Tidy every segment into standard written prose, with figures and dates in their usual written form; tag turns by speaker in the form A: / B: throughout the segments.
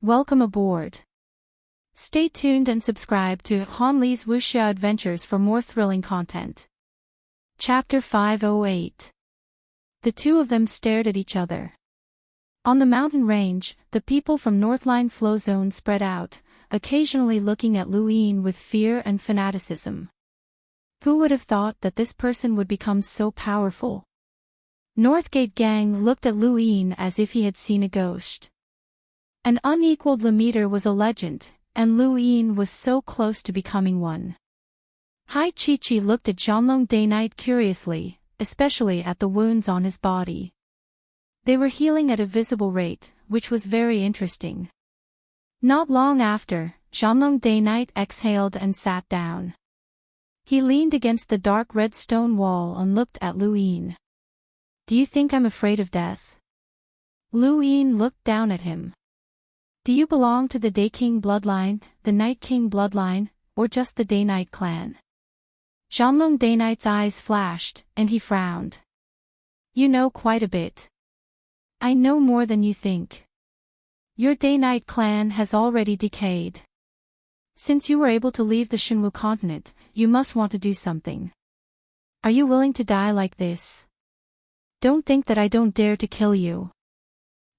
A: Welcome aboard. Stay tuned and subscribe to Han Li's Wuxia Adventures for more thrilling content. Chapter 508. The two of them stared at each other. On the mountain range, the people from Northline Flow Zone spread out, occasionally looking at Lu Yin with fear and fanaticism. Who would have thought that this person would become so powerful? Northgate Gang looked at Lu Yin as if he had seen a ghost. An unequaled Lemmeter was a legend, and Lu Yin was so close to becoming one. Hai Chi looked at Zhanglong Day Night curiously, especially at the wounds on his body. They were healing at a visible rate, which was very interesting. Not long after, Zhanglong Day Night exhaled and sat down. He leaned against the dark red stone wall and looked at Lu Yin. "Do you think I'm afraid of death?" Lu Yin looked down at him. "Do you belong to the Day King bloodline, the Night King bloodline, or just the Day Night clan?" Zhanglong Day Night's eyes flashed, and he frowned. "You know quite a bit." "I know more than you think. Your Day Night clan has already decayed. Since you were able to leave the Shinwu continent, you must want to do something. Are you willing to die like this? Don't think that I don't dare to kill you.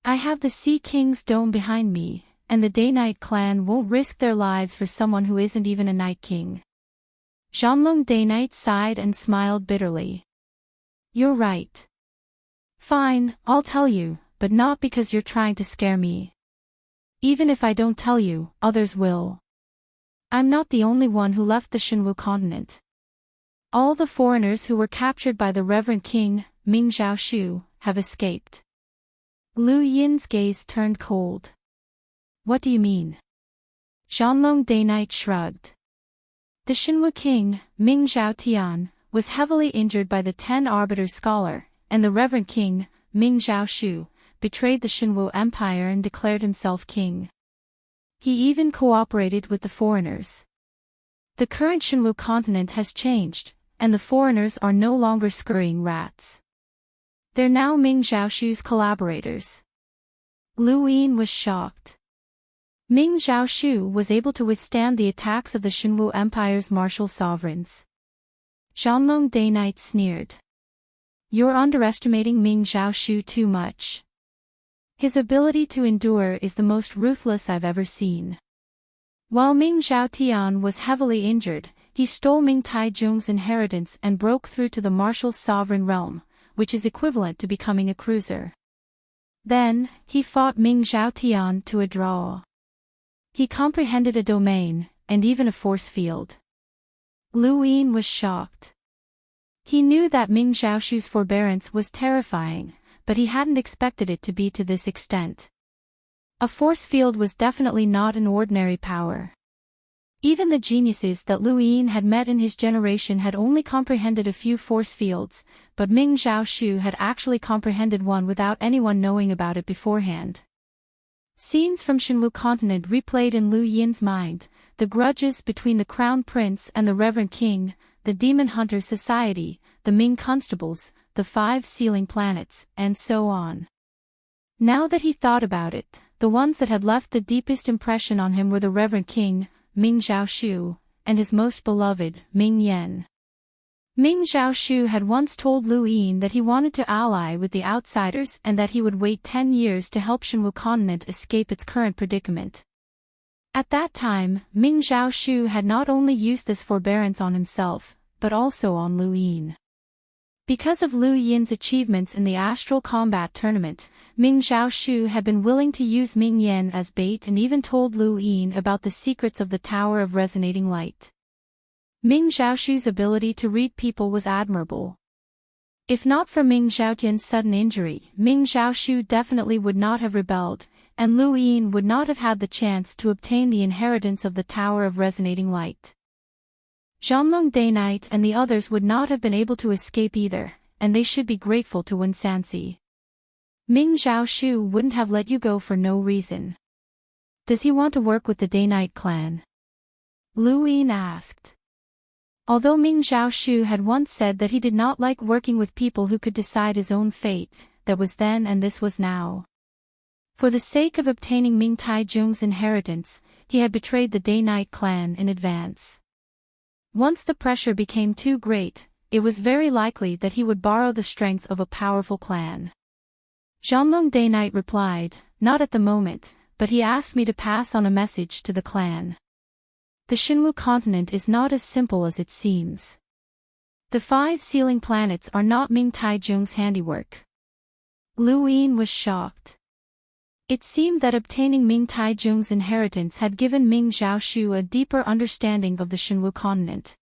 A: I have the Sea King's dome behind me, and the Day Night clan won't risk their lives for someone who isn't even a Night King." Zhanglong Day Night sighed and smiled bitterly. "You're right. Fine, I'll tell you, but not because you're trying to scare me. Even if I don't tell you, others will. I'm not the only one who left the Shinwu continent. All the foreigners who were captured by the Reverend King, Ming Zhaoshu, have escaped." Lu Yin's gaze turned cold. "What do you mean?" Zhanglong Day Night shrugged. The Shinwu King, Ming Zhaotian, was heavily injured by the 10 Arbiter Scholar, and the Reverend King, Ming Zhaoshu, betrayed the Shinwu Empire and declared himself king. He even cooperated with the foreigners. The current Shinwu continent has changed, and the foreigners are no longer scurrying rats. They're now Ming Zhaoshu's collaborators. Lu Yin was shocked. Ming Zhaoshu was able to withstand the attacks of the Shinwu Empire's martial sovereigns. Zhanglong Day Night sneered. "You're underestimating Ming Zhaoshu too much. His ability to endure is the most ruthless I've ever seen. While Ming Zhaotian was heavily injured, he stole Ming Taizhong's inheritance and broke through to the martial sovereign realm, which is equivalent to becoming a cruiser. Then, he fought Ming Zhaotian to a draw. He comprehended a domain, and even a force field." Lu Yin was shocked. He knew that Ming Zhaoshu's forbearance was terrifying, but he hadn't expected it to be to this extent. A force field was definitely not an ordinary power. Even the geniuses that Lu Yin had met in his generation had only comprehended a few force fields, but Ming Zhaoshu had actually comprehended one without anyone knowing about it beforehand. Scenes from Shinwu continent replayed in Lu Yin's mind, the grudges between the Crown Prince and the Reverend King, the Demon Hunter Society, the Ming Constables, the 5 sealing planets, and so on. Now that he thought about it, the ones that had left the deepest impression on him were the Reverend King, Ming Zhaoshu, and his most beloved, Ming Yan. Ming Zhaoshu had once told Lu Yin that he wanted to ally with the outsiders and that he would wait 10 years to help Shinwu continent escape its current predicament. At that time, Ming Zhaoshu had not only used this forbearance on himself, but also on Lu Yin. Because of Lu Yin's achievements in the Astral Combat Tournament, Ming Zhaoshu had been willing to use Ming Yan as bait and even told Lu Yin about the secrets of the Tower of Resonating Light. Ming Zhaoshu's ability to read people was admirable. If not for Ming Zhaotian's sudden injury, Ming Zhaoshu definitely would not have rebelled, and Lu Yin would not have had the chance to obtain the inheritance of the Tower of Resonating Light. Zhanglong Day Night and the others would not have been able to escape either, and they should be grateful to Wen Sansi. Ming Zhaoshu wouldn't have let you go for no reason. "Does he want to work with the Day Night clan?" Lu Yin asked. Although Ming Zhaoshu had once said that he did not like working with people who could decide his own fate, that was then and this was now. For the sake of obtaining Ming Taijung's inheritance, he had betrayed the Day-Night clan in advance. Once the pressure became too great, it was very likely that he would borrow the strength of a powerful clan. Zhanlong Day-Night replied, "Not at the moment, but he asked me to pass on a message to the clan. The Shinwu continent is not as simple as it seems. The 5 sealing planets are not Ming Taijung's handiwork." Lu Yin was shocked. It seemed that obtaining Ming Taijung's inheritance had given Ming Zhaoshu a deeper understanding of the Shinwu continent.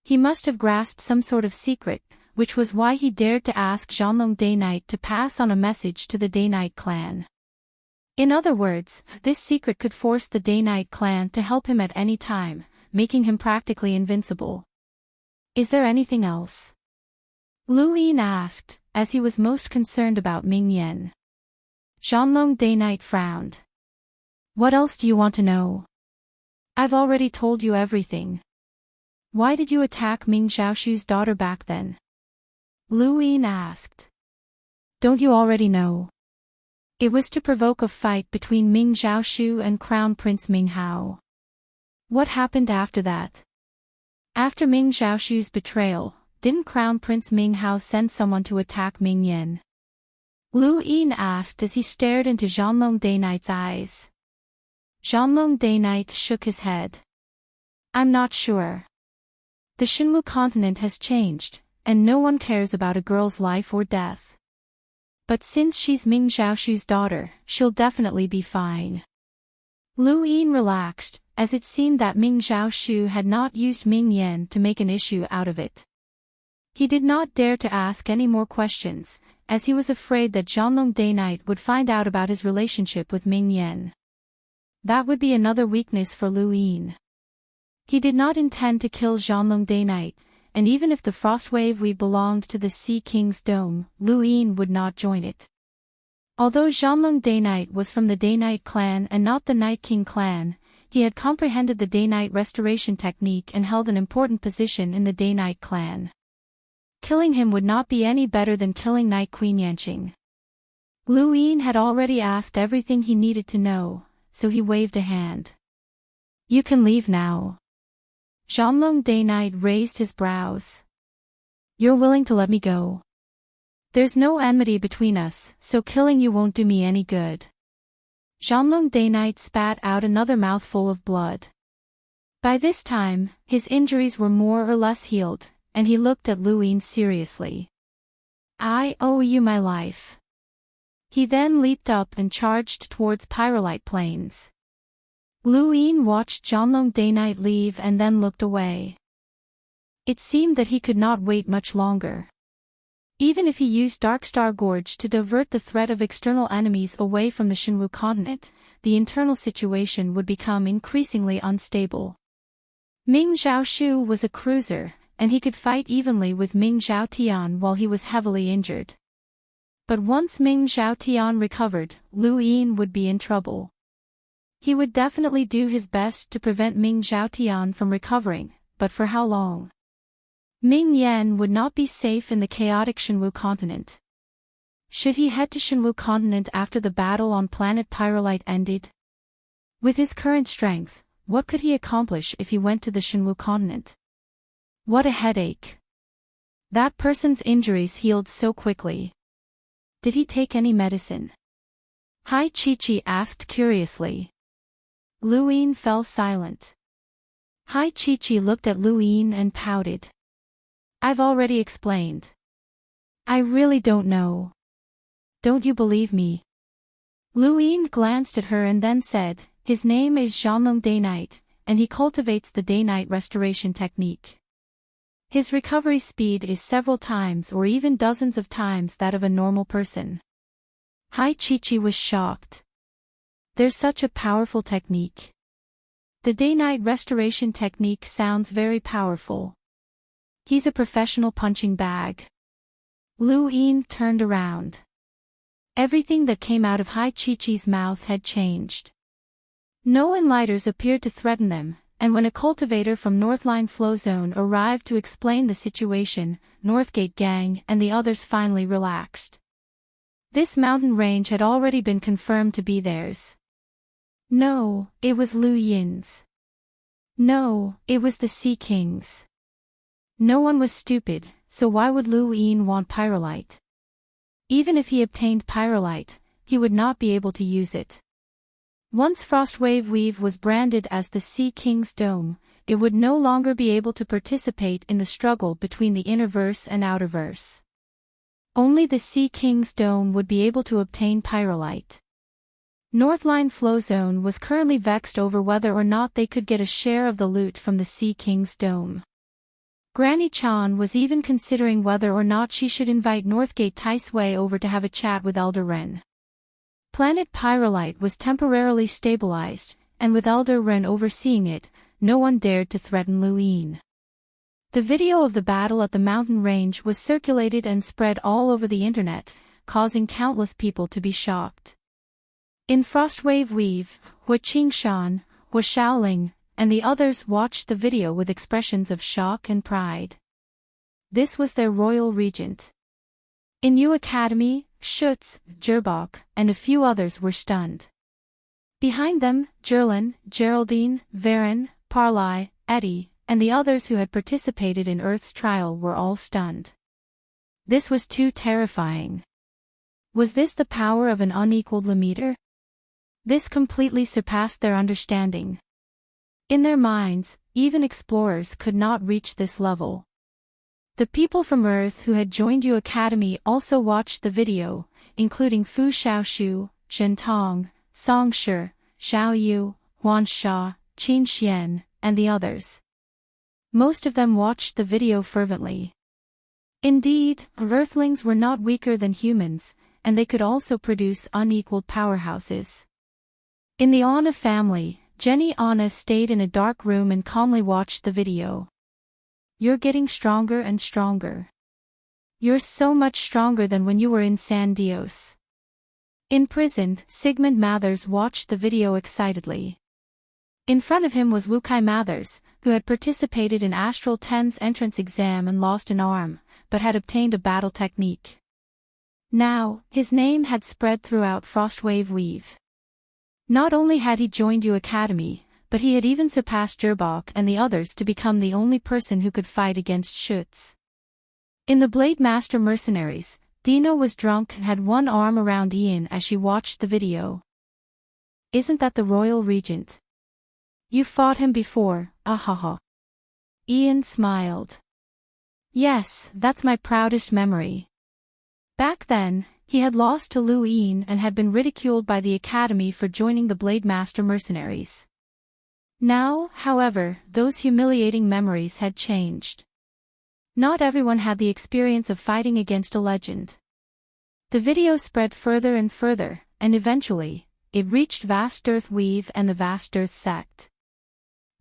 A: He must have grasped some sort of secret, which was why he dared to ask Zhanlong Day-Night to pass on a message to the Day-Night clan. In other words, this secret could force the Day-Night clan to help him at any time, making him practically invincible. "Is there anything else?" Lu Yin asked, as he was most concerned about Ming Yan. Zhanlong Day-Night frowned. "What else do you want to know? I've already told you everything. Why did you attack Ming Zhaoshu's daughter back then?" Lu Yin asked. "Don't you already know? It was to provoke a fight between Ming Zhaoshu and Crown Prince Ming Hao. What happened after that? After Ming Zhaoshu's betrayal, didn't Crown Prince Ming Hao send someone to attack Ming Yan?" Lu Yin asked as he stared into Zhanlong Day-Night's eyes. Zhanlong Day-Night shook his head. "I'm not sure. The Shinwu continent has changed, and no one cares about a girl's life or death. But since she's Ming Zhaoshu's daughter, she'll definitely be fine." Lu Yin relaxed, as it seemed that Ming Zhaoshu had not used Ming Yan to make an issue out of it. He did not dare to ask any more questions, as he was afraid that Zhanlong Day-Night would find out about his relationship with Ming Yan. That would be another weakness for Lu Yin. He did not intend to kill Zhanlong Day-Night, and even if the Frostwave We belonged to the Sea King's Dome, Lu Yin would not join it. Although Zhanlong Day-Night was from the Day-Night clan and not the Night King clan, he had comprehended the Day-Night restoration technique and held an important position in the Day-Night clan. Killing him would not be any better than killing Night Queen Yanqing. Lu Yin had already asked everything he needed to know, so he waved a hand. "You can leave now." Zhanlong Day-Night raised his brows. "You're willing to let me go? There's no enmity between us, so killing you won't do me any good." Zhanlong Day-Night spat out another mouthful of blood. By this time, his injuries were more or less healed, and he looked at Lu Yin seriously. "I owe you my life." He then leaped up and charged towards Pyrolite Plains. Lu Yin watched Zhanlong Day-Night leave and then looked away. It seemed that he could not wait much longer. Even if he used Darkstar Gorge to divert the threat of external enemies away from the Shinwu continent, the internal situation would become increasingly unstable. Ming Zhaoshu was a cruiser, and he could fight evenly with Ming Zhaotian while he was heavily injured. But once Ming Zhaotian recovered, Lu Yin would be in trouble. He would definitely do his best to prevent Ming Zhaotian from recovering, but for how long? Ming Yan would not be safe in the chaotic Shinwu continent. Should he head to Shinwu continent after the battle on planet Pyrolite ended? With his current strength, what could he accomplish if he went to the Shinwu continent? What a headache. That person's injuries healed so quickly. Did he take any medicine? Hai Chi-Chi asked curiously. Lu Yin fell silent. Hai Chi-Chi looked at Lu Yin and pouted. "I've already explained. I really don't know. Don't you believe me?" Lu Yin glanced at her and then said, "His name is Zhanlong Day-Night, and he cultivates the Day-Night restoration technique. His recovery speed is several times or even dozens of times that of a normal person." Hai Chi-Chi was shocked. There's such a powerful technique. The Day-Night restoration technique sounds very powerful. He's a professional punching bag. Lu Yin turned around. Everything that came out of Hai Chi-Chi's mouth had changed. No enlighters appeared to threaten them, and when a cultivator from Northline Flow Zone arrived to explain the situation, Northgate Gang and the others finally relaxed. This mountain range had already been confirmed to be theirs. No, it was Lu Yin's. No, it was the Sea King's. No one was stupid, so why would Lu Yin want pyrolite? Even if he obtained pyrolite, he would not be able to use it. Once Frostwave Weave was branded as the Sea King's dome, it would no longer be able to participate in the struggle between the innerverse and outerverse. Only the Sea King's dome would be able to obtain pyrolite. Northline Flow Zone was currently vexed over whether or not they could get a share of the loot from the Sea King's dome. Granny Chan was even considering whether or not she should invite Northgate Taisui over to have a chat with Elder Ren. Planet Pyrolite was temporarily stabilized, and with Elder Ren overseeing it, no one dared to threaten Lu Yin. The video of the battle at the mountain range was circulated and spread all over the internet, causing countless people to be shocked. In Frostwave Weave, Hua Qingshan, Hua Shaoling, and the others watched the video with expressions of shock and pride. This was their royal regent. In Yu Academy, Schutz, Gerbach, and a few others were stunned. Behind them, Jerlin, Geraldine, Varen, Parlai, Eddie, and the others who had participated in Earth's trial were all stunned. This was too terrifying. Was this the power of an unequaled limiter? This completely surpassed their understanding. In their minds, even explorers could not reach this level. The people from Earth who had joined Yu Academy also watched the video, including Fu Xiaoshu, Zhen Tong, Song Shi, Xiao Yu, Huan Sha, Qin Xian, and the others. Most of them watched the video fervently. Indeed, Earthlings were not weaker than humans, and they could also produce unequaled powerhouses. In the Anna family, Jenny Anna stayed in a dark room and calmly watched the video. You're getting stronger and stronger. You're so much stronger than when you were in San Dios. Imprisoned, Sigmund Mathers watched the video excitedly. In front of him was Wukai Mathers, who had participated in Astral 10's entrance exam and lost an arm, but had obtained a battle technique. Now, his name had spread throughout Frostwave Weave. Not only had he joined Yu Academy, but he had even surpassed Gerbach and the others to become the only person who could fight against Schutz. In the Blade Master Mercenaries, Dino was drunk and had one arm around Ian as she watched the video. Isn't that the Royal Regent? You fought him before, ahaha. Ian smiled. Yes, that's my proudest memory. Back then, he had lost to Lu Yin and had been ridiculed by the Academy for joining the Blade Master Mercenaries. Now, however, those humiliating memories had changed. Not everyone had the experience of fighting against a legend. The video spread further and further, and eventually, it reached Vast Earth Weave and the Vast Earth Sect.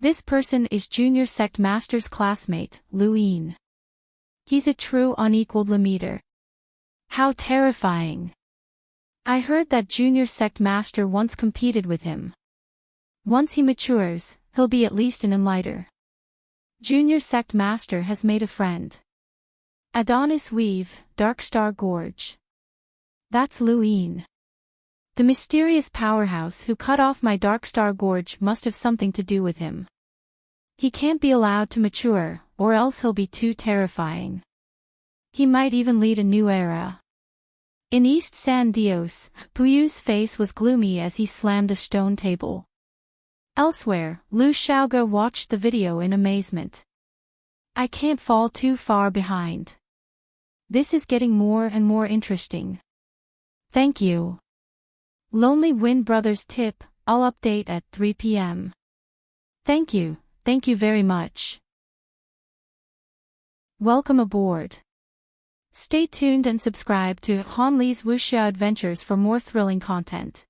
A: This person is Junior Sect Master's classmate, Lu Yin. He's a true unequaled limiter. How terrifying. I heard that Junior Sect Master once competed with him. Once he matures, he'll be at least an enlighter. Junior Sect Master has made a friend. Adonis Weave, Darkstar Gorge. That's Lu Yin. The mysterious powerhouse who cut off my Darkstar Gorge must have something to do with him. He can't be allowed to mature, or else he'll be too terrifying. He might even lead a new era. In East San Dios, Puyu's face was gloomy as he slammed a stone table. Elsewhere, Lu Xiaoge watched the video in amazement. I can't fall too far behind. This is getting more and more interesting. Thank you. Lonely Wind Brothers tip, I'll update at 3 p.m. Thank you very much. Welcome aboard. Stay tuned and subscribe to Han Li's Wuxia Adventures for more thrilling content.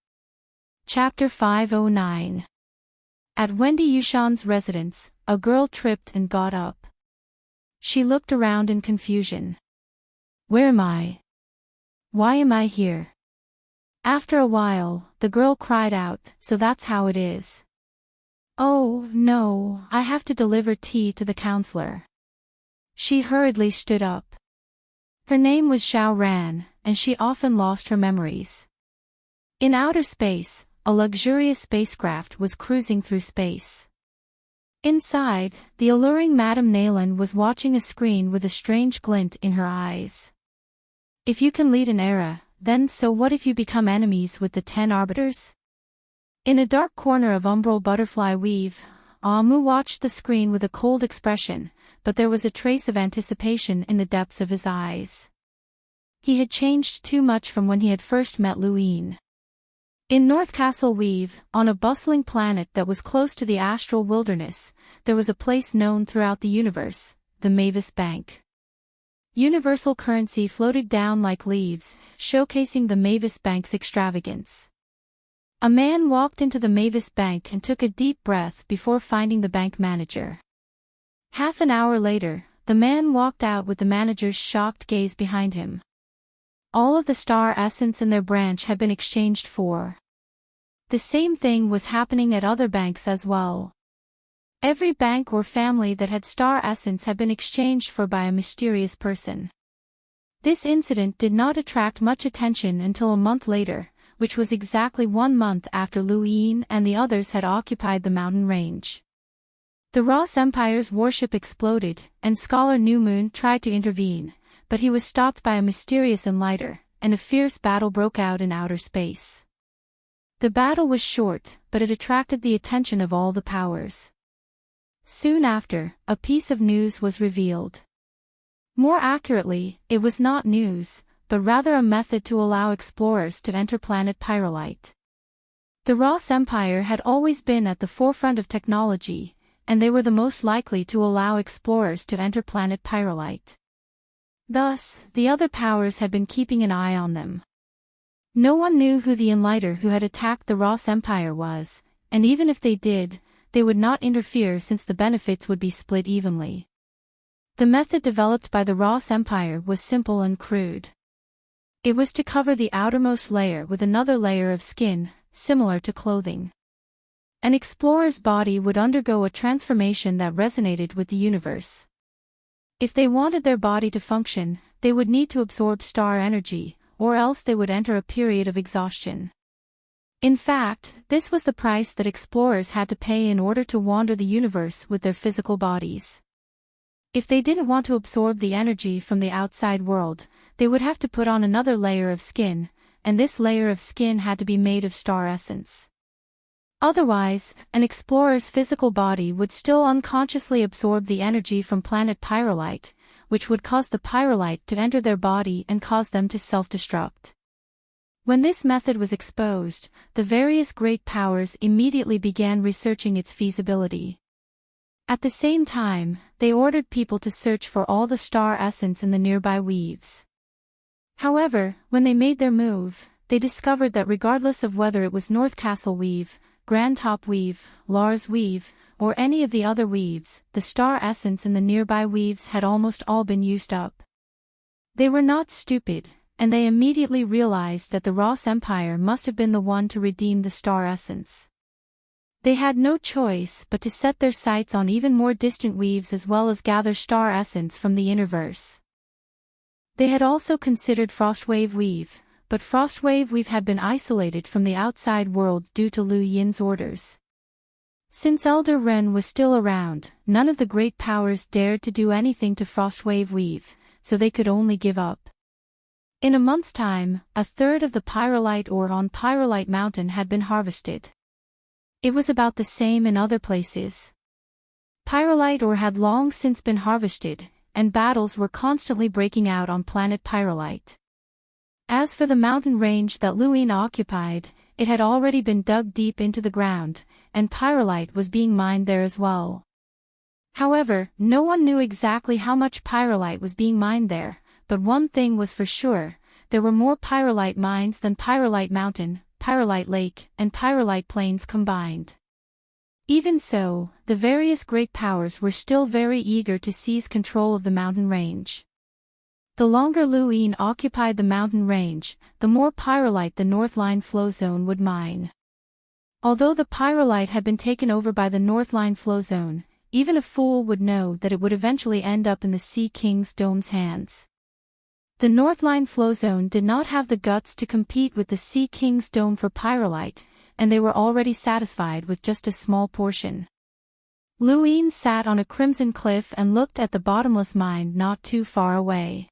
A: Chapter 509. At Wendy Yushan's residence, a girl tripped and got up. She looked around in confusion. Where am I? Why am I here? After a while, the girl cried out, so that's how it is. Oh, no, I have to deliver tea to the counselor. She hurriedly stood up. Her name was Xiao Ran, and she often lost her memories. In outer space, a luxurious spacecraft was cruising through space. Inside, the alluring Madame Nayland was watching a screen with a strange glint in her eyes. If you can lead an era, then so what if you become enemies with the 10 arbiters? In a dark corner of umbral butterfly weave, Amu watched the screen with a cold expression, but there was a trace of anticipation in the depths of his eyes. He had changed too much from when he had first met Luine. In North Castle Weave, on a bustling planet that was close to the astral wilderness, there was a place known throughout the universe, the Mavis Bank. Universal currency floated down like leaves, showcasing the Mavis Bank's extravagance. A man walked into the Mavis Bank and took a deep breath before finding the bank manager. Half an hour later, the man walked out with the manager's shocked gaze behind him. All of the star essence in their branch had been exchanged for. The same thing was happening at other banks as well. Every bank or family that had star essence had been exchanged for by a mysterious person. This incident did not attract much attention until a month later, which was exactly 1 month after Luine and the others had occupied the mountain range. The Ross Empire's warship exploded, and Scholar New Moon tried to intervene, but he was stopped by a mysterious enlighter, and a fierce battle broke out in outer space. The battle was short, but it attracted the attention of all the powers. Soon after, a piece of news was revealed. More accurately, it was not news, but rather a method to allow explorers to enter planet Pyrolite. The Ross Empire had always been at the forefront of technology, and they were the most likely to allow explorers to enter planet Pyrolite. Thus, the other powers had been keeping an eye on them. No one knew who the enlighter who had attacked the Ross Empire was, and even if they did, they would not interfere since the benefits would be split evenly. The method developed by the Ross Empire was simple and crude. It was to cover the outermost layer with another layer of skin, similar to clothing. An explorer's body would undergo a transformation that resonated with the universe. If they wanted their body to function, they would need to absorb star energy, or else they would enter a period of exhaustion. In fact, this was the price that explorers had to pay in order to wander the universe with their physical bodies. If they didn't want to absorb the energy from the outside world, they would have to put on another layer of skin, and this layer of skin had to be made of star essence. Otherwise, an explorer's physical body would still unconsciously absorb the energy from planet Pyrolite, which would cause the Pyrolite to enter their body and cause them to self-destruct. When this method was exposed, the various great powers immediately began researching its feasibility. At the same time, they ordered people to search for all the star essence in the nearby weaves. However, when they made their move, they discovered that regardless of whether it was North Castle Weave, Grand Top Weave, Lars Weave, or any of the other weaves, the star essence in the nearby weaves had almost all been used up. They were not stupid, and they immediately realized that the Ross Empire must have been the one to redeem the star essence. They had no choice but to set their sights on even more distant weaves as well as gather star essence from the innerverse. They had also considered Frostwave Weave, but Frostwave Weave had been isolated from the outside world due to Lu Yin's orders. Since Elder Ren was still around, none of the great powers dared to do anything to Frostwave Weave, so they could only give up. In a month's time, a third of the pyrolite ore on Pyrolite Mountain had been harvested. It was about the same in other places. Pyrolite ore had long since been harvested, and battles were constantly breaking out on planet Pyrolite. As for the mountain range that Luine occupied, it had already been dug deep into the ground, and pyrolite was being mined there as well. However, no one knew exactly how much pyrolite was being mined there, but one thing was for sure, there were more pyrolite mines than Pyrolite Mountain, Pyrolite Lake, and Pyrolite Plains combined. Even so, the various great powers were still very eager to seize control of the mountain range. The longer Luine occupied the mountain range, the more pyrolite the Northline flow zone would mine. Although the pyrolite had been taken over by the Northline flow zone, even a fool would know that it would eventually end up in the Sea King's Dome's hands. The Northline flow zone did not have the guts to compete with the Sea King's dome for pyrolite, and they were already satisfied with just a small portion. Luine sat on a crimson cliff and looked at the bottomless mine not too far away.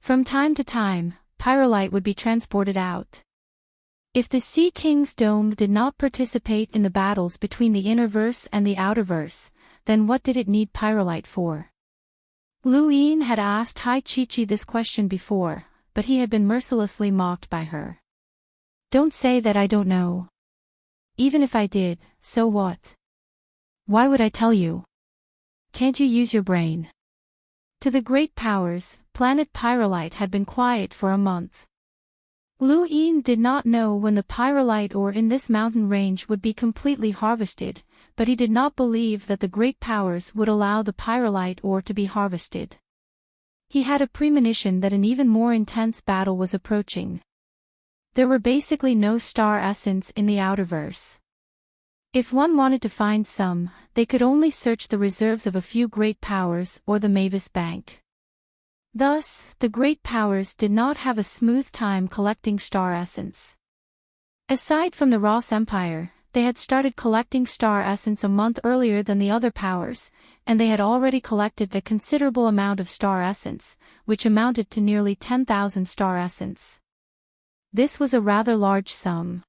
A: From time to time, pyrolite would be transported out. If the Sea King's dome did not participate in the battles between the innerverse and the outerverse, then what did it need pyrolite for? Luine had asked Hai Chi-Chi this question before, but he had been mercilessly mocked by her. Don't say that I don't know. Even if I did, so what? Why would I tell you? Can't you use your brain? To the great powers, planet Pyrolite had been quiet for a month. Luine did not know when the pyrolite ore in this mountain range would be completely harvested, but he did not believe that the great powers would allow the pyrolite ore to be harvested. He had a premonition that an even more intense battle was approaching. There were basically no star essence in the outerverse. If one wanted to find some, they could only search the reserves of a few great powers or the Mavis Bank. Thus, the great powers did not have a smooth time collecting star essence. Aside from the Ross Empire, they had started collecting star essence a month earlier than the other powers, and they had already collected a considerable amount of star essence, which amounted to nearly 10,000 star essence. This was a rather large sum.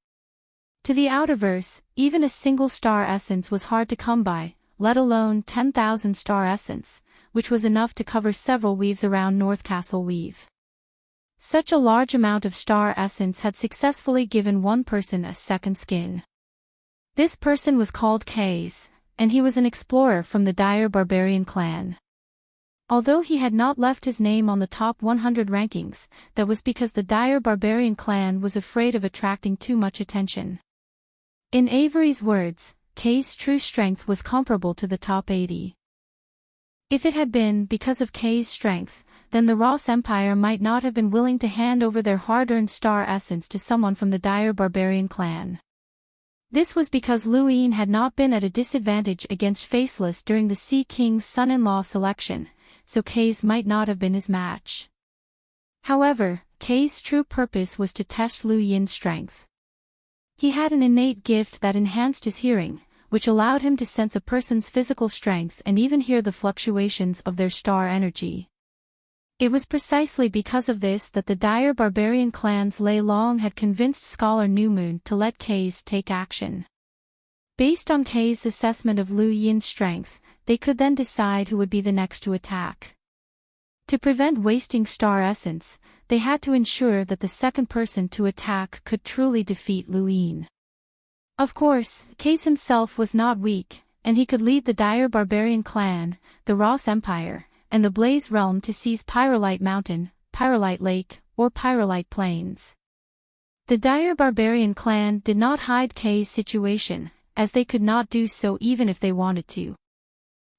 A: To the outerverse, even a single star essence was hard to come by, let alone 10,000 star essence, which was enough to cover several weaves around North Castle Weave. Such a large amount of star essence had successfully given one person a second skin. This person was called Kaze, and he was an explorer from the Dire Barbarian clan. Although he had not left his name on the top 100 rankings, that was because the Dire Barbarian clan was afraid of attracting too much attention. In Avery's words, Kaze's true strength was comparable to the top 80. If it had been because of Kaze's strength, then the Ross Empire might not have been willing to hand over their hard-earned star essence to someone from the Dire Barbarian clan. This was because Luine had not been at a disadvantage against Faceless during the Sea King's son-in-law selection, so Kaze might not have been his match. However, Kaze's true purpose was to test Luine's strength. He had an innate gift that enhanced his hearing, which allowed him to sense a person's physical strength and even hear the fluctuations of their star energy. It was precisely because of this that the Dire Barbarian clan's Lei Long had convinced Scholar Newmoon to let Kaze take action. Based on Kaze's assessment of Lu Yin's strength, they could then decide who would be the next to attack. To prevent wasting star essence, they had to ensure that the second person to attack could truly defeat Luine. Of course, Kaze himself was not weak, and he could lead the Dire Barbarian clan, the Ross Empire, and the Blaze Realm to seize Pyrolite Mountain, Pyrolite Lake, or Pyrolite Plains. The Dire Barbarian clan did not hide Kaze's situation, as they could not do so even if they wanted to.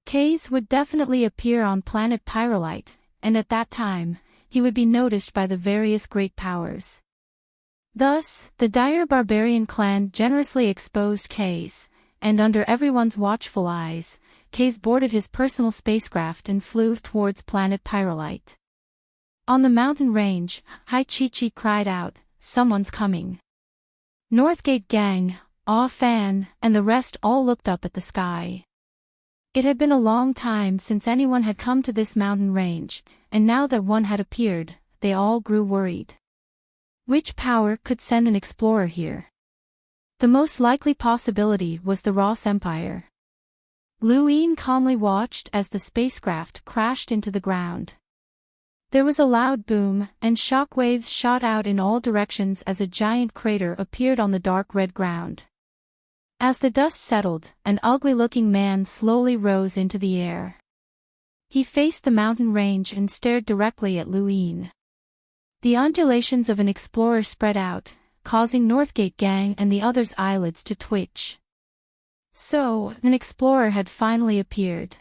A: Kaze would definitely appear on planet Pyrolite, and at that time, he would be noticed by the various great powers. Thus, the Dire Barbarian clan generously exposed Kaze, and under everyone's watchful eyes, Kaze boarded his personal spacecraft and flew towards planet Pyrolite. On the mountain range, Hai Chi-Chi cried out, "Someone's coming." Northgate Gang, Aw Fan, and the rest all looked up at the sky. It had been a long time since anyone had come to this mountain range, and now that one had appeared, they all grew worried. Which power could send an explorer here? The most likely possibility was the Ross Empire. Luine calmly watched as the spacecraft crashed into the ground. There was a loud boom, and shockwaves shot out in all directions as a giant crater appeared on the dark red ground. As the dust settled, an ugly-looking man slowly rose into the air. He faced the mountain range and stared directly at Luine. The undulations of an explorer spread out, causing Northgate Gang and the others' eyelids to twitch. So, an explorer had finally appeared.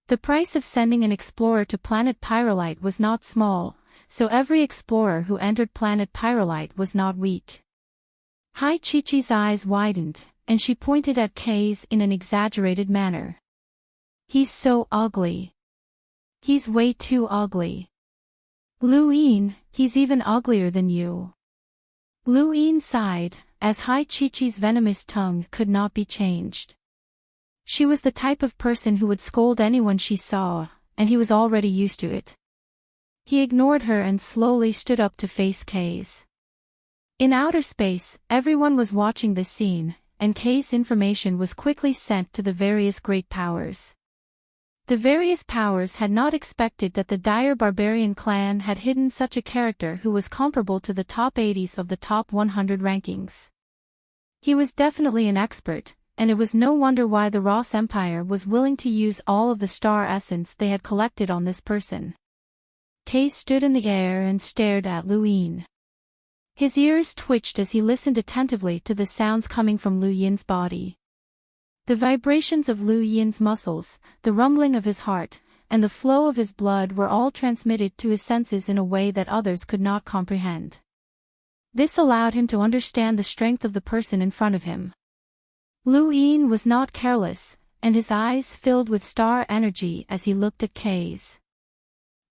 A: The price of sending an explorer to planet Pyrolite was not small, so every explorer who entered planet Pyrolite was not weak. Hai Chi-Chi's eyes widened, and she pointed at Kaze in an exaggerated manner. "He's so ugly. He's way too ugly." Lu Yin, he's even uglier than you. Lu Yin sighed, as Hai Chi-Chi's venomous tongue could not be changed. She was the type of person who would scold anyone she saw, and he was already used to it. He ignored her and slowly stood up to face Kay's. In outer space, everyone was watching this scene, and Kay's information was quickly sent to the various great powers. The various powers had not expected that the dire barbarian clan had hidden such a character who was comparable to the top 80s of the top 100 rankings. He was definitely an expert, and it was no wonder why the Ross Empire was willing to use all of the star essence they had collected on this person. Kay stood in the air and stared at Lu Yin. His ears twitched as he listened attentively to the sounds coming from Lu Yin's body. The vibrations of Lu Yin's muscles, the rumbling of his heart, and the flow of his blood were all transmitted to his senses in a way that others could not comprehend. This allowed him to understand the strength of the person in front of him. Lu Yin was not careless, and his eyes filled with star energy as he looked at Kay's.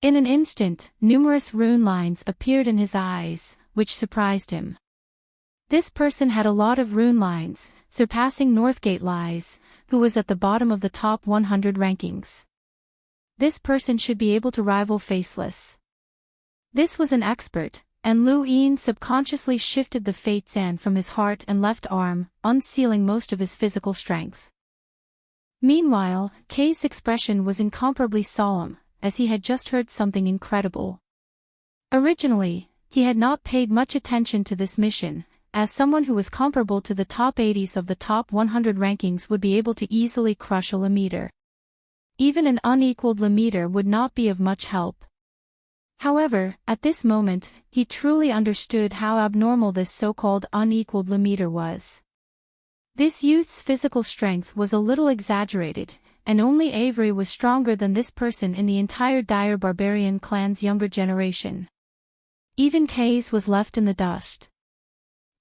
A: In an instant, numerous rune lines appeared in his eyes, which surprised him. This person had a lot of rune lines, surpassing Northgate Lies, who was at the bottom of the top 100 rankings. This person should be able to rival Faceless. This was an expert, and Lu Yin subconsciously shifted the fate sand from his heart and left arm, unsealing most of his physical strength. Meanwhile, Kay's expression was incomparably solemn, as he had just heard something incredible. Originally, he had not paid much attention to this mission, as someone who was comparable to the top 80s of the top 100 rankings would be able to easily crush a Lemeter. Even an unequaled Lemeter would not be of much help. However, at this moment, he truly understood how abnormal this so-called unequaled Lemeter was. This youth's physical strength was a little exaggerated, and only Avery was stronger than this person in the entire dire barbarian clan's younger generation. Even Kay's was left in the dust.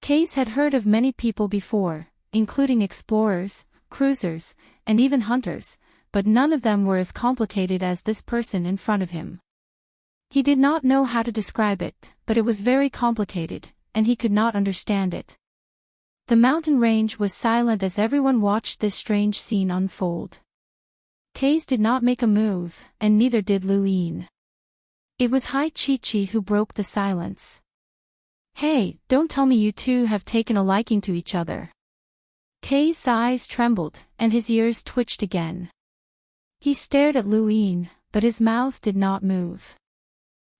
A: Kay's had heard of many people before, including explorers, cruisers, and even hunters, but none of them were as complicated as this person in front of him. He did not know how to describe it, but it was very complicated, and he could not understand it. The mountain range was silent as everyone watched this strange scene unfold. Kay's did not make a move, and neither did Lu Yin. It was Hai Chi-Chi who broke the silence. "Hey, don't tell me you two have taken a liking to each other." Kay's eyes trembled, and his ears twitched again. He stared at Lu Yin, but his mouth did not move.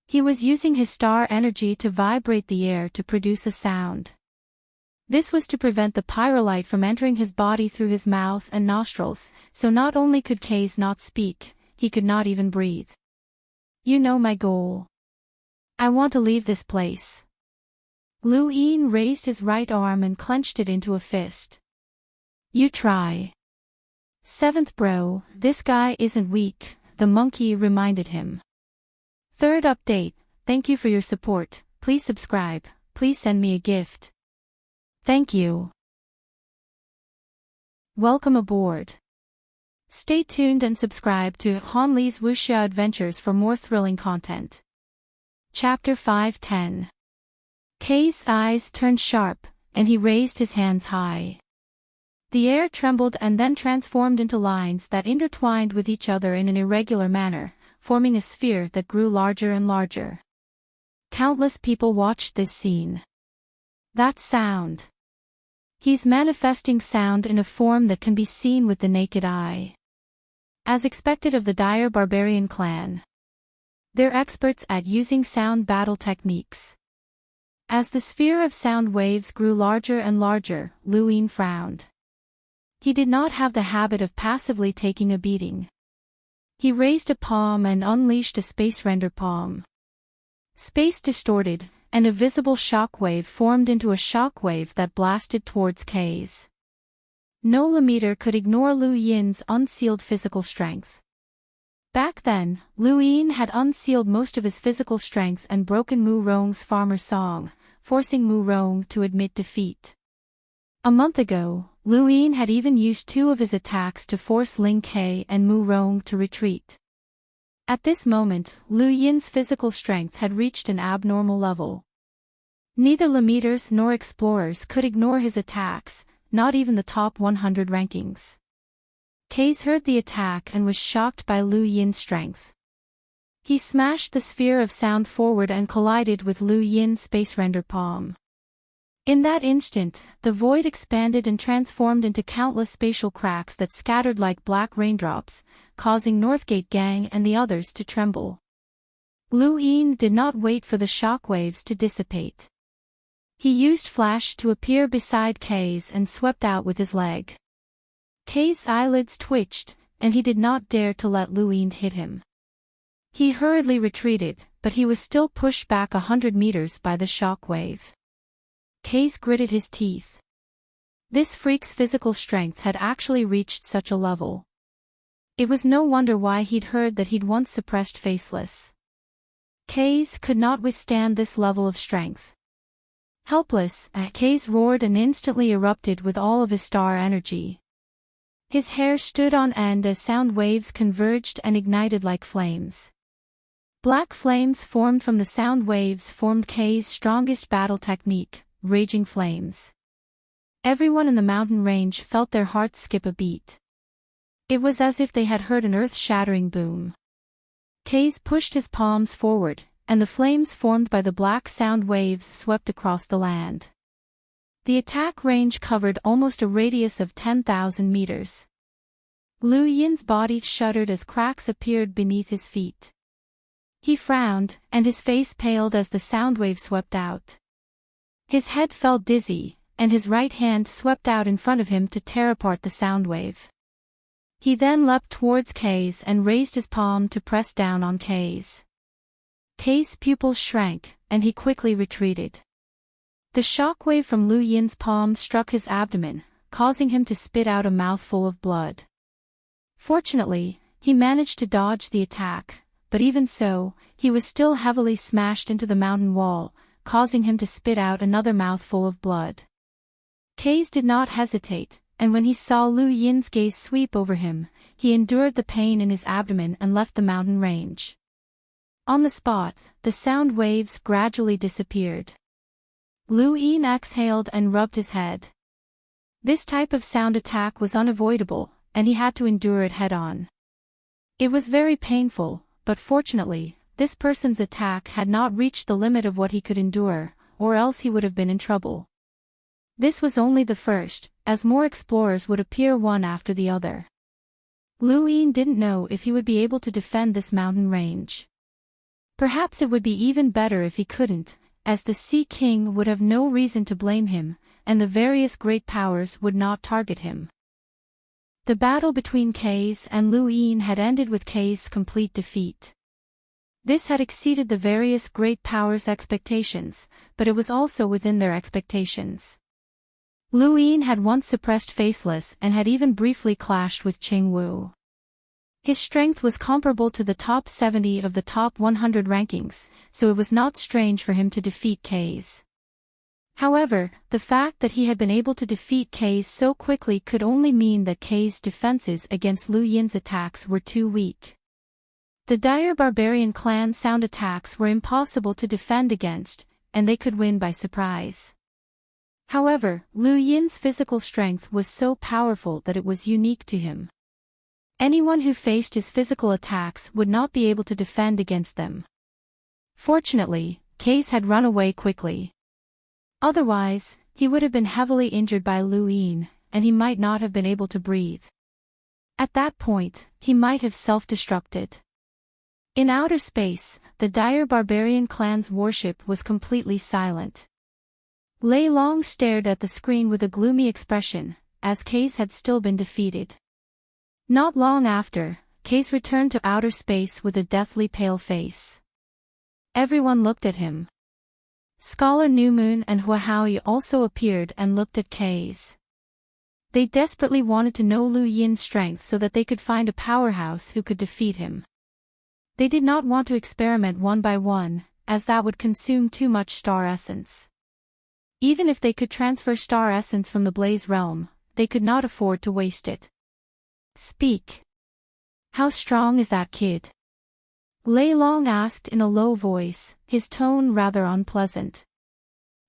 A: He was using his star energy to vibrate the air to produce a sound. This was to prevent the pyrolite from entering his body through his mouth and nostrils, so not only could Kay's not speak, he could not even breathe. "You know my goal. I want to leave this place." Lu Yin raised his right arm and clenched it into a fist. "You try." "Seventh bro, this guy isn't weak," the monkey reminded him. Third update, thank you for your support, please subscribe, please send me a gift. Thank you. Welcome aboard. Stay tuned and subscribe to Han Li's Wuxia Adventures for more thrilling content. Chapter 5:10. Kay's eyes turned sharp, and he raised his hands high. The air trembled and then transformed into lines that intertwined with each other in an irregular manner, forming a sphere that grew larger and larger. Countless people watched this scene. That sound. He's manifesting sound in a form that can be seen with the naked eye. As expected of the dire barbarian clan. They're experts at using sound battle techniques. As the sphere of sound waves grew larger and larger, Lu Yin frowned. He did not have the habit of passively taking a beating. He raised a palm and unleashed a space render palm. Space distorted, and a visible shockwave formed into a shockwave that blasted towards Kay's. No Lemeter could ignore Lu Yin's unsealed physical strength. Back then, Lu Yin had unsealed most of his physical strength and broken Mu Rong's farmer song, forcing Mu Rong to admit defeat. A month ago, Lu Yin had even used two of his attacks to force Ling Kei and Mu Rong to retreat. At this moment, Lu Yin's physical strength had reached an abnormal level. Neither Lemeters nor explorers could ignore his attacks, not even the top 100 rankings. Kaze heard the attack and was shocked by Lu Yin's strength. He smashed the sphere of sound forward and collided with Lu Yin's space render palm. In that instant, the void expanded and transformed into countless spatial cracks that scattered like black raindrops, causing Northgate Gang and the others to tremble. Lu Yin did not wait for the shockwaves to dissipate. He used Flash to appear beside Kaze and swept out with his leg. Kaze's eyelids twitched, and he did not dare to let Lu Yin hit him. He hurriedly retreated, but he was still pushed back 100 meters by the shockwave. Kaze gritted his teeth. This freak's physical strength had actually reached such a level. It was no wonder why he'd heard that he'd once suppressed Faceless. Kaze could not withstand this level of strength. Helpless, Kaze roared and instantly erupted with all of his star energy. His hair stood on end as sound waves converged and ignited like flames. Black flames formed from the sound waves formed Kaze's strongest battle technique, Raging Flames. Everyone in the mountain range felt their hearts skip a beat. It was as if they had heard an earth-shattering boom. Kaze pushed his palms forward, and the flames formed by the black sound waves swept across the land. The attack range covered almost a radius of 10,000 meters. Lu Yin's body shuddered as cracks appeared beneath his feet. He frowned, and his face paled as the sound wave swept out. His head felt dizzy, and his right hand swept out in front of him to tear apart the sound wave. He then leapt towards Kaze and raised his palm to press down on Kaze. Kaze's pupils shrank, and he quickly retreated. The shockwave from Lu Yin's palm struck his abdomen, causing him to spit out a mouthful of blood. Fortunately, he managed to dodge the attack, but even so, he was still heavily smashed into the mountain wall, causing him to spit out another mouthful of blood. Kaze did not hesitate, and when he saw Lu Yin's gaze sweep over him, he endured the pain in his abdomen and left the mountain range. On the spot, the sound waves gradually disappeared. Lu Yin exhaled and rubbed his head. This type of sound attack was unavoidable, and he had to endure it head-on. It was very painful, but fortunately, this person's attack had not reached the limit of what he could endure, or else he would have been in trouble. This was only the first, as more explorers would appear one after the other. Lu Yin didn't know if he would be able to defend this mountain range. Perhaps it would be even better if he couldn't, as the Sea King would have no reason to blame him, and the various great powers would not target him. The battle between Kaze and Lu Yin had ended with Kaze's complete defeat. This had exceeded the various great powers' expectations, but it was also within their expectations. Lu Yin had once suppressed Faceless and had even briefly clashed with Qing Wu. His strength was comparable to the top 70 of the top 100 rankings, so it was not strange for him to defeat Kaze. However, the fact that he had been able to defeat Kaze so quickly could only mean that Kaze's defenses against Lu Yin's attacks were too weak. The dire barbarian clan sound attacks were impossible to defend against, and they could win by surprise. However, Lu Yin's physical strength was so powerful that it was unique to him. Anyone who faced his physical attacks would not be able to defend against them. Fortunately, Kaze had run away quickly. Otherwise, he would have been heavily injured by Lu Yin, and he might not have been able to breathe. At that point, he might have self-destructed. In outer space, the dire barbarian clan's warship was completely silent. Lei Long stared at the screen with a gloomy expression, as Kaze had still been defeated. Not long after, Kaze returned to outer space with a deathly pale face. Everyone looked at him. Scholar New Moon and Huahaoyi also appeared and looked at Kaze. They desperately wanted to know Lu Yin's strength so that they could find a powerhouse who could defeat him. They did not want to experiment one by one, as that would consume too much star essence. Even if they could transfer star essence from the Blaze realm, they could not afford to waste it. Speak. How strong is that kid? Lei Long asked in a low voice, his tone rather unpleasant.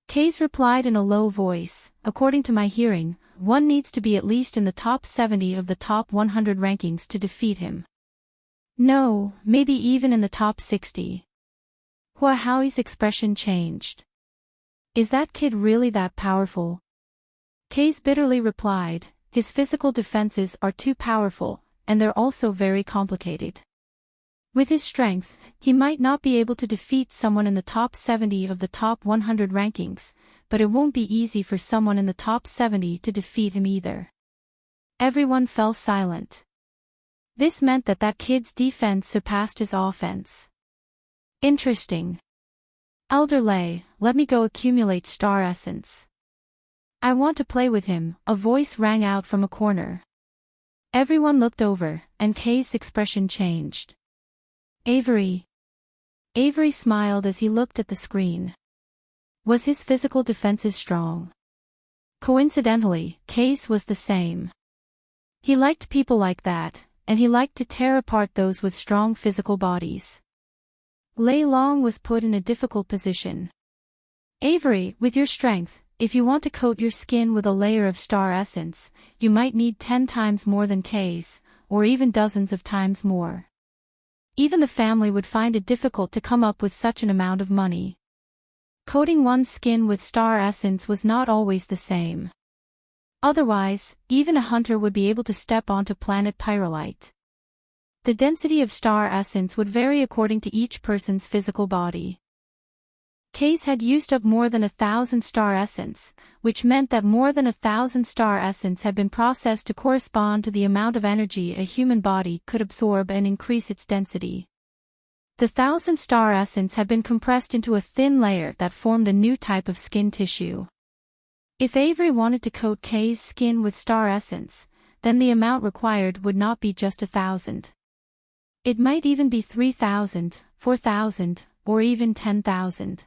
A: Case replied in a low voice, according to my hearing, one needs to be at least in the top 70 of the top 100 rankings to defeat him. No, maybe even in the top 60. Hua Haoi's expression changed. Is that kid really that powerful? Case bitterly replied, his physical defenses are too powerful, and they're also very complicated. With his strength, he might not be able to defeat someone in the top 70 of the top 100 rankings, but it won't be easy for someone in the top 70 to defeat him either. Everyone fell silent. This meant that that kid's defense surpassed his offense. Interesting. Elder Lei, let me go accumulate star essence. I want to play with him, a voice rang out from a corner. Everyone looked over, and Kay's expression changed. Avery. Avery smiled as he looked at the screen. Was his physical defenses strong? Coincidentally, Case was the same. He liked people like that, and he liked to tear apart those with strong physical bodies. Lei Long was put in a difficult position. Avery, with your strength, if you want to coat your skin with a layer of star essence, you might need 10 times more than Case, or even dozens of times more. Even the family would find it difficult to come up with such an amount of money. Coating one's skin with star essence was not always the same. Otherwise, even a hunter would be able to step onto planet Pyrolite. The density of star essence would vary according to each person's physical body. Case had used up more than 1,000 star essence, which meant that more than 1,000 star essence had been processed to correspond to the amount of energy a human body could absorb and increase its density. The 1,000 star essence had been compressed into a thin layer that formed a new type of skin tissue. If Avery wanted to coat Kay's skin with star essence, then the amount required would not be just 1,000. It might even be 3,000, 4,000, or even 10,000.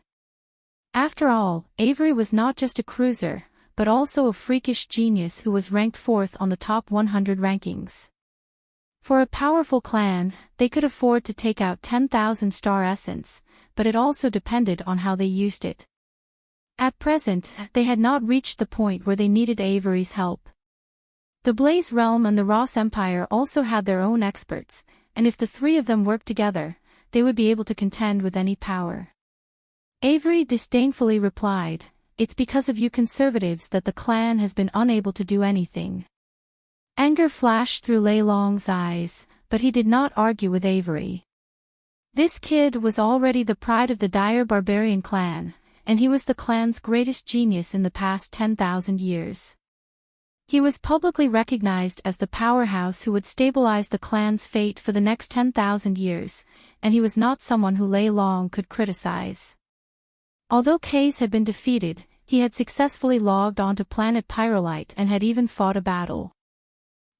A: After all, Avery was not just a cruiser, but also a freakish genius who was ranked 4th on the top 100 rankings. For a powerful clan, they could afford to take out 10,000 star essence, but it also depended on how they used it. At present, they had not reached the point where they needed Avery's help. The Blaze Realm and the Ross Empire also had their own experts, and if the three of them worked together, they would be able to contend with any power. Avery disdainfully replied, "It's because of you conservatives that the clan has been unable to do anything." Anger flashed through Lei Long's eyes, but he did not argue with Avery. This kid was already the pride of the Dire Barbarian clan, and he was the clan's greatest genius in the past 10,000 years. He was publicly recognized as the powerhouse who would stabilize the clan's fate for the next 10,000 years, and he was not someone who Lei Long could criticize. Although Case had been defeated, he had successfully logged onto planet Pyrolite and had even fought a battle.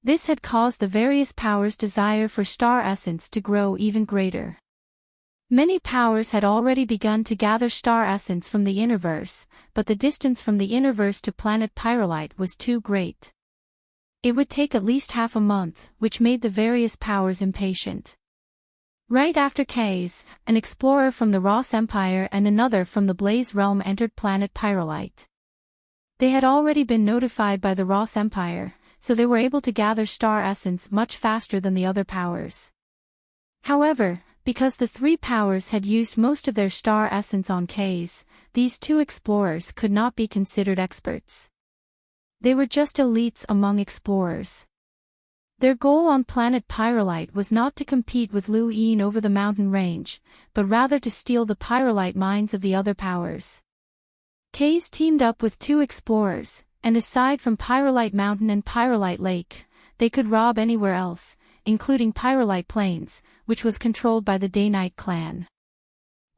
A: This had caused the various powers' desire for star essence to grow even greater. Many powers had already begun to gather star essence from the Innerverse, but the distance from the Innerverse to planet Pyrolite was too great. It would take at least half a month, which made the various powers impatient. Right after Case, an explorer from the Ross Empire and another from the Blaze Realm entered planet Pyrolite. They had already been notified by the Ross Empire, so they were able to gather star essence much faster than the other powers. However, because the three powers had used most of their star essence on Case, these two explorers could not be considered experts. They were just elites among explorers. Their goal on planet Pyrolite was not to compete with Lu Yin over the mountain range, but rather to steal the Pyrolite mines of the other powers. Case teamed up with two explorers, and aside from Pyrolite Mountain and Pyrolite Lake, they could rob anywhere else, including Pyrolite Plains, which was controlled by the Day-Night clan.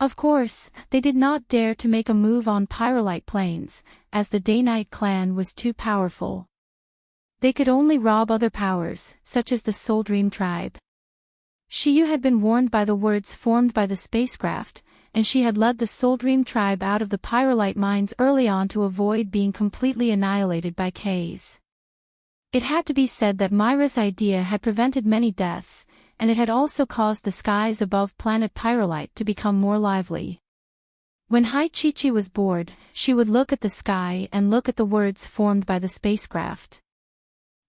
A: Of course, they did not dare to make a move on Pyrolite Plains, as the Day-Night clan was too powerful. They could only rob other powers, such as the Soul Dream tribe. Shiyu had been warned by the words formed by the spacecraft, and she had led the Soul Dream tribe out of the Pyrolite mines early on to avoid being completely annihilated by Case. It had to be said that Myra's idea had prevented many deaths, and it had also caused the skies above planet Pyrolite to become more lively. When Hai Chi-Chi was bored, she would look at the sky and look at the words formed by the spacecraft.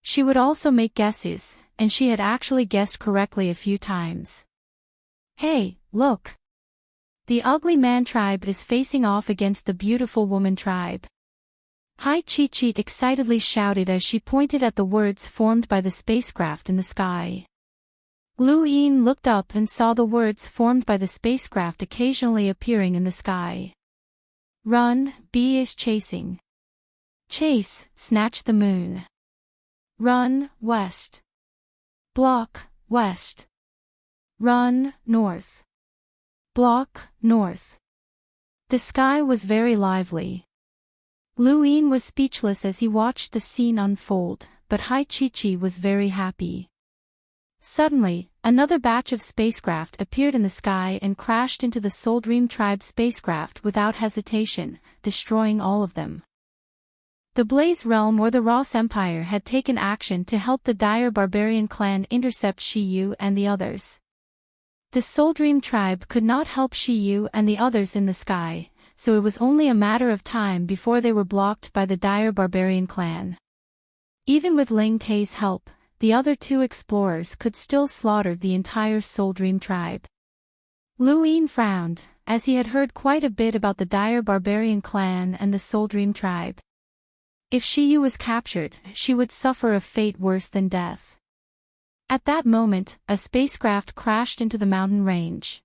A: She would also make guesses, and she had actually guessed correctly a few times. Hey, look! The ugly man tribe is facing off against the beautiful woman tribe. Hai Chi-Chi excitedly shouted as she pointed at the words formed by the spacecraft in the sky. Lu Yin looked up and saw the words formed by the spacecraft occasionally appearing in the sky. Run, B is chasing. Chase, snatch the moon. Run, west. Block, west. Run, north. Block, north. The sky was very lively. Lu Yin was speechless as he watched the scene unfold, but Hai Chi-Chi was very happy. Suddenly, another batch of spacecraft appeared in the sky and crashed into the Soul Dream Tribe spacecraft without hesitation, destroying all of them. The Blaze Realm or the Ross Empire had taken action to help the Dire Barbarian clan intercept Shiyu and the others. The Soul Dream Tribe could not help Shiyu and the others in the sky, so it was only a matter of time before they were blocked by the Dire Barbarian clan. Even with Ling Tei's help, the other two explorers could still slaughter the entire Soul Dream Tribe. Lu Yin frowned, as he had heard quite a bit about the Dire Barbarian clan and the Soul Dream Tribe. If Shiyu was captured, she would suffer a fate worse than death. At that moment, a spacecraft crashed into the mountain range.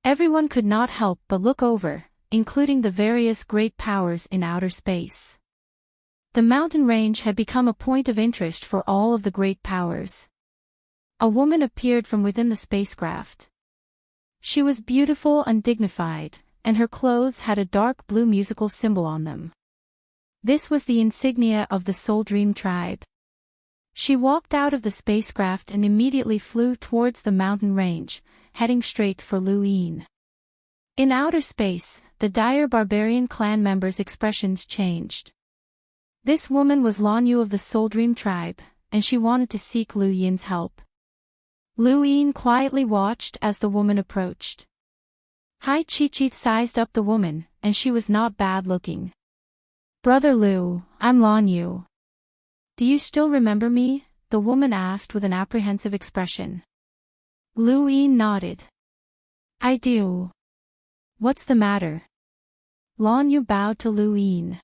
A: Everyone could not help but look over, including the various great powers in outer space. The mountain range had become a point of interest for all of the great powers. A woman appeared from within the spacecraft. She was beautiful and dignified, and her clothes had a dark blue musical symbol on them. This was the insignia of the Soul Dream Tribe. She walked out of the spacecraft and immediately flew towards the mountain range, heading straight for Lu Yin. In outer space, the Dire Barbarian clan members' expressions changed. This woman was Lan Yu of the Soul Dream Tribe, and she wanted to seek Lu Yin's help. Lu Yin quietly watched as the woman approached. Hai Chi-Chi sized up the woman, and she was not bad looking. "Brother Lu, I'm Lan Yu. Do you still remember me?" the woman asked with an apprehensive expression. Lu Yin nodded. "I do. What's the matter?" Lan Yu bowed to Lu Yin.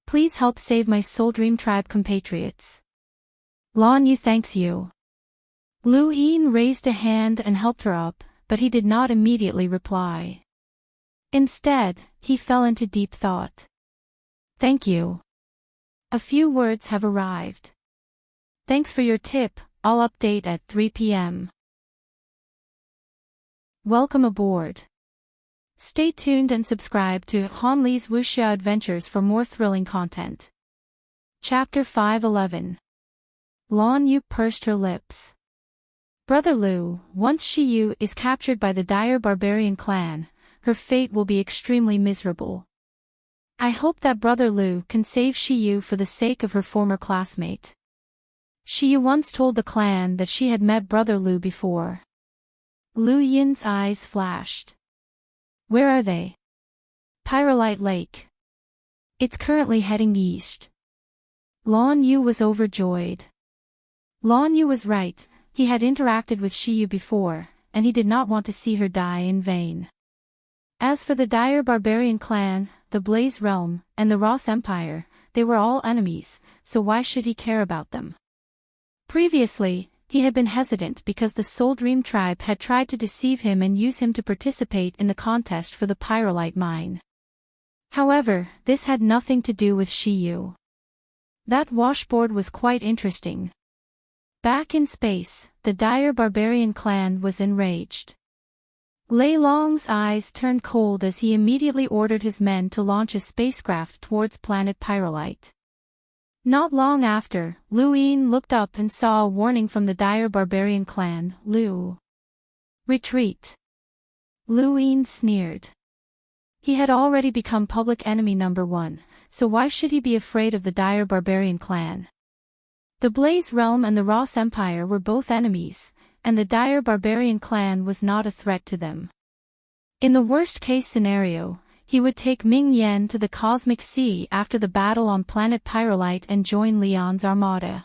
A: "Please help save my Soul Dream Tribe compatriots." Lan Yu thanks you. Lu Yin raised a hand and helped her up, but he did not immediately reply. Instead, he fell into deep thought. "Thank you. A few words have arrived. Thanks for your tip, I'll update at 3 p.m. Welcome aboard. Stay tuned and subscribe to Han Li's Wuxia Adventures for more thrilling content. Chapter 511. Lan Yu pursed her lips. Brother Lu, once Shiyu is captured by the Dire Barbarian clan, her fate will be extremely miserable. I hope that Brother Lu can save Shiyu for the sake of her former classmate. Shiyu once told the clan that she had met Brother Lu before. Lu Yin's eyes flashed. Where are they? Pyrolite Lake. It's currently heading east. Lan Yu was overjoyed. Lan Yu was right, he had interacted with Shiyu before, and he did not want to see her die in vain. As for the Dire Barbarian clan, the Blaze Realm, and the Ross Empire, they were all enemies, so why should he care about them? Previously, he had been hesitant because the Soul Dream Tribe had tried to deceive him and use him to participate in the contest for the Pyrolite mine. However, this had nothing to do with Shiyu. That washboard was quite interesting. Back in space, the Dire Barbarian clan was enraged. Lei Long's eyes turned cold as he immediately ordered his men to launch a spacecraft towards planet Pyrolite. Not long after, Lu Yin looked up and saw a warning from the Dire Barbarian clan, Lu. Retreat. Lu Yin sneered. He had already become public enemy number 1, so why should he be afraid of the Dire Barbarian clan? The Blaze Realm and the Ross Empire were both enemies, and the dire barbarian clan was not a threat to them. In the worst-case scenario, he would take Ming Yen to the Cosmic Sea after the battle on planet Pyrolite and join Leon's armada.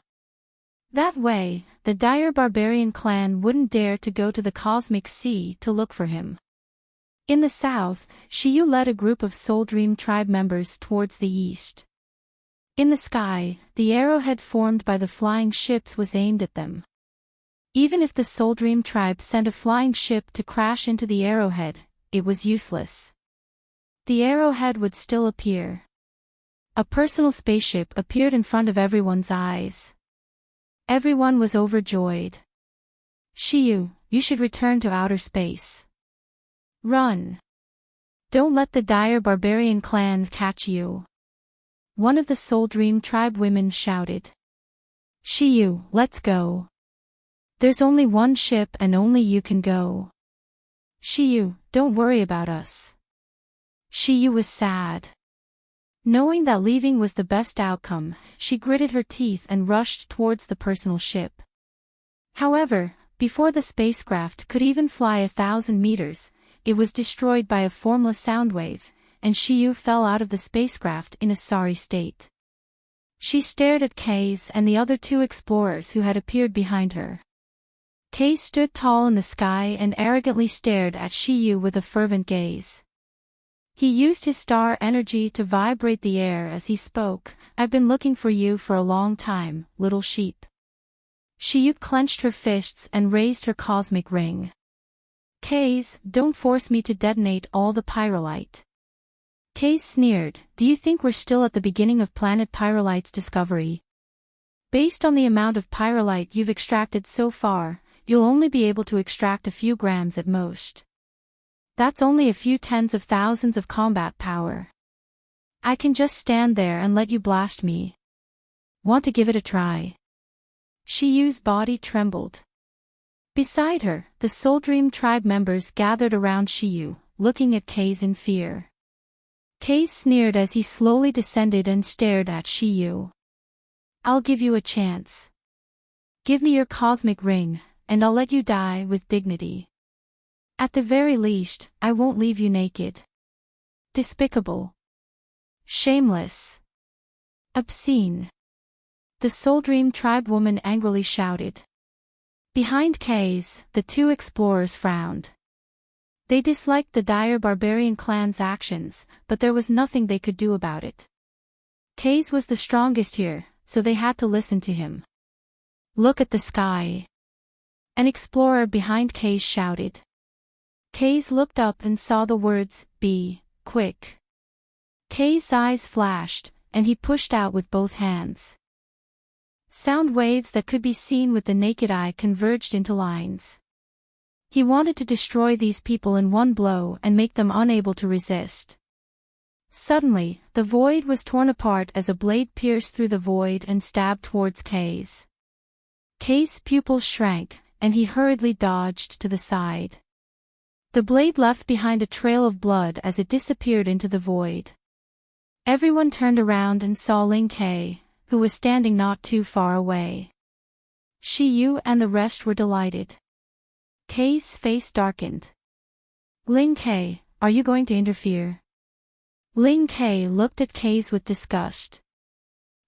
A: That way, the dire barbarian clan wouldn't dare to go to the Cosmic Sea to look for him. In the south, Shiyu led a group of Soul Dream tribe members towards the east. In the sky, the arrowhead formed by the flying ships was aimed at them. Even if the Soul Dream tribe sent a flying ship to crash into the arrowhead, it was useless. The arrowhead would still appear. A personal spaceship appeared in front of everyone's eyes. Everyone was overjoyed. Shiyu, you should return to outer space. Run. Don't let the dire barbarian clan catch you. One of the Soul Dream tribe women shouted. Shiyu, let's go. There's only one ship and only you can go. Shiyu, don't worry about us. Shiyu was sad. Knowing that leaving was the best outcome, she gritted her teeth and rushed towards the personal ship. However, before the spacecraft could even fly 1,000 meters, it was destroyed by a formless sound wave, and Shiyu fell out of the spacecraft in a sorry state. She stared at Kei's and the other two explorers who had appeared behind her. Kei stood tall in the sky and arrogantly stared at Shiyu with a fervent gaze. He used his star energy to vibrate the air as he spoke. I've been looking for you for a long time, little sheep. Shiyu clenched her fists and raised her cosmic ring. Kei's, don't force me to detonate all the pyrolite. Kei sneered, do you think we're still at the beginning of planet Pyrolite's discovery? Based on the amount of pyrolite you've extracted so far, you'll only be able to extract a few grams at most. That's only a few tens of thousands of combat power. I can just stand there and let you blast me. Want to give it a try? Shiyu's body trembled. Beside her, the Soul Dream tribe members gathered around Shiyu, looking at Kei's in fear. Kei sneered as he slowly descended and stared at Shiyu. I'll give you a chance. Give me your cosmic ring, and I'll let you die with dignity. At the very least, I won't leave you naked. Despicable. Shameless. Obscene. The Soul Dream tribe woman angrily shouted. Behind Kei's, the two explorers frowned. They disliked the dire barbarian clan's actions, but there was nothing they could do about it. Kei's was the strongest here, so they had to listen to him. Look at the sky. An explorer behind Kei's shouted. Kei's looked up and saw the words, be quick. Kei's eyes flashed, and he pushed out with both hands. Sound waves that could be seen with the naked eye converged into lines. He wanted to destroy these people in one blow and make them unable to resist. Suddenly, the void was torn apart as a blade pierced through the void and stabbed towards Kei's. Kei's pupils shrank, and he hurriedly dodged to the side. The blade left behind a trail of blood as it disappeared into the void. Everyone turned around and saw Ling Kei, who was standing not too far away. Shiyu and the rest were delighted. Kei's face darkened. Ling Kei, are you going to interfere? Ling Kei looked at Kei's with disgust.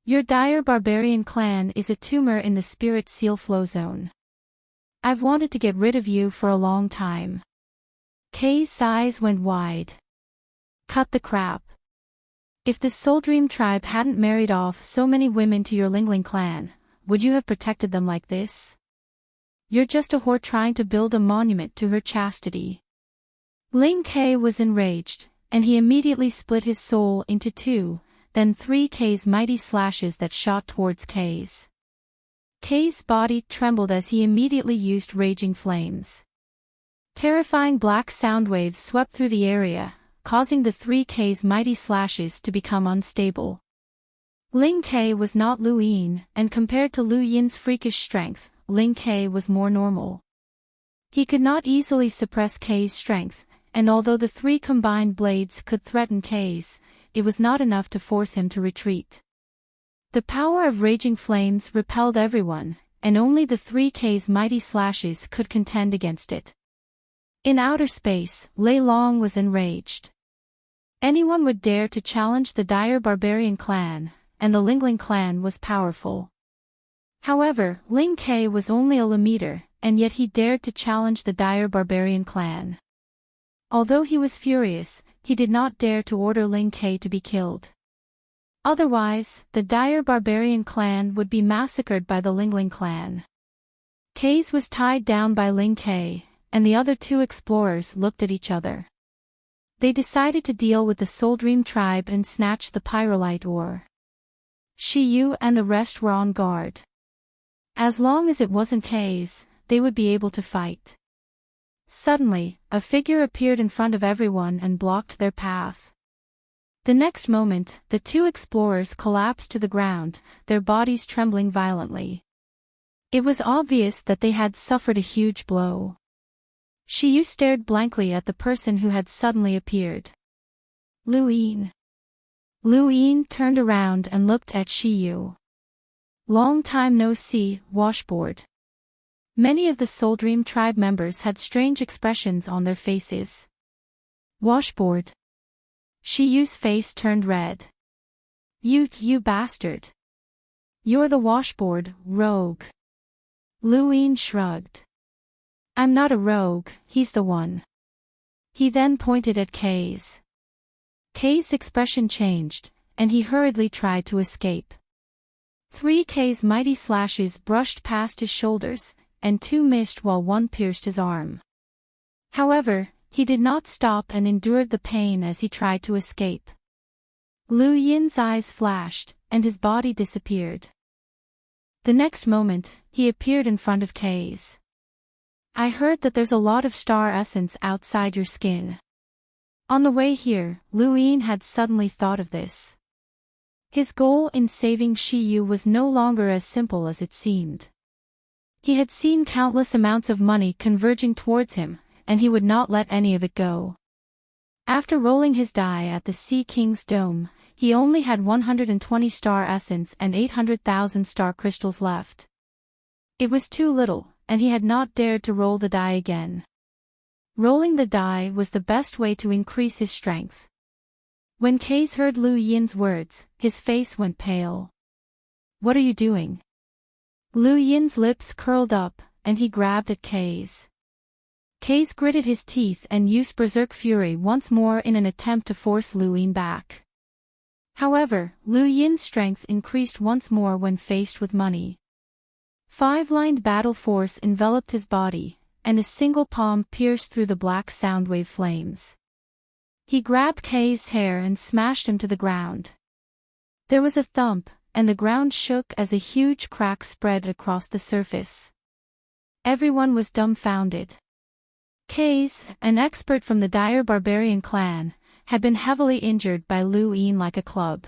A: Your dire barbarian clan is a tumor in the spirit seal flow zone. I've wanted to get rid of you for a long time. Kei's eyes went wide. Cut the crap. If the Soul Dream tribe hadn't married off so many women to your Lingling clan, would you have protected them like this? You're just a whore trying to build a monument to her chastity. Ling Kei was enraged, and he immediately split his soul into two, then three Kei's mighty slashes that shot towards Kei's. Kei's body trembled as he immediately used raging flames. Terrifying black sound waves swept through the area, causing the three Kei's mighty slashes to become unstable. Ling Kei was not Lu Yin, and compared to Lu Yin's freakish strength, Ling Kei was more normal. He could not easily suppress Kei's strength, and although the three combined blades could threaten Kei's, it was not enough to force him to retreat. The power of raging flames repelled everyone, and only the 3K's mighty slashes could contend against it. In outer space, Lei Long was enraged. Anyone would dare to challenge the dire barbarian clan, and the Lingling clan was powerful. However, Ling Ke was only a Lemiter, and yet he dared to challenge the dire barbarian clan. Although he was furious, he did not dare to order Ling Ke to be killed. Otherwise, the dire barbarian clan would be massacred by the Lingling clan. Kaze was tied down by Ling Ke, and the other two explorers looked at each other. They decided to deal with the Soul Dream tribe and snatch the pyrolite ore. Shi Yu and the rest were on guard. As long as it wasn't Kaze, they would be able to fight. Suddenly, a figure appeared in front of everyone and blocked their path. The next moment, the two explorers collapsed to the ground, their bodies trembling violently. It was obvious that they had suffered a huge blow. Shi Yu stared blankly at the person who had suddenly appeared. Lu Yin. Lu Yin turned around and looked at Shi Yu. Long time no see, Washboard. Many of the Soul Dream tribe members had strange expressions on their faces. Washboard. Shi Yu's face turned red. You bastard. You're the Washboard, rogue. Lu Yin shrugged. I'm not a rogue, he's the one. He then pointed at Kaze. Kaze's expression changed, and he hurriedly tried to escape. 3K's mighty slashes brushed past his shoulders, and 2 missed while 1 pierced his arm. However, he did not stop and endured the pain as he tried to escape. Lu Yin's eyes flashed, and his body disappeared. The next moment, he appeared in front of Kaze. I heard that there's a lot of star essence outside your skin. On the way here, Lu Yin had suddenly thought of this. His goal in saving Shi Yu was no longer as simple as it seemed. He had seen countless amounts of money converging towards him, and he would not let any of it go. After rolling his die at the Sea King's dome, he only had 120 star essence and 800,000 star crystals left. It was too little, and he had not dared to roll the die again. Rolling the die was the best way to increase his strength. When Kaze heard Lu Yin's words, his face went pale. What are you doing? Lu Yin's lips curled up, and he grabbed at Kaze. Kaze gritted his teeth and used Berserk Fury once more in an attempt to force Lu Yin back. However, Lu Yin's strength increased once more when faced with money. 5-lined battle force enveloped his body, and a single palm pierced through the black soundwave flames. He grabbed Kaze's hair and smashed him to the ground. There was a thump, and the ground shook as a huge crack spread across the surface. Everyone was dumbfounded. Kaze, an expert from the dire barbarian clan, had been heavily injured by Lu Yin like a club.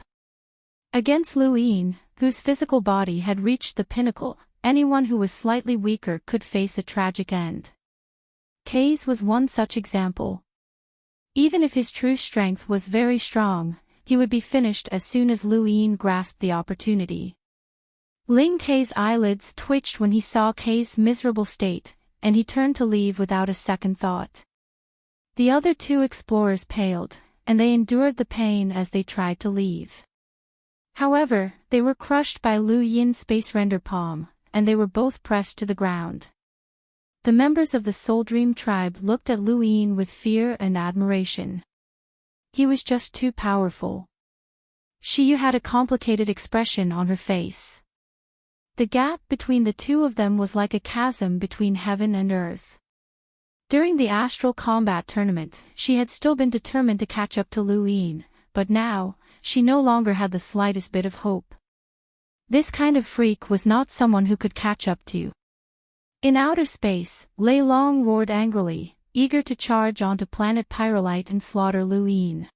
A: Against Lu Yin, whose physical body had reached the pinnacle, anyone who was slightly weaker could face a tragic end. Kaze was one such example. Even if his true strength was very strong, he would be finished as soon as Lu Yin grasped the opportunity. Ling Ke's eyelids twitched when he saw Kaze's miserable state, and he turned to leave without a second thought. The other 2 explorers paled, and they endured the pain as they tried to leave. However, they were crushed by Lu Yin's space render palm, and they were both pressed to the ground. The members of the Soul Dream tribe looked at Lu Yin with fear and admiration. He was just too powerful. Shi Yu had a complicated expression on her face. The gap between the two of them was like a chasm between heaven and earth. During the astral combat tournament, she had still been determined to catch up to Lu Yin, but now, she no longer had the slightest bit of hope. This kind of freak was not someone who could catch up to. In outer space, Lei Long roared angrily, eager to charge onto planet Pyrolite and slaughter Lu Yin.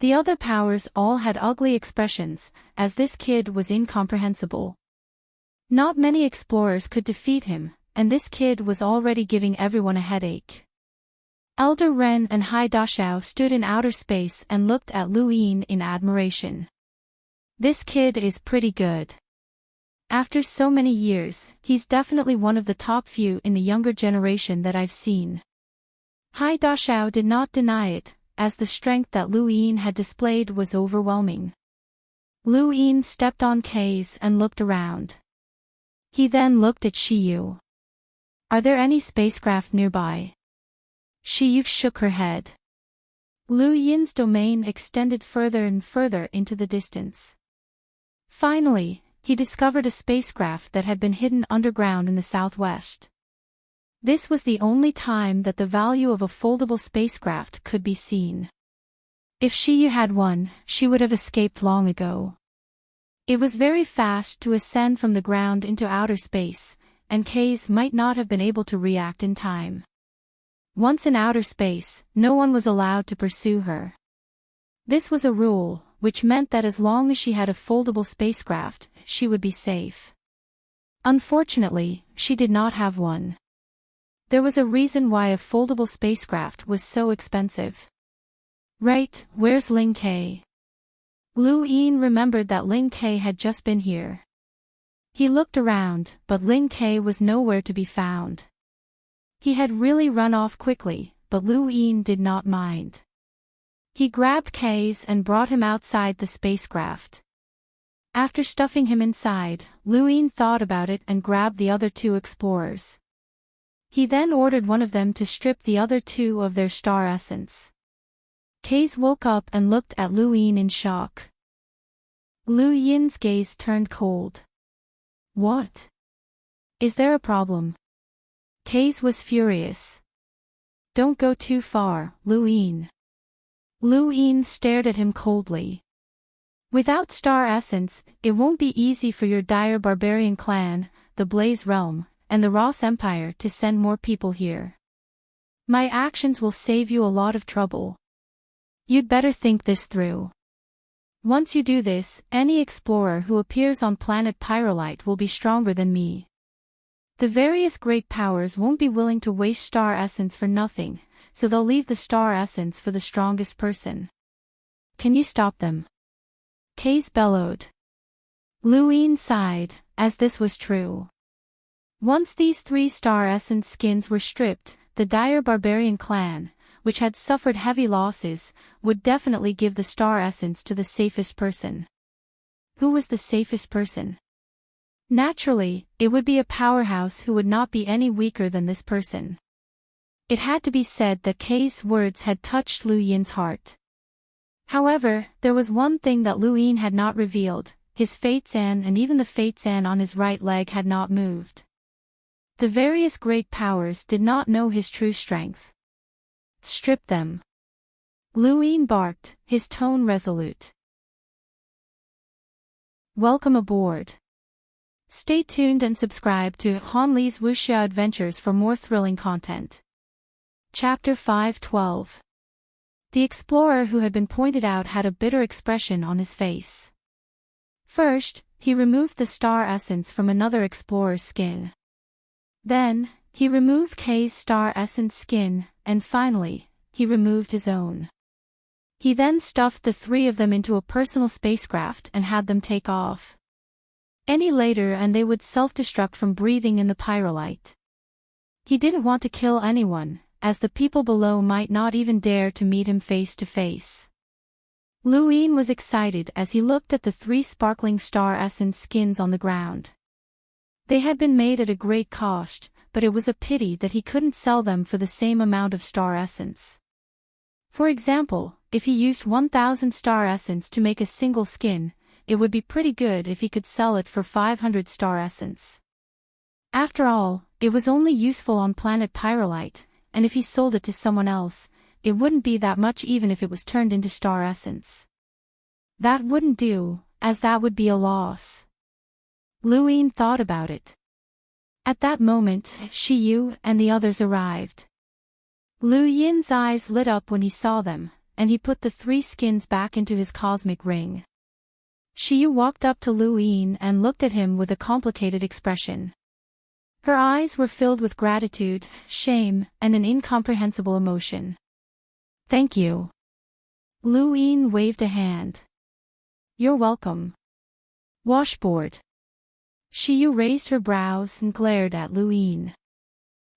A: The other powers all had ugly expressions, as this kid was incomprehensible. Not many explorers could defeat him, and this kid was already giving everyone a headache. Elder Ren and Hai Dashao stood in outer space and looked at Lu Yin in admiration. This kid is pretty good. After so many years, he's definitely one of the top few in the younger generation that I've seen. Hai Dashao did not deny it, as the strength that Lu Yin had displayed was overwhelming. Lu Yin stepped on K's and looked around. He then looked at Shiyu. Are there any spacecraft nearby? Shiyu shook her head. Lu Yin's domain extended further and further into the distance. Finally, he discovered a spacecraft that had been hidden underground in the southwest. This was the only time that the value of a foldable spacecraft could be seen. If Shiyu had one, she would have escaped long ago. It was very fast to ascend from the ground into outer space, and K's might not have been able to react in time. Once in outer space, no one was allowed to pursue her. This was a rule, which meant that as long as she had a foldable spacecraft, she would be safe. Unfortunately, she did not have one. There was a reason why a foldable spacecraft was so expensive. Right, where's Ling Ke? Lu Yin remembered that Ling Ke had just been here. He looked around, but Ling Ke was nowhere to be found. He had really run off quickly, but Lu Yin did not mind. He grabbed K's and brought him outside the spacecraft. After stuffing him inside, Lu Yin thought about it and grabbed the other two explorers. He then ordered one of them to strip the other two of their star essence. K's woke up and looked at Lu Yin in shock. Lu Yin's gaze turned cold. What? Is there a problem? K's was furious. Don't go too far, Lu Yin. Lu Yin stared at him coldly. Without star essence, it won't be easy for your dire barbarian clan, the Blaze Realm, and the Ross Empire to send more people here. My actions will save you a lot of trouble. You'd better think this through. Once you do this, any explorer who appears on planet Pyrolite will be stronger than me. The various great powers won't be willing to waste star essence for nothing, so they'll leave the star essence for the strongest person. Can you stop them? K's bellowed. Lu Yin sighed, as this was true. Once these 3 star essence skins were stripped, the dire barbarian clan, which had suffered heavy losses, would definitely give the star essence to the safest person. Who was the safest person? Naturally, it would be a powerhouse who would not be any weaker than this person. It had to be said that K's words had touched Lu Yin's heart. However, there was one thing that Lu Yin had not revealed: his Fate San and even the Fate San on his right leg had not moved. The various great powers did not know his true strength. Strip them. Lu Yin barked, his tone resolute. Welcome aboard. Stay tuned and subscribe to Han Li's Wuxia Adventures for more thrilling content. Chapter 5:12. The explorer who had been pointed out had a bitter expression on his face. First, he removed the star essence from another explorer's skin. Then, he removed K's star essence skin, and finally, he removed his own. He then stuffed the 3 of them into a personal spacecraft and had them take off. Any later and they would self-destruct from breathing in the pyrolite. He didn't want to kill anyone, as the people below might not even dare to meet him face to face. Lu Yin was excited as he looked at the 3 sparkling star essence skins on the ground. They had been made at a great cost, but it was a pity that he couldn't sell them for the same amount of star essence. For example, if he used 1,000 star essence to make a single skin, it would be pretty good if he could sell it for 500 star essence. After all, it was only useful on planet Pyrolite, and if he sold it to someone else, it wouldn't be that much even if it was turned into star essence. That wouldn't do, as that would be a loss. Lu Yin thought about it. At that moment, Shiyu and the others arrived. Lu Yin's eyes lit up when he saw them, and he put the 3 skins back into his cosmic ring. Shiyu walked up to Lu Yin and looked at him with a complicated expression. Her eyes were filled with gratitude, shame, and an incomprehensible emotion. Thank you. Lu Yin waved a hand. You're welcome. Washboard. Shiyu raised her brows and glared at Lu Yin.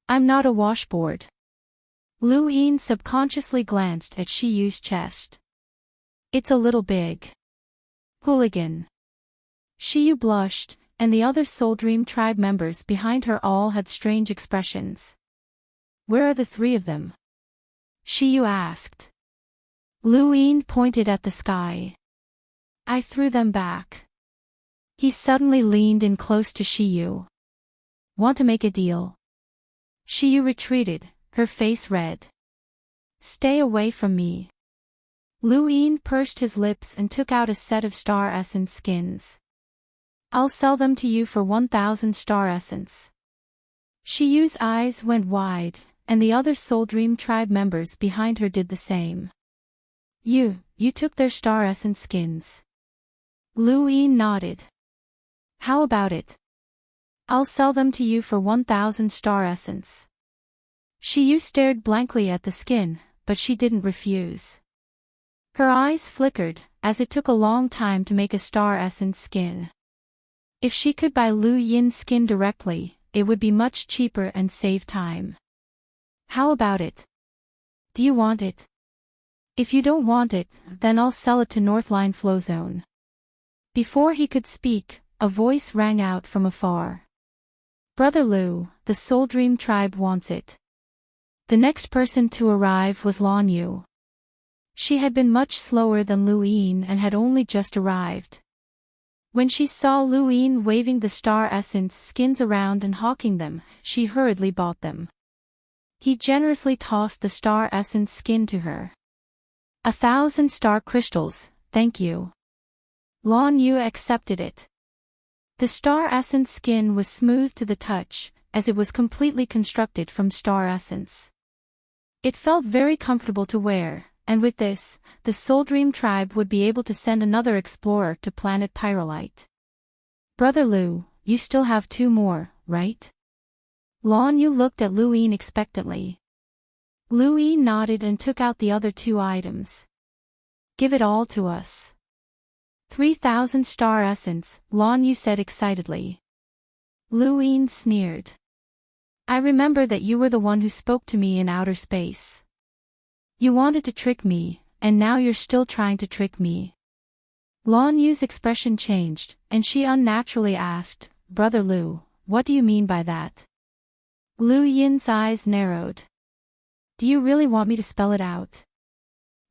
A: I'm not a washboard. Lu Yin subconsciously glanced at Shiyu's chest. It's a little big. Hooligan. Shiyu blushed, and the other Soul Dream tribe members behind her all had strange expressions. Where are the three of them? Shiyu asked. Lu Yin pointed at the sky. I threw them back. He suddenly leaned in close to Shiyu. Want to make a deal? Shiyu retreated, her face red. Stay away from me. Lu Yin pursed his lips and took out a set of star essence skins. I'll sell them to you for 1,000 star essence. Shiyu's eyes went wide, and the other Soul Dream tribe members behind her did the same. You took their star essence skins. Lu Yin nodded. How about it? I'll sell them to you for 1,000 star essence. Shiyu stared blankly at the skin, but she didn't refuse. Her eyes flickered, as it took a long time to make a star essence skin. If she could buy Lu Yin's skin directly, it would be much cheaper and save time. How about it? Do you want it? If you don't want it, then I'll sell it to Northline Flow Zone. Before he could speak, a voice rang out from afar. Brother Lu, the Soul Dream tribe wants it. The next person to arrive was Lan Yu. She had been much slower than Lu Yin and had only just arrived. When she saw Lu Yin waving the star essence skins around and hawking them, she hurriedly bought them. He generously tossed the star essence skin to her. 1,000 star crystals, thank you. Lan Yu accepted it. The star essence skin was smooth to the touch, as it was completely constructed from star essence. It felt very comfortable to wear, and with this, the Soul Dream tribe would be able to send another explorer to planet Pyrolite. Brother Lu, you still have 2 more, right? Lan Yu looked at Lu Yin expectantly. Lu Yin nodded and took out the other 2 items. Give it all to us. 3,000 star essence, Lan Yu said excitedly. Lu Yin sneered. I remember that you were the one who spoke to me in outer space. You wanted to trick me, and now you're still trying to trick me. Lan Yu's expression changed, and she unnaturally asked, Brother Lu, what do you mean by that? Lu Yin's eyes narrowed. Do you really want me to spell it out?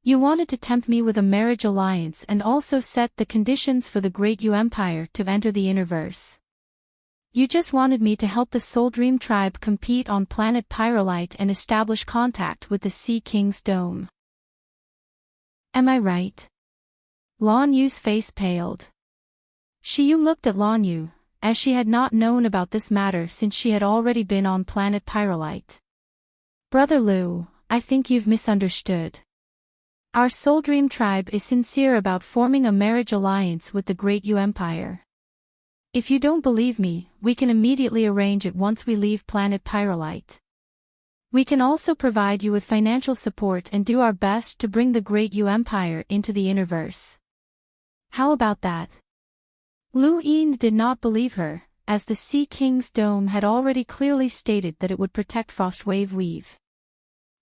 A: You wanted to tempt me with a marriage alliance and also set the conditions for the Great Yu Empire to enter the Innerverse. You just wanted me to help the Soul Dream tribe compete on planet Pyrolite and establish contact with the Sea King's dome. Am I right? Lan Yu's face paled. Shiyu looked at Lan Yu, as she had not known about this matter since she had already been on planet Pyrolite. Brother Lu, I think you've misunderstood. Our Soul Dream tribe is sincere about forming a marriage alliance with the Great Yu Empire. If you don't believe me, we can immediately arrange it once we leave planet Pyrolite. We can also provide you with financial support and do our best to bring the Great Yu Empire into the Innerverse. How about that? Lu Yin did not believe her, as the Sea King's dome had already clearly stated that it would protect Frostwave Weave.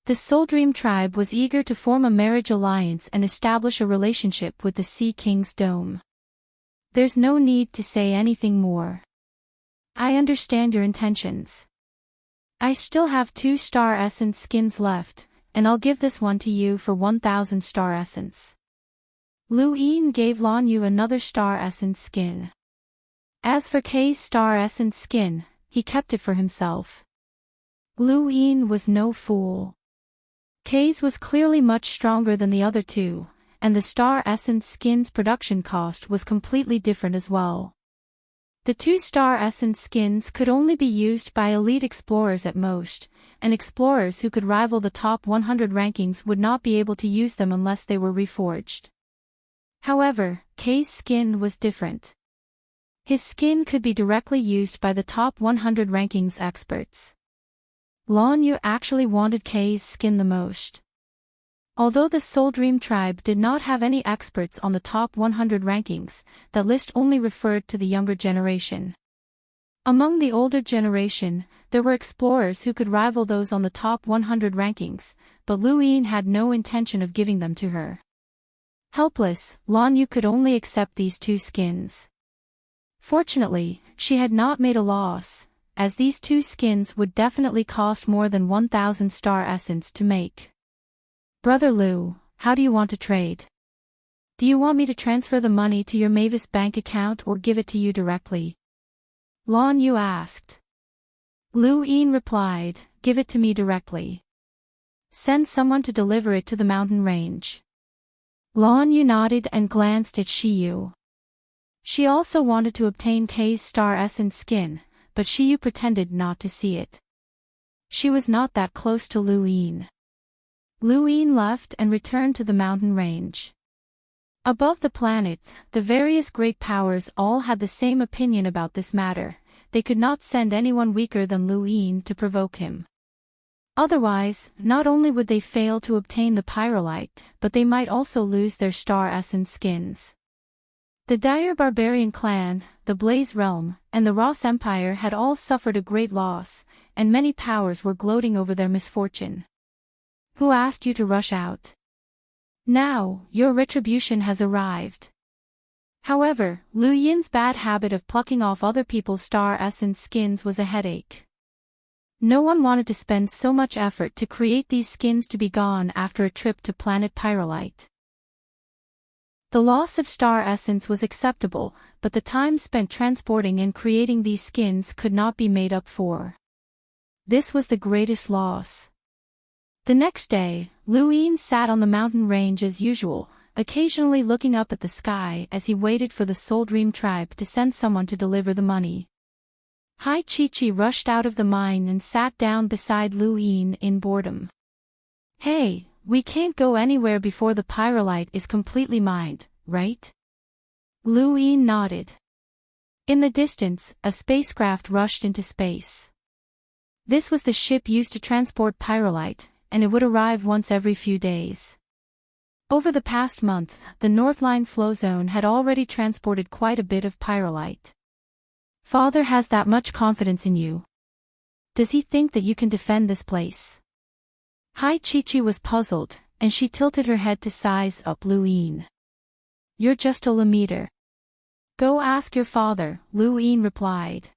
A: The Soul Dream tribe was eager to form a marriage alliance and establish a relationship with the Sea King's dome. There's no need to say anything more. I understand your intentions. I still have 2 star essence skins left, and I'll give this one to you for 1,000 star essence. Lu Yin gave Lan Yu another star essence skin. As for Kei's star essence skin, he kept it for himself. Lu Yin was no fool. Kei's was clearly much stronger than the other 2, and the star essence skin's production cost was completely different as well. The 2 star essence skins could only be used by elite explorers at most, and explorers who could rival the top 100 rankings would not be able to use them unless they were reforged. However, Kei's skin was different. His skin could be directly used by the top 100 rankings experts. Lan Yu actually wanted Kei's skin the most. Although the Soul Dream tribe did not have any experts on the top 100 rankings, that list only referred to the younger generation. Among the older generation, there were explorers who could rival those on the top 100 rankings, but Lu Yin had no intention of giving them to her. Helpless, Lan Yu could only accept these 2 skins. Fortunately, she had not made a loss, as these 2 skins would definitely cost more than 1,000 star essence to make. Brother Lu, how do you want to trade? Do you want me to transfer the money to your Mavis bank account or give it to you directly? Lan Yu asked. Lu Yin replied, give it to me directly. Send someone to deliver it to the mountain range. Lan Yu nodded and glanced at Shi Yu. She also wanted to obtain K's star essence skin, but Shi Yu pretended not to see it. She was not that close to Lu Yin. Lu Yin left and returned to the mountain range. Above the planet, the various great powers all had the same opinion about this matter. They could not send anyone weaker than Lu Yin to provoke him. Otherwise, not only would they fail to obtain the pyrolite, but they might also lose their star essence skins. The Dire Barbarian clan, the Blaze Realm, and the Ross Empire had all suffered a great loss, and many powers were gloating over their misfortune. Who asked you to rush out? Now, your retribution has arrived. However, Lu Yin's bad habit of plucking off other people's star essence skins was a headache. No one wanted to spend so much effort to create these skins to be gone after a trip to planet Pyrolite. The loss of star essence was acceptable, but the time spent transporting and creating these skins could not be made up for. This was the greatest loss. The next day, Lu Yin sat on the mountain range as usual, occasionally looking up at the sky as he waited for the Soul Dream tribe to send someone to deliver the money. Hai Chi-Chi rushed out of the mine and sat down beside Lu Yin in boredom. Hey, we can't go anywhere before the pyrolite is completely mined, right? Lu Yin nodded. In the distance, a spacecraft rushed into space. This was the ship used to transport pyrolite, and it would arrive once every few days. Over the past month, the Northline flow zone had already transported quite a bit of pyrolite. Father has that much confidence in you. Does he think that you can defend this place? Hai Chi-Chi was puzzled, and she tilted her head to size up Lu Yin. You're just a Lemiter. Go ask your father, Lu Yin replied.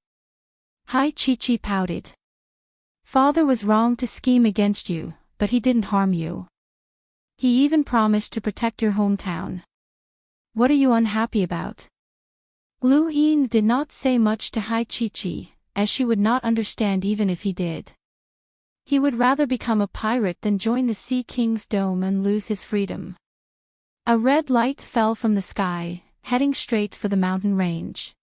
A: Hai Chi-Chi pouted. Father was wrong to scheme against you, but he didn't harm you. He even promised to protect your hometown. What are you unhappy about? Lu Yin did not say much to Hai Chi-Chi, as she would not understand even if he did. He would rather become a pirate than join the Sea King's dome and lose his freedom. A red light fell from the sky, heading straight for the mountain range.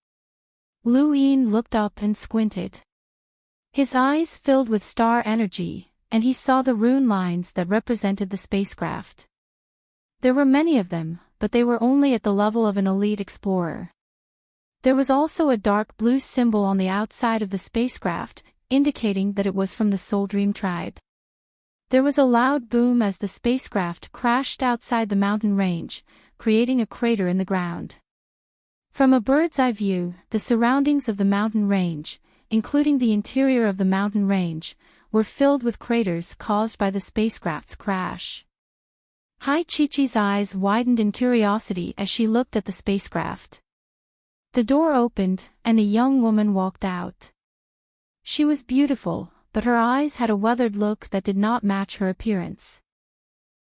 A: Lu Yin looked up and squinted. His eyes filled with star energy, and he saw the rune lines that represented the spacecraft. There were many of them, but they were only at the level of an elite explorer. There was also a dark blue symbol on the outside of the spacecraft, indicating that it was from the Soul Dream tribe. There was a loud boom as the spacecraft crashed outside the mountain range, creating a crater in the ground. From a bird's-eye view, the surroundings of the mountain range, including the interior of the mountain range, were filled with craters caused by the spacecraft's crash. Hai Chi-Chi's eyes widened in curiosity as she looked at the spacecraft. The door opened, and a young woman walked out. She was beautiful, but her eyes had a weathered look that did not match her appearance.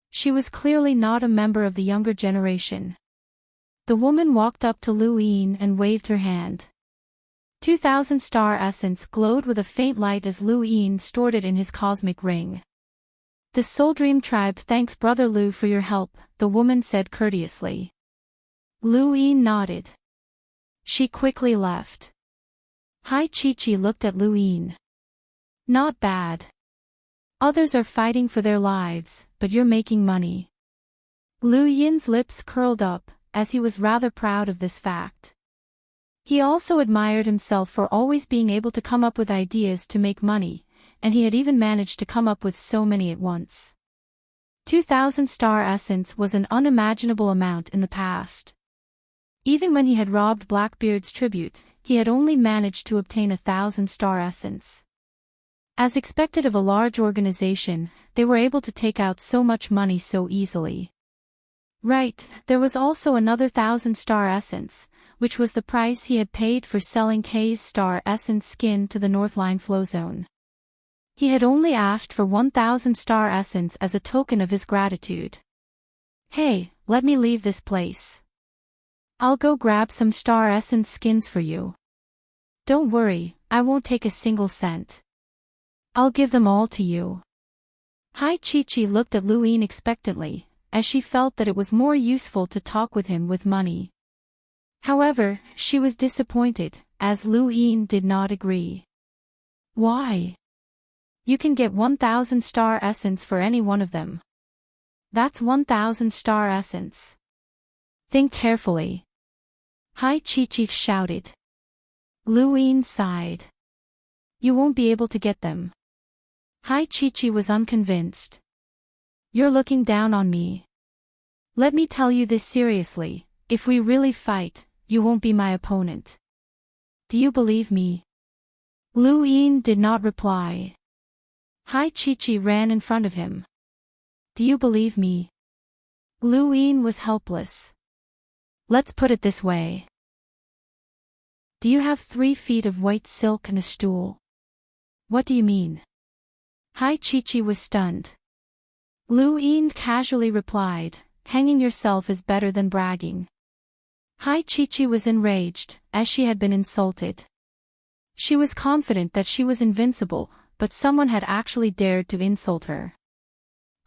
A: She was clearly not a member of the younger generation. The woman walked up to Lu Yin and waved her hand. 2,000 star essence glowed with a faint light as Lu Yin stored it in his cosmic ring. The Soul Dream tribe thanks Brother Lu for your help, the woman said courteously. Lu Yin nodded. She quickly left. Hai Chi-Chi looked at Lu Yin. Not bad. Others are fighting for their lives, but you're making money. Lu Yin's lips curled up, as he was rather proud of this fact. He also admired himself for always being able to come up with ideas to make money, and he had even managed to come up with so many at once. 2,000 star essence was an unimaginable amount in the past. Even when he had robbed Blackbeard's tribute, he had only managed to obtain 1,000 star essence. As expected of a large organization, they were able to take out so much money so easily. Right, there was also another 1,000 star essence, which was the price he had paid for selling K's star essence skin to the Northline flow zone. He had only asked for 1,000 star essence as a token of his gratitude. Hey, let me leave this place. I'll go grab some star essence skins for you. Don't worry, I won't take a single cent. I'll give them all to you. Hai Chi looked at Lu Yin expectantly, as she felt that it was more useful to talk with him with money. However, she was disappointed, as Lu Yin did not agree. Why? You can get 1,000 star essence for any one of them. That's 1,000 star essence. Think carefully. Hai Chi shouted. Lu Yin sighed. You won't be able to get them. Hai Chi was unconvinced. You're looking down on me. Let me tell you this seriously, if we really fight, you won't be my opponent. Do you believe me? Lu Yin did not reply. Hai Chi ran in front of him. Do you believe me? Lu Yin was helpless. Let's put it this way. Do you have 3 feet of white silk and a stool? What do you mean? Hai Chi was stunned. Lu Yin casually replied, hanging yourself is better than bragging. Hai Chi was enraged, as she had been insulted. She was confident that she was invincible, but someone had actually dared to insult her.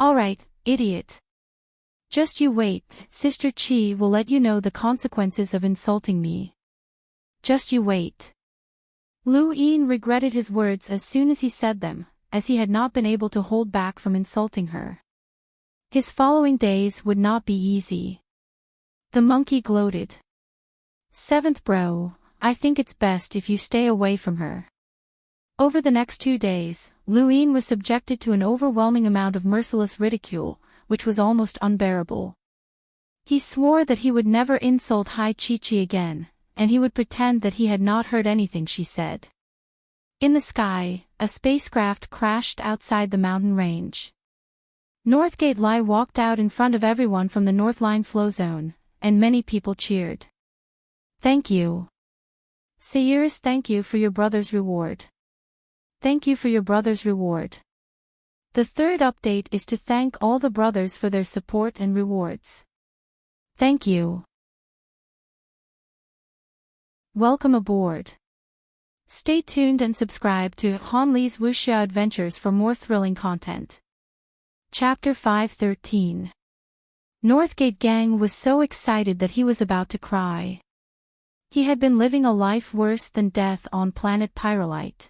A: Alright, idiot. Just you wait, Sister Chi will let you know the consequences of insulting me. Just you wait. Lu Yin regretted his words as soon as he said them, as he had not been able to hold back from insulting her. His following days would not be easy. The monkey gloated. 7th bro, I think it's best if you stay away from her. Over the next 2 days, Lu Yin was subjected to an overwhelming amount of merciless ridicule, which was almost unbearable. He swore that he would never insult Hai Chi again, and he would pretend that he had not heard anything she said. In the sky, a spacecraft crashed outside the mountain range. Northgate Lai walked out in front of everyone from the Northline flow zone, and many people cheered. Thank you. Sayuris, thank you for your brother's reward. Thank you for your brother's reward. The third update is to thank all the brothers for their support and rewards. Thank you. Welcome aboard. Stay tuned and subscribe to Han Li's Wuxia Adventures for more thrilling content. Chapter 513. Northgate Gang was so excited that he was about to cry. He had been living a life worse than death on planet Pyrolite.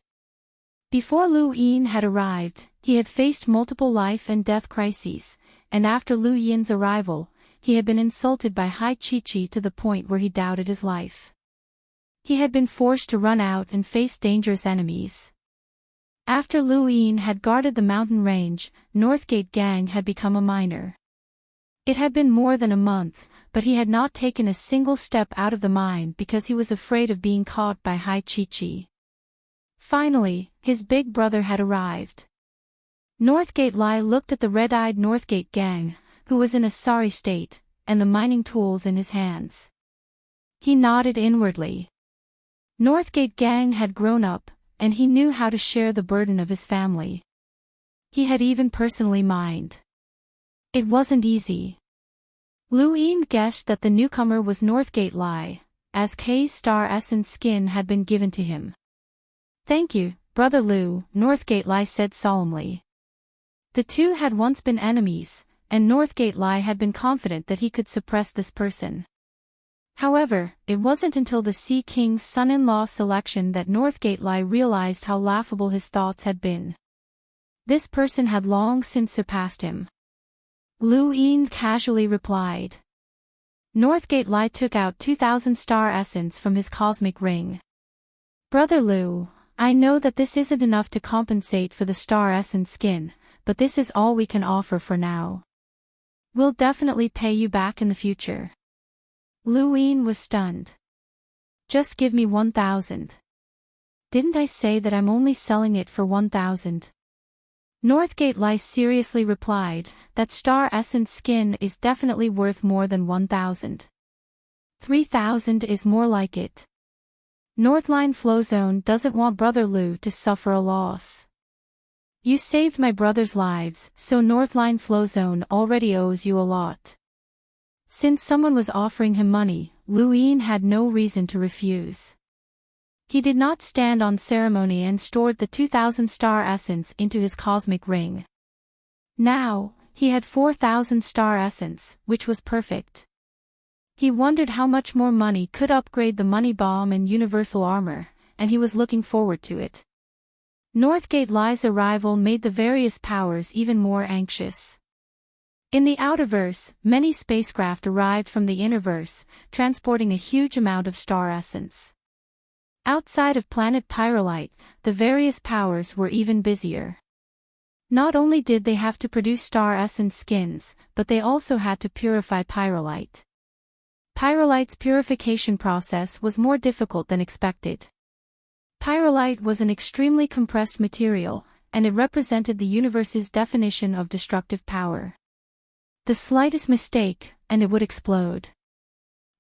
A: Before Lu Yin had arrived, he had faced multiple life and death crises, and after Lu Yin's arrival, he had been insulted by Hai Chi to the point where he doubted his life. He had been forced to run out and face dangerous enemies. After Lu Yin had guarded the mountain range, Northgate Gang had become a miner. It had been more than a month, but he had not taken a single step out of the mine because he was afraid of being caught by Hai Chi. Finally, his big brother had arrived. Northgate Lai looked at the red-eyed Northgate Gang, who was in a sorry state, and the mining tools in his hands. He nodded inwardly. Northgate Gang had grown up, and he knew how to share the burden of his family. He had even personally mined. It wasn't easy. Lu Yin guessed that the newcomer was Northgate Lai, as K's star essence skin had been given to him. Thank you, Brother Lu, Northgate Lai said solemnly. The two had once been enemies, and Northgate Lai had been confident that he could suppress this person. However, it wasn't until the Sea King's son-in-law selection that Northgate Lai realized how laughable his thoughts had been. This person had long since surpassed him. Lu Yin casually replied. Northgate Lai took out 2,000 star essence from his cosmic ring. Brother Lu, I know that this isn't enough to compensate for the star essence skin, but this is all we can offer for now. We'll definitely pay you back in the future. Lu Yin was stunned. Just give me 1,000. Didn't I say that I'm only selling it for 1,000? Northgate Lie seriously replied, that star essence skin is definitely worth more than 1,000. 3,000 is more like it. Northline Flowzone doesn't want Brother Lou to suffer a loss. You saved my brother's lives, so Northline Flowzone already owes you a lot. Since someone was offering him money, Luin had no reason to refuse. He did not stand on ceremony and stored the 2,000 star essence into his cosmic ring. Now, he had 4,000 star essence, which was perfect. He wondered how much more money could upgrade the money bomb and universal armor, and he was looking forward to it. Northgate Lie's arrival made the various powers even more anxious. In the outerverse, many spacecraft arrived from the innerverse, transporting a huge amount of star essence. Outside of planet Pyrolite, the various powers were even busier. Not only did they have to produce star essence skins, but they also had to purify pyrolite. Pyrolite's purification process was more difficult than expected. Pyrolite was an extremely compressed material, and it represented the universe's definition of destructive power. The slightest mistake, and it would explode.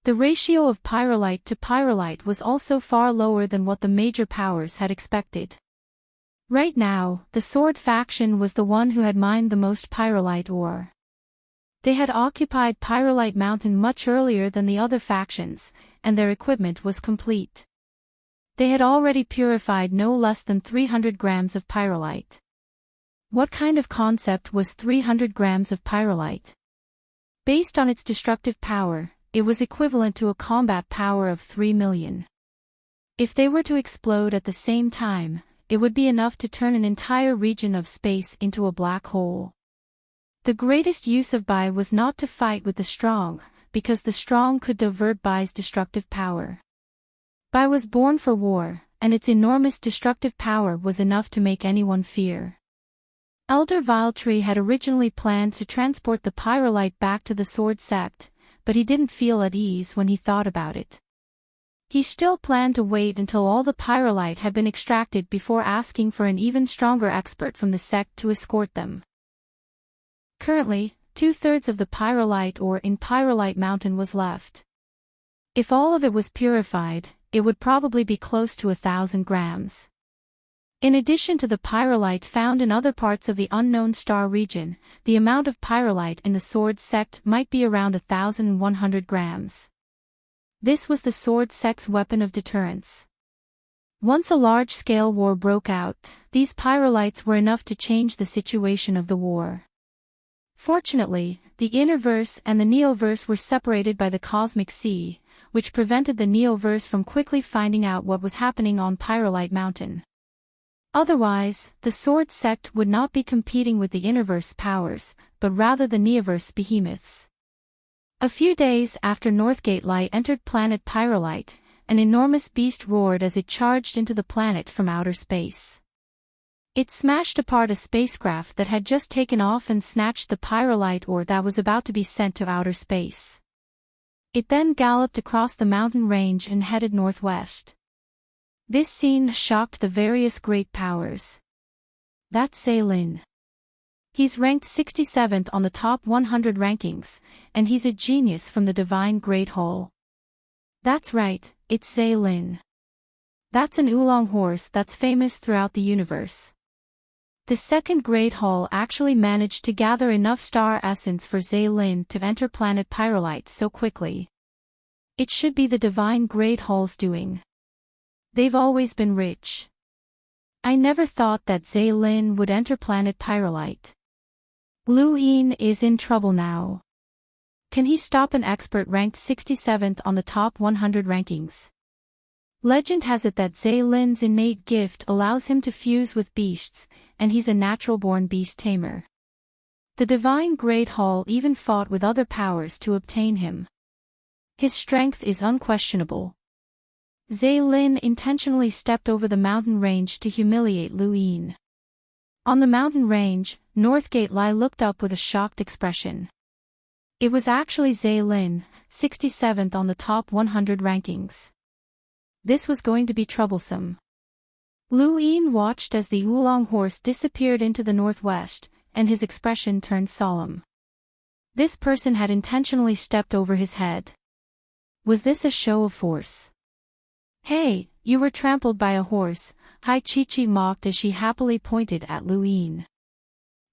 A: The ratio of pyrolite to pyrolite was also far lower than what the major powers had expected. Right now, the Sword faction was the one who had mined the most pyrolite ore. They had occupied Pyrolite Mountain much earlier than the other factions, and their equipment was complete. They had already purified no less than 300 grams of pyrolite. What kind of concept was 300 grams of pyrolite? Based on its destructive power, it was equivalent to a combat power of 3 million. If they were to explode at the same time, it would be enough to turn an entire region of space into a black hole. The greatest use of Bai was not to fight with the strong, because the strong could divert Bai's destructive power. Bai was born for war, and its enormous destructive power was enough to make anyone fear. Elder Viletree had originally planned to transport the pyrolite back to the Sword Sept, but he didn't feel at ease when he thought about it. He still planned to wait until all the pyrolite had been extracted before asking for an even stronger expert from the sect to escort them. Currently, 2/3 of the pyrolite ore in Pyrolite Mountain was left. If all of it was purified, it would probably be close to 1,000 grams. In addition to the pyrolite found in other parts of the unknown star region, the amount of pyrolite in the Sword Sect might be around 1,100 grams. This was the Sword Sect's weapon of deterrence. Once a large-scale war broke out, these pyrolites were enough to change the situation of the war. Fortunately, the Innerverse and the Neoverse were separated by the Cosmic Sea, which prevented the Neoverse from quickly finding out what was happening on Pyrolite Mountain. Otherwise, the Sword Sect would not be competing with the Innerverse powers, but rather the Neoverse behemoths. A few days after Northgate Lie entered planet Pyrolite, an enormous beast roared as it charged into the planet from outer space. It smashed apart a spacecraft that had just taken off and snatched the pyrolite ore that was about to be sent to outer space. It then galloped across the mountain range and headed northwest. This scene shocked the various great powers. That's Zaylin. He's ranked 67th on the top 100 rankings, and he's a genius from the Divine Great Hall. That's right, it's Zaylin. That's an oolong horse that's famous throughout the universe. The second Great Hall actually managed to gather enough star essence for Zaylin to enter planet Pyrolite so quickly. It should be the Divine Great Hall's doing. They've always been rich. I never thought that Zaylin would enter planet Pyrolite. Luin is in trouble now. Can he stop an expert ranked 67th on the top 100 rankings? Legend has it that Zaylin's innate gift allows him to fuse with beasts, and he's a natural-born beast tamer. The Divine Great Hall even fought with other powers to obtain him. His strength is unquestionable. Zaylin intentionally stepped over the mountain range to humiliate Luin. On the mountain range, Northgate Lie looked up with a shocked expression. It was actually Zaylin, 67th on the top 100 rankings. This was going to be troublesome. Lu Yin watched as the oolong horse disappeared into the northwest, and his expression turned solemn. This person had intentionally stepped over his head. Was this a show of force? Hey, you were trampled by a horse, Hai Chi-Chi mocked as she happily pointed at Lu Yin.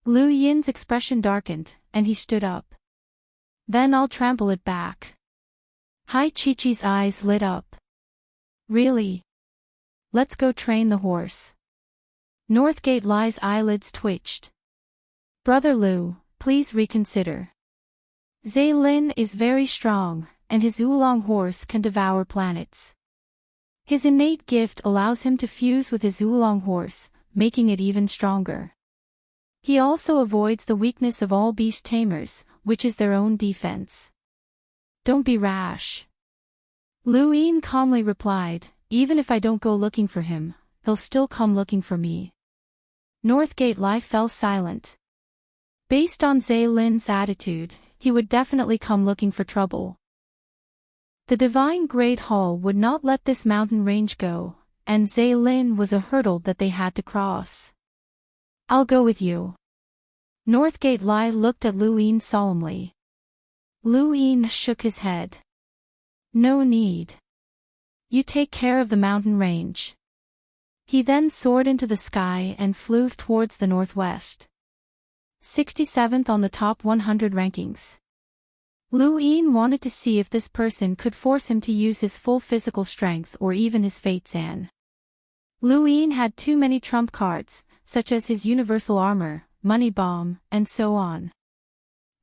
A: Lu Yin's expression darkened, and he stood up. Then I'll trample it back. Hai Chi-Chi's eyes lit up. Really? Let's go train the horse. Northgate Lai's eyelids twitched. Brother Lu, please reconsider. Zaylin is very strong, and his oolong horse can devour planets. His innate gift allows him to fuse with his oolong horse, making it even stronger. He also avoids the weakness of all beast tamers, which is their own defense. Don't be rash. Lu Yin calmly replied, even if I don't go looking for him, he'll still come looking for me. Northgate Lai fell silent. Based on Zaylin's attitude, he would definitely come looking for trouble. The Divine Great Hall would not let this mountain range go, and Zaylin was a hurdle that they had to cross. I'll go with you. Northgate Lai looked at Lu Yin solemnly. Lu Yin shook his head. No need. You take care of the mountain range. He then soared into the sky and flew towards the northwest. 67th on the top 100 rankings. Lu Yin wanted to see if this person could force him to use his full physical strength or even his fate Zan. Lu Yin had too many trump cards, such as his universal armor, money bomb, and so on.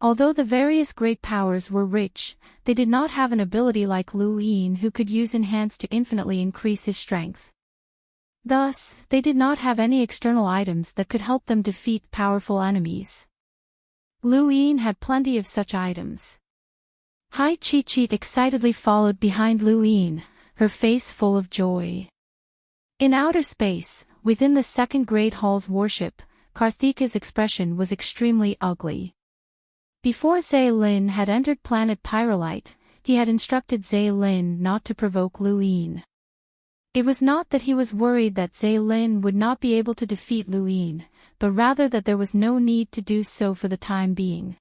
A: Although the various great powers were rich, they did not have an ability like Lu Yin who could use Enhance to infinitely increase his strength. Thus, they did not have any external items that could help them defeat powerful enemies. Lu Yin had plenty of such items. Hai Chi-Chi excitedly followed behind Lu Yin, her face full of joy. In outer space, within the second Great Hall's warship, Karthika's expression was extremely ugly. Before Zaylin had entered planet Pyrolite, he had instructed Zaylin not to provoke Lu Yin. It was not that he was worried that Zaylin would not be able to defeat Lu Yin, but rather that there was no need to do so for the time being.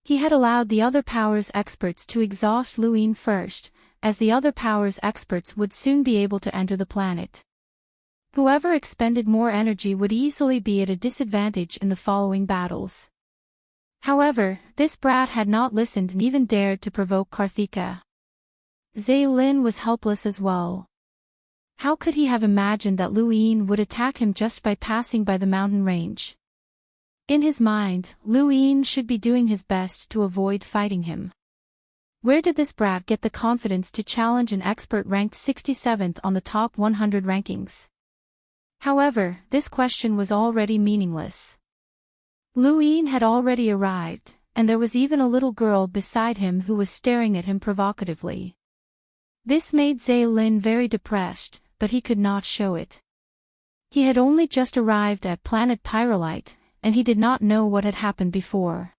A: He had allowed the other powers experts to exhaust Lu Yin first, as the other powers experts would soon be able to enter the planet. Whoever expended more energy would easily be at a disadvantage in the following battles. However, this brat had not listened and even dared to provoke Karthika. Zaylin was helpless as well. How could he have imagined that Lu Yin would attack him just by passing by the mountain range? In his mind, Lu Yin should be doing his best to avoid fighting him. Where did this brat get the confidence to challenge an expert ranked 67th on the top 100 rankings? However, this question was already meaningless. Lu Yin had already arrived, and there was even a little girl beside him who was staring at him provocatively. This made Zaylin very depressed, but he could not show it. He had only just arrived at planet Pyrolite, and he did not know what had happened before.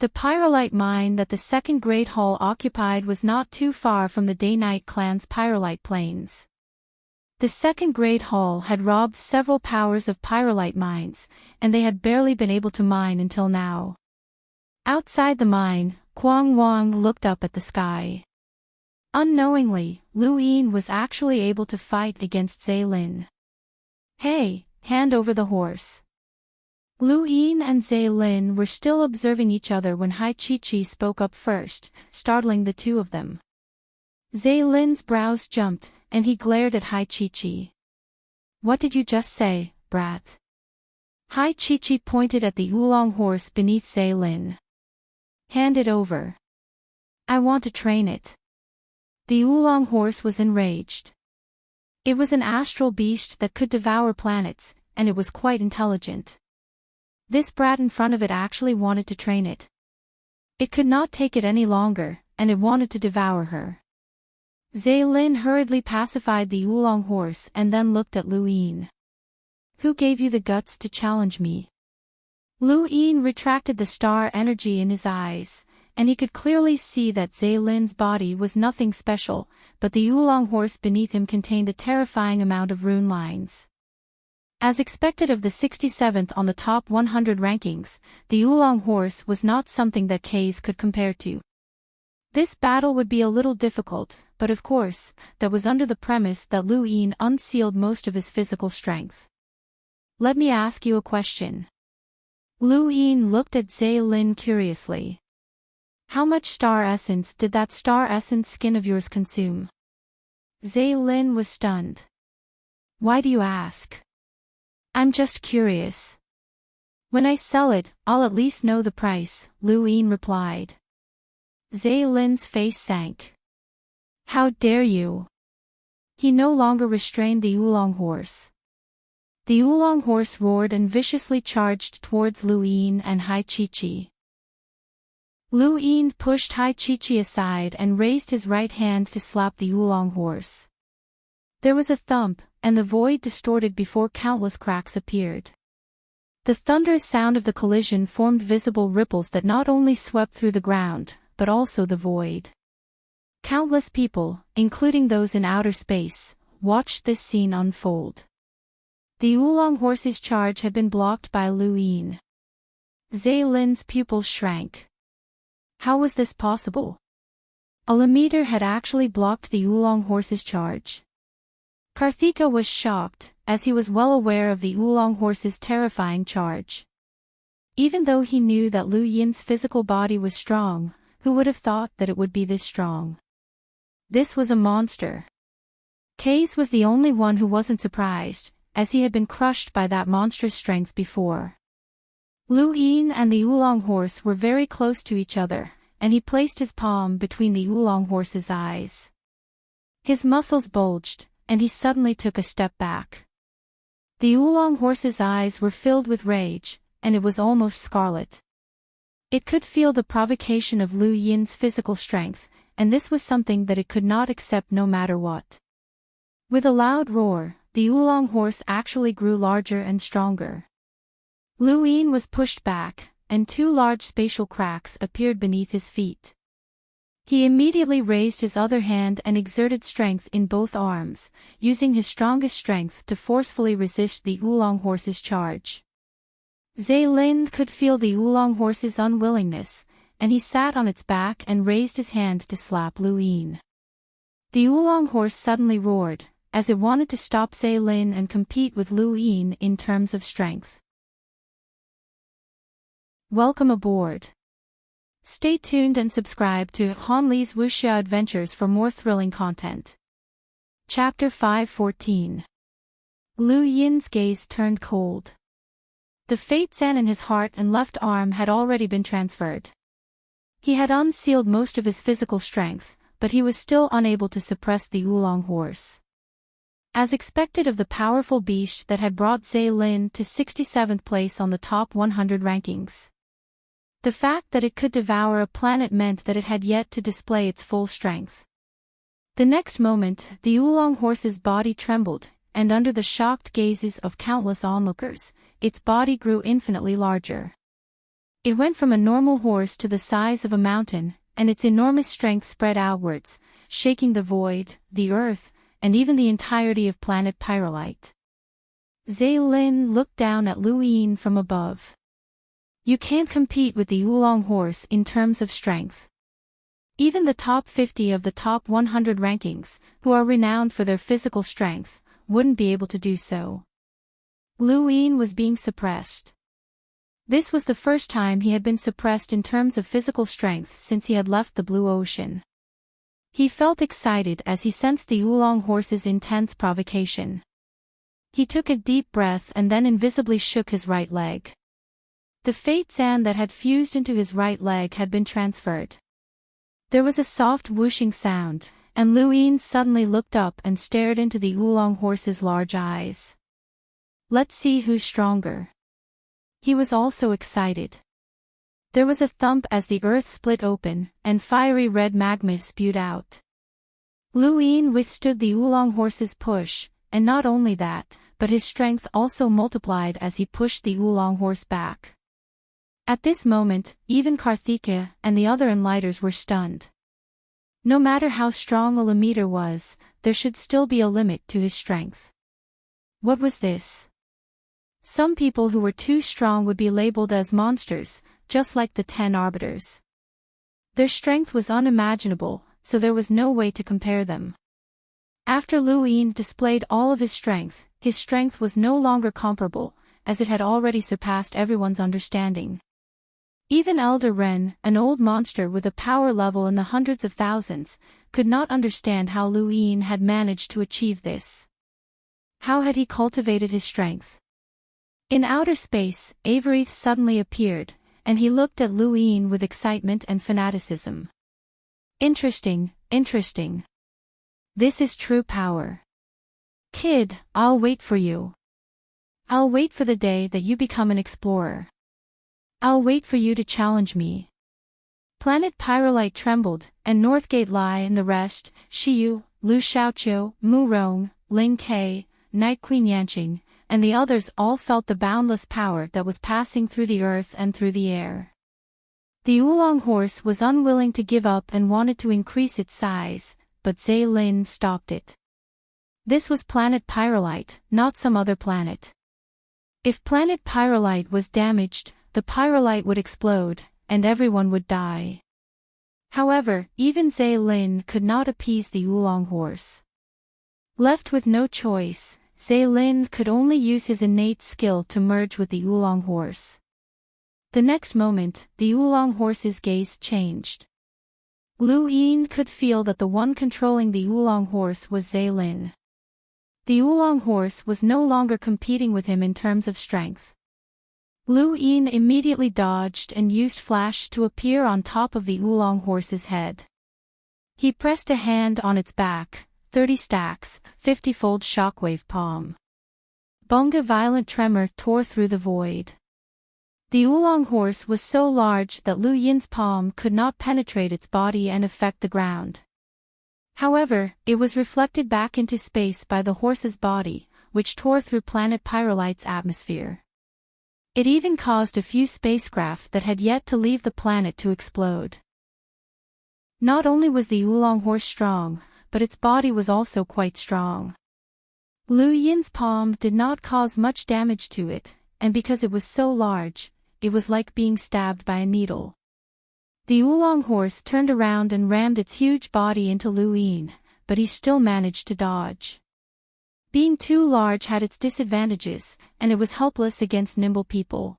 A: The Pyrolite mine that the Second Great Hall occupied was not too far from the Day-Night clan's Pyrolite plains. The Second Great Hall had robbed several powers of Pyrolite mines, and they had barely been able to mine until now. Outside the mine, Kwang Wang looked up at the sky. Unknowingly, Lu Yin was actually able to fight against Zaylin. Hey, hand over the horse. Lu Yin and Zaylin were still observing each other when Hai Chi-Chi spoke up first, startling the two of them. Zaylin's brows jumped, and he glared at Hai Chi-Chi. What did you just say, brat? Hai Chi-Chi pointed at the oolong horse beneath Zaylin. Hand it over. I want to train it. The oolong horse was enraged. It was an astral beast that could devour planets, and it was quite intelligent. This brat in front of it actually wanted to train it. It could not take it any longer, and it wanted to devour her. Zaylin hurriedly pacified the oolong horse and then looked at Lu Yin. Who gave you the guts to challenge me? Lu Yin retracted the star energy in his eyes, and he could clearly see that Zaylin's body was nothing special, but the oolong horse beneath him contained a terrifying amount of rune lines. As expected of the 67th on the top 100 rankings, the oolong horse was not something that Kays could compare to. This battle would be a little difficult, but of course, that was under the premise that Lu Yin unsealed most of his physical strength. Let me ask you a question. Lu Yin looked at Zaylin curiously. How much star essence did that star essence skin of yours consume? Zaylin was stunned. Why do you ask? I'm just curious. When I sell it, I'll at least know the price, Lu Yin replied. Zaylin's face sank. How dare you? He no longer restrained the oolong horse. The oolong horse roared and viciously charged towards Lu Yin and Hai Chi-Chi. Lu Yin pushed Hai Chi-Chi aside and raised his right hand to slap the oolong horse. There was a thump, and the void distorted before countless cracks appeared. The thunderous sound of the collision formed visible ripples that not only swept through the ground, but also the void. Countless people, including those in outer space, watched this scene unfold. The oolong horse's charge had been blocked by Lu Yin. Zaylin's pupils shrank. How was this possible? A Lammeter had actually blocked the oolong horse's charge. Karthika was shocked, as he was well aware of the oolong horse's terrifying charge. Even though he knew that Lu Yin's physical body was strong, who would have thought that it would be this strong? This was a monster. Kays was the only one who wasn't surprised, as he had been crushed by that monstrous strength before. Lu Yin and the oolong horse were very close to each other, and he placed his palm between the oolong horse's eyes. His muscles bulged, and he suddenly took a step back. The oolong horse's eyes were filled with rage, and it was almost scarlet. It could feel the provocation of Lu Yin's physical strength, and this was something that it could not accept no matter what. With a loud roar, the oolong horse actually grew larger and stronger. Lu Yin was pushed back, and two large spatial cracks appeared beneath his feet. He immediately raised his other hand and exerted strength in both arms, using his strongest strength to forcefully resist the oolong horse's charge. Zaylin could feel the oolong horse's unwillingness, and he sat on its back and raised his hand to slap Lu Yin. The oolong horse suddenly roared, as it wanted to stop Zaylin and compete with Lu Yin in terms of strength. Welcome aboard. Stay tuned and subscribe to Han Li's Wuxia Adventures for more thrilling content. Chapter 514. Lu Yin's gaze turned cold. The fate Zan in his heart and left arm had already been transferred. He had unsealed most of his physical strength, but he was still unable to suppress the oolong horse. As expected of the powerful beast that had brought Zaylin to 67th place on the top 100 rankings. The fact that it could devour a planet meant that it had yet to display its full strength. The next moment, the oolong horse's body trembled, and under the shocked gazes of countless onlookers, its body grew infinitely larger. It went from a normal horse to the size of a mountain, and its enormous strength spread outwards, shaking the void, the earth, and even the entirety of planet Pyrolite. Zaylin looked down at Lu Yin from above. You can't compete with the oolong horse in terms of strength. Even the top 50 of the top 100 rankings, who are renowned for their physical strength, wouldn't be able to do so. Lu Yin was being suppressed. This was the first time he had been suppressed in terms of physical strength since he had left the blue ocean. He felt excited as he sensed the oolong horse's intense provocation. He took a deep breath and then invisibly shook his right leg. The fate Zan that had fused into his right leg had been transferred. There was a soft whooshing sound, and Lu Yin suddenly looked up and stared into the oolong horse's large eyes. Let's see who's stronger. He was also excited. There was a thump as the earth split open, and fiery red magma spewed out. Lu Yin withstood the oolong horse's push, and not only that, but his strength also multiplied as he pushed the oolong horse back. At this moment, even Karthika and the other enlighters were stunned. No matter how strong a Lamiter was, there should still be a limit to his strength. What was this? Some people who were too strong would be labeled as monsters, just like the 10 arbiters. Their strength was unimaginable, so there was no way to compare them. After Lu Yin displayed all of his strength was no longer comparable, as it had already surpassed everyone's understanding. Even Elder Ren, an old monster with a power level in the hundreds of thousands, could not understand how Lu Yin had managed to achieve this. How had he cultivated his strength? In outer space, Avery suddenly appeared, and he looked at Lu Yin with excitement and fanaticism. Interesting. This is true power. Kid, I'll wait for you. I'll wait for the day that you become an explorer. I'll wait for you to challenge me. Planet Pyrolite trembled, and Northgate Lai and the rest, Shiyu, Lu Xiaoqiu, Mu Rong, Ling Ke, Night Queen Yanqing, and the others all felt the boundless power that was passing through the earth and through the air. The Oolong horse was unwilling to give up and wanted to increase its size, but Zhe Lin stopped it. This was planet Pyrolite, not some other planet. If planet Pyrolite was damaged, the Pyrolite would explode, and everyone would die. However, even Zhe Lin could not appease the Oolong horse. Left with no choice, Zhe Lin could only use his innate skill to merge with the Oolong horse. The next moment, the Oolong horse's gaze changed. Lu Yin could feel that the one controlling the Oolong horse was Zhe Lin. The Oolong horse was no longer competing with him in terms of strength. Lu Yin immediately dodged and used flash to appear on top of the Oolong horse's head. He pressed a hand on its back, 30 stacks, 50-fold shockwave palm. Bunga violent tremor tore through the void. The Oolong horse was so large that Lu Yin's palm could not penetrate its body and affect the ground. However, it was reflected back into space by the horse's body, which tore through planet Pyrolite's atmosphere. It even caused a few spacecraft that had yet to leave the planet to explode. Not only was the Oolong horse strong, but its body was also quite strong. Lu Yin's palm did not cause much damage to it, and because it was so large, it was like being stabbed by a needle. The Oolong horse turned around and rammed its huge body into Lu Yin, but he still managed to dodge. Being too large had its disadvantages, and it was helpless against nimble people.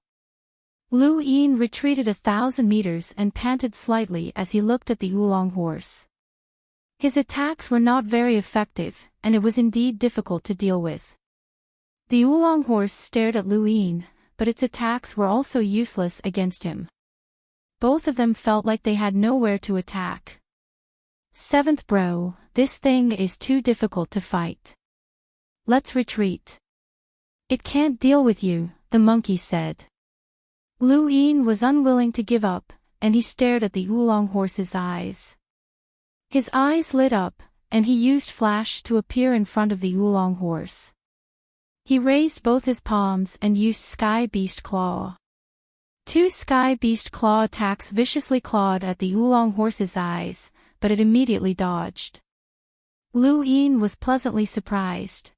A: Lu Yin retreated 1,000 meters and panted slightly as he looked at the Oolong horse. His attacks were not very effective, and it was indeed difficult to deal with. The Oolong horse stared at Lu Yin, but its attacks were also useless against him. Both of them felt like they had nowhere to attack. Seventh bro, this thing is too difficult to fight. Let's retreat. It can't deal with you, the monkey said. Lu Yin was unwilling to give up, and he stared at the Oolong horse's eyes. His eyes lit up, and he used flash to appear in front of the Oolong horse. He raised both his palms and used Sky Beast Claw. 2 Sky Beast Claw attacks viciously clawed at the Oolong horse's eyes, but it immediately dodged. Lu Yin was pleasantly surprised.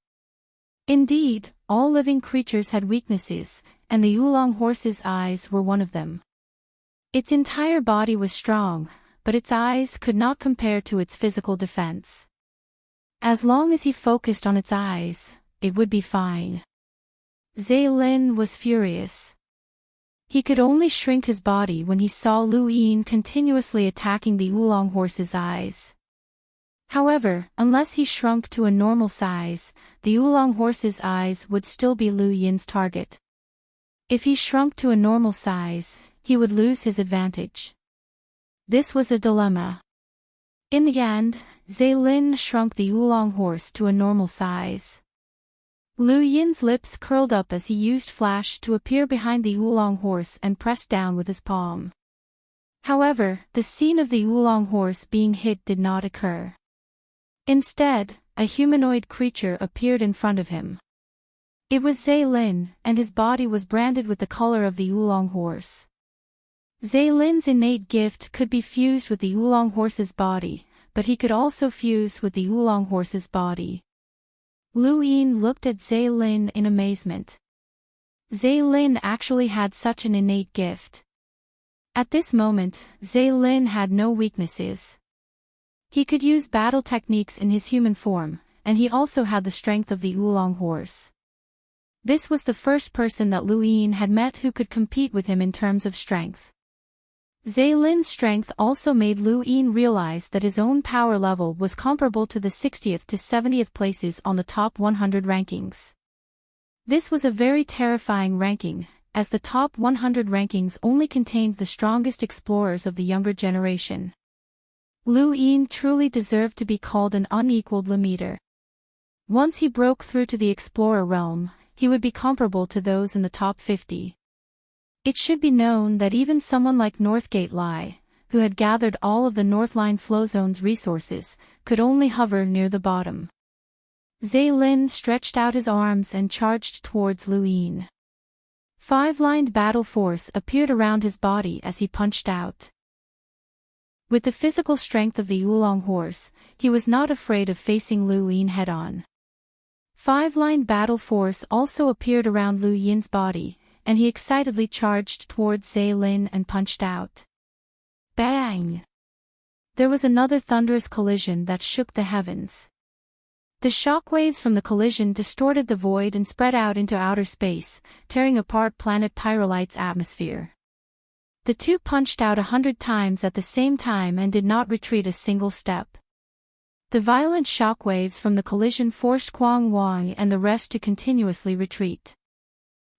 A: Indeed, all living creatures had weaknesses, and the Oolong horse's eyes were one of them. Its entire body was strong, but its eyes could not compare to its physical defense. As long as he focused on its eyes, it would be fine. Zhe Lin was furious. He could only shrink his body when he saw Lu Yin continuously attacking the Oolong horse's eyes. However, unless he shrunk to a normal size, the Oolong horse's eyes would still be Lu Yin's target. If he shrunk to a normal size, he would lose his advantage. This was a dilemma. In the end, Zhe Lin shrunk the Oolong horse to a normal size. Lu Yin's lips curled up as he used flash to appear behind the Oolong horse and pressed down with his palm. However, the scene of the Oolong horse being hit did not occur. Instead, a humanoid creature appeared in front of him. It was Zhe Lin, and his body was branded with the color of the Oolong horse. Zaylin's innate gift could be fused with the oolong horse's body, but he could also fuse with the oolong horse's body. Lu Yin looked at Zaylin in amazement. Zaylin actually had such an innate gift. At this moment, Zaylin had no weaknesses. He could use battle techniques in his human form, and he also had the strength of the oolong horse. This was the first person that Lu Yin had met who could compete with him in terms of strength. Zaylin's strength also made Lu Yin realize that his own power level was comparable to the 60th to 70th places on the top 100 rankings. This was a very terrifying ranking, as the top 100 rankings only contained the strongest explorers of the younger generation. Lu Yin truly deserved to be called an unequaled limiter. Once he broke through to the explorer realm, he would be comparable to those in the top 50. It should be known that even someone like Northgate Lai, who had gathered all of the Northline flow zone's resources, could only hover near the bottom. Zaylin stretched out his arms and charged towards Lu Yin. Five-lined battle force appeared around his body as he punched out. With the physical strength of the oolong horse, he was not afraid of facing Lu Yin head-on. Five-line battle force also appeared around Lu Yin's body, and he excitedly charged towards Zaylin and punched out. Bang! There was another thunderous collision that shook the heavens. The shockwaves from the collision distorted the void and spread out into outer space, tearing apart planet Pyrolite's atmosphere. The two punched out 100 times at the same time and did not retreat a single step. The violent shockwaves from the collision forced Quang Wang and the rest to continuously retreat.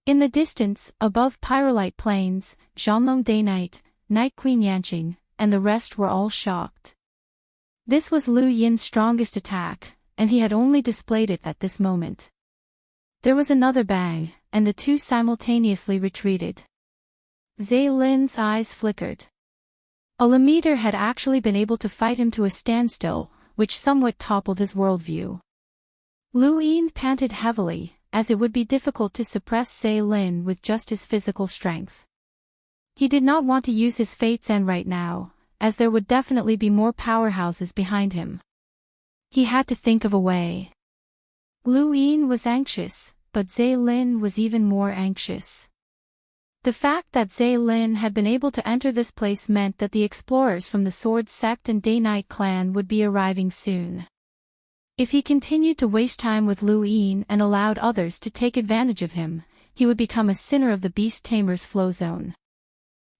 A: In the distance, above Pyrolite Plains, Zhanlong Day Night, Night Queen Yanqing, and the rest were all shocked. This was Lu Yin's strongest attack, and he had only displayed it at this moment. There was another bang, and the two simultaneously retreated. Zaylin's eyes flickered. A limiter had actually been able to fight him to a standstill, which somewhat toppled his worldview. Lu Yin panted heavily, as it would be difficult to suppress Zaylin with just his physical strength. He did not want to use his fate's end right now, as there would definitely be more powerhouses behind him. He had to think of a way. Lu Yin was anxious, but Zaylin was even more anxious. The fact that Zaylin had been able to enter this place meant that the explorers from the Sword Sect and Day-Night clan would be arriving soon. If he continued to waste time with Lu Yin and allowed others to take advantage of him, he would become a sinner of the Beast Tamer's flow zone.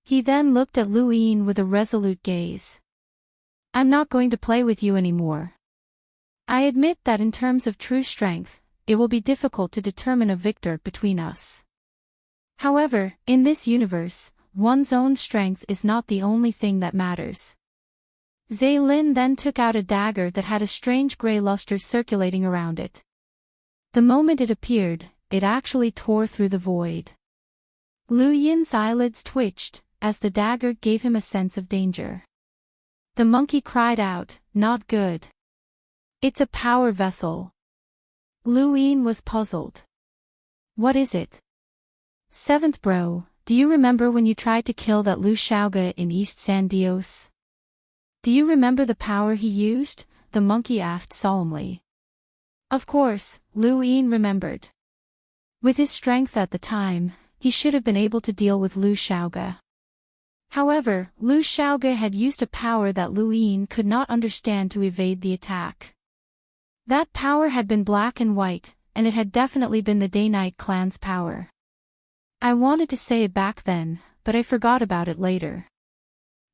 A: He then looked at Lu Yin with a resolute gaze. "I'm not going to play with you anymore. I admit that in terms of true strength, it will be difficult to determine a victor between us. However, in this universe, one's own strength is not the only thing that matters." Zaylin then took out a dagger that had a strange grey luster circulating around it. The moment it appeared, it actually tore through the void. Lu Yin's eyelids twitched, as the dagger gave him a sense of danger. The monkey cried out, "Not good. It's a power vessel." Lu Yin was puzzled. "What is it?" "Seventh bro, do you remember when you tried to kill that Lu Xiaoge in East San Dios? Do you remember the power he used?" the monkey asked solemnly. Of course, Lu Yin remembered. With his strength at the time, he should have been able to deal with Lu Xiaoge. However, Lu Xiaoge had used a power that Lu Yin could not understand to evade the attack. That power had been black and white, and it had definitely been the Day-Night clan's power. I wanted to say it back then, but I forgot about it later.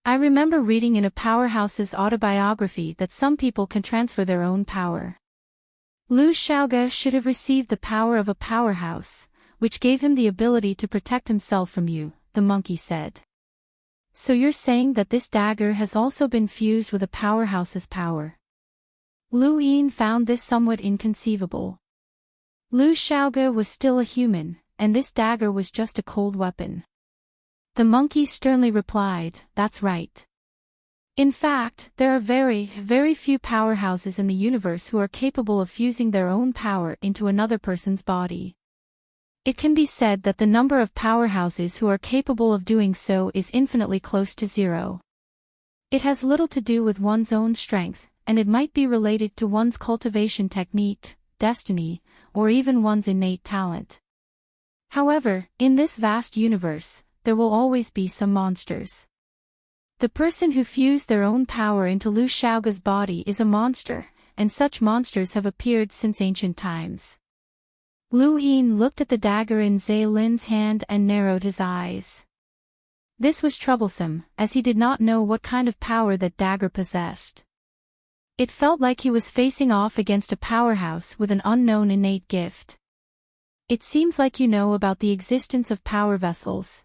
A: I remember reading in a powerhouse's autobiography that some people can transfer their own power. Lu Xiaoge should have received the power of a powerhouse, which gave him the ability to protect himself from you, the monkey said. So you're saying that this dagger has also been fused with a powerhouse's power? Lu Yin found this somewhat inconceivable. Lu Xiaoge was still a human, and this dagger was just a cold weapon. The monkey sternly replied, "That's right. In fact, there are very, very few powerhouses in the universe who are capable of fusing their own power into another person's body. It can be said that the number of powerhouses who are capable of doing so is infinitely close to zero. It has little to do with one's own strength, and it might be related to one's cultivation technique, destiny, or even one's innate talent. However, in this vast universe, there will always be some monsters. The person who fused their own power into Liu Shaoge's body is a monster, and such monsters have appeared since ancient times. Lu Yin looked at the dagger in Zhe Lin's hand and narrowed his eyes. This was troublesome, as he did not know what kind of power that dagger possessed. It felt like he was facing off against a powerhouse with an unknown innate gift. It seems like you know about the existence of power vessels.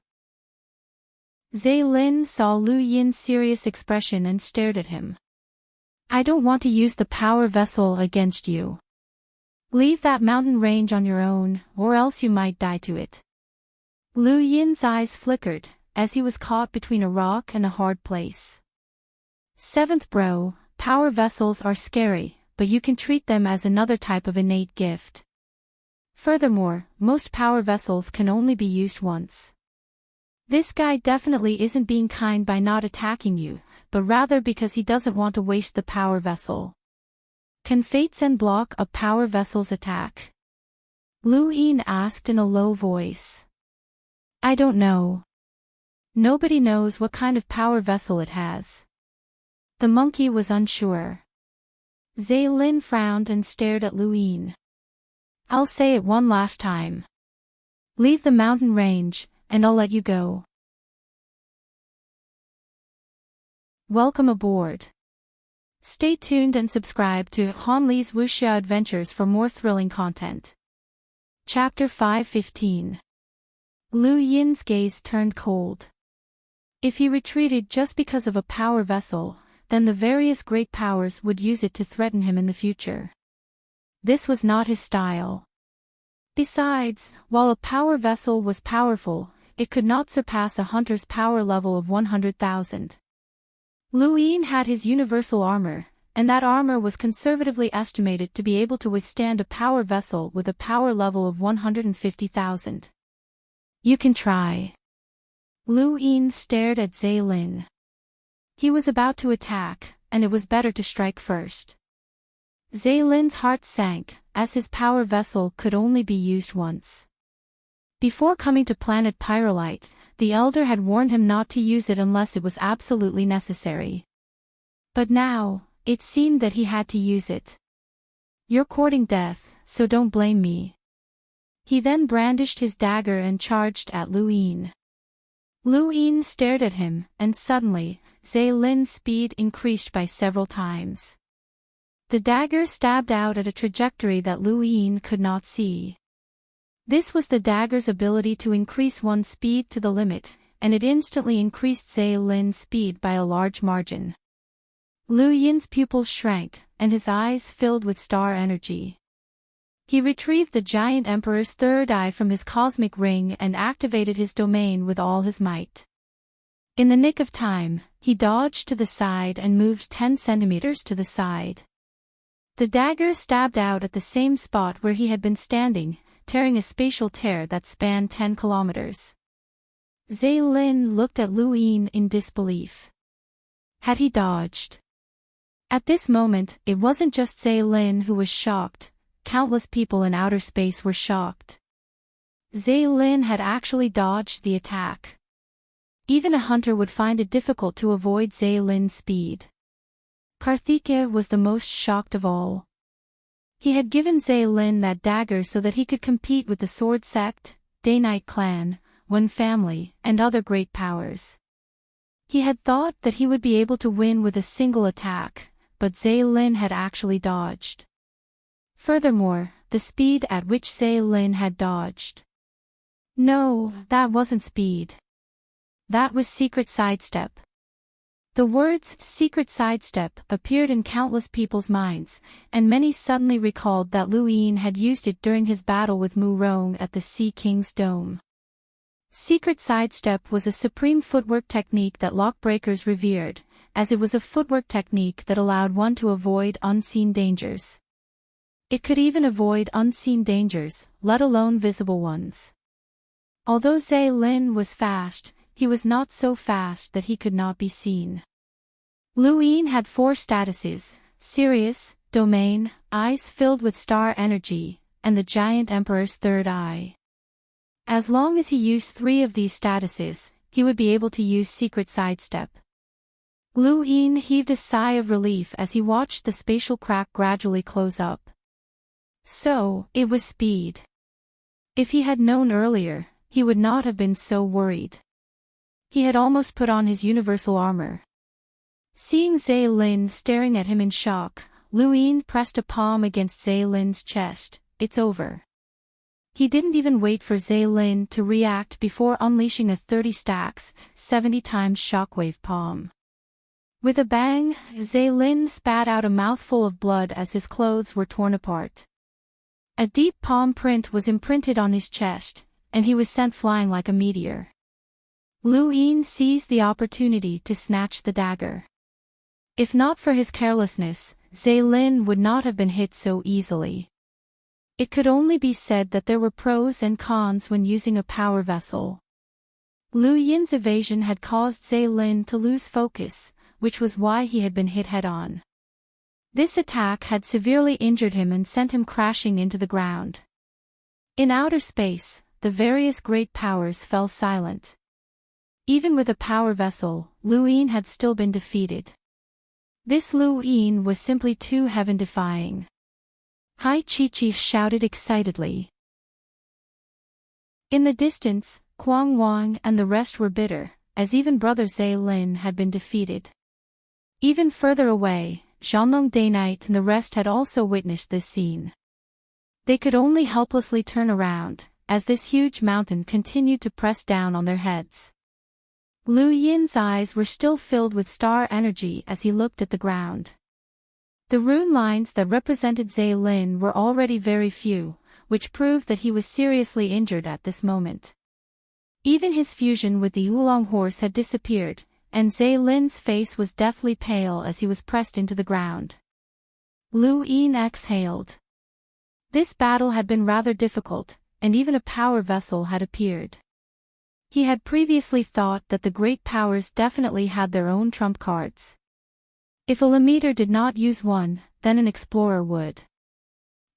A: Zhe Lin saw Lu Yin's serious expression and stared at him. I don't want to use the power vessel against you. Leave that mountain range on your own, or else you might die to it. Lu Yin's eyes flickered, as he was caught between a rock and a hard place. Seventh bro, power vessels are scary, but you can treat them as another type of innate gift. Furthermore, most power vessels can only be used once. This guy definitely isn't being kind by not attacking you, but rather because he doesn't want to waste the power vessel. Can Fate Zen block a power vessel's attack? Lu Yin asked in a low voice. I don't know. Nobody knows what kind of power vessel it has. The monkey was unsure. Zhe Lin frowned and stared at Lu Yin. I'll say it one last time. Leave the mountain range, and I'll let you go. Welcome aboard. Stay tuned and subscribe to Han Li's Wuxia Adventures for more thrilling content. Chapter 5:15. Lu Yin's gaze turned cold. If he retreated just because of a power vessel, then the various great powers would use it to threaten him in the future. This was not his style. Besides, while a power vessel was powerful, it could not surpass a hunter's power level of 100,000. Lu Yin had his universal armor, and that armor was conservatively estimated to be able to withstand a power vessel with a power level of 150,000. You can try. Lu Yin stared at Zhe Lin. He was about to attack, and it was better to strike first. Zhe Lin's heart sank, as his power vessel could only be used once. Before coming to planet Pyrolite, the elder had warned him not to use it unless it was absolutely necessary. But now, it seemed that he had to use it. You're courting death, so don't blame me. He then brandished his dagger and charged at Lu Yin. Lu Yin stared at him, and suddenly, Zhe Lin's speed increased by several times. The dagger stabbed out at a trajectory that Lu Yin could not see. This was the dagger's ability to increase one's speed to the limit, and it instantly increased Zhe Lin's speed by a large margin. Lu Yin's pupils shrank, and his eyes filled with star energy. He retrieved the giant emperor's third eye from his cosmic ring and activated his domain with all his might. In the nick of time, he dodged to the side and moved 10 centimeters to the side. The dagger stabbed out at the same spot where he had been standing, tearing a spatial tear that spanned 10 kilometers. Zhe Lin looked at Lu Yin in disbelief. Had he dodged? At this moment, it wasn't just Zhe Lin who was shocked, countless people in outer space were shocked. Zhe Lin had actually dodged the attack. Even a hunter would find it difficult to avoid Zhe Lin's speed. Karthikeya was the most shocked of all. He had given Zhe Lin that dagger so that he could compete with the Sword Sect, Day-Night Clan, One Family, and other great powers. He had thought that he would be able to win with a single attack, but Zhe Lin had actually dodged. Furthermore, the speed at which Zhe Lin had dodged. No, that wasn't speed. That was secret sidestep. The words secret sidestep appeared in countless people's minds, and many suddenly recalled that Lu Yin had used it during his battle with Mu Rong at the Sea King's Dome. Secret sidestep was a supreme footwork technique that lockbreakers revered, as it was a footwork technique that allowed one to avoid unseen dangers. It could even avoid unseen dangers, let alone visible ones. Although Zhe Lin was fast, he was not so fast that he could not be seen. Lu Yin had 4 statuses: Sirius, Domain, eyes filled with star energy, and the Giant Emperor's third eye. As long as he used 3 of these statuses, he would be able to use Secret Sidestep. Lu Yin heaved a sigh of relief as he watched the spatial crack gradually close up. So, it was speed. If he had known earlier, he would not have been so worried. He had almost put on his universal armor. Seeing Zhe Lin staring at him in shock, Lu Yin pressed a palm against Zhe Lin's chest. It's over. He didn't even wait for Zhe Lin to react before unleashing a 30 stacks, 70 times shockwave palm. With a bang, Zhe Lin spat out a mouthful of blood as his clothes were torn apart. A deep palm print was imprinted on his chest, and he was sent flying like a meteor. Lu Yin seized the opportunity to snatch the dagger. If not for his carelessness, Zhe Lin would not have been hit so easily. It could only be said that there were pros and cons when using a power vessel. Lu Yin's evasion had caused Zhe Lin to lose focus, which was why he had been hit head-on. This attack had severely injured him and sent him crashing into the ground. In outer space, the various great powers fell silent. Even with a power vessel, Lu Yin had still been defeated. This Lu Yin was simply too heaven-defying. Hai Chi-Chi shouted excitedly. In the distance, Kuang Wang and the rest were bitter, as even brother Zhe Lin had been defeated. Even further away, Zhanlong Dayknight and the rest had also witnessed this scene. They could only helplessly turn around, as this huge mountain continued to press down on their heads. Lu Yin's eyes were still filled with star energy as he looked at the ground. The rune lines that represented Zhe Lin were already very few, which proved that he was seriously injured at this moment. Even his fusion with the Oolong horse had disappeared, and Zhe Lin's face was deathly pale as he was pressed into the ground. Lu Yin exhaled. This battle had been rather difficult, and even a power vessel had appeared. He had previously thought that the great powers definitely had their own trump cards. If a Lemaitre did not use one, then an explorer would.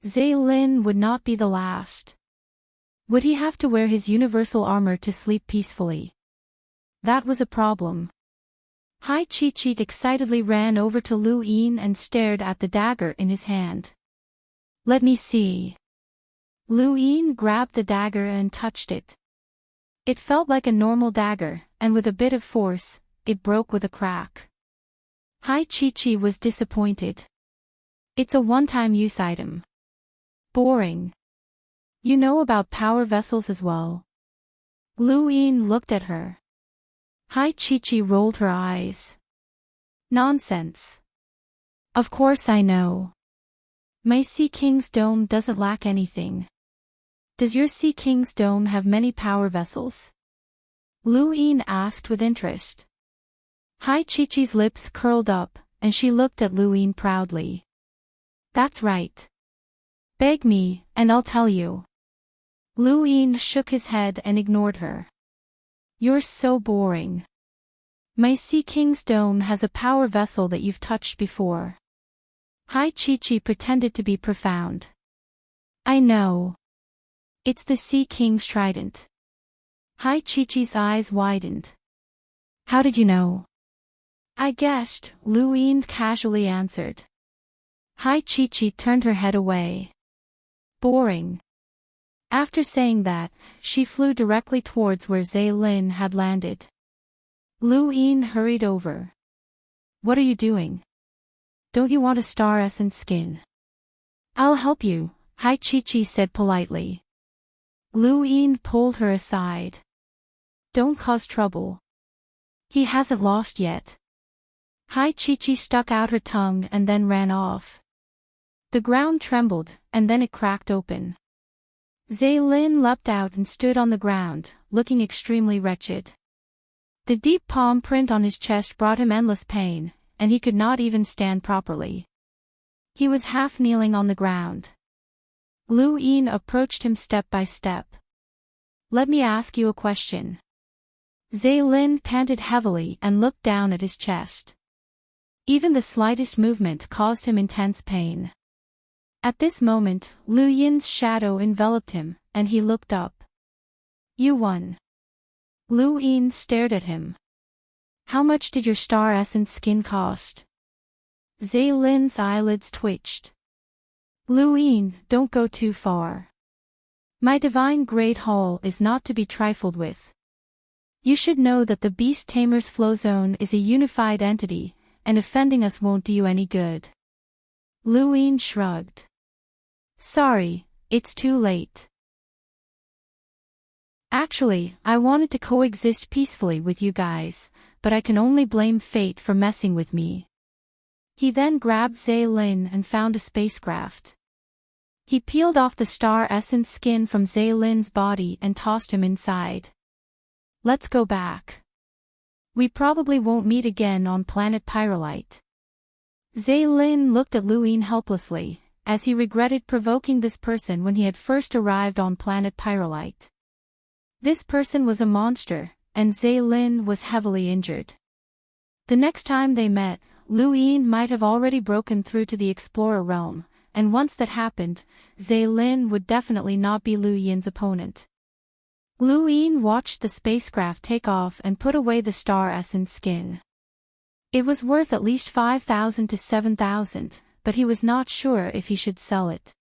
A: Zhe Lin would not be the last. Would he have to wear his universal armor to sleep peacefully? That was a problem. Hai Chi-Chi excitedly ran over to Lu Yin and stared at the dagger in his hand. Let me see. Lu Yin grabbed the dagger and touched it. It felt like a normal dagger, and with a bit of force, it broke with a crack. Hai Chi-Chi was disappointed. It's a one-time use item. Boring. You know about power vessels as well. Lu Yin looked at her. Hai Chi-Chi rolled her eyes. Nonsense. Of course I know. My Sea King's dome doesn't lack anything. Does your Sea King's dome have many power vessels? Lu Yin asked with interest. Hai Chi-Chi's lips curled up, and she looked at Lu Yin proudly. That's right. Beg me, and I'll tell you. Lu Yin shook his head and ignored her. You're so boring. My Sea King's dome has a power vessel that you've touched before. Hai Chi-Chi pretended to be profound. I know. It's the Sea King's trident. Hai Chi-Chi's eyes widened. How did you know? I guessed, Lu Yin casually answered. Hai Chi-Chi turned her head away. Boring. After saying that, she flew directly towards where Zhe Lin had landed. Lu Yin hurried over. What are you doing? Don't you want a star essence skin? I'll help you, Hai Chi-Chi said politely. Lu Yin pulled her aside. Don't cause trouble. He hasn't lost yet. Hai Chi-Chi stuck out her tongue and then ran off. The ground trembled, and then it cracked open. Zhe Lin leapt out and stood on the ground, looking extremely wretched. The deep palm print on his chest brought him endless pain, and he could not even stand properly. He was half kneeling on the ground. Lu Yin approached him step by step. Let me ask you a question. Lin panted heavily and looked down at his chest. Even the slightest movement caused him intense pain. At this moment, Lu Yin's shadow enveloped him, and he looked up. You won. Lu Yin stared at him. How much did your star essence skin cost? Lin's eyelids twitched. Lu Yin, don't go too far. My divine great hall is not to be trifled with. You should know that the Beast Tamer's flow zone is a unified entity, and offending us won't do you any good. Lu Yin shrugged. Sorry, it's too late. Actually, I wanted to coexist peacefully with you guys, but I can only blame fate for messing with me. He then grabbed Lin and found a spacecraft. He peeled off the star essence skin from Lin's body and tossed him inside. Let's go back. We probably won't meet again on planet Pyrolite. Lin looked at Lu Yin helplessly, as he regretted provoking this person when he had first arrived on planet Pyrolite. This person was a monster, and Lin was heavily injured. The next time they met, Lu Yin might have already broken through to the Explorer realm, and once that happened, Lin would definitely not be Lu Yin's opponent. Lu Yin watched the spacecraft take off and put away the star essence skin. It was worth at least 5,000 to 7,000, but he was not sure if he should sell it.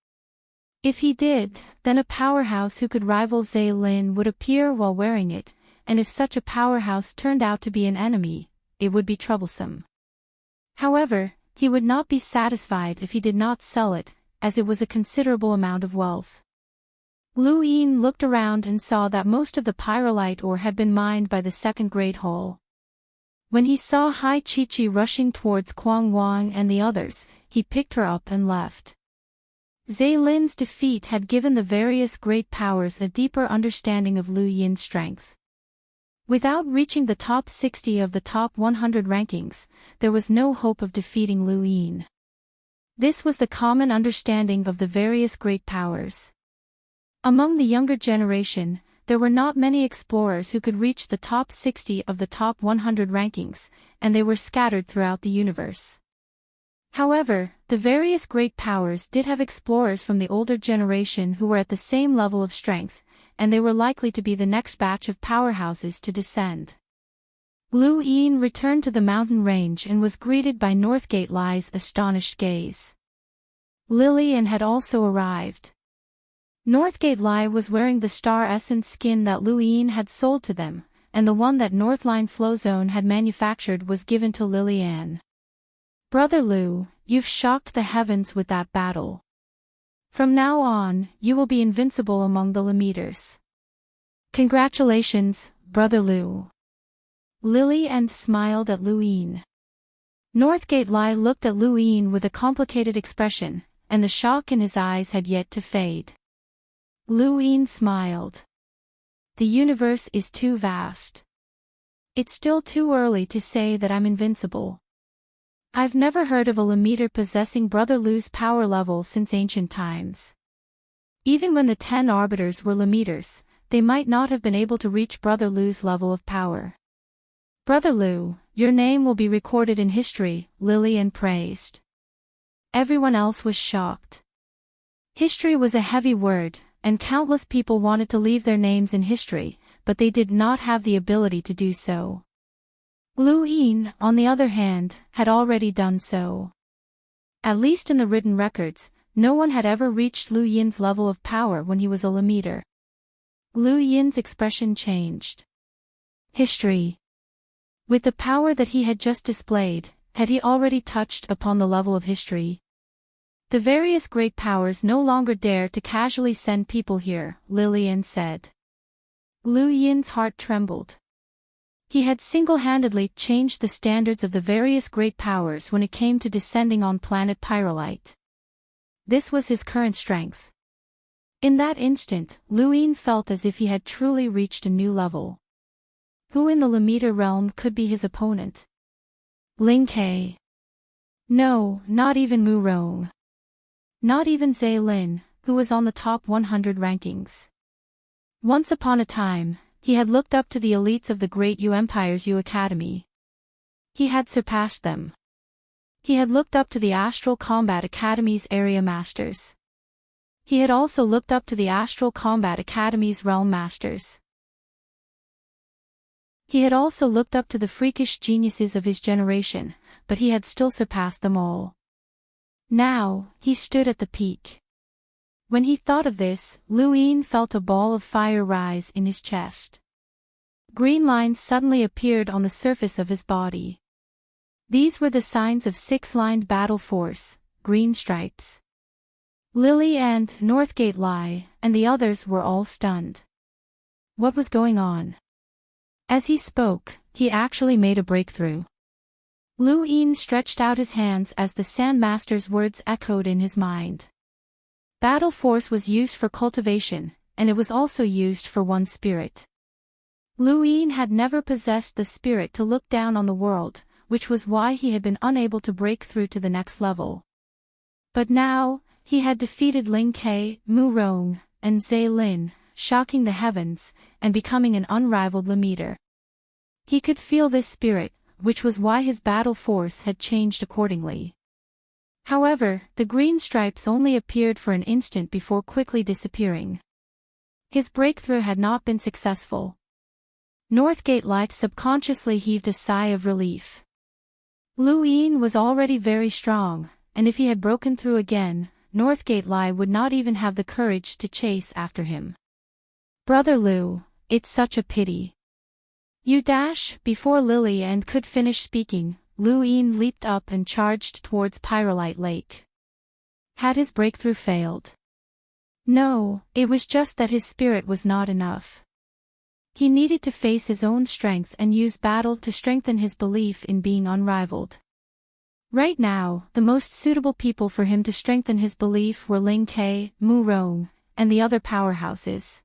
A: If he did, then a powerhouse who could rival Lin would appear while wearing it, and if such a powerhouse turned out to be an enemy, it would be troublesome. However, he would not be satisfied if he did not sell it, as it was a considerable amount of wealth. Lu Yin looked around and saw that most of the pyrolite ore had been mined by the second Great Hole. When he saw Hai Chi-Chi rushing towards Quang Wang and the others, he picked her up and left. Lin's defeat had given the various great powers a deeper understanding of Lu Yin's strength. Without reaching the top 60 of the top 100 rankings, there was no hope of defeating Lu Yin. This was the common understanding of the various great powers. Among the younger generation, there were not many explorers who could reach the top 60 of the top 100 rankings, and they were scattered throughout the universe. However, the various great powers did have explorers from the older generation who were at the same level of strength, and they were likely to be the next batch of powerhouses to descend. Lu Yin returned to the mountain range and was greeted by Northgate Lie's astonished gaze. Lillian had also arrived. Northgate Lie was wearing the star essence skin that Lu Yin had sold to them, and the one that Northline Flowzone had manufactured was given to Lilian. Brother Lu, you've shocked the heavens with that battle. From now on, you will be invincible among the Lemeters. Congratulations, Brother Lu. Lilian smiled at Lu Yin. Northgate Lie looked at Lu Yin with a complicated expression, and the shock in his eyes had yet to fade. Lu Yin smiled. The universe is too vast. It's still too early to say that I'm invincible. I've never heard of a Lemeter possessing Brother Lu's power level since ancient times. Even when the 10 Arbiters were Lemeters, they might not have been able to reach Brother Lu's level of power. Brother Lu, your name will be recorded in history, Lilian praised. Everyone else was shocked. History was a heavy word, and countless people wanted to leave their names in history, but they did not have the ability to do so. Lu Yin, on the other hand, had already done so. At least in the written records, no one had ever reached Lu Yin's level of power when he was a Lemeter. Lu Yin's expression changed. History. With the power that he had just displayed, had he already touched upon the level of history? The various great powers no longer dare to casually send people here, Lilian said. Lu Yin's heart trembled. He had single-handedly changed the standards of the various great powers when it came to descending on planet Pyrolite. This was his current strength. In that instant, Lu Yin felt as if he had truly reached a new level. Who in the Lemeter realm could be his opponent? Ling Ke. No, not even Mu Rong. Not even Lin, who was on the top 100 rankings. Once upon a time, he had looked up to the elites of the great U Empire's U Academy. He had surpassed them. He had looked up to the Astral Combat Academy's Area Masters. He had also looked up to the Astral Combat Academy's Realm Masters. He had also looked up to the freakish geniuses of his generation, but he had still surpassed them all. Now, he stood at the peak. When he thought of this, Lu Yin felt a ball of fire rise in his chest. Green lines suddenly appeared on the surface of his body. These were the signs of six-lined battle force, green stripes. Lily and Northgate Lai, and the others were all stunned. What was going on? As he spoke, he actually made a breakthrough. Lu Yin stretched out his hands as the Sandmaster's words echoed in his mind. Battle force was used for cultivation, and it was also used for one's spirit. Lu Yin had never possessed the spirit to look down on the world, which was why he had been unable to break through to the next level. But now, he had defeated Ling Ke, Mu Rong, and Zhe Lin, shocking the heavens, and becoming an unrivaled leader. He could feel this spirit, which was why his battle force had changed accordingly. However, the green stripes only appeared for an instant before quickly disappearing. His breakthrough had not been successful. Northgate Light subconsciously heaved a sigh of relief. Lu Yin was already very strong, and if he had broken through again, Northgate Lai would not even have the courage to chase after him. Brother Lu, it's such a pity. Before Lily and could finish speaking, Lu Yin leaped up and charged towards Pyrolite Lake. Had his breakthrough failed? No, it was just that his spirit was not enough. He needed to face his own strength and use battle to strengthen his belief in being unrivaled. Right now, the most suitable people for him to strengthen his belief were Ling Ke, Mu Rong, and the other powerhouses.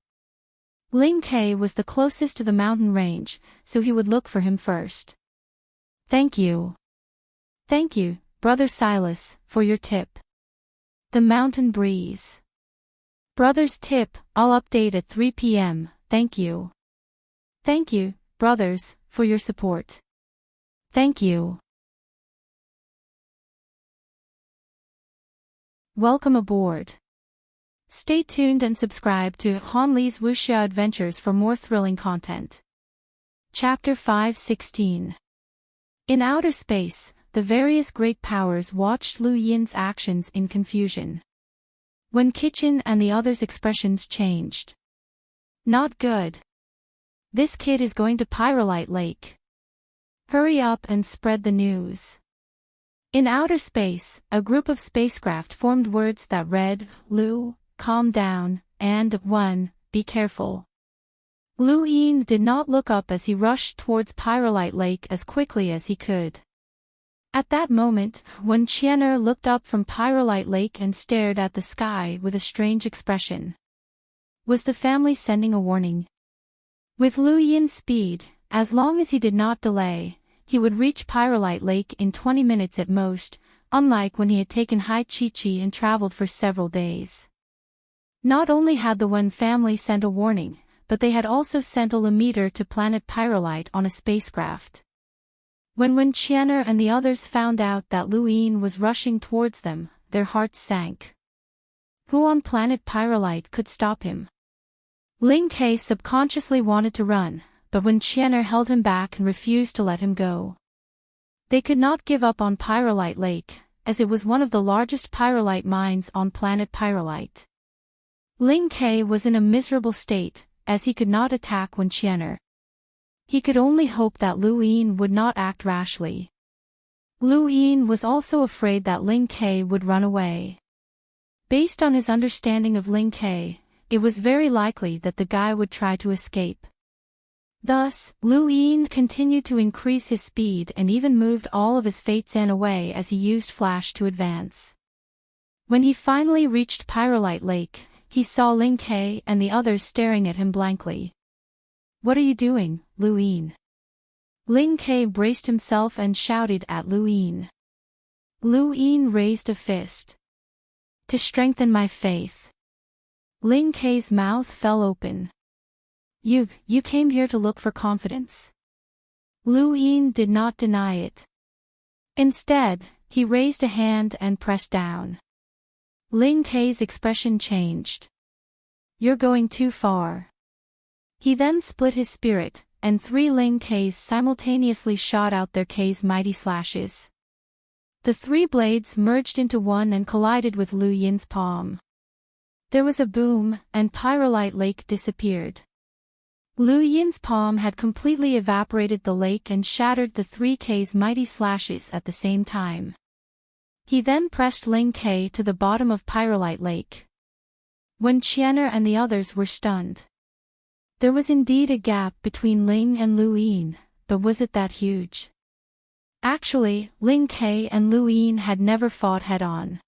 A: Ling Ke was the closest to the mountain range, so he would look for him first. Thank you. Thank you, Brother Silas, for your tip. The mountain breeze. Brother's tip, I'll update at 3 p.m., thank you. Thank you, brothers, for your support. Thank you. Welcome aboard. Stay tuned and subscribe to Han Li's Wuxia Adventures for more thrilling content. Chapter 5:16. In outer space, the various great powers watched Lu Yin's actions in confusion. When Kitchen and the others' expressions changed. Not good. This kid is going to Pyrolite Lake. Hurry up and spread the news. In outer space, a group of spacecraft formed words that read, Lu, calm down, and 1, be careful. Lu Yin did not look up as he rushed towards Pyrolite Lake as quickly as he could. At that moment, Wen Qian'er looked up from Pyrolite Lake and stared at the sky with a strange expression. Was the family sending a warning? With Lu Yin's speed, as long as he did not delay, he would reach Pyrolite Lake in 20 minutes at most, unlike when he had taken Hai Chi and traveled for several days. Not only had the Wen family sent a warning, but they had also sent a lemeter to planet Pyrolite on a spacecraft. When Wen Qian'er and the others found out that Lu Yin was rushing towards them, their hearts sank. Who on planet Pyrolite could stop him? Ling Ke subconsciously wanted to run, but Wen Qian'er held him back and refused to let him go. They could not give up on Pyrolite Lake, as it was one of the largest pyrolite mines on planet Pyrolite. Ling Ke was in a miserable state, as he could not attack Wen Qian'er. He could only hope that Lu Yin would not act rashly. Lu Yin was also afraid that Ling Ke would run away. Based on his understanding of Ling Ke, it was very likely that the guy would try to escape. Thus, Lu Yin continued to increase his speed and even moved all of his Fate Zan away as he used Flash to advance. When he finally reached Pyrolite Lake, he saw Ling Ke and the others staring at him blankly. What are you doing, Lu Yin? Ling Ke braced himself and shouted at Lu Yin. Lu Yin raised a fist. To strengthen my faith. Ling Kei's mouth fell open. You came here to look for confidence. Lu Yin did not deny it. Instead, he raised a hand and pressed down. Ling Kei's expression changed. You're going too far. He then split his spirit, and 3 Ling Keis simultaneously shot out their Kei's mighty slashes. The 3 blades merged into one and collided with Lu Yin's palm. There was a boom, and Pyrolite Lake disappeared. Lu Yin's palm had completely evaporated the lake and shattered the 3 Kei's mighty slashes at the same time. He then pressed Ling Kei to the bottom of Pyrolite Lake. When Qianer and the others were stunned. There was indeed a gap between Ling and Lu Yin, but was it that huge? Actually, Ling Kei and Lu Yin had never fought head-on.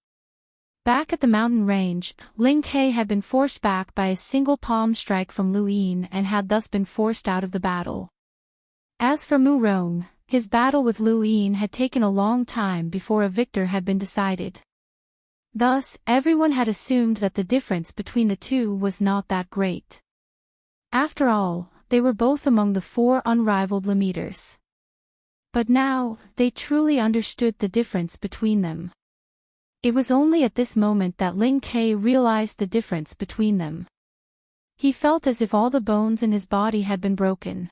A: Back at the mountain range, Ling Kei had been forced back by a single palm strike from Lu Yin and had thus been forced out of the battle. As for Mu Rong, his battle with Lu Yin had taken a long time before a victor had been decided. Thus, everyone had assumed that the difference between the two was not that great. After all, they were both among the 4 unrivaled leaders. But now, they truly understood the difference between them. It was only at this moment that Ling Kei realized the difference between them. He felt as if all the bones in his body had been broken.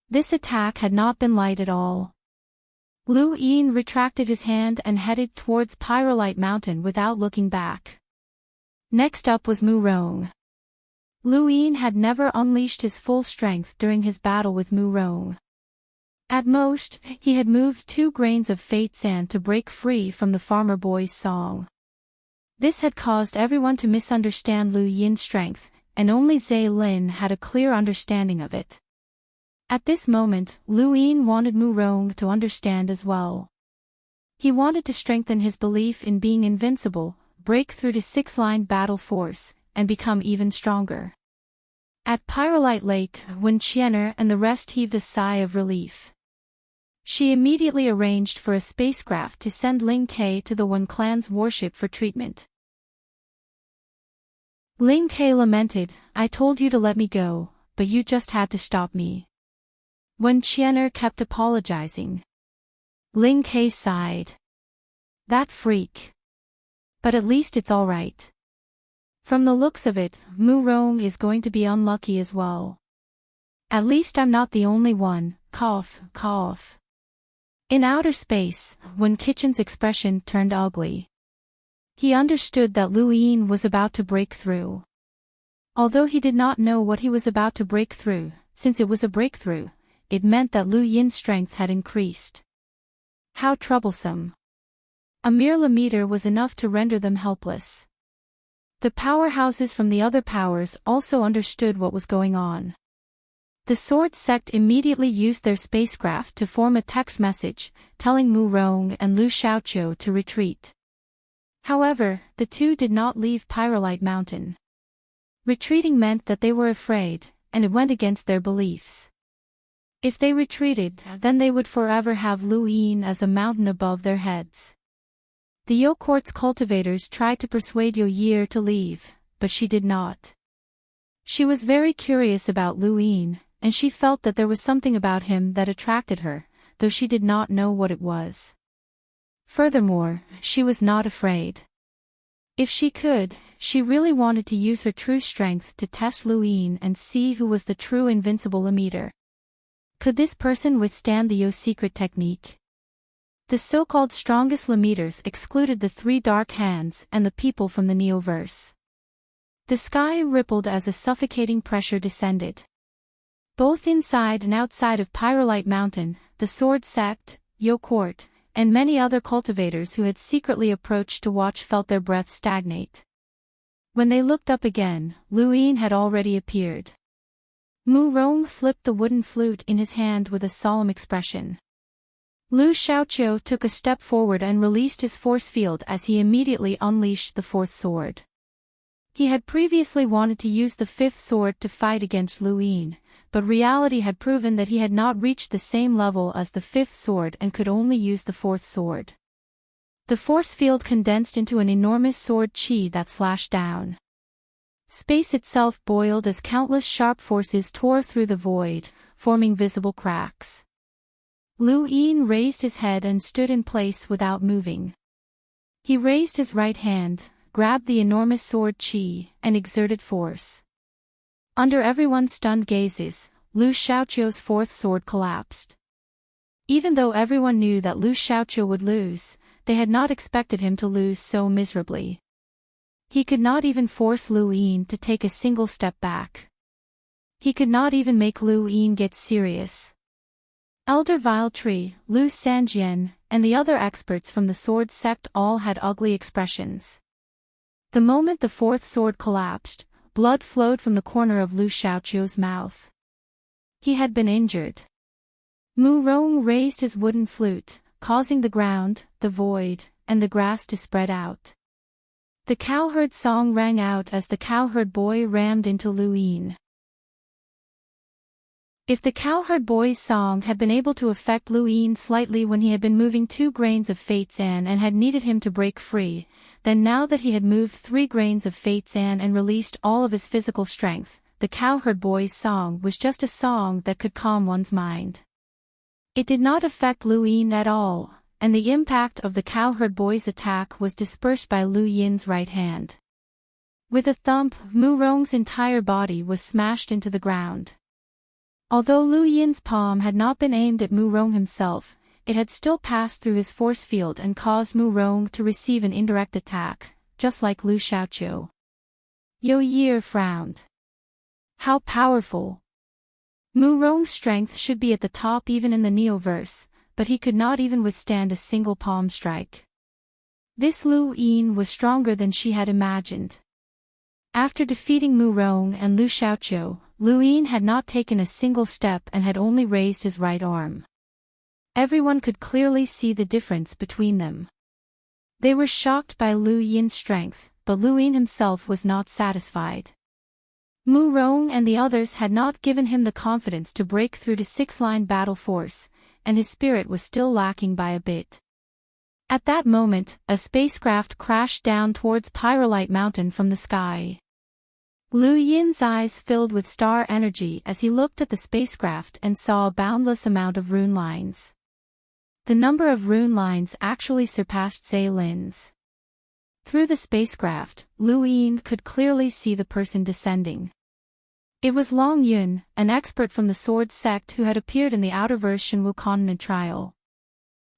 A: This attack had not been light at all. Lu Yin retracted his hand and headed towards Pyrolite Mountain without looking back. Next up was Mu Rong. Lu Yin had never unleashed his full strength during his battle with Mu Rong. At most, he had moved 2 grains of fate sand to break free from the farmer boy's song. This had caused everyone to misunderstand Lu Yin's strength, and only Zhe Lin had a clear understanding of it. At this moment, Lu Yin wanted Mu Rong to understand as well. He wanted to strengthen his belief in being invincible, break through to 6-line battle force, and become even stronger. At Pyrolite Lake, when Qianer and the rest heaved a sigh of relief. She immediately arranged for a spacecraft to send Ling Kei to the Wen clan's warship for treatment. Ling Kei lamented, I told you to let me go, but you just had to stop me. When Qianer kept apologizing. Ling Kei sighed. That freak. But at least it's all right. From the looks of it, Mu Rong is going to be unlucky as well. At least I'm not the only one, cough, cough. In outer space, when Kitchen's expression turned ugly. He understood that Lu Yin was about to break through. Although he did not know what he was about to break through, since it was a breakthrough, it meant that Lu Yin's strength had increased. How troublesome. A mere millimeter was enough to render them helpless. The powerhouses from the other powers also understood what was going on. The Sword Sect immediately used their spacecraft to form a text message, telling Mu Rong and Lu Xiaoqiu to retreat. However, the two did not leave Pyrolite Mountain. Retreating meant that they were afraid, and it went against their beliefs. If they retreated, then they would forever have Lu Yin as a mountain above their heads. The Yo Quartz cultivators tried to persuade Yo Year to leave, but she did not. She was very curious about Lu Yin, and she felt that there was something about him that attracted her, though she did not know what it was. Furthermore, she was not afraid. If she could, she really wanted to use her true strength to test Lu Yin and see who was the true invincible emitter. Could this person withstand the Yo secret technique? The so-called strongest emitters excluded the 3 dark hands and the people from the Neoverse. The sky rippled as a suffocating pressure descended. Both inside and outside of Pyrolite Mountain, the Sword Sect, Yo Court, and many other cultivators who had secretly approached to watch felt their breath stagnate. When they looked up again, Lu Yin had already appeared. Mu Rong flipped the wooden flute in his hand with a solemn expression. Lu Xiaoqiu took a step forward and released his force field as he immediately unleashed the 4th sword. He had previously wanted to use the 5th sword to fight against Lu Yin, but reality had proven that he had not reached the same level as the 5th sword and could only use the 4th sword. The force field condensed into an enormous sword qi that slashed down. Space itself boiled as countless sharp forces tore through the void, forming visible cracks. Lu Yin raised his head and stood in place without moving. He raised his right hand, grabbed the enormous sword Qi, and exerted force. Under everyone's stunned gazes, Lu Xiaoqiu's fourth sword collapsed. Even though everyone knew that Lu Xiaoqiu would lose, they had not expected him to lose so miserably. He could not even force Lu Yin to take a single step back. He could not even make Lu Yin get serious. Elder Vile Tree, Lu Sanjian, and the other experts from the sword sect all had ugly expressions. The moment the fourth sword collapsed, blood flowed from the corner of Lu Xiaoqiu's mouth. He had been injured. Mu Rong raised his wooden flute, causing the ground, the void, and the grass to spread out. The cowherd song rang out as the cowherd boy rammed into Lu Yin. If the cowherd boy's song had been able to affect Lu Yin slightly when he had been moving 2 grains of Fate Zan and had needed him to break free, then now that he had moved 3 grains of Fate Zan and released all of his physical strength, the cowherd boy's song was just a song that could calm one's mind. It did not affect Lu Yin at all, and the impact of the cowherd boy's attack was dispersed by Lu Yin's right hand. With a thump, Mu Rong's entire body was smashed into the ground. Although Lu Yin's palm had not been aimed at Mu Rong himself, it had still passed through his force field and caused Mu Rong to receive an indirect attack, just like Lu Xiaoqiu. Yo Ye frowned. How powerful! Mu Rong's strength should be at the top even in the Neoverse, but he could not even withstand a single palm strike. This Lu Yin was stronger than she had imagined. After defeating Mu Rong and Lu Xiaoqiu, Lu Yin had not taken a single step and had only raised his right arm. Everyone could clearly see the difference between them. They were shocked by Lu Yin's strength, but Lu Yin himself was not satisfied. Mu Rong and the others had not given him the confidence to break through to 6-line battle force, and his spirit was still lacking by a bit. At that moment, a spacecraft crashed down towards Pyrolite Mountain from the sky. Lu Yin's eyes filled with star energy as he looked at the spacecraft and saw a boundless amount of rune lines. The number of rune lines actually surpassed Zaylin's. Through the spacecraft, Lu Yin could clearly see the person descending. It was Long Yun, an expert from the sword sect who had appeared in the Outerverse Shenwu Continent trial.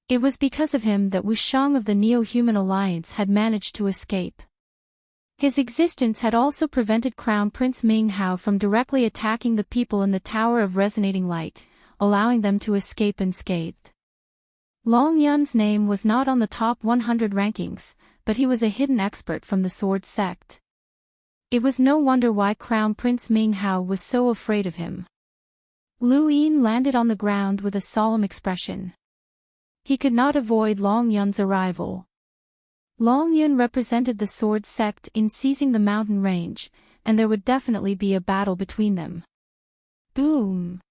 A: It was because of him that Wu Shang of the Neo-Human Alliance had managed to escape. His existence had also prevented Crown Prince Ming Hao from directly attacking the people in the Tower of Resonating Light, allowing them to escape unscathed. Long Yun's name was not on the top 100 rankings, but he was a hidden expert from the sword sect. It was no wonder why Crown Prince Ming Hao was so afraid of him. Lu Yin landed on the ground with a solemn expression. He could not avoid Long Yun's arrival. Long Yun represented the sword sect in seizing the mountain range, and there would definitely be a battle between them. Boom!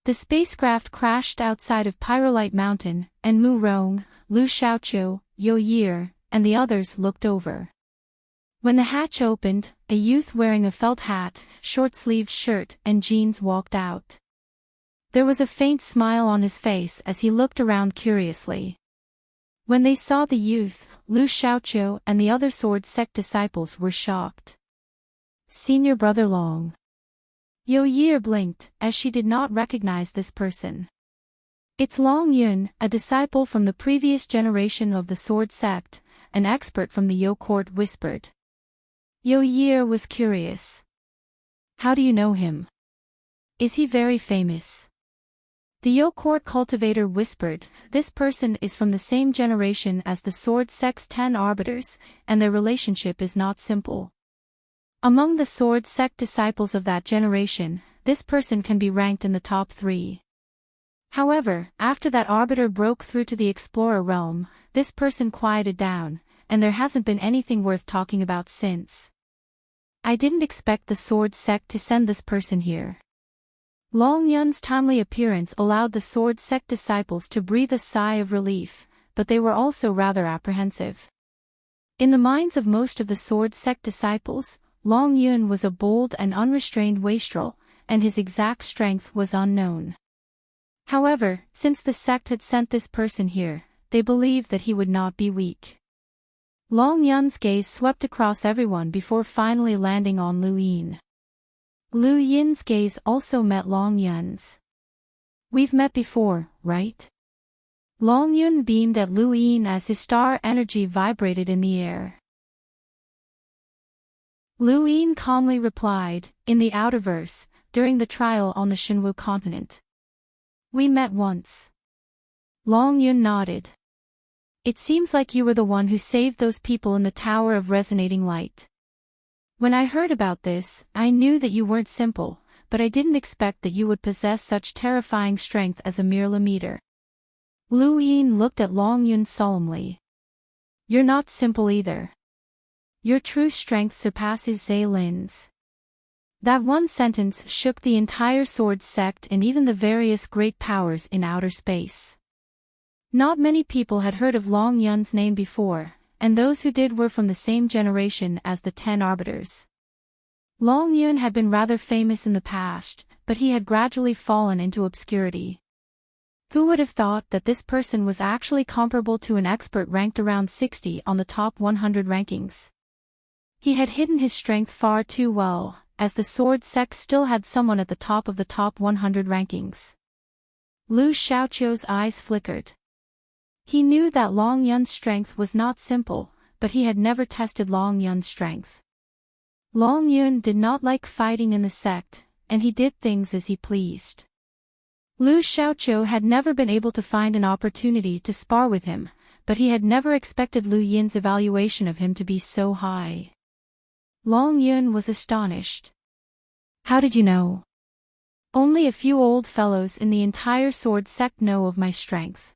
A: The spacecraft crashed outside of Pyrolite Mountain, and Mu Rong, Lu Xiaoqiu, Yo Ye, and the others looked over. When the hatch opened, a youth wearing a felt hat, short-sleeved shirt, and jeans walked out. There was a faint smile on his face as he looked around curiously. When they saw the youth, Lu Xiaoqiu and the other sword sect disciples were shocked. Senior Brother Long. Yo Ye blinked, as she did not recognize this person. It's Long Yun, a disciple from the previous generation of the sword sect, an expert from the Yo court whispered. Yo Ye was curious. How do you know him? Is he very famous? The Yo court cultivator whispered, this person is from the same generation as the sword sect's 10 arbiters, and their relationship is not simple. Among the sword sect disciples of that generation, this person can be ranked in the top 3. However, after that arbiter broke through to the explorer realm, this person quieted down, and there hasn't been anything worth talking about since. I didn't expect the sword sect to send this person here. Long Yun's timely appearance allowed the sword sect disciples to breathe a sigh of relief, but they were also rather apprehensive. In the minds of most of the sword sect disciples, Long Yun was a bold and unrestrained wastrel, and his exact strength was unknown. However, since the sect had sent this person here, they believed that he would not be weak. Long Yun's gaze swept across everyone before finally landing on Lu Yin. Lu Yin's gaze also met Long Yun's. "We've met before, right?" Long Yun beamed at Lu Yin as his star energy vibrated in the air. Lu Yin calmly replied, "In the Outerverse, during the trial on the Shinwu continent. We met once." Long Yun nodded. "It seems like you were the one who saved those people in the Tower of Resonating Light. When I heard about this, I knew that you weren't simple, but I didn't expect that you would possess such terrifying strength as a mere Lemeter." Lu Yin looked at Long Yun solemnly. "You're not simple either. Your true strength surpasses Zhe Lin's." That one sentence shook the entire Sword sect and even the various great powers in outer space. Not many people had heard of Long Yun's name before, and those who did were from the same generation as the 10 Arbiters. Long Yun had been rather famous in the past, but he had gradually fallen into obscurity. Who would have thought that this person was actually comparable to an expert ranked around 60 on the top 100 rankings? He had hidden his strength far too well, as the Sword sect still had someone at the top of the top 100 rankings. Lu Xiaoqiu's eyes flickered. He knew that Long Yun's strength was not simple, but he had never tested Long Yun's strength. Long Yun did not like fighting in the sect, and he did things as he pleased. Lu Xiaoqiu had never been able to find an opportunity to spar with him, but he had never expected Lu Yin's evaluation of him to be so high. Long Yun was astonished. "How did you know?" "Only a few old fellows in the entire Sword sect know of my strength."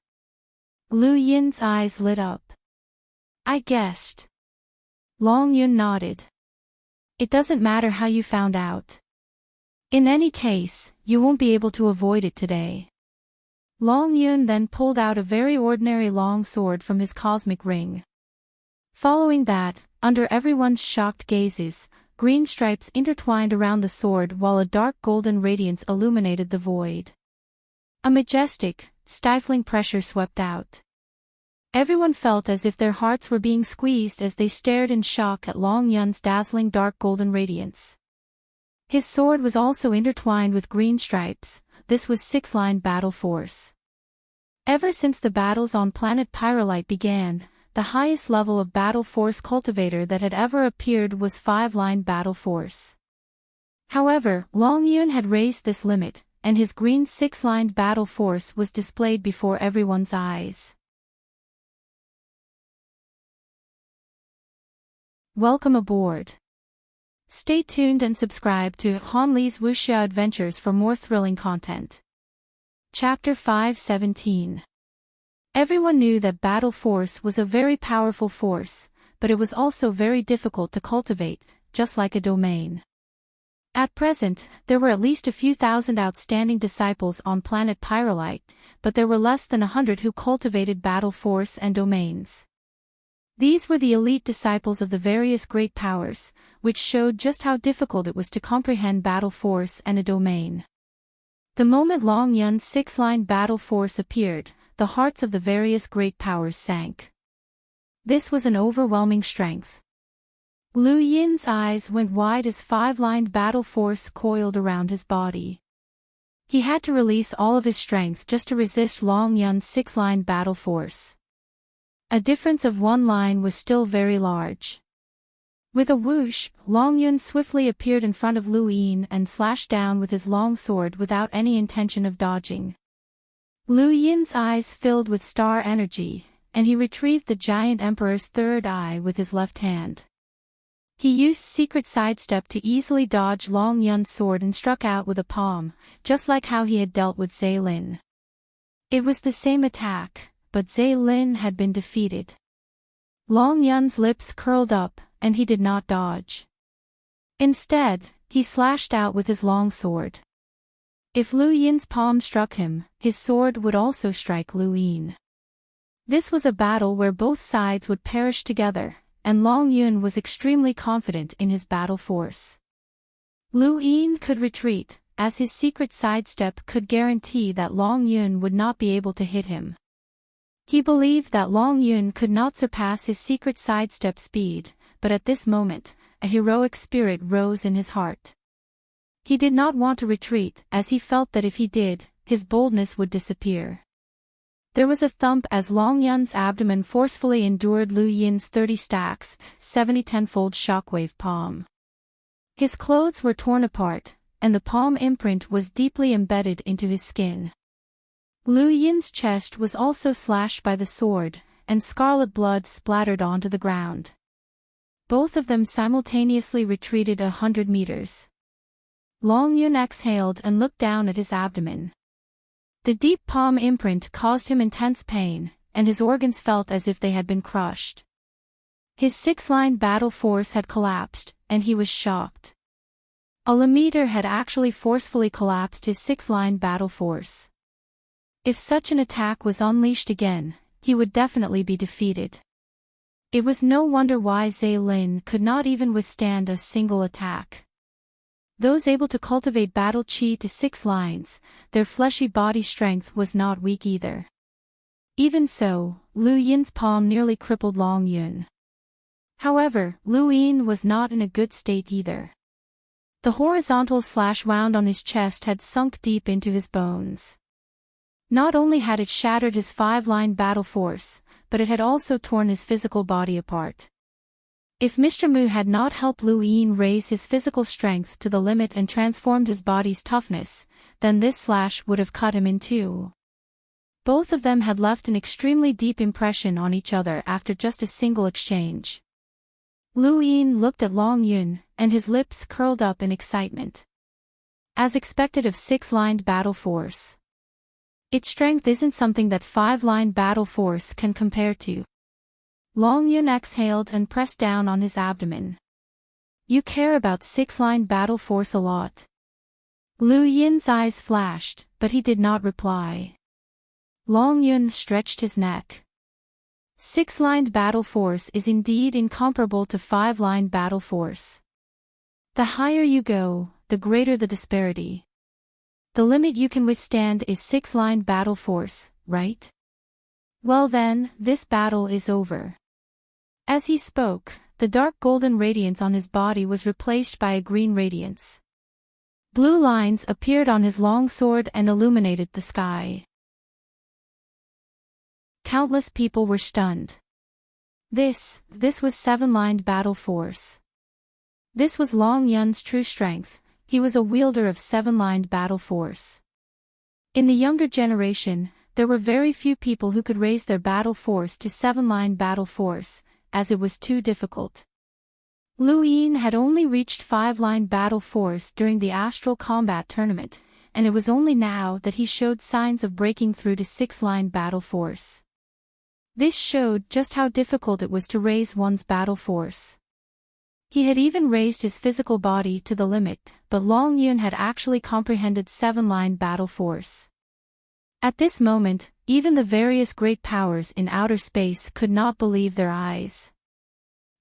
A: Lu Yin's eyes lit up. "I guessed." Long Yun nodded. "It doesn't matter how you found out. In any case, you won't be able to avoid it today." Long Yun then pulled out a very ordinary long sword from his cosmic ring. Following that, under everyone's shocked gazes, green stripes intertwined around the sword while a dark golden radiance illuminated the void. A majestic, stifling pressure swept out. Everyone felt as if their hearts were being squeezed as they stared in shock at Long Yun's dazzling dark golden radiance. His sword was also intertwined with green stripes. This was 6-line battle force. Ever since the battles on planet Pyrolite began, the highest level of battle force cultivator that had ever appeared was 5-line battle force. However, Long Yun had raised this limit, and his green 6-lined battle force was displayed before everyone's eyes. Welcome aboard. Stay tuned and subscribe to Han Li's Wuxia Adventures for more thrilling content. Chapter 517. Everyone knew that battle force was a very powerful force, but it was also very difficult to cultivate, just like a domain. At present, there were at least a few thousand outstanding disciples on planet Pyrolite, but there were less than 100 who cultivated battle force and domains. These were the elite disciples of the various great powers, which showed just how difficult it was to comprehend battle force and a domain. The moment Long Yun's 6-line battle force appeared, the hearts of the various great powers sank. This was an overwhelming strength. Lu Yin's eyes went wide as 5-lined battle force coiled around his body. He had to release all of his strength just to resist Long Yun's 6-line battle force. A difference of 1 line was still very large. With a whoosh, Long Yun swiftly appeared in front of Lu Yin and slashed down with his long sword without any intention of dodging. Lu Yin's eyes filled with star energy, and he retrieved the giant emperor's third eye with his left hand. He used secret sidestep to easily dodge Long Yun's sword and struck out with a palm, just like how he had dealt with Zhe Lin. It was the same attack, but Zhe Lin had been defeated. Long Yun's lips curled up, and he did not dodge. Instead, he slashed out with his long sword. If Lu Yin's palm struck him, his sword would also strike Lu Yin. This was a battle where both sides would perish together, and Long Yun was extremely confident in his battle force. Lu Yin could retreat, as his secret sidestep could guarantee that Long Yun would not be able to hit him. He believed that Long Yun could not surpass his secret sidestep speed, but at this moment, a heroic spirit rose in his heart. He did not want to retreat, as he felt that if he did, his boldness would disappear. There was a thump as Long Yun's abdomen forcefully endured Lu Yin's 30 stacks, 70 tenfold shockwave palm. His clothes were torn apart, and the palm imprint was deeply embedded into his skin. Lu Yin's chest was also slashed by the sword, and scarlet blood splattered onto the ground. Both of them simultaneously retreated 100 meters. Long Yun exhaled and looked down at his abdomen. The deep palm imprint caused him intense pain, and his organs felt as if they had been crushed. His six-line battle force had collapsed, and he was shocked. A Lemaitre had actually forcefully collapsed his six-line battle force. If such an attack was unleashed again, he would definitely be defeated. It was no wonder why Zhe Lin could not even withstand a single attack. Those able to cultivate battle chi to 6 lines, their fleshy body strength was not weak either. Even so, Lu Yin's palm nearly crippled Long Yun. However, Lu Yin was not in a good state either. The horizontal slash wound on his chest had sunk deep into his bones. Not only had it shattered his 5-line battle force, but it had also torn his physical body apart. If Mr. Mu had not helped Lu Yin raise his physical strength to the limit and transformed his body's toughness, then this slash would have cut him in two. Both of them had left an extremely deep impression on each other after just a single exchange. Lu Yin looked at Long Yun, and his lips curled up in excitement. As expected of 6-lined battle force. Its strength isn't something that 5-line battle force can compare to. Long Yun exhaled and pressed down on his abdomen. You care about 6-line battle force a lot. Lu Yin's eyes flashed, but he did not reply. Long Yun stretched his neck. 6-lined battle force is indeed incomparable to 5-line battle force. The higher you go, the greater the disparity. The limit you can withstand is 6-lined battle force, right? Well then, this battle is over. As he spoke, the dark golden radiance on his body was replaced by a green radiance. Blue lines appeared on his long sword and illuminated the sky. Countless people were stunned. This was 7-lined battle force. This was Long Yun's true strength. He was a wielder of 7-lined battle force. In the younger generation, there were very few people who could raise their battle force to 7-line battle force, as it was too difficult. Lu Yin had only reached 5-line battle force during the Astral Combat Tournament, and it was only now that he showed signs of breaking through to 6-line battle force. This showed just how difficult it was to raise one's battle force. He had even raised his physical body to the limit, but Long Yun had actually comprehended 7-line battle force. At this moment, even the various great powers in outer space could not believe their eyes.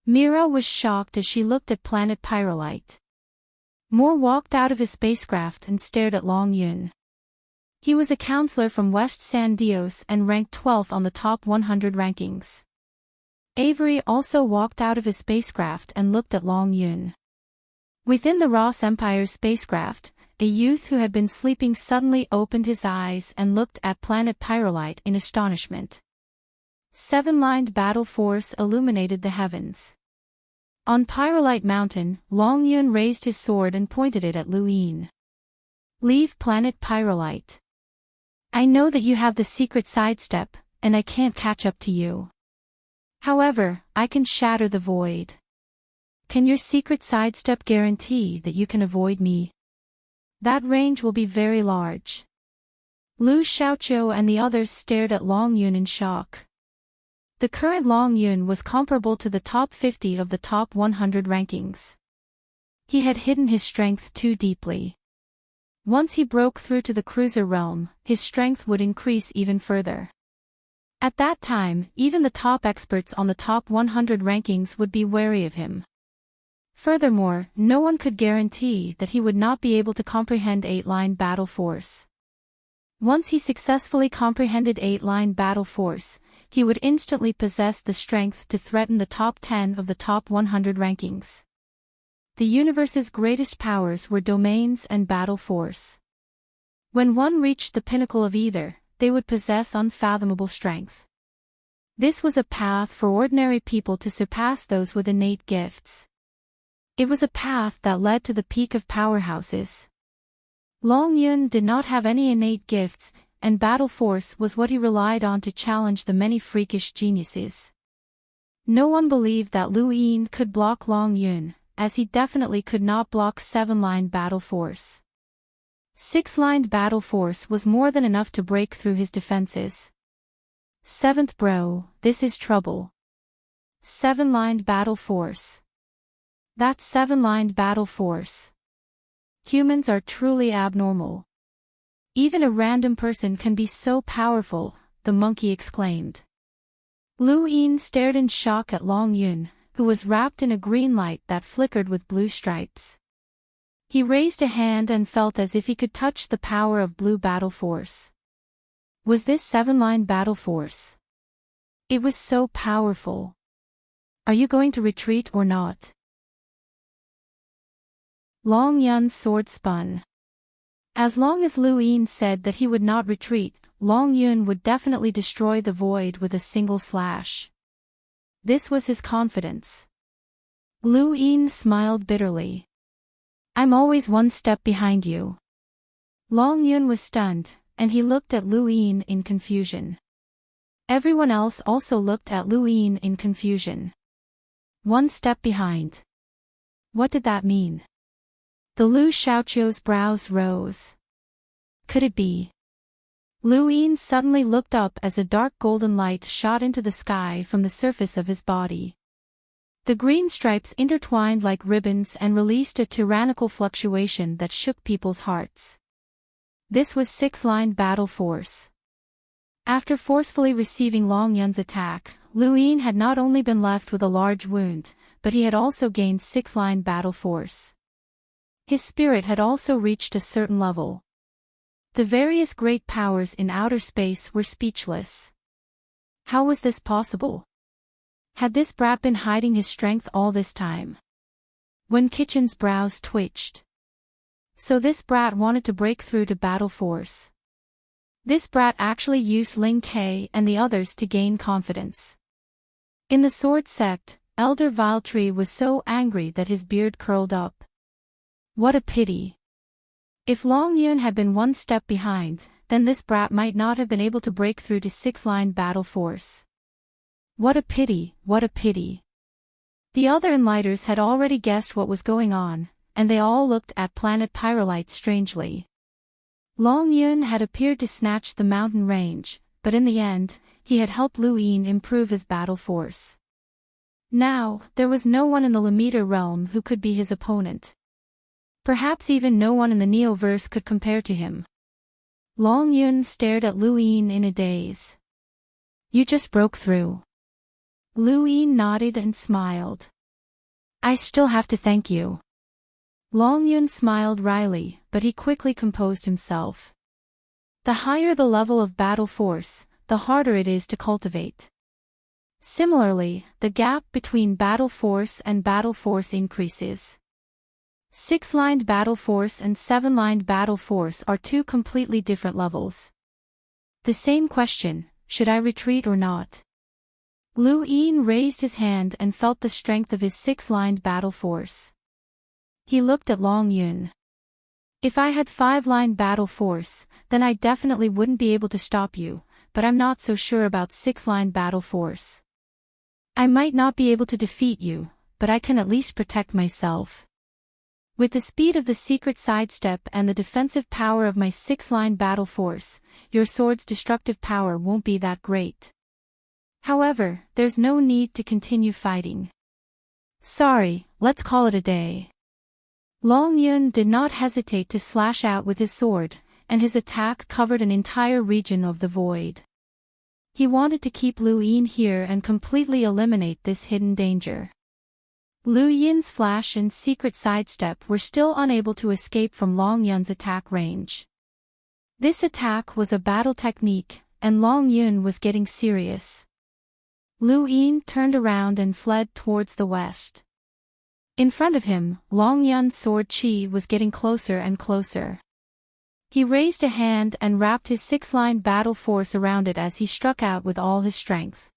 A: Mira was shocked as she looked at planet Pyrolite. Moore walked out of his spacecraft and stared at Long Yun. He was a counselor from West San Dios and ranked 12th on the top 100 rankings. Avery also walked out of his spacecraft and looked at Long Yun. Within the Ross Empire's spacecraft, a youth who had been sleeping suddenly opened his eyes and looked at planet Pyrolite in astonishment. 7-lined battle force illuminated the heavens. On Pyrolite Mountain, Long Yun raised his sword and pointed it at Lu Yin. Leave planet Pyrolite. I know that you have the secret sidestep, and I can't catch up to you. However, I can shatter the void. Can your secret sidestep guarantee that you can avoid me? That range will be very large. Lu Xiaoqiu and the others stared at Long Yun in shock. The current Long Yun was comparable to the top 50 of the top 100 rankings. He had hidden his strength too deeply. Once he broke through to the cruiser realm, his strength would increase even further. At that time, even the top experts on the top 100 rankings would be wary of him. Furthermore, no one could guarantee that he would not be able to comprehend 8-line battle force. Once he successfully comprehended 8-line battle force, he would instantly possess the strength to threaten the top 10 of the top 100 rankings. The universe's greatest powers were domains and battle force. When one reached the pinnacle of either, they would possess unfathomable strength. This was a path for ordinary people to surpass those with innate gifts. It was a path that led to the peak of powerhouses. Long Yun did not have any innate gifts, and battle force was what he relied on to challenge the many freakish geniuses. No one believed that Lu Yin could block Long Yun, as he definitely could not block 7-line battle force. 6-line battle force was more than enough to break through his defenses. 7th bro, this is trouble. 7-line battle force. That's 7-line battle force. Humans are truly abnormal. Even a random person can be so powerful, the monkey exclaimed. Lu Yin stared in shock at Long Yun, who was wrapped in a green light that flickered with blue stripes. He raised a hand and felt as if he could touch the power of blue battle force. Was this 7-line battle force? It was so powerful. Are you going to retreat or not? Long Yun's sword spun. As long as Lu Yin said that he would not retreat, Long Yun would definitely destroy the void with a single slash. This was his confidence. Lu Yin smiled bitterly. I'm always one step behind you. Long Yun was stunned, and he looked at Lu Yin in confusion. Everyone else also looked at Lu Yin in confusion. One step behind. What did that mean? The Lu Xiaoqiu's brows rose. Could it be? Lu Yin suddenly looked up as a dark golden light shot into the sky from the surface of his body. The green stripes intertwined like ribbons and released a tyrannical fluctuation that shook people's hearts. This was 6-line battle force. After forcefully receiving Long Yun's attack, Lu Yin had not only been left with a large wound, but he had also gained 6-line battle force. His spirit had also reached a certain level. The various great powers in outer space were speechless. How was this possible? Had this brat been hiding his strength all this time? Wen Kitchen's brows twitched. So this brat wanted to break through to battle force. This brat actually used Ling Ke and the others to gain confidence. In the sword sect, Elder Viletree was so angry that his beard curled up. What a pity. If Long Yun had been one step behind, then this brat might not have been able to break through to 6-line battle force. What a pity, what a pity. The other Enlighters had already guessed what was going on, and they all looked at Planet Pyrolite strangely. Long Yun had appeared to snatch the mountain range, but in the end, he had helped Lu Yin improve his battle force. Now, there was no one in the Lamita realm who could be his opponent. Perhaps even no one in the Neoverse could compare to him. Long Yun stared at Lu Yin in a daze. You just broke through. Lu Yin nodded and smiled. I still have to thank you. Long Yun smiled wryly, but he quickly composed himself. The higher the level of battle force, the harder it is to cultivate. Similarly, the gap between battle force and battle force increases. 6-lined battle force and 7-lined battle force are two completely different levels. The same question, should I retreat or not? Lu Yin raised his hand and felt the strength of his 6-lined battle force. He looked at Long Yun. If I had 5-line battle force, then I definitely wouldn't be able to stop you, but I'm not so sure about 6-line battle force. I might not be able to defeat you, but I can at least protect myself. With the speed of the secret sidestep and the defensive power of my 6-line battle force, your sword's destructive power won't be that great. However, there's no need to continue fighting. Sorry, let's call it a day. Long Yun did not hesitate to slash out with his sword, and his attack covered an entire region of the void. He wanted to keep Lu Yin here and completely eliminate this hidden danger. Lu Yin's flash and secret sidestep were still unable to escape from Long Yun's attack range. This attack was a battle technique, and Long Yun was getting serious. Lu Yin turned around and fled towards the west. In front of him, Long Yun's sword chi was getting closer and closer. He raised a hand and wrapped his six-line battle force around it as he struck out with all his strength.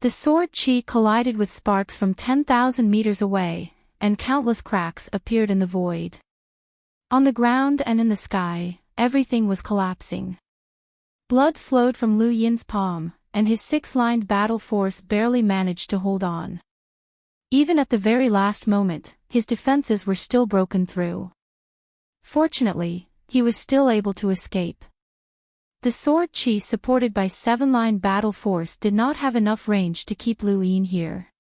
A: The sword chi collided with sparks from 10,000 meters away, and countless cracks appeared in the void. On the ground and in the sky, everything was collapsing. Blood flowed from Lu Yin's palm, and his six-lined battle force barely managed to hold on. Even at the very last moment, his defenses were still broken through. Fortunately, he was still able to escape. The sword chi supported by seven-line battle force did not have enough range to keep Lu Yin here.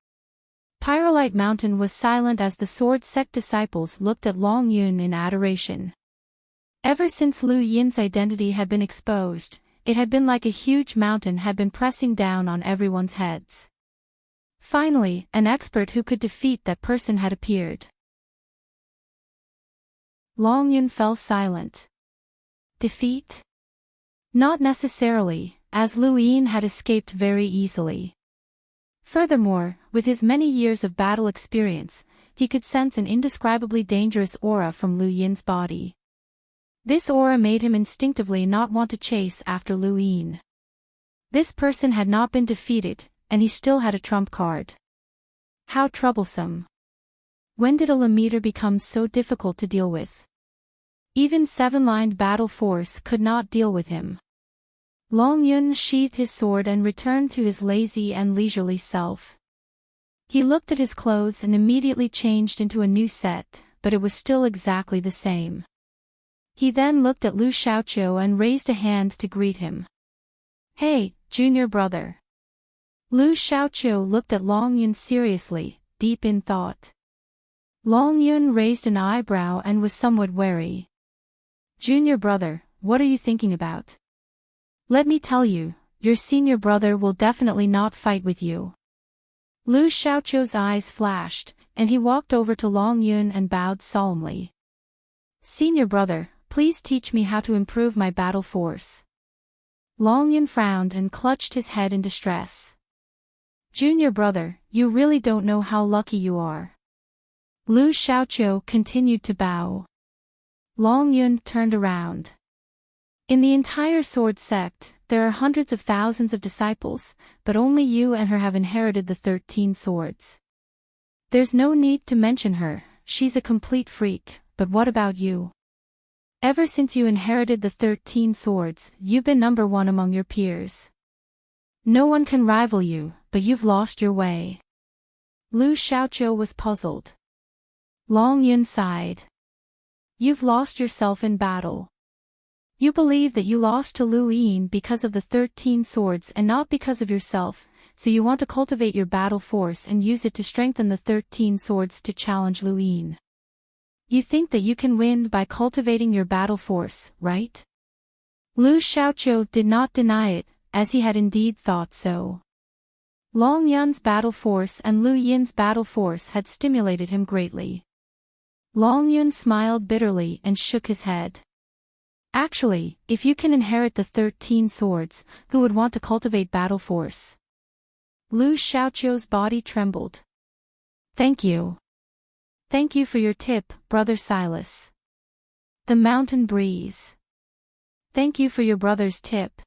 A: Pyrolite Mountain was silent as the sword sect disciples looked at Long Yun in adoration. Ever since Lu Yin's identity had been exposed, it had been like a huge mountain had been pressing down on everyone's heads. Finally, an expert who could defeat that person had appeared. Long Yun fell silent. Defeat? Not necessarily, as Lu Yin had escaped very easily. Furthermore, with his many years of battle experience, he could sense an indescribably dangerous aura from Lu Yin's body. This aura made him instinctively not want to chase after Lu Yin. This person had not been defeated, and he still had a trump card. How troublesome. When did a Lammeter become so difficult to deal with? Even seven-lined battle force could not deal with him. Long Yun sheathed his sword and returned to his lazy and leisurely self. He looked at his clothes and immediately changed into a new set, but it was still exactly the same. He then looked at Lu Xiaoqiu and raised a hand to greet him. "Hey, junior brother." Lu Xiaoqiu looked at Long Yun seriously, deep in thought. Long Yun raised an eyebrow and was somewhat wary. "Junior brother, what are you thinking about? Let me tell you, your senior brother will definitely not fight with you." Lu Xiaoqiu's eyes flashed, and he walked over to Long Yun and bowed solemnly. "Senior brother, please teach me how to improve my battle force." Long Yun frowned and clutched his head in distress. "Junior brother, you really don't know how lucky you are." Lu Xiaoqiu continued to bow. Long Yun turned around. "In the entire sword sect, there are hundreds of thousands of disciples, but only you and her have inherited the 13 swords. There's no need to mention her, she's a complete freak, but what about you? Ever since you inherited the 13 swords, you've been number one among your peers. No one can rival you, but you've lost your way." Lu Xiaoqiu was puzzled. Long Yun sighed. "You've lost yourself in battle. You believe that you lost to Lu Yin because of the 13 swords and not because of yourself, so you want to cultivate your battle force and use it to strengthen the 13 swords to challenge Lu Yin. You think that you can win by cultivating your battle force, right?" Lu Xiaoqiu did not deny it, as he had indeed thought so. Long Yun's battle force and Lu Yin's battle force had stimulated him greatly. Long Yun smiled bitterly and shook his head. "Actually, if you can inherit the 13 swords, who would want to cultivate battle force?" Lu Xiaoqiu's body trembled. "Thank you. Thank you for your tip, Brother Silas. The mountain breeze. Thank you for your brother's tip."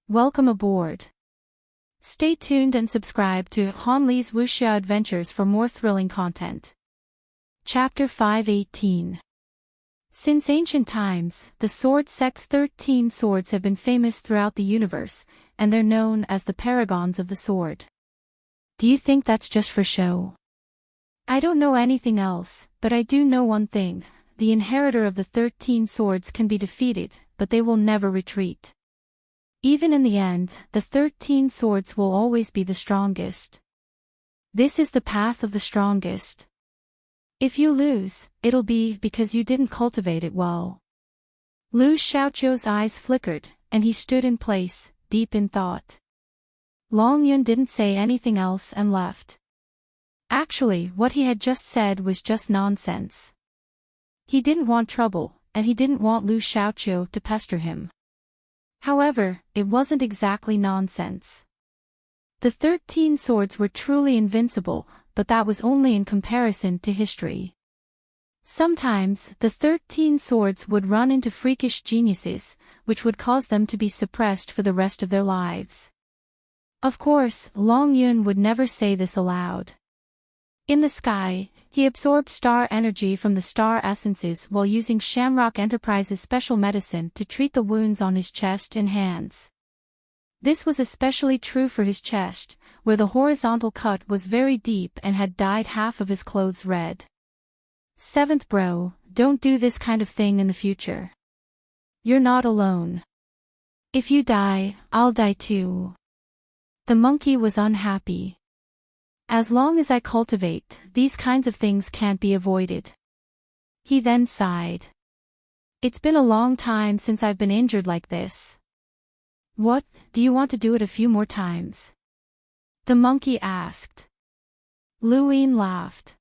A: Welcome aboard. Stay tuned and subscribe to Hanli's Wuxia Adventures for more thrilling content. Chapter 518. Since ancient times, the sword sect's 13 swords have been famous throughout the universe, and they're known as the paragons of the sword. Do you think that's just for show? I don't know anything else, but I do know one thing: the inheritor of the 13 swords can be defeated, but they will never retreat. Even in the end, the 13 swords will always be the strongest. This is the path of the strongest. If you lose, it'll be because you didn't cultivate it well. Lu Xiaoqiu's eyes flickered, and he stood in place, deep in thought. Long Yun didn't say anything else and left. Actually, what he had just said was just nonsense. He didn't want trouble, and he didn't want Lu Xiaoqiu to pester him. However, it wasn't exactly nonsense. The 13 swords were truly invincible, but that was only in comparison to history. Sometimes, the 13 swords would run into freakish geniuses, which would cause them to be suppressed for the rest of their lives. Of course, Long Yun would never say this aloud. In the sky, he absorbed star energy from the star essences while using Shamrock Enterprises' special medicine to treat the wounds on his chest and hands. This was especially true for his chest, where the horizontal cut was very deep and had dyed half of his clothes red. Seventh bro, don't do this kind of thing in the future. You're not alone. If you die, I'll die too. The monkey was unhappy. As long as I cultivate, these kinds of things can't be avoided. He then sighed. It's been a long time since I've been injured like this. What, do you want to do it a few more times? The monkey asked. Lu Yin laughed.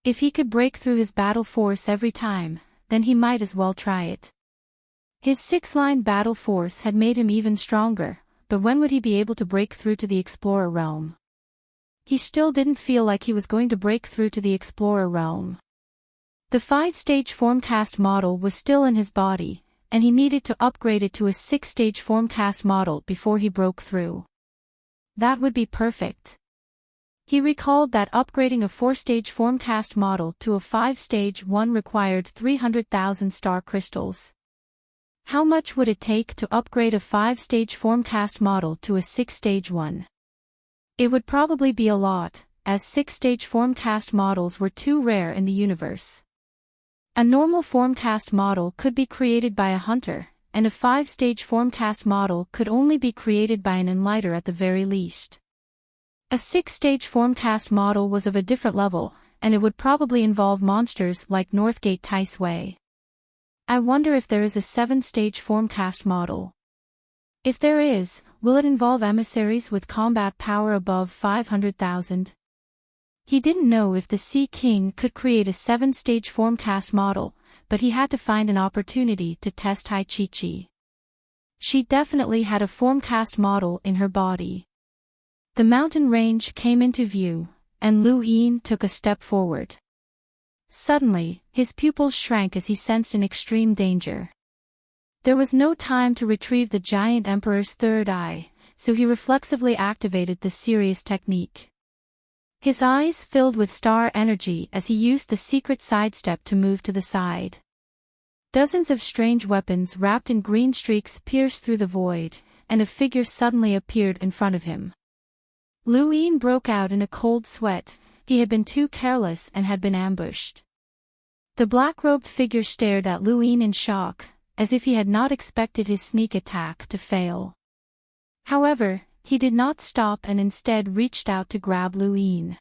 A: If he could break through his battle force every time, then he might as well try it. His 6-line battle force had made him even stronger, but when would he be able to break through to the explorer realm? He still didn't feel like he was going to break through to the explorer realm. The 5-stage formcast model was still in his body, and he needed to upgrade it to a 6-stage formcast model before he broke through. That would be perfect. He recalled that upgrading a 4-stage formcast model to a 5-stage one required 300,000 star crystals. How much would it take to upgrade a 5-stage formcast model to a 6-stage one? It would probably be a lot, as 6-stage formcast models were too rare in the universe. A normal formcast model could be created by a hunter, and a 5-stage formcast model could only be created by an enlighter at the very least. A 6-stage formcast model was of a different level, and it would probably involve monsters like Northgate Tai Sui. I wonder if there is a 7-stage formcast model. If there is, will it involve emissaries with combat power above 500,000? He didn't know if the Sea King could create a 7-stage formcast model, but he had to find an opportunity to test Hai Chi. She definitely had a formcast model in her body. The mountain range came into view, and Lu Yin took a step forward. Suddenly, his pupils shrank as he sensed an extreme danger. There was no time to retrieve the giant emperor's third eye, so he reflexively activated the Sirius technique. His eyes filled with star energy as he used the secret sidestep to move to the side. Dozens of strange weapons wrapped in green streaks pierced through the void, and a figure suddenly appeared in front of him. Lu Yin broke out in a cold sweat. He had been too careless and had been ambushed. The black-robed figure stared at Lu Yin in shock, as if he had not expected his sneak attack to fail. However, he did not stop and instead reached out to grab Lu Yin.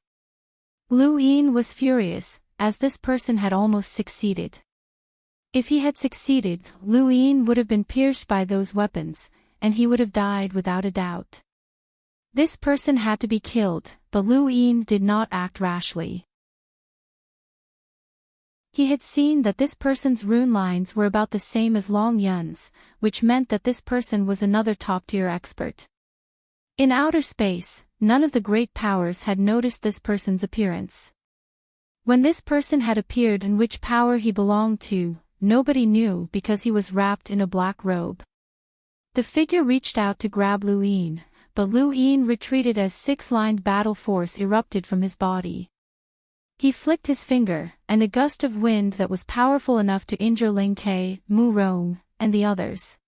A: Lu Yin was furious, as this person had almost succeeded. If he had succeeded, Lu Yin would have been pierced by those weapons, and he would have died without a doubt. This person had to be killed, but Lu Yin did not act rashly. He had seen that this person's rune lines were about the same as Long Yun's, which meant that this person was another top-tier expert. In outer space, none of the great powers had noticed this person's appearance. When this person had appeared and which power he belonged to, nobody knew because he was wrapped in a black robe. The figure reached out to grab Lu Yin, but Lu Yin retreated as 6-lined battle force erupted from his body. He flicked his finger, and a gust of wind that was powerful enough to injure Ling Ke, Mu Rong, and the others.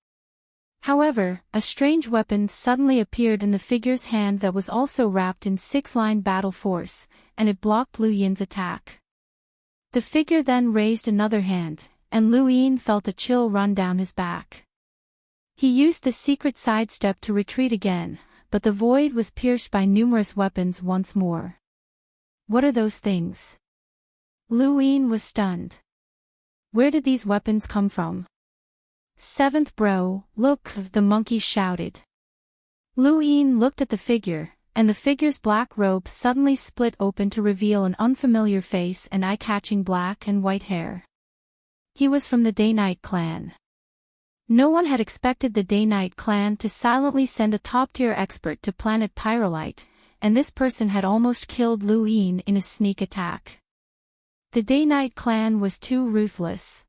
A: However, a strange weapon suddenly appeared in the figure's hand that was also wrapped in 6-line battle force, and it blocked Lu Yin's attack. The figure then raised another hand, and Lu Yin felt a chill run down his back. He used the secret sidestep to retreat again, but the void was pierced by numerous weapons once more. What are those things? Lu Yin was stunned. Where did these weapons come from? Seventh bro, look, the monkey shouted. Lu Yin looked at the figure, and the figure's black robe suddenly split open to reveal an unfamiliar face and eye-catching black and white hair. He was from the Day-Night clan. No one had expected the Day-Night clan to silently send a top-tier expert to planet Pyrolite, and this person had almost killed Lu Yin in a sneak attack. The Day-Night clan was too ruthless.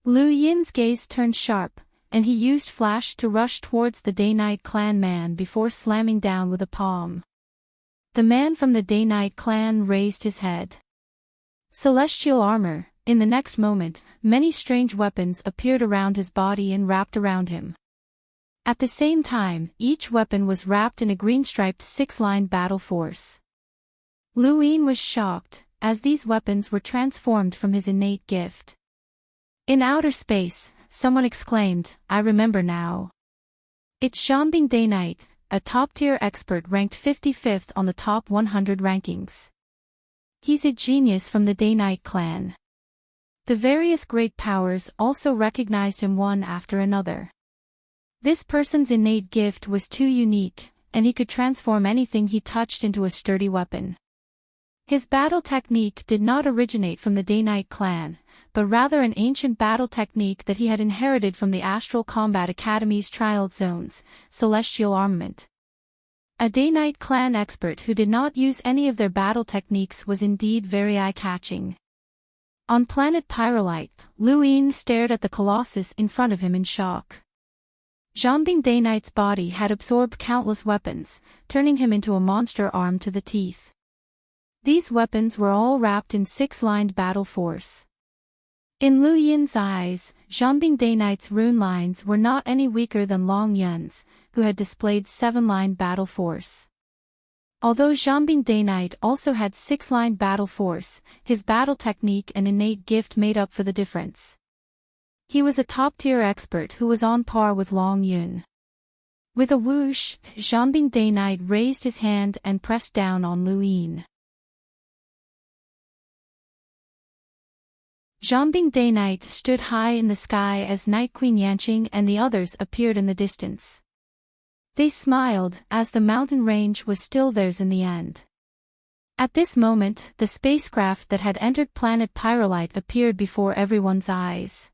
A: Lu Yin's gaze turned sharp, and he used flash to rush towards the Day-Night clan man before slamming down with a palm. The man from the Day-Night clan raised his head. Celestial armor. In the next moment, many strange weapons appeared around his body and wrapped around him. At the same time, each weapon was wrapped in a green-striped six-lined battle force. Lu Yin was shocked, as these weapons were transformed from his innate gift. In outer space, someone exclaimed, "I remember now. It's Zhanbing Day-Night, a top-tier expert ranked 55th on the top 100 rankings. He's a genius from the Day-Night clan." The various great powers also recognized him one after another. This person's innate gift was too unique, and he could transform anything he touched into a sturdy weapon. His battle technique did not originate from the Day-Night clan, but rather an ancient battle technique that he had inherited from the Astral Combat Academy's trial zones, celestial armament. A Day-Night clan expert who did not use any of their battle techniques was indeed very eye-catching. On planet Pyrolite, Lu Yin stared at the colossus in front of him in shock. Zhanbing Day-Night's body had absorbed countless weapons, turning him into a monster armed to the teeth. These weapons were all wrapped in six-lined battle force. In Lu Yin's eyes, Zhanbing Day-Night's rune lines were not any weaker than Long Yun's, who had displayed seven-lined battle force. Although Zhanbing Day-Night also had six-lined battle force, his battle technique and innate gift made up for the difference. He was a top-tier expert who was on par with Long Yun. With a whoosh, Zhanbing Day-Night raised his hand and pressed down on Lu Yin. Zhanbing Day-Night stood high in the sky as Night Queen Yanqing and the others appeared in the distance. They smiled, as the mountain range was still theirs in the end. At this moment, the spacecraft that had entered planet Pyrolite appeared before everyone's eyes.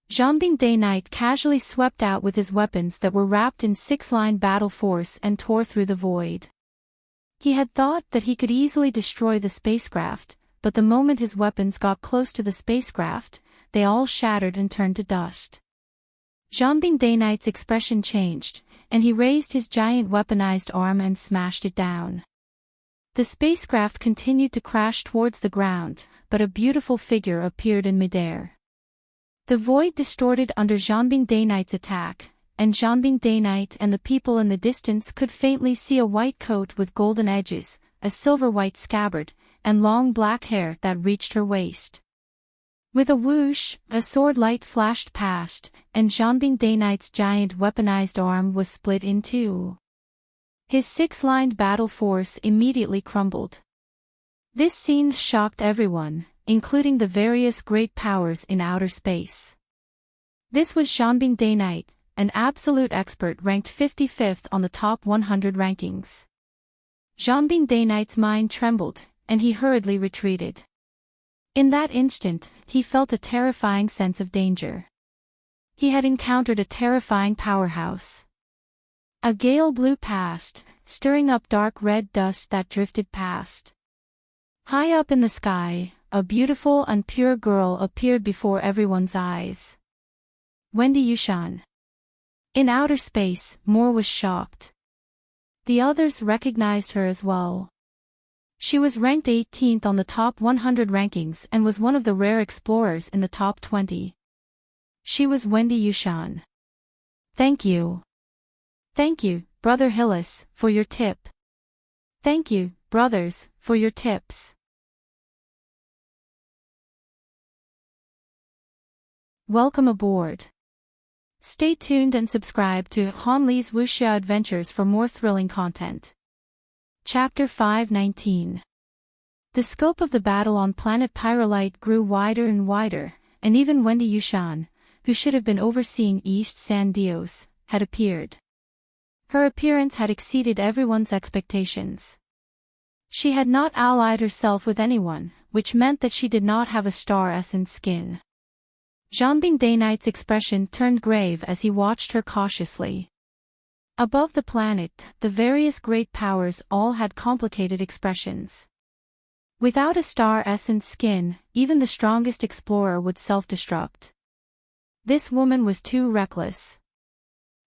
A: Zhanbing Day-Night casually swept out with his weapons that were wrapped in six-line battle force and tore through the void. He had thought that he could easily destroy the spacecraft, but the moment his weapons got close to the spacecraft, they all shattered and turned to dust. Zhanbing Day-Night's expression changed, and he raised his giant weaponized arm and smashed it down. The spacecraft continued to crash towards the ground, but a beautiful figure appeared in midair. The void distorted under Zhanbing Day-Night's attack, and Zhanbing Day-Night and the people in the distance could faintly see a white coat with golden edges, a silver-white scabbard, and long black hair that reached her waist. With a whoosh, a sword light flashed past, and Zhanbing Day-Night's giant weaponized arm was split in two. His six-lined battle force immediately crumbled. This scene shocked everyone, including the various great powers in outer space. This was Zhanbing Day-Night, an absolute expert ranked 55th on the top 100 rankings. Zhanbing Day-Night's mind trembled, and he hurriedly retreated. In that instant, he felt a terrifying sense of danger. He had encountered a terrifying powerhouse. A gale blew past, stirring up dark red dust that drifted past. High up in the sky, a beautiful and pure girl appeared before everyone's eyes. Wendy Yushan. In outer space, Moore was shocked. The others recognized her as well. She was ranked 18th on the top 100 rankings and was one of the rare explorers in the top 20. She was Wendy Yushan. Thank you. Thank you, Brother Hillis, for your tip. Thank you, brothers, for your tips. Welcome aboard. Stay tuned and subscribe to Han Li's Wuxia Adventures for more thrilling content. Chapter 519. The scope of the battle on planet Pyrolite grew wider and wider, and even Wendy Yushan, who should have been overseeing East San Dios, had appeared. Her appearance had exceeded everyone's expectations. She had not allied herself with anyone, which meant that she did not have a star-essence skin. Jeanbing Daynight's expression turned grave as he watched her cautiously. Above the planet, the various great powers all had complicated expressions. Without a star-essence skin, even the strongest explorer would self-destruct. This woman was too reckless.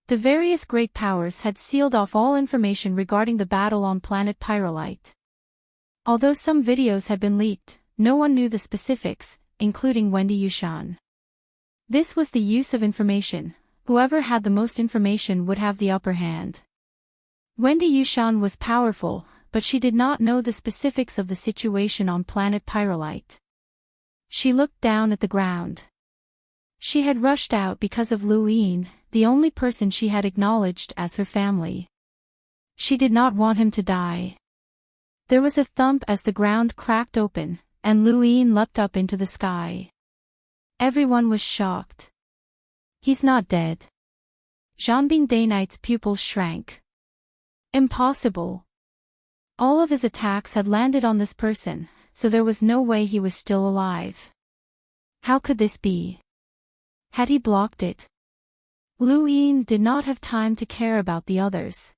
A: The various great powers had sealed off all information regarding the battle on planet Pyrolite. Although some videos had been leaked, no one knew the specifics, including Wendy Yushan. This was the use of information. Whoever had the most information would have the upper hand. Wendy Yushan was powerful, but she did not know the specifics of the situation on planet Pyrolite. She looked down at the ground. She had rushed out because of Lu Yin, the only person she had acknowledged as her family. She did not want him to die. There was a thump as the ground cracked open, and Lu Yin leapt up into the sky. Everyone was shocked. He's not dead. Jeanbing Daynight's pupils shrank. Impossible. All of his attacks had landed on this person, so there was no way he was still alive. How could this be? Had he blocked it? Lu Yin did not have time to care about the others.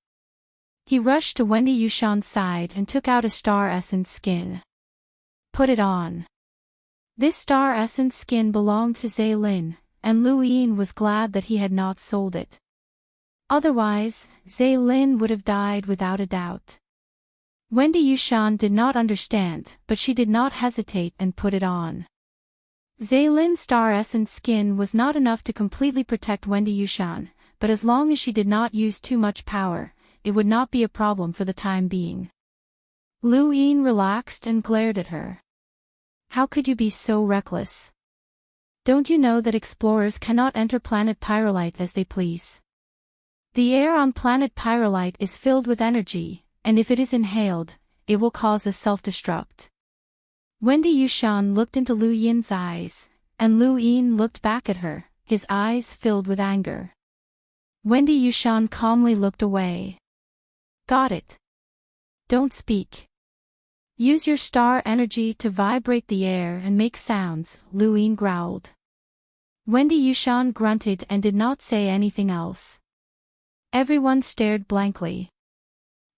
A: He rushed to Wendy Yushan's side and took out a star-essence skin. Put it on. This star-essence skin belonged to Zaylin, and Lu Yin was glad that he had not sold it. Otherwise, Zaylin would have died without a doubt. Wendy Yushan did not understand, but she did not hesitate and put it on. Zaylin's star-essence skin was not enough to completely protect Wendy Yushan, but as long as she did not use too much power, it would not be a problem for the time being. Lu Yin relaxed and glared at her. How could you be so reckless? Don't you know that explorers cannot enter planet Pyrolite as they please? The air on planet Pyrolite is filled with energy, and if it is inhaled, it will cause a self-destruct. Wendy Yushan looked into Lu Yin's eyes, and Lu Yin looked back at her, his eyes filled with anger. Wendy Yushan calmly looked away. Got it. Don't speak. Use your star energy to vibrate the air and make sounds, Lu Yin growled. Wendy Yushan grunted and did not say anything else. Everyone stared blankly.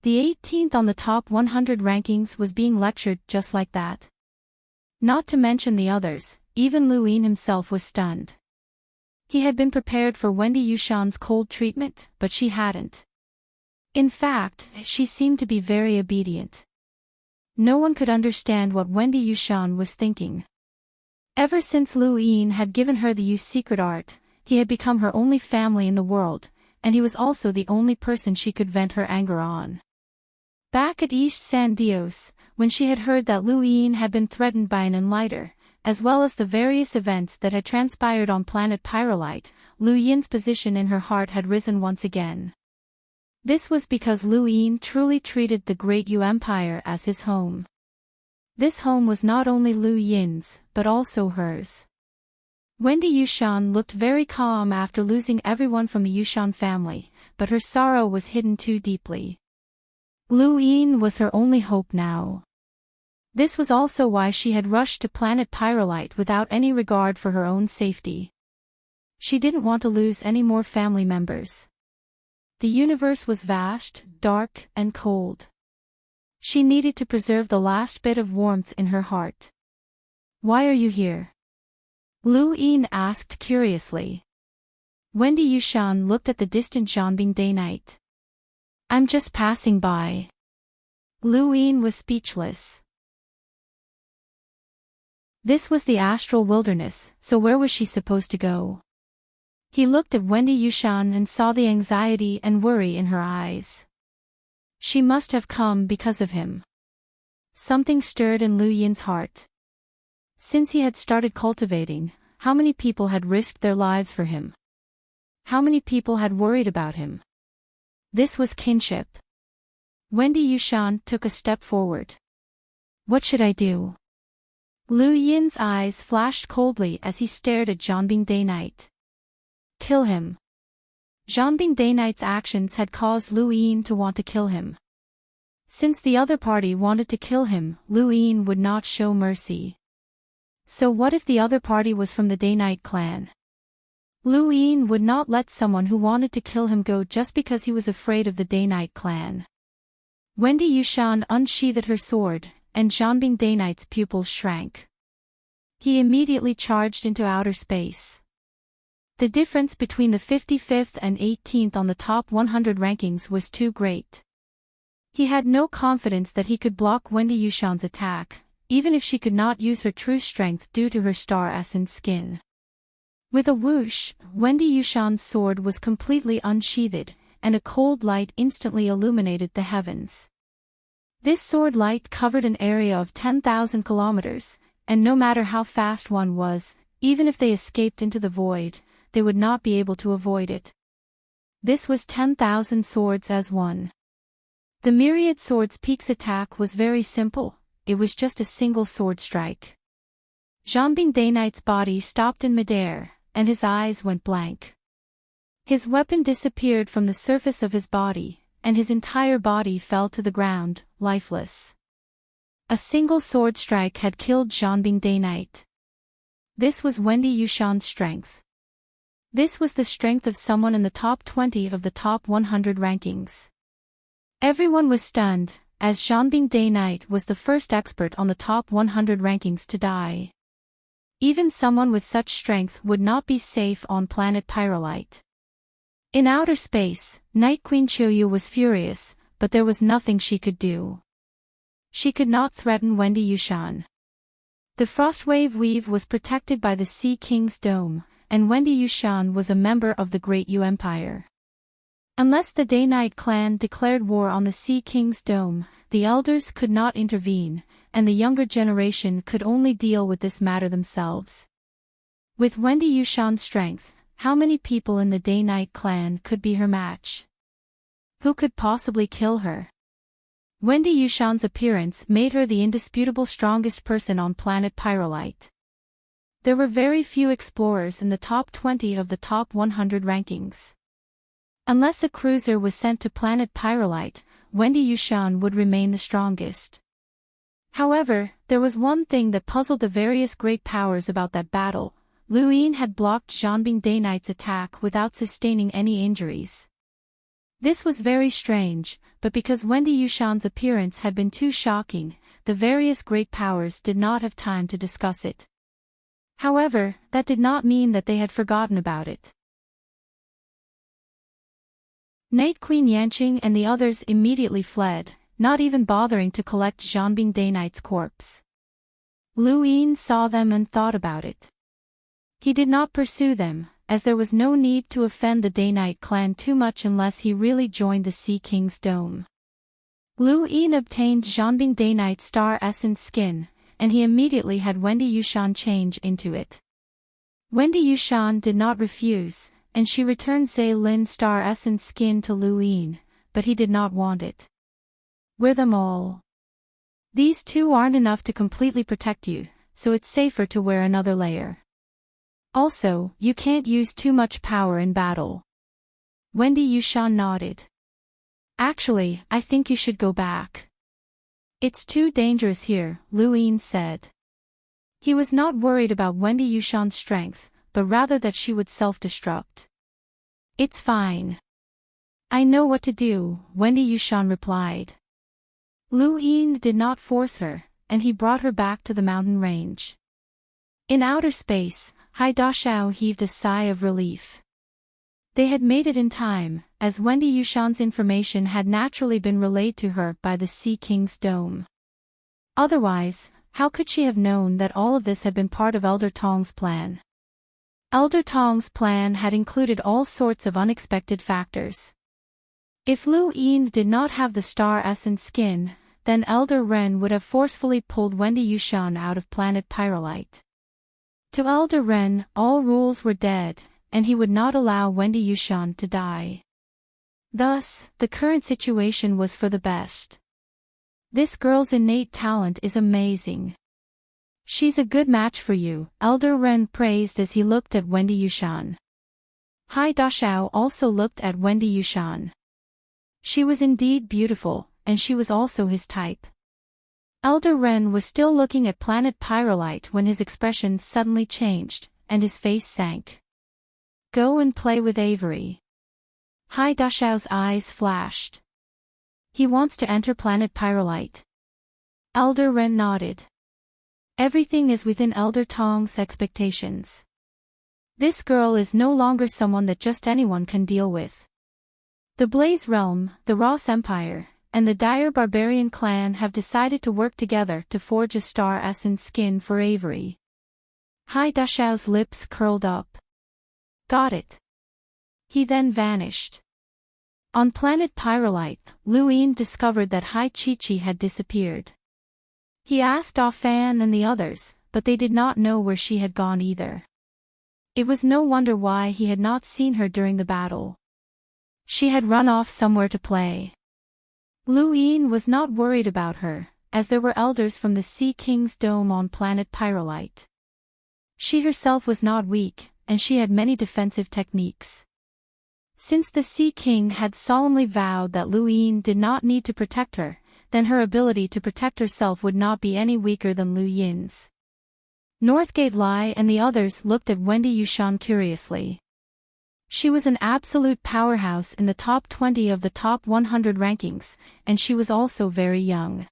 A: The 18th on the top 100 rankings was being lectured just like that. Not to mention the others, even Lu Yin himself was stunned. He had been prepared for Wendy Yushan's cold treatment, but she hadn't. In fact, she seemed to be very obedient. No one could understand what Wendy Yushan was thinking. Ever since Lu Yin had given her the Yu's secret art, he had become her only family in the world, and he was also the only person she could vent her anger on. Back at East San Dios, when she had heard that Lu Yin had been threatened by an enlighter, as well as the various events that had transpired on planet Pyrolite, Lu Yin's position in her heart had risen once again. This was because Lu Yin truly treated the Great Yu Empire as his home. This home was not only Lu Yin's, but also hers. Wendy Yushan looked very calm after losing everyone from the Yushan family, but her sorrow was hidden too deeply. Lu Yin was her only hope now. This was also why she had rushed to planet Pyrolite without any regard for her own safety. She didn't want to lose any more family members. The universe was vast, dark, and cold. She needed to preserve the last bit of warmth in her heart. Why are you here? Lu Yin asked curiously. Wendy Yushan looked at the distant Jeanbing Daynite. I'm just passing by. Lu Yin was speechless. This was the astral wilderness, so where was she supposed to go? He looked at Wendy Yushan and saw the anxiety and worry in her eyes. She must have come because of him. Something stirred in Lu Yin's heart. Since he had started cultivating, how many people had risked their lives for him? How many people had worried about him? This was kinship. Wendy Yushan took a step forward. What should I do? Lu Yin's eyes flashed coldly as he stared at Jeanbing Daynite. Kill him. Zhanbing Daynight's actions had caused Lu Yin to want to kill him. Since the other party wanted to kill him, Lu Yin would not show mercy. So what if the other party was from the Daynite clan? Lu Yin would not let someone who wanted to kill him go just because he was afraid of the Daynite clan. Wendy Yushan unsheathed her sword, and Zhanbing Daynight's pupils shrank. He immediately charged into outer space. The difference between the 55th and 18th on the top 100 rankings was too great. He had no confidence that he could block Wendy Yushan's attack, even if she could not use her true strength due to her star essence skin. With a whoosh, Wendy Yushan's sword was completely unsheathed, and a cold light instantly illuminated the heavens. This sword light covered an area of 10,000 kilometers, and no matter how fast one was, even if they escaped into the void, they would not be able to avoid it. This was 10,000 swords as one. The myriad swords peak's attack was very simple, it was just a single sword strike. Zhanbing Daynight's body stopped in midair, and his eyes went blank. His weapon disappeared from the surface of his body, and his entire body fell to the ground, lifeless. A single sword strike had killed Zhanbing Daynight. This was Wendy Yushan's strength. This was the strength of someone in the top 20 of the top 100 rankings. Everyone was stunned, as Zhanbing Daynite was the first expert on the top 100 rankings to die. Even someone with such strength would not be safe on planet Pyrolite. In outer space, Night Queen Qiuyu was furious, but there was nothing she could do. She could not threaten Wendy Yushan. The Frostwave Weave was protected by the Sea King's Dome, and Wendy Yushan was a member of the Great Yu Empire. Unless the Daynite clan declared war on the Sea King's Dome, the elders could not intervene, and the younger generation could only deal with this matter themselves. With Wendy Yushan's strength, how many people in the Daynite clan could be her match? Who could possibly kill her? Wendy Yushan's appearance made her the indisputable strongest person on planet Pyrolite. There were very few explorers in the top 20 of the top 100 rankings. Unless a cruiser was sent to planet Pyrolite, Wendy Yushan would remain the strongest. However, there was one thing that puzzled the various great powers about that battle. Lu Yin had blocked Zhanbing Daynight's attack without sustaining any injuries. This was very strange, but because Wendy Yushan's appearance had been too shocking, the various great powers did not have time to discuss it. However, that did not mean that they had forgotten about it. Night Queen Yanqing and the others immediately fled, not even bothering to collect Zhanbing Daynight's corpse. Lu Yin saw them and thought about it. He did not pursue them, as there was no need to offend the Daynite clan too much unless he really joined the Sea King's Dome. Lu Yin obtained Zhanbing Daynight's star essence skin, and he immediately had Wendy Yushan change into it. Wendy Yushan did not refuse, and she returned Zhe Lin's star essence skin to Lu Yin, but he did not want it. Wear them all. These two aren't enough to completely protect you, so it's safer to wear another layer. Also, you can't use too much power in battle. Wendy Yushan nodded. Actually, I think you should go back. It's too dangerous here, Lu Yin said. He was not worried about Wendy Yushan's strength, but rather that she would self-destruct. It's fine. I know what to do, Wendy Yushan replied. Lu Yin did not force her, and he brought her back to the mountain range. In outer space, Hai Dashao heaved a sigh of relief. They had made it in time, as Wendy Yushan's information had naturally been relayed to her by the Sea King's Dome. Otherwise, how could she have known that all of this had been part of Elder Tong's plan? Elder Tong's plan had included all sorts of unexpected factors. If Lu Yin did not have the star essence skin, then Elder Ren would have forcefully pulled Wendy Yushan out of planet Pyrolite. To Elder Ren, all rules were dead, and he would not allow Wendy Yushan to die. Thus, the current situation was for the best. This girl's innate talent is amazing. She's a good match for you, Elder Ren praised as he looked at Wendy Yushan. Hai Dashao also looked at Wendy Yushan. She was indeed beautiful, and she was also his type. Elder Ren was still looking at planet Pyrolite when his expression suddenly changed, and his face sank. Go and play with Avery. Hai Dashao's eyes flashed. He wants to enter planet Pyrolite. Elder Ren nodded. Everything is within Elder Tong's expectations. This girl is no longer someone that just anyone can deal with. The Blaze Realm, the Ross Empire, and the Dire Barbarian clan have decided to work together to forge a Star Essence skin for Avery. Hai Dashao's lips curled up. Got it. He then vanished. On planet Pyrolite, Lu Yin discovered that Hai Chi-Chi had disappeared. He asked Ah Fan and the others, but they did not know where she had gone either. It was no wonder why he had not seen her during the battle. She had run off somewhere to play. Lu Yin was not worried about her, as there were elders from the Sea King's dome on planet Pyrolite. She herself was not weak, and she had many defensive techniques. Since the Sea King had solemnly vowed that Lu Yin did not need to protect her, then her ability to protect herself would not be any weaker than Lu Yin's. Northgate Lai and the others looked at Wendy Yushan curiously. She was an absolute powerhouse in the top 20 of the top 100 rankings, and she was also very young.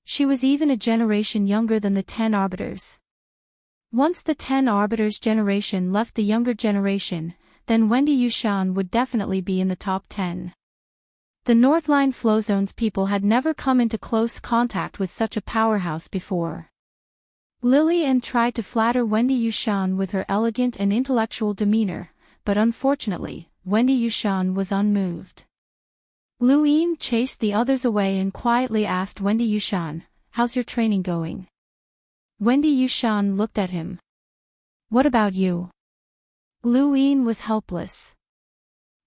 A: She was even a generation younger than the 10 Arbiters. Once the 10 Arbiters generation left the younger generation, then Wendy Yushan would definitely be in the top 10. The Northline Flowzone's people had never come into close contact with such a powerhouse before. Lillian tried to flatter Wendy Yushan with her elegant and intellectual demeanor, but unfortunately, Wendy Yushan was unmoved. Lu Yin chased the others away and quietly asked Wendy Yushan, "How's your training going?" Wendy Yushan looked at him. "What about you?" Lu Yin was helpless.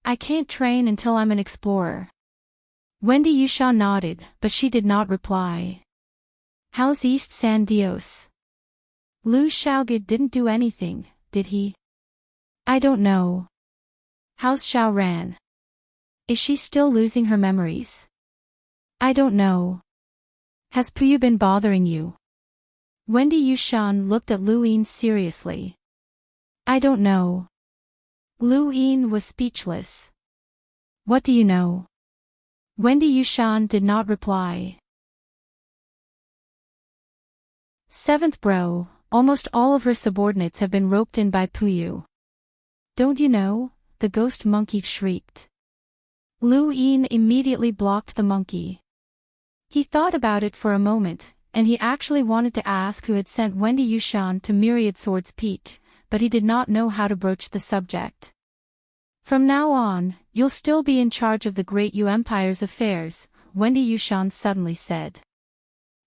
A: "I can't train until I'm an explorer." Wendy Yushan nodded, but she did not reply. "How's East San Dios?" Lu Xiaoge didn't do anything, did he? "I don't know." "How's Xiao Ran? Is she still losing her memories?" "I don't know." "Has Puyu been bothering you?" Wendy Yushan looked at Lu Yin seriously. "I don't know." Lu Yin was speechless. "What do you know?" Wendy Yushan did not reply. 7th Bro, almost all of her subordinates have been roped in by Puyu. "Don't you know?" the ghost monkey shrieked. Lu Yin immediately blocked the monkey. He thought about it for a moment, and he actually wanted to ask who had sent Wendy Yushan to Myriad Swords Peak, but he did not know how to broach the subject. "From now on, you'll still be in charge of the Great Yu Empire's affairs," Wendy Yushan suddenly said.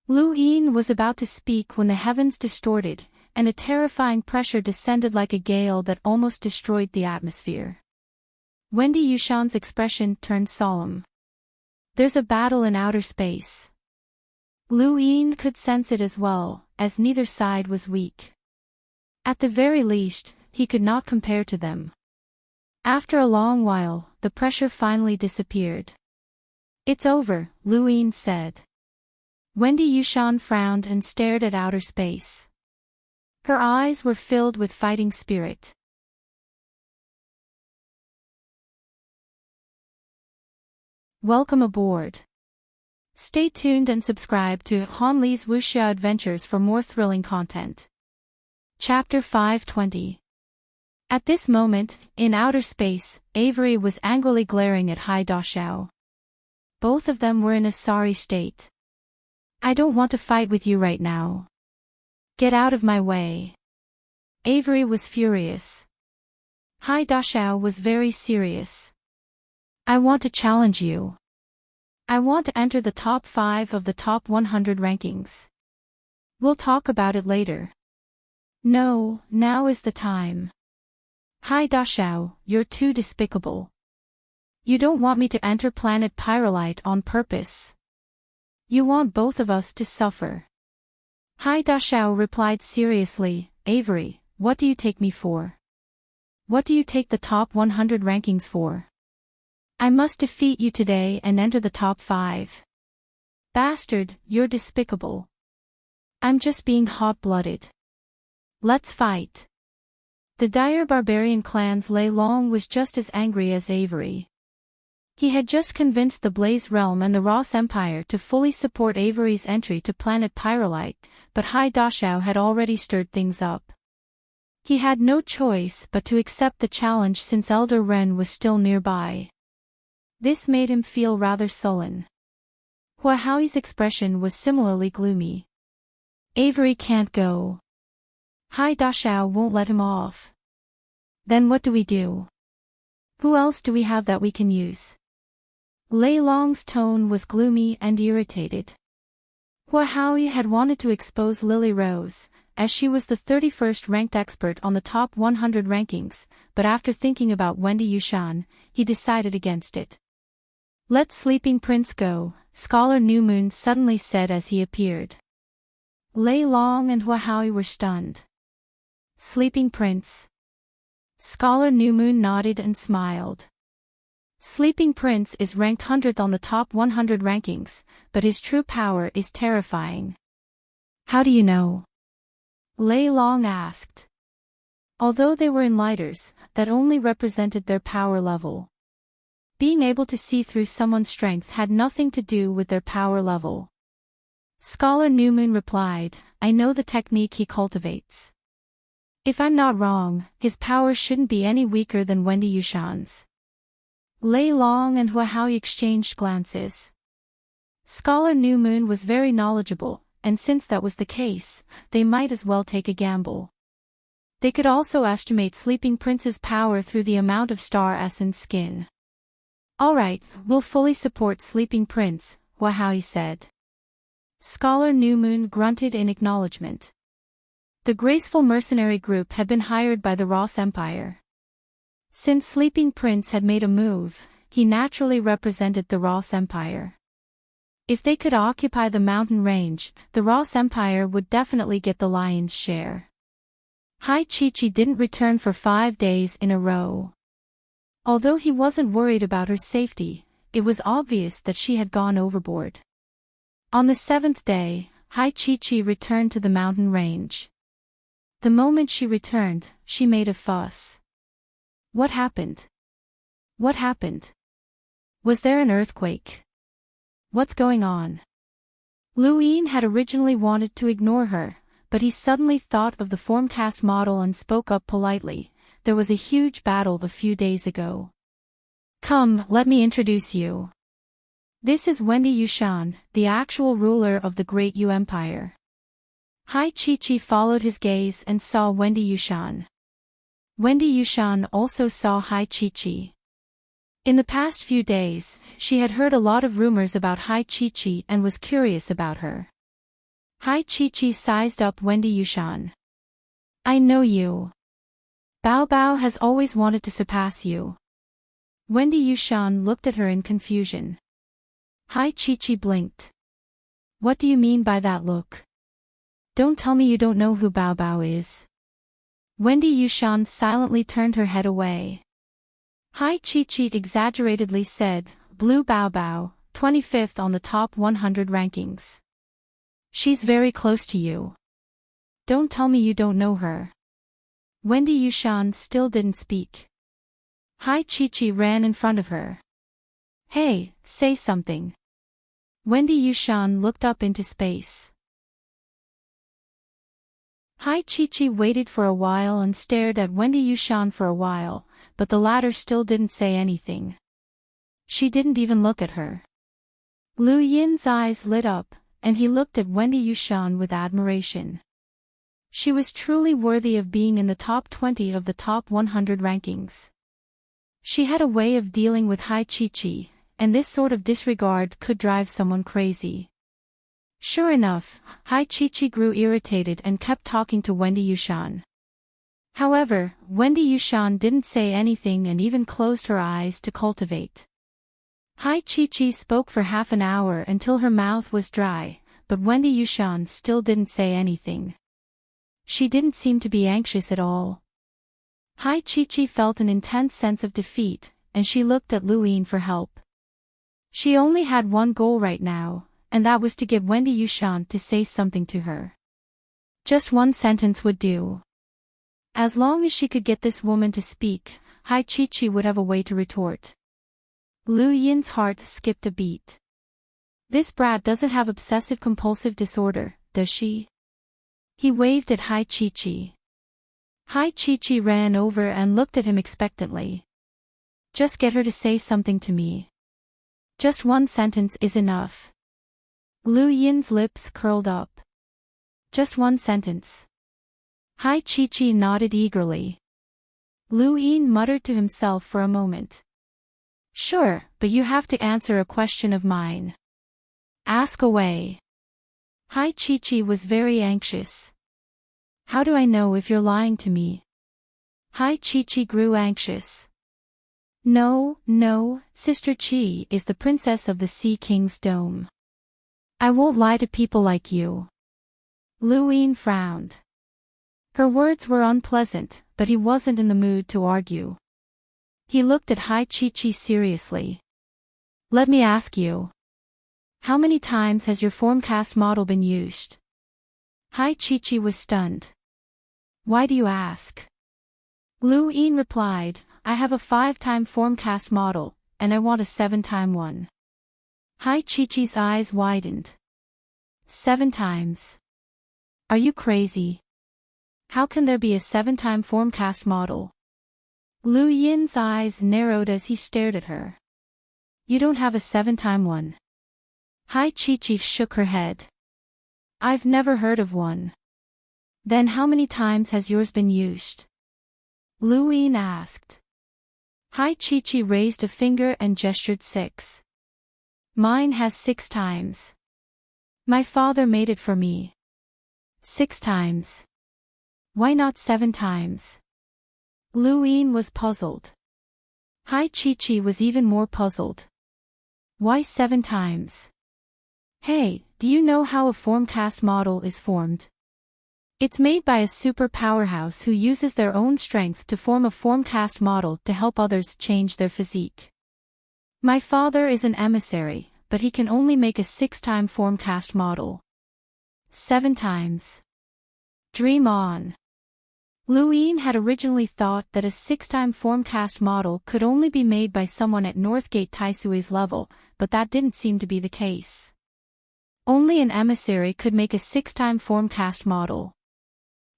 A: Lu Yin was about to speak when the heavens distorted, and a terrifying pressure descended like a gale that almost destroyed the atmosphere. Wendy Yushan's expression turned solemn. "There's a battle in outer space." Lu Yin could sense it as well, as neither side was weak. At the very least, he could not compare to them. After a long while, the pressure finally disappeared. "It's over," Lu Yin said. Wendy Yushan frowned and stared at outer space. Her eyes were filled with fighting spirit. Welcome aboard. Stay tuned and subscribe to Han Li's Wuxia Adventures for more thrilling content. Chapter 520. At this moment, in outer space, Avery was angrily glaring at Hai Dashao. Both of them were in a sorry state. "I don't want to fight with you right now. Get out of my way." Avery was furious. Hai Dashao was very serious. "I want to challenge you. I want to enter the top 5 of the top 100 rankings. We'll talk about it later." "No, now is the time. Hai Dashao, you're too despicable. You don't want me to enter planet Pyrolite on purpose. You want both of us to suffer." Hai Dashao replied seriously, "Avery, what do you take me for? What do you take the top 100 rankings for? I must defeat you today and enter the top 5. Bastard, you're despicable. I'm just being hot-blooded. Let's fight. The dire barbarian clan's Lei Long was just as angry as Avery. He had just convinced the Blaze Realm and the Ross Empire to fully support Avery's entry to planet Pyrolite, but Hai Dashao had already stirred things up. He had no choice but to accept the challenge since Elder Ren was still nearby. This made him feel rather sullen. Hua Haoi's expression was similarly gloomy. Avery can't go. Hai Dashao won't let him off. Then what do we do? Who else do we have that we can use? Lei Long's tone was gloomy and irritated. Hua Haoi had wanted to expose Lily Rose, as she was the 31st ranked expert on the top 100 rankings, but after thinking about Wendy Yushan, he decided against it. Let Sleeping Prince go, Scholar New Moon suddenly said as he appeared. Lei Long and Hua Haoi were stunned. Sleeping Prince. Scholar New Moon nodded and smiled. Sleeping Prince is ranked 100th on the top 100 rankings, but his true power is terrifying. How do you know? Lei Long asked. Although they were in lighters, that only represented their power level. Being able to see through someone's strength had nothing to do with their power level. Scholar New Moon replied, I know the technique he cultivates. If I'm not wrong, his power shouldn't be any weaker than Wendy Yushan's. Lei Long and Hua Haoi exchanged glances. Scholar New Moon was very knowledgeable, and since that was the case, they might as well take a gamble. They could also estimate Sleeping Prince's power through the amount of Star Essence skin. Alright, we'll fully support Sleeping Prince, Hua Haoi said. Scholar New Moon grunted in acknowledgement. The graceful mercenary group had been hired by the Ross Empire. Since Sleeping Prince had made a move, he naturally represented the Ross Empire. If they could occupy the mountain range, the Ross Empire would definitely get the lion's share. Hai Chi-Chi didn't return for 5 days in a row. Although he wasn't worried about her safety, it was obvious that she had gone overboard. On the 7th day, Hai Chi-Chi returned to the mountain range. The moment she returned, she made a fuss. What happened? What happened? Was there an earthquake? What's going on? Lu Yin had originally wanted to ignore her, but he suddenly thought of the Formcast model and spoke up politely. There was a huge battle a few days ago. Come, let me introduce you. This is Wendy Yushan, the actual ruler of the Great Yu Empire. Hai Chi-Chi followed his gaze and saw Wendy Yushan. Wendy Yushan also saw Hai Chi-Chi. In the past few days, she had heard a lot of rumors about Hai Chi-Chi and was curious about her. Hai Chi-Chi sized up Wendy Yushan. I know you. Bao Bao has always wanted to surpass you. Wendy Yushan looked at her in confusion. Hai Chi-Chi blinked. What do you mean by that look? Don't tell me you don't know who Bao Bao is. Wendy Yushan silently turned her head away. Hai Chi-Chi exaggeratedly said, Blue Bao Bao, 25th on the top 100 rankings. She's very close to you. Don't tell me you don't know her. Wendy Yushan still didn't speak. Hai Chi-Chi ran in front of her. Hey, say something. Wendy Yushan looked up into space. Hai Chi-Chi waited for a while and stared at Wendy Yushan for a while, but the latter still didn't say anything. She didn't even look at her. Lu Yin's eyes lit up, and he looked at Wendy Yushan with admiration. She was truly worthy of being in the top 20 of the top 100 rankings. She had a way of dealing with Hai Chi-Chi, and this sort of disregard could drive someone crazy. Sure enough, Hai Chi-Chi grew irritated and kept talking to Wendy Yushan. However, Wendy Yushan didn't say anything and even closed her eyes to cultivate. Hai Chi-Chi spoke for half an hour until her mouth was dry, but Wendy Yushan still didn't say anything. She didn't seem to be anxious at all. Hai Chi felt an intense sense of defeat, and she looked at Lu Yin for help. She only had one goal right now, and that was to get Wendy Yushan to say something to her. Just one sentence would do. As long as she could get this woman to speak, Hai Chi would have a way to retort. Lu Yin's heart skipped a beat. This brat doesn't have obsessive-compulsive disorder, does she? He waved at Hai Chi. Hai Chi ran over and looked at him expectantly. Just get her to say something to me. Just one sentence is enough. Lu Yin's lips curled up. Just one sentence. Hai Chi nodded eagerly. Lu Yin muttered to himself for a moment. Sure, but you have to answer a question of mine. Ask away. Hai Chi was very anxious. How do I know if you're lying to me? Hai Chi grew anxious. No, Sister Chi is the princess of the Sea King's dome. I won't lie to people like you. Lu Yin frowned. Her words were unpleasant, but he wasn't in the mood to argue. He looked at Hai Chi seriously. Let me ask you. How many times has your formcast model been used? Hai Chi was stunned. Why do you ask? Lu Yin replied, I have a 5-time formcast model, and I want a 7-time one. Hai Chi's eyes widened. 7 times. Are you crazy? How can there be a 7-time formcast model? Lu Yin's eyes narrowed as he stared at her. You don't have a 7-time one. Hai Chi shook her head. I've never heard of one. Then how many times has yours been used? Lu Yin asked. Hai Chi raised a finger and gestured 6. Mine has 6 times. My father made it for me. 6 times. Why not 7 times? Lu Yin was puzzled. Hai Chi was even more puzzled. Why 7 times? Hey, do you know how a formcast model is formed? It's made by a super powerhouse who uses their own strength to form a formcast model to help others change their physique. My father is an emissary, but he can only make a 6-time formcast model. 7 times. Dream on. Lu Yin had originally thought that a 6-time formcast model could only be made by someone at Northgate Taisui's level, but that didn't seem to be the case. Only an emissary could make a 6-time formcast model.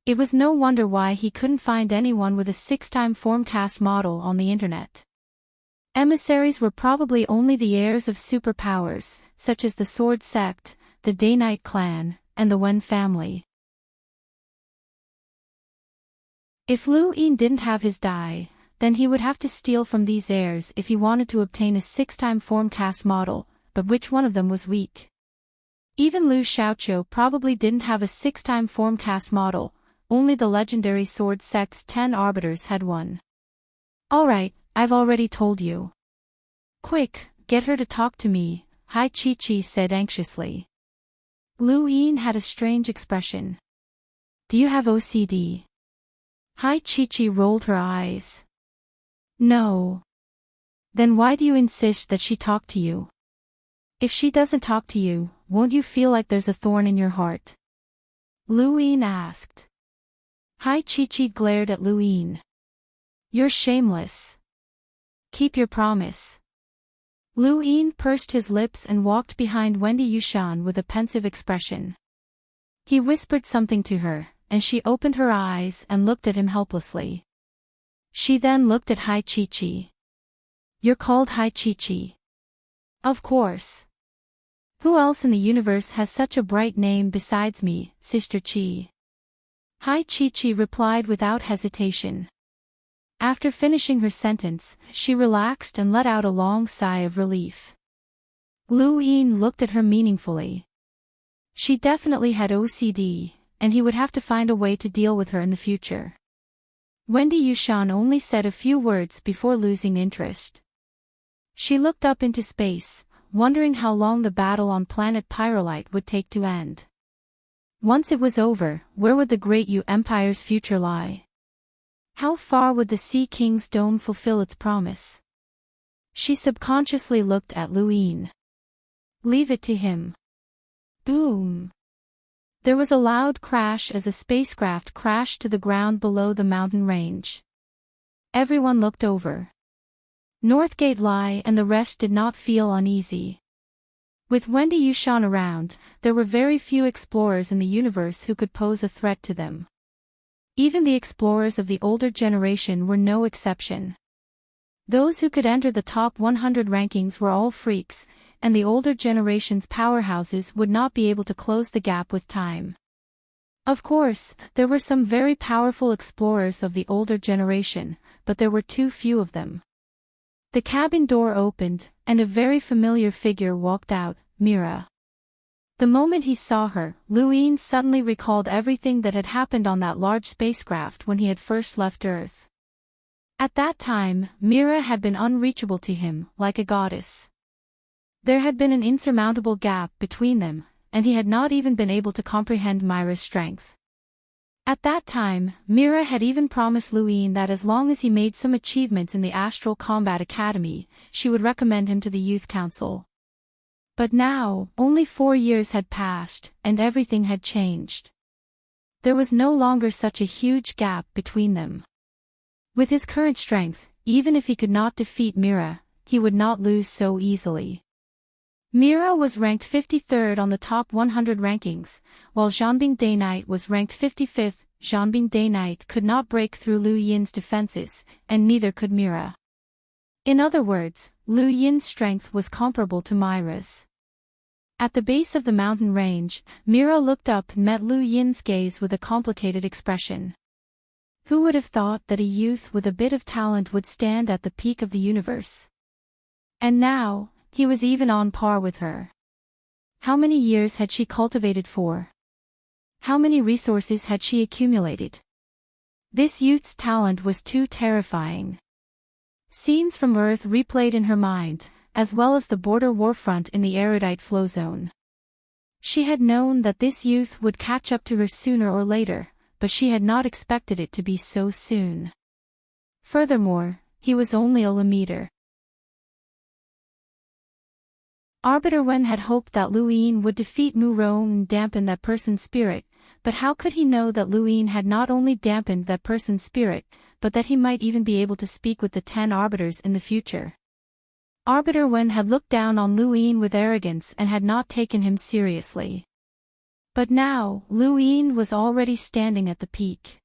A: It was no wonder why he couldn't find anyone with a 6-time formcast model on the internet. Emissaries were probably only the heirs of superpowers, such as the Sword Sect, the Day-Night Clan, and the Wen family. If Lu Yin didn't have his dye, then he would have to steal from these heirs if he wanted to obtain a 6-time formcast model, but which one of them was weak? Even Lu Xiaoqiu probably didn't have a 6-time formcast model, only the legendary Sword Sect's 10 arbiters had one. Alright, I've already told you. Quick, get her to talk to me, Hai Chi said anxiously. Lu Yin had a strange expression. Do you have OCD? Hai Chi rolled her eyes. No. Then why do you insist that she talk to you? If she doesn't talk to you, won't you feel like there's a thorn in your heart? Lu Yin asked. Hai Chi glared at Lu Yin. You're shameless. Keep your promise. Lu Yin pursed his lips and walked behind Wendy Yushan with a pensive expression. He whispered something to her, and she opened her eyes and looked at him helplessly. She then looked at Hai Chi. You're called Hai Chi. Of course. Who else in the universe has such a bright name besides me, Sister Chi? Hai Chi replied without hesitation. After finishing her sentence, she relaxed and let out a long sigh of relief. Lu Yin looked at her meaningfully. She definitely had OCD, and he would have to find a way to deal with her in the future. Wendy Yushan only said a few words before losing interest. She looked up into space, wondering how long the battle on planet Pyrolite would take to end. Once it was over, where would the Great Yu Empire's future lie? How far would the Sea King's dome fulfill its promise? She subconsciously looked at Luin. Leave it to him. Boom! There was a loud crash as a spacecraft crashed to the ground below the mountain range. Everyone looked over. Northgate Lai and the rest did not feel uneasy. With Wendy Yushan around, there were very few explorers in the universe who could pose a threat to them. Even the explorers of the older generation were no exception. Those who could enter the top 100 rankings were all freaks, and the older generation's powerhouses would not be able to close the gap with time. Of course, there were some very powerful explorers of the older generation, but there were too few of them. The cabin door opened, and a very familiar figure walked out, Mira. The moment he saw her, Luin suddenly recalled everything that had happened on that large spacecraft when he had first left Earth. At that time, Mira had been unreachable to him, like a goddess. There had been an insurmountable gap between them, and he had not even been able to comprehend Mira's strength. At that time, Mira had even promised Luin that as long as he made some achievements in the Astral Combat Academy, she would recommend him to the Youth Council. But now, only 4 years had passed, and everything had changed. There was no longer such a huge gap between them. With his current strength, even if he could not defeat Mira, he would not lose so easily. Mira was ranked 53rd on the top 100 rankings, while Zhanbing Day Night was ranked 55th. Zhanbing Day Night could not break through Lu Yin's defenses, and neither could Mira. In other words, Lu Yin's strength was comparable to Mira's. At the base of the mountain range, Mira looked up and met Lu Yin's gaze with a complicated expression. Who would have thought that a youth with a bit of talent would stand at the peak of the universe? And now, he was even on par with her. How many years had she cultivated for? How many resources had she accumulated? This youth's talent was too terrifying. Scenes from Earth replayed in her mind, as well as the border warfront in the erudite flow zone. She had known that this youth would catch up to her sooner or later, but she had not expected it to be so soon. Furthermore, he was only a Lammeter. Arbiter Wen had hoped that Luin would defeat Mu Rong and dampen that person's spirit, but how could he know that Luin had not only dampened that person's spirit, but that he might even be able to speak with the 10 arbiters in the future? Arbiter Wen had looked down on Luin with arrogance and had not taken him seriously. But now, Luin was already standing at the peak.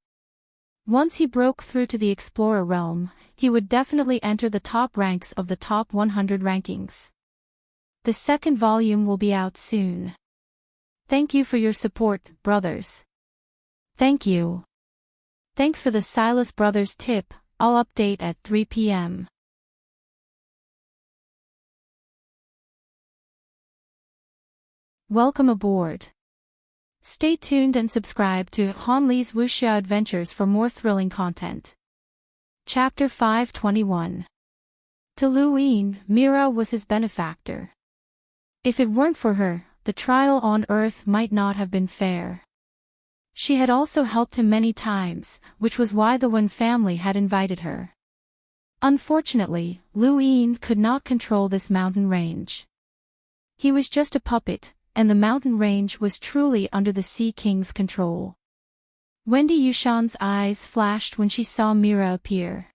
A: Once he broke through to the explorer realm, he would definitely enter the top ranks of the top 100 rankings. The second volume will be out soon. Thank you for your support, brothers. Thank you. Thanks for the Silas Brothers tip. I'll update at 3 p.m. Welcome aboard. Stay tuned and subscribe to Han Li's Wuxia Adventures for more thrilling content. Chapter 521. To Luin, Mira was his benefactor. If it weren't for her, the trial on Earth might not have been fair. She had also helped him many times, which was why the Wen family had invited her. Unfortunately, Luin could not control this mountain range. He was just a puppet, and the mountain range was truly under the Sea King's control. Wendy Yushan's eyes flashed when she saw Mira appear.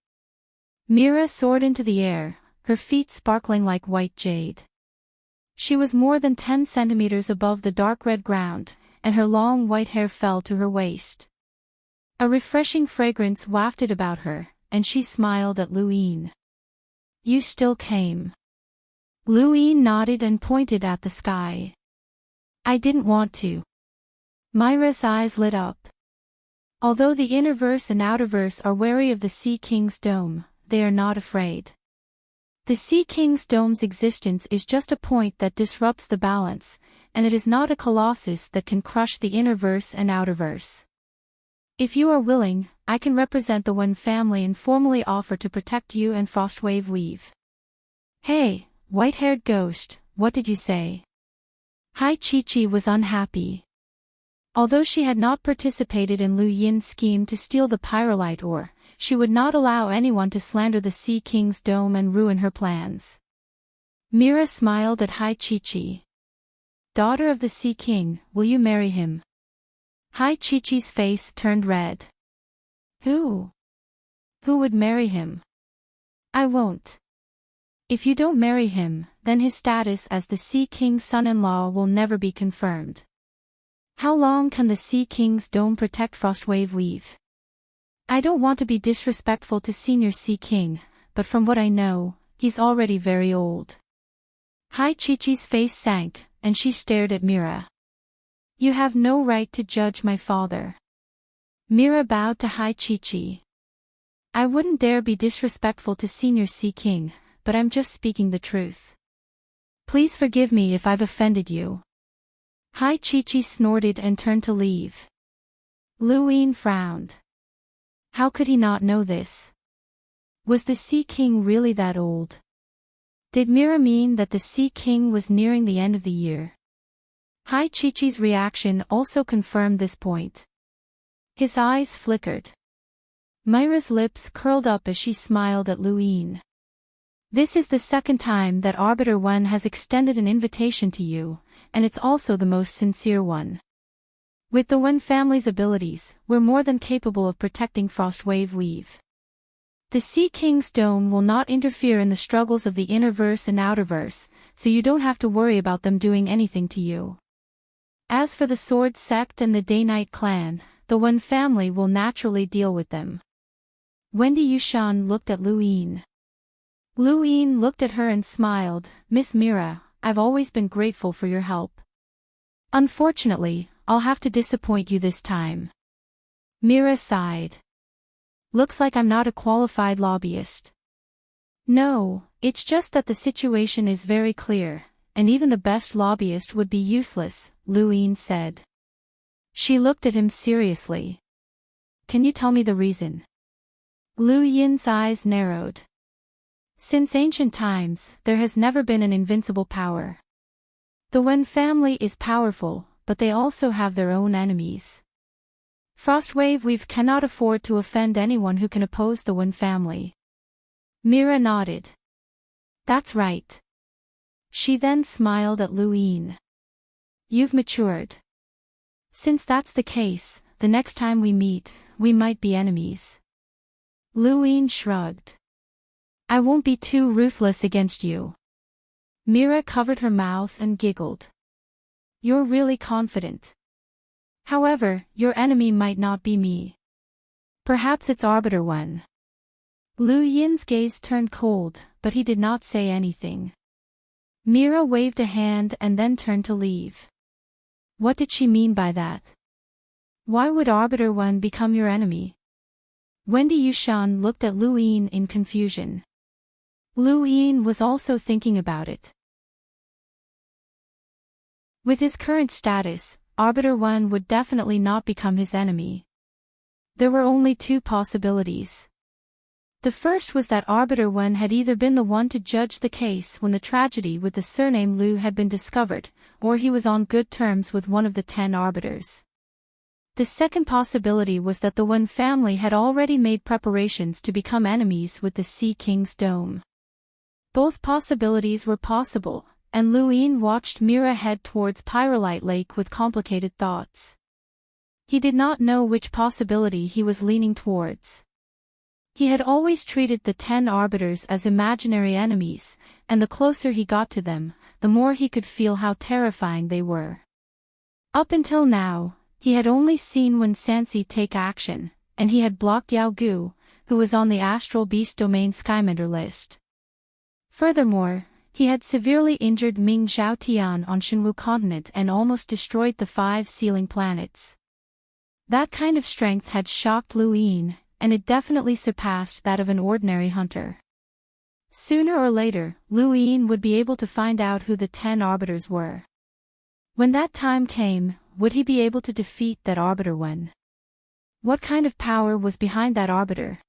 A: Mira soared into the air, her feet sparkling like white jade. She was more than 10 centimeters above the dark red ground, and her long white hair fell to her waist. A refreshing fragrance wafted about her, and she smiled at Luin. You still came. Luin nodded and pointed at the sky. I didn't want to. Mira's eyes lit up. Although the Innerverse and Outerverse are wary of the Sea King's dome, they are not afraid. The Sea King's dome's existence is just a point that disrupts the balance, and it is not a colossus that can crush the Innerverse and Outerverse. If you are willing, I can represent the Wen family and formally offer to protect you and Frostwave Weave. Hey, white-haired ghost, what did you say? Hai Chi-Chi was unhappy. Although she had not participated in Lu Yin's scheme to steal the pyrolite ore, she would not allow anyone to slander the Sea King's dome and ruin her plans. Mira smiled at Hai Chi-Chi. Daughter of the Sea King, will you marry him? Hai Chi-Chi's face turned red. Who? Who would marry him? I won't. If you don't marry him, then his status as the Sea King's son-in-law will never be confirmed. How long can the Sea King's dome protect Frostwave Weave? I don't want to be disrespectful to Senior Sea King, but from what I know, he's already very old. Hai Chi-Chi's face sank, and she stared at Mira. You have no right to judge my father. Mira bowed to Hai Chi-Chi. I wouldn't dare be disrespectful to Senior Sea King, but I'm just speaking the truth. Please forgive me if I've offended you. Hai Chi-Chi snorted and turned to leave. Lu Yin frowned. How could he not know this? Was the Sea King really that old? Did Mira mean that the Sea King was nearing the end of the year? Hai Chi-Chi's reaction also confirmed this point. His eyes flickered. Mira's lips curled up as she smiled at Lu Yin. This is the second time that Arbiter One has extended an invitation to you, and it's also the most sincere one. With the Wen family's abilities, we're more than capable of protecting Frostwave Weave. The Sea King's dome will not interfere in the struggles of the Innerverse and Outerverse, so you don't have to worry about them doing anything to you. As for the Sword Sect and the Day-Night Clan, the Wen family will naturally deal with them. Wendy Yushan looked at Lu Yin. Lu Yin looked at her and smiled. Miss Mira, I've always been grateful for your help. Unfortunately, I'll have to disappoint you this time. Mira sighed. Looks like I'm not a qualified lobbyist. No, it's just that the situation is very clear, and even the best lobbyist would be useless, Lu Yin said. She looked at him seriously. Can you tell me the reason? Lu Yin's eyes narrowed. Since ancient times, there has never been an invincible power. The Wen family is powerful, but they also have their own enemies. Frostwave Weave cannot afford to offend anyone who can oppose the Wen family. Mira nodded. That's right. She then smiled at Lu Yin. You've matured. Since that's the case, the next time we meet, we might be enemies. Lu Yin shrugged. I won't be too ruthless against you. Mira covered her mouth and giggled. You're really confident. However, your enemy might not be me. Perhaps it's Arbiter One. Lu Yin's gaze turned cold, but he did not say anything. Mira waved a hand and then turned to leave. What did she mean by that? Why would Arbiter One become your enemy? Wendy Yushan looked at Lu Yin in confusion. Lu Yin was also thinking about it. With his current status, Arbiter One would definitely not become his enemy. There were only two possibilities. The first was that Arbiter One had either been the one to judge the case when the tragedy with the surname Lu had been discovered, or he was on good terms with one of the 10 arbiters. The second possibility was that the Wen family had already made preparations to become enemies with the Sea King's dome. Both possibilities were possible, and Lu Yin watched Mira head towards Pyrolite Lake with complicated thoughts. He did not know which possibility he was leaning towards. He had always treated the 10 arbiters as imaginary enemies, and the closer he got to them, the more he could feel how terrifying they were. Up until now, he had only seen Wen Sansi take action, and he had blocked Yao Gu, who was on the Astral Beast Domain Skymender list. Furthermore, he had severely injured Ming Zhaotian on Shenwu continent and almost destroyed the 5 sealing planets. That kind of strength had shocked Lu Yin, and it definitely surpassed that of an ordinary hunter. Sooner or later, Lu Yin would be able to find out who the 10 arbiters were. When that time came, would he be able to defeat that Arbiter One? What kind of power was behind that arbiter?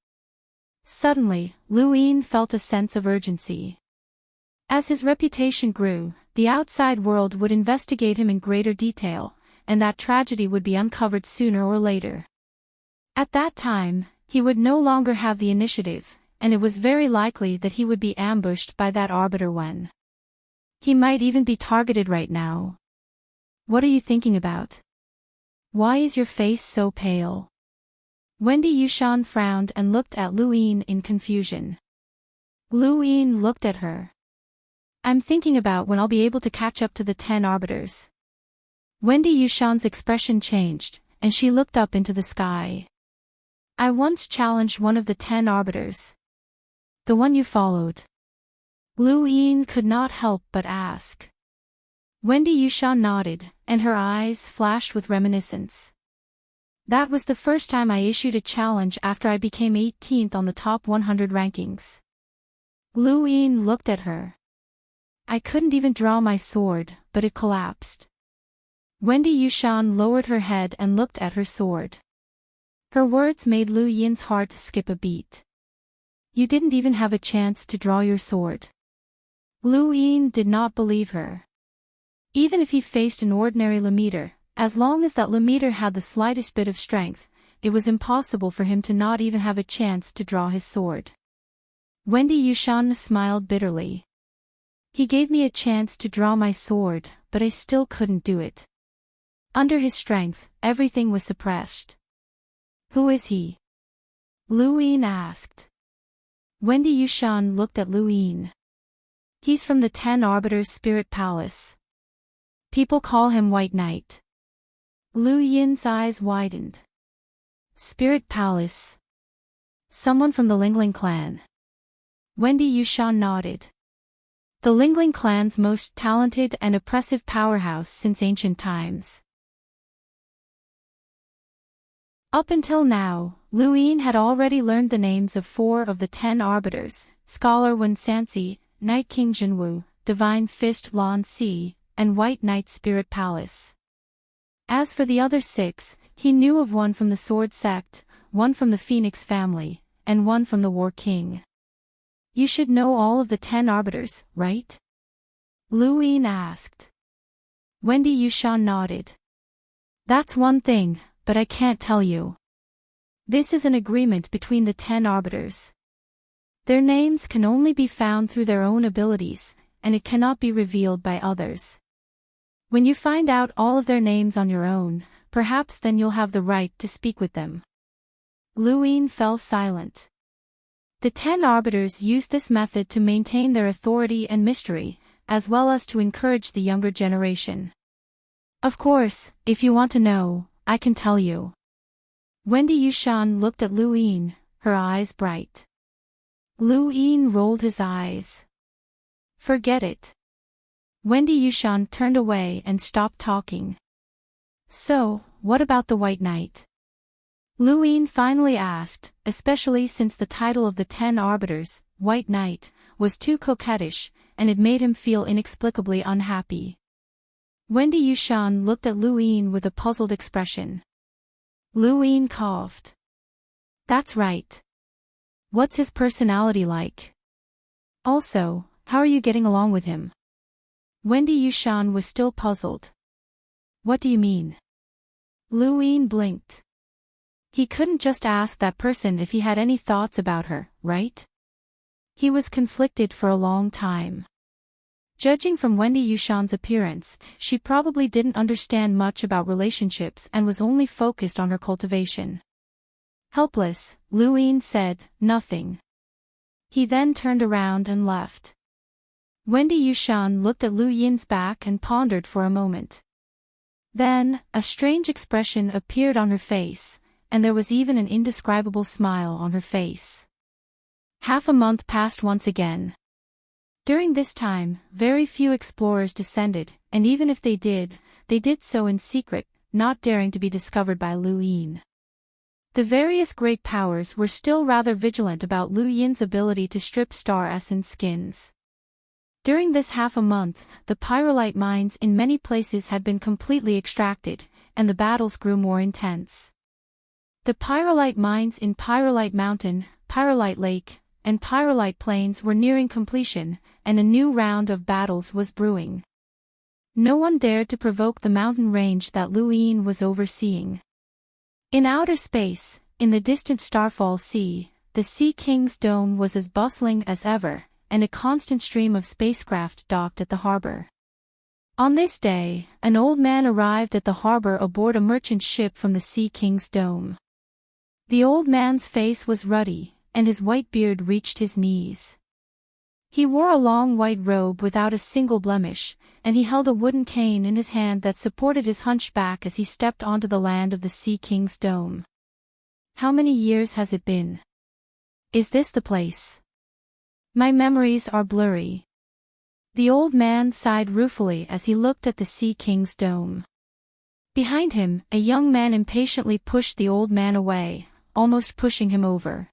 A: Suddenly, Lu Yin felt a sense of urgency. As his reputation grew, the outside world would investigate him in greater detail, and that tragedy would be uncovered sooner or later. At that time, he would no longer have the initiative, and it was very likely that he would be ambushed by that arbiter when. He might even be targeted right now. What are you thinking about? Why is your face so pale? Wendy Yushan frowned and looked at Lu Yin in confusion. Lu Yin looked at her. I'm thinking about when I'll be able to catch up to the 10 arbiters. Wendy Yushan's expression changed, and she looked up into the sky. I once challenged one of the 10 arbiters. The one you followed. Lu Yin could not help but ask. Wendy Yushan nodded, and her eyes flashed with reminiscence. That was the first time I issued a challenge after I became 18th on the top 100 rankings. Lu Yin looked at her. I couldn't even draw my sword, but it collapsed. Wendy Yushan lowered her head and looked at her sword. Her words made Lu Yin's heart skip a beat. You didn't even have a chance to draw your sword. Lu Yin did not believe her. Even if he faced an ordinary Lemeter, as long as that Lemeter had the slightest bit of strength, it was impossible for him to not even have a chance to draw his sword. Wendy Yushan smiled bitterly. He gave me a chance to draw my sword, but I still couldn't do it. Under his strength, everything was suppressed. Who is he? Lu Yin asked. Wendy Yushan looked at Lu Yin. He's from the 10 Arbiters' Spirit Palace. People call him White Knight. Lu Yin's eyes widened. Spirit Palace. Someone from the Lingling clan. Wendy Yushan nodded. The Lingling clan's most talented and oppressive powerhouse since ancient times. Up until now, Lu Yin had already learned the names of 4 of the 10 arbiters, Scholar Wen Sansi, Night King Jinwu, Divine Fist Lan Si, and White Knight Spirit Palace. As for the other 6, he knew of one from the Sword Sect, one from the Phoenix family, and one from the War King. You should know all of the 10 arbiters, right? Lu Yin asked. Wendy Yushan nodded. That's one thing, but I can't tell you. This is an agreement between the 10 arbiters. Their names can only be found through their own abilities, and it cannot be revealed by others. When you find out all of their names on your own, perhaps then you'll have the right to speak with them. Lu Yin fell silent. The 10 arbiters used this method to maintain their authority and mystery, as well as to encourage the younger generation. Of course, if you want to know, I can tell you. Wendy Yushan looked at Lu Yin, her eyes bright. Lu Yin rolled his eyes. Forget it. Wendy Yushan turned away and stopped talking. So, what about the White Knight? Lu Yin finally asked, especially since the title of the 10 arbiters, White Knight, was too coquettish, and it made him feel inexplicably unhappy. Wendy Yushan looked at Lu Yin with a puzzled expression. Lu Yin coughed. That's right. What's his personality like? Also, how are you getting along with him? Wendy Yushan was still puzzled. What do you mean? Lu Yin blinked. He couldn't just ask that person if he had any thoughts about her, right? He was conflicted for a long time. Judging from Wendy Yushan's appearance, she probably didn't understand much about relationships and was only focused on her cultivation. Helpless, Lu Yin said, nothing. He then turned around and left. Wendy Yushan looked at Lu Yin's back and pondered for a moment. Then, a strange expression appeared on her face, and there was even an indescribable smile on her face. Half a month passed once again. During this time, very few explorers descended, and even if they did so in secret, not daring to be discovered by Lu Yin. The various great powers were still rather vigilant about Lu Yin's ability to strip star essence skins. During this half a month, the pyrolite mines in many places had been completely extracted, and the battles grew more intense. The pyrolite mines in Pyrolite Mountain, Pyrolite Lake, and Pyrolite Plains were nearing completion, and a new round of battles was brewing. No one dared to provoke the mountain range that Luin was overseeing. In outer space, in the distant Starfall Sea, the Sea King's dome was as bustling as ever, and a constant stream of spacecraft docked at the harbor. On this day, an old man arrived at the harbor aboard a merchant ship from the Sea King's dome. The old man's face was ruddy, and his white beard reached his knees. He wore a long white robe without a single blemish, and he held a wooden cane in his hand that supported his hunchback as he stepped onto the land of the Sea King's dome. How many years has it been? Is this the place? My memories are blurry. The old man sighed ruefully as he looked at the Sea King's dome. Behind him, a young man impatiently pushed the old man away, almost pushing him over.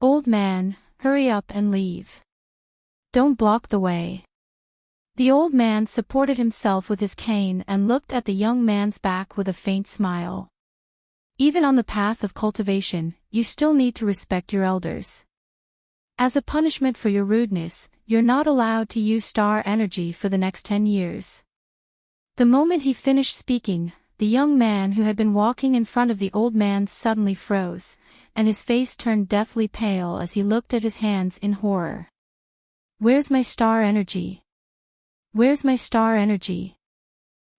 A: Old man, hurry up and leave. Don't block the way. The old man supported himself with his cane and looked at the young man's back with a faint smile. Even on the path of cultivation, you still need to respect your elders. As a punishment for your rudeness, you're not allowed to use star energy for the next 10 years. The moment he finished speaking, the young man who had been walking in front of the old man suddenly froze, and his face turned deathly pale as he looked at his hands in horror. Where's my star energy? Where's my star energy?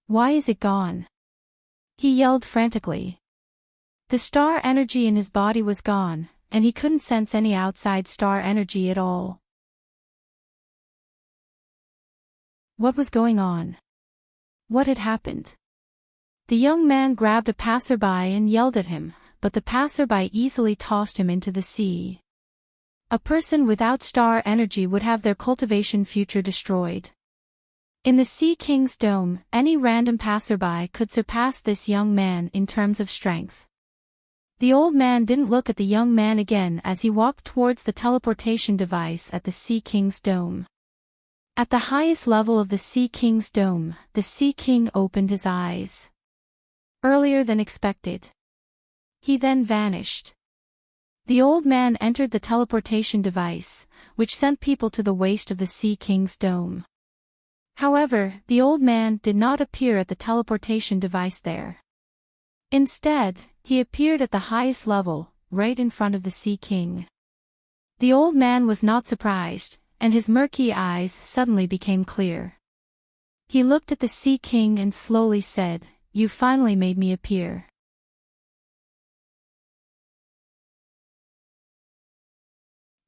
A: Why is it gone? He yelled frantically. The star energy in his body was gone, and he couldn't sense any outside star energy at all. What was going on? What had happened? The young man grabbed a passerby and yelled at him, but the passerby easily tossed him into the sea. A person without star energy would have their cultivation future destroyed. In the Sea King's dome, any random passerby could surpass this young man in terms of strength. The old man didn't look at the young man again as he walked towards the teleportation device at the Sea King's dome. At the highest level of the Sea King's dome, the Sea King opened his eyes. Earlier than expected. He then vanished. The old man entered the teleportation device, which sent people to the waist of the Sea King's dome. However, the old man did not appear at the teleportation device there. Instead, he appeared at the highest level, right in front of the Sea King. The old man was not surprised, and his murky eyes suddenly became clear. He looked at the Sea King and slowly said, "You finally made me appear."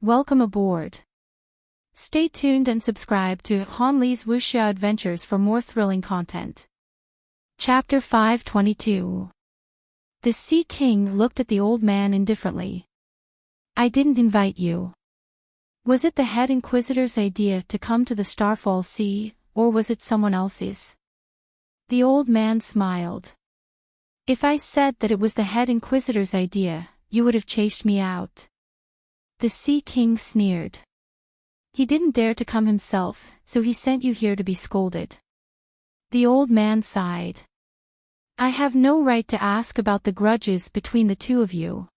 A: Welcome aboard. Stay tuned and subscribe to Hanli's Wuxia Adventures for more thrilling content. Chapter 522. The Sea King looked at the old man indifferently. I didn't invite you. Was it the head Inquisitor's idea to come to the Starfall Sea, or was it someone else's? The old man smiled. If I said that it was the head Inquisitor's idea, you would have chased me out. The Sea King sneered. He didn't dare to come himself, so he sent you here to be scolded. The old man sighed. I have no right to ask about the grudges between the two of you.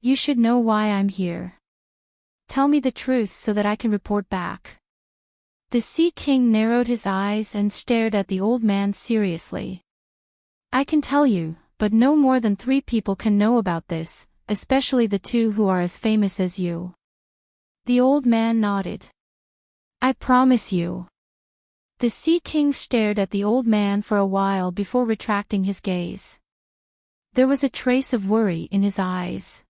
A: You should know why I'm here. Tell me the truth so that I can report back. The Sea King narrowed his eyes and stared at the old man seriously. I can tell you, but no more than 3 people can know about this, especially the 2 who are as famous as you. The old man nodded. I promise you. The Sea King stared at the old man for a while before retracting his gaze. There was a trace of worry in his eyes.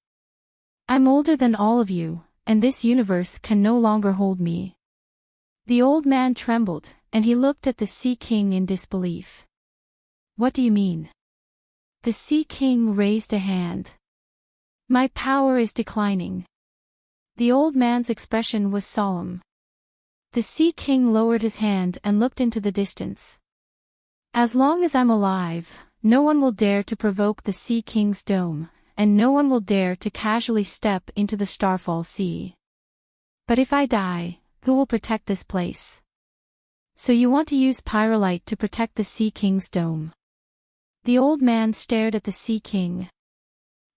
A: I'm older than all of you, and this universe can no longer hold me. The old man trembled, and he looked at the Sea King in disbelief. What do you mean? The Sea King raised a hand. My power is declining. The old man's expression was solemn. The Sea King lowered his hand and looked into the distance. As long as I'm alive, no one will dare to provoke the Sea King's dome, and no one will dare to casually step into the Starfall Sea. But if I die, who will protect this place? So you want to use pyrolite to protect the Sea King's dome? The old man stared at the Sea King.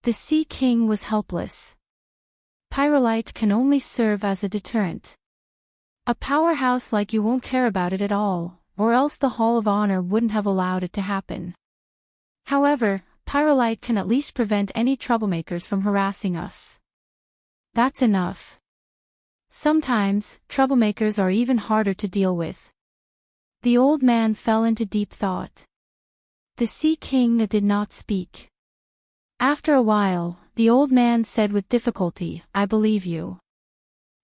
A: The Sea King was helpless. Pyrolite can only serve as a deterrent. A powerhouse like you won't care about it at all, or else the Hall of Honor wouldn't have allowed it to happen. However, Pyrolite can at least prevent any troublemakers from harassing us. That's enough. Sometimes, troublemakers are even harder to deal with. The old man fell into deep thought. The Sea King did not speak. After a while, the old man said with difficulty, "I believe you.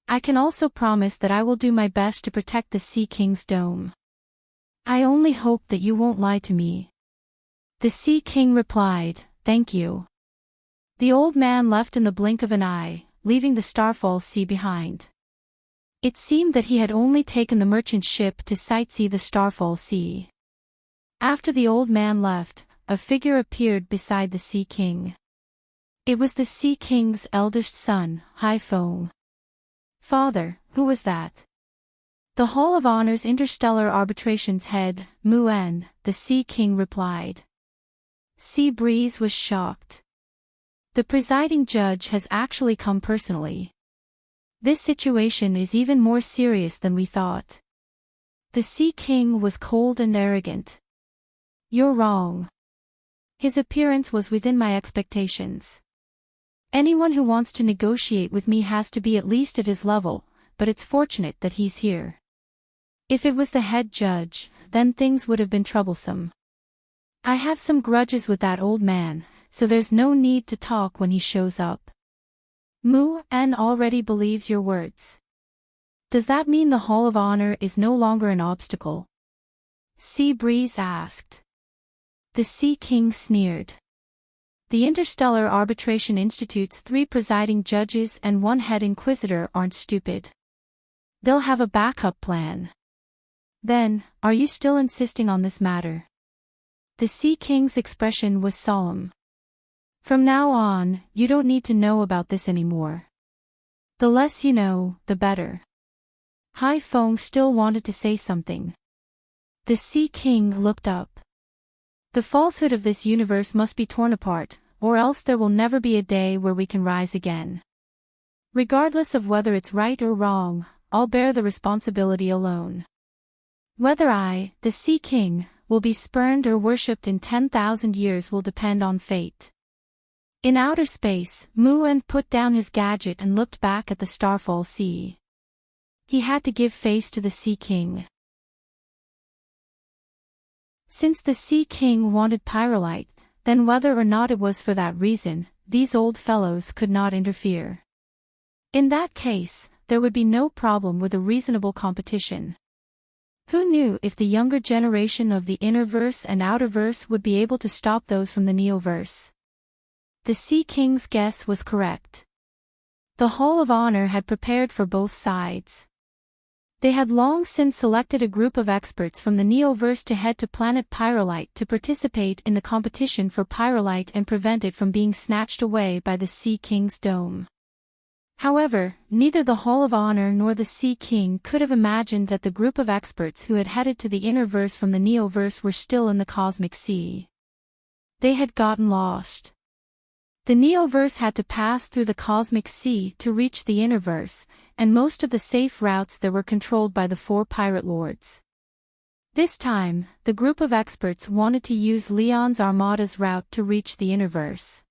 A: I can also promise that I will do my best to protect the Sea King's dome. I only hope that you won't lie to me." The Sea King replied, "Thank you." The old man left in the blink of an eye, leaving the Starfall Sea behind. It seemed that he had only taken the merchant ship to sightsee the Starfall Sea. After the old man left, a figure appeared beside the Sea King. It was the Sea King's eldest son, Haifeng. "Father, who was that?" "The Hall of Honor's Interstellar Arbitration's head, Mu'en," the Sea King replied. Sea Breeze was shocked. "The presiding judge has actually come personally. This situation is even more serious than we thought." The Sea King was cold and arrogant. "You're wrong. His appearance was within my expectations. Anyone who wants to negotiate with me has to be at least at his level, but it's fortunate that he's here. If it was the head judge, then things would have been troublesome. I have some grudges with that old man, so there's no need to talk when he shows up." Mu'en already believes your words. "Does that mean the Hall of Honor is no longer an obstacle?" Sea Breeze asked. The Sea King sneered. "The Interstellar Arbitration Institute's 3 presiding judges and 1 head inquisitor aren't stupid. They'll have a backup plan." "Then, are you still insisting on this matter?" The Sea King's expression was solemn. "From now on, you don't need to know about this anymore. The less you know, the better." Haifeng still wanted to say something. The Sea King looked up. "The falsehood of this universe must be torn apart, or else there will never be a day where we can rise again. Regardless of whether it's right or wrong, I'll bear the responsibility alone. Whether I, the Sea King, will be spurned or worshipped in 10,000 years will depend on fate." In outer space, Mu'en put down his gadget and looked back at the Starfall Sea. He had to give face to the Sea King. Since the Sea King wanted Pyrolite, then whether or not it was for that reason, these old fellows could not interfere. In that case, there would be no problem with a reasonable competition. Who knew if the younger generation of the Innerverse and Outerverse would be able to stop those from the Neoverse? The Sea King's guess was correct. The Hall of Honor had prepared for both sides. They had long since selected a group of experts from the Neoverse to head to planet Pyrolite to participate in the competition for Pyrolite and prevent it from being snatched away by the Sea King's dome. However, neither the Hall of Honor nor the Sea King could have imagined that the group of experts who had headed to the Innerverse from the Neoverse were still in the Cosmic Sea. They had gotten lost. The Neoverse had to pass through the Cosmic Sea to reach the Innerverse, and most of the safe routes there were controlled by the 4 pirate lords. This time, the group of experts wanted to use Leon's Armada's route to reach the Innerverse.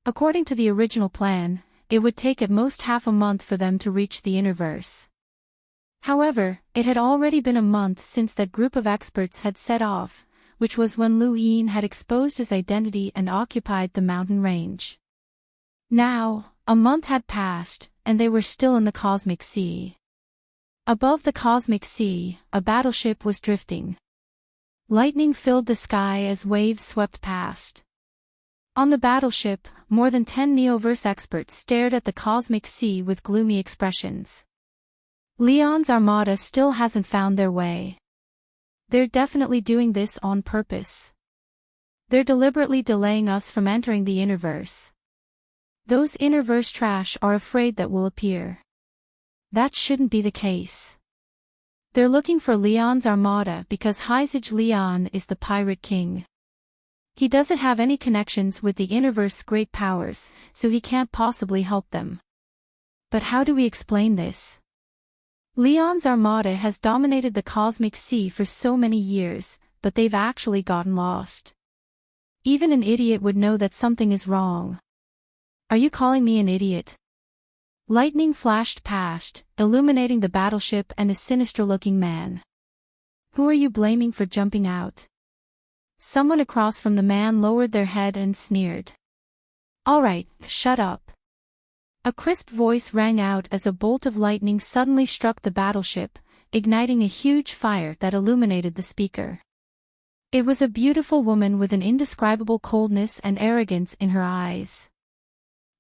A: According to the original plan, it would take at most half a month for them to reach the Innerverse. However, it had already been a month since that group of experts had set off, which was when Lu Yin had exposed his identity and occupied the mountain range. Now, a month had passed, and they were still in the Cosmic Sea. Above the Cosmic Sea, a battleship was drifting. Lightning filled the sky as waves swept past. On the battleship, more than 10 Neoverse experts stared at the Cosmic Sea with gloomy expressions. Leon's Armada still hasn't found their way. They're definitely doing this on purpose. They're deliberately delaying us from entering the Innerverse. Those Innerverse trash are afraid that we'll appear. That shouldn't be the case. They're looking for Leon's Armada because Heizage Leon is the Pirate King. He doesn't have any connections with the Innerverse great powers, so he can't possibly help them. But how do we explain this? Leon's armada has dominated the cosmic sea for so many years, but they've actually gotten lost. Even an idiot would know that something is wrong. Are you calling me an idiot? Lightning flashed past, illuminating the battleship and a sinister-looking man. Who are you blaming for jumping out? Someone across from the man lowered their head and sneered. All right, shut up. A crisp voice rang out as a bolt of lightning suddenly struck the battleship, igniting a huge fire that illuminated the speaker. It was a beautiful woman with an indescribable coldness and arrogance in her eyes.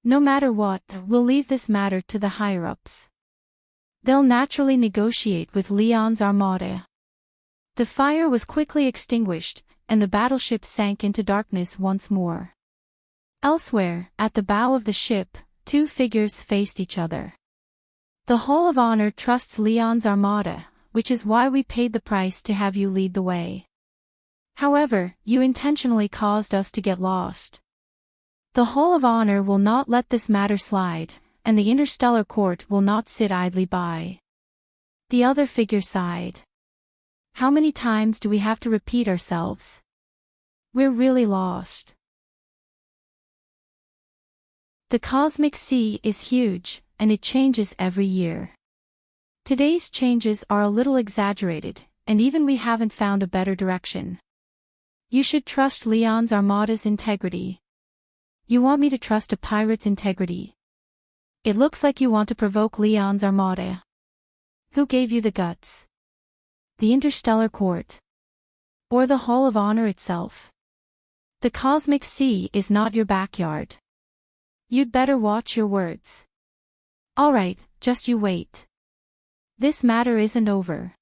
A: No matter what, we'll leave this matter to the higher-ups. They'll naturally negotiate with Leon's armada. The fire was quickly extinguished, and the battleship sank into darkness once more. Elsewhere, at the bow of the ship, two figures faced each other. The Hall of Honor trusts Leon's armada, which is why we paid the price to have you lead the way. However, you intentionally caused us to get lost. The Hall of Honor will not let this matter slide, and the Interstellar Court will not sit idly by. The other figure sighed. How many times do we have to repeat ourselves? We're really lost. The cosmic sea is huge, and it changes every year. Today's changes are a little exaggerated, and even we haven't found a better direction. You should trust Leon's armada's integrity. You want me to trust a pirate's integrity? It looks like you want to provoke Leon's armada. Who gave you the guts? The Interstellar Court? Or the Hall of Honor itself? The cosmic sea is not your backyard. You'd better watch your words. All right, just you wait. This matter isn't over.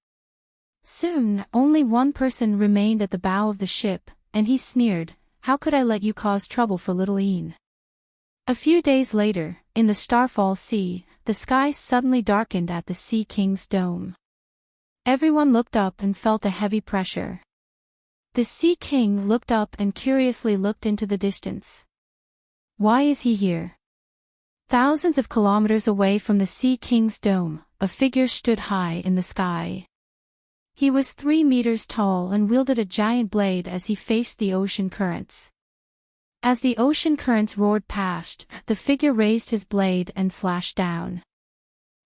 A: Soon, only one person remained at the bow of the ship, and he sneered, "How could I let you cause trouble for little Ian?" A few days later, in the Starfall Sea, the sky suddenly darkened at the Sea King's dome. Everyone looked up and felt a heavy pressure. The Sea King looked up and curiously looked into the distance. Why is he here? Thousands of kilometers away from the Sea King's dome, a figure stood high in the sky. He was 3 meters tall and wielded a giant blade as he faced the ocean currents. As the ocean currents roared past, the figure raised his blade and slashed down.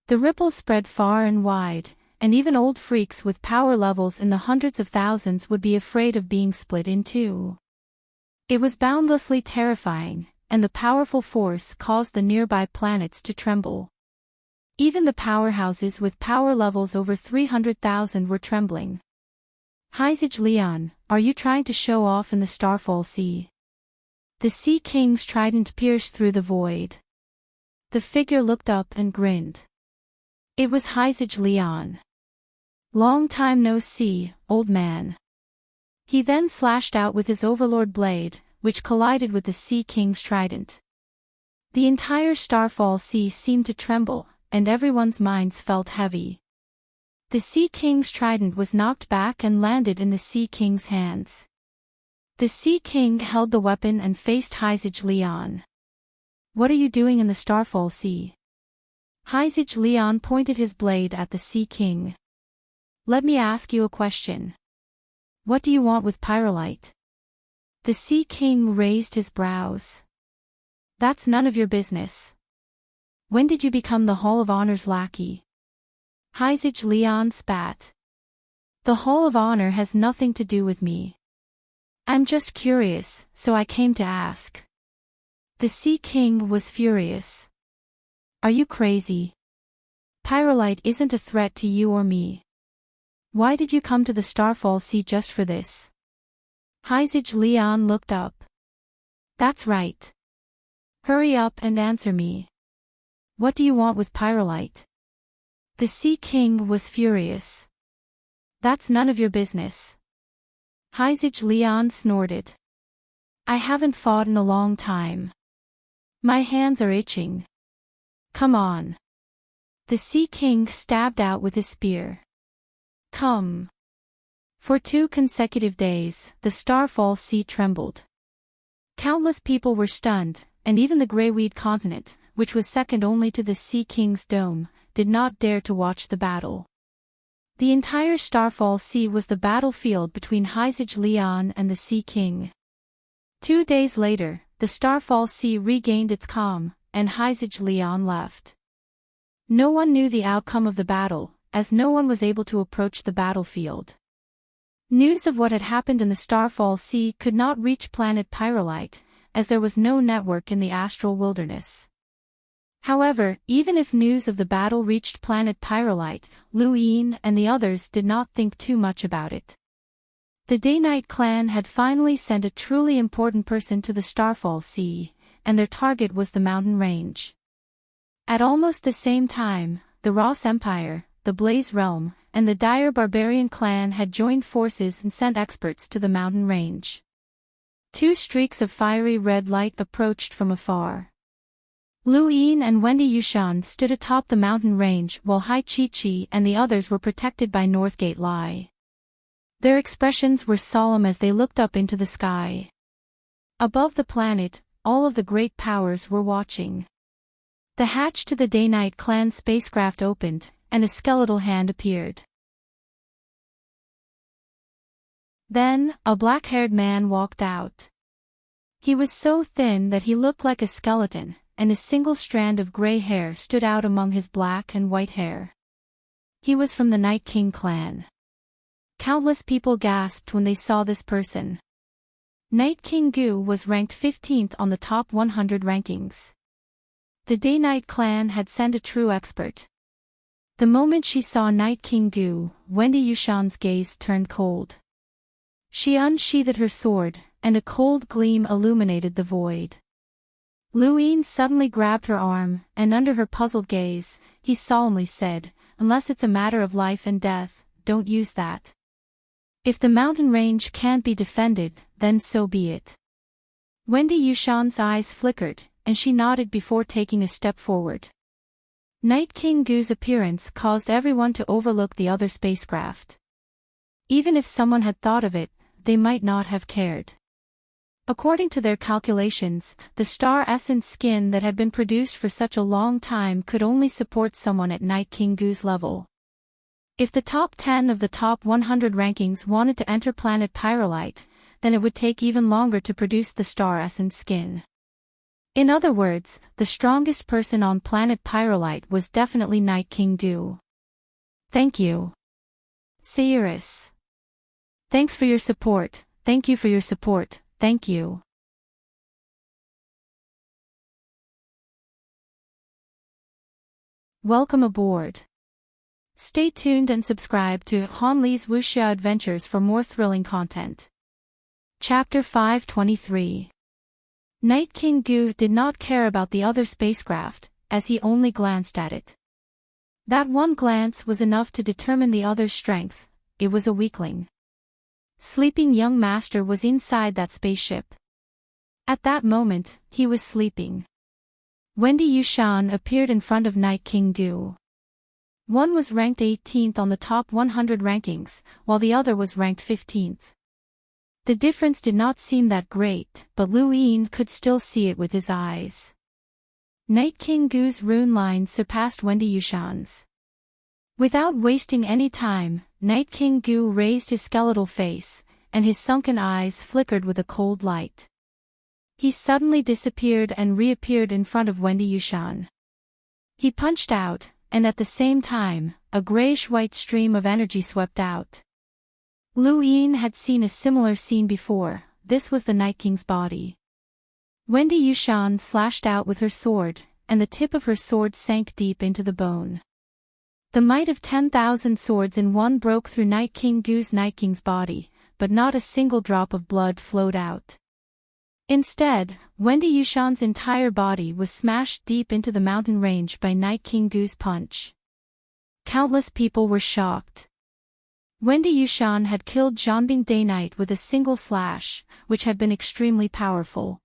A: The ripples spread far and wide, and even old freaks with power levels in the hundreds of thousands would be afraid of being split in two. It was boundlessly terrifying, and the powerful force caused the nearby planets to tremble. Even the powerhouses with power levels over 300,000 were trembling. Voyage Leon, are you trying to show off in the Starfall Sea? The Sea King's trident pierced through the void. The figure looked up and grinned. It was Voyage Leon. Long time no see, old man. He then slashed out with his overlord blade, which collided with the Sea King's trident. The entire Starfall Sea seemed to tremble, and everyone's minds felt heavy. The Sea King's trident was knocked back and landed in the Sea King's hands. The Sea King held the weapon and faced Voyage Leon. What are you doing in the Starfall Sea? Voyage Leon pointed his blade at the Sea King. Let me ask you a question. What do you want with Pyrolite? The Sea King raised his brows. That's none of your business. When did you become the Hall of Honor's lackey? Voyage Leon spat. The Hall of Honor has nothing to do with me. I'm just curious, so I came to ask. The Sea King was furious. Are you crazy? Pyrolite isn't a threat to you or me. Why did you come to the Starfall Sea just for this? Voyage Leon looked up. That's right. Hurry up and answer me. What do you want with Pyrolite? The Sea King was furious. That's none of your business. Voyage Leon snorted. I haven't fought in a long time. My hands are itching. Come on. The Sea King stabbed out with his spear. Come. For 2 consecutive days, the Starfall Sea trembled. Countless people were stunned, and even the Greyweed continent, which was second only to the Sea King's dome, did not dare to watch the battle. The entire Starfall Sea was the battlefield between Hyzage Leon and the Sea King. 2 days later, the Starfall Sea regained its calm, and Hyzage Leon left. No one knew the outcome of the battle, as no one was able to approach the battlefield. News of what had happened in the Starfall Sea could not reach planet Pyrolite, as there was no network in the astral wilderness. However, even if news of the battle reached planet Pyrolite, Lu Yin and the others did not think too much about it. The Day-Night clan had finally sent a truly important person to the Starfall Sea, and their target was the mountain range. At almost the same time, the Ross Empire, the Blaze Realm, and the Dire Barbarian clan had joined forces and sent experts to the mountain range. 2 streaks of fiery red light approached from afar. Lu Yin and Wendy Yushan stood atop the mountain range while Hai Chi-Chi and the others were protected by Northgate Lai. Their expressions were solemn as they looked up into the sky. Above the planet, all of the great powers were watching. The hatch to the Day-Night clan spacecraft opened, and a skeletal hand appeared. Then, a black-haired man walked out. He was so thin that he looked like a skeleton, and a single strand of gray hair stood out among his black and white hair. He was from the Night King clan. Countless people gasped when they saw this person. Night King Gu was ranked 15th on the top 100 rankings. The Day-Night clan had sent a true expert. The moment she saw Night King Gu, Wendy Yushan's gaze turned cold. She unsheathed her sword, and a cold gleam illuminated the void. Lu Yin suddenly grabbed her arm, and under her puzzled gaze, he solemnly said, "Unless it's a matter of life and death, don't use that. If the mountain range can't be defended, then so be it." Wendy Yushan's eyes flickered, and she nodded before taking a step forward. Night King Gu's appearance caused everyone to overlook the other spacecraft. Even if someone had thought of it, they might not have cared. According to their calculations, the star essence skin that had been produced for such a long time could only support someone at Night King Gu's level. If the top 10 of the top 100 rankings wanted to enter planet Pyrolite, then it would take even longer to produce the star essence skin. In other words, the strongest person on planet Pyrolite was definitely Night King Gu. "Thank you, Seiris. Thanks for your support, thank you for your support, thank you." Welcome aboard. Stay tuned and subscribe to Han Li's Wuxia Adventures for more thrilling content. Chapter 523. Night King Gu did not care about the other spacecraft, as he only glanced at it. That one glance was enough to determine the other's strength. It was a weakling. Sleeping young master was inside that spaceship. At that moment, he was sleeping. Wendy Yushan appeared in front of Night King Gu. One was ranked 18th on the top 100 rankings, while the other was ranked 15th. The difference did not seem that great, but Lu Yin could still see it with his eyes. Night King Gu's rune line surpassed Wendy Yushan's. Without wasting any time, Night King Gu raised his skeletal face, and his sunken eyes flickered with a cold light. He suddenly disappeared and reappeared in front of Wendy Yushan. He punched out, and at the same time, a grayish-white stream of energy swept out. Lu Yin had seen a similar scene before. This was the Night King's body. Wendy Yushan slashed out with her sword, and the tip of her sword sank deep into the bone. The might of 10,000 swords in one broke through Night King Gu's Night King's body, but not a single drop of blood flowed out. Instead, Wendy Yushan's entire body was smashed deep into the mountain range by Night King Gu's punch. Countless people were shocked. Wendy Yushan had killed Zhanbing Day-Night with a single slash, which had been extremely powerful.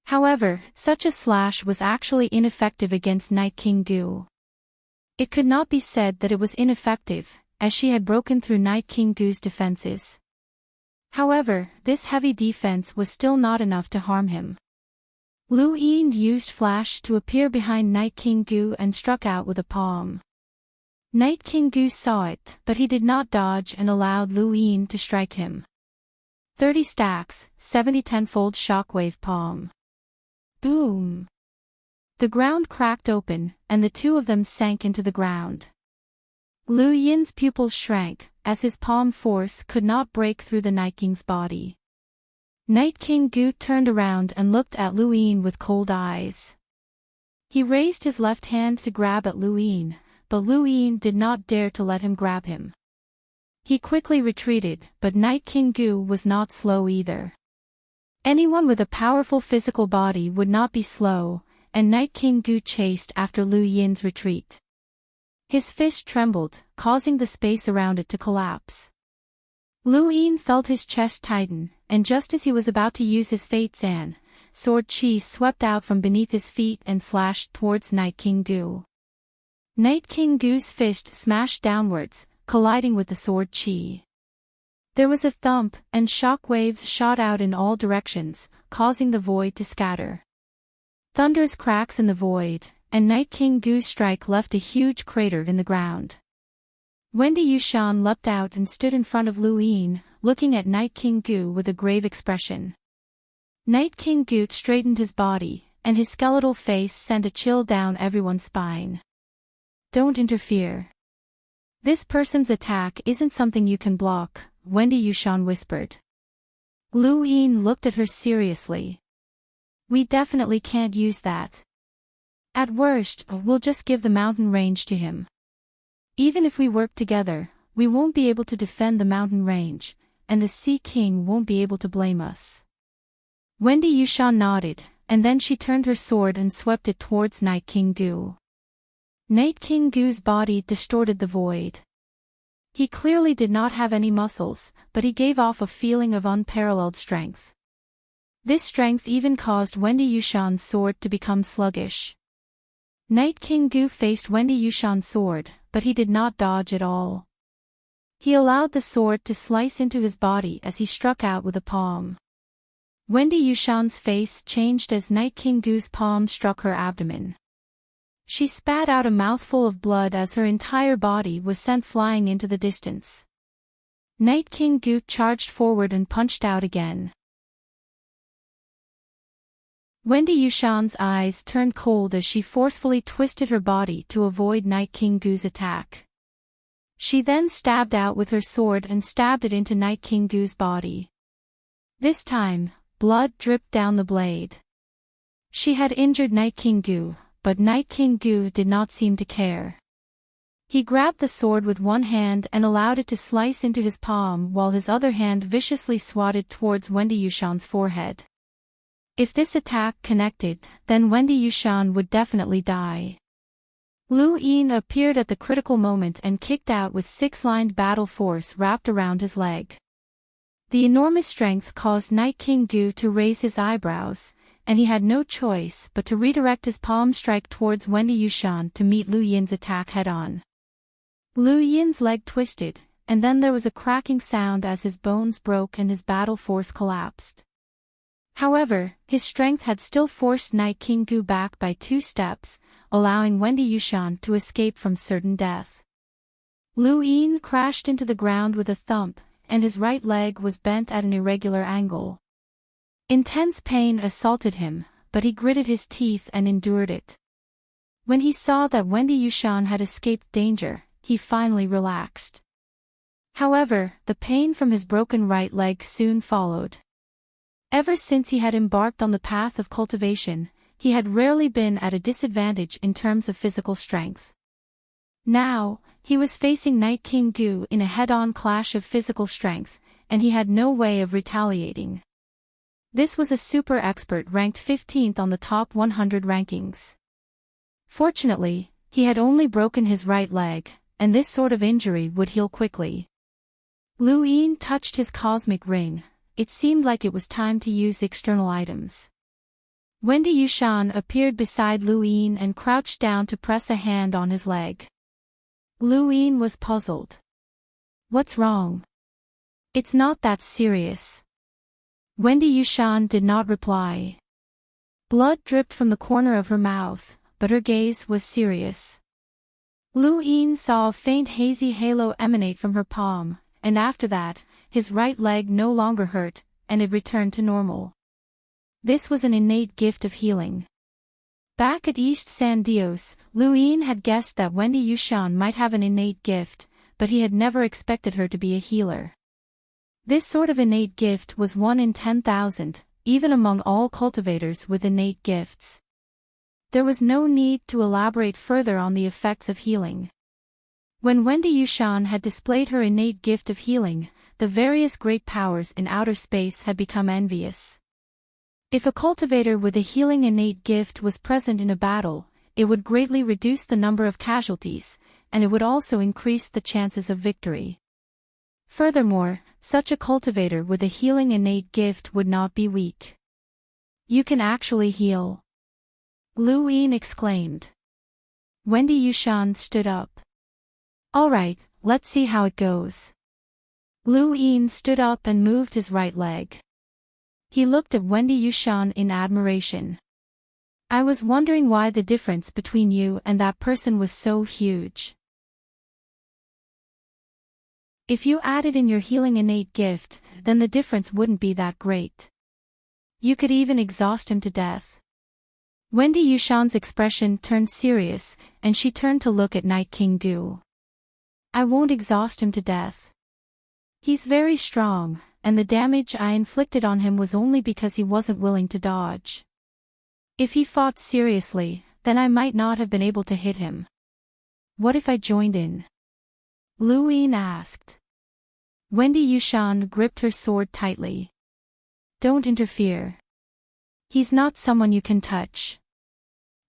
A: However, such a slash was actually ineffective against Night King Gu. It could not be said that it was ineffective, as she had broken through Night King Gu's defenses. However, this heavy defense was still not enough to harm him. Lu Yin used Flash to appear behind Night King Gu and struck out with a palm. Night King Gu saw it, but he did not dodge and allowed Lu Yin to strike him. 30 stacks, 70 tenfold shockwave palm. Boom! The ground cracked open, and the two of them sank into the ground. Lu Yin's pupils shrank, as his palm force could not break through the Night King's body. Night King Gu turned around and looked at Lu Yin with cold eyes. He raised his left hand to grab at Lu Yin, but Lu Yin did not dare to let him grab him. He quickly retreated, but Night King Gu was not slow either. Anyone with a powerful physical body would not be slow, and Night King Gu chased after Lu Yin's retreat. His fist trembled, causing the space around it to collapse. Lu Yin felt his chest tighten, and just as he was about to use his Fate Zan, sword chi swept out from beneath his feet and slashed towards Night King Gu. Night King Gu's fist smashed downwards, colliding with the sword chi. There was a thump, and shock waves shot out in all directions, causing the void to scatter. Thunderous cracks in the void, and Night King Gu's strike left a huge crater in the ground. Wendy Yushan leapt out and stood in front of Lu Yin, looking at Night King Gu with a grave expression. Night King Gu straightened his body, and his skeletal face sent a chill down everyone's spine. Don't interfere. This person's attack isn't something you can block, Wendy Yushan whispered. Lu Yin looked at her seriously. We definitely can't use that. At worst, we'll just give the mountain range to him. Even if we work together, we won't be able to defend the mountain range, and the Sea King won't be able to blame us. Wendy Yushan nodded, and then she turned her sword and swept it towards Night King Gu. Night King Gu's body distorted the void. He clearly did not have any muscles, but he gave off a feeling of unparalleled strength. This strength even caused Wendy Yushan's sword to become sluggish. Night King Gu faced Wendy Yushan's sword, but he did not dodge at all. He allowed the sword to slice into his body as he struck out with a palm. Wendy Yushan's face changed as Night King Gu's palm struck her abdomen. She spat out a mouthful of blood as her entire body was sent flying into the distance. Night King Gu charged forward and punched out again. Wendy Yushan's eyes turned cold as she forcefully twisted her body to avoid Night King Gu's attack. She then stabbed out with her sword and stabbed it into Night King Gu's body. This time, blood dripped down the blade. She had injured Night King Gu, but Night King Gu did not seem to care. He grabbed the sword with one hand and allowed it to slice into his palm while his other hand viciously swatted towards Wendy Yushan's forehead. If this attack connected, then Wendy Yushan would definitely die. Lu Yin appeared at the critical moment and kicked out with 6-lined battle force wrapped around his leg. The enormous strength caused Night King Gu to raise his eyebrows, and he had no choice but to redirect his palm strike towards Wendy Yushan to meet Lu Yin's attack head-on. Lu Yin's leg twisted, and then there was a cracking sound as his bones broke and his battle force collapsed. However, his strength had still forced Night King Gu back by 2 steps, allowing Wendy Yushan to escape from certain death. Lu Yin crashed into the ground with a thump, and his right leg was bent at an irregular angle. Intense pain assaulted him, but he gritted his teeth and endured it. When he saw that Wendy Yushan had escaped danger, he finally relaxed. However, the pain from his broken right leg soon followed. Ever since he had embarked on the path of cultivation, he had rarely been at a disadvantage in terms of physical strength. Now, he was facing Night King Gu in a head-on clash of physical strength, and he had no way of retaliating. This was a super expert ranked 15th on the top 100 rankings. Fortunately, he had only broken his right leg, and this sort of injury would heal quickly. Lu Yin touched his cosmic ring. It seemed like it was time to use external items. Wendy Yushan appeared beside Lu Yin and crouched down to press a hand on his leg. Lu Yin was puzzled. What's wrong? It's not that serious. Wendy Yushan did not reply. Blood dripped from the corner of her mouth, but her gaze was serious. Lu Yin saw a faint hazy halo emanate from her palm, and after that, his right leg no longer hurt, and it returned to normal. This was an innate gift of healing. Back at East San Dios, Lu Yin had guessed that Wendy Yushan might have an innate gift, but he had never expected her to be a healer. This sort of innate gift was 1 in 10,000, even among all cultivators with innate gifts. There was no need to elaborate further on the effects of healing. When Wendy Yushan had displayed her innate gift of healing, the various great powers in outer space had become envious. If a cultivator with a healing innate gift was present in a battle, it would greatly reduce the number of casualties, and it would also increase the chances of victory. Furthermore, such a cultivator with a healing innate gift would not be weak. "You can actually heal," Lu Yin exclaimed. Wendy Yushan stood up. "All right, let's see how it goes." Lu Yin stood up and moved his right leg. He looked at Wendy Yushan in admiration. "I was wondering why the difference between you and that person was so huge. If you added in your healing innate gift, then the difference wouldn't be that great. You could even exhaust him to death." Wendy Yushan's expression turned serious, and she turned to look at Night King Gu. "I won't exhaust him to death. He's very strong, and the damage I inflicted on him was only because he wasn't willing to dodge. If he fought seriously, then I might not have been able to hit him. What if I joined in?" Lu Yin asked. Wendy Yushan gripped her sword tightly. "Don't interfere. He's not someone you can touch."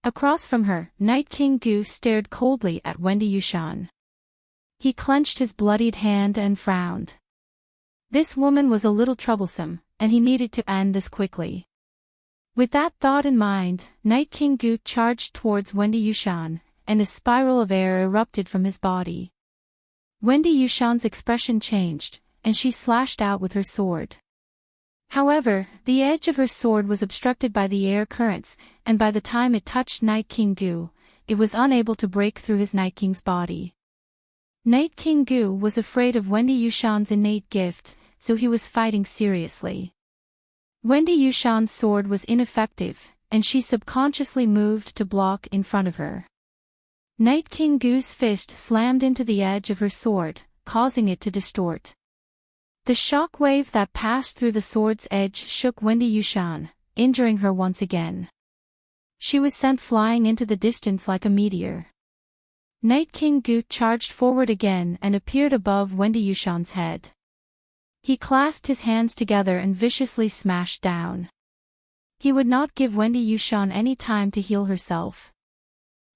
A: Across from her, Night King Gu stared coldly at Wendy Yushan. He clenched his bloodied hand and frowned. This woman was a little troublesome, and he needed to end this quickly. With that thought in mind, Night King Gu charged towards Wendy Yushan, and a spiral of air erupted from his body. Wendy Yushan's expression changed, and she slashed out with her sword. However, the edge of her sword was obstructed by the air currents, and by the time it touched Night King Gu, it was unable to break through his Night King's body. Night King Gu was afraid of Wendy Yushan's innate gift, so he was fighting seriously. Wendy Yushan's sword was ineffective, and she subconsciously moved to block in front of her. Night King Gu's fist slammed into the edge of her sword, causing it to distort. The shock wave that passed through the sword's edge shook Wendy Yushan, injuring her once again. She was sent flying into the distance like a meteor. Night King Gu charged forward again and appeared above Wendy Yushan's head. He clasped his hands together and viciously smashed down. He would not give Wendy Yushan any time to heal herself.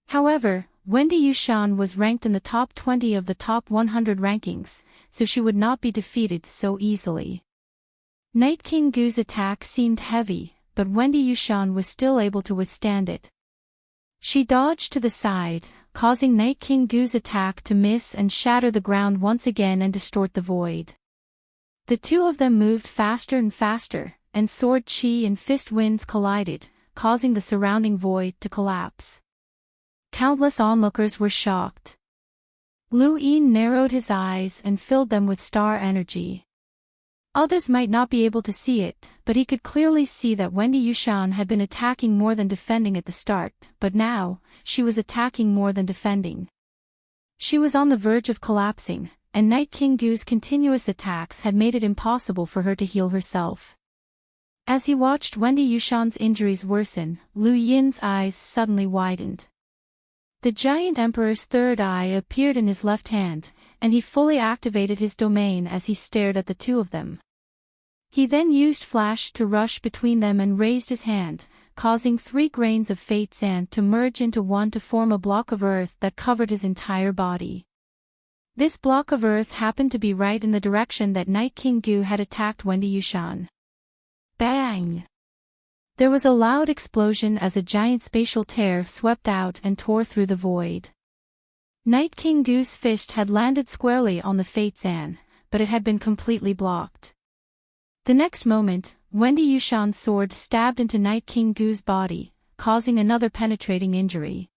A: However, Wendy Yushan was ranked in the top 20 of the top 100 rankings, so she would not be defeated so easily. Night King Gu's attack seemed heavy, but Wendy Yushan was still able to withstand it. She dodged to the side, causing Night King Gu's attack to miss and shatter the ground once again and distort the void. The two of them moved faster and faster, and sword chi and fist winds collided, causing the surrounding void to collapse. Countless onlookers were shocked. Lu Yin narrowed his eyes and filled them with star energy. Others might not be able to see it, but he could clearly see that Wendy Yushan had been attacking more than defending at the start, but now, she was attacking more than defending. She was on the verge of collapsing, and Night King Gu's continuous attacks had made it impossible for her to heal herself. As he watched Wendy Yushan's injuries worsen, Lu Yin's eyes suddenly widened. The giant emperor's third eye appeared in his left hand, and he fully activated his domain as he stared at the two of them. He then used flash to rush between them and raised his hand, causing 3 grains of fate sand to merge into one to form a block of earth that covered his entire body. This block of earth happened to be right in the direction that Night King Gu had attacked Wendy Yushan. Bang! There was a loud explosion as a giant spatial tear swept out and tore through the void. Night King Gu's fist had landed squarely on the fate sand, but it had been completely blocked. The next moment, Wendy Yushan's sword stabbed into Night King Gu's body, causing another penetrating injury.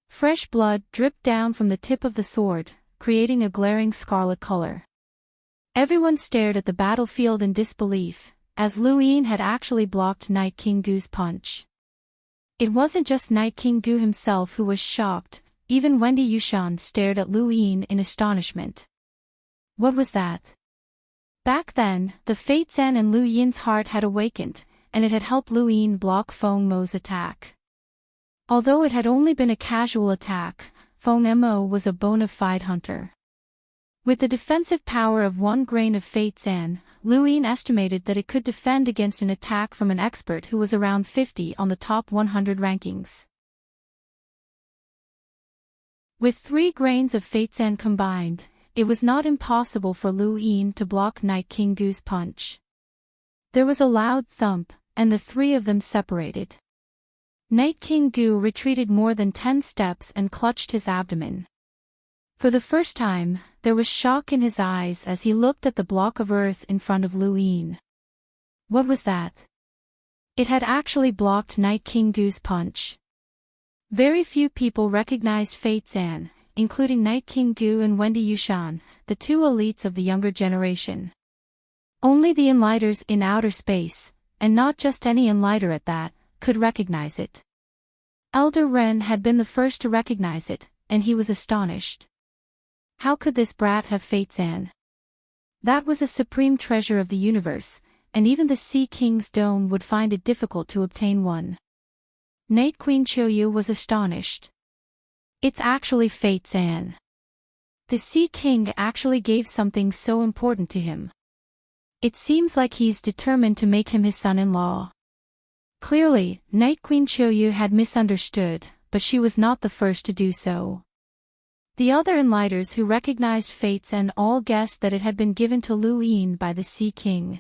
A: Fresh blood dripped down from the tip of the sword, creating a glaring scarlet color. Everyone stared at the battlefield in disbelief, as Lu Yin had actually blocked Night King Gu's punch. It wasn't just Night King Gu himself who was shocked, even Wendy Yushan stared at Lu Yin in astonishment. What was that? Back then, the Fate Zan in Lu Yin's heart had awakened, and it had helped Lu Yin block Feng Mo's attack. Although it had only been a casual attack, Feng Mo was a bona fide hunter. With the defensive power of 1 grain of Fate Zan, Lu Yin estimated that it could defend against an attack from an expert who was around 50 on the top 100 rankings. With 3 grains of Fate Zan combined, it was not impossible for Lu Yin to block Night King Gu's punch. There was a loud thump, and the 3 of them separated. Night King Gu retreated more than 10 steps and clutched his abdomen. For the first time, there was shock in his eyes as he looked at the block of earth in front of Lu Yin. What was that? It had actually blocked Night King Gu's punch. Very few people recognized Fate Zan, including Night King Gu and Wendy Yushan, the 2 elites of the younger generation. Only the enlighters in outer space, and not just any enlighter at that, could recognize it. Elder Ren had been the first to recognize it, and he was astonished. How could this brat have Fate Zan? That was a supreme treasure of the universe, and even the Sea King's dome would find it difficult to obtain one. Night Queen Choyu was astonished. It's actually Fate Zan. The Sea King actually gave something so important to him. It seems like he's determined to make him his son-in-law. Clearly, Night Queen Choyu had misunderstood, but she was not the first to do so. The other enlighters who recognized Fate Zan all guessed that it had been given to Lu Yin by the Sea King.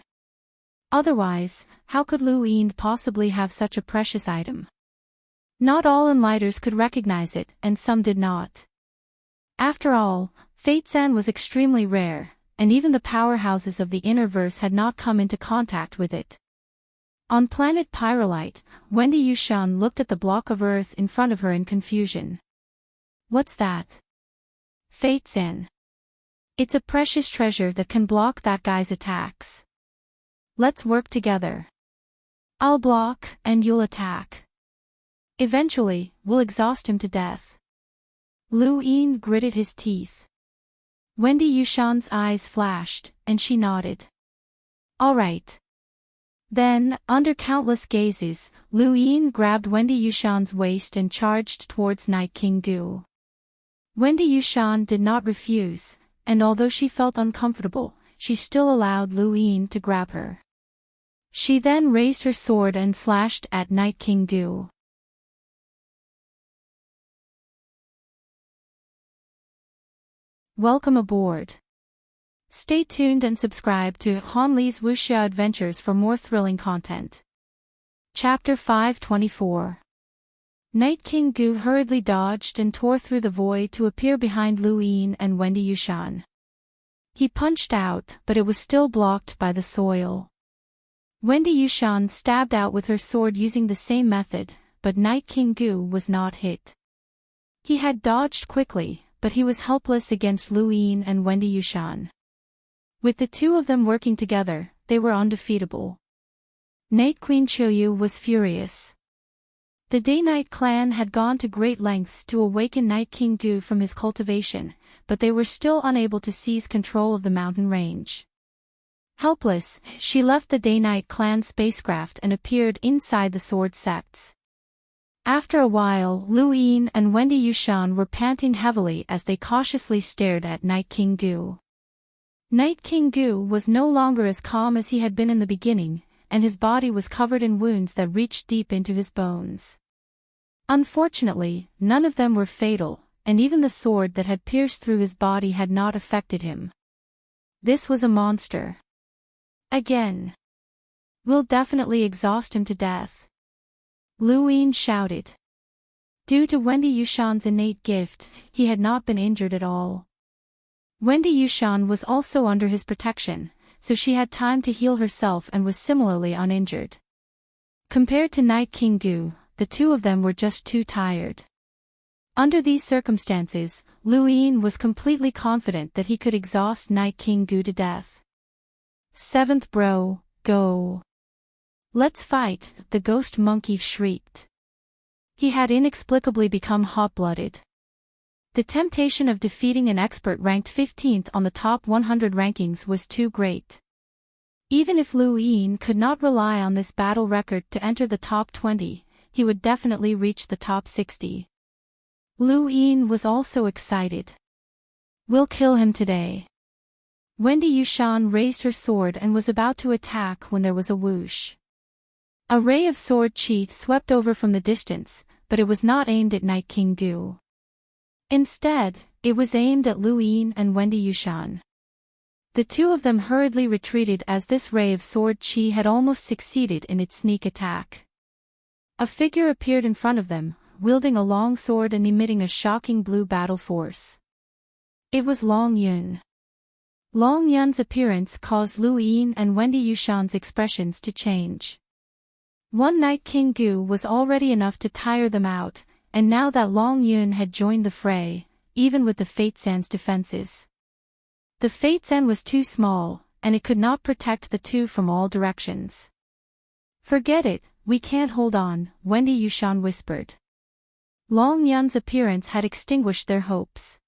A: Otherwise, how could Lu Yin possibly have such a precious item? Not all enlighters could recognize it, and some did not. After all, Fate Zan was extremely rare, and even the powerhouses of the inner verse had not come into contact with it. On planet Pyrolite, Wendy Yushan looked at the block of earth in front of her in confusion. What's that? Fate Zan. It's a precious treasure that can block that guy's attacks. Let's work together. I'll block, and you'll attack. Eventually, we'll exhaust him to death. Lu Yin gritted his teeth. Wendy Yushan's eyes flashed, and she nodded. All right. Then, under countless gazes, Lu Yin grabbed Wendy Yushan's waist and charged towards Night King Gu. Wendy Yushan did not refuse, and although she felt uncomfortable, she still allowed Lu Yin to grab her. She then raised her sword and slashed at Night King Gu. Welcome aboard. Stay tuned and subscribe to Han Li's Wuxia Adventures for more thrilling content. Chapter 524. Night King Gu hurriedly dodged and tore through the void to appear behind Lu Yin and Wendy Yushan. He punched out, but it was still blocked by the soil. Wendy Yushan stabbed out with her sword using the same method, but Night King Gu was not hit. He had dodged quickly, but he was helpless against Lu Yin and Wendy Yushan. With the 2 of them working together, they were undefeatable. Night Queen Choyu was furious. The Day-Night clan had gone to great lengths to awaken Night King Gu from his cultivation, but they were still unable to seize control of the mountain range. Helpless, she left the Day-Night clan spacecraft and appeared inside the sword sects. After a while, Lu Yin and Wendy Yushan were panting heavily as they cautiously stared at Night King Gu. Night King Gu was no longer as calm as he had been in the beginning, and his body was covered in wounds that reached deep into his bones. Unfortunately, none of them were fatal, and even the sword that had pierced through his body had not affected him. This was a monster. Again. We'll definitely exhaust him to death. Lu Yin shouted. Due to Wendy Yushan's innate gift, he had not been injured at all. Wendy Yushan was also under his protection, so she had time to heal herself and was similarly uninjured. Compared to Night King Gu, the two of them were just too tired. Under these circumstances, Lu Yin was completely confident that he could exhaust Night King Gu to death. "Seventh bro, go. Let's fight," the ghost monkey shrieked. He had inexplicably become hot-blooded. The temptation of defeating an expert ranked 15th on the top 100 rankings was too great. Even if Lu Yin could not rely on this battle record to enter the top 20, he would definitely reach the top 60. Lu Yin was also excited. "We'll kill him today." Wendy Yushan raised her sword and was about to attack when there was a whoosh. A ray of sword chi swept over from the distance, but it was not aimed at Night King Gu. Instead, it was aimed at Lu Yin and Wendy Yushan. The two of them hurriedly retreated as this ray of sword chi had almost succeeded in its sneak attack. A figure appeared in front of them, wielding a long sword and emitting a shocking blue battle force. It was Long Yun. Long Yun's appearance caused Lu Yin and Wendy Yushan's expressions to change. One Night King Gu was already enough to tire them out, and now that Long Yun had joined the fray, even with the Fate Zan's defenses. The Fate Zan was too small, and it could not protect the two from all directions. "Forget it, we can't hold on," Wendy Yushan whispered. Long Yun's appearance had extinguished their hopes.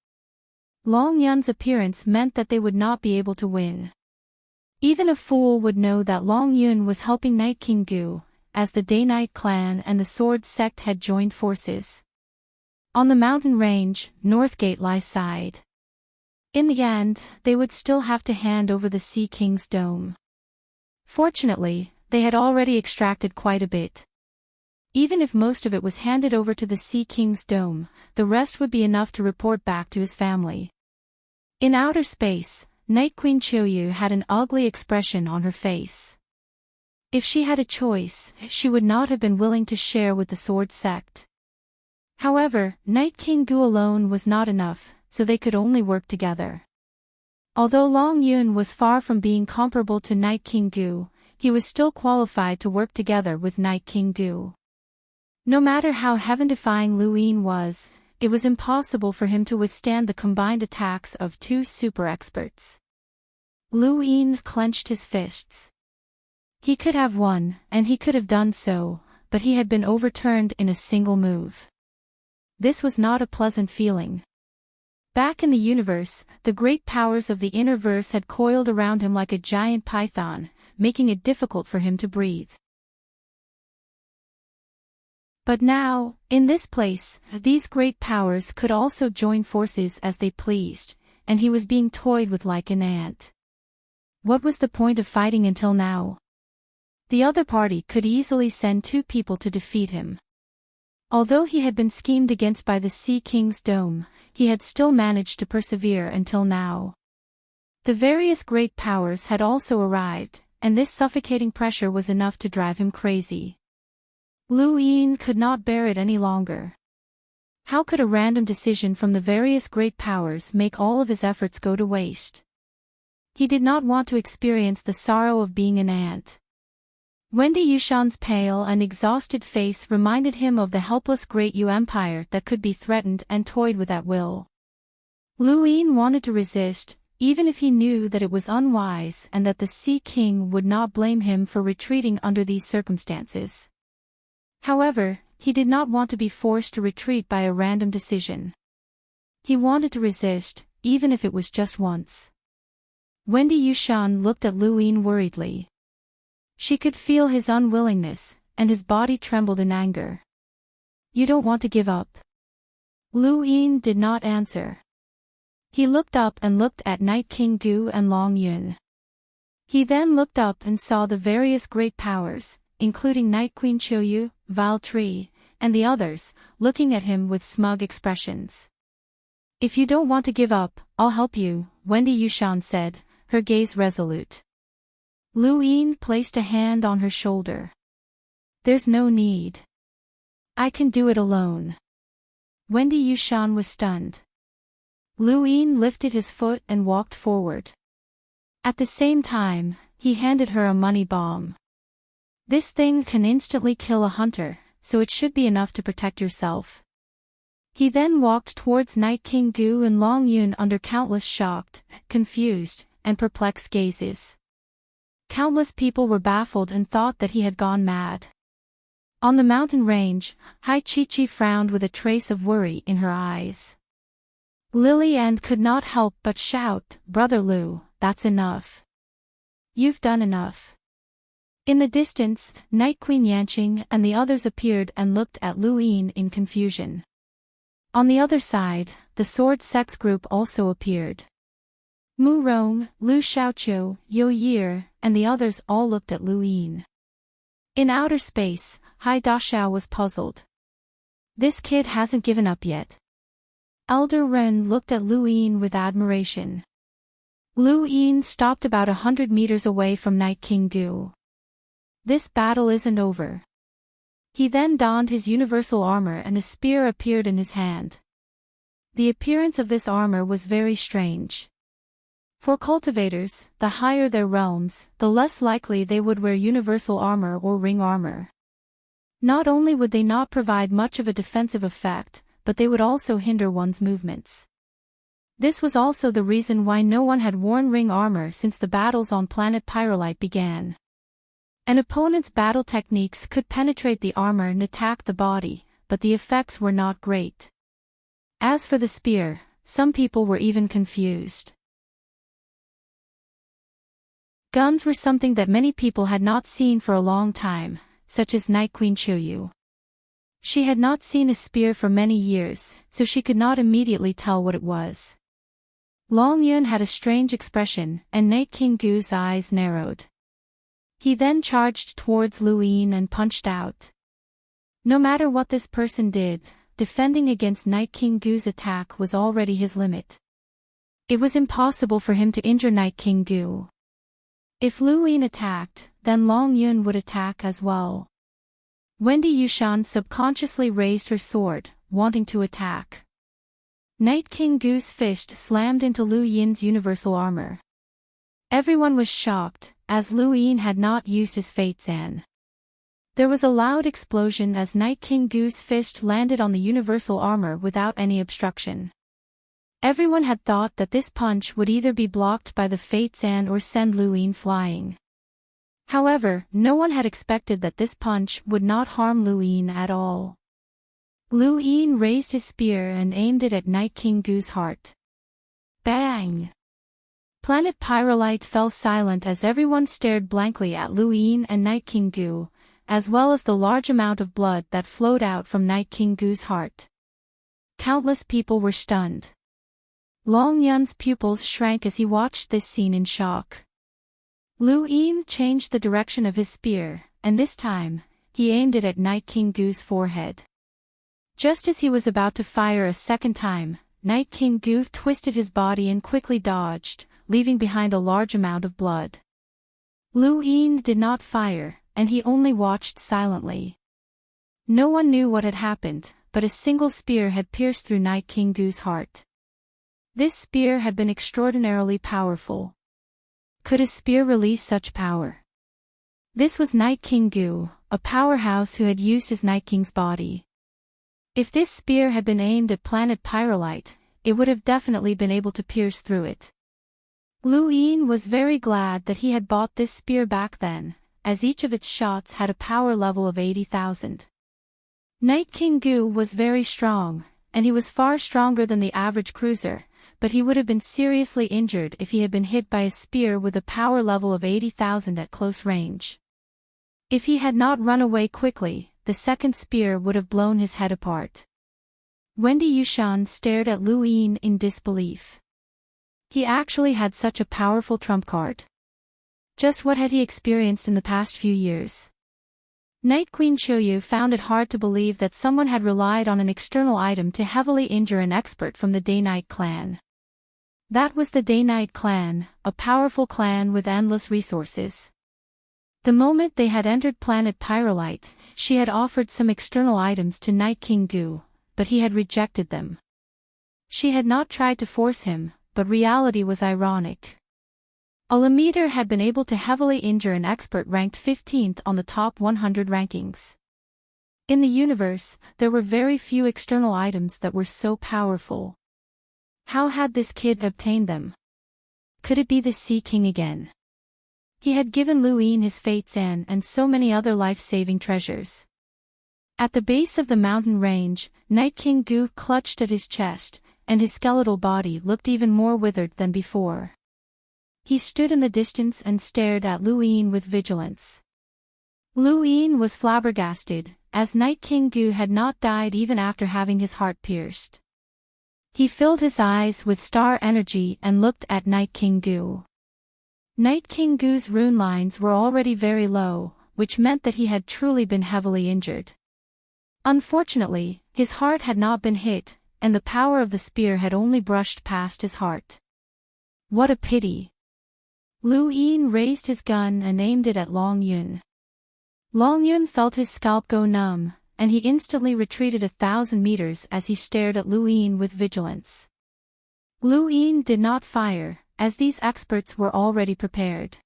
A: Long Yun's appearance meant that they would not be able to win. Even a fool would know that Long Yun was helping Night King Gu, as the Day-Night clan and the Sword sect had joined forces. On the mountain range, Northgate lies side. In the end, they would still have to hand over the Sea King's dome. Fortunately, they had already extracted quite a bit. Even if most of it was handed over to the Sea King's dome, the rest would be enough to report back to his family. In outer space, Night Queen Qiuyu had an ugly expression on her face. If she had a choice, she would not have been willing to share with the Sword sect. However, Night King Gu alone was not enough, so they could only work together. Although Long Yun was far from being comparable to Night King Gu, he was still qualified to work together with Night King Gu. No matter how heaven-defying Lu Yin was, it was impossible for him to withstand the combined attacks of two super experts. Lu Yin clenched his fists. He could have won, and he could have done so, but he had been overturned in a single move. This was not a pleasant feeling. Back in the universe, the great powers of the inner verse had coiled around him like a giant python, making it difficult for him to breathe. But now, in this place, these great powers could also join forces as they pleased, and he was being toyed with like an ant. What was the point of fighting until now? The other party could easily send two people to defeat him. Although he had been schemed against by the Sea King's dome, he had still managed to persevere until now. The various great powers had also arrived, and this suffocating pressure was enough to drive him crazy. Lu Yin could not bear it any longer. How could a random decision from the various great powers make all of his efforts go to waste? He did not want to experience the sorrow of being an ant. Wendy Yushan's pale and exhausted face reminded him of the helpless Great Yu Empire that could be threatened and toyed with at will. Lu Yin wanted to resist, even if he knew that it was unwise and that the Sea King would not blame him for retreating under these circumstances. However, he did not want to be forced to retreat by a random decision. He wanted to resist, even if it was just once. Wendy Yushan looked at Lu Yin worriedly. She could feel his unwillingness, and his body trembled in anger. "You don't want to give up?" Lu Yin did not answer. He looked up and looked at Night King Gu and Long Yun. He then looked up and saw the various great powers, including Night Queen Qiuyu, Val Tree, and the others, looking at him with smug expressions. "If you don't want to give up, I'll help you," Wendy Yushan said, her gaze resolute. Lu Yin placed a hand on her shoulder. "There's no need. I can do it alone." Wendy Yushan was stunned. Lu Yin lifted his foot and walked forward. At the same time, he handed her a money bomb. This thing can instantly kill a hunter, so it should be enough to protect yourself. He then walked towards Night King Gu and Long Yun under countless shocked, confused, and perplexed gazes. Countless people were baffled and thought that he had gone mad. On the mountain range, Hai Chi-Chi frowned with a trace of worry in her eyes. Lily Ann could not help but shout, "Brother Lu, that's enough. You've done enough." In the distance, Night Queen Yanqing and the others appeared and looked at Lu Yin in confusion. On the other side, the sword sex group also appeared. Mu Rong, Lu Xiaoqiu, Yo Yir, and the others all looked at Lu Yin. In outer space, Hai Daxiao was puzzled. This kid hasn't given up yet. Elder Ren looked at Lu Yin with admiration. Lu Yin stopped about 100 meters away from Night King Gu. This battle isn't over. He then donned his universal armor and a spear appeared in his hand. The appearance of this armor was very strange. For cultivators, the higher their realms, the less likely they would wear universal armor or ring armor. Not only would they not provide much of a defensive effect, but they would also hinder one's movements. This was also the reason why no one had worn ring armor since the battles on planet Pyrolite began. An opponent's battle techniques could penetrate the armor and attack the body, but the effects were not great. As for the spear, some people were even confused. Guns were something that many people had not seen for a long time, such as Night Queen Chuyu. She had not seen a spear for many years, so she could not immediately tell what it was. Long Yun had a strange expression, and Night King Gu's eyes narrowed. He then charged towards Lu Yin and punched out. No matter what this person did, defending against Night King Gu's attack was already his limit. It was impossible for him to injure Night King Gu. If Lu Yin attacked, then Long Yun would attack as well. Wendy Yushan subconsciously raised her sword, wanting to attack. Night King Gu's fist slammed into Lu Yin's universal armor. Everyone was shocked, as Lu Yin had not used his Fate Zan. There was a loud explosion as Night King Gu's fist landed on the universal armor without any obstruction. Everyone had thought that this punch would either be blocked by the Fate Zan or send Lu Yin flying. However, no one had expected that this punch would not harm Lu Yin at all. Lu Yin raised his spear and aimed it at Night King Gu's heart. Bang! Planet Pyrolite fell silent as everyone stared blankly at Lu Yin and Night King Gu, as well as the large amount of blood that flowed out from Night King Gu's heart. Countless people were stunned. Long Yun's pupils shrank as he watched this scene in shock. Lu Yin changed the direction of his spear, and this time, he aimed it at Night King Gu's forehead. Just as he was about to fire a second time, Night King Gu twisted his body and quickly dodged, leaving behind a large amount of blood. Lu Yin did not fire, and he only watched silently. No one knew what had happened, but a single spear had pierced through Night King Gu's heart. This spear had been extraordinarily powerful. Could a spear release such power? This was Night King Gu, a powerhouse who had used his Night King's body. If this spear had been aimed at planet Pyrolite, it would have definitely been able to pierce through it. Lu Yin was very glad that he had bought this spear back then, as each of its shots had a power level of 80,000. Night King Gu was very strong, and he was far stronger than the average cruiser, but he would have been seriously injured if he had been hit by a spear with a power level of 80,000 at close range. If he had not run away quickly, the second spear would have blown his head apart. Wendy Yushan stared at Lu Yin in disbelief. He actually had such a powerful trump card. Just what had he experienced in the past few years? Night Queen Chuyu found it hard to believe that someone had relied on an external item to heavily injure an expert from the Day-Night clan. That was the Day-Night clan, a powerful clan with endless resources. The moment they had entered planet Pyrolite, she had offered some external items to Night King Gu, but he had rejected them. She had not tried to force him, but reality was ironic. Alameter had been able to heavily injure an expert ranked 15th on the top 100 rankings. In the universe, there were very few external items that were so powerful. How had this kid obtained them? Could it be the Sea King again? He had given Luin his Fate's End and so many other life-saving treasures. At the base of the mountain range, Night King Gu clutched at his chest, and his skeletal body looked even more withered than before. He stood in the distance and stared at Luin with vigilance. Luin was flabbergasted, as Night King Gu had not died even after having his heart pierced. He filled his eyes with star energy and looked at Night King Gu. Night King Gu's rune lines were already very low, which meant that he had truly been heavily injured. Unfortunately, his heart had not been hit, and the power of the spear had only brushed past his heart. What a pity! Luin raised his gun and aimed it at Long Yun. Long Yun felt his scalp go numb, and he instantly retreated 1,000 meters as he stared at Luin with vigilance. Luin did not fire, as these experts were already prepared.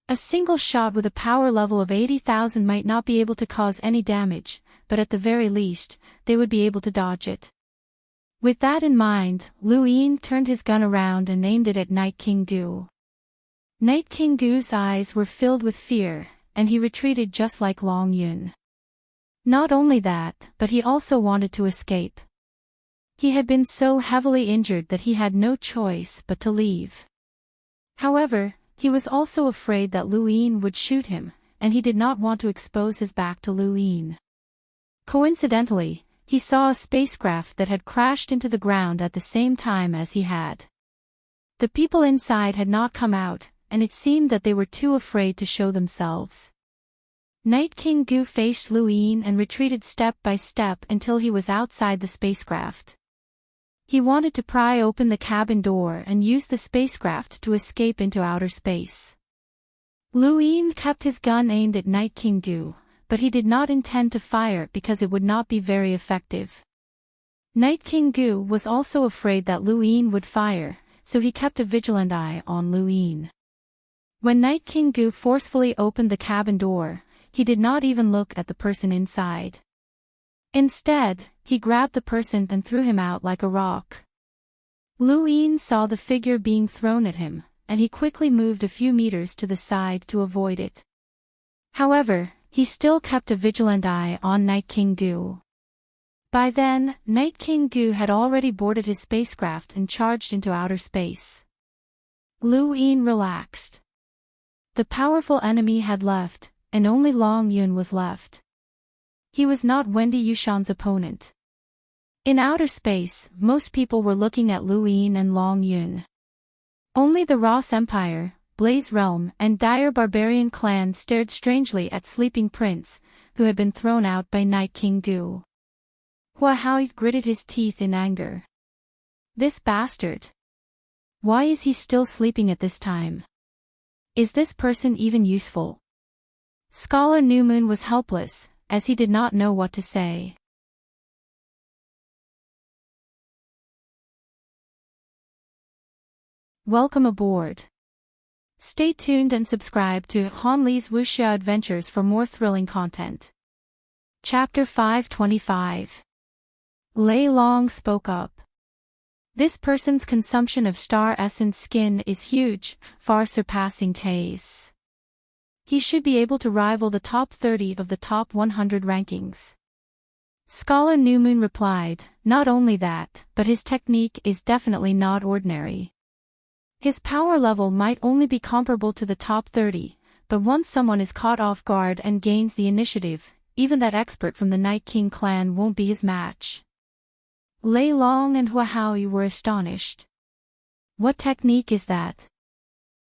A: A single shot with a power level of 80,000 might not be able to cause any damage, but at the very least, they would be able to dodge it. With that in mind, Luin turned his gun around and aimed it at Night King Gu. Night King Gu's eyes were filled with fear, and he retreated just like Long Yun. Not only that, but he also wanted to escape. He had been so heavily injured that he had no choice but to leave. However, he was also afraid that Luin would shoot him, and he did not want to expose his back to Luin. Coincidentally, he saw a spacecraft that had crashed into the ground at the same time as he had. The people inside had not come out, and it seemed that they were too afraid to show themselves. Night King Gu faced Luin and retreated step by step until he was outside the spacecraft. He wanted to pry open the cabin door and use the spacecraft to escape into outer space. Luin kept his gun aimed at Night King Gu, but he did not intend to fire because it would not be very effective. Night King Gu was also afraid that Luin would fire, so he kept a vigilant eye on Luin. When Night King Gu forcefully opened the cabin door, he did not even look at the person inside. Instead, he grabbed the person and threw him out like a rock. Luin saw the figure being thrown at him, and he quickly moved a few meters to the side to avoid it. However, he still kept a vigilant eye on Night King Gu. By then, Night King Gu had already boarded his spacecraft and charged into outer space. Luin relaxed. The powerful enemy had left, and only Long Yun was left. He was not Wendy Yushan's opponent. In outer space, most people were looking at Luin and Long Yun. Only the Ross Empire, Blaze Realm, and Dire Barbarian clan stared strangely at Sleeping Prince, who had been thrown out by Night King Gu. Hua Hao gritted his teeth in anger. This bastard! Why is he still sleeping at this time? Is this person even useful? Scholar Newmoon was helpless, as he did not know what to say. Welcome aboard. Stay tuned and subscribe to Han Li's Wuxia Adventures for more thrilling content. Chapter 525. Lei Long spoke up. This person's consumption of star essence skin is huge, far surpassing K's. He should be able to rival the top 30 of the top 100 rankings. Scholar Newmoon replied, not only that, but his technique is definitely not ordinary. His power level might only be comparable to the top 30, but once someone is caught off guard and gains the initiative, even that expert from the Night King clan won't be his match. Lei Long and Hua Hao were astonished. What technique is that?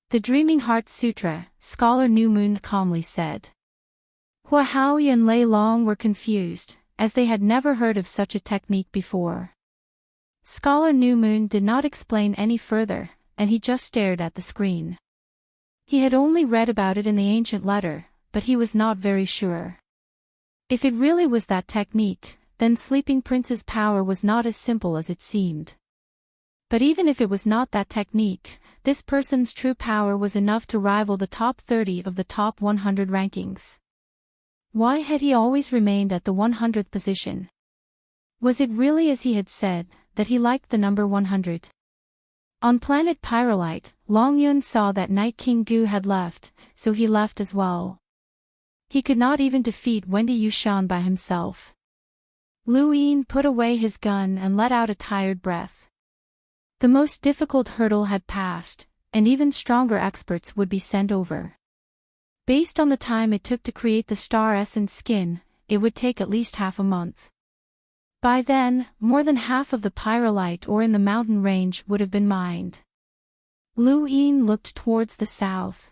A: The Dreaming Heart Sutra, Scholar Newmoon calmly said. Hua Hao and Lei Long were confused, as they had never heard of such a technique before. Scholar Newmoon did not explain any further, and he just stared at the screen. He had only read about it in the ancient letter, but he was not very sure. If it really was that technique, then Sleeping Prince's power was not as simple as it seemed. But even if it was not that technique, this person's true power was enough to rival the top 30 of the top 100 rankings. Why had he always remained at the 100th position? Was it really as he had said, that he liked the number 100? On planet Pyrolite, Longyun saw that Night King Gu had left, so he left as well. He could not even defeat Wendy Yushan by himself. Lu Yin put away his gun and let out a tired breath. The most difficult hurdle had passed, and even stronger experts would be sent over. Based on the time it took to create the star essence skin, it would take at least half a month. By then, more than half of the pyrolite ore in the mountain range would have been mined. Lu Yin looked towards the south.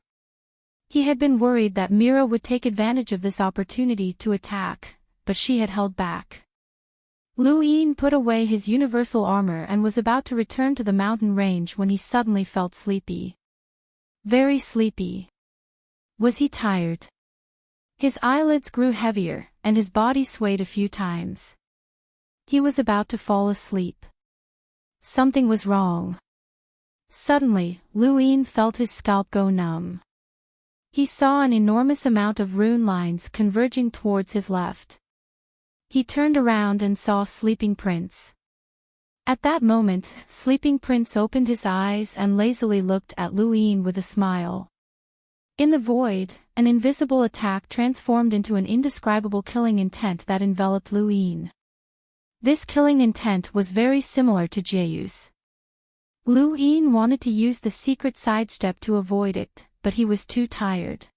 A: He had been worried that Mira would take advantage of this opportunity to attack, but she had held back. Lu Yin put away his universal armor and was about to return to the mountain range when he suddenly felt sleepy. Very sleepy. Was he tired? His eyelids grew heavier, and his body swayed a few times. He was about to fall asleep. Something was wrong. Suddenly, Lu Yin felt his scalp go numb. He saw an enormous amount of rune lines converging towards his left. He turned around and saw Sleeping Prince. At that moment, Sleeping Prince opened his eyes and lazily looked at Lu Yin with a smile. In the void, an invisible attack transformed into an indescribable killing intent that enveloped Lu Yin. This killing intent was very similar to Jieyu's. Lu Yin wanted to use the secret sidestep to avoid it, but he was too tired.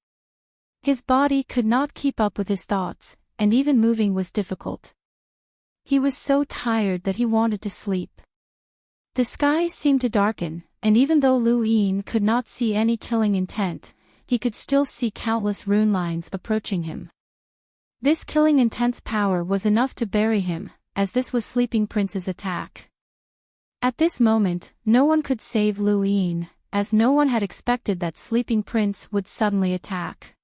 A: His body could not keep up with his thoughts, and even moving was difficult. He was so tired that he wanted to sleep. The sky seemed to darken, and even though Lu Yin could not see any killing intent, he could still see countless rune lines approaching him. This killing intent's power was enough to bury him, as this was Sleeping Prince's attack. At this moment, no one could save Lu Yin, as no one had expected that Sleeping Prince would suddenly attack.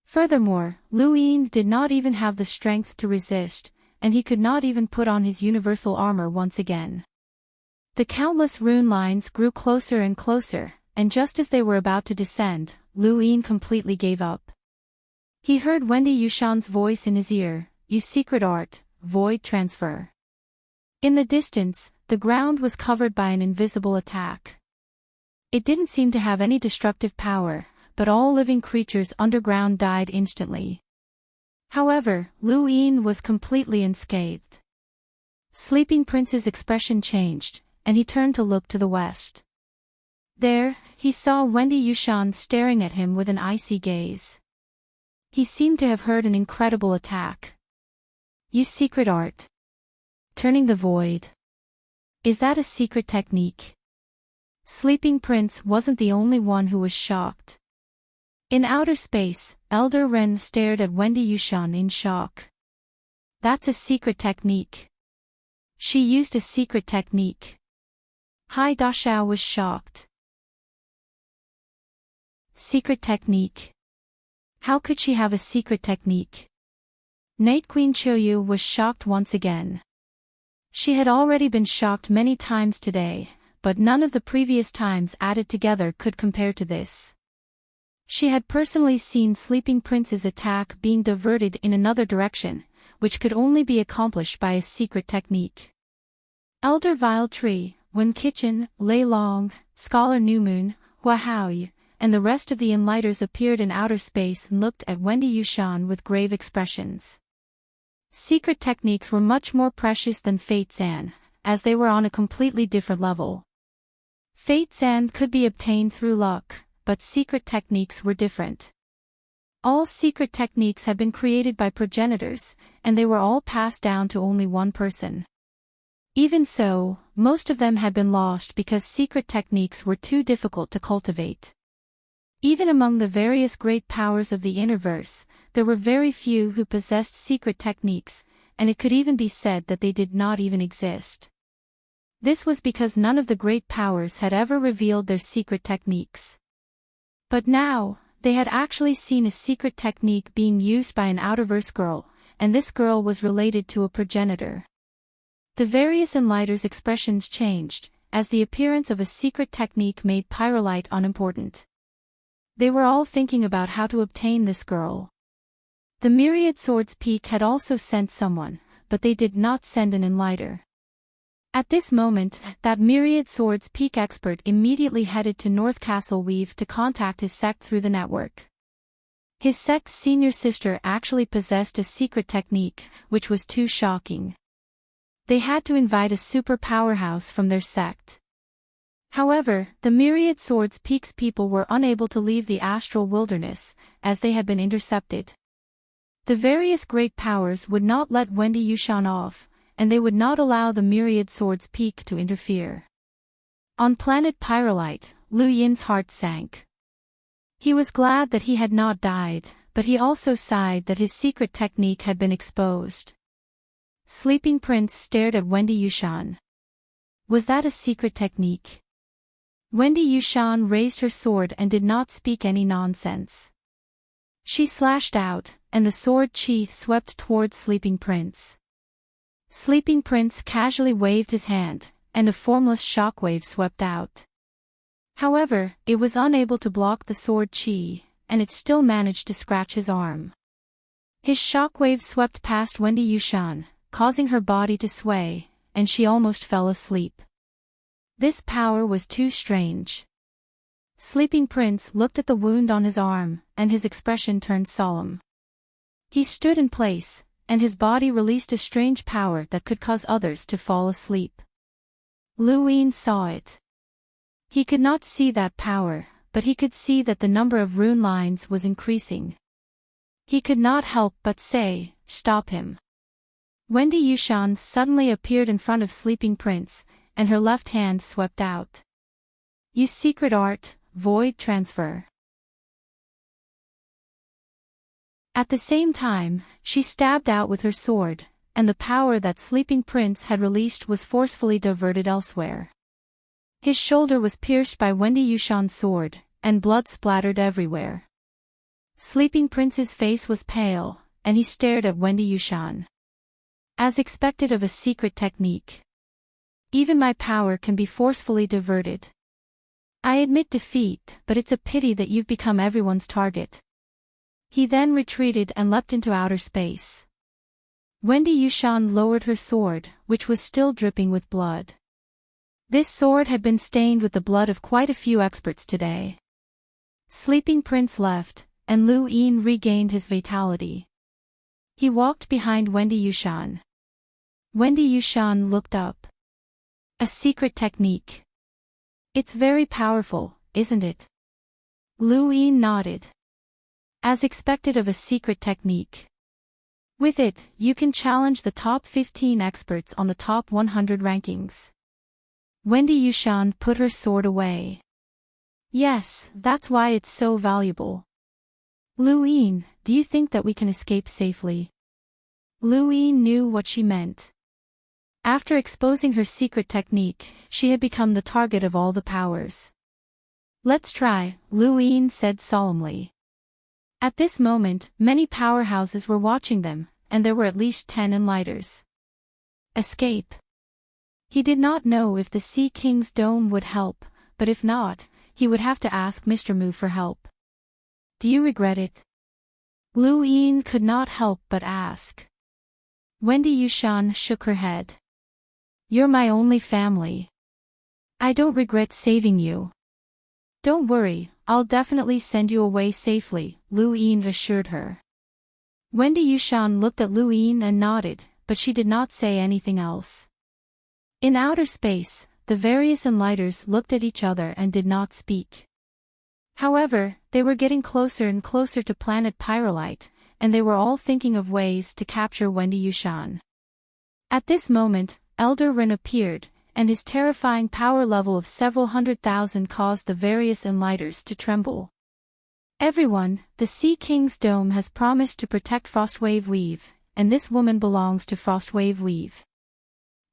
A: Furthermore, Lu Yin did not even have the strength to resist, and he could not even put on his universal armor once again. The countless rune lines grew closer and closer, and just as they were about to descend, Lu Yin completely gave up. He heard Wendy Yushan's voice in his ear, "Use secret art, void transfer." In the distance, the ground was covered by an invisible attack. It didn't seem to have any destructive power, but all living creatures underground died instantly. However, Lu Yin was completely unscathed. Sleeping Prince's expression changed, and he turned to look to the west. There, he saw Wendy Yushan staring at him with an icy gaze. He seemed to have heard an incredible attack. "Use secret art. Turning the void. Is that a secret technique?" Sleeping Prince wasn't the only one who was shocked. In outer space, Elder Ren stared at Wendy Yushan in shock. "That's a secret technique. She used a secret technique." Hai Dashao was shocked. Secret technique. How could she have a secret technique? Night Queen Choyu was shocked once again. She had already been shocked many times today, but none of the previous times added together could compare to this. She had personally seen Sleeping Prince's attack being diverted in another direction, which could only be accomplished by a secret technique. Elder Vile Tree, Wen Kitchen, Lei Long, Scholar New Moon, Hua Haoyu, and the rest of the Enlighters appeared in outer space and looked at Wendy Yushan with grave expressions. Secret techniques were much more precious than Fate Sand, as they were on a completely different level. Fate Sand could be obtained through luck, but secret techniques were different. All secret techniques had been created by progenitors, and they were all passed down to only one person. Even so, most of them had been lost because secret techniques were too difficult to cultivate. Even among the various great powers of the Interverse, there were very few who possessed secret techniques, and it could even be said that they did not even exist. This was because none of the great powers had ever revealed their secret techniques. But now, they had actually seen a secret technique being used by an Outerverse girl, and this girl was related to a progenitor. The various Enlighters' expressions changed, as the appearance of a secret technique made pyrolite unimportant. They were all thinking about how to obtain this girl. The Myriad Swords Peak had also sent someone, but they did not send an enlighter. At this moment, that Myriad Swords Peak expert immediately headed to North Castle Weave to contact his sect through the network. His sect's senior sister actually possessed a secret technique, which was too shocking. They had to invite a super powerhouse from their sect. However, the Myriad Swords Peak's people were unable to leave the astral wilderness, as they had been intercepted. The various great powers would not let Wendy Yushan off, and they would not allow the Myriad Swords Peak to interfere. On planet Pyrolite, Lu Yin's heart sank. He was glad that he had not died, but he also sighed that his secret technique had been exposed. Sleeping Prince stared at Wendy Yushan. Was that a secret technique? Wendy Yushan raised her sword and did not speak any nonsense. She slashed out, and the sword chi swept towards Sleeping Prince. Sleeping Prince casually waved his hand, and a formless shockwave swept out. However, it was unable to block the sword chi, and it still managed to scratch his arm. His shockwave swept past Wendy Yushan, causing her body to sway, and she almost fell asleep. This power was too strange. Sleeping Prince looked at the wound on his arm, and his expression turned solemn. He stood in place, and his body released a strange power that could cause others to fall asleep. Lu Yin saw it. He could not see that power, but he could see that the number of rune lines was increasing. He could not help but say, "Stop him." Wendy Yushan suddenly appeared in front of Sleeping Prince, and her left hand swept out. Use secret art, void transfer. At the same time, she stabbed out with her sword, and the power that Sleeping Prince had released was forcefully diverted elsewhere. His shoulder was pierced by Wendy Yushan's sword, and blood splattered everywhere. Sleeping Prince's face was pale, and he stared at Wendy Yushan. As expected of a secret technique. Even my power can be forcefully diverted. I admit defeat, but it's a pity that you've become everyone's target. He then retreated and leapt into outer space. Wendy Yushan lowered her sword, which was still dripping with blood. This sword had been stained with the blood of quite a few experts today. Sleeping Prince left, and Lu Yin regained his vitality. He walked behind Wendy Yushan. Wendy Yushan looked up. A secret technique. It's very powerful, isn't it? Lu Yin nodded. As expected of a secret technique. With it, you can challenge the top 15 experts on the top 100 rankings. Wendy Yushan put her sword away. Yes, that's why it's so valuable. Lu Yin, do you think that we can escape safely? Lu Yin knew what she meant. After exposing her secret technique, she had become the target of all the powers. Let's try, Lu Yin said solemnly. At this moment, many powerhouses were watching them, and there were at least 10 enlighters. Escape. He did not know if the Sea King's dome would help, but if not, he would have to ask Mr. Mu for help. Do you regret it? Lu Yin could not help but ask. Wendy Yushan shook her head. You're my only family. I don't regret saving you. Don't worry, I'll definitely send you away safely, Lu Yin assured her. Wendy Yushan looked at Lu Yin and nodded, but she did not say anything else. In outer space, the various enlighters looked at each other and did not speak. However, they were getting closer and closer to planet Pyrolite, and they were all thinking of ways to capture Wendy Yushan. At this moment, Elder Ren appeared, and his terrifying power level of several 100,000 caused the various enlighters to tremble. Everyone, the Sea King's dome has promised to protect Frostwave Weave, and this woman belongs to Frostwave Weave.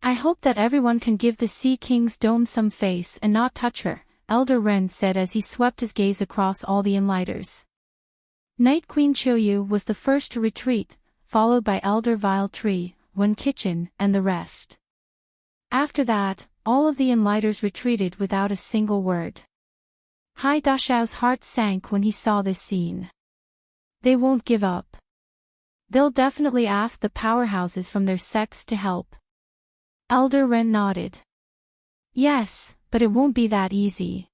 A: I hope that everyone can give the Sea King's dome some face and not touch her, Elder Ren said as he swept his gaze across all the enlighters. Night Queen Choyu was the first to retreat, followed by Elder Vile Tree, Wen Kitchen, and the rest. After that, all of the Enlighters retreated without a single word. Hai Dashao's heart sank when he saw this scene. They won't give up. They'll definitely ask the powerhouses from their sects to help. Elder Ren nodded. Yes, but it won't be that easy.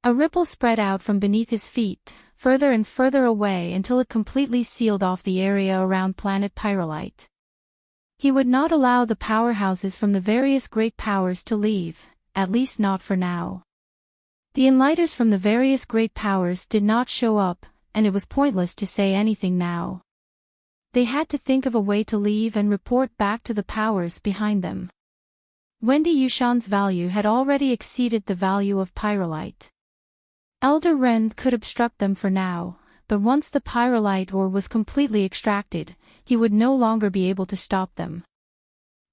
A: A ripple spread out from beneath his feet, further and further away until it completely sealed off the area around planet Pyrolite. He would not allow the powerhouses from the various great powers to leave, at least not for now. The Enlighters from the various great powers did not show up, and it was pointless to say anything now. They had to think of a way to leave and report back to the powers behind them. Wendy Yushan's value had already exceeded the value of Pyrolite. Elder Ren could obstruct them for now, but once the Pyrolite ore was completely extracted, he would no longer be able to stop them.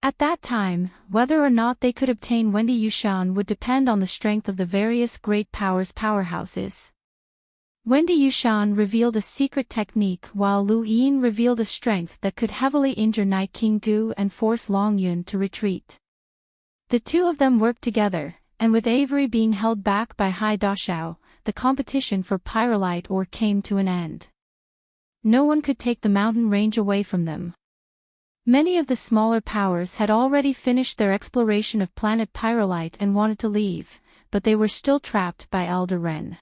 A: At that time, whether or not they could obtain Wendy Yushan would depend on the strength of the various great powers' powerhouses. Wendy Yushan revealed a secret technique while Lu Yin revealed a strength that could heavily injure Night King Gu and force Long Yun to retreat. The two of them worked together, and with Avery being held back by Hai Dashao, the competition for Pyrolite ore came to an end. No one could take the mountain range away from them. Many of the smaller powers had already finished their exploration of planet Pyrolite and wanted to leave, but they were still trapped by Elder Ren.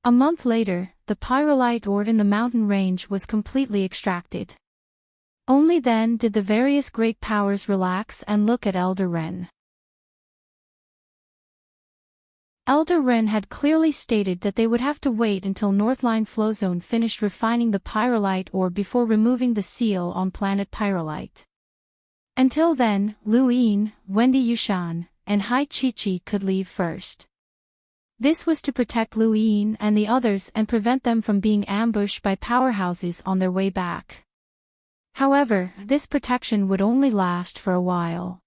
A: A month later, the Pyrolite ore in the mountain range was completely extracted. Only then did the various great powers relax and look at Elder Ren. Elder Ren had clearly stated that they would have to wait until Northline Flowzone finished refining the Pyrolite ore before removing the seal on planet Pyrolite. Until then, Lu Yin, Wendy Yushan, and Hai Chi-Chi could leave first. This was to protect Lu Yin and the others and prevent them from being ambushed by powerhouses on their way back. However, this protection would only last for a while.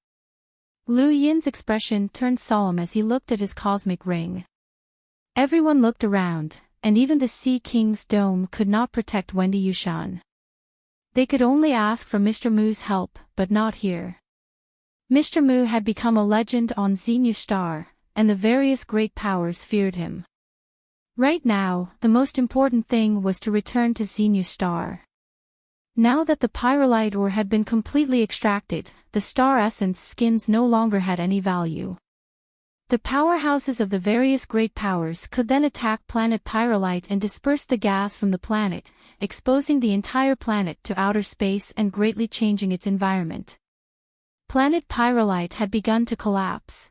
A: Lu Yin's expression turned solemn as he looked at his cosmic ring. Everyone looked around, and even the Sea King's dome could not protect Wendy Yushan. They could only ask for Mr. Mu's help, but not here. Mr. Mu had become a legend on Xenu Star, and the various great powers feared him. Right now, the most important thing was to return to Xenu Star. Now that the Pyrolite ore had been completely extracted, the star essence skins no longer had any value. The powerhouses of the various great powers could then attack planet Pyrolite and disperse the gas from the planet, exposing the entire planet to outer space and greatly changing its environment. Planet Pyrolite had begun to collapse.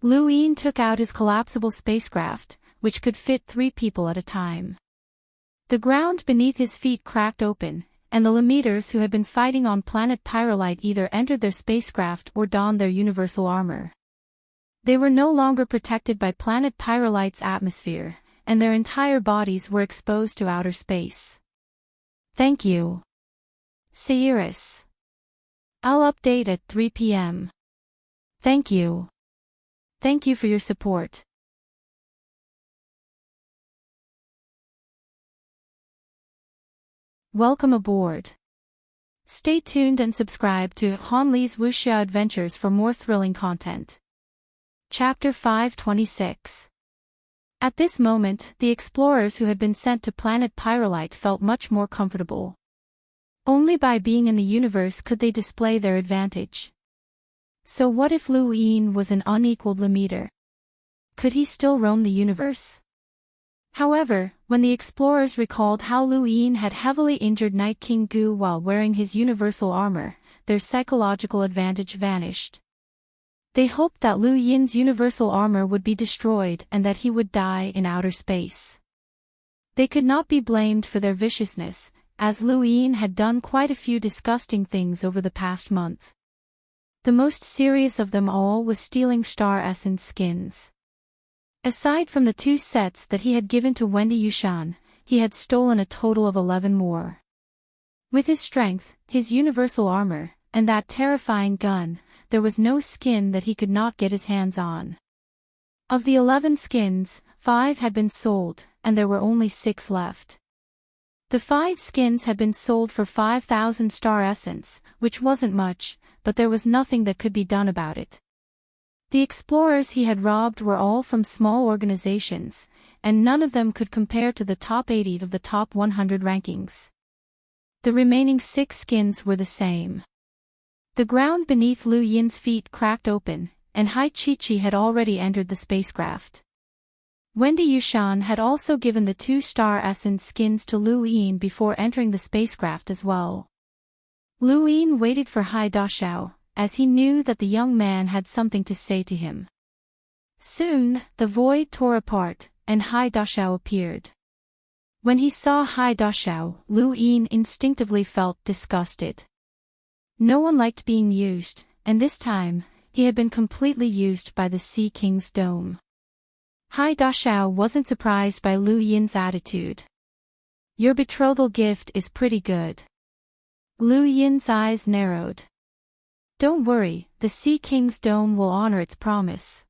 A: Lu Yin took out his collapsible spacecraft, which could fit 3 people at a time. The ground beneath his feet cracked open, and the Limiters who had been fighting on planet Pyrolite either entered their spacecraft or donned their universal armor. They were no longer protected by planet Pyrolite's atmosphere, and their entire bodies were exposed to outer space. Thank you. Seiris. I'll update at 3 p.m. Thank you. Thank you for your support. Welcome aboard. Stay tuned and subscribe to Hanli's Wuxia Adventures for more thrilling content. Chapter 526. At this moment, the explorers who had been sent to planet Pyrolite felt much more comfortable. Only by being in the universe could they display their advantage. So what if Lu Yin was an unequaled limiter? Could he still roam the universe? However, when the explorers recalled how Lu Yin had heavily injured Night King Gu while wearing his universal armor, their psychological advantage vanished. They hoped that Lu Yin's universal armor would be destroyed and that he would die in outer space. They could not be blamed for their viciousness, as Lu Yin had done quite a few disgusting things over the past month. The most serious of them all was stealing Star Essence skins. Aside from the 2 sets that he had given to Wendy Yushan, he had stolen a total of 11 more. With his strength, his universal armor, and that terrifying gun, there was no skin that he could not get his hands on. Of the 11 skins, 5 had been sold, and there were only 6 left. The 5 skins had been sold for 5,000 Star Essence, which wasn't much, but there was nothing that could be done about it. The explorers he had robbed were all from small organizations, and none of them could compare to the top 80 of the top 100 rankings. The remaining 6 skins were the same. The ground beneath Lu Yin's feet cracked open, and Hai Chi-Chi had already entered the spacecraft. Wendy Yushan had also given the 2-star Essence skins to Lu Yin before entering the spacecraft as well. Lu Yin waited for Hai Dashao, as he knew that the young man had something to say to him. Soon, the void tore apart, and Hai Dashao appeared. When he saw Hai Dashao, Lu Yin instinctively felt disgusted. No one liked being used, and this time, he had been completely used by the Sea King's dome. Hai Dashao wasn't surprised by Lu Yin's attitude. Your betrothal gift is pretty good. Lu Yin's eyes narrowed. Don't worry, the Sea King's dome will honor its promise.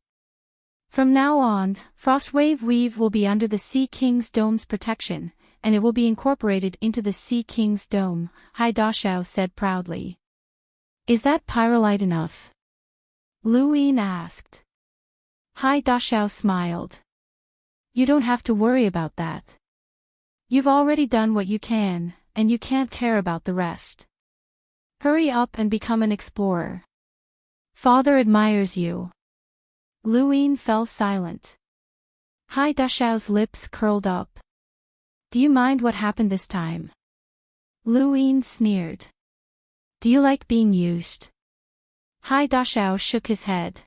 A: From now on, Frostwave Weave will be under the Sea King's dome's protection, and it will be incorporated into the Sea King's dome, Hai Dashao said proudly. Is that pyrolite enough? Lu Yin asked. Hai Dashao smiled. You don't have to worry about that. You've already done what you can, and you can't care about the rest. Hurry up and become an explorer. Father admires you. Lu Yin fell silent. Hai Dashao's lips curled up. Do you mind what happened this time? Lu Yin sneered. Do you like being used? Hai Dashao shook his head.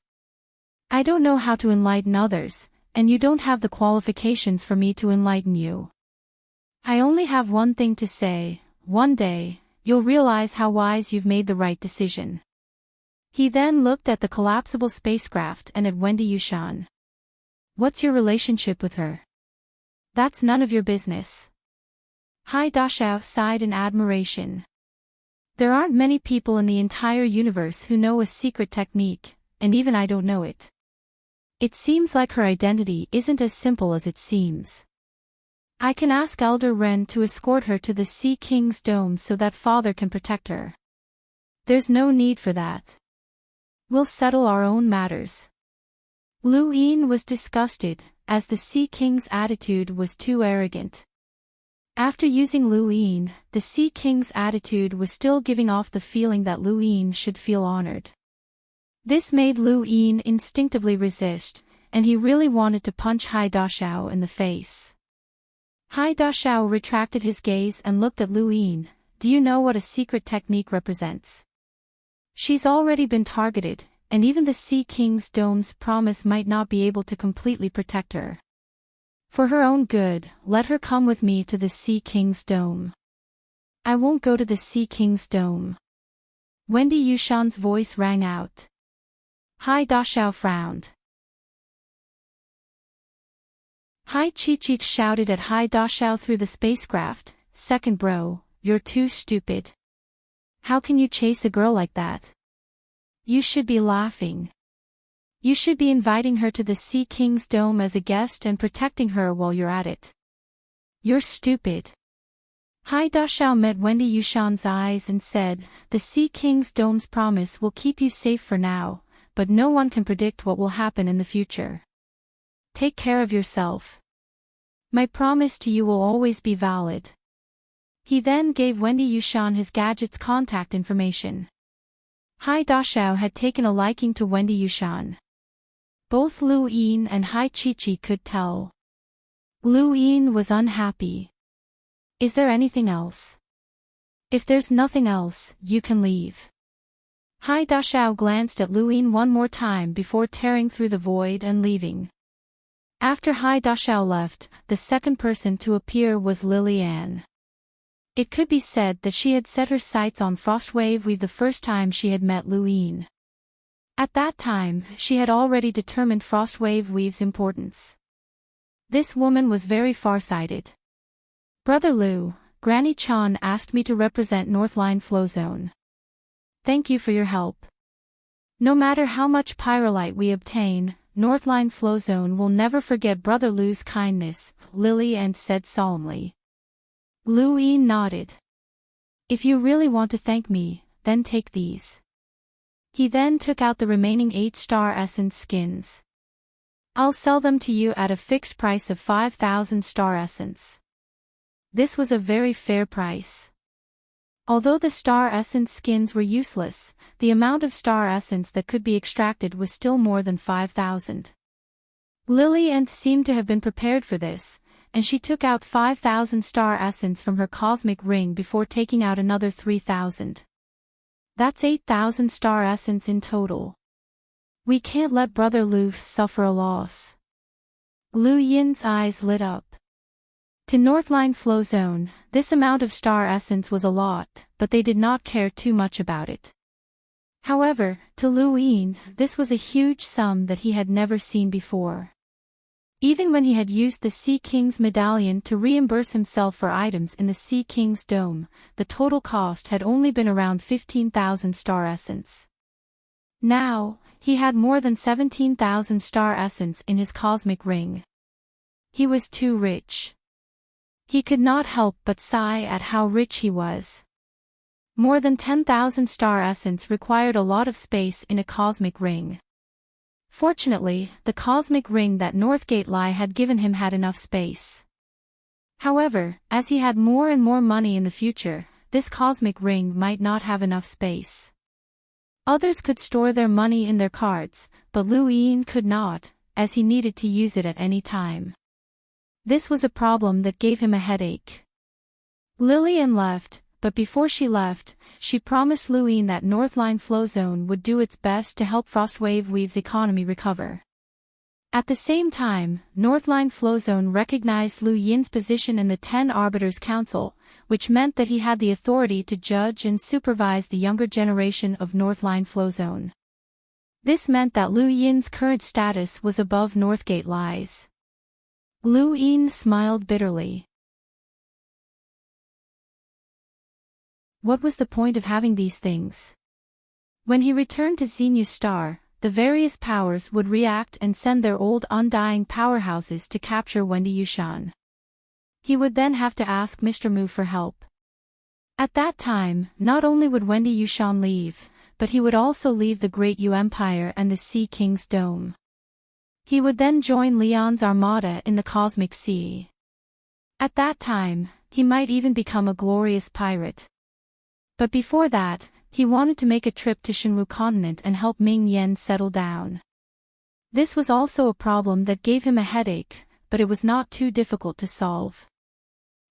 A: I don't know how to enlighten others, and you don't have the qualifications for me to enlighten you. I only have one thing to say: one day, you'll realize how wise you've made the right decision. He then looked at the collapsible spacecraft and at Wendy Yushan. What's your relationship with her? That's none of your business. Hai Dashao sighed in admiration. There aren't many people in the entire universe who know a secret technique, and even I don't know it. It seems like her identity isn't as simple as it seems. I can ask Elder Ren to escort her to the Sea King's dome so that father can protect her. There's no need for that. We'll settle our own matters. Lu Yin was disgusted, as the Sea King's attitude was too arrogant. After using Lu Yin, the Sea King's attitude was still giving off the feeling that Lu Yin should feel honored. This made Lu Yin instinctively resist, and he really wanted to punch Hai Dashao in the face. Hai Dashao retracted his gaze and looked at Lu Yin. Do you know what a secret technique represents? She's already been targeted, and even the Sea King's dome's promise might not be able to completely protect her. For her own good, let her come with me to the Sea King's dome. I won't go to the Sea King's dome. Wendy Yushan's voice rang out. Hai Dashao frowned. Hai Chi-Chi shouted at Hai Dashao through the spacecraft, "Second bro, you're too stupid. How can you chase a girl like that? You should be laughing. You should be inviting her to the Sea King's dome as a guest and protecting her while you're at it. You're stupid." Hai Dashao met Wendy Yushan's eyes and said, "The Sea King's dome's promise will keep you safe for now, but no one can predict what will happen in the future. Take care of yourself. My promise to you will always be valid." He then gave Wendy Yushan his gadget's contact information. Hai Dashao had taken a liking to Wendy Yushan. Both Lu Yin and Hai Chi-Chi could tell. Lu Yin was unhappy. Is there anything else? If there's nothing else, you can leave. Hai Dashao glanced at Lu Yin one more time before tearing through the void and leaving. After Hai Dashao left, the second person to appear was Lilian. It could be said that she had set her sights on Frostwave Weave the first time she had met Lu Yin. At that time, she had already determined Frostwave Weave's importance. This woman was very far-sighted. "Brother Lu, Granny Chan asked me to represent Northline Flow Zone. Thank you for your help. No matter how much pyrolite we obtain, Northline Flow Zone will never forget Brother Lu's kindness," Lilian said solemnly. Lu Yin nodded. "If you really want to thank me, then take these." He then took out the remaining 8 star essence skins. I'll sell them to you at a fixed price of 5,000 star essence. This was a very fair price. Although the star essence skins were useless, the amount of star essence that could be extracted was still more than 5,000. Lillian seemed to have been prepared for this, and she took out 5,000 star essence from her cosmic ring before taking out another 3,000. That's 8,000 star essence in total. We can't let Brother Lu suffer a loss. Lu Yin's eyes lit up. To Northline Flow Zone, this amount of star essence was a lot, but they did not care too much about it. However, to Lu Yin, this was a huge sum that he had never seen before. Even when he had used the Sea King's medallion to reimburse himself for items in the Sea King's dome, the total cost had only been around 15,000 star essence. Now, he had more than 17,000 star essence in his cosmic ring. He was too rich. He could not help but sigh at how rich he was. More than 10,000 star essence required a lot of space in a cosmic ring. Fortunately, the cosmic ring that Northgate Lai had given him had enough space. However, as he had more and more money in the future, this cosmic ring might not have enough space. Others could store their money in their cards, but Lu Yin could not, as he needed to use it at any time. This was a problem that gave him a headache. Lillian left, but before she left, she promised Lu Yin that Northline Flow Zone would do its best to help Frostwave Weave's economy recover. At the same time, Northline Flow Zone recognized Lu Yin's position in the 10 Arbiters Council, which meant that he had the authority to judge and supervise the younger generation of Northline Flow Zone. This meant that Lu Yin's current status was above Northgate Lai's. Lu Yin smiled bitterly. What was the point of having these things? When he returned to Xenu Star, the various powers would react and send their old undying powerhouses to capture Wendy Yushan. He would then have to ask Mr. Mu for help. At that time, not only would Wendy Yushan leave, but he would also leave the Great Yu Empire and the Sea King's Dome. He would then join Leon's armada in the Cosmic Sea. At that time, he might even become a glorious pirate. But before that, he wanted to make a trip to Shenwu Continent and help Ming Yen settle down. This was also a problem that gave him a headache, but it was not too difficult to solve.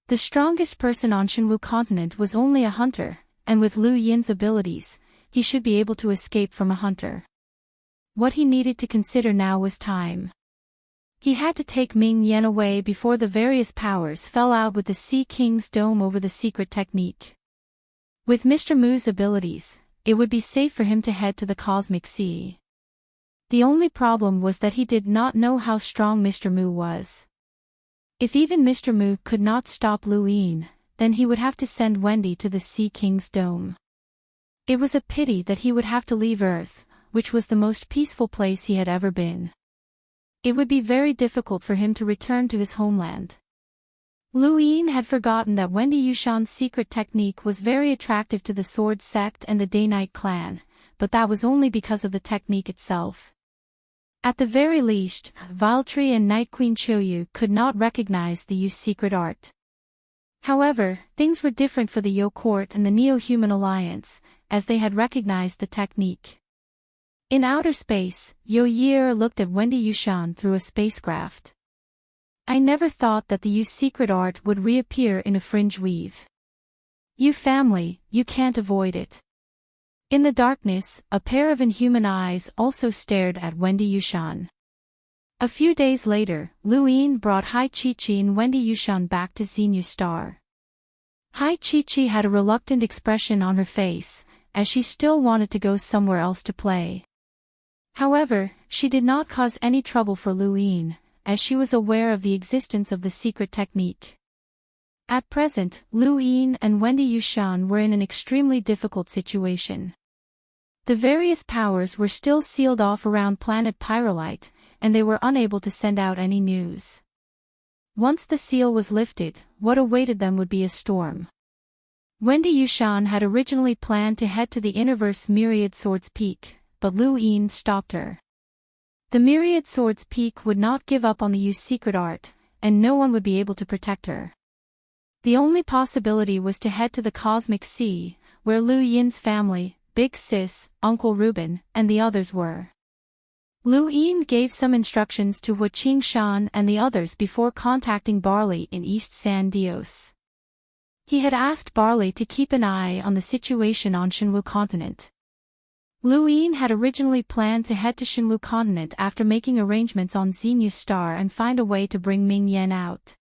A: The strongest person on Shenwu Continent was only a hunter, and with Lu Yin's abilities, he should be able to escape from a hunter. What he needed to consider now was time. He had to take Ming Yen away before the various powers fell out with the Sea King's Dome over the secret technique. With Mr. Mu's abilities, it would be safe for him to head to the Cosmic Sea. The only problem was that he did not know how strong Mr. Mu was. If even Mr. Mu could not stop Lu Yin, then he would have to send Wendy to the Sea King's Dome. It was a pity that he would have to leave Earth, which was the most peaceful place he had ever been. It would be very difficult for him to return to his homeland. Lu Yin had forgotten that Wendy Yushan's secret technique was very attractive to the Sword Sect and the Day-Night Clan, but that was only because of the technique itself. At the very least, Valtree and Night Queen Choyu could not recognize the Yu's secret art. However, things were different for the Yo Court and the Neo-Human Alliance, as they had recognized the technique. In outer space, Yo Yeer looked at Wendy Yushan through a spacecraft. I never thought that the Yu secret art would reappear in a fringe weave. Yu family, you can't avoid it. In the darkness, a pair of inhuman eyes also stared at Wendy Yushan. A few days later, Lu Yin brought Hai Chi-Chi and Wendy Yushan back to Xenu Star. Hai Chi-Chi had a reluctant expression on her face, as she still wanted to go somewhere else to play. However, she did not cause any trouble for Lu Yin, as she was aware of the existence of the secret technique. At present, Lu Yin and Wendy Yushan were in an extremely difficult situation. The various powers were still sealed off around planet Pyrolite, and they were unable to send out any news. Once the seal was lifted, what awaited them would be a storm. Wendy Yushan had originally planned to head to the Interverse Myriad Swords Peak, but Lu Yin stopped her. The Myriad Swords Peak would not give up on the Yu's secret art, and no one would be able to protect her. The only possibility was to head to the Cosmic Sea, where Lu Yin's family, Big Sis, Uncle Ruben, and the others were. Lu Yin gave some instructions to Hu Qingshan and the others before contacting Barley in East San Dios. He had asked Barley to keep an eye on the situation on Shenwu Continent. Lu Yin had originally planned to head to Shenwu Continent after making arrangements on Xenu Star and find a way to bring Ming Yan out.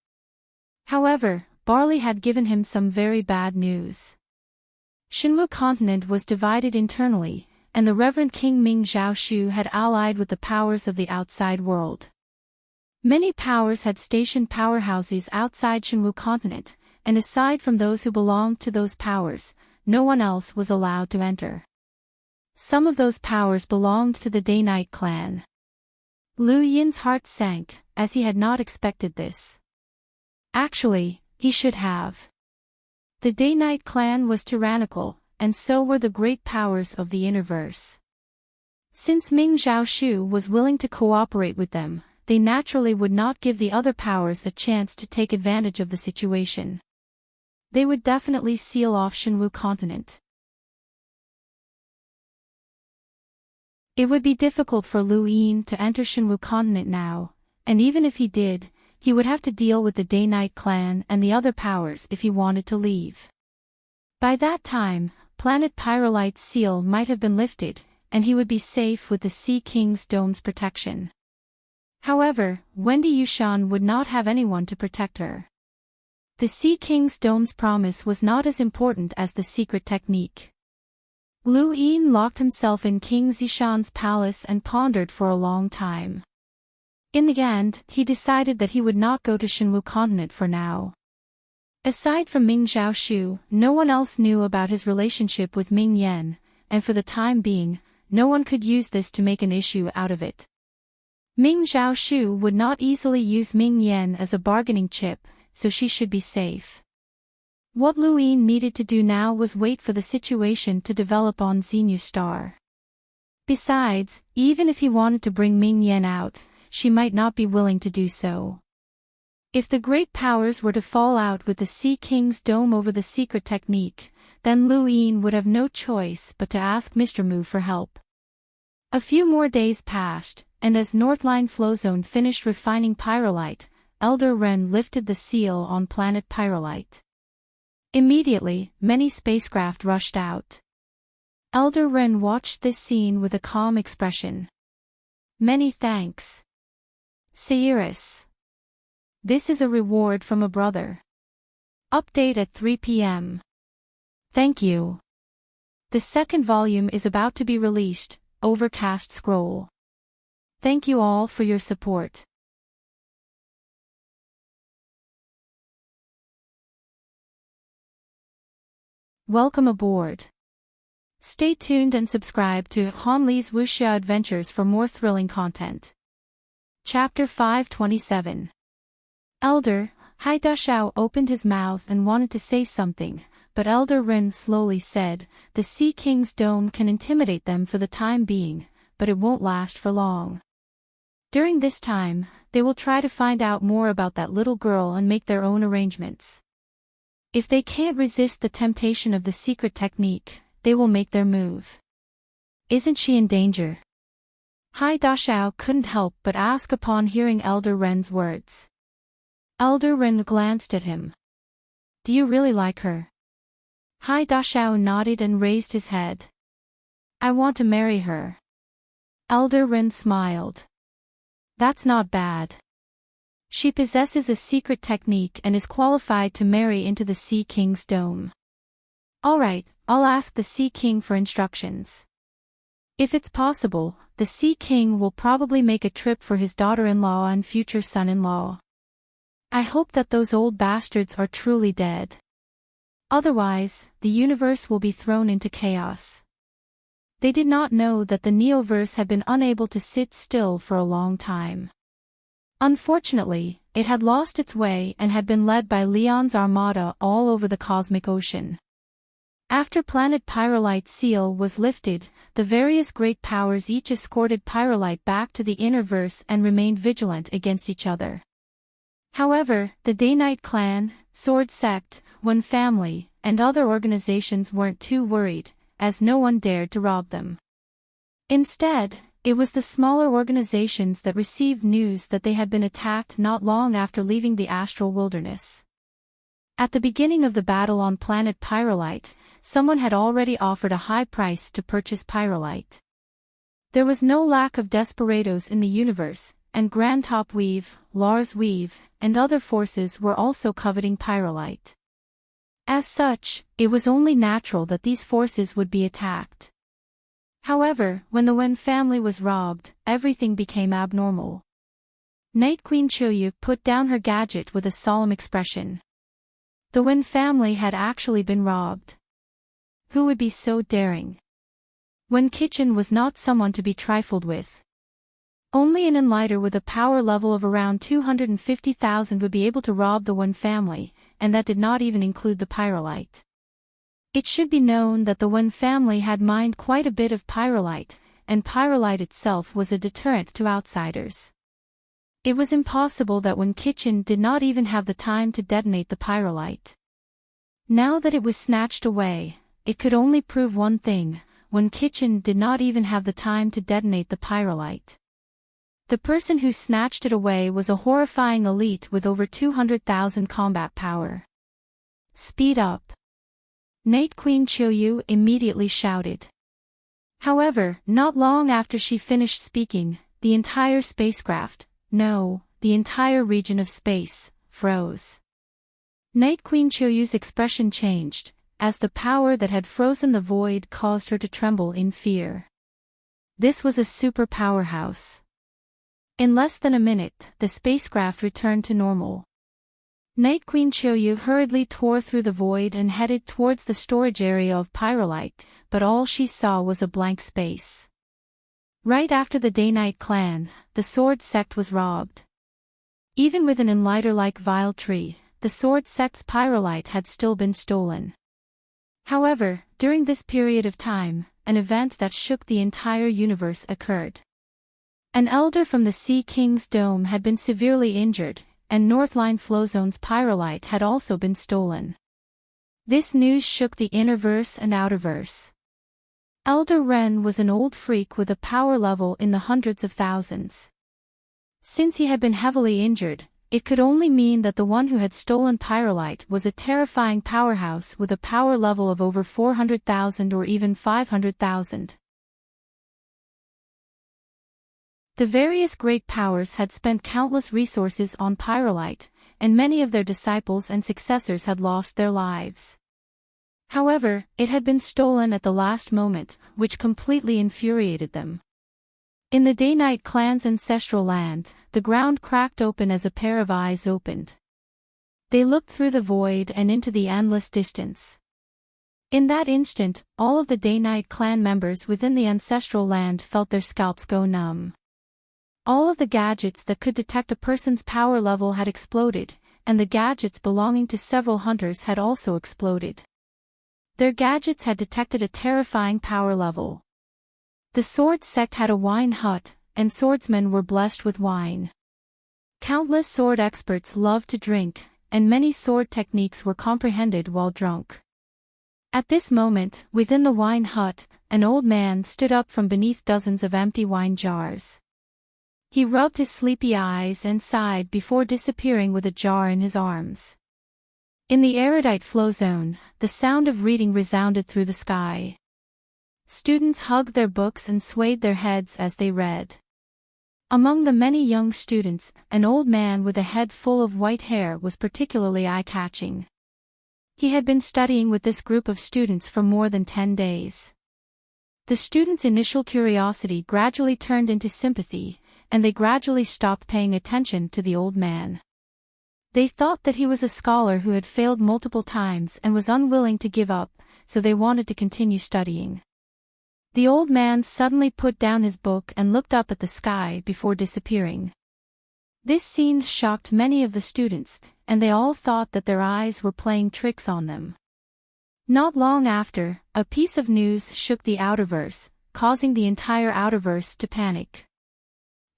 A: However, Barley had given him some very bad news. Shenwu Continent was divided internally, and the Reverend King Ming Zhaoshu had allied with the powers of the outside world. Many powers had stationed powerhouses outside Shenwu Continent, and aside from those who belonged to those powers, no one else was allowed to enter. Some of those powers belonged to the Day-Night clan. Lu Yin's heart sank, as he had not expected this. Actually, he should have. The Day-Night clan was tyrannical, and so were the great powers of the Interverse. Since Ming Zhaoshu was willing to cooperate with them, they naturally would not give the other powers a chance to take advantage of the situation. They would definitely seal off Shenwu Continent. It would be difficult for Lu Yin to enter Shenwu Continent now, and even if he did, he would have to deal with the Day-Night clan and the other powers if he wanted to leave. By that time, Planet Pyrolite's seal might have been lifted, and he would be safe with the Sea King's dome's protection. However, Wendy Yushan would not have anyone to protect her. The Sea King's dome's promise was not as important as the secret technique. Lu Yin locked himself in King Zishan's palace and pondered for a long time. In the end, he decided that he would not go to Shenwu Continent for now. Aside from Ming Zhaoshu, no one else knew about his relationship with Ming Yan, and for the time being, no one could use this to make an issue out of it. Ming Zhaoshu would not easily use Ming Yan as a bargaining chip, so she should be safe. What Lu Yin needed to do now was wait for the situation to develop on Xenu Star. Besides, even if he wanted to bring Ming Yan out, she might not be willing to do so. If the great powers were to fall out with the Sea King's dome over the secret technique, then Lu Yin would have no choice but to ask Mr. Mu for help. A few more days passed, and as Northline Flowzone finished refining pyrolite, Elder Ren lifted the seal on planet Pyrolite. Immediately, many spacecraft rushed out. Elder Ren watched this scene with a calm expression. Many thanks, Seiris. This is a reward from a brother. Update at 3 p.m. Thank you. The second volume is about to be released, Overcast Scroll. Thank you all for your support. Welcome aboard. Stay tuned and subscribe to Han Li's Wuxia Adventures for more thrilling content. Chapter 527. Elder Hai Dashao opened his mouth and wanted to say something, but Elder Ren slowly said, "The Sea King's dome can intimidate them for the time being, but it won't last for long. During this time, they will try to find out more about that little girl and make their own arrangements. If they can't resist the temptation of the secret technique, they will make their move." Isn't she in danger? Hai Dashao couldn't help but ask upon hearing Elder Ren's words. Elder Ren glanced at him. Do you really like her? Hai Dashao nodded and raised his head. I want to marry her. Elder Ren smiled. That's not bad. She possesses a secret technique and is qualified to marry into the Sea King's dome. Alright, I'll ask the Sea King for instructions. If it's possible, the Sea King will probably make a trip for his daughter-in-law and future son-in-law. I hope that those old bastards are truly dead. Otherwise, the universe will be thrown into chaos. They did not know that the Neoverse had been unable to sit still for a long time. Unfortunately, it had lost its way and had been led by Leon's armada all over the cosmic ocean. After Planet Pyrolite's seal was lifted, the various great powers each escorted Pyrolite back to the inner verse and remained vigilant against each other. However, the Day-Night Clan, Sword Sect, One Family, and other organizations weren't too worried, as no one dared to rob them. Instead, it was the smaller organizations that received news that they had been attacked not long after leaving the astral wilderness. At the beginning of the battle on planet Pyrolite, someone had already offered a high price to purchase Pyrolite. There was no lack of desperados in the universe, and Grand Top Weave, Lars Weave, and other forces were also coveting Pyrolite. As such, it was only natural that these forces would be attacked. However, when the Wen family was robbed, everything became abnormal. Night Queen Choyu put down her gadget with a solemn expression. The Wen family had actually been robbed. Who would be so daring? Wen Kitchen was not someone to be trifled with. Only an enlighter with a power level of around 250,000 would be able to rob the Wen family, and that did not even include the Pyrolite. It should be known that the Wen family had mined quite a bit of Pyrolite, and Pyrolite itself was a deterrent to outsiders. It was impossible that Wen Kitchen did not even have the time to detonate the Pyrolite. Now that it was snatched away, it could only prove one thing: Wen Kitchen did not even have the time to detonate the Pyrolite. The person who snatched it away was a horrifying elite with over 200,000 combat power. Speed up! Night Queen Choyu immediately shouted. However, not long after she finished speaking, the entire spacecraft, no, the entire region of space, froze. Night Queen Choyu's expression changed, as the power that had frozen the void caused her to tremble in fear. This was a super powerhouse. In less than a minute, the spacecraft returned to normal. Night Queen Choyu hurriedly tore through the void and headed towards the storage area of Pyrolite, but all she saw was a blank space. Right after the Day-Night Clan, the Sword Sect was robbed. Even with an enlighter like Vile Tree, the Sword Sect's Pyrolite had still been stolen. However, during this period of time, an event that shook the entire universe occurred. An elder from the Sea King's Dome had been severely injured, and Northline Flowzone's Pyrolite had also been stolen. This news shook the innerverse and outerverse. Elder Ren was an old freak with a power level in the hundreds of thousands. Since he had been heavily injured, it could only mean that the one who had stolen Pyrolite was a terrifying powerhouse with a power level of over 400,000 or even 500,000. The various great powers had spent countless resources on Pyrolite, and many of their disciples and successors had lost their lives. However, it had been stolen at the last moment, which completely infuriated them. In the Day-Night Clan's ancestral land, the ground cracked open as a pair of eyes opened. They looked through the void and into the endless distance. In that instant, all of the Day-Night Clan members within the ancestral land felt their scalps go numb. All of the gadgets that could detect a person's power level had exploded, and the gadgets belonging to several hunters had also exploded. Their gadgets had detected a terrifying power level. The Sword Sect had a wine hut, and swordsmen were blessed with wine. Countless sword experts loved to drink, and many sword techniques were comprehended while drunk. At this moment, within the wine hut, an old man stood up from beneath dozens of empty wine jars. He rubbed his sleepy eyes and sighed before disappearing with a jar in his arms. In the erudite flow zone, the sound of reading resounded through the sky. Students hugged their books and swayed their heads as they read. Among the many young students, an old man with a head full of white hair was particularly eye-catching. He had been studying with this group of students for more than 10 days. The students' initial curiosity gradually turned into sympathy, and they gradually stopped paying attention to the old man. They thought that he was a scholar who had failed multiple times and was unwilling to give up, so they wanted to continue studying. The old man suddenly put down his book and looked up at the sky before disappearing. This scene shocked many of the students, and they all thought that their eyes were playing tricks on them. Not long after, a piece of news shook the Outerverse, causing the entire Outerverse to panic.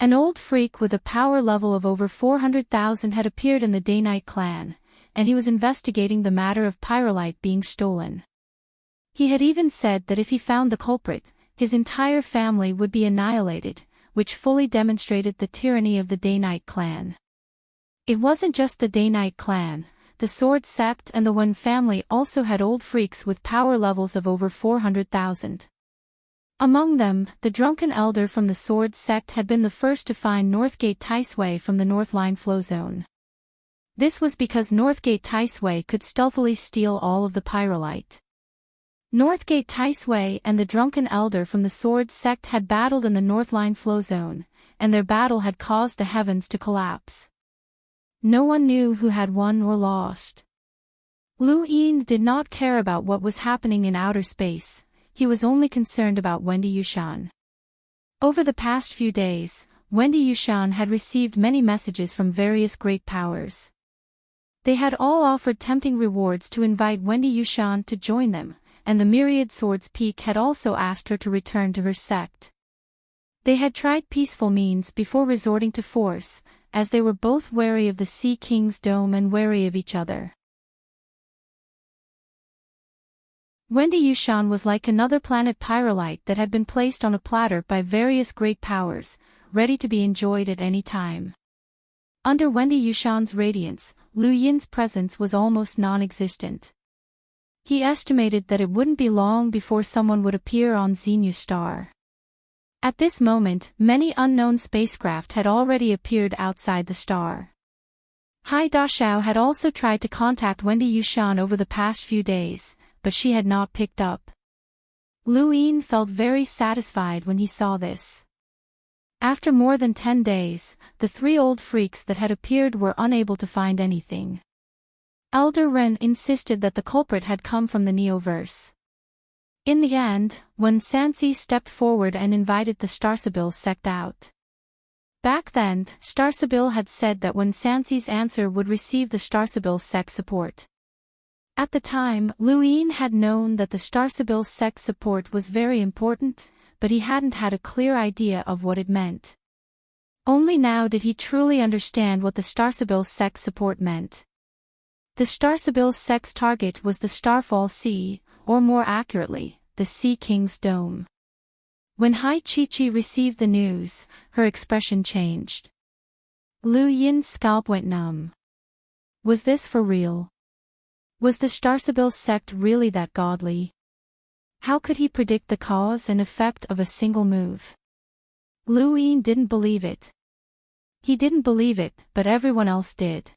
A: An old freak with a power level of over 400,000 had appeared in the Day-Night clan, and he was investigating the matter of Pyrolite being stolen. He had even said that if he found the culprit, his entire family would be annihilated, which fully demonstrated the tyranny of the Day-Night clan. It wasn't just the Day-Night clan, the Sword Sept and the One family also had old freaks with power levels of over 400,000. Among them, the drunken elder from the Sword sect had been the first to find Northgate Ticeway from the Northline flow zone. This was because Northgate Ticeway could stealthily steal all of the pyrolite. Northgate Ticeway and the drunken elder from the Sword sect had battled in the Northline flow zone, and their battle had caused the heavens to collapse. No one knew who had won or lost. Lu Yin did not care about what was happening in outer space. He was only concerned about Wendy Yushan. Over the past few days, Wendy Yushan had received many messages from various great powers. They had all offered tempting rewards to invite Wendy Yushan to join them, and the Myriad Swords Peak had also asked her to return to her sect. They had tried peaceful means before resorting to force, as they were both wary of the Sea King's dome and wary of each other. Wendy Yushan was like another planet pyrolite that had been placed on a platter by various great powers, ready to be enjoyed at any time. Under Wendy Yushan's radiance, Lu Yin's presence was almost non-existent. He estimated that it wouldn't be long before someone would appear on Xenu Star. At this moment, many unknown spacecraft had already appeared outside the star. Hai Dashao had also tried to contact Wendy Yushan over the past few days, but she had not picked up. Lu Yin felt very satisfied when he saw this. After more than 10 days, the 3 old freaks that had appeared were unable to find anything. Elder Ren insisted that the culprit had come from the Neoverse. In the end, when Sansi stepped forward and invited the Starsabil sect out. Back then, Starsabil had said that when Sansi's answer would receive the Starsabil sect support. At the time, Lu Yin had known that the Starsabil sect support was very important, but he hadn't had a clear idea of what it meant. Only now did he truly understand what the Starsabil sect support meant. The Starsabil sect's target was the Starfall Sea, or more accurately, the Sea King's dome. When Hai Chi-Chi received the news, her expression changed. Lu Yin's scalp went numb. Was this for real? Was the Starsabil sect really that godly? How could he predict the cause and effect of a single move? Lu Yin didn't believe it. He didn't believe it, but everyone else did.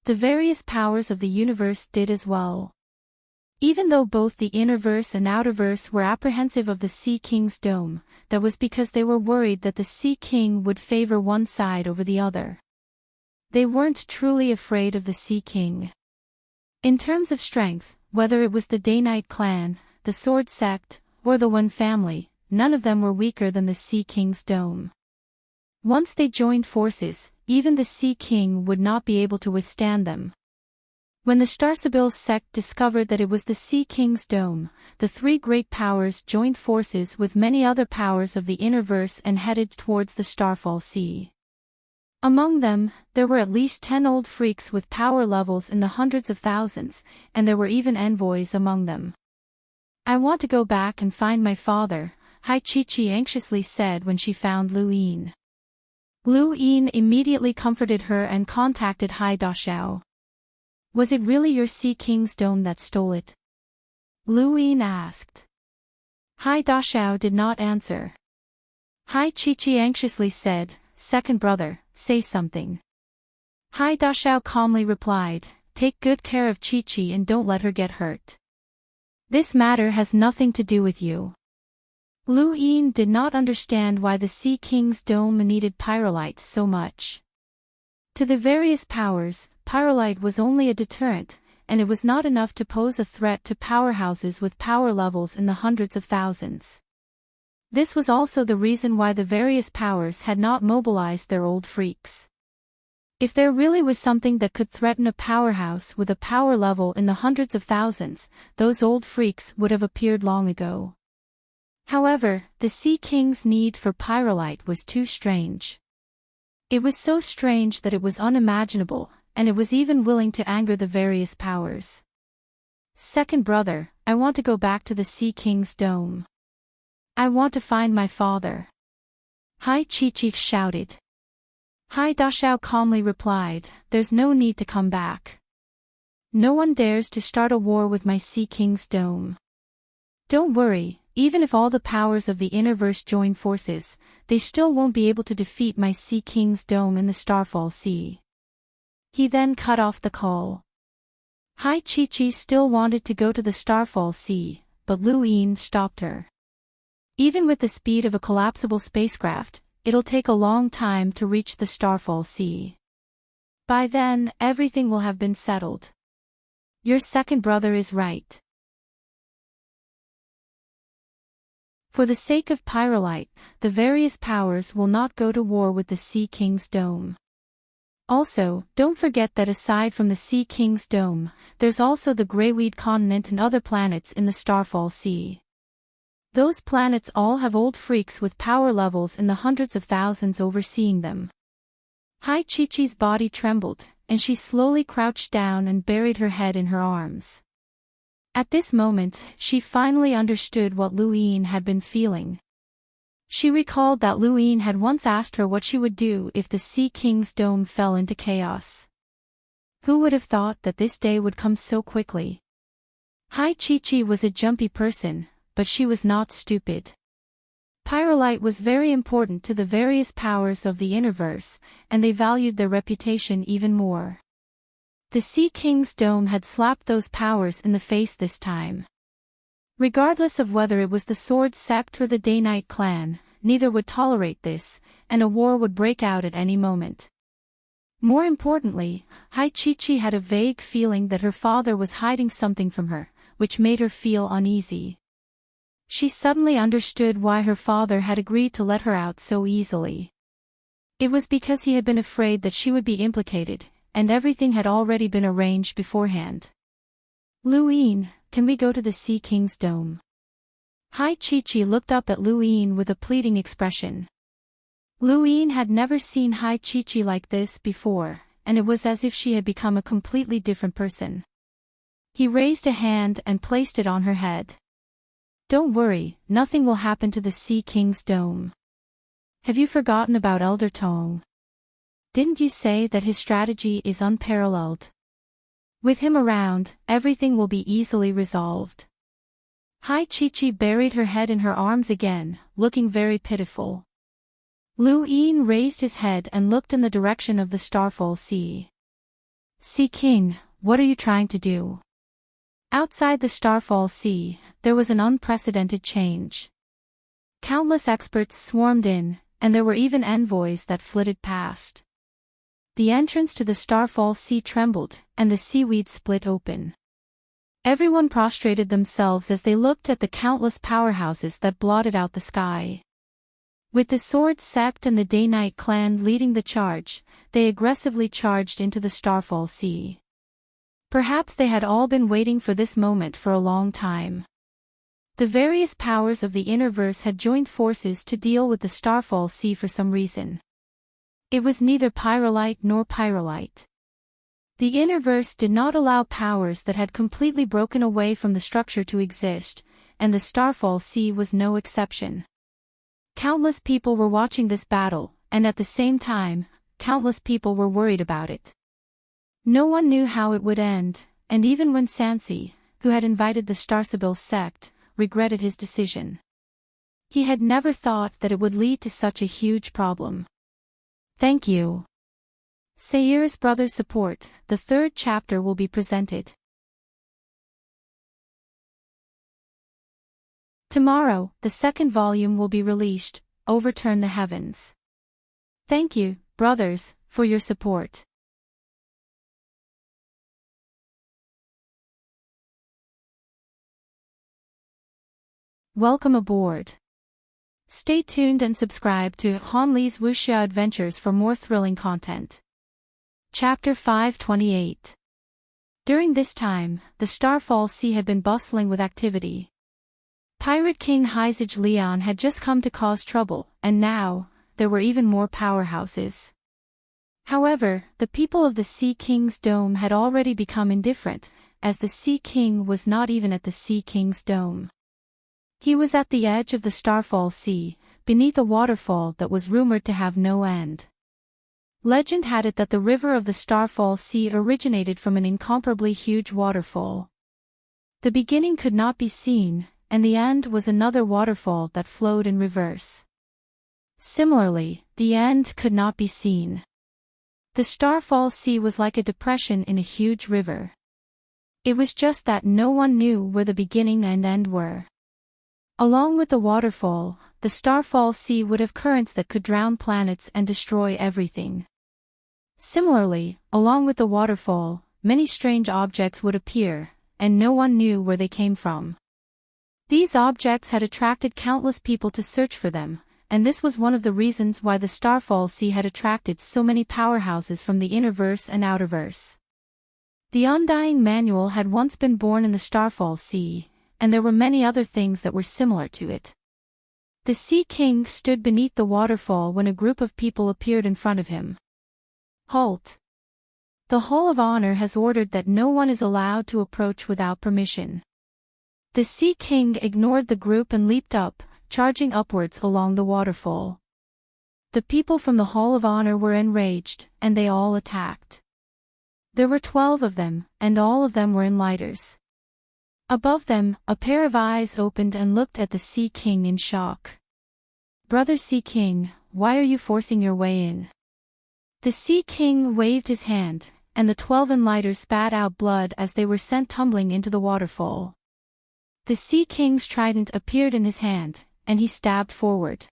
A: The various powers of the universe did as well. Even though both the Innerverse and Outerverse were apprehensive of the Sea King's dome, that was because they were worried that the Sea King would favor one side over the other. They weren't truly afraid of the Sea King. In terms of strength, whether it was the Day-Night clan, the Sword sect, or the One family, none of them were weaker than the Sea King's dome. Once they joined forces, even the Sea King would not be able to withstand them. When the Starsabil sect discovered that it was the Sea King's dome, the 3 great powers joined forces with many other powers of the Innerverse and headed towards the Starfall Sea. Among them, there were at least 10 old freaks with power levels in the hundreds of thousands, and there were even envoys among them. "I want to go back and find my father," Hai Chi-Chi anxiously said when she found Lu Yin. Lu Yin immediately comforted her and contacted Hai Dashao. "Was it really your Sea King's dome that stole it?" Lu Yin asked. Hai Dashao did not answer. Hai Chi-Chi anxiously said, "Second brother, say something." Hai Dashao calmly replied, "Take good care of Chi-Chi and don't let her get hurt. This matter has nothing to do with you." Lu Yin did not understand why the Sea King's dome needed pyrolite so much. To the various powers, pyrolite was only a deterrent, and it was not enough to pose a threat to powerhouses with power levels in the hundreds of thousands. This was also the reason why the various powers had not mobilized their old freaks. If there really was something that could threaten a powerhouse with a power level in the hundreds of thousands, those old freaks would have appeared long ago. However, the Sea King's need for pyrolite was too strange. It was so strange that it was unimaginable, and it was even willing to anger the various powers. Second brother, I want to go back to the Sea King's dome. I want to find my father. Hai Chi shouted. Hai Dashao calmly replied, there's no need to come back. No one dares to start a war with my Sea King's dome. Don't worry, even if all the powers of the Interverse join forces, they still won't be able to defeat my Sea King's dome in the Starfall Sea. He then cut off the call. Hai Chi still wanted to go to the Starfall Sea, but Lu Yin stopped her. Even with the speed of a collapsible spacecraft, it'll take a long time to reach the Starfall Sea. By then, everything will have been settled. Your second brother is right. For the sake of pyrolite, the various powers will not go to war with the Sea King's dome. Also, don't forget that aside from the Sea King's dome, there's also the Greyweed continent and other planets in the Starfall Sea. Those planets all have old freaks with power levels in the hundreds of thousands overseeing them. Hai Chi-Chi's body trembled, and she slowly crouched down and buried her head in her arms. At this moment, she finally understood what Lu Yin had been feeling. She recalled that Lu Yin had once asked her what she would do if the Sea King's dome fell into chaos. Who would have thought that this day would come so quickly? Hai Chi-Chi was a jumpy person, but she was not stupid. Pyrolite was very important to the various powers of the Interverse, and they valued their reputation even more. The Sea King's dome had slapped those powers in the face this time. Regardless of whether it was the Sword Sect or the Day-Night clan, neither would tolerate this, and a war would break out at any moment. More importantly, Hai Chi-Chi had a vague feeling that her father was hiding something from her, which made her feel uneasy. She suddenly understood why her father had agreed to let her out so easily. It was because he had been afraid that she would be implicated, and everything had already been arranged beforehand. Lu Yin, can we go to the Sea King's dome? Hai Chi-Chi looked up at Lu Yin with a pleading expression. Lu Yin had never seen Hai Chi-Chi like this before, and it was as if she had become a completely different person. He raised a hand and placed it on her head. Don't worry, nothing will happen to the Sea King's dome. Have you forgotten about Elder Tong? Didn't you say that his strategy is unparalleled? With him around, everything will be easily resolved. Hai Chi-Chi buried her head in her arms again, looking very pitiful. Lu Yin raised his head and looked in the direction of the Starfall Sea. Sea King, what are you trying to do? Outside the Starfall Sea, there was an unprecedented change. Countless experts swarmed in, and there were even envoys that flitted past. The entrance to the Starfall Sea trembled, and the seaweed split open. Everyone prostrated themselves as they looked at the countless powerhouses that blotted out the sky. With the Sword Sect and the Day-Night clan leading the charge, they aggressively charged into the Starfall Sea. Perhaps they had all been waiting for this moment for a long time. The various powers of the Interverse had joined forces to deal with the Starfall Sea for some reason. It was neither pyrolite nor pyrolite. The Interverse did not allow powers that had completely broken away from the structure to exist, and the Starfall Sea was no exception. Countless people were watching this battle, and at the same time, countless people were worried about it. No one knew how it would end, and even when Sansi, who had invited the Starsabil sect, regretted his decision. He had never thought that it would lead to such a huge problem. Thank you. Sayira's brother's support, the third chapter will be presented. Tomorrow, the second volume will be released, Overturn the Heavens. Thank you, brothers, for your support. Welcome aboard. Stay tuned and subscribe to Han Li's Wuxia Adventures for more thrilling content. Chapter 528. During this time, the Starfall Sea had been bustling with activity. Pirate King Hyzage Leon had just come to cause trouble, and now, there were even more powerhouses. However, the people of the Sea King's dome had already become indifferent, as the Sea King was not even at the Sea King's dome. He was at the edge of the Starfall Sea, beneath a waterfall that was rumored to have no end. Legend had it that the river of the Starfall Sea originated from an incomparably huge waterfall. The beginning could not be seen, and the end was another waterfall that flowed in reverse. Similarly, the end could not be seen. The Starfall Sea was like a depression in a huge river. It was just that no one knew where the beginning and end were. Along with the waterfall, the Starfall Sea would have currents that could drown planets and destroy everything. Similarly, along with the waterfall, many strange objects would appear, and no one knew where they came from. These objects had attracted countless people to search for them, and this was one of the reasons why the Starfall Sea had attracted so many powerhouses from the Innerverse and Outerverse. The Undying Manual had once been born in the Starfall Sea, and there were many other things that were similar to it. The Sea King stood beneath the waterfall when a group of people appeared in front of him. Halt! The Hall of Honor has ordered that no one is allowed to approach without permission. The Sea King ignored the group and leaped up, charging upwards along the waterfall. The people from the Hall of Honor were enraged, and they all attacked. There were 12 of them, and all of them were in lighters. Above them, a pair of eyes opened and looked at the Sea King in shock. "Brother Sea King, why are you forcing your way in?" The Sea King waved his hand, and the 12 enlighters spat out blood as they were sent tumbling into the waterfall. The Sea King's trident appeared in his hand, and he stabbed forward.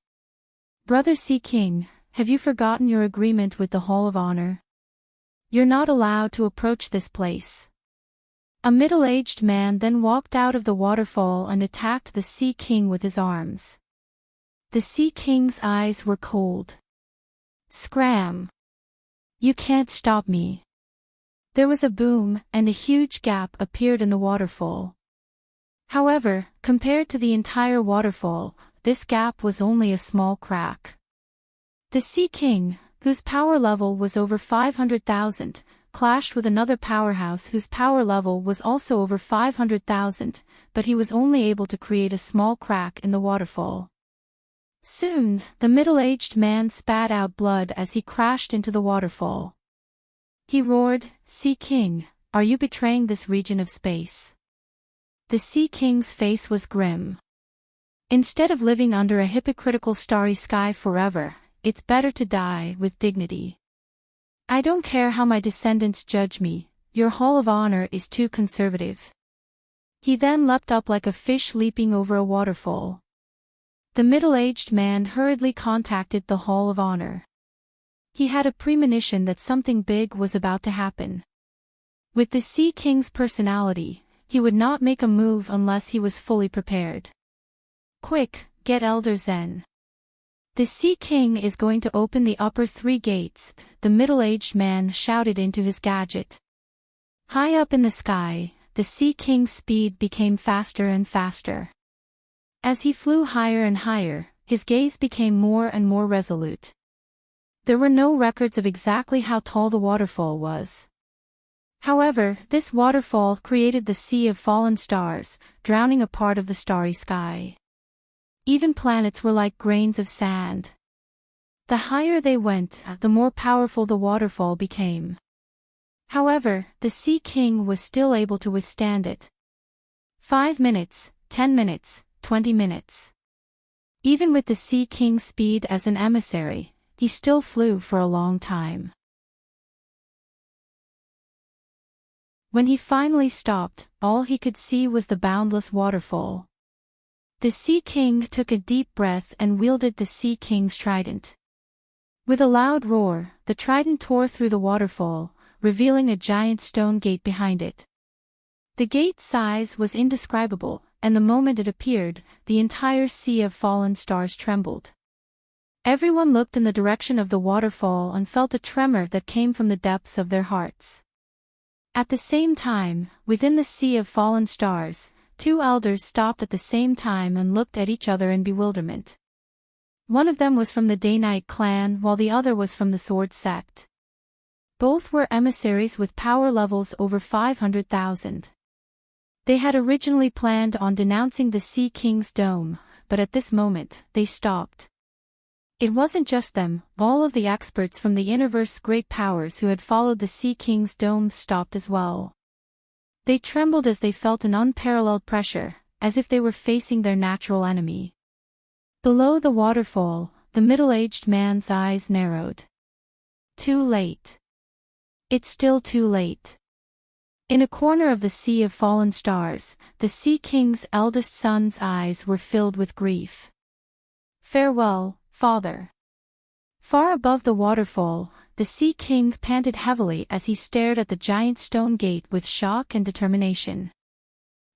A: "Brother Sea King, have you forgotten your agreement with the Hall of Honor? You're not allowed to approach this place." A middle-aged man then walked out of the waterfall and attacked the Sea King with his arms. The Sea King's eyes were cold. "Scram! You can't stop me." There was a boom, and a huge gap appeared in the waterfall. However, compared to the entire waterfall, this gap was only a small crack. The Sea King, whose power level was over 500,000, clashed with another powerhouse whose power level was also over 500,000, but he was only able to create a small crack in the waterfall. Soon, the middle-aged man spat out blood as he crashed into the waterfall. He roared, "Sea King, are you betraying this region of space?" The Sea King's face was grim. "Instead of living under a hypocritical starry sky forever, it's better to die with dignity. I don't care how my descendants judge me, your Hall of Honor is too conservative." He then leapt up like a fish leaping over a waterfall. The middle-aged man hurriedly contacted the Hall of Honor. He had a premonition that something big was about to happen. With the Sea King's personality, he would not make a move unless he was fully prepared. "Quick, get Elder Zen. The Sea King is going to open the upper 3 gates," the middle-aged man shouted into his gadget. High up in the sky, the Sea King's speed became faster and faster. As he flew higher and higher, his gaze became more and more resolute. There were no records of exactly how tall the waterfall was. However, this waterfall created the sea of fallen stars, drowning a part of the starry sky. Even planets were like grains of sand. The higher they went, the more powerful the waterfall became. However, the Sea King was still able to withstand it. 5 minutes, 10 minutes, 20 minutes. Even with the Sea King's speed as an emissary, he still flew for a long time. When he finally stopped, all he could see was the boundless waterfall. The Sea King took a deep breath and wielded the Sea King's trident. With a loud roar, the trident tore through the waterfall, revealing a giant stone gate behind it. The gate's size was indescribable, and the moment it appeared, the entire sea of fallen stars trembled. Everyone looked in the direction of the waterfall and felt a tremor that came from the depths of their hearts. At the same time, within the sea of fallen stars, two elders stopped at the same time and looked at each other in bewilderment. One of them was from the Day-Night clan while the other was from the Sword sect. Both were emissaries with power levels over 500,000. They had originally planned on denouncing the Sea King's dome, but at this moment, they stopped. It wasn't just them, all of the experts from the universe's great powers who had followed the Sea King's dome stopped as well. They trembled as they felt an unparalleled pressure, as if they were facing their natural enemy. Below the waterfall, the middle-aged man's eyes narrowed. Too late. It's still too late. In a corner of the Sea of Fallen Stars, the Sea King's eldest son's eyes were filled with grief. Farewell, father. Far above the waterfall, the Sea King panted heavily as he stared at the giant stone gate with shock and determination.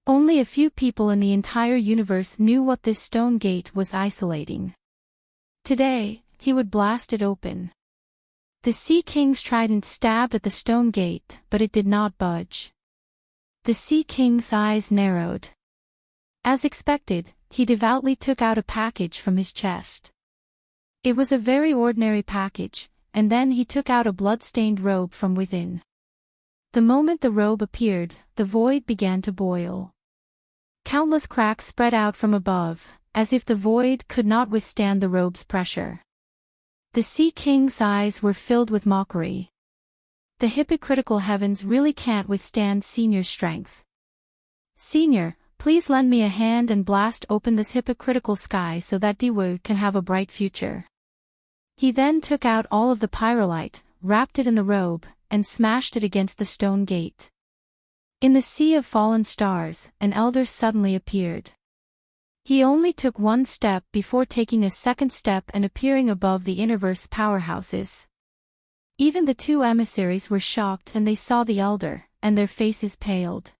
A: Only a few people in the entire universe knew what this stone gate was isolating. Today, he would blast it open. The Sea King's trident stabbed at the stone gate, but it did not budge. The Sea King's eyes narrowed. As expected, he devoutly took out a package from his chest. It was a very ordinary package, and then he took out a blood-stained robe from within. The moment the robe appeared, the void began to boil. Countless cracks spread out from above, as if the void could not withstand the robe's pressure. The Sea King's eyes were filled with mockery. The hypocritical heavens really can't withstand Senior's strength. Senior, please lend me a hand and blast open this hypocritical sky so that Daewoo can have a bright future. He then took out all of the pyrolite, wrapped it in the robe, and smashed it against the stone gate. In the Sea of Fallen Stars, an elder suddenly appeared. He only took one step before taking a second step and appearing above the Interverse powerhouses. Even the two emissaries were shocked and they saw the elder, and their faces paled.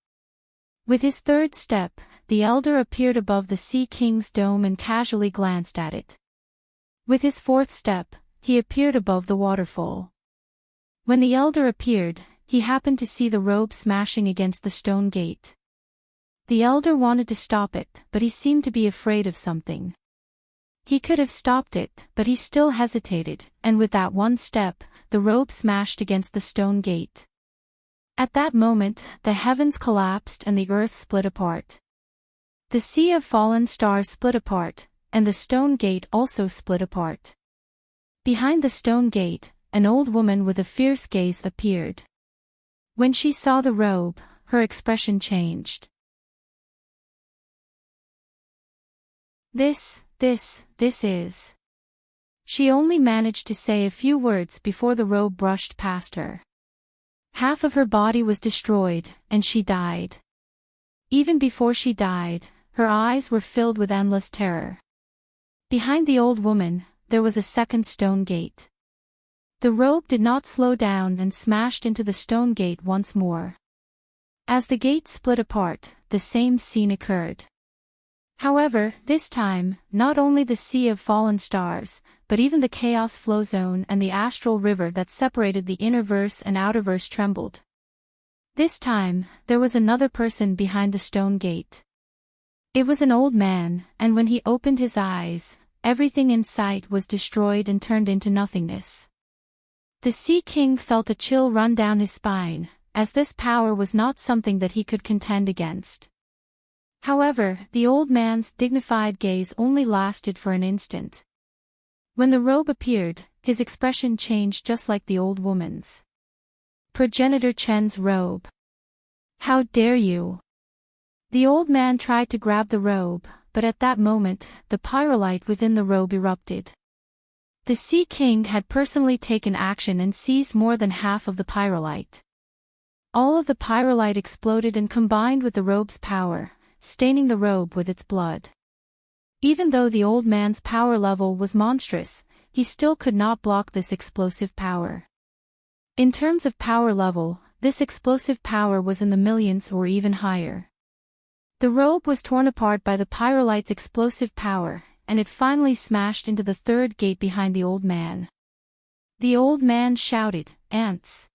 A: With his third step, the elder appeared above the Sea King's dome and casually glanced at it. With his fourth step, he appeared above the waterfall. When the elder appeared, he happened to see the robe smashing against the stone gate. The elder wanted to stop it, but he seemed to be afraid of something. He could have stopped it, but he still hesitated, and with that one step, the robe smashed against the stone gate. At that moment, the heavens collapsed and the earth split apart. The Sea of Fallen Stars split apart, and the stone gate also split apart. Behind the stone gate, an old woman with a fierce gaze appeared. When she saw the robe, her expression changed. This is. She only managed to say a few words before the robe brushed past her. Half of her body was destroyed, and she died. Even before she died, her eyes were filled with endless terror. Behind the old woman, there was a second stone gate. The robe did not slow down and smashed into the stone gate once more. As the gate split apart, the same scene occurred. However, this time, not only the Sea of Fallen Stars, but even the Chaos Flow Zone and the astral river that separated the innerverse and outerverse trembled. This time, there was another person behind the stone gate. It was an old man, and when he opened his eyes, everything in sight was destroyed and turned into nothingness. The Sea King felt a chill run down his spine, as this power was not something that he could contend against. However, the old man's dignified gaze only lasted for an instant. When the robe appeared, his expression changed just like the old woman's. Progenitor Chen's robe. How dare you! The old man tried to grab the robe, but at that moment, the pyrolite within the robe erupted. The Sea King had personally taken action and seized more than half of the pyrolite. All of the pyrolite exploded and combined with the robe's power, staining the robe with its blood. Even though the old man's power level was monstrous, he still could not block this explosive power. In terms of power level, this explosive power was in the millions or even higher. The robe was torn apart by the pyrolite's explosive power, and it finally smashed into the third gate behind the old man. The old man shouted, "Ants!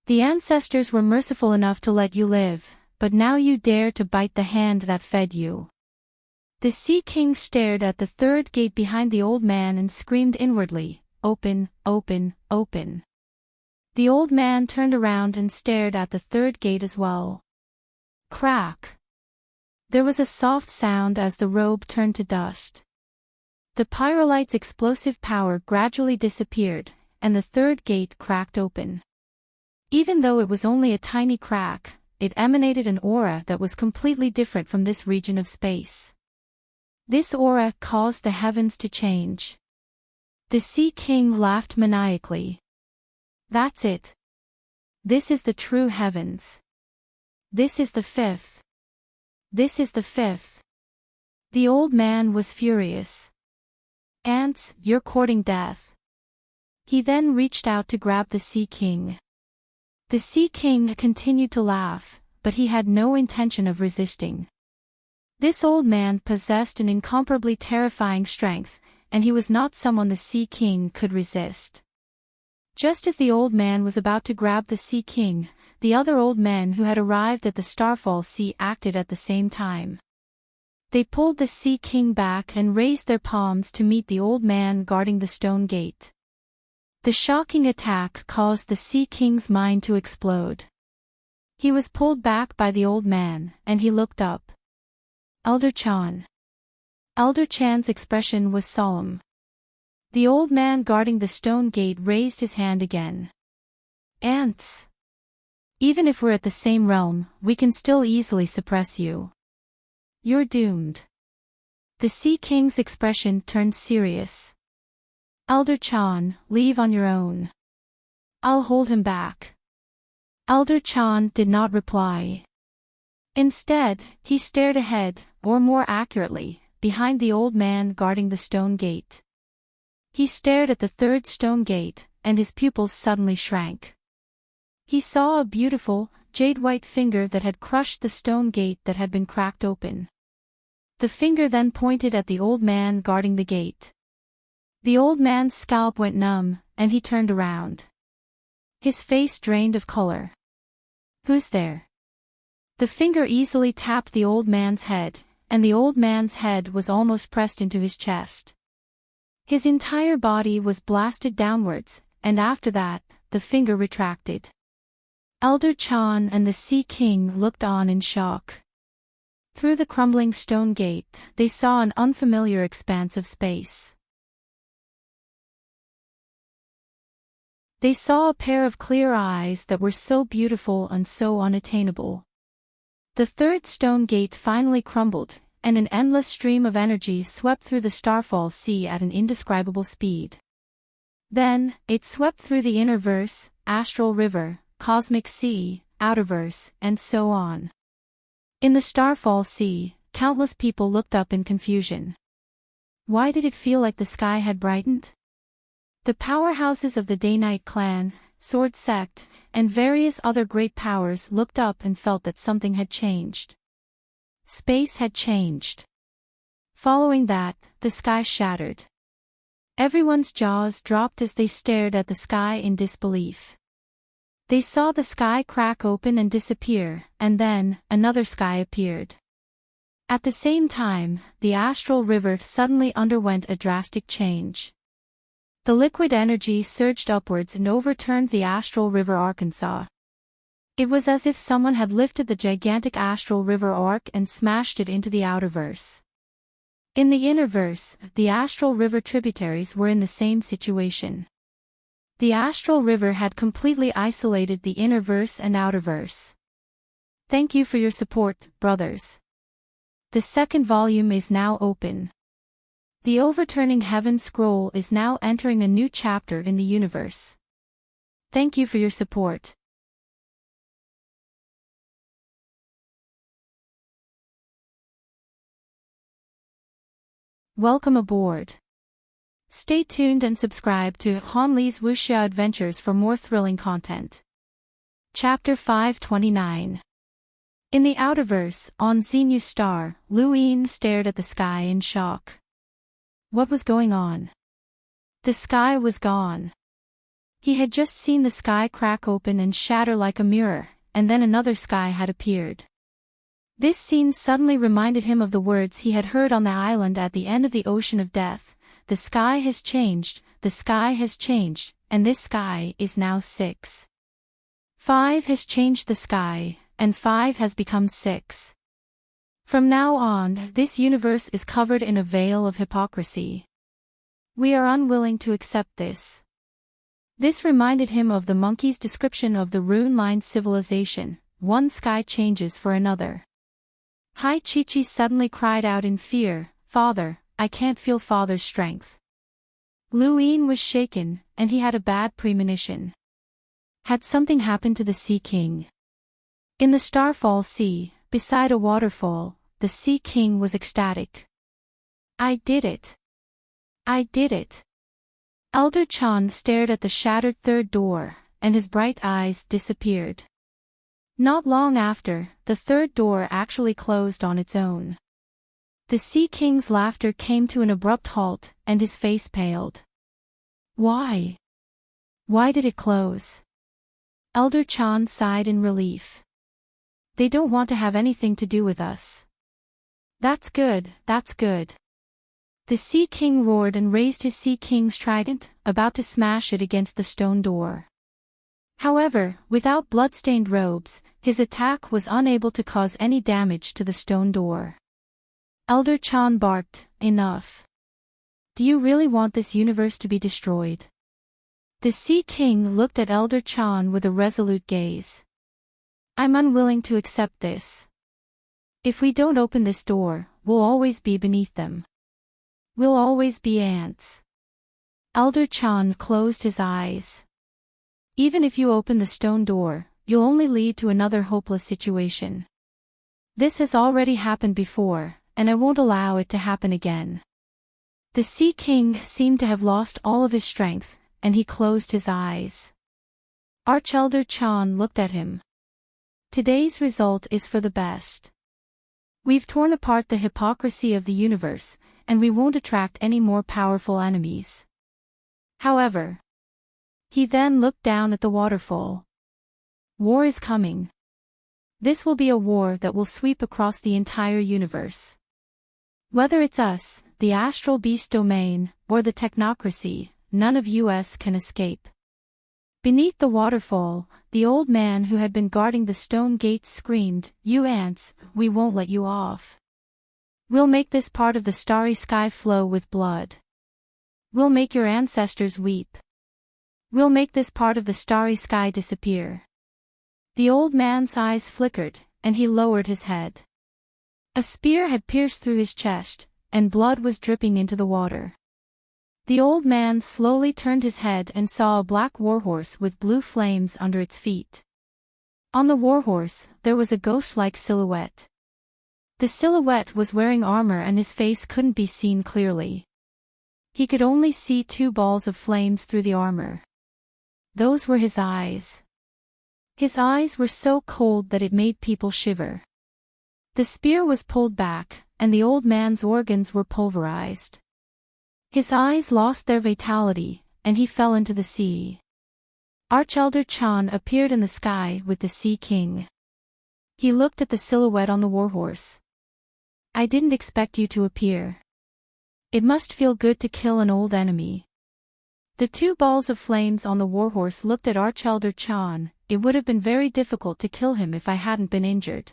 A: The ancestors were merciful enough to let you live, but now you dare to bite the hand that fed you." The Sea King stared at the third gate behind the old man and screamed inwardly, "Open, open, open." The old man turned around and stared at the third gate as well. Crack! There was a soft sound as the robe turned to dust. The pyrolite's explosive power gradually disappeared, and the third gate cracked open. Even though it was only a tiny crack, it emanated an aura that was completely different from this region of space. This aura caused the heavens to change. The Sea King laughed maniacally. "That's it. This is the true heavens. This is the fifth. This is the fifth." The old man was furious. "Ants, you're courting death." He then reached out to grab the Sea King. The Sea King continued to laugh, but he had no intention of resisting. This old man possessed an incomparably terrifying strength, and he was not someone the Sea King could resist. Just as the old man was about to grab the Sea King, the other old men who had arrived at the Starfall Sea acted at the same time. They pulled the Sea King back and raised their palms to meet the old man guarding the stone gate. The shocking attack caused the Sea King's mind to explode. He was pulled back by the old man, and he looked up. "Elder Chan." Elder Chan's expression was solemn. The old man guarding the stone gate raised his hand again. "Ants. Even if we're at the same realm, we can still easily suppress you. You're doomed." The Sea King's expression turned serious. "Elder Chan, leave on your own. I'll hold him back." Elder Chan did not reply. Instead, he stared ahead, or more accurately, behind the old man guarding the stone gate. He stared at the third stone gate, and his pupils suddenly shrank. He saw a beautiful, jade-white finger that had crushed the stone gate that had been cracked open. The finger then pointed at the old man guarding the gate. The old man's scalp went numb, and he turned around. His face drained of color. "Who's there?" The finger easily tapped the old man's head, and the old man's head was almost pressed into his chest. His entire body was blasted downwards, and after that, the finger retracted. Elder Chan and the Sea King looked on in shock. Through the crumbling stone gate, they saw an unfamiliar expanse of space. They saw a pair of clear eyes that were so beautiful and so unattainable. The third stone gate finally crumbled, and an endless stream of energy swept through the Starfall Sea at an indescribable speed. Then, it swept through the Innerverse, Astral River, Cosmic Sea, Outerverse, and so on. In the Starfall Sea, countless people looked up in confusion. Why did it feel like the sky had brightened? The powerhouses of the Day-Night Clan, Sword Sect, and various other great powers looked up and felt that something had changed. Space had changed. Following that, the sky shattered. Everyone's jaws dropped as they stared at the sky in disbelief. They saw the sky crack open and disappear, and then, another sky appeared. At the same time, the Astral River suddenly underwent a drastic change. The liquid energy surged upwards and overturned the Astral River Arkansas. It was as if someone had lifted the gigantic Astral River Ark and smashed it into the Outerverse. In the Innerverse, the Astral River tributaries were in the same situation. The Astral River had completely isolated the Innerverse and Outerverse. Thank you for your support, brothers. The second volume is now open. The Overturning Heaven scroll is now entering a new chapter in the universe. Thank you for your support. Welcome aboard. Stay tuned and subscribe to Han Li's Wuxia Adventures for more thrilling content. Chapter 529. In the Outerverse, on Xenu Star, Lu Yin stared at the sky in shock. What was going on? The sky was gone. He had just seen the sky crack open and shatter like a mirror, and then another sky had appeared. This scene suddenly reminded him of the words he had heard on the island at the end of the ocean of death. The sky has changed, the sky has changed, and this sky is now 6. 5 has changed the sky, and 5 has become 6. From now on, this universe is covered in a veil of hypocrisy. We are unwilling to accept this. This reminded him of the monkey's description of the rune-lined civilization. One sky changes for another. Hai Chi suddenly cried out in fear, "Father, I can't feel Father's strength." Luin was shaken, and he had a bad premonition. Had something happened to the Sea King? In the Starfall Sea, beside a waterfall, the Sea King was ecstatic. "I did it! I did it!" Elder Chan stared at the shattered third door, and his bright eyes disappeared. Not long after, the third door actually closed on its own. The Sea King's laughter came to an abrupt halt, and his face paled. Why? Why did it close? Elder Chan sighed in relief. They don't want to have anything to do with us. That's good, that's good. The Sea King roared and raised his Sea King's trident, about to smash it against the stone door. However, without blood-stained robes, his attack was unable to cause any damage to the stone door. Elder Chan barked, "Enough. Do you really want this universe to be destroyed?" The Sea King looked at Elder Chan with a resolute gaze. "I'm unwilling to accept this. If we don't open this door, we'll always be beneath them. We'll always be ants." Elder Chan closed his eyes. "Even if you open the stone door, you'll only lead to another hopeless situation. This has already happened before, and I won't allow it to happen again." The Sea King seemed to have lost all of his strength, and he closed his eyes. Archelder Chan looked at him. "Today's result is for the best. We've torn apart the hypocrisy of the universe, and we won't attract any more powerful enemies. However..." He then looked down at the waterfall. "War is coming. This will be a war that will sweep across the entire universe. Whether it's us, the astral beast domain, or the technocracy, none of us can escape." Beneath the waterfall, the old man who had been guarding the stone gates screamed, "You ants, we won't let you off. We'll make this part of the starry sky flow with blood. We'll make your ancestors weep. We'll make this part of the starry sky disappear." The old man's eyes flickered, and he lowered his head. A spear had pierced through his chest, and blood was dripping into the water. The old man slowly turned his head and saw a black warhorse with blue flames under its feet. On the warhorse, there was a ghost-like silhouette. The silhouette was wearing armor and his face couldn't be seen clearly. He could only see 2 balls of flames through the armor. Those were his eyes. His eyes were so cold that it made people shiver. The spear was pulled back, and the old man's organs were pulverized. His eyes lost their vitality, and he fell into the sea. Archelder Chan appeared in the sky with the Sea King. He looked at the silhouette on the warhorse. "I didn't expect you to appear. It must feel good to kill an old enemy." The 2 balls of flames on the warhorse looked at Archelder Chan. "It would have been very difficult to kill him if I hadn't been injured.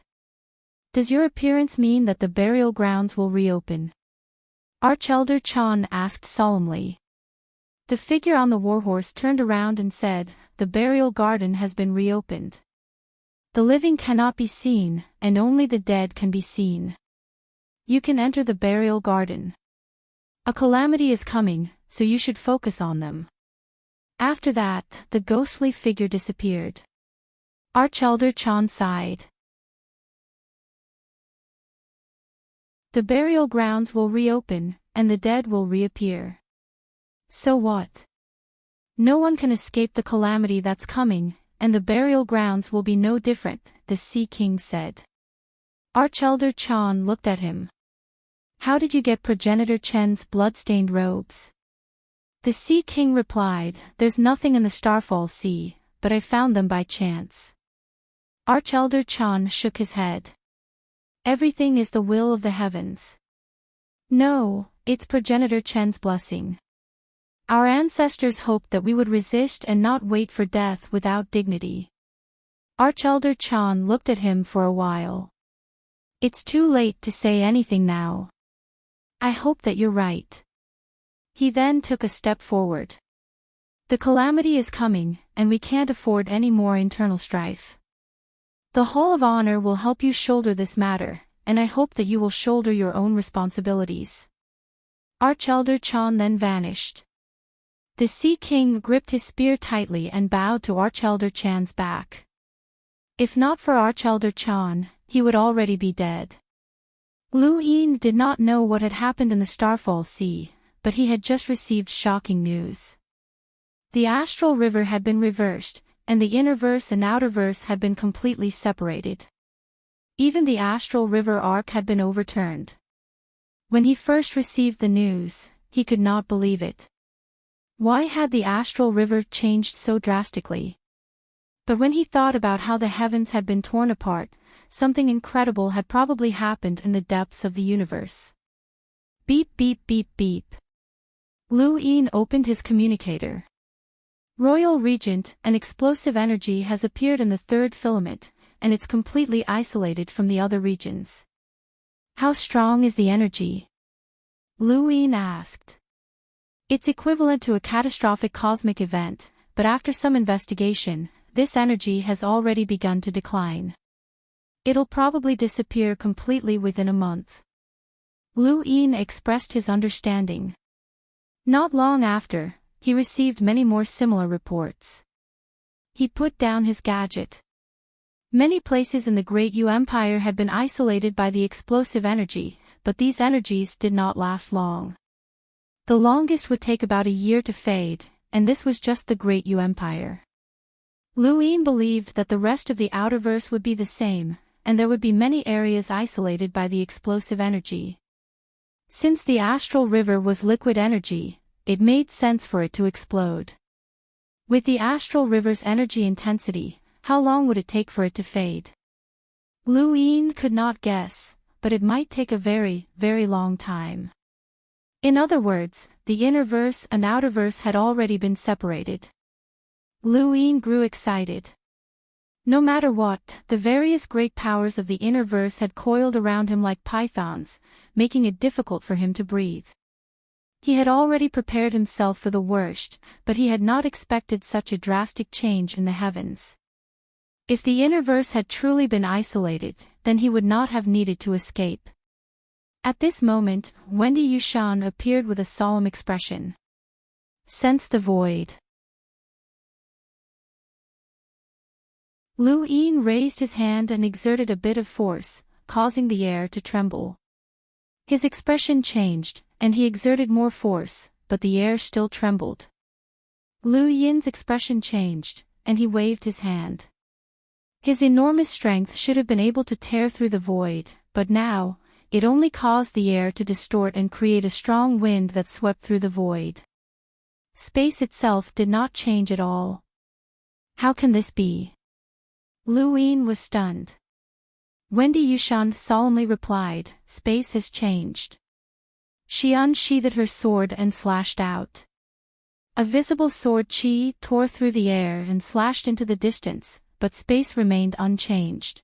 A: Does your appearance mean that the burial grounds will reopen?" Archelder Chan asked solemnly. The figure on the warhorse turned around and said, "The burial garden has been reopened. The living cannot be seen, and only the dead can be seen. You can enter the burial garden. A calamity is coming, so you should focus on them." After that, the ghostly figure disappeared. Archelder Chan sighed. The burial grounds will reopen, and the dead will reappear. So what? No one can escape the calamity that's coming, and the burial grounds will be no different, the Sea King said. Archelder Chan looked at him. How did you get Progenitor Chen's blood-stained robes? The Sea King replied, There's nothing in the Starfall Sea, but I found them by chance. Archelder Chan shook his head. Everything is the will of the heavens. No, it's Progenitor Chen's blessing. Our ancestors hoped that we would resist and not wait for death without dignity. Archelder Chan looked at him for a while. It's too late to say anything now. I hope that you're right. He then took a step forward. The calamity is coming, and we can't afford any more internal strife. The Hall of Honor will help you shoulder this matter, and I hope that you will shoulder your own responsibilities. Archelder Chan then vanished. The Sea King gripped his spear tightly and bowed to Archelder Chan's back. If not for Archelder Chan, he would already be dead. Lu Yin did not know what had happened in the Starfall Sea, but he had just received shocking news. The astral river had been reversed, and the innerverse and outerverse had been completely separated. Even the astral river arc had been overturned. When he first received the news, he could not believe it. Why had the astral river changed so drastically? But when he thought about how the heavens had been torn apart, something incredible had probably happened in the depths of the universe. Beep beep beep beep. Lu Yin opened his communicator. Royal Regent, an explosive energy has appeared in the third filament, and it's completely isolated from the other regions. How strong is the energy? Lu Yin asked. It's equivalent to a catastrophic cosmic event, but after some investigation, this energy has already begun to decline. It'll probably disappear completely within a month. Lu Yin expressed his understanding. Not long after, he received many more similar reports. He put down his gadget. Many places in the Great Yu Empire had been isolated by the explosive energy, but these energies did not last long. The longest would take about a year to fade, and this was just the Great Yu Empire. Lu Yin believed that the rest of the outerverse would be the same, and there would be many areas isolated by the explosive energy. Since the astral river was liquid energy, it made sense for it to explode. With the astral river's energy intensity, how long would it take for it to fade? Lu Yin could not guess, but it might take a very, very long time. In other words, the innerverse and outerverse had already been separated. Lu Yin grew excited. No matter what, the various great powers of the innerverse had coiled around him like pythons, making it difficult for him to breathe. He had already prepared himself for the worst, but he had not expected such a drastic change in the heavens. If the innerverse had truly been isolated, then he would not have needed to escape. At this moment, Wendy Yushan appeared with a solemn expression. Sense the void. Lu Yin raised his hand and exerted a bit of force, causing the air to tremble. His expression changed, and he exerted more force, but the air still trembled. Lu Yin's expression changed, and he waved his hand. His enormous strength should have been able to tear through the void, but now, it only caused the air to distort and create a strong wind that swept through the void. Space itself did not change at all. How can this be? Lu Yin was stunned. Wendy Yushan solemnly replied, Space has changed. She unsheathed her sword and slashed out. A visible sword chi tore through the air and slashed into the distance, but space remained unchanged.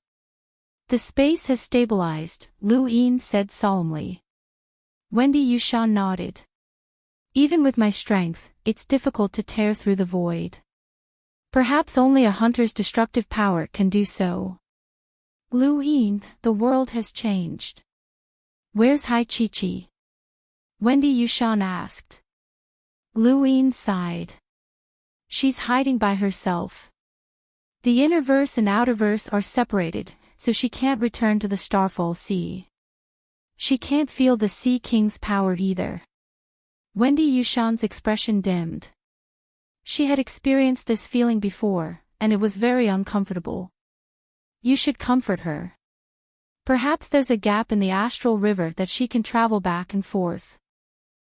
A: The space has stabilized, Lu Yin said solemnly. Wendy Yushan nodded. Even with my strength, it's difficult to tear through the void. Perhaps only a hunter's destructive power can do so. Lu Yin, the world has changed. Where's Hai Chi-Chi? Wendy Yushan asked. Lu Yin sighed. She's hiding by herself. The innerverse and outerverse are separated, so she can't return to the Starfall Sea. She can't feel the Sea King's power either. Wendy Yushan's expression dimmed. She had experienced this feeling before, and it was very uncomfortable. You should comfort her. Perhaps there's a gap in the astral river that she can travel back and forth.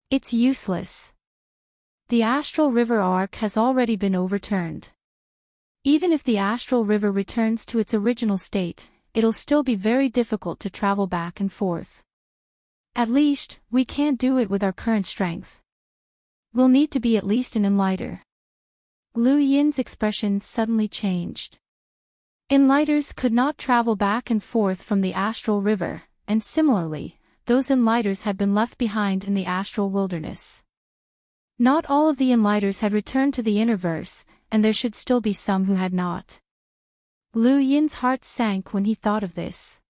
A: It's useless. The astral river arc has already been overturned. Even if the astral river returns to its original state, it'll still be very difficult to travel back and forth. At least, we can't do it with our current strength. We'll need to be at least an enlighter. Lu Yin's expression suddenly changed. Enlighters could not travel back and forth from the astral river, and similarly, those enlighters had been left behind in the astral wilderness. Not all of the enlighters had returned to the innerverse, and there should still be some who had not. Lu Yin's heart sank when he thought of this.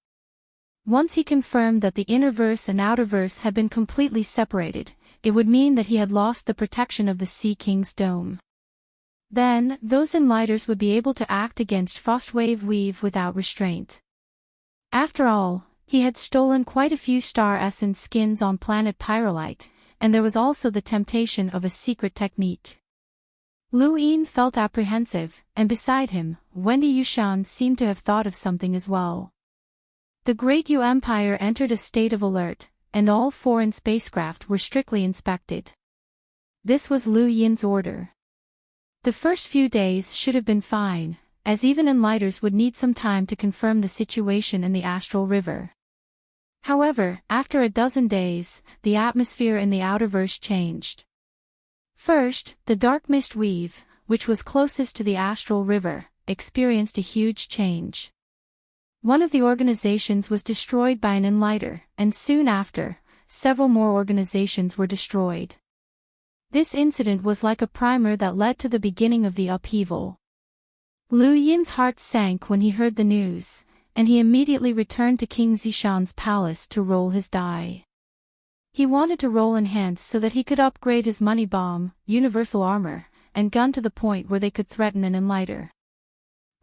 A: Once he confirmed that the innerverse and outerverse had been completely separated, it would mean that he had lost the protection of the Sea King's dome. Then, those enlighters would be able to act against Frostwave Weave without restraint. After all, he had stolen quite a few star essence skins on planet Pyrolite, and there was also the temptation of a secret technique. Lu Yin felt apprehensive, and beside him, Wendy Yushan seemed to have thought of something as well. The Great Yu Empire entered a state of alert, and all foreign spacecraft were strictly inspected. This was Lu Yin's order. The first few days should have been fine, as even enlighters would need some time to confirm the situation in the astral river. However, after a dozen days, the atmosphere in the outerverse changed. First, the dark mist weave, which was closest to the astral river, experienced a huge change. One of the organizations was destroyed by an enlighter, and soon after, several more organizations were destroyed. This incident was like a primer that led to the beginning of the upheaval. Lu Yin's heart sank when he heard the news, and he immediately returned to King Zishan's palace to roll his die. He wanted to roll enhance so that he could upgrade his money bomb, universal armor, and gun to the point where they could threaten an enlighter.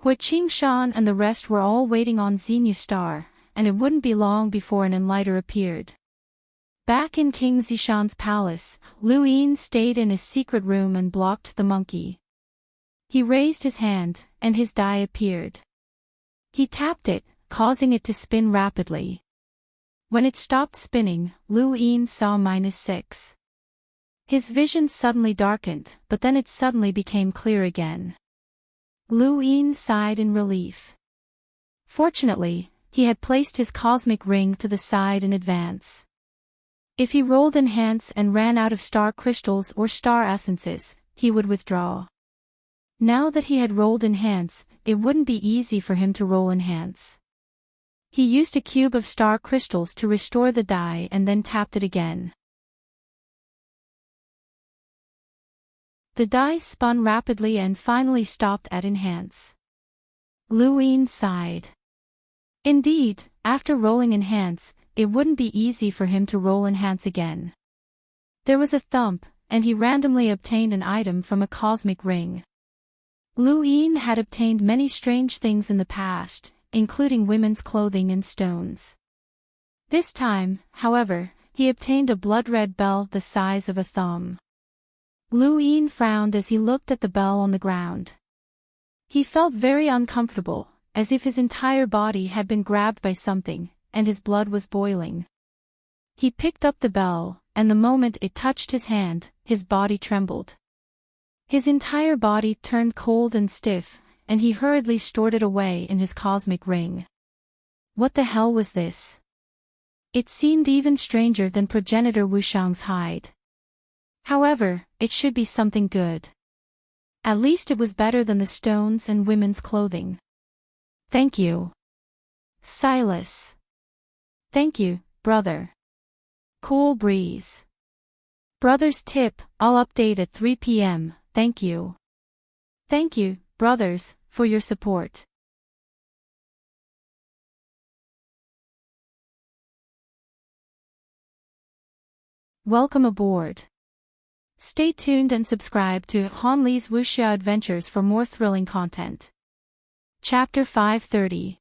A: Hui Qingshan and the rest were all waiting on Xenu Star, and it wouldn't be long before an enlighter appeared. Back in King Zishan's palace, Lu Yin stayed in his secret room and blocked the monkey. He raised his hand, and his die appeared. He tapped it, causing it to spin rapidly. When it stopped spinning, Lu Yin saw -6. His vision suddenly darkened, but then it suddenly became clear again. Lu Yin sighed in relief. Fortunately, he had placed his cosmic ring to the side in advance. If he rolled enhance and ran out of star crystals or star essences, he would withdraw. Now that he had rolled enhance, it wouldn't be easy for him to roll enhance. He used a cube of star crystals to restore the die and then tapped it again. The die spun rapidly and finally stopped at enhance. Lu Yin sighed. Indeed, after rolling enhance, it wouldn't be easy for him to roll enhance again. There was a thump, and he randomly obtained an item from a cosmic ring. Lu Yin had obtained many strange things in the past, including women's clothing and stones. This time, however, he obtained a blood-red bell the size of a thumb. Lu Yin frowned as he looked at the bell on the ground. He felt very uncomfortable, as if his entire body had been grabbed by something, and his blood was boiling. He picked up the bell, and the moment it touched his hand, his body trembled. His entire body turned cold and stiff, and he hurriedly stored it away in his cosmic ring. What the hell was this? It seemed even stranger than progenitor Wushang's hide. However, it should be something good. At least it was better than the stones and women's clothing. Thank you, Silas. Thank you, brother. Cool breeze. Brother's tip, I'll update at 3 p.m., thank you. Thank you, brothers, for your support. Welcome aboard. Stay tuned and subscribe to Hanli's Wuxia Adventures for more thrilling content. Chapter 530.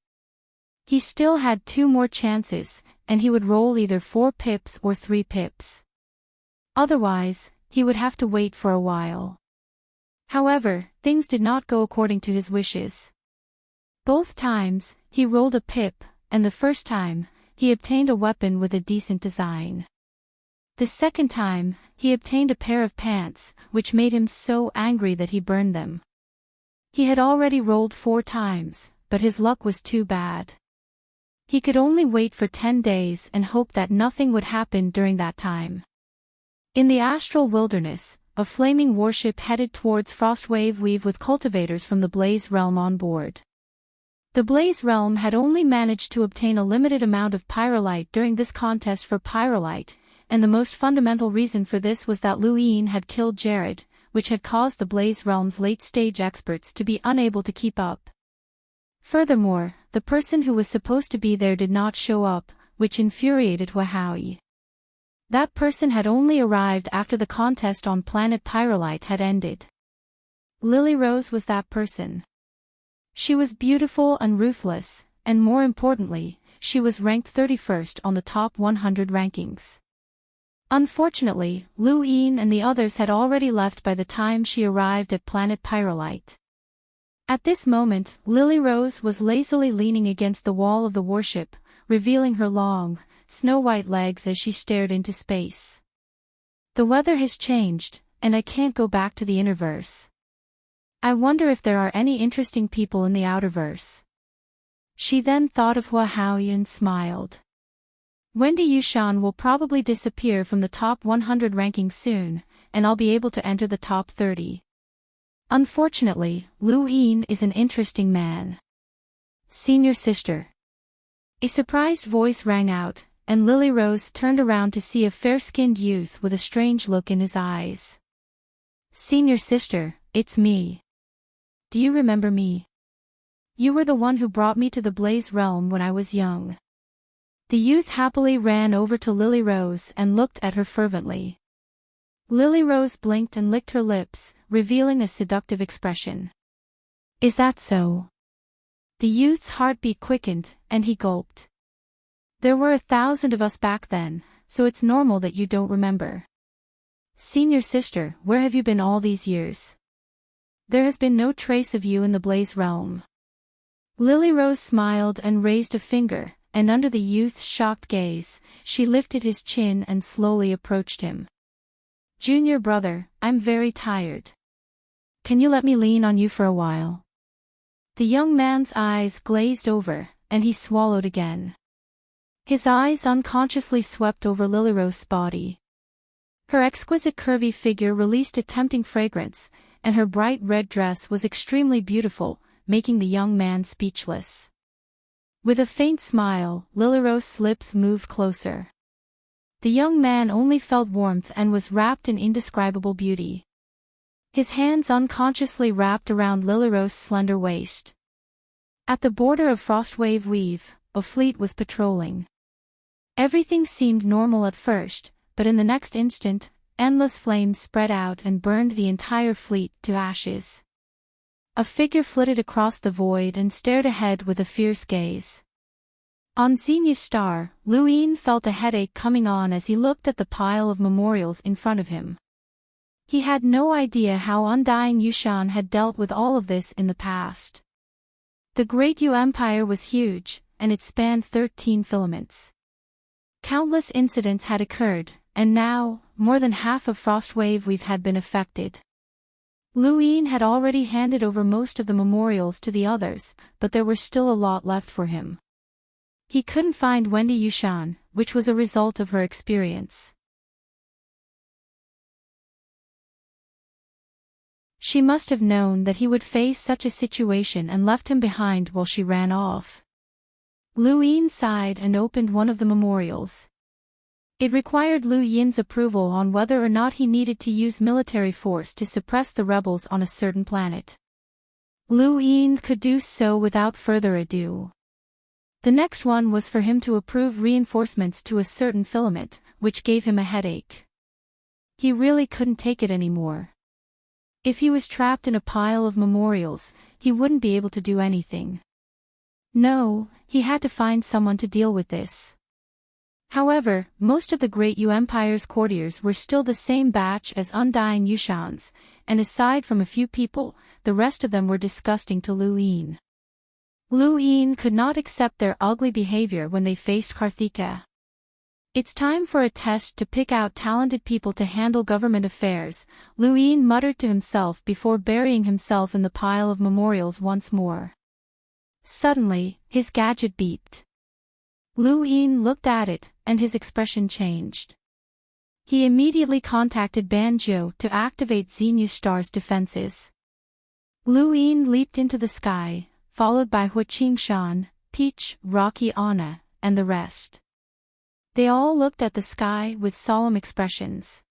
A: He still had 2 more chances, and he would roll either 4 pips or 3 pips. Otherwise, he would have to wait for a while. However, things did not go according to his wishes. Both times, he rolled a pip, and the first time, he obtained a weapon with a decent design. The second time, he obtained a pair of pants, which made him so angry that he burned them. He had already rolled 4 times, but his luck was too bad. He could only wait for 10 days and hope that nothing would happen during that time. In the astral wilderness, a flaming warship headed towards Frostwave Weave with cultivators from the Blaze Realm on board. The Blaze Realm had only managed to obtain a limited amount of pyrolite during this contest for pyrolite, and the most fundamental reason for this was that Luin had killed Jared, which had caused the Blaze Realm's late-stage experts to be unable to keep up. Furthermore, the person who was supposed to be there did not show up, which infuriated Huahui. That person had only arrived after the contest on planet Pyrolite had ended. Lily Rose was that person. She was beautiful and ruthless, and more importantly, she was ranked 31st on the top 100 rankings. Unfortunately, Lu Yin and the others had already left by the time she arrived at planet Pyrolite. At this moment, Lily Rose was lazily leaning against the wall of the warship, revealing her long, snow-white legs as she stared into space. The weather has changed, and I can't go back to the innerverse. I wonder if there are any interesting people in the outerverse. She then thought of Huahui and smiled. Wendy Yushan will probably disappear from the top 100 ranking soon, and I'll be able to enter the top 30. Unfortunately, Lu Yin is an interesting man. Senior sister. A surprised voice rang out, and Lily Rose turned around to see a fair-skinned youth with a strange look in his eyes. Senior sister, it's me. Do you remember me? You were the one who brought me to the Blaze Realm when I was young. The youth happily ran over to Lily Rose and looked at her fervently. Lily Rose blinked and licked her lips, revealing a seductive expression. Is that so? The youth's heartbeat quickened, and he gulped. There were 1,000 of us back then, so it's normal that you don't remember. Senior sister, where have you been all these years? There has been no trace of you in the Blaze Realm. Lily Rose smiled and raised a finger, and under the youth's shocked gaze, she lifted his chin and slowly approached him. Junior brother, I'm very tired. Can you let me lean on you for a while? The young man's eyes glazed over, and he swallowed again. His eyes unconsciously swept over Lily Rose's body. Her exquisite curvy figure released a tempting fragrance, and her bright red dress was extremely beautiful, making the young man speechless. With a faint smile, Lily Rose's lips moved closer. The young man only felt warmth and was wrapped in indescribable beauty. His hands unconsciously wrapped around Lily Rose's slender waist. At the border of Frostwave Weave, a fleet was patrolling. Everything seemed normal at first, but in the next instant, endless flames spread out and burned the entire fleet to ashes. A figure flitted across the void and stared ahead with a fierce gaze. On Xenia's star, Lu Yin felt a headache coming on as he looked at the pile of memorials in front of him. He had no idea how Undying Yushan had dealt with all of this in the past. The Great Yu Empire was huge, and it spanned 13 filaments. Countless incidents had occurred, and now, more than half of Frostwave Weave had been affected. Lu Yin had already handed over most of the memorials to the others, but there were still a lot left for him. He couldn't find Wendy Yushan, which was a result of her experience. She must have known that he would face such a situation and left him behind while she ran off. Lu Yin sighed and opened one of the memorials. It required Lu Yin's approval on whether or not he needed to use military force to suppress the rebels on a certain planet. Lu Yin could do so without further ado. The next one was for him to approve reinforcements to a certain filament, which gave him a headache. He really couldn't take it anymore. If he was trapped in a pile of memorials, he wouldn't be able to do anything. No, he had to find someone to deal with this. However, most of the Great Yu Empire's courtiers were still the same batch as Undying Yushans, and aside from a few people, the rest of them were disgusting to Lu Yin. Lu Yin could not accept their ugly behavior when they faced Karthika. It's time for a test to pick out talented people to handle government affairs, Lu Yin muttered to himself before burying himself in the pile of memorials once more. Suddenly, his gadget beeped. Lu Yin looked at it, and his expression changed. He immediately contacted Banjo to activate Xenu Star's defenses. Lu Yin leaped into the sky, followed by Hua Qingshan, Peach, Rocky Anna, and the rest. They all looked at the sky with solemn expressions.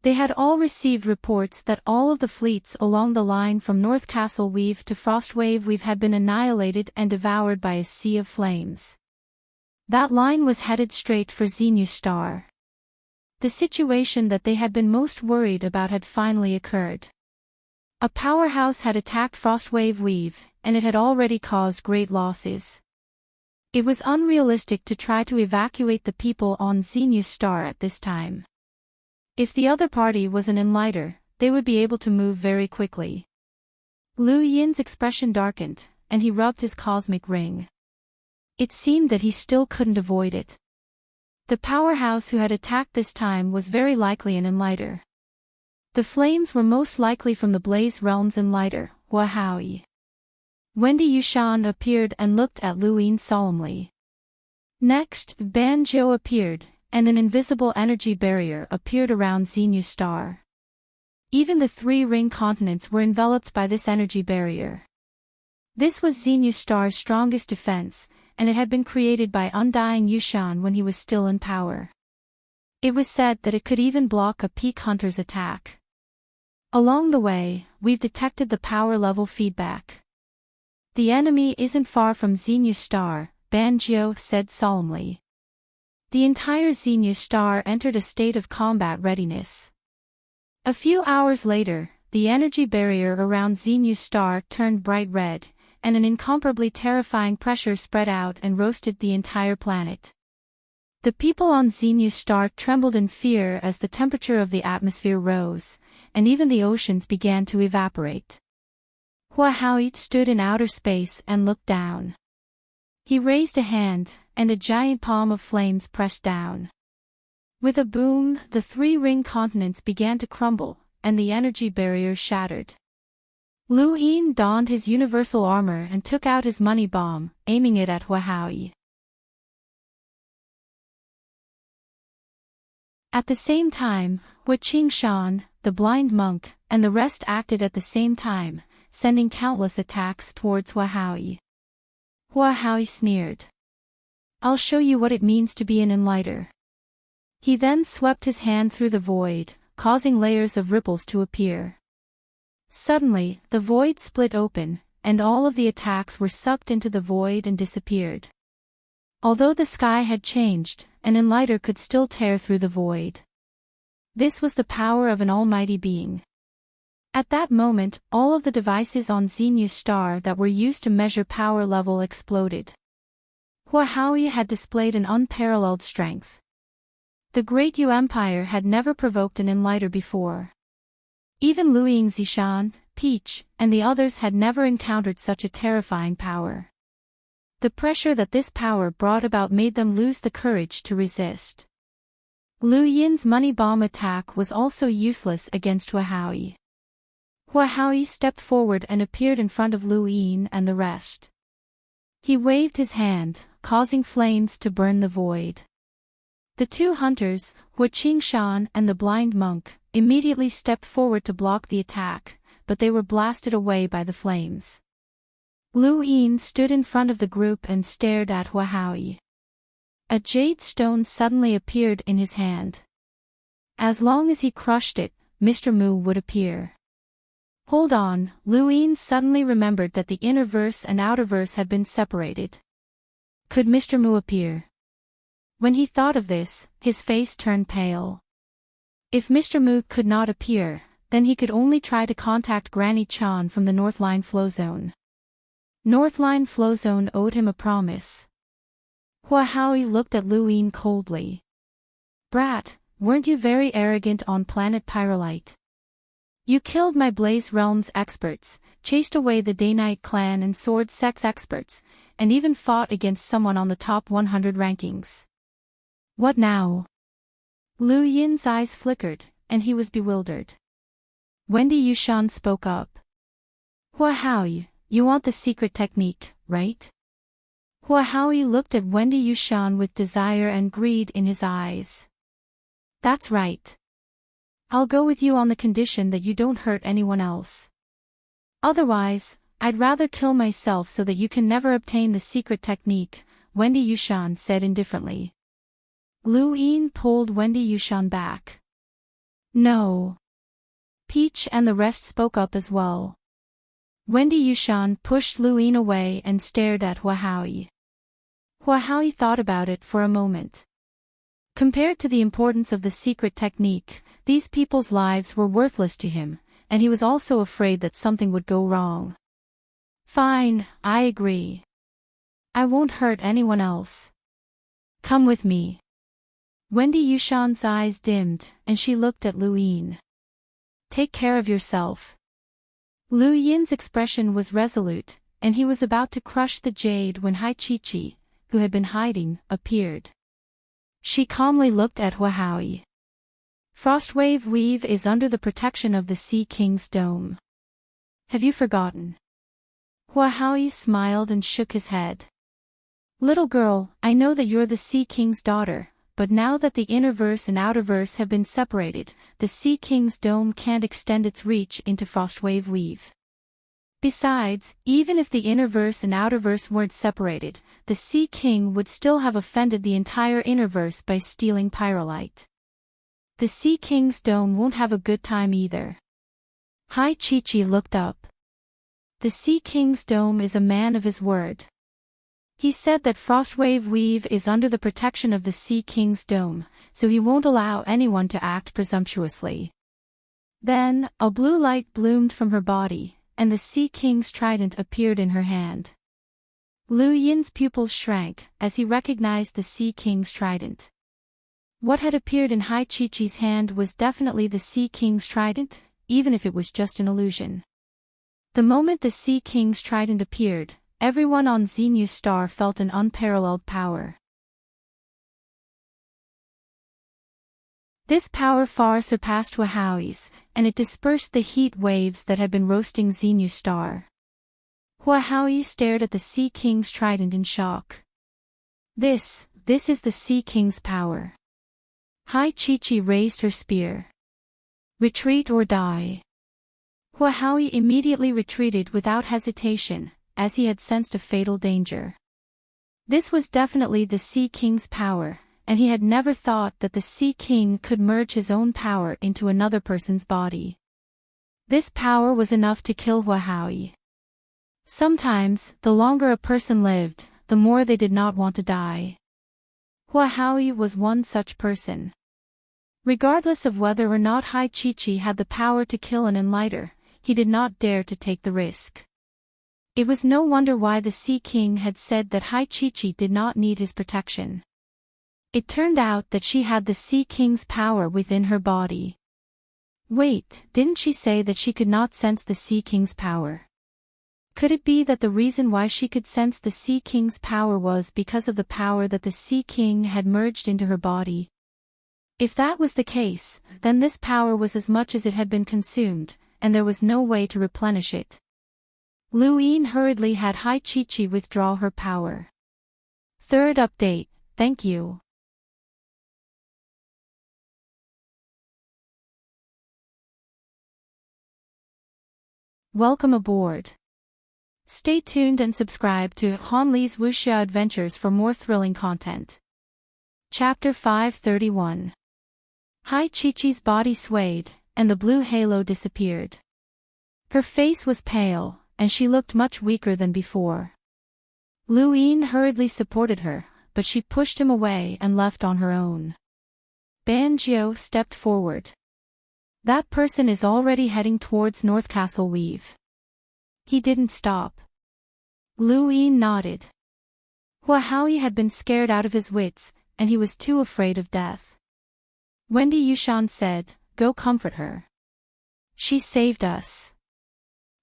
A: They had all received reports that all of the fleets along the line from North Castle Weave to Frostwave Weave had been annihilated and devoured by a sea of flames. That line was headed straight for Xenu Star. The situation that they had been most worried about had finally occurred. A powerhouse had attacked Frostwave Weave, and it had already caused great losses. It was unrealistic to try to evacuate the people on Xenu Star at this time. If the other party was an enlighter, they would be able to move very quickly. Lu Yin's expression darkened, and he rubbed his cosmic ring. It seemed that he still couldn't avoid it. The powerhouse who had attacked this time was very likely an enlighter. The flames were most likely from the Blaze Realm's enlighter, Hua Haoyi. Wendy Yushan appeared and looked at Lu Yin solemnly. Next, Banjo appeared, and an invisible energy barrier appeared around Xenu Star. Even the three ring continents were enveloped by this energy barrier. This was Xenu Star's strongest defense, and it had been created by Undying Yushan when he was still in power. It was said that it could even block a peak hunter's attack. Along the way, we've detected the power level feedback. The enemy isn't far from Xenu Star, Banjo said solemnly. The entire Xenu Star entered a state of combat readiness. A few hours later, the energy barrier around Xenu Star turned bright red, and an incomparably terrifying pressure spread out and roasted the entire planet. The people on Xenu Star trembled in fear as the temperature of the atmosphere rose, and even the oceans began to evaporate. Hua Haoyi stood in outer space and looked down. He raised a hand, and a giant palm of flames pressed down. With a boom, the three ring continents began to crumble, and the energy barrier shattered. Lu Yin donned his universal armor and took out his money bomb, aiming it at Hua Haoyi. At the same time, Hua Qingshan, the blind monk, and the rest acted at the same time, sending countless attacks towards Hua Haoyi. Hua Haoyi sneered. I'll show you what it means to be an enlighter. He then swept his hand through the void, causing layers of ripples to appear. Suddenly, the void split open, and all of the attacks were sucked into the void and disappeared. Although the sky had changed, an enlighter could still tear through the void. This was the power of an almighty being. At that moment, all of the devices on Xenu Star that were used to measure power level exploded. Hua Haoyi had displayed an unparalleled strength. The Great Yu Empire had never provoked an enlighter before. Even Luiying Zishan, Peach, and the others had never encountered such a terrifying power. The pressure that this power brought about made them lose the courage to resist. Lu Yin's money bomb attack was also useless against Hua Haoyi. Hua Haoyi stepped forward and appeared in front of Lu Yin and the rest. He waved his hand, causing flames to burn the void. The two hunters, Hua Qingshan and the blind monk, immediately stepped forward to block the attack, but they were blasted away by the flames. Lu Yin stood in front of the group and stared at Hua Haoyi. A jade stone suddenly appeared in his hand. As long as he crushed it, Mr. Mu would appear. Hold on, Lu Yin suddenly remembered that the inner verse and outer verse had been separated. Could Mr. Mu appear? When he thought of this, his face turned pale. If Mr. Mu could not appear, then he could only try to contact Granny Chan from the Northline Flow Zone. Northline Flow Zone owed him a promise. Hua Haoyi looked at Lu Yin coldly. Brat, weren't you very arrogant on planet Pyrolite? You killed my Blaze Realm's experts, chased away the Day-Night clan and sword sex experts, and even fought against someone on the top 100 rankings. What now? Lu Yin's eyes flickered, and he was bewildered. Wendy Yushan spoke up. Hua Haoyi, you want the secret technique, right? Hua Haoyi looked at Wendy Yushan with desire and greed in his eyes. That's right. I'll go with you on the condition that you don't hurt anyone else. Otherwise, I'd rather kill myself so that you can never obtain the secret technique, Wendy Yushan said indifferently. Lu Yin pulled Wendy Yushan back. No. Peach and the rest spoke up as well. Wendy Yushan pushed Lu Yin away and stared at Hua Haoyi. Hua Haoyi thought about it for a moment. Compared to the importance of the secret technique, these people's lives were worthless to him, and he was also afraid that something would go wrong. Fine, I agree. I won't hurt anyone else. Come with me. Wendy Yushan's eyes dimmed, and she looked at Lu Yin. Take care of yourself. Lu Yin's expression was resolute, and he was about to crush the jade when Hai Chi-Chi, who had been hiding, appeared. She calmly looked at Hua Haoyi. Frostwave Weave is under the protection of the Sea King's dome. Have you forgotten? Hua Haoyi smiled and shook his head. Little girl, I know that you're the Sea King's daughter, but now that the Innerverse and Outerverse have been separated, the Sea King's dome can't extend its reach into Frostwave Weave. Besides, even if the Innerverse and Outerverse weren't separated, the Sea King would still have offended the entire Innerverse by stealing Pyrolite. The Sea King's dome won't have a good time either. Hai Chi-Chi looked up. The Sea King's dome is a man of his word. He said that Frostwave Weave is under the protection of the Sea King's dome, so he won't allow anyone to act presumptuously. Then, a blue light bloomed from her body, and the Sea King's trident appeared in her hand. Lu Yin's pupils shrank as he recognized the Sea King's trident. What had appeared in Hai Chi-Chi's hand was definitely the Sea King's trident, even if it was just an illusion. The moment the Sea King's trident appeared, everyone on Xenu Star felt an unparalleled power. This power far surpassed Hua Haoyi's, and it dispersed the heat waves that had been roasting Xenu Star. Hua Haoyi stared at the Sea King's trident in shock. This is the Sea King's power. Hai Chi-Chi raised her spear. Retreat or die. Hua Haoyi immediately retreated without hesitation, as he had sensed a fatal danger. This was definitely the Sea King's power, and he had never thought that the Sea King could merge his own power into another person's body. This power was enough to kill Hua Haoyi. Sometimes, the longer a person lived, the more they did not want to die. Hua Haoyi was one such person. Regardless of whether or not Hai Chi-Chi had the power to kill an enlighter, he did not dare to take the risk. It was no wonder why the Sea King had said that Hai Chi-Chi did not need his protection. It turned out that she had the Sea King's power within her body. Wait, didn't she say that she could not sense the Sea King's power? Could it be that the reason why she could sense the Sea King's power was because of the power that the Sea King had merged into her body? If that was the case, then this power was as much as it had been consumed, and there was no way to replenish it. Lu Yin hurriedly had Hai Chi-Chi withdraw her power. Third update, thank you. Welcome aboard. Stay tuned and subscribe to Han Li's Wuxia Adventures for more thrilling content. Chapter 531. Hai Chi-Chi's body swayed, and the blue halo disappeared. Her face was pale, and she looked much weaker than before. Lu Yin hurriedly supported her, but she pushed him away and left on her own. Banjiu stepped forward. That person is already heading towards North Castle Weave. He didn't stop. Lu Yin nodded. Hua Haoyi had been scared out of his wits, and he was too afraid of death. Wendy Yushan said, "Go comfort her." She saved us.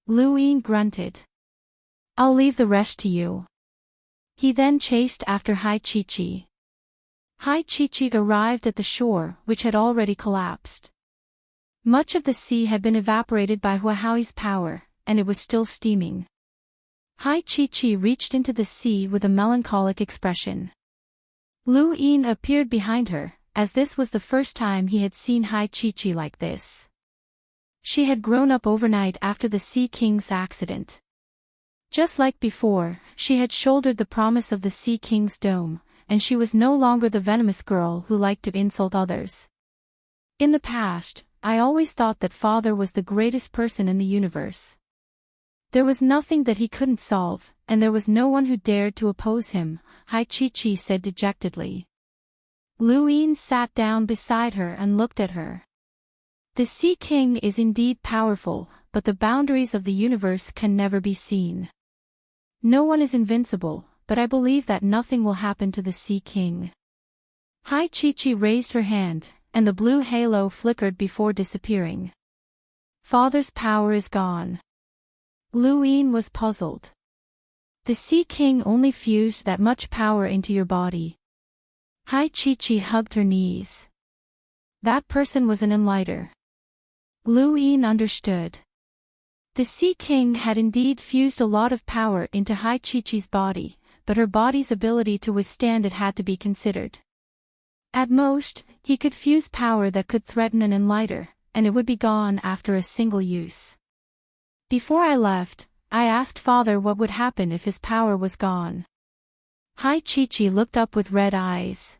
A: Luin grunted. I'll leave the rest to you. He then chased after Hai Chi-Chi. Hai Chi-Chi arrived at the shore, which had already collapsed. Much of the sea had been evaporated by Huahao's power, and it was still steaming. Hai Chi-Chi reached into the sea with a melancholic expression. Luin appeared behind her, as this was the first time he had seen Hai Chi-Chi like this. She had grown up overnight after the Sea King's accident. Just like before, she had shouldered the promise of the Sea King's dome, and she was no longer the venomous girl who liked to insult others. In the past, I always thought that Father was the greatest person in the universe. There was nothing that he couldn't solve, and there was no one who dared to oppose him, Hai Chi-Chi said dejectedly. Luin sat down beside her and looked at her. The Sea King is indeed powerful, but the boundaries of the universe can never be seen. No one is invincible, but I believe that nothing will happen to the Sea King. Hai Chi-Chi raised her hand, and the blue halo flickered before disappearing. Father's power is gone. Luin was puzzled. The Sea King only fused that much power into your body. Hai Chi-Chi hugged her knees. That person was an enlighter. Luin understood. The Sea King had indeed fused a lot of power into Hai Chi-Chi's body, but her body's ability to withstand it had to be considered. At most, he could fuse power that could threaten an enlighter, and it would be gone after a single use. Before I left, I asked Father what would happen if his power was gone. Hai Chi-Chi looked up with red eyes.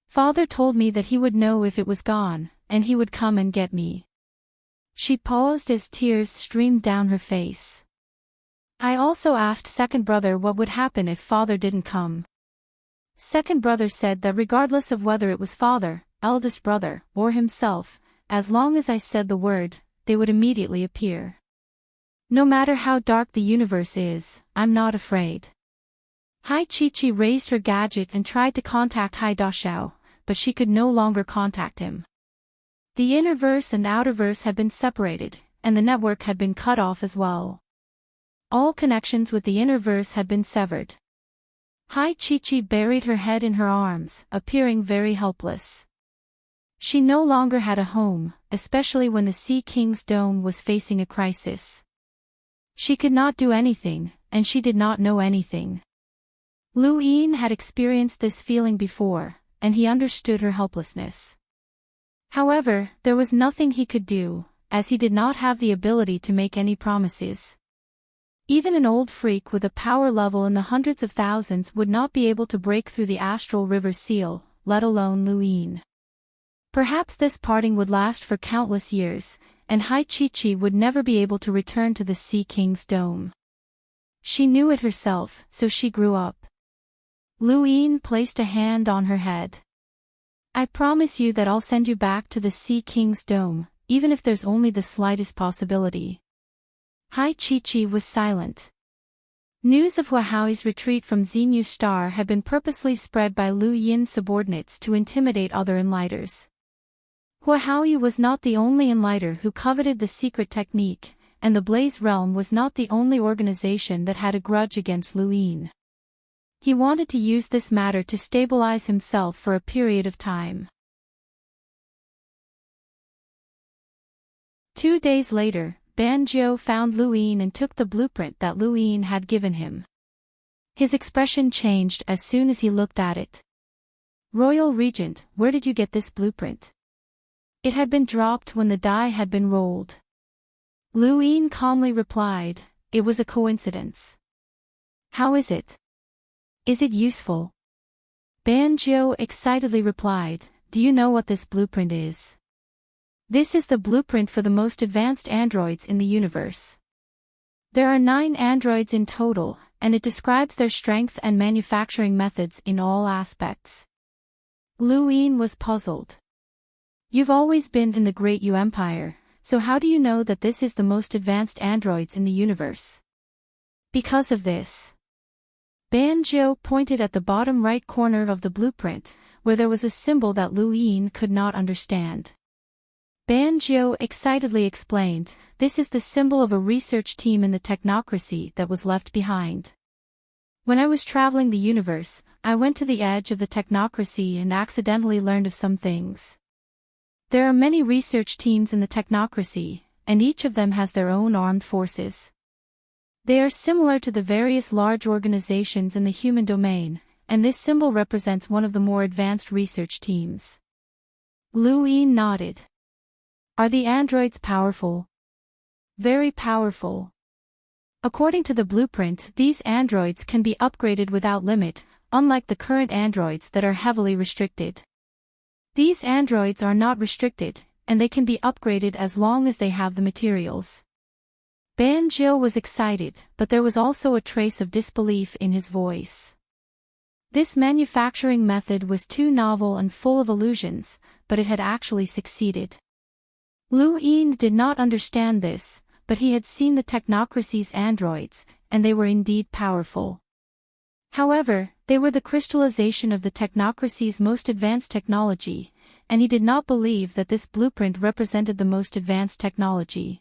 A: Father told me that he would know if it was gone, and he would come and get me. She paused as tears streamed down her face. I also asked second brother what would happen if Father didn't come. Second brother said that regardless of whether it was Father, eldest brother, or himself, as long as I said the word, they would immediately appear. No matter how dark the universe is, I'm not afraid. Hai Chi-Chi raised her gadget and tried to contact Hai Dashao, but she could no longer contact him. The innerverse and outerverse had been separated, and the network had been cut off as well. All connections with the innerverse had been severed. Hai Chi-Chi buried her head in her arms, appearing very helpless. She no longer had a home, especially when the Sea King's dome was facing a crisis. She could not do anything, and she did not know anything. Luin had experienced this feeling before, and he understood her helplessness. However, there was nothing he could do, as he did not have the ability to make any promises. Even an old freak with a power level in the hundreds of thousands would not be able to break through the astral river seal, let alone Luin. Perhaps this parting would last for countless years, and Hai Chi-Chi would never be able to return to the Sea King's dome. She knew it herself, so she grew up. Luin placed a hand on her head. I promise you that I'll send you back to the Sea King's dome, even if there's only the slightest possibility. Hai Chi-Chi was silent. News of Huahao's retreat from Xenu Star had been purposely spread by Lu Yin's subordinates to intimidate other enlighters. Huahao was not the only enlighter who coveted the secret technique, and the Blaze Realm was not the only organization that had a grudge against Luin. He wanted to use this matter to stabilize himself for a period of time. 2 days later, Banjiu found Luin and took the blueprint that Luin had given him. His expression changed as soon as he looked at it. Royal Regent, where did you get this blueprint? It had been dropped when the die had been rolled. Luin calmly replied, it was a coincidence. How is it? Is it useful? Banjiu excitedly replied, do you know what this blueprint is? This is the blueprint for the most advanced androids in the universe. There are 9 androids in total, and it describes their strength and manufacturing methods in all aspects. Luin was puzzled. You've always been in the Great Yu Empire, so how do you know that this is the most advanced androids in the universe? Because of this. Banjiu pointed at the bottom right corner of the blueprint, where there was a symbol that Luin could not understand. Banjo excitedly explained, "This is the symbol of a research team in the technocracy that was left behind. When I was traveling the universe, I went to the edge of the technocracy and accidentally learned of some things. There are many research teams in the technocracy, and each of them has their own armed forces. They are similar to the various large organizations in the human domain, and this symbol represents one of the more advanced research teams." Lu Yin nodded. "Are the androids powerful?" "Very powerful. According to the blueprint, these androids can be upgraded without limit, unlike the current androids that are heavily restricted. These androids are not restricted, and they can be upgraded as long as they have the materials." Banjo was excited, but there was also a trace of disbelief in his voice. This manufacturing method was too novel and full of illusions, but it had actually succeeded. Lu Yin did not understand this, but he had seen the technocracy's androids, and they were indeed powerful. However, they were the crystallization of the technocracy's most advanced technology, and he did not believe that this blueprint represented the most advanced technology.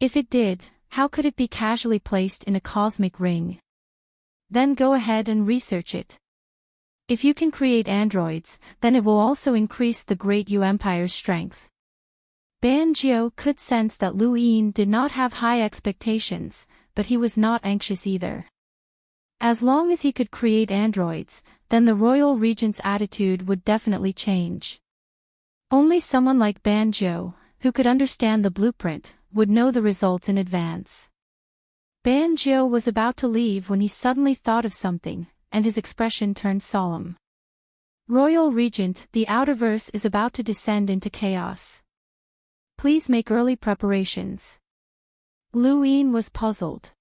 A: If it did, how could it be casually placed in a cosmic ring? Then go ahead and research it. If you can create androids, then it will also increase the Great U Empire's strength. Banjo could sense that Lu Yin did not have high expectations, but he was not anxious either. As long as he could create androids, then the royal regent's attitude would definitely change. Only someone like Banjo, who could understand the blueprint, would know the results in advance. Banjo was about to leave when he suddenly thought of something, and his expression turned solemn. "Royal Regent, the Outerverse is about to descend into chaos. Please make early preparations." Lu Yin was puzzled.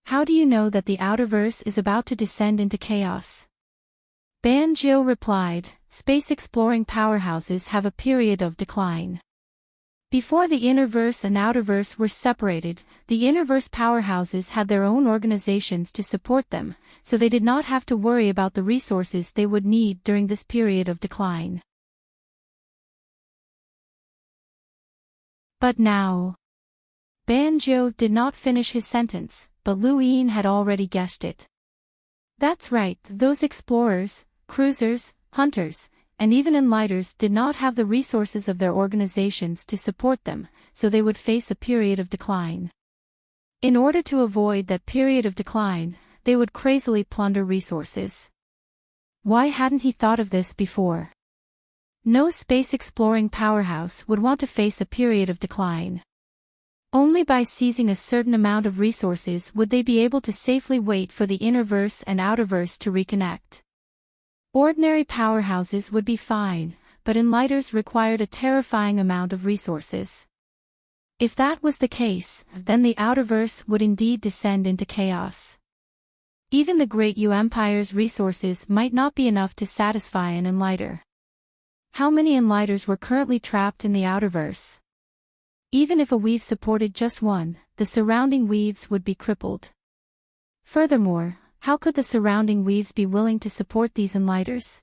A: "How do you know that the Outerverse is about to descend into chaos?" Banjo replied, "Space-exploring powerhouses have a period of decline. Before the Innerverse and Outerverse were separated, the Innerverse powerhouses had their own organizations to support them, so they did not have to worry about the resources they would need during this period of decline. But now..." Banjo did not finish his sentence, but Lu Yin had already guessed it. "That's right, those explorers, cruisers, hunters, and even enlighters did not have the resources of their organizations to support them, so they would face a period of decline. In order to avoid that period of decline, they would crazily plunder resources." Why hadn't he thought of this before? No space-exploring powerhouse would want to face a period of decline. Only by seizing a certain amount of resources would they be able to safely wait for the Innerverse and Outerverse to reconnect. Ordinary powerhouses would be fine, but enlighters required a terrifying amount of resources. If that was the case, then the Outerverse would indeed descend into chaos. Even the Great U Empire's resources might not be enough to satisfy an enlighter. How many enlighters were currently trapped in the Outerverse? Even if a weave supported just one, the surrounding weaves would be crippled. Furthermore, how could the surrounding weaves be willing to support these enlighters?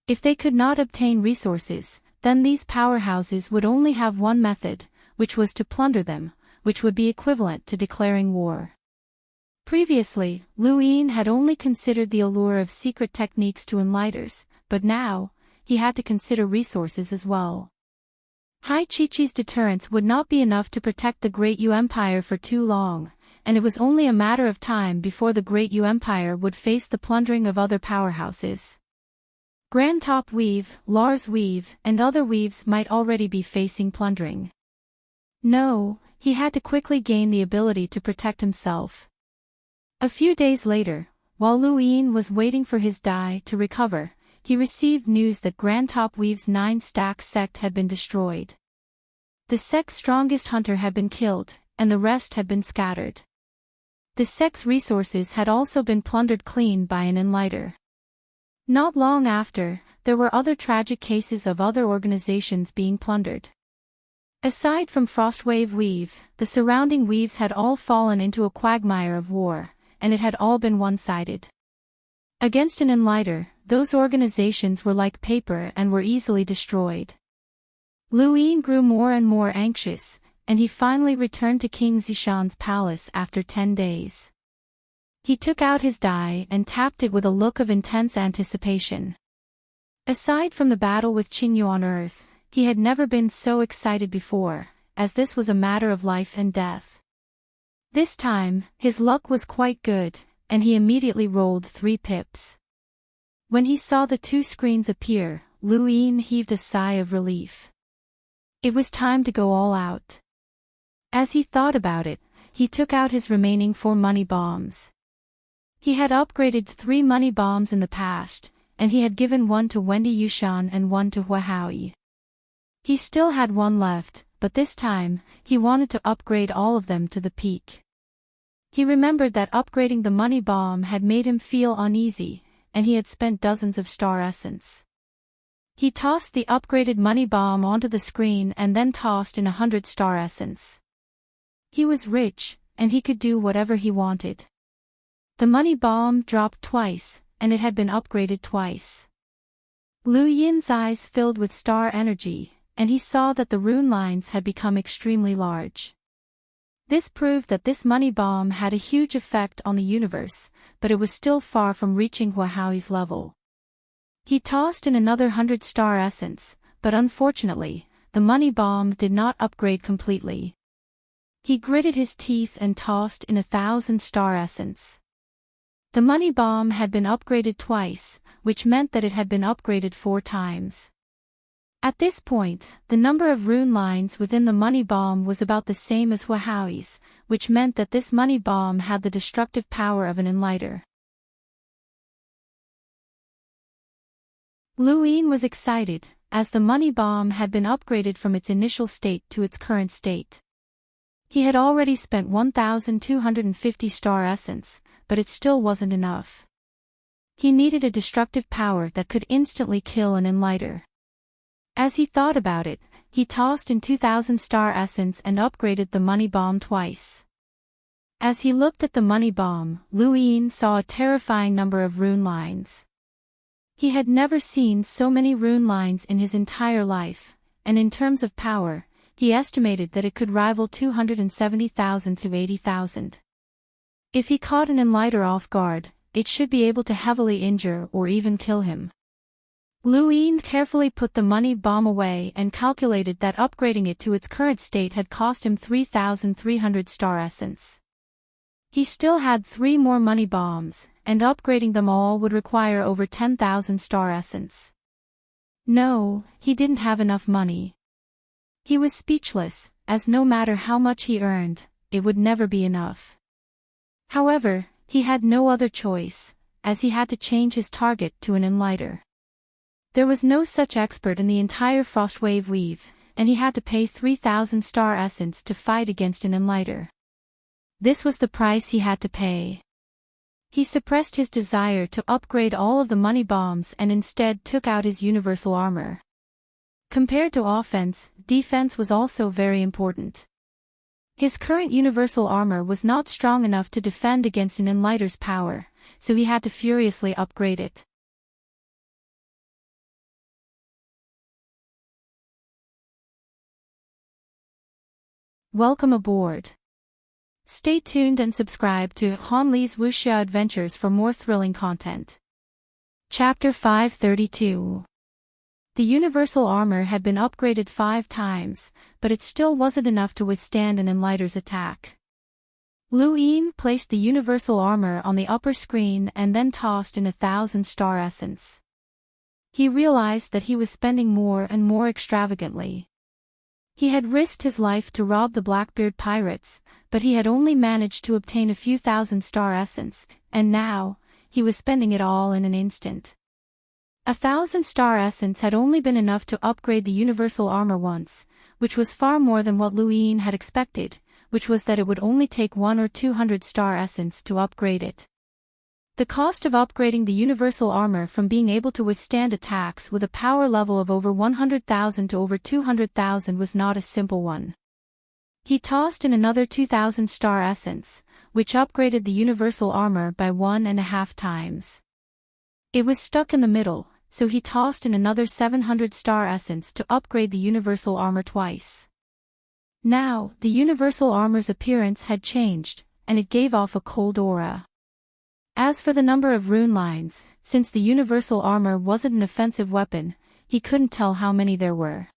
A: If they could not obtain resources, then these powerhouses would only have one method, which was to plunder them, which would be equivalent to declaring war. Previously, Lu Yin had only considered the allure of secret techniques to enlighters, but now, he had to consider resources as well. Hai Chi-Chi's deterrence would not be enough to protect the Great U Empire for too long, and it was only a matter of time before the Great U Empire would face the plundering of other powerhouses. Grand Top Weave, Lars Weave, and other weaves might already be facing plundering. No, he had to quickly gain the ability to protect himself. A few days later, while Lu Yin was waiting for his die to recover, he received news that Grand Top Weave's 9-stack sect had been destroyed. The sect's strongest hunter had been killed, and the rest had been scattered. The sect's resources had also been plundered clean by an enlighter. Not long after, there were other tragic cases of other organizations being plundered. Aside from Frostwave Weave, the surrounding weaves had all fallen into a quagmire of war, and it had all been one-sided. Against an enlighter, those organizations were like paper and were easily destroyed. Lu Yin grew more and more anxious, and he finally returned to King Zishan's palace after 10 days. He took out his die and tapped it with a look of intense anticipation. Aside from the battle with Qingyu on Earth, he had never been so excited before, as this was a matter of life and death. This time, his luck was quite good, and he immediately rolled 3 pips. When he saw the 2 screens appear, Lu Yin heaved a sigh of relief. It was time to go all out. As he thought about it, he took out his remaining 4 money bombs. He had upgraded 3 money bombs in the past, and he had given one to Wendy Yushan and one to Hua Haoyi. He still had one left, but this time, he wanted to upgrade all of them to the peak. He remembered that upgrading the money bomb had made him feel uneasy, and he had spent dozens of star essence. He tossed the upgraded money bomb onto the screen and then tossed in 100 star essence. He was rich, and he could do whatever he wanted. The money bomb dropped twice, and it had been upgraded twice. Lu Yin's eyes filled with star energy, and he saw that the rune lines had become extremely large. This proved that this money bomb had a huge effect on the universe, but it was still far from reaching Hua Haoyi's level. He tossed in another 100 star essence, but unfortunately, the money bomb did not upgrade completely. He gritted his teeth and tossed in 1,000 star essence. The money bomb had been upgraded twice, which meant that it had been upgraded 4 times. At this point, the number of rune lines within the money bomb was about the same as Hua Haoyi's, which meant that this money bomb had the destructive power of an enlighter. Lu Yin was excited, as the money bomb had been upgraded from its initial state to its current state. He had already spent 1,250 star essence, but it still wasn't enough. He needed a destructive power that could instantly kill an enlighter. As he thought about it, he tossed in 2,000 star essence and upgraded the money bomb twice. As he looked at the money bomb, Lu Yin saw a terrifying number of rune lines. He had never seen so many rune lines in his entire life, and in terms of power, he estimated that it could rival 270,000 to 80,000. If he caught an enlighter off guard, it should be able to heavily injure or even kill him. Lu Yin carefully put the money bomb away and calculated that upgrading it to its current state had cost him 3,300 star essence. He still had 3 more money bombs, and upgrading them all would require over 10,000 star essence. No, he didn't have enough money. He was speechless, as no matter how much he earned, it would never be enough. However, he had no other choice, as he had to change his target to an enlighter. There was no such expert in the entire Frostwave Weave, and he had to pay 3,000 star essence to fight against an enlighter. This was the price he had to pay. He suppressed his desire to upgrade all of the money bombs and instead took out his universal armor. Compared to offense, defense was also very important. His current universal armor was not strong enough to defend against an enlighter's power, so he had to furiously upgrade it. Welcome aboard. Stay tuned and subscribe to Han Li's Wuxia Adventures for more thrilling content. Chapter 532. The universal armor had been upgraded 5 times, but it still wasn't enough to withstand an enlighter's attack. Lu Yin placed the universal armor on the upper screen and then tossed in 1,000 star essence. He realized that he was spending more and more extravagantly. He had risked his life to rob the Blackbeard pirates, but he had only managed to obtain a few thousand star essence, and now, he was spending it all in an instant. 1,000 star essence had only been enough to upgrade the universal armor once, which was far more than what Lu Yin had expected, which was that it would only take 100 or 200 star essence to upgrade it. The cost of upgrading the universal armor from being able to withstand attacks with a power level of over 100,000 to over 200,000 was not a simple one. He tossed in another 2,000 star essence, which upgraded the universal armor by 1.5 times. It was stuck in the middle, so he tossed in another 700 star essence to upgrade the universal armor twice. Now, the universal armor's appearance had changed, and it gave off a cold aura. As for the number of rune lines, since the universal armor wasn't an offensive weapon, he couldn't tell how many there were.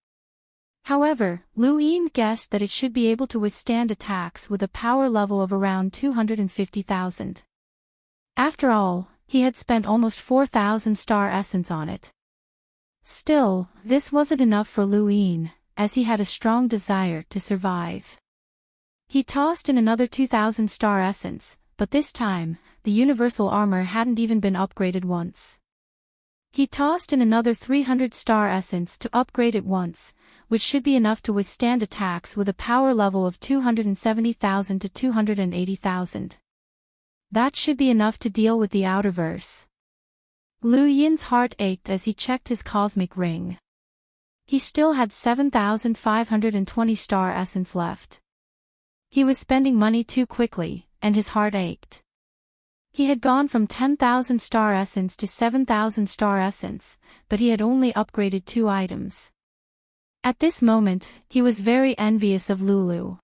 A: However, Lu Yin guessed that it should be able to withstand attacks with a power level of around 250,000. After all, he had spent almost 4,000 star essence on it. Still, this wasn't enough for Lu Yin, as he had a strong desire to survive. He tossed in another 2,000 star essence, but this time, the universal armor hadn't even been upgraded once. He tossed in another 300 star essence to upgrade it once, which should be enough to withstand attacks with a power level of 270,000 to 280,000. That should be enough to deal with the outerverse. Lu Yin's heart ached as he checked his cosmic ring. He still had 7,520 star essence left. He was spending money too quickly, and his heart ached. He had gone from 10,000 star essence to 7,000 star essence, but he had only upgraded 2 items. At this moment, he was very envious of Lulu.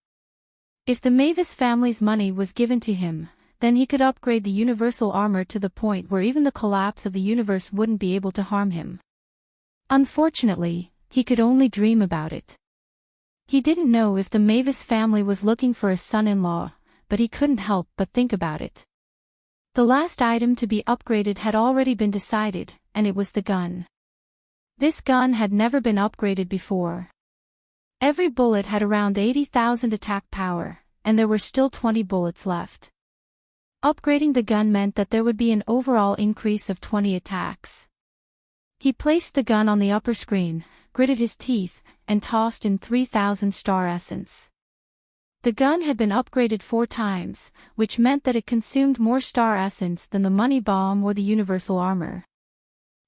A: If the Mavis family's money was given to him, then he could upgrade the universal armor to the point where even the collapse of the universe wouldn't be able to harm him. Unfortunately, he could only dream about it. He didn't know if the Mavis family was looking for a son-in-law, but he couldn't help but think about it. The last item to be upgraded had already been decided, and it was the gun. This gun had never been upgraded before. Every bullet had around 80,000 attack power, and there were still 20 bullets left. Upgrading the gun meant that there would be an overall increase of 20 attacks. He placed the gun on the upper screen, gritted his teeth, and tossed in 3,000 star essence. The gun had been upgraded 4 times, which meant that it consumed more star essence than the money bomb or the universal armor.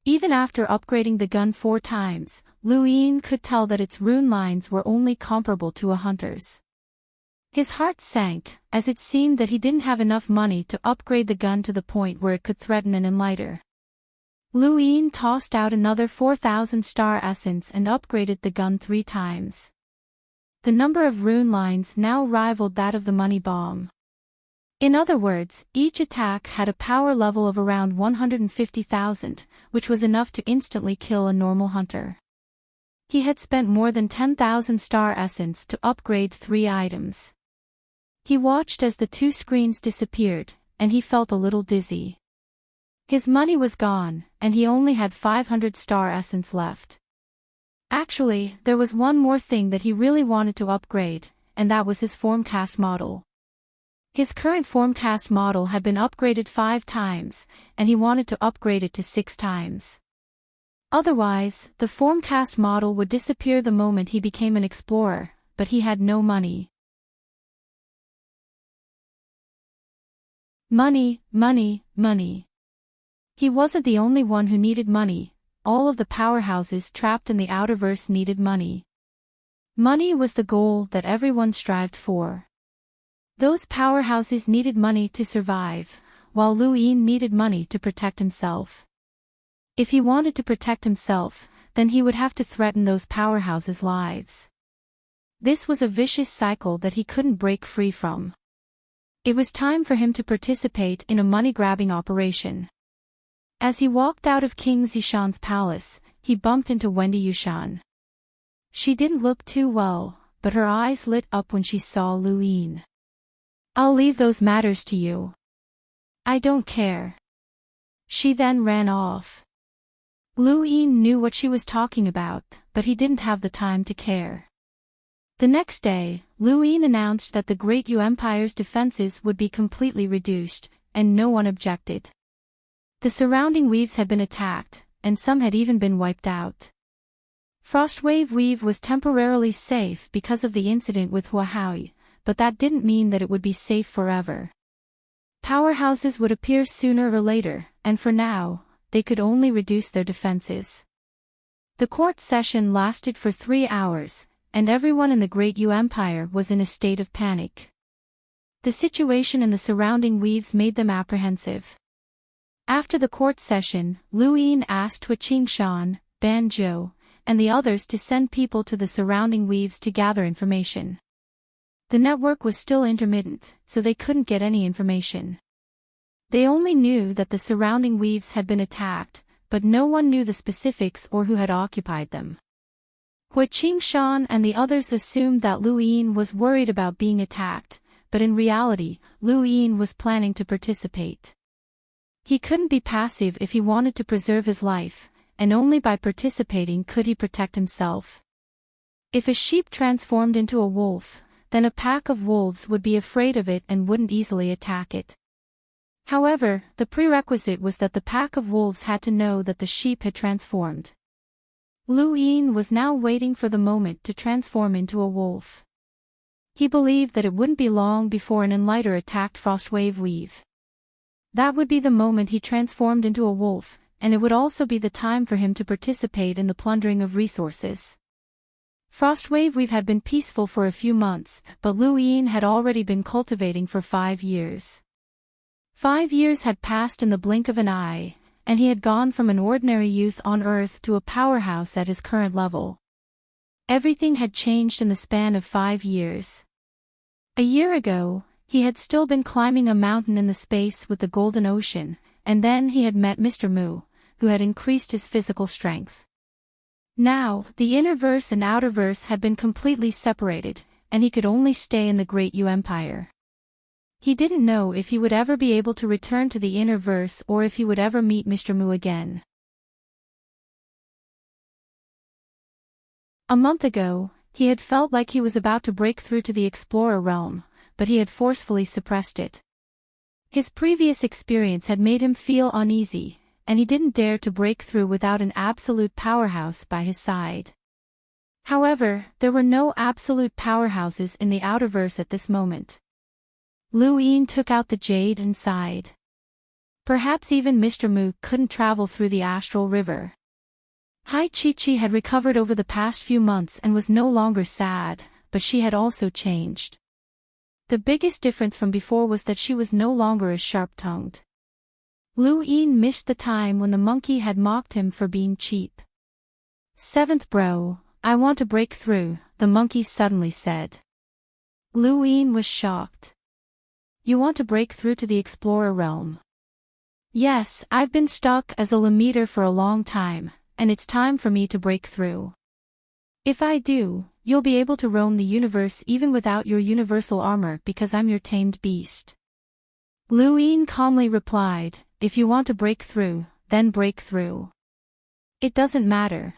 A: Even after upgrading the gun 4 times, Lu Yin could tell that its rune lines were only comparable to a hunter's. His heart sank, as it seemed that he didn't have enough money to upgrade the gun to the point where it could threaten an enlighter. Lu Yin tossed out another 4,000 star essence and upgraded the gun 3 times. The number of rune lines now rivaled that of the money bomb. In other words, each attack had a power level of around 150,000, which was enough to instantly kill a normal hunter. He had spent more than 10,000 star essence to upgrade 3 items. He watched as the 2 screens disappeared, and he felt a little dizzy. His money was gone, and he only had 500 star essence left. Actually, there was one more thing that he really wanted to upgrade, and that was his formcast model. His current formcast model had been upgraded 5 times, and he wanted to upgrade it to 6 times. Otherwise, the formcast model would disappear the moment he became an explorer, but he had no money. Money, money, money. He wasn't the only one who needed money. All of the powerhouses trapped in the outerverse needed money. Money was the goal that everyone strived for. Those powerhouses needed money to survive, while Lu Yin needed money to protect himself. If he wanted to protect himself, then he would have to threaten those powerhouses' lives. This was a vicious cycle that he couldn't break free from. It was time for him to participate in a money-grabbing operation. As he walked out of King Zishan's palace, he bumped into Wendy Yushan. She didn't look too well, but her eyes lit up when she saw Lu Yin. "I'll leave those matters to you. I don't care." She then ran off. Lu Yin knew what she was talking about, but he didn't have the time to care. The next day, Lu Yin announced that the Great Yu Empire's defenses would be completely reduced, and no one objected. The surrounding weaves had been attacked, and some had even been wiped out. Frostwave Weave was temporarily safe because of the incident with Huahui, but that didn't mean that it would be safe forever. Powerhouses would appear sooner or later, and for now, they could only reduce their defenses. The court session lasted for 3 hours, and everyone in the Great Yu Empire was in a state of panic. The situation in the surrounding weaves made them apprehensive. After the court session, Lu Yin asked Hui Qingshan, Ban Zhou, and the others to send people to the surrounding weaves to gather information. The network was still intermittent, so they couldn't get any information. They only knew that the surrounding weaves had been attacked, but no one knew the specifics or who had occupied them. Hui Qingshan and the others assumed that Lu Yin was worried about being attacked, but in reality, Lu Yin was planning to participate. He couldn't be passive if he wanted to preserve his life, and only by participating could he protect himself. If a sheep transformed into a wolf, then a pack of wolves would be afraid of it and wouldn't easily attack it. However, the prerequisite was that the pack of wolves had to know that the sheep had transformed. Lu Yin was now waiting for the moment to transform into a wolf. He believed that it wouldn't be long before an enlighter attacked Frostwave Weave. That would be the moment he transformed into a wolf, and it would also be the time for him to participate in the plundering of resources. Frostwave Weave had been peaceful for a few months, but Lu Yin had already been cultivating for 5 years. 5 years had passed in the blink of an eye, and he had gone from an ordinary youth on Earth to a powerhouse at his current level. Everything had changed in the span of 5 years. A year ago, he had still been climbing a mountain in the space with the Golden Ocean, and then he had met Mr. Mu, who had increased his physical strength. Now, the innerverse and outerverse had been completely separated, and he could only stay in the Great Yu Empire. He didn't know if he would ever be able to return to the innerverse or if he would ever meet Mr. Mu again. A month ago, he had felt like he was about to break through to the Explorer realm, but he had forcefully suppressed it. His previous experience had made him feel uneasy, and he didn't dare to break through without an absolute powerhouse by his side. However, there were no absolute powerhouses in the outerverse at this moment. Lu Yin took out the jade and sighed. Perhaps even Mr. Mu couldn't travel through the astral river. Hai Chi had recovered over the past few months and was no longer sad, but she had also changed. The biggest difference from before was that she was no longer as sharp-tongued. Lu Yin missed the time when the monkey had mocked him for being cheap. "Seventh bro, I want to break through," the monkey suddenly said. Lu Yin was shocked. "You want to break through to the Explorer realm?" "Yes, I've been stuck as a Lemmeter for a long time, and it's time for me to break through. If I do, you'll be able to roam the universe even without your universal armor because I'm your tamed beast." Lu Yin calmly replied, "If you want to break through, then break through. It doesn't matter.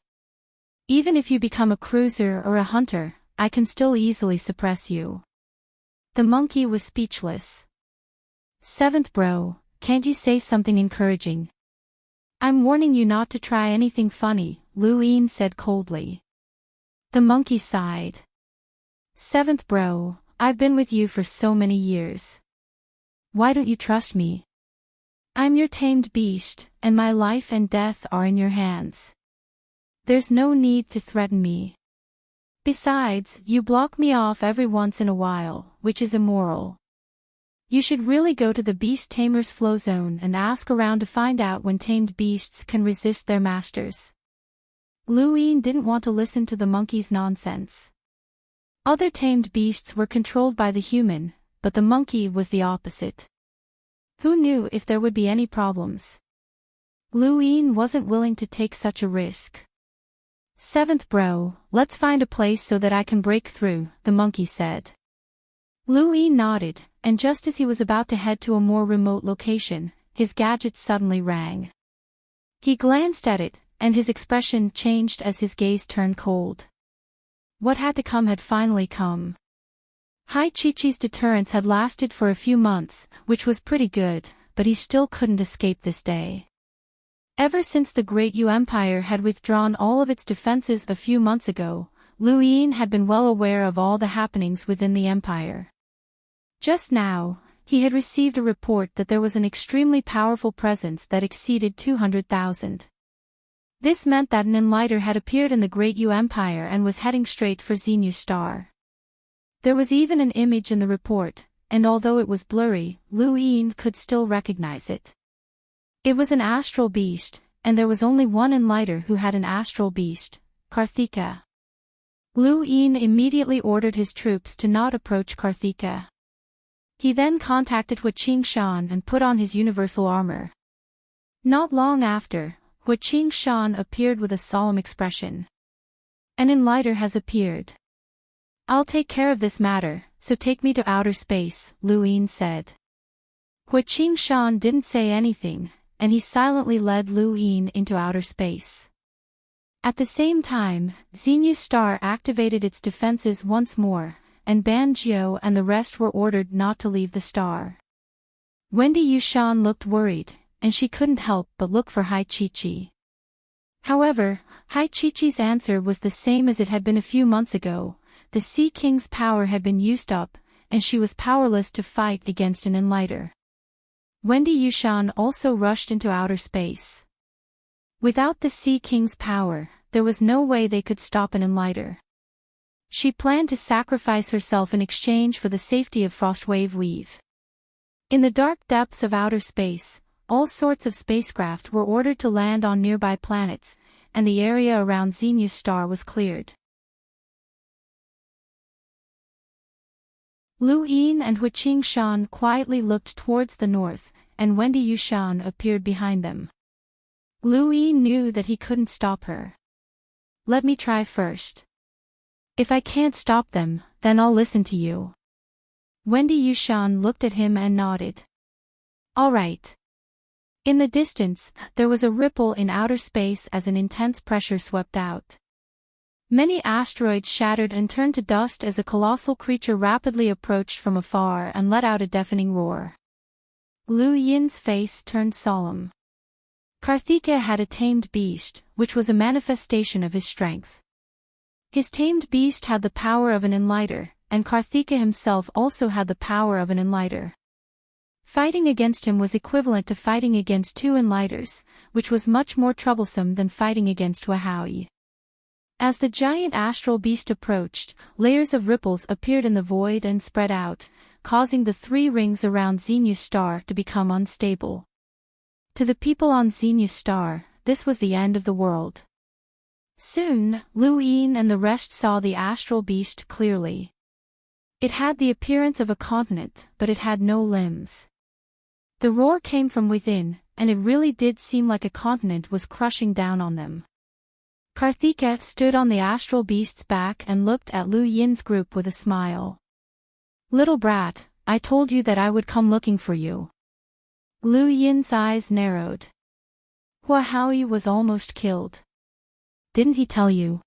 A: Even if you become a cruiser or a hunter, I can still easily suppress you." The monkey was speechless. "Seventh bro, can't you say something encouraging?" "I'm warning you not to try anything funny," Lu Yin said coldly. The monkey sighed. "Seventh bro, I've been with you for so many years. Why don't you trust me? I'm your tamed beast, and my life and death are in your hands. There's no need to threaten me. Besides, you block me off every once in a while, which is immoral. You should really go to the Beast Tamer's flow zone and ask around to find out when tamed beasts can resist their masters." Lu Yin didn't want to listen to the monkey's nonsense. Other tamed beasts were controlled by the human, but the monkey was the opposite. Who knew if there would be any problems? Lu Yin wasn't willing to take such a risk. "Seventh bro, let's find a place so that I can break through," the monkey said. Lu Yin nodded, and just as he was about to head to a more remote location, his gadget suddenly rang. He glanced at it, and his expression changed as his gaze turned cold. What had to come had finally come. Hai Chi-Chi's deterrence had lasted for a few months, which was pretty good, but he still couldn't escape this day. Ever since the Great Yu Empire had withdrawn all of its defenses a few months ago, Lu Yin had been well aware of all the happenings within the empire. Just now, he had received a report that there was an extremely powerful presence that exceeded 200,000. This meant that an enlighter had appeared in the Great Yu Empire and was heading straight for Xenu Star. There was even an image in the report, and although it was blurry, Lu Yin could still recognize it. It was an astral beast, and there was only one enlighter who had an astral beast, Karthika. Lu Yin immediately ordered his troops to not approach Karthika. He then contacted Hua Qingshan and put on his universal armor. Not long after, Hua Qingshan appeared with a solemn expression. An enlighter has appeared. I'll take care of this matter, so take me to outer space, Lu Yin said. Hua Qingshan didn't say anything, and he silently led Lu Yin into outer space. At the same time, Xenia's star activated its defenses once more, and Ban Jiao and the rest were ordered not to leave the star. Wendy Yushan looked worried, and she couldn't help but look for Hai Chi-Chi. However, Hai Chi-Chi's answer was the same as it had been a few months ago. The Sea King's power had been used up, and she was powerless to fight against an enlighter. Wendy Yushan also rushed into outer space. Without the Sea King's power, there was no way they could stop an enlighter. She planned to sacrifice herself in exchange for the safety of Frostwave Weave. In the dark depths of outer space, all sorts of spacecraft were ordered to land on nearby planets, and the area around Xenia's star was cleared. Lu Yin and Hua Qingshan quietly looked towards the north, and Wendy Yushan appeared behind them. Lu Yin knew that he couldn't stop her. Let me try first. If I can't stop them, then I'll listen to you. Wendy Yushan looked at him and nodded. All right. In the distance, there was a ripple in outer space as an intense pressure swept out. Many asteroids shattered and turned to dust as a colossal creature rapidly approached from afar and let out a deafening roar. Lu Yin's face turned solemn. Karthika had a tamed beast, which was a manifestation of his strength. His tamed beast had the power of an enlighter, and Karthika himself also had the power of an enlighter. Fighting against him was equivalent to fighting against two enlighters, which was much more troublesome than fighting against Wahoui. As the giant astral beast approached, layers of ripples appeared in the void and spread out, causing the three rings around Xenia's star to become unstable. To the people on Xenia's star, this was the end of the world. Soon, Lu Yin and the rest saw the astral beast clearly. It had the appearance of a continent, but it had no limbs. The roar came from within, and it really did seem like a continent was crushing down on them. Karthika stood on the astral beast's back and looked at Lu Yin's group with a smile. Little brat, I told you that I would come looking for you. Lu Yin's eyes narrowed. Wahoui was almost killed. Didn't he tell you?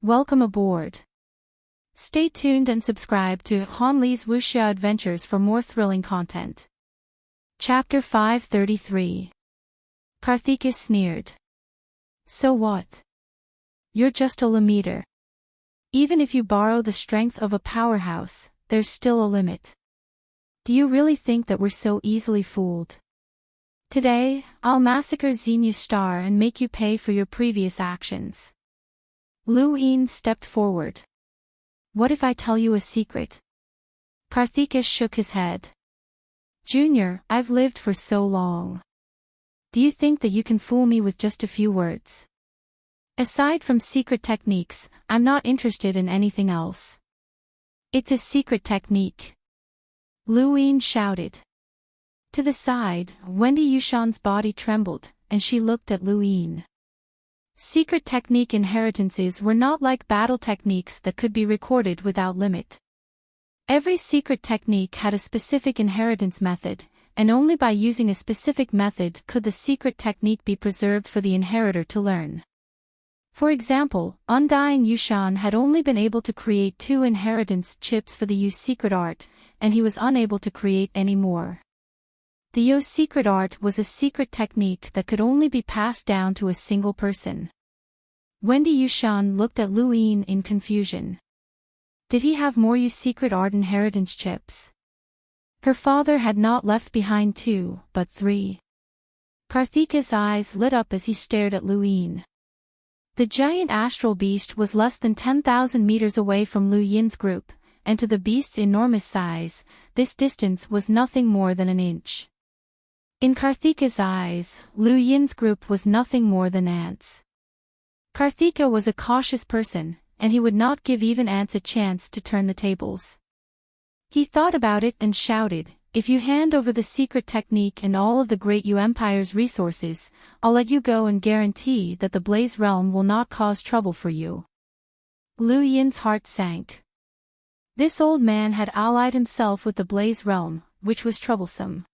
A: Welcome aboard. Stay tuned and subscribe to Han Li's Wuxia Adventures for more thrilling content. Chapter 533. Karthika sneered. So what? You're just a limiter. Even if you borrow the strength of a powerhouse, there's still a limit. Do you really think that we're so easily fooled? Today, I'll massacre Xenia's star and make you pay for your previous actions. Lu Yin stepped forward. What if I tell you a secret? Karthika shook his head. Junior, I've lived for so long. Do you think that you can fool me with just a few words? Aside from secret techniques, I'm not interested in anything else. It's a secret technique. Lu Yin shouted. To the side, Wendy Yushan's body trembled, and she looked at Lu Yin. Secret technique inheritances were not like battle techniques that could be recorded without limit. Every secret technique had a specific inheritance method, and only by using a specific method could the secret technique be preserved for the inheritor to learn. For example, Undying Yushan had only been able to create 2 inheritance chips for the Yu secret art, and he was unable to create any more. The Yo secret art was a secret technique that could only be passed down to a single person. Wendy Yushan looked at Lu Yin in confusion. Did he have more Yo secret art inheritance chips? Her father had not left behind 2, but 3. Karthika's eyes lit up as he stared at Lu Yin. The giant astral beast was less than 10,000 meters away from Lu Yin's group, and to the beast's enormous size, this distance was nothing more than an inch. In Karthika's eyes, Lu Yin's group was nothing more than ants. Karthika was a cautious person, and he would not give even ants a chance to turn the tables. He thought about it and shouted, "If you hand over the secret technique and all of the Great Yu Empire's resources, I'll let you go and guarantee that the Blaze Realm will not cause trouble for you." Lu Yin's heart sank. This old man had allied himself with the Blaze Realm, which was troublesome.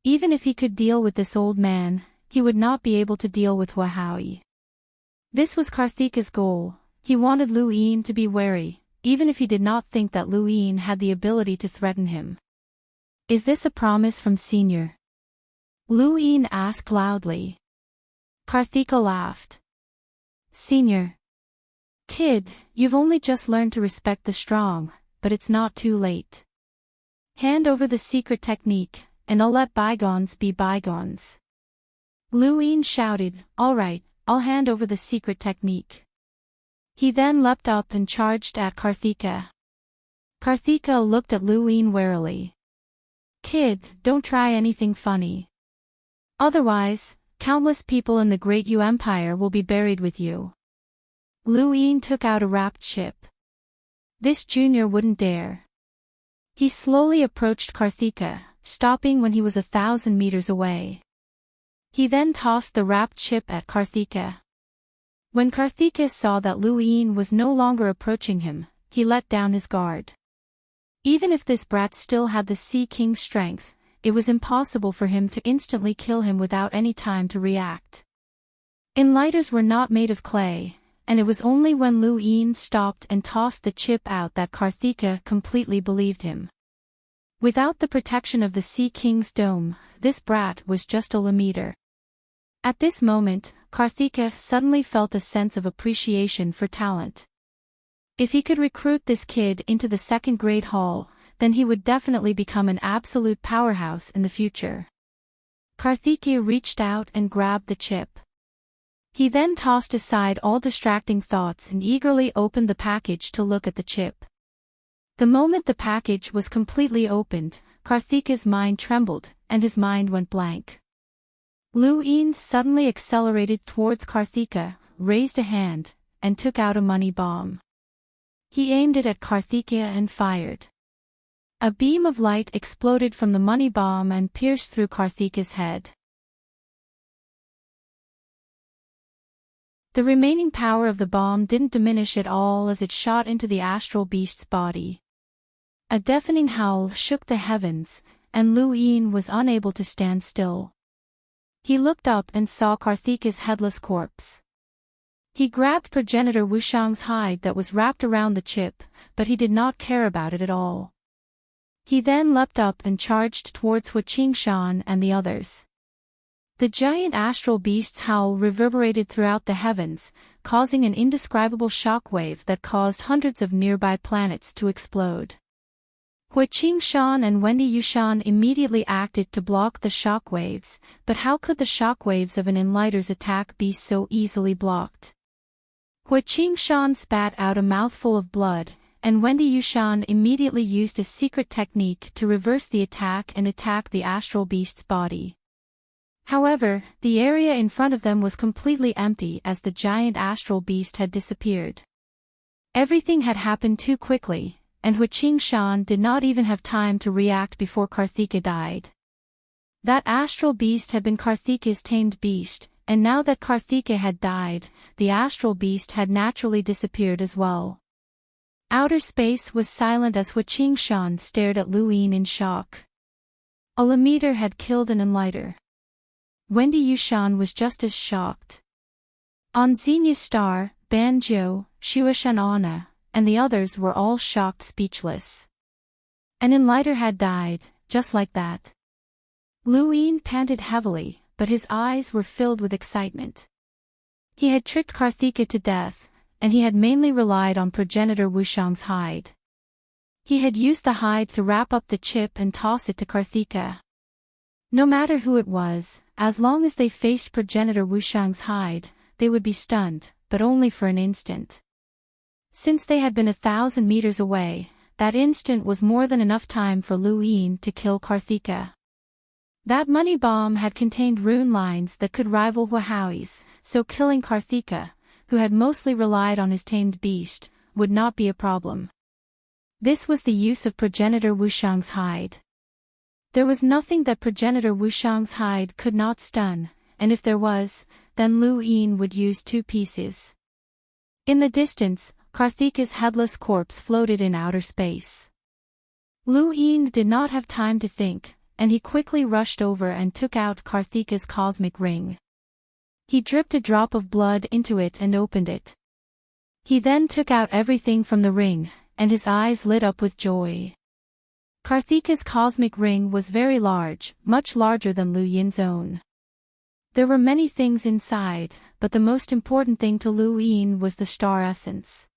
A: Even if he could deal with this old man, he would not be able to deal with Hua Haoyi. This was Karthika's goal. He wanted Lu Yin to be wary, even if he did not think that Lu Yin had the ability to threaten him. "Is this a promise from Senior?" Lu Yin asked loudly. Karthika laughed. "Senior. Kid, you've only just learned to respect the strong, but it's not too late. Hand over the secret technique, and I'll let bygones be bygones." Lu Yin shouted, "All right, I'll hand over the secret technique." He then leapt up and charged at Karthika. Karthika looked at Lu Yin warily. "Kid, don't try anything funny. Otherwise, countless people in the Great Yu Empire will be buried with you." Lu Yin took out a wrapped chip. This junior wouldn't dare. He slowly approached Karthika, stopping when he was 1,000 meters away. He then tossed the wrapped chip at Karthika. When Karthika saw that Lu Yin was no longer approaching him, he let down his guard. Even if this brat still had the Sea King's strength, it was impossible for him to instantly kill him without any time to react. Enlighters were not made of clay, and it was only when Lu Yin stopped and tossed the chip out that Karthika completely believed him. Without the protection of the Sea King's dome, this brat was just a Lamiter. At this moment, Karthika suddenly felt a sense of appreciation for talent. If he could recruit this kid into the second grade hall, then he would definitely become an absolute powerhouse in the future. Karthika reached out and grabbed the chip. He then tossed aside all distracting thoughts and eagerly opened the package to look at the chip. The moment the package was completely opened, Karthika's mind trembled, and his mind went blank. Lu Yin suddenly accelerated towards Karthika, raised a hand, and took out a money bomb. He aimed it at Karthika and fired. A beam of light exploded from the money bomb and pierced through Karthika's head. The remaining power of the bomb didn't diminish at all as it shot into the astral beast's body. A deafening howl shook the heavens, and Lu Yin was unable to stand still. He looked up and saw Karthika's headless corpse. He grabbed Progenitor Wushang's hide that was wrapped around the chip, but he did not care about it at all. He then leapt up and charged towards Hua Qingshan and the others. The giant astral beast's howl reverberated throughout the heavens, causing an indescribable shockwave that caused hundreds of nearby planets to explode. Hua Qingshan and Wendy Yushan immediately acted to block the shockwaves, but how could the shockwaves of an Enlighter's attack be so easily blocked? Hua Qingshan spat out a mouthful of blood, and Wendy Yushan immediately used a secret technique to reverse the attack and attack the astral beast's body. However, the area in front of them was completely empty as the giant astral beast had disappeared. Everything had happened too quickly, and Hua Qingshan did not even have time to react before Karthika died. That astral beast had been Karthika's tamed beast, and now that Karthika had died, the astral beast had naturally disappeared as well. Outer space was silent as Hua Qingshan stared at Lu Yin in shock. A Lamiter had killed an Enlighter. Wendy Yushan was just as shocked. On Xenia Star, Banjo, Shuashan Anna, and the others were all shocked speechless. An Enlighter had died, just like that. Lu Yin panted heavily, but his eyes were filled with excitement. He had tricked Karthika to death, and he had mainly relied on Progenitor Wushang's hide. He had used the hide to wrap up the chip and toss it to Karthika. No matter who it was, as long as they faced Progenitor Wushang's hide, they would be stunned, but only for an instant. Since they had been 1,000 meters away, that instant was more than enough time for Lu Yin to kill Karthika. That money bomb had contained rune lines that could rival Huahoui's, so killing Karthika, who had mostly relied on his tamed beast, would not be a problem. This was the use of progenitor Wushang's hide. There was nothing that progenitor Wushang's hide could not stun, and if there was, then Lu Yin would use 2 pieces. In the distance, Karthika's headless corpse floated in outer space. Lu Yin did not have time to think, and he quickly rushed over and took out Karthika's cosmic ring. He dripped a drop of blood into it and opened it. He then took out everything from the ring, and his eyes lit up with joy. Karthika's cosmic ring was very large, much larger than Lu Yin's own. There were many things inside, but the most important thing to Lu Yin was the star essence.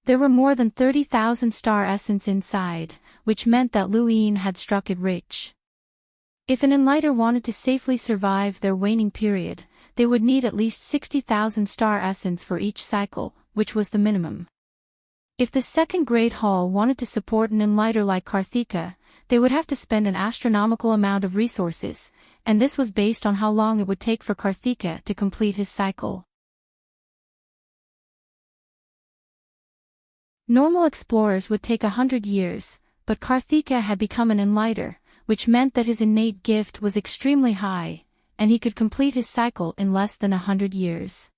A: There were more than 30,000 star essence inside, which meant that Lu Yin had struck it rich. If an enlighter wanted to safely survive their waning period, they would need at least 60,000 star essence for each cycle, which was the minimum. If the second Great Hall wanted to support an enlighter like Karthika, they would have to spend an astronomical amount of resources, and this was based on how long it would take for Karthika to complete his cycle. Normal explorers would take 100 years, but Karthika had become an enlighter, which meant that his innate gift was extremely high, and he could complete his cycle in less than 100 years.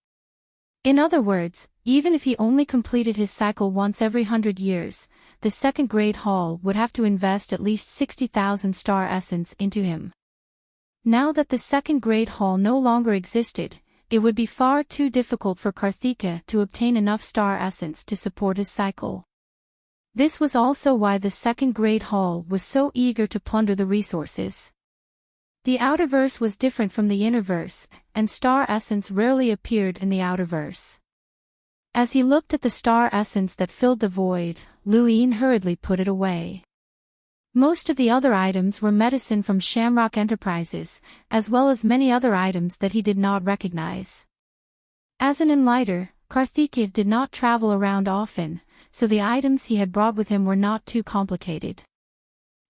A: In other words, even if he only completed his cycle once every 100 years, the second Great Hall would have to invest at least 60,000 star essence into him. Now that the second Great Hall no longer existed, it would be far too difficult for Karthika to obtain enough star essence to support his cycle. This was also why the second Great Hall was so eager to plunder the resources. The outerverse was different from the innerverse, and star essence rarely appeared in the outerverse. As he looked at the star essence that filled the void, Lu Yin hurriedly put it away. Most of the other items were medicine from Shamrock Enterprises, as well as many other items that he did not recognize. As an enlighter, Karthika did not travel around often, so the items he had brought with him were not too complicated.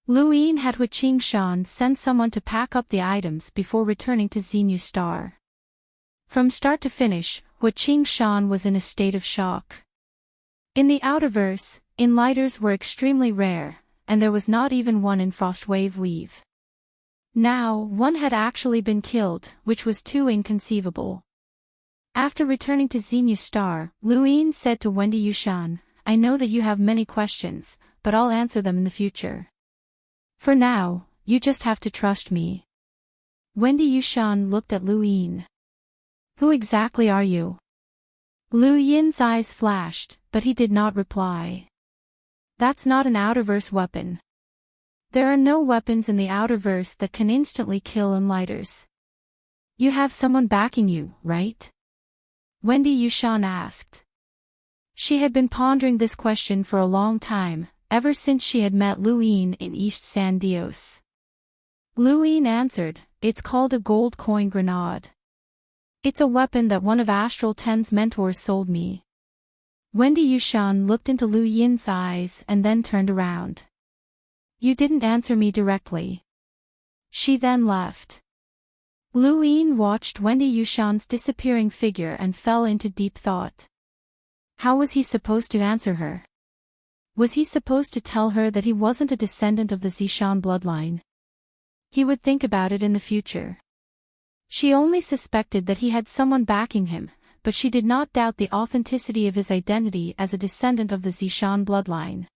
A: Lu Yin had Hua Qingshan send someone to pack up the items before returning to Xenu Star. From start to finish, Hua Qingshan was in a state of shock. In the outerverse, enlighters were extremely rare, and there was not even one in Frostwave Weave. Now, one had actually been killed, which was too inconceivable. After returning to Xenu Star, Lu Yin said to Wendy Yushan, "I know that you have many questions, but I'll answer them in the future. For now, you just have to trust me." Wendy Yushan looked at Lu Yin. "Who exactly are you?" Lu Yin's eyes flashed, but he did not reply. "That's not an outerverse weapon. There are no weapons in the outerverse that can instantly kill enlighters. You have someone backing you, right?" Wendy Yushan asked. She had been pondering this question for a long time, ever since she had met Lu Yin in East San Dios. Lu Yin answered, "It's called a gold coin grenade. It's a weapon that one of Astral 10's mentors sold me." Wendy Yushan looked into Lu Yin's eyes and then turned around. "You didn't answer me directly." She then left. Lu Yin watched Wendy Yushan's disappearing figure and fell into deep thought. How was he supposed to answer her? Was he supposed to tell her that he wasn't a descendant of the Zishan bloodline? He would think about it in the future. She only suspected that he had someone backing him, but she did not doubt the authenticity of his identity as a descendant of the Zishan bloodline.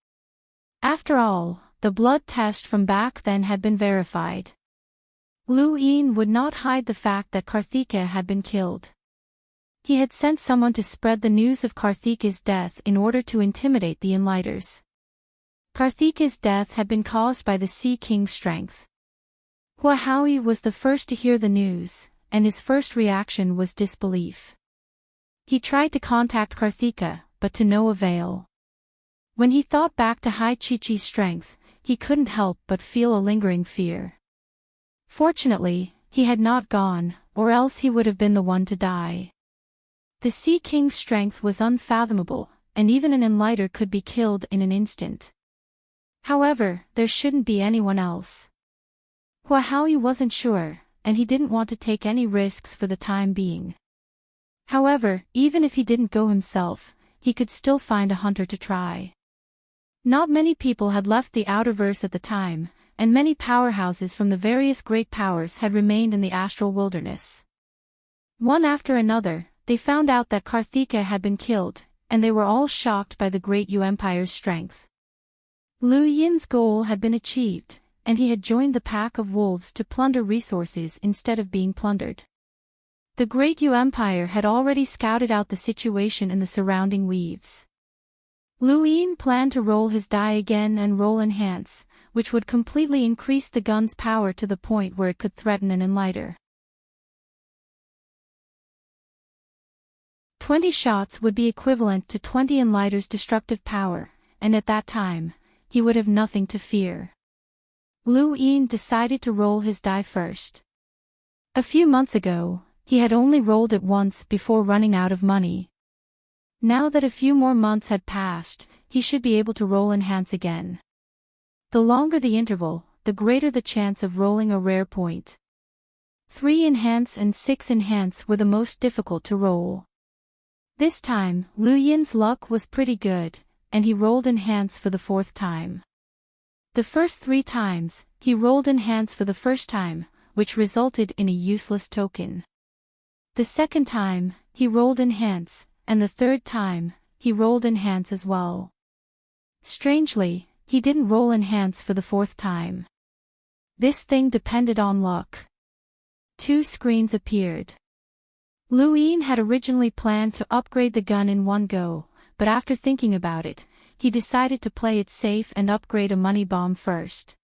A: After all, the blood test from back then had been verified. Lu Yin would not hide the fact that Karthika had been killed. He had sent someone to spread the news of Karthika's death in order to intimidate the enlighters. Karthika's death had been caused by the Sea King's strength. Huahui was the first to hear the news, and his first reaction was disbelief. He tried to contact Karthika, but to no avail. When he thought back to Hai Chi-Chi's strength, he couldn't help but feel a lingering fear. Fortunately, he had not gone, or else he would have been the one to die. The Sea King's strength was unfathomable, and even an enlighter could be killed in an instant. However, there shouldn't be anyone else. Hua Haoyu wasn't sure, and he didn't want to take any risks for the time being. However, even if he didn't go himself, he could still find a hunter to try. Not many people had left the Outerverse at the time, and many powerhouses from the various great powers had remained in the astral wilderness. One after another, they found out that Karthika had been killed, and they were all shocked by the great Yu Empire's strength. Lu Yin's goal had been achieved, and he had joined the pack of wolves to plunder resources instead of being plundered. The great Yu Empire had already scouted out the situation in the surrounding weaves. Lu Yin planned to roll his die again and roll enhance, which would completely increase the gun's power to the point where it could threaten an enlighter. 20 shots would be equivalent to 20 enlighters' destructive power, and at that time, he would have nothing to fear. Lu Yin decided to roll his die first. A few months ago, he had only rolled it once before running out of money. Now that a few more months had passed, he should be able to roll enhance again. The longer the interval, the greater the chance of rolling a rare point. 3 enhance and 6 enhance were the most difficult to roll. This time, Lu Yin's luck was pretty good, and he rolled enhance for the 4th time. The first 3 times, he rolled enhance for the first time, which resulted in a useless token. The second time, he rolled enhance, and the third time, he rolled enhance as well. Strangely, he didn't roll enhance for the 4th time. This thing depended on luck. 2 screens appeared. Lu Yin had originally planned to upgrade the gun in one go, but after thinking about it, he decided to play it safe and upgrade a money bomb first.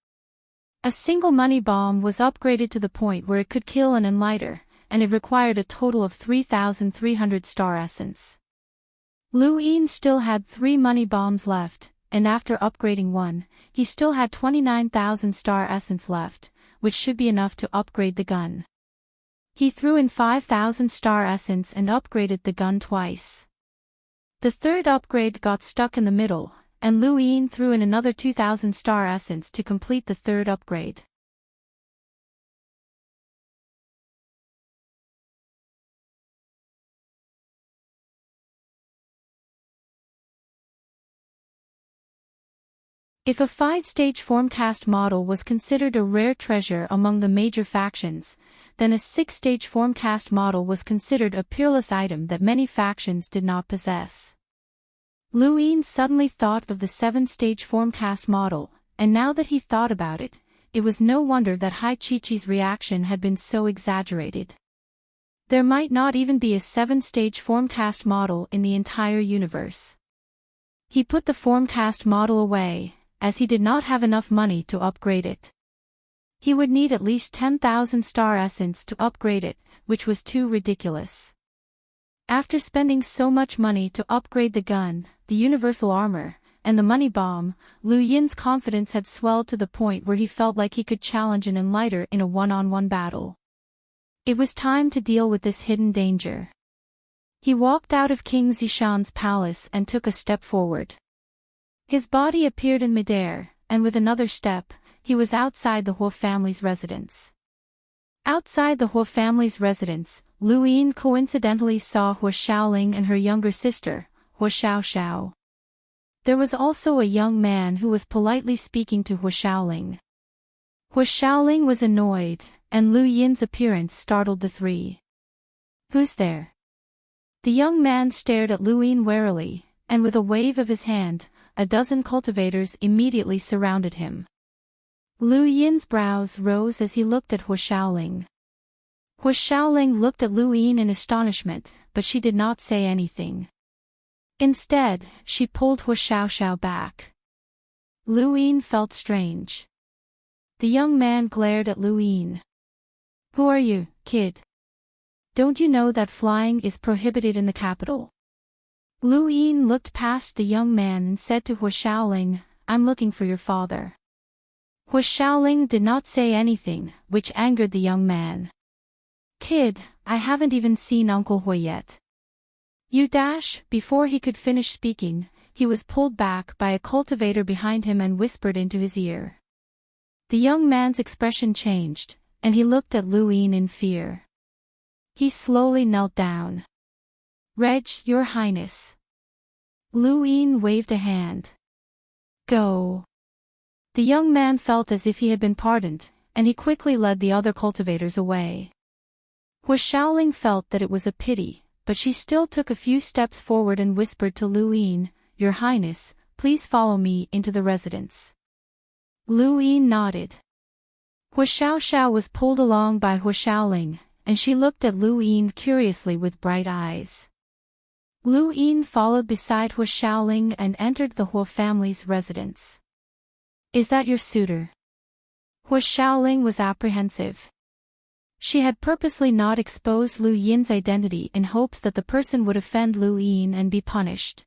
A: A single money bomb was upgraded to the point where it could kill an enlighter, and it required a total of 3,300 star essence. Lu Yin still had 3 money bombs left, and after upgrading one, he still had 29,000 star essence left, which should be enough to upgrade the gun. He threw in 5,000 star essence and upgraded the gun twice. The third upgrade got stuck in the middle, and Lu Yin threw in another 2,000 star essence to complete the third upgrade. If a 5-stage formcast model was considered a rare treasure among the major factions, then a 6-stage formcast model was considered a peerless item that many factions did not possess. Lu Yin suddenly thought of the 7-stage formcast model, and now that he thought about it, it was no wonder that Hai Chi-Chi's reaction had been so exaggerated. There might not even be a 7-stage formcast model in the entire universe. He put the formcast model away, as he did not have enough money to upgrade it. He would need at least 10,000 star essence to upgrade it, which was too ridiculous. After spending so much money to upgrade the gun, the universal armor, and the money bomb, Lu Yin's confidence had swelled to the point where he felt like he could challenge an enlighter in a one-on-one battle. It was time to deal with this hidden danger. He walked out of King Zishan's palace and took a step forward. His body appeared in midair, and with another step, he was outside the Huo family's residence. Outside the Huo family's residence, Lu Yin coincidentally saw Huo Shaoling and her younger sister, Huo Xiaoxiao. There was also a young man who was politely speaking to Huo Shaoling. Huo Shaoling was annoyed, and Lu Yin's appearance startled the three. "Who's there?" The young man stared at Lu Yin warily, and with a wave of his hand, a dozen cultivators immediately surrounded him. Lu Yin's brows rose as he looked at Huo Shaoling. Huo Shaoling looked at Lu Yin in astonishment, but she did not say anything. Instead, she pulled Huo Xiaoxiao back. Lu Yin felt strange. The young man glared at Lu Yin. "Who are you, kid? Don't you know that flying is prohibited in the capital?" Lu Yin looked past the young man and said to Huo Shaoling, "I'm looking for your father." Huo Shaoling did not say anything, which angered the young man. "Kid, I haven't even seen Uncle Huo yet." Before he could finish speaking, he was pulled back by a cultivator behind him and whispered into his ear. The young man's expression changed, and he looked at Lu Yin in fear. He slowly knelt down. Your Highness. Lu Yin waved a hand. Go. The young man felt as if he had been pardoned, and he quickly led the other cultivators away. Hua Xiaoling felt that it was a pity, but she still took a few steps forward and whispered to Lu Yin, Your Highness, please follow me into the residence. Lu Yin nodded. Hua Xiaoxiao was pulled along by Hua Xiaoling, and she looked at Lu Yin curiously with bright eyes. Lu Yin followed beside Hua Xiaoling and entered the Hua family's residence. Is that your suitor? Hua Xiaoling was apprehensive. She had purposely not exposed Lu Yin's identity in hopes that the person would offend Lu Yin and be punished.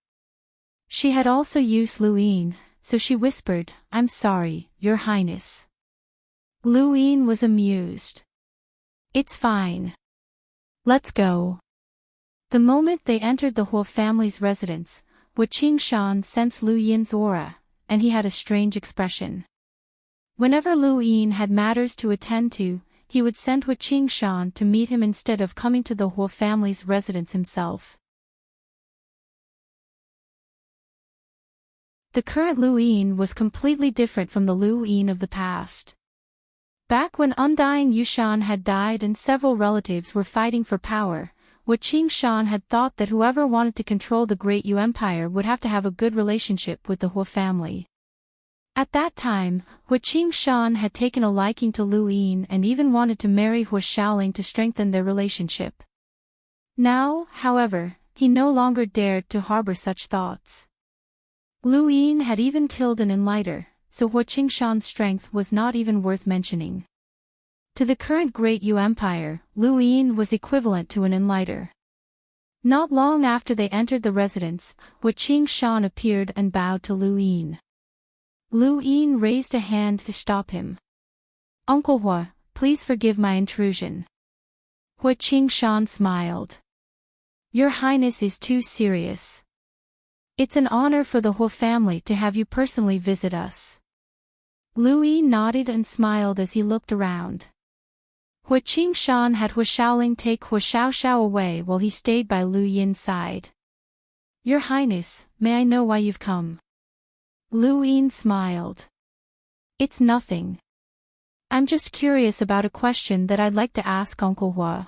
A: She had also used Lu Yin, so she whispered, I'm sorry, Your Highness. Lu Yin was amused. It's fine. Let's go. The moment they entered the Hua family's residence, Hua Qingshan sensed Lu Yin's aura, and he had a strange expression. Whenever Lu Yin had matters to attend to, he would send Hua Qingshan to meet him instead of coming to the Hua family's residence himself. The current Lu Yin was completely different from the Lu Yin of the past. Back when undying Yushan had died and several relatives were fighting for power, Hua Qingshan had thought that whoever wanted to control the Great Yu Empire would have to have a good relationship with the Hua family. At that time, Hua Qingshan had taken a liking to Lu Yin and even wanted to marry Hua Xiaoling to strengthen their relationship. Now, however, he no longer dared to harbor such thoughts. Lu Yin had even killed an enlighter, so Hua Qingshan's strength was not even worth mentioning. To the current Great Yu Empire, Lu Yin was equivalent to an enlighter. Not long after they entered the residence, Hua Qingshan appeared and bowed to Lu Yin. Lu Yin raised a hand to stop him. Uncle Hua, please forgive my intrusion. Hua Qingshan smiled. Your Highness is too serious. It's an honor for the Hua family to have you personally visit us. Lu Yin nodded and smiled as he looked around. Hua Qingshan had Hua Xiaoling take Hua Xiaoxiao away while he stayed by Lu Yin's side. Your Highness, may I know why you've come? Lu Yin smiled. It's nothing. I'm just curious about a question that I'd like to ask Uncle Hua.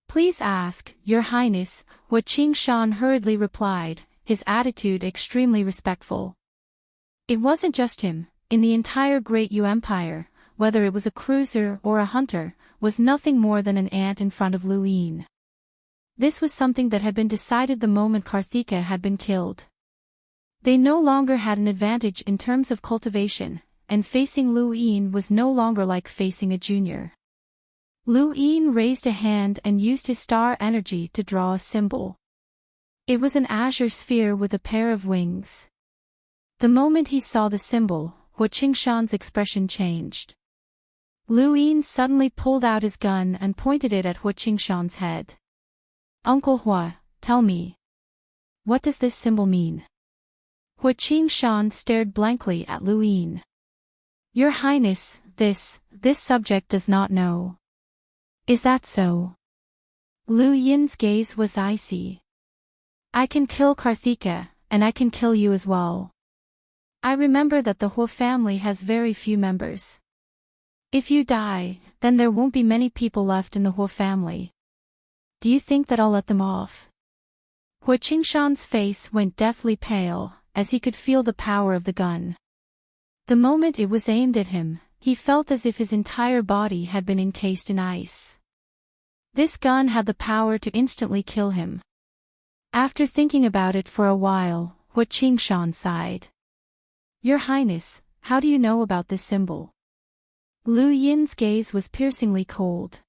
A: Please ask, Your Highness, Hua Qingshan hurriedly replied, his attitude extremely respectful. It wasn't just him, in the entire Great Yu Empire, whether it was a cruiser or a hunter, was nothing more than an ant in front of Lu Yin. This was something that had been decided the moment Karthika had been killed. They no longer had an advantage in terms of cultivation, and facing Lu Yin was no longer like facing a junior. Lu Yin raised a hand and used his star energy to draw a symbol. It was an azure sphere with a pair of wings. The moment he saw the symbol, Hua Qingshan's expression changed. Lu Yin suddenly pulled out his gun and pointed it at Hua Qingshan's head. Uncle Hua, tell me. What does this symbol mean? Hua Qingshan stared blankly at Lu Yin. Your Highness, this subject does not know. Is that so? Lu Yin's gaze was icy. I can kill Karthika, and I can kill you as well. I remember that the Hua family has very few members. If you die, then there won't be many people left in the Hua family. Do you think that I'll let them off? Hua Qingshan's face went deathly pale, as he could feel the power of the gun. The moment it was aimed at him, he felt as if his entire body had been encased in ice. This gun had the power to instantly kill him. After thinking about it for a while, Hua Qingshan sighed. Your Highness, how do you know about this symbol? Lu Yin's gaze was piercingly cold.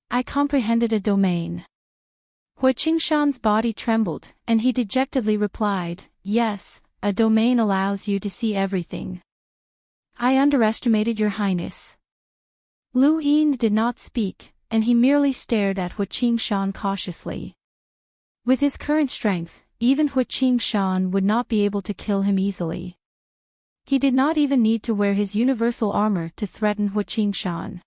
A: I comprehended a domain. Hua Qingshan's body trembled, and he dejectedly replied, Yes, a domain allows you to see everything. I underestimated Your Highness. Lu Yin did not speak, and he merely stared at Hua Qingshan cautiously. With his current strength, even Hu Qingshan would not be able to kill him easily. He did not even need to wear his universal armor to threaten Hu Qingshan.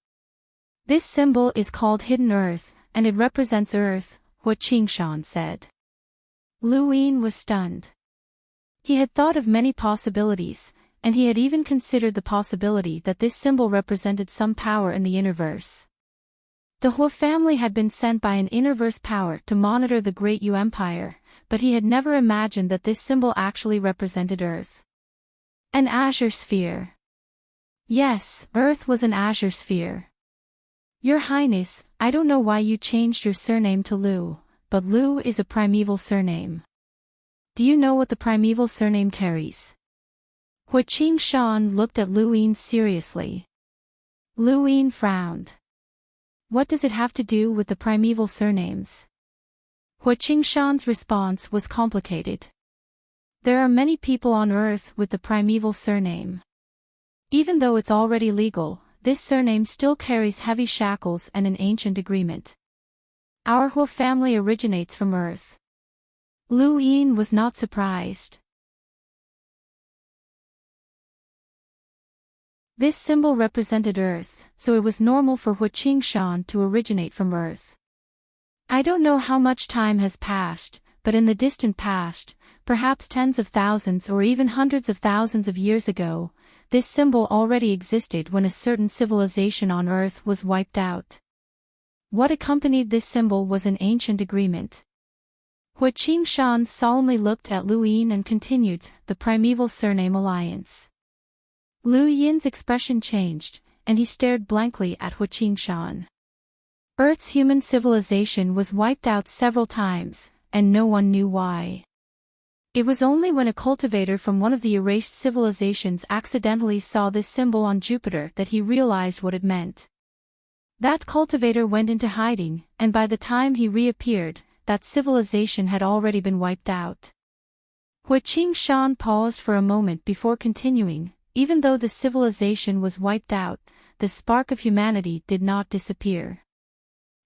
A: This symbol is called Hidden Earth, and it represents Earth, Hu Qingshan said. Lu Yin was stunned. He had thought of many possibilities, and he had even considered the possibility that this symbol represented some power in the Innerverse. The Hu family had been sent by an Innerverse power to monitor the Great Yu Empire, but he had never imagined that this symbol actually represented Earth. An azure sphere. Yes, Earth was an azure sphere. Your Highness, I don't know why you changed your surname to Lu, but Lu is a primeval surname. Do you know what the primeval surname carries? Hu Qingshan looked at Lu Yin seriously. Lu Yin frowned. What does it have to do with the primeval surnames? Hu Qingshan's response was complicated. There are many people on Earth with the primeval surname. Even though it's already legal, this surname still carries heavy shackles and an ancient agreement. Our Hu family originates from Earth. Lu Yin was not surprised. This symbol represented Earth, so it was normal for Hu Qingshan to originate from Earth. I don't know how much time has passed, but in the distant past, perhaps tens of thousands or even hundreds of thousands of years ago, this symbol already existed when a certain civilization on Earth was wiped out. What accompanied this symbol was an ancient agreement. Hu Qingshan solemnly looked at Lu Yin and continued, the primeval surname alliance. Lu Yin's expression changed, and he stared blankly at Hu Qingshan. Earth's human civilization was wiped out several times, and no one knew why. It was only when a cultivator from one of the erased civilizations accidentally saw this symbol on Jupiter that he realized what it meant. That cultivator went into hiding, and by the time he reappeared, that civilization had already been wiped out. Hu Qingshan paused for a moment before continuing. Even though the civilization was wiped out, the spark of humanity did not disappear.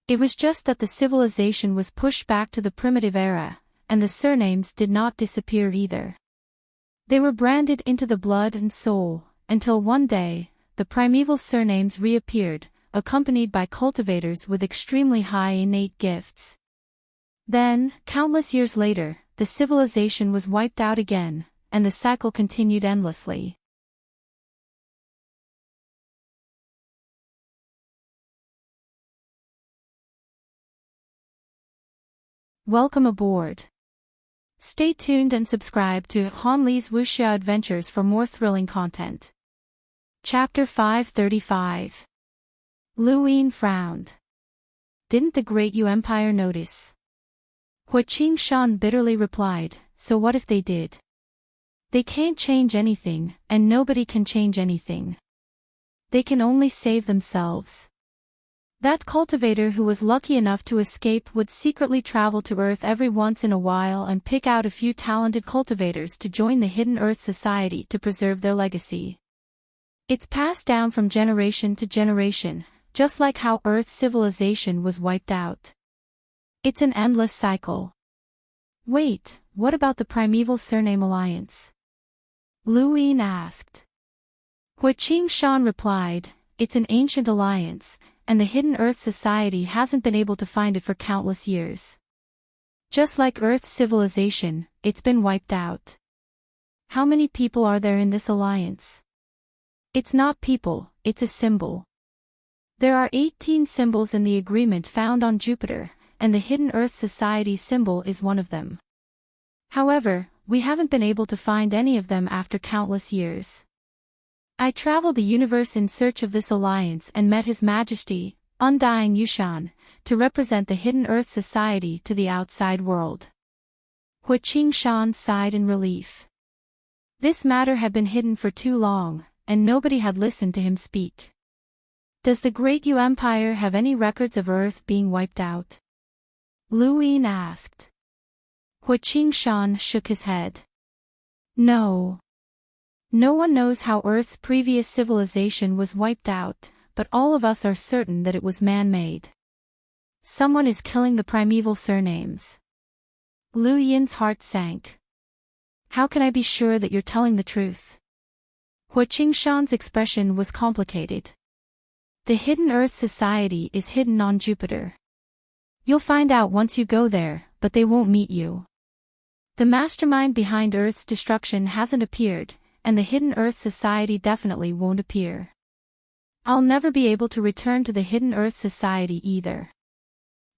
A: It was just that the civilization was pushed back to the primitive era, and the surnames did not disappear either. They were branded into the blood and soul, until one day, the primeval surnames reappeared, accompanied by cultivators with extremely high innate gifts. Then, countless years later, the civilization was wiped out again, and the cycle continued endlessly. Welcome aboard. Stay tuned and subscribe to Han Li's Wuxia Adventures for more thrilling content. Chapter 535. Lu Yin frowned. Didn't the Great Yu Empire notice? Hu Qingshan bitterly replied, so what if they did? They can't change anything, and nobody can change anything. They can only save themselves. That cultivator who was lucky enough to escape would secretly travel to Earth every once in a while and pick out a few talented cultivators to join the Hidden Earth Society to preserve their legacy. It's passed down from generation to generation, just like how Earth's civilization was wiped out. It's an endless cycle. Wait, what about the primeval surname alliance? Lu Yin asked. Hu Qingshan replied, it's an ancient alliance, and the Hidden Earth Society hasn't been able to find it for countless years. Just like Earth's civilization, it's been wiped out. How many people are there in this alliance? It's not people, it's a symbol. There are 18 symbols in the agreement found on Jupiter, and the Hidden Earth Society symbol is one of them. However, we haven't been able to find any of them after countless years. I traveled the universe in search of this alliance and met His Majesty, Undying Yushan, to represent the Hidden Earth Society to the outside world. Hu Qingshan sighed in relief. This matter had been hidden for too long, and nobody had listened to him speak. Does the Great Yu Empire have any records of Earth being wiped out? Lu Yin asked. Hu Qingshan shook his head. No. No one knows how Earth's previous civilization was wiped out, but all of us are certain that it was man-made. Someone is killing the primeval surnames. Lu Yin's heart sank. How can I be sure that you're telling the truth? Hua Qingshan's expression was complicated. The Hidden Earth Society is hidden on Jupiter. You'll find out once you go there, but they won't meet you. The mastermind behind Earth's destruction hasn't appeared, and the Hidden Earth Society definitely won't appear. I'll never be able to return to the Hidden Earth Society either.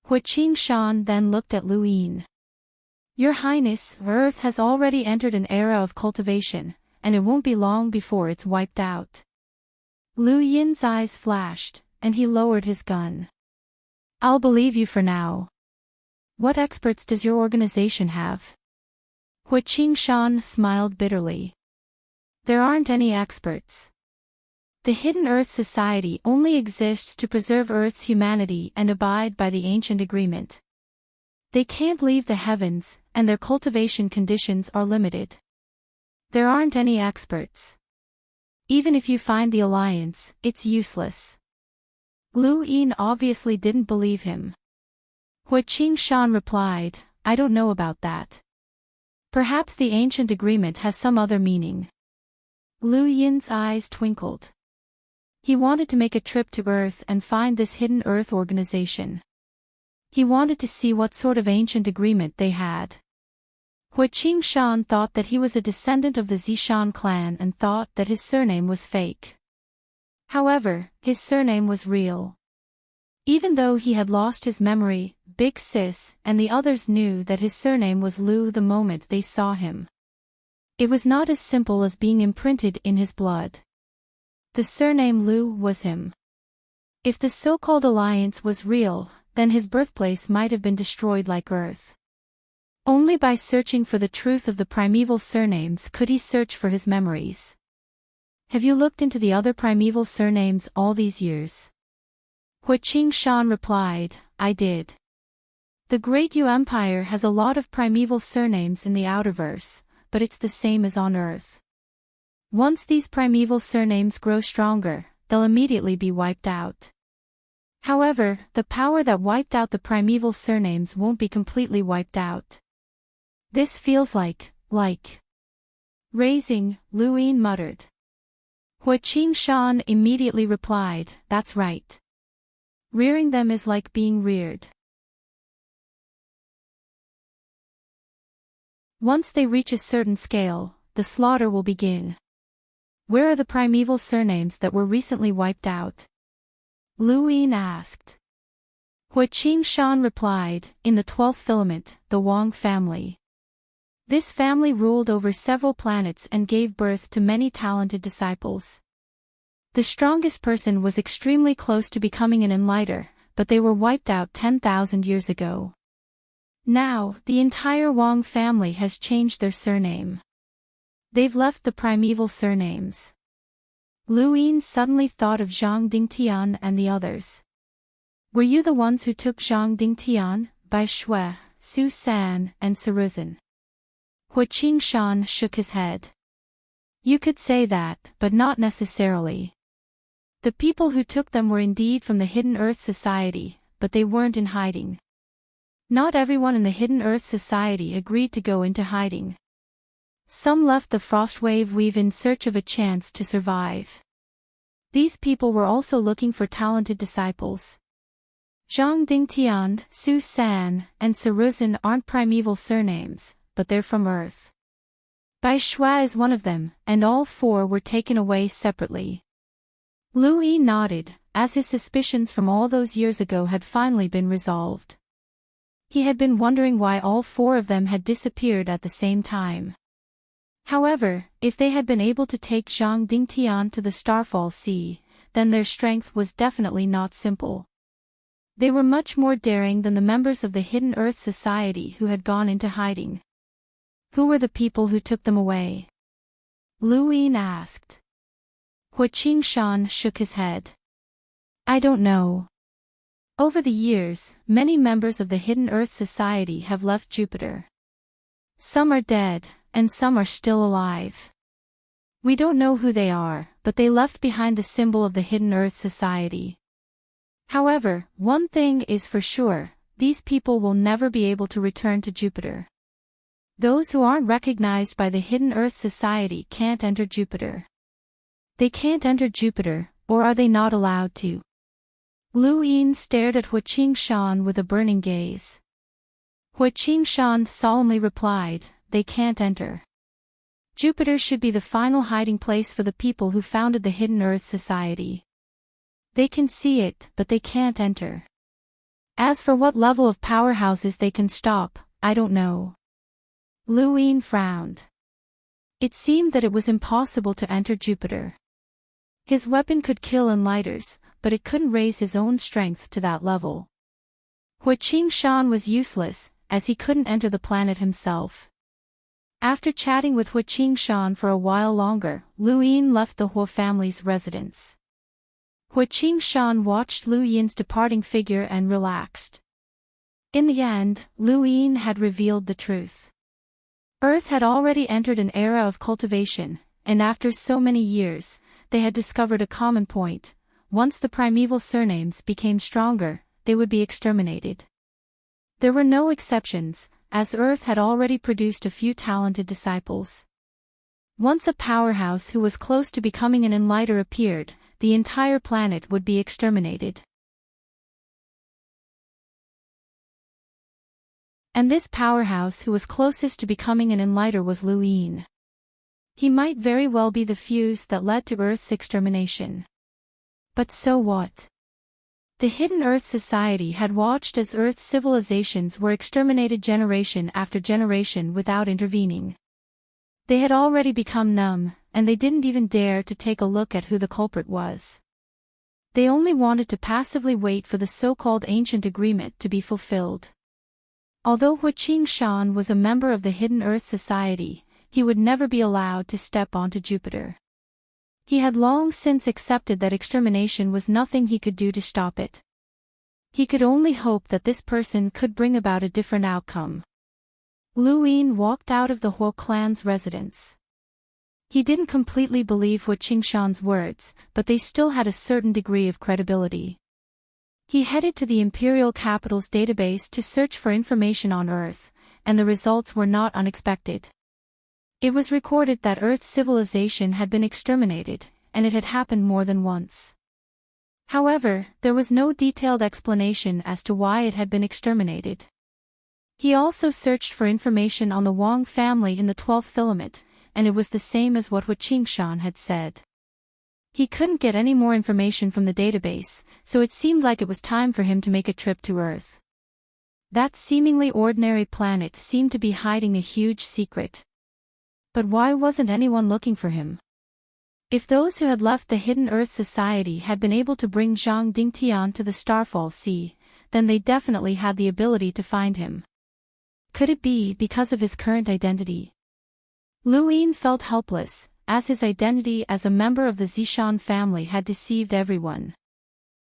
A: Hua Qingshan then looked at Lu Yin. Your Highness, Earth has already entered an era of cultivation, and it won't be long before it's wiped out. Lu Yin's eyes flashed, and he lowered his gun. I'll believe you for now. What experts does your organization have? Hua Qingshan smiled bitterly. There aren't any experts. The Hidden Earth Society only exists to preserve Earth's humanity and abide by the ancient agreement. They can't leave the heavens, and their cultivation conditions are limited. There aren't any experts. Even if you find the alliance, it's useless. Lu Yin obviously didn't believe him. Hua Qingshan replied, I don't know about that. Perhaps the ancient agreement has some other meaning. Lu Yin's eyes twinkled. He wanted to make a trip to Earth and find this Hidden Earth organization. He wanted to see what sort of ancient agreement they had. Hua Qingshan thought that he was a descendant of the Zishan clan and thought that his surname was fake. However, his surname was real. Even though he had lost his memory, Big Sis and the others knew that his surname was Lu the moment they saw him. It was not as simple as being imprinted in his blood. The surname Lu was him. If the so-called alliance was real, then his birthplace might have been destroyed like Earth. Only by searching for the truth of the primeval surnames could he search for his memories. Have you looked into the other primeval surnames all these years? Hua Qingshan replied, I did. The Great Yu Empire has a lot of primeval surnames in the Outerverse, but it's the same as on Earth. Once these primeval surnames grow stronger, they'll immediately be wiped out. However, the power that wiped out the primeval surnames won't be completely wiped out. This feels like. Raising, Lu Yin muttered. Hua Qingshan immediately replied, that's right. Rearing them is like being reared. Once they reach a certain scale, the slaughter will begin. Where are the primeval surnames that were recently wiped out? Lu Yin asked. Hua Qingshan replied, in the 12th filament, the Wang family. This family ruled over several planets and gave birth to many talented disciples. The strongest person was extremely close to becoming an enlighter, but they were wiped out 10,000 years ago. Now, the entire Wang family has changed their surname. They've left the primeval surnames. Lu Yin suddenly thought of Zhang Dingtian and the others. Were you the ones who took Zhang Dingtian, Bai Shui, Su San, and Saruzin? Hua Qingshan shook his head. You could say that, but not necessarily. The people who took them were indeed from the Hidden Earth Society, but they weren't in hiding. Not everyone in the Hidden Earth Society agreed to go into hiding. Some left the Frostwave Weave in search of a chance to survive. These people were also looking for talented disciples. Zhang Dingtian, Su San, and Saruzin aren't primeval surnames, but they're from Earth. Bai Shui is one of them, and all four were taken away separately. Lu Yi nodded, as his suspicions from all those years ago had finally been resolved. He had been wondering why all four of them had disappeared at the same time. However, if they had been able to take Zhang Dingtian to the Starfall Sea, then their strength was definitely not simple. They were much more daring than the members of the Hidden Earth Society who had gone into hiding. Who were the people who took them away? Lu Yin asked. Hua Qingshan shook his head. I don't know. Over the years, many members of the Hidden Earth Society have left Jupiter. Some are dead, and some are still alive. We don't know who they are, but they left behind the symbol of the Hidden Earth Society. However, one thing is for sure, these people will never be able to return to Jupiter. Those who aren't recognized by the Hidden Earth Society can't enter Jupiter. They can't enter Jupiter, or are they not allowed to? Lu Yin stared at Hua Qingshan with a burning gaze. Hua Qingshan solemnly replied, they can't enter. Jupiter should be the final hiding place for the people who founded the Hidden Earth Society. They can see it, but they can't enter. As for what level of powerhouses they can stop, I don't know. Lu Yin frowned. It seemed that it was impossible to enter Jupiter. His weapon could kill Enlighters, but it couldn't raise his own strength to that level. Hua Qingshan was useless, as he couldn't enter the planet himself. After chatting with Hua Qingshan for a while longer, Lu Yin left the Hua family's residence. Hua Qingshan watched Lu Yin's departing figure and relaxed. In the end, Lu Yin had revealed the truth. Earth had already entered an era of cultivation, and after so many years, they had discovered a common point: once the primeval surnames became stronger, they would be exterminated. There were no exceptions, as Earth had already produced a few talented disciples. Once a powerhouse who was close to becoming an enlighter appeared, the entire planet would be exterminated. And this powerhouse who was closest to becoming an enlighter was Lu Yin. He might very well be the fuse that led to Earth's extermination. But so what? The Hidden Earth Society had watched as Earth's civilizations were exterminated generation after generation without intervening. They had already become numb, and they didn't even dare to take a look at who the culprit was. They only wanted to passively wait for the so-called ancient agreement to be fulfilled. Although Hua Qingshan was a member of the Hidden Earth Society, he would never be allowed to step onto Jupiter. He had long since accepted that extermination was nothing he could do to stop it. He could only hope that this person could bring about a different outcome. Lu Yin walked out of the Hua clan's residence. He didn't completely believe Hua Qingshan's words, but they still had a certain degree of credibility. He headed to the Imperial Capital's database to search for information on Earth, and the results were not unexpected. It was recorded that Earth's civilization had been exterminated, and it had happened more than once. However, there was no detailed explanation as to why it had been exterminated. He also searched for information on the Wang family in the 12th filament, and it was the same as what Hua Qingshan had said. He couldn't get any more information from the database, so it seemed like it was time for him to make a trip to Earth. That seemingly ordinary planet seemed to be hiding a huge secret. But why wasn't anyone looking for him? If those who had left the Hidden Earth Society had been able to bring Zhang Dingtian to the Starfall Sea, then they definitely had the ability to find him. Could it be because of his current identity? Lu Yin felt helpless, as his identity as a member of the Zishan family had deceived everyone.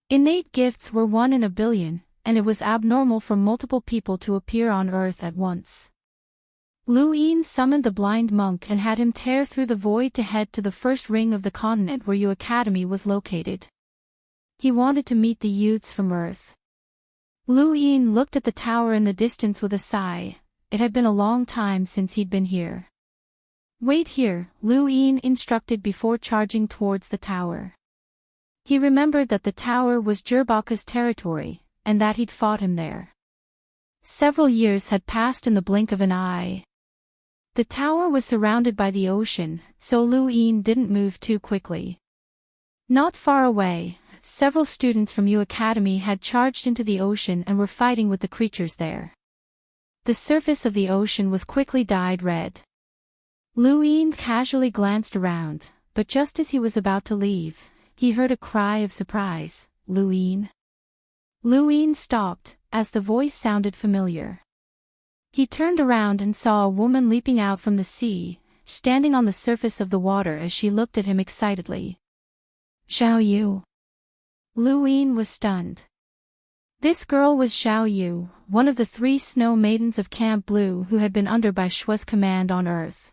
A: Innate gifts were 1 in a billion, and it was abnormal for multiple people to appear on Earth at once. Lu Yin summoned the blind monk and had him tear through the void to head to the first ring of the continent where Yu Academy was located. He wanted to meet the youths from Earth. Lu Yin looked at the tower in the distance with a sigh. It had been a long time since he'd been here. Wait here, Lu Yin instructed before charging towards the tower. He remembered that the tower was Jirbaka's territory, and that he'd fought him there. Several years had passed in the blink of an eye. The tower was surrounded by the ocean, so Lu Yin didn't move too quickly. Not far away, several students from Yu Academy had charged into the ocean and were fighting with the creatures there. The surface of the ocean was quickly dyed red. Lu Yin casually glanced around, but just as he was about to leave, he heard a cry of surprise, "Lu Yin?" Lu Yin stopped, as the voice sounded familiar. He turned around and saw a woman leaping out from the sea, standing on the surface of the water as she looked at him excitedly. Xiao Yu. Lu Yin was stunned. This girl was Xiao Yu, one of the 3 snow maidens of Camp Blue who had been under Bai Shua's command on Earth.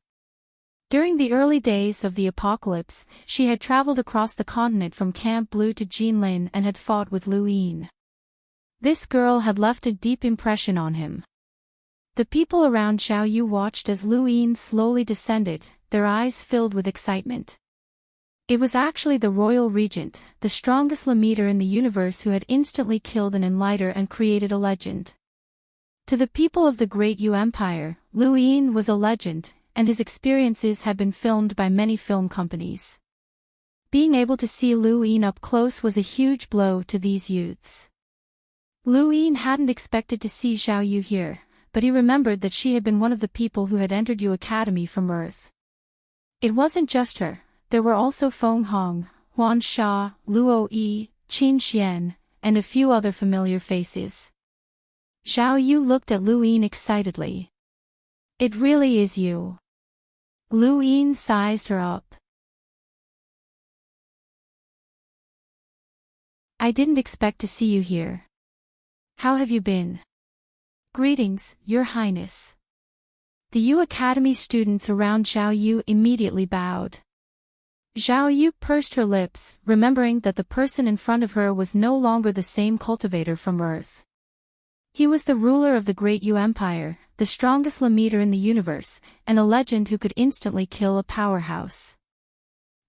A: During the early days of the apocalypse, she had traveled across the continent from Camp Blue to Jinlin and had fought with Lu Yin. This girl had left a deep impression on him. The people around Xiao Yu watched as Lu Yin slowly descended, their eyes filled with excitement. It was actually the royal regent, the strongest leader in the universe, who had instantly killed an enlighter and created a legend. To the people of the Great Yu Empire, Lu Yin was a legend, and his experiences had been filmed by many film companies. Being able to see Lu Yin up close was a huge blow to these youths. Lu Yin hadn't expected to see Xiao Yu here, but he remembered that she had been one of the people who had entered Yu Academy from Earth. It wasn't just her, there were also Feng Hong, Huan Sha, Luo Yi, Qin Xian, and a few other familiar faces. Xiao Yu looked at Lu Yin excitedly. "It really is you." Lu Yin sized her up. "I didn't expect to see you here. How have you been?" "Greetings, Your Highness." The Yu Academy students around Xiao Yu immediately bowed. Xiao Yu pursed her lips, remembering that the person in front of her was no longer the same cultivator from Earth. He was the ruler of the Great Yu Empire, the strongest leader in the universe, and a legend who could instantly kill a powerhouse.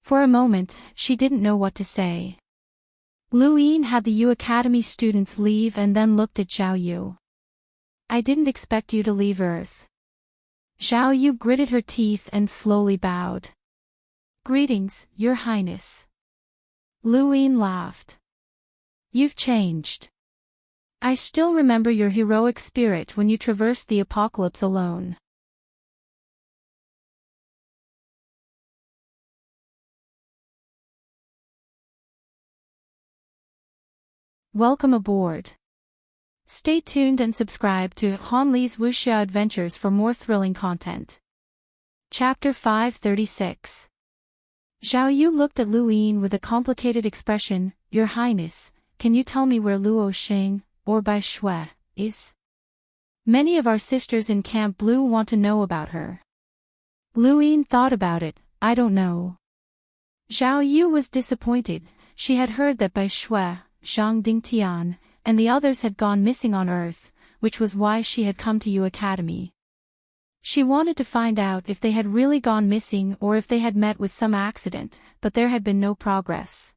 A: For a moment, she didn't know what to say. Lu Yin had the Yu Academy students leave and then looked at Xiao Yu. "I didn't expect you to leave Earth." Xiao Yu gritted her teeth and slowly bowed. "Greetings, Your Highness." Lu Yin laughed. "You've changed. I still remember your heroic spirit when you traversed the apocalypse alone." Welcome aboard. Stay tuned and subscribe to Han Li's Wuxia Adventures for more thrilling content. Chapter 536. Zhao Yu looked at Lu Yin with a complicated expression. "Your Highness, can you tell me where Luo Xing, or Bai Shui, is? Many of our sisters in Camp Blue want to know about her." Lu Yin thought about it. "I don't know." Zhao Yu was disappointed. She had heard that Bai Shui, Zhang Dingtian, and the others had gone missing on Earth, which was why she had come to Yu Academy. She wanted to find out if they had really gone missing or if they had met with some accident, but there had been no progress.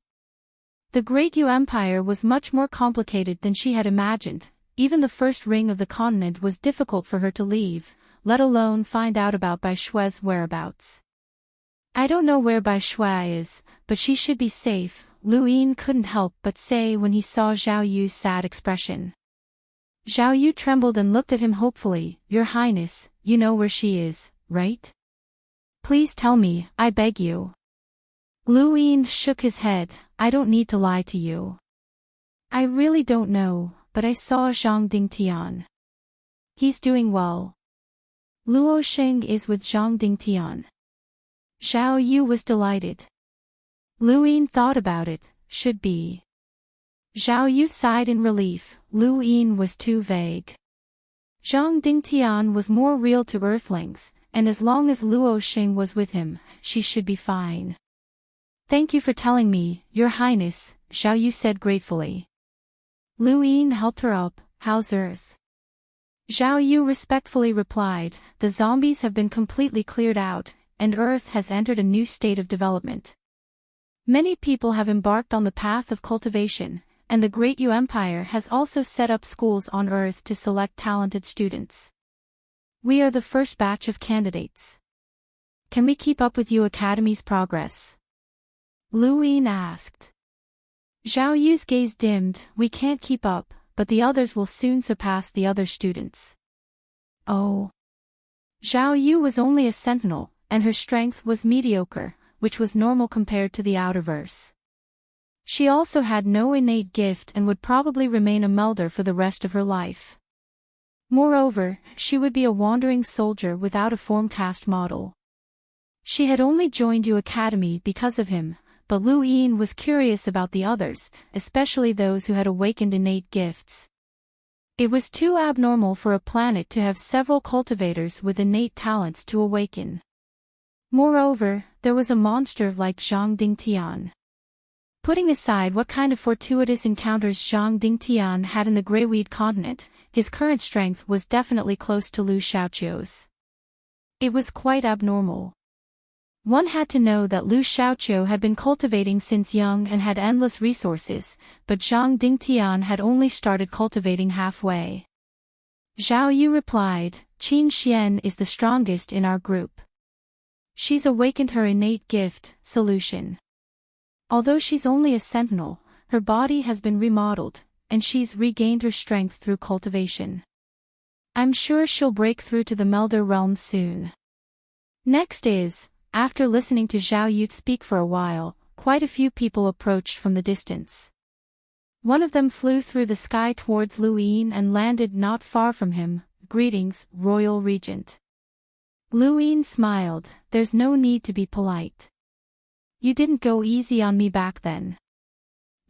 A: The Great Yu Empire was much more complicated than she had imagined. Even the first ring of the continent was difficult for her to leave, let alone find out about Bai Shui's whereabouts. "I don't know where Bai Shui is, but she should be safe," Lu Yin couldn't help but say when he saw Zhao Yu's sad expression. Zhao Yu trembled and looked at him hopefully. "Your Highness, you know where she is, right? Please tell me, I beg you." Lu Yin shook his head. "I don't need to lie to you. I really don't know, but I saw Zhang Dingtian. He's doing well. Luo Xing is with Zhang Dingtian." Zhao Yu was delighted. Lu Yin thought about it. "Should be." Zhao Yu sighed in relief. Lu Yin was too vague. Zhang Dingtian was more real to Earthlings, and as long as Luo Xing was with him, she should be fine. "Thank you for telling me, Your Highness," Zhao Yu said gratefully. Lu Yin helped her up. "How's Earth?" Zhao Yu respectfully replied, "The zombies have been completely cleared out, and Earth has entered a new state of development. Many people have embarked on the path of cultivation, and the Great Yu Empire has also set up schools on Earth to select talented students. We are the first batch of candidates. Can we keep up with Yu Academy's progress?" Lu Yin asked. Zhao Yu's gaze dimmed. "We can't keep up, but the others will soon surpass the other students." "Oh." Zhao Yu was only a sentinel, and her strength was mediocre, which was normal compared to the outerverse. She also had no innate gift and would probably remain a melder for the rest of her life. Moreover, she would be a wandering soldier without a form caste model. She had only joined Yu Academy because of him, but Lu Yin was curious about the others, especially those who had awakened innate gifts. It was too abnormal for a planet to have several cultivators with innate talents to awaken. Moreover, there was a monster like Zhang Dingtian. Putting aside what kind of fortuitous encounters Zhang Dingtian had in the Greyweed continent, his current strength was definitely close to Lu Xiaoqiu's. It was quite abnormal. One had to know that Lu Xiaoqiu had been cultivating since young and had endless resources, but Zhang Dingtian had only started cultivating halfway. Zhao Yu replied, Qin Xian is the strongest in our group. She's awakened her innate gift, solution. Although she's only a sentinel, her body has been remodeled, and she's regained her strength through cultivation. I'm sure she'll break through to the Melder realm soon. Next is, after listening to Zhao Yu speak for a while, quite a few people approached from the distance. One of them flew through the sky towards Lu Yin and landed not far from him. Greetings, Royal Regent. Lu Yin smiled, there's no need to be polite. You didn't go easy on me back then.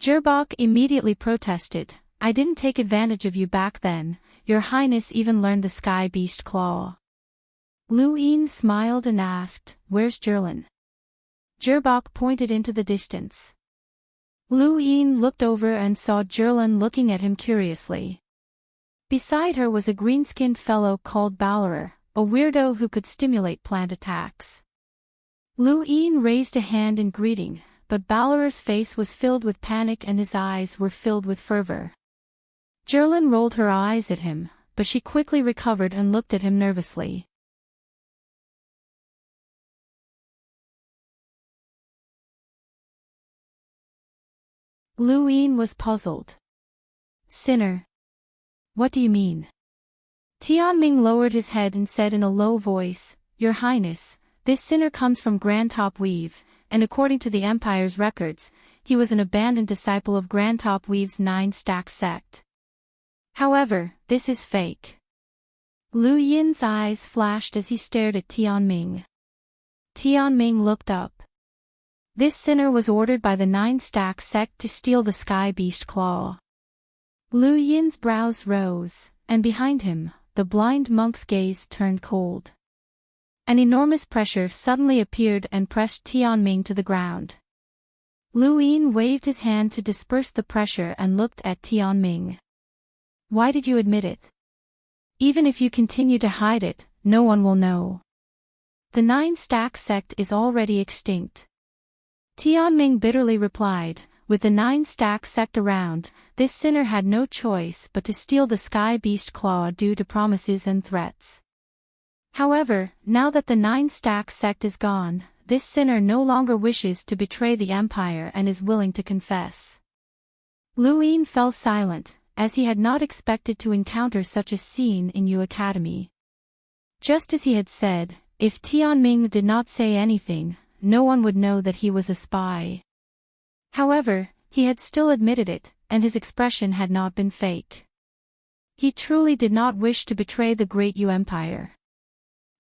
A: Gerbok immediately protested, I didn't take advantage of you back then, Your Highness even learned the Sky Beast Claw. Lu Yin smiled and asked, where's Jerlin? Gerbok pointed into the distance. Lu Yin looked over and saw Jerlin looking at him curiously. Beside her was a green-skinned fellow called Balarer, a weirdo who could stimulate plant attacks. Lu Yin raised a hand in greeting, but Balarer's face was filled with panic and his eyes were filled with fervor. Jerlin rolled her eyes at him, but she quickly recovered and looked at him nervously. Lu Yin was puzzled. Sinner. What do you mean? Tianming lowered his head and said in a low voice, Your Highness, this sinner comes from Grand Top Weave, and according to the Empire's records, he was an abandoned disciple of Grand Top Weave's 9-stack sect. However, this is fake. Lu Yin's eyes flashed as he stared at Tianming. Tianming looked up. This sinner was ordered by the 9-stack sect to steal the Sky Beast Claw. Lu Yin's brows rose, and behind him, the blind monk's gaze turned cold. An enormous pressure suddenly appeared and pressed Tianming to the ground. Lu Yin waved his hand to disperse the pressure and looked at Tianming. Why did you admit it? Even if you continue to hide it, no one will know. The 9-stack sect is already extinct. Tianming bitterly replied, with the 9-stack sect around, this sinner had no choice but to steal the Sky Beast Claw due to promises and threats. However, now that the 9-stack sect is gone, this sinner no longer wishes to betray the Empire and is willing to confess. Lu Yin fell silent, as he had not expected to encounter such a scene in Yu Academy. Just as he had said, if Tianming did not say anything, no one would know that he was a spy. However, he had still admitted it, and his expression had not been fake. He truly did not wish to betray the Great Yu Empire.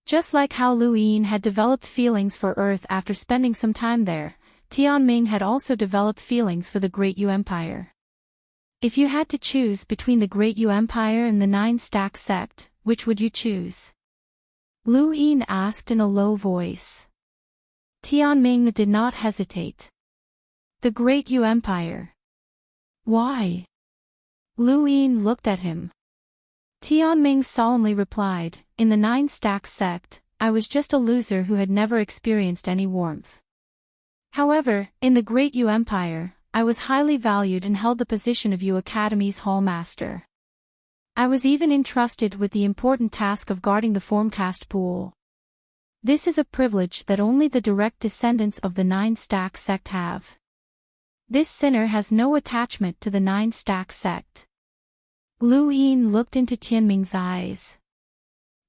A: Just like how Lu Yin had developed feelings for Earth after spending some time there, Tianming had also developed feelings for the Great Yu Empire. If you had to choose between the Great Yu Empire and the 9-stack sect, which would you choose? Lu Yin asked in a low voice. Tianming did not hesitate. The Great Yu Empire. Why? Lu Yin looked at him. Tianming solemnly replied, in the 9-stack sect, I was just a loser who had never experienced any warmth. However, in the Great Yu Empire, I was highly valued and held the position of Yu Academy's Hallmaster. I was even entrusted with the important task of guarding the Formcast pool. This is a privilege that only the direct descendants of the 9-stack sect have. This sinner has no attachment to the 9-stack sect. Lu Yin looked into Tianming's eyes.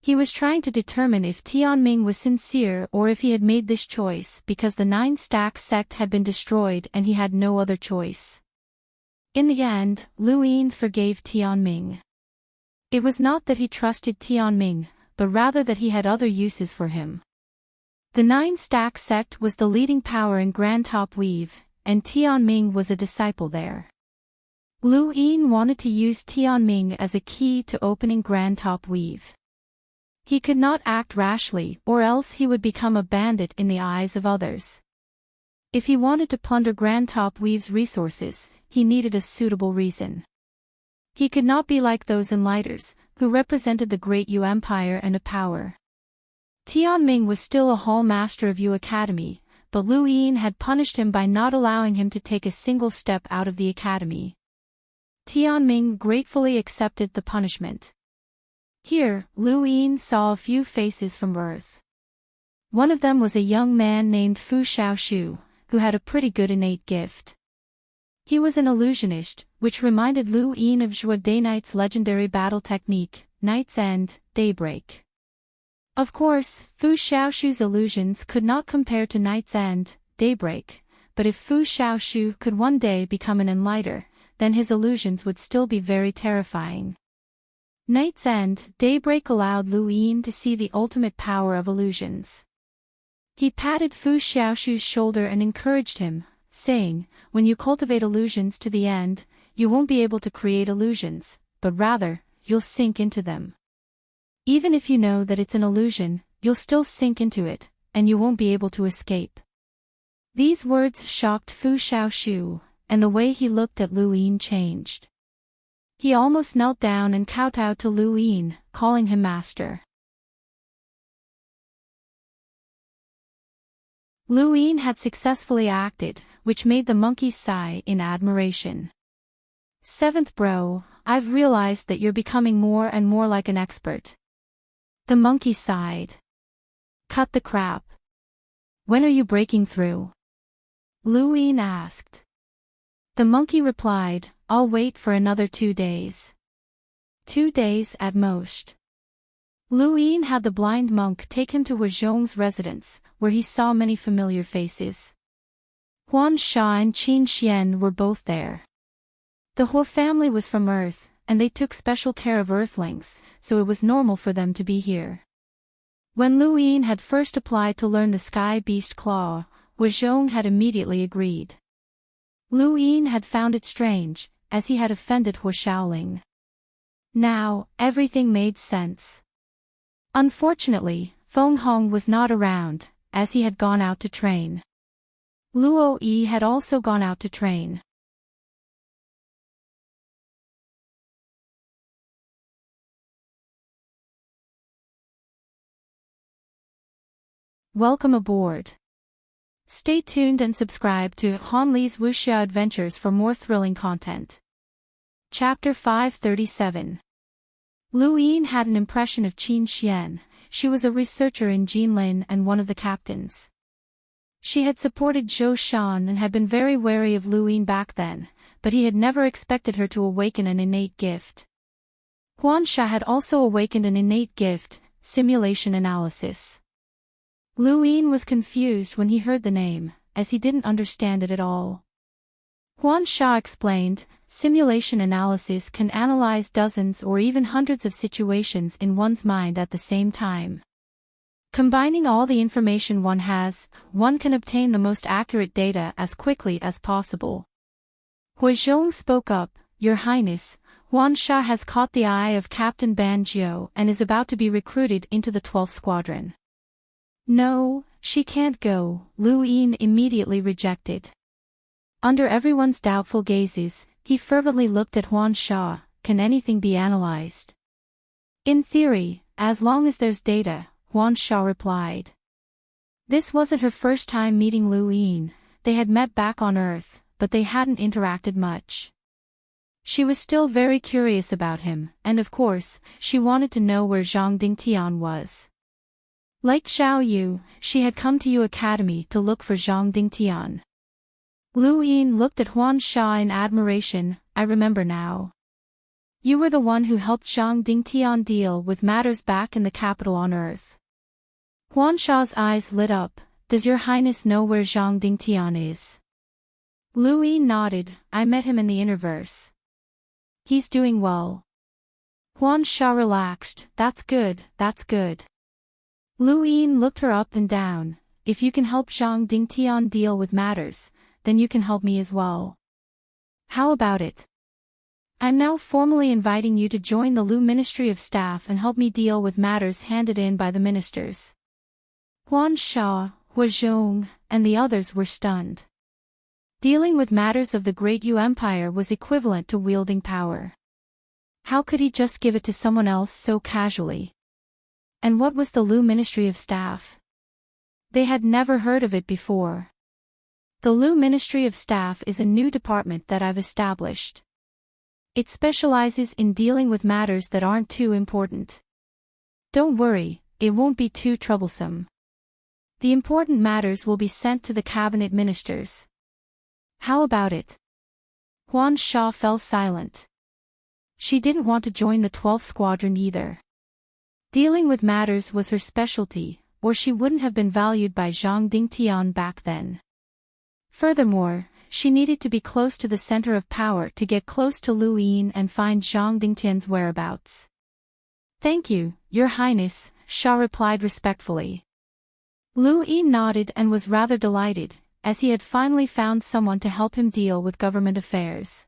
A: He was trying to determine if Tianming was sincere or if he had made this choice because the 9-stack sect had been destroyed and he had no other choice. In the end, Lu Yin forgave Tianming. It was not that he trusted Tianming, but rather that he had other uses for him. The 9-stack sect was the leading power in Grand Top Weave, and Tianming was a disciple there. Lu Yin wanted to use Tianming as a key to opening Grand Top Weave. He could not act rashly or else he would become a bandit in the eyes of others. If he wanted to plunder Grand Top Weave's resources, he needed a suitable reason. He could not be like those enlighters, who represented the Great Yu Empire and a power. Tianming was still a hall master of Yu Academy, but Lu Yin had punished him by not allowing him to take a single step out of the academy. Tianming gratefully accepted the punishment. Here, Lu Yin saw a few faces from Earth. One of them was a young man named Fu Xiaoshu, who had a pretty good innate gift. He was an illusionist, which reminded Lu Yin of Zhua Dayknight's legendary battle technique, Night's End, Daybreak. Of course, Fu Xiaoshu's illusions could not compare to Night's End, Daybreak, but if Fu Xiaoshu could one day become an enlighter, then his illusions would still be very terrifying. Night's End, Daybreak allowed Lu Yin to see the ultimate power of illusions. He patted Fu Xiaoshu's shoulder and encouraged him, saying, "When you cultivate illusions to the end, you won't be able to create illusions, but rather, you'll sink into them. Even if you know that it's an illusion, you'll still sink into it, and you won't be able to escape." These words shocked Fu Xiaoshu, and the way he looked at Lu Yin changed. He almost knelt down and kowtowed to Lu Yin, calling him master. Lu Yin had successfully acted, which made the monkeys sigh in admiration. "Seventh bro, I've realized that you're becoming more and more like an expert." The monkey sighed. "Cut the crap. When are you breaking through?" Lu Yin asked. The monkey replied, "I'll wait for another 2 days. 2 days at most." Lu Yin had the blind monk take him to Huazhong's residence, where he saw many familiar faces. Huan Sha and Qin Xian were both there. The Hua family was from Earth, and they took special care of Earthlings, so it was normal for them to be here. When Lu Yin had first applied to learn the Sky Beast Claw, Huazhong had immediately agreed. Lu Yin had found it strange, as he had offended Hua Shaoling. Now, everything made sense. Unfortunately, Feng Hong was not around, as he had gone out to train. Luo Yi had also gone out to train. Welcome aboard. Stay tuned and subscribe to Han Li's Wuxia Adventures for more thrilling content. Chapter 537. Lu Yin had an impression of Qin Xian. She was a researcher in Jinlin and one of the captains. She had supported Zhou Shan and had been very wary of Lu Yin back then, but he had never expected her to awaken an innate gift. Huan Sha had also awakened an innate gift, simulation analysis. Lu Yin was confused when he heard the name, as he didn't understand it at all. Huan Sha explained, simulation analysis can analyze dozens or even hundreds of situations in one's mind at the same time. Combining all the information one has, one can obtain the most accurate data as quickly as possible. Huazhong spoke up, "Your Highness, Huan Sha has caught the eye of Captain Ban Jiu and is about to be recruited into the 12th Squadron." "No, she can't go," Lu Yin immediately rejected. Under everyone's doubtful gazes, he fervently looked at Huan Sha. "Can anything be analyzed?" "In theory, as long as there's data," Huan Sha replied. This wasn't her first time meeting Lu Yin. They had met back on Earth, but they hadn't interacted much. She was still very curious about him, and of course, she wanted to know where Zhang Dingtian was. Like Xiao Yu, she had come to Yu Academy to look for Zhang Dingtian. Lu Yin looked at Huan Sha in admiration. "I remember now. You were the one who helped Zhang Dingtian deal with matters back in the capital on Earth." Huan Sha's eyes lit up. "Does your Highness know where Zhang Dingtian is?" Lu Yin nodded. "I met him in the Interverse. He's doing well." Huan Sha relaxed. "That's good, that's good." Lu Yin looked her up and down. "If you can help Zhang Dingtian deal with matters, then you can help me as well. How about it? I'm now formally inviting you to join the Lu Ministry of Staff and help me deal with matters handed in by the ministers." Huan Sha, Huazhong, and the others were stunned. Dealing with matters of the Great Yu Empire was equivalent to wielding power. How could he just give it to someone else so casually? And what was the Lu Ministry of Staff? They had never heard of it before. The Lu Ministry of Staff is a new department that I've established. It specializes in dealing with matters that aren't too important. Don't worry, it won't be too troublesome. The important matters will be sent to the cabinet ministers. How about it? Huan Sha fell silent. She didn't want to join the 12th Squadron either. Dealing with matters was her specialty, or she wouldn't have been valued by Zhang Dingtian back then. Furthermore, she needed to be close to the center of power to get close to Lu Yin and find Zhang Dingtian's whereabouts. Thank you, Your Highness, Sha replied respectfully. Lu Yin nodded and was rather delighted, as he had finally found someone to help him deal with government affairs.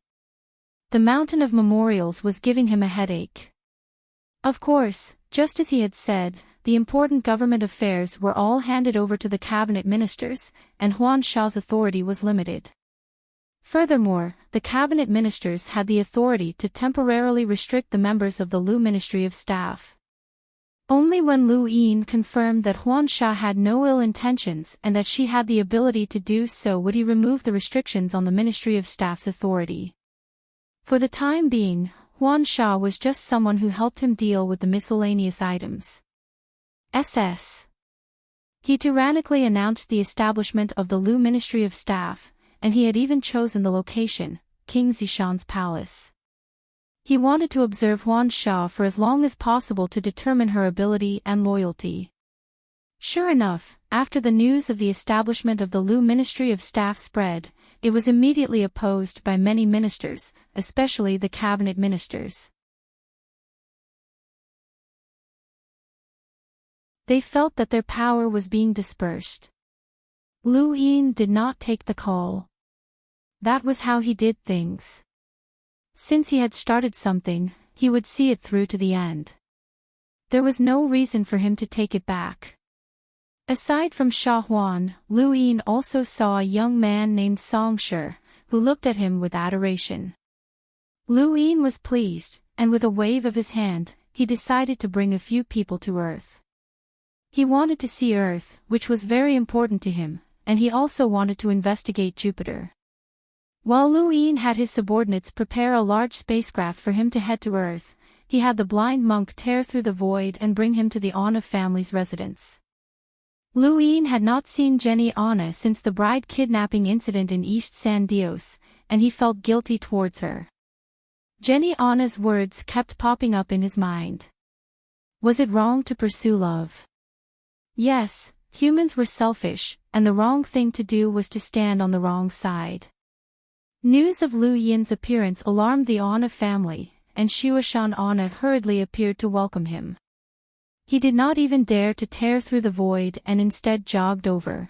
A: The mountain of memorials was giving him a headache. Of course, just as he had said, the important government affairs were all handed over to the cabinet ministers, and Huan Sha's authority was limited. Furthermore, the cabinet ministers had the authority to temporarily restrict the members of the Lu Ministry of Staff. Only when Lu Yin confirmed that Huan Sha had no ill intentions and that she had the ability to do so would he remove the restrictions on the Ministry of Staff's authority. For the time being, Huan Sha was just someone who helped him deal with the miscellaneous items. He tyrannically announced the establishment of the Lu Ministry of Staff, and he had even chosen the location, King Zishan's palace. He wanted to observe Huan Sha for as long as possible to determine her ability and loyalty. Sure enough, after the news of the establishment of the Lu Ministry of Staff spread, it was immediately opposed by many ministers, especially the cabinet ministers. They felt that their power was being dispersed. Lu Yin did not take the call. That was how he did things. Since he had started something, he would see it through to the end. There was no reason for him to take it back. Aside from Sha Huan, Lu Yin also saw a young man named Song Shi, who looked at him with adoration. Lu Yin was pleased, and with a wave of his hand, he decided to bring a few people to Earth. He wanted to see Earth, which was very important to him, and he also wanted to investigate Jupiter. While Lu Yin had his subordinates prepare a large spacecraft for him to head to Earth, he had the blind monk tear through the void and bring him to the Anna family's residence. Lu Yin had not seen Jenny Anna since the bride kidnapping incident in East San Dios, and he felt guilty towards her. Jenny Anna's words kept popping up in his mind. Was it wrong to pursue love? Yes, humans were selfish, and the wrong thing to do was to stand on the wrong side. News of Lu Yin's appearance alarmed the Anna family, and Shuashan Anna hurriedly appeared to welcome him. He did not even dare to tear through the void and instead jogged over.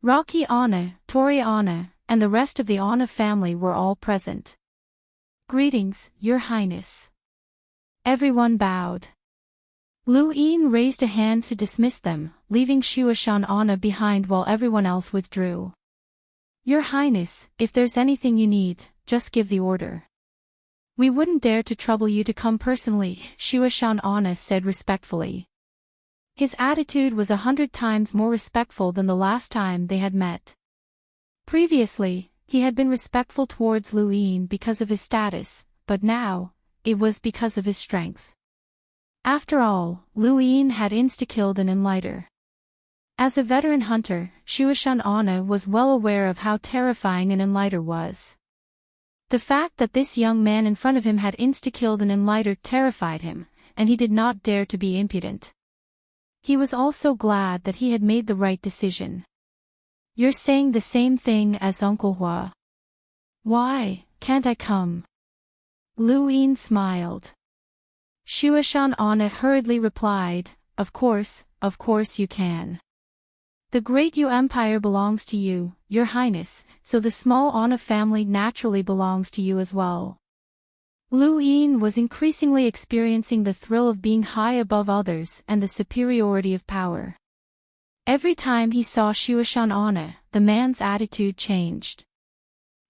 A: Rocky Anna, Tori Anna, and the rest of the Anna family were all present. Greetings, Your Highness. Everyone bowed. Lu Yin raised a hand to dismiss them, leaving Shuashan Anna behind while everyone else withdrew. Your Highness, if there's anything you need, just give the order. We wouldn't dare to trouble you to come personally, Shuashan Anna said respectfully. His attitude was 100 times more respectful than the last time they had met. Previously, he had been respectful towards Lu Yin because of his status, but now, it was because of his strength. After all, Lu Yin had insta-killed an enlighter. As a veteran hunter, Shuashan Anna was well aware of how terrifying an enlighter was. The fact that this young man in front of him had insta-killed an enlighter terrified him, and he did not dare to be impudent. He was also glad that he had made the right decision. You're saying the same thing as Uncle Hua. Why, can't I come? Lu Yin smiled. Shuashan Anna hurriedly replied, of course you can. The Great Yu Empire belongs to you, Your Highness, so the small Anna family naturally belongs to you as well. Lu Yin was increasingly experiencing the thrill of being high above others and the superiority of power. Every time he saw Shuashan Anna, the man's attitude changed.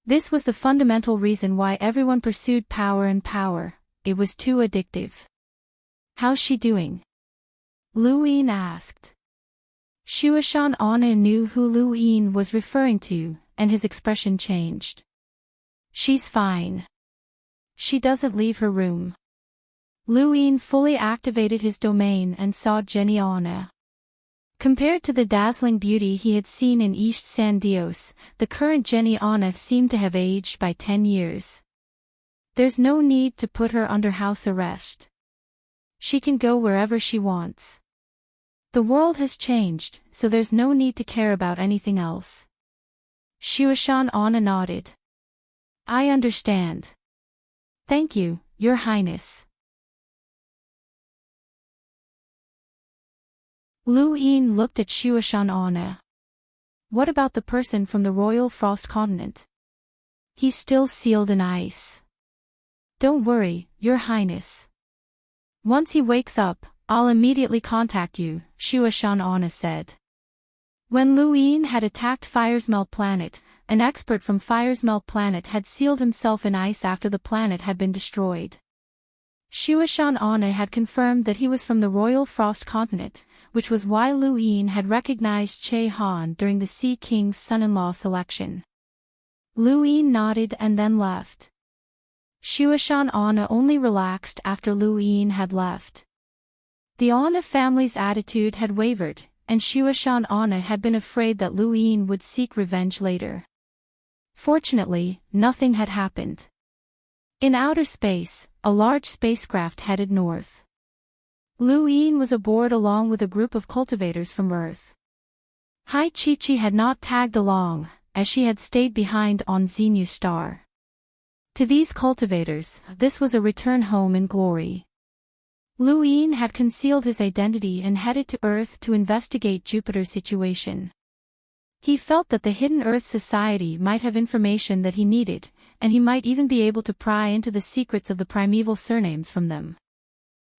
A: This was the fundamental reason why everyone pursued power and power. It was too addictive. "How's she doing?" Lu Yin asked. Shuashan Anna knew who Lu Yin was referring to, and his expression changed. "She's fine. She doesn't leave her room." Lu Yin fully activated his domain and saw Jenny Anna. Compared to the dazzling beauty he had seen in East San Dios, the current Jenny Anna seemed to have aged by 10 years. There's no need to put her under house arrest. She can go wherever she wants. The world has changed, so there's no need to care about anything else. Shuashan Anna nodded. "I understand. Thank you, Your Highness." Lu Yin looked at Shuashan Anna. "What about the person from the Royal Frost Continent? He's still sealed in ice." "Don't worry, Your Highness. Once he wakes up, I'll immediately contact you," Shuashan Anna said. When Lu Yin had attacked Firesmelt Planet, an expert from Firesmelt Planet had sealed himself in ice after the planet had been destroyed. Shuashan Anna had confirmed that he was from the Royal Frost Continent, which was why Lu Yin had recognized Che Han during the Sea King's son-in-law selection. Lu Yin nodded and then left. Shuashan Anna only relaxed after Lu Yin had left. The Anna family's attitude had wavered, and Shuashan Anna had been afraid that Lu Yin would seek revenge later. Fortunately, nothing had happened. In outer space, a large spacecraft headed north. Lu Yin was aboard along with a group of cultivators from Earth. Hai Chi-Chi had not tagged along, as she had stayed behind on Xenu Star. To these cultivators, this was a return home in glory. Lu Yin had concealed his identity and headed to Earth to investigate Jupiter's situation. He felt that the hidden Earth society might have information that he needed, and he might even be able to pry into the secrets of the primeval surnames from them.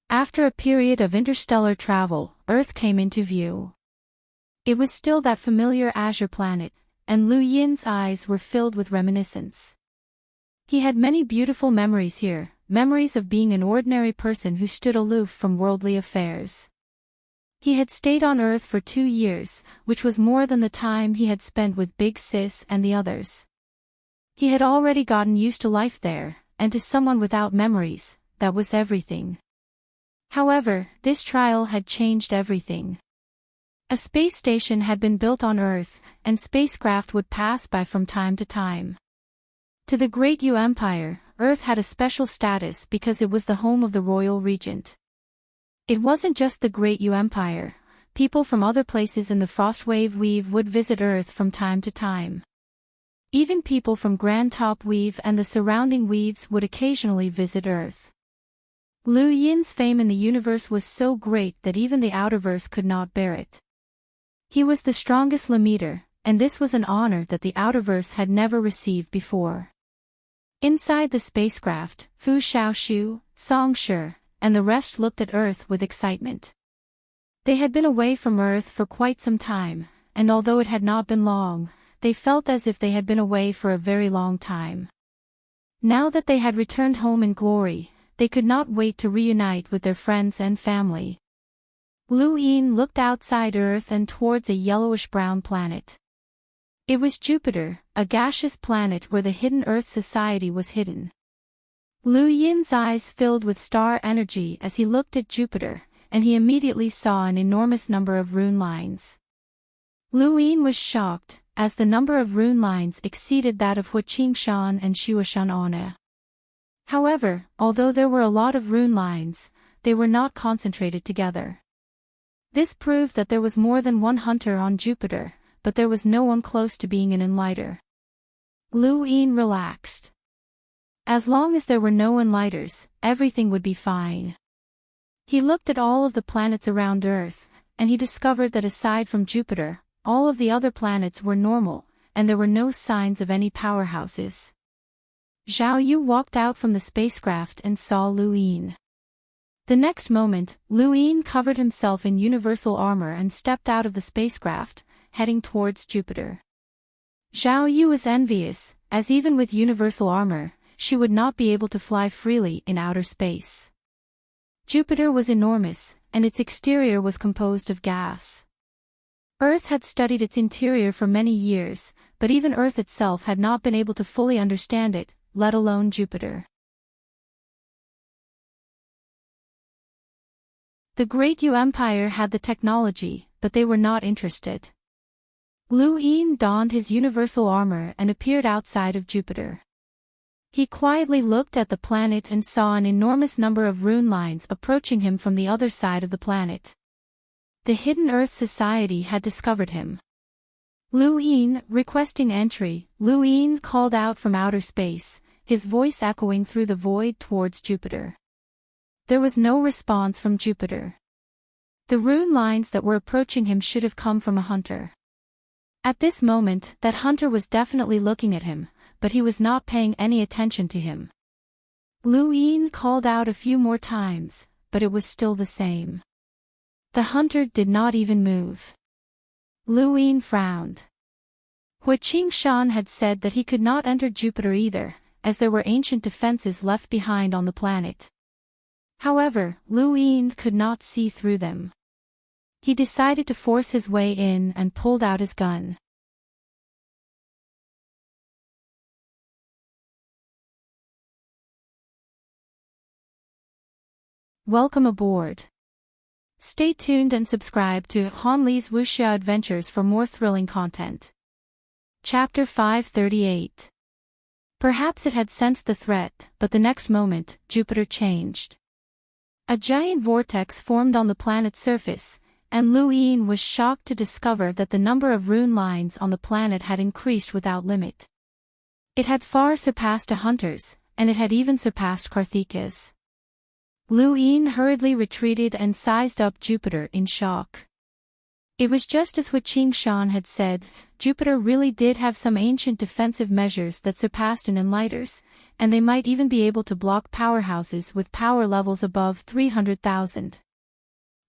A: After a period of interstellar travel, Earth came into view. It was still that familiar azure planet, and Lu Yin's eyes were filled with reminiscence. He had many beautiful memories here, memories of being an ordinary person who stood aloof from worldly affairs. He had stayed on Earth for 2 years, which was more than the time he had spent with Big Sis and the others. He had already gotten used to life there, and to someone without memories, that was everything. However, this trial had changed everything. A space station had been built on Earth, and spacecraft would pass by from time to time. To the Great Yu Empire, Earth had a special status because it was the home of the royal regent. It wasn't just the Great Yu Empire. People from other places in the Frostwave Weave would visit Earth from time to time. Even people from Grand Top Weave and the surrounding weaves would occasionally visit Earth. Lu Yin's fame in the universe was so great that even the Outerverse could not bear it. He was the strongest Lemiter, and this was an honor that the Outerverse had never received before. Inside the spacecraft, Fu Xiaoshu, Song Shi, and the rest looked at Earth with excitement. They had been away from Earth for quite some time, and although it had not been long, they felt as if they had been away for a very long time. Now that they had returned home in glory, they could not wait to reunite with their friends and family. Lu Yin looked outside Earth and towards a yellowish-brown planet. It was Jupiter, a gaseous planet where the hidden Earth society was hidden. Lu Yin's eyes filled with star energy as he looked at Jupiter, and he immediately saw an enormous number of rune lines. Lu Yin was shocked, as the number of rune lines exceeded that of Hua Qingshan and Shuashan Anna. However, although there were a lot of rune lines, they were not concentrated together. This proved that there was more than one hunter on Jupiter, but there was no one close to being an enlighter. Lu Yin relaxed. As long as there were no enlighters, everything would be fine. He looked at all of the planets around Earth, and he discovered that aside from Jupiter, all of the other planets were normal, and there were no signs of any powerhouses. Zhao Yu walked out from the spacecraft and saw Lu Yin. The next moment, Luin covered himself in universal armor and stepped out of the spacecraft, heading towards Jupiter. Zhao Yu was envious, as even with universal armor, she would not be able to fly freely in outer space. Jupiter was enormous, and its exterior was composed of gas. Earth had studied its interior for many years, but even Earth itself had not been able to fully understand it, let alone Jupiter. The Great Yu Empire had the technology, but they were not interested. Lu Yin donned his universal armor and appeared outside of Jupiter. He quietly looked at the planet and saw an enormous number of rune lines approaching him from the other side of the planet. The Hidden Earth Society had discovered him. Lu Yin, requesting entry, Lu Yin called out from outer space, his voice echoing through the void towards Jupiter. There was no response from Jupiter. The rune lines that were approaching him should have come from a hunter. At this moment, that hunter was definitely looking at him, but he was not paying any attention to him. Lu Yin called out a few more times, but it was still the same. The hunter did not even move. Lu Yin frowned. Hua Qingshan had said that he could not enter Jupiter either, as there were ancient defenses left behind on the planet. However, Lu Yin could not see through them. He decided to force his way in and pulled out his gun. Welcome aboard. Stay tuned and subscribe to Han Li's Wuxia Adventures for more thrilling content. Chapter 538. Perhaps it had sensed the threat, but the next moment, Jupiter changed. A giant vortex formed on the planet's surface, and Lu Yin was shocked to discover that the number of rune lines on the planet had increased without limit. It had far surpassed a hunter's, and it had even surpassed Karthika's. Lu Yin hurriedly retreated and sized up Jupiter in shock. It was just as Hua Qingshan had said, Jupiter really did have some ancient defensive measures that surpassed an enlighteners, and they might even be able to block powerhouses with power levels above 300,000.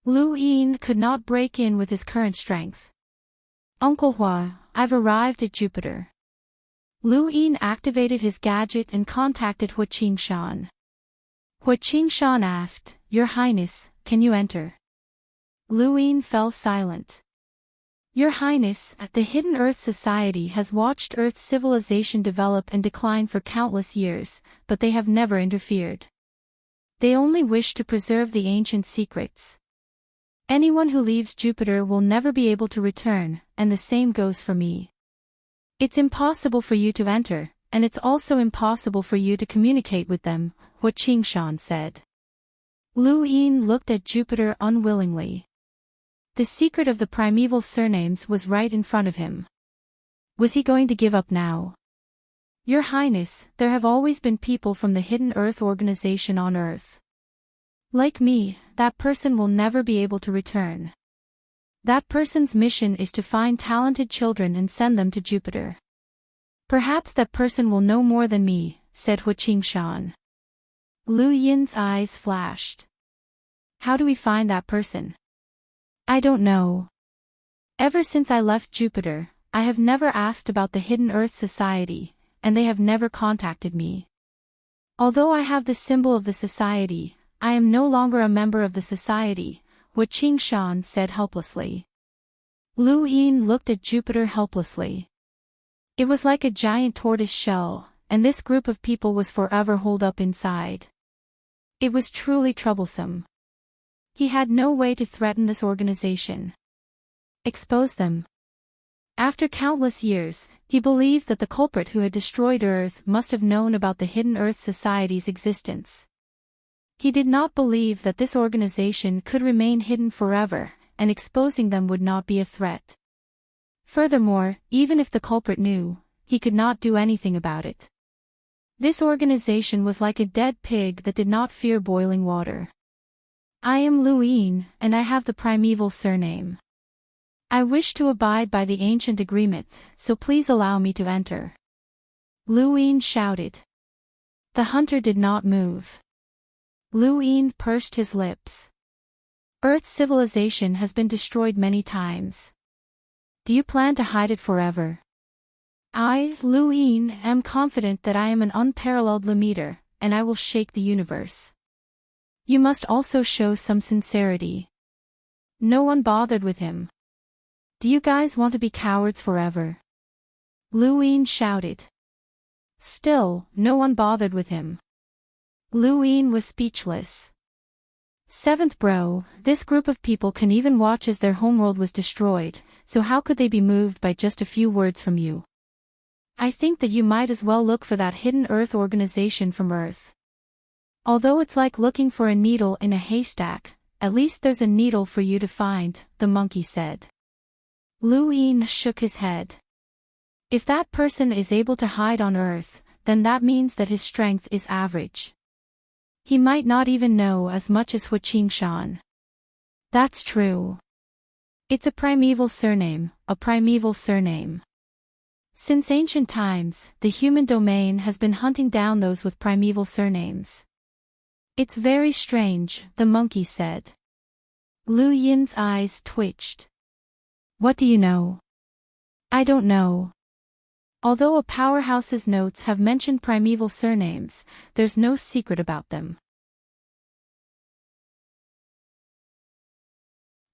A: Lu Yin could not break in with his current strength. Uncle Hua, I've arrived at Jupiter. Lu Yin activated his gadget and contacted Hua Qingshan. Hua Qingshan asked, Your Highness, can you enter? Lu Yin fell silent. Your Highness, the Hidden Earth Society has watched Earth's civilization develop and decline for countless years, but they have never interfered. They only wish to preserve the ancient secrets. Anyone who leaves Jupiter will never be able to return, and the same goes for me. It's impossible for you to enter, and it's also impossible for you to communicate with them, Hua Qingshan said. Lu Yin looked at Jupiter unwillingly. The secret of the primeval surnames was right in front of him. Was he going to give up now? Your Highness, there have always been people from the Hidden Earth organization on Earth. Like me, that person will never be able to return. That person's mission is to find talented children and send them to Jupiter. Perhaps that person will know more than me, said Hua Qingshan. Lu Yin's eyes flashed. How do we find that person? I don't know. Ever since I left Jupiter, I have never asked about the Hidden Earth Society, and they have never contacted me. Although I have the symbol of the society, I am no longer a member of the society, Hua Qingshan said helplessly. Lu Yin looked at Jupiter helplessly. It was like a giant tortoise shell, and this group of people was forever holed up inside. It was truly troublesome. He had no way to threaten this organization. Expose them. After countless years, he believed that the culprit who had destroyed Earth must have known about the Hidden Earth Society's existence. He did not believe that this organization could remain hidden forever, and exposing them would not be a threat. Furthermore, even if the culprit knew, he could not do anything about it. This organization was like a dead pig that did not fear boiling water. I am Lu Yin, and I have the primeval surname. I wish to abide by the ancient agreement, so please allow me to enter. Lu Yin shouted. The hunter did not move. Lu Yin pursed his lips. Earth's civilization has been destroyed many times. Do you plan to hide it forever? I, Lu Yin, am confident that I am an unparalleled leader, and I will shake the universe. You must also show some sincerity. No one bothered with him. Do you guys want to be cowards forever? Lu Yin shouted. Still, no one bothered with him. Lu Yin was speechless. Seventh bro, this group of people can even watch as their homeworld was destroyed, so how could they be moved by just a few words from you? I think that you might as well look for that hidden Earth organization from Earth. Although it's like looking for a needle in a haystack, at least there's a needle for you to find, the monkey said. Lu Yin shook his head. If that person is able to hide on Earth, then that means that his strength is average. He might not even know as much as Hu Qingshan. That's true. It's a primeval surname, a primeval surname. Since ancient times, the human domain has been hunting down those with primeval surnames. It's very strange, the monkey said. Lu Yin's eyes twitched. What do you know? I don't know. Although a powerhouse's notes have mentioned primeval surnames, there's no secret about them.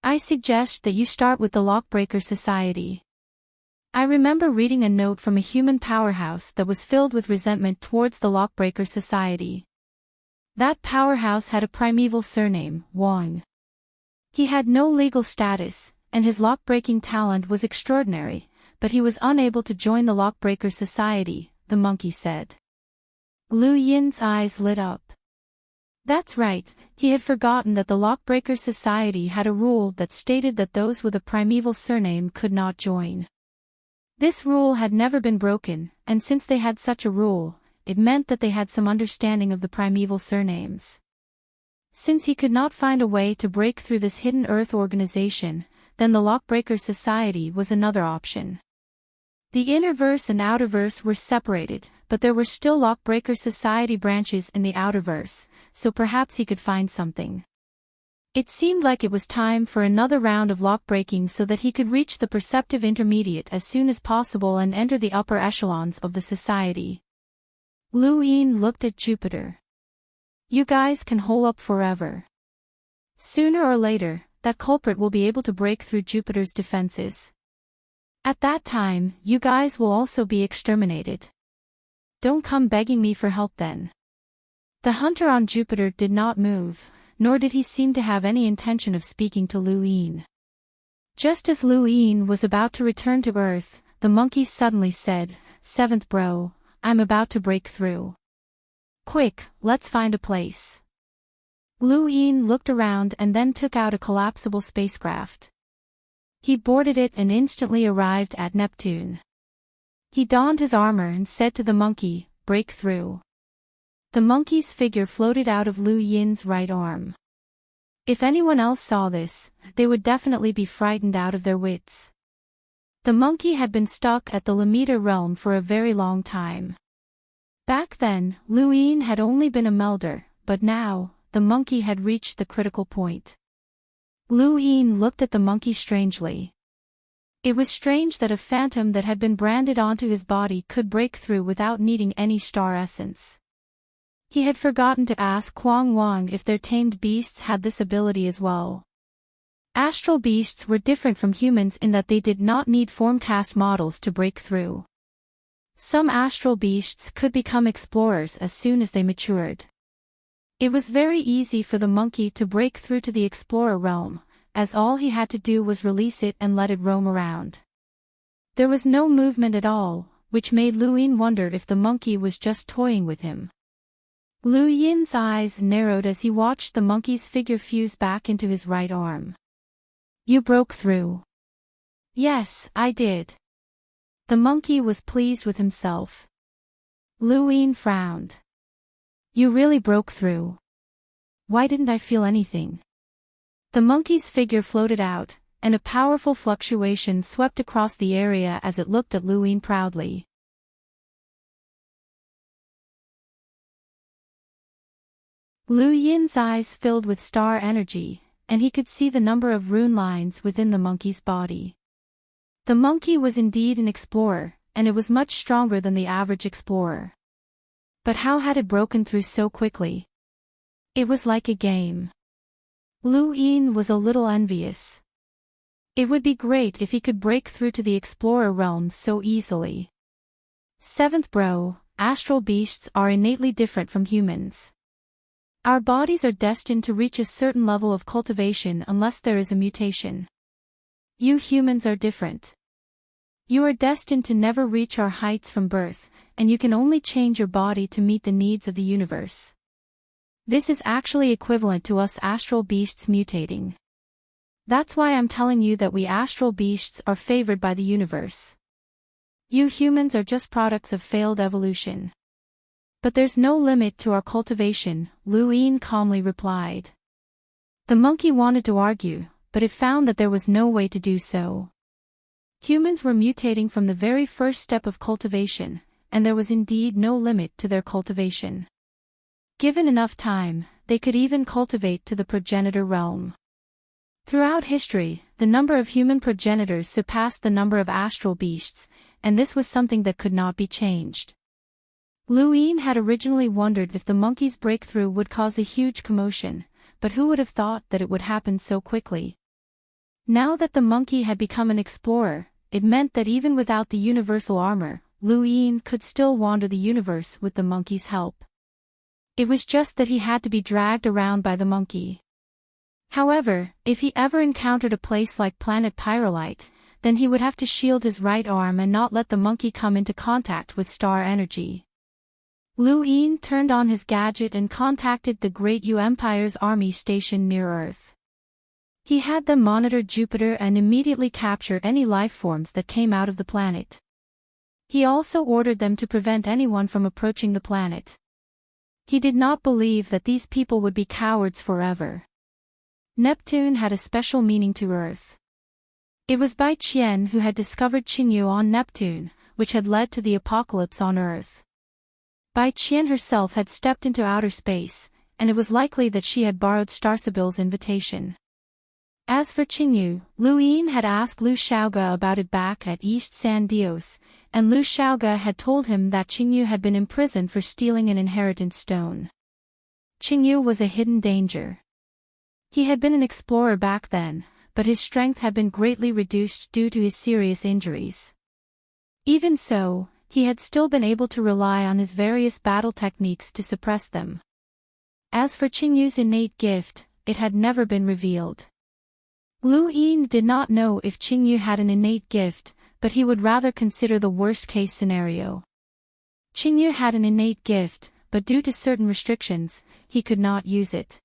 A: I suggest that you start with the Lockbreaker Society. I remember reading a note from a human powerhouse that was filled with resentment towards the Lockbreaker Society. That powerhouse had a primeval surname, Wang. He had no legal status, and his lockbreaking talent was extraordinary, but he was unable to join the Lockbreaker Society, the monkey said. Lu Yin's eyes lit up. That's right, he had forgotten that the Lockbreaker Society had a rule that stated that those with a primeval surname could not join. This rule had never been broken, and since they had such a rule, it meant that they had some understanding of the primeval surnames. Since he could not find a way to break through this hidden Earth organization, then the Lockbreaker Society was another option. The Innerverse and Outerverse were separated, but there were still Lockbreaker Society branches in the Outerverse, so perhaps he could find something. It seemed like it was time for another round of lockbreaking so that he could reach the perceptive intermediate as soon as possible and enter the upper echelons of the society. Lu Yin looked at Jupiter. You guys can hole up forever. Sooner or later, that culprit will be able to break through Jupiter's defenses. At that time, you guys will also be exterminated. Don't come begging me for help then. The hunter on Jupiter did not move, nor did he seem to have any intention of speaking to Lu Yin. Just as Lu Yin was about to return to Earth, the monkey suddenly said, Seventh bro, I'm about to break through. Quick, let's find a place. Lu Yin looked around and then took out a collapsible spacecraft. He boarded it and instantly arrived at Neptune. He donned his armor and said to the monkey, break through. The monkey's figure floated out of Lu Yin's right arm. If anyone else saw this, they would definitely be frightened out of their wits. The monkey had been stuck at the Lamita realm for a very long time. Back then, Lu Yin had only been a melder, but now, the monkey had reached the critical point. Lu Yin looked at the monkey strangely. It was strange that a phantom that had been branded onto his body could break through without needing any star essence. He had forgotten to ask Kuang Wang if their tamed beasts had this ability as well. Astral beasts were different from humans in that they did not need formcast models to break through. Some astral beasts could become explorers as soon as they matured. It was very easy for the monkey to break through to the explorer realm, as all he had to do was release it and let it roam around. There was no movement at all, which made Lu Yin wonder if the monkey was just toying with him. Lu Yin's eyes narrowed as he watched the monkey's figure fuse back into his right arm. You broke through. Yes, I did. The monkey was pleased with himself. Lu Yin frowned. You really broke through. Why didn't I feel anything? The monkey's figure floated out, and a powerful fluctuation swept across the area as it looked at Lu Yin proudly. Lu Yin's eyes filled with star energy, and he could see the number of rune lines within the monkey's body. The monkey was indeed an explorer, and it was much stronger than the average explorer. But how had it broken through so quickly? It was like a game. Lu Yin was a little envious. It would be great if he could break through to the explorer realm so easily. 7th Bro, astral beasts are innately different from humans. Our bodies are destined to reach a certain level of cultivation unless there is a mutation. You humans are different. You are destined to never reach our heights from birth, and you can only change your body to meet the needs of the universe. This is actually equivalent to us astral beasts mutating. That's why I'm telling you that we astral beasts are favored by the universe. You humans are just products of failed evolution. But there's no limit to our cultivation, Lu Yin calmly replied. The monkey wanted to argue, but it found that there was no way to do so. Humans were mutating from the very first step of cultivation, and there was indeed no limit to their cultivation. Given enough time, they could even cultivate to the progenitor realm. Throughout history, the number of human progenitors surpassed the number of astral beasts, and this was something that could not be changed. Lu Yin had originally wondered if the monkey's breakthrough would cause a huge commotion, but who would have thought that it would happen so quickly? Now that the monkey had become an explorer, it meant that even without the universal armor, Lu Yin could still wander the universe with the monkey's help. It was just that he had to be dragged around by the monkey. However, if he ever encountered a place like planet Pyrolite, then he would have to shield his right arm and not let the monkey come into contact with star energy. Lu Yin turned on his gadget and contacted the Great Yu Empire's army stationed near Earth. He had them monitor Jupiter and immediately capture any life forms that came out of the planet. He also ordered them to prevent anyone from approaching the planet. He did not believe that these people would be cowards forever. Neptune had a special meaning to Earth. It was Bai Qian who had discovered Qingyu on Neptune, which had led to the apocalypse on Earth. Bai Qian herself had stepped into outer space, and it was likely that she had borrowed Starsabil's invitation. As for Qingyu, Lu Yin had asked Lu Xiaoge about it back at East San Dios, and Lu Xiaoge had told him that Qingyu had been imprisoned for stealing an inheritance stone. Qingyu was a hidden danger. He had been an explorer back then, but his strength had been greatly reduced due to his serious injuries. Even so, he had still been able to rely on his various battle techniques to suppress them. As for Qingyu's innate gift, it had never been revealed. Lu Yin did not know if Qingyu had an innate gift, but he would rather consider the worst-case scenario. Qingyu had an innate gift, but due to certain restrictions, he could not use it.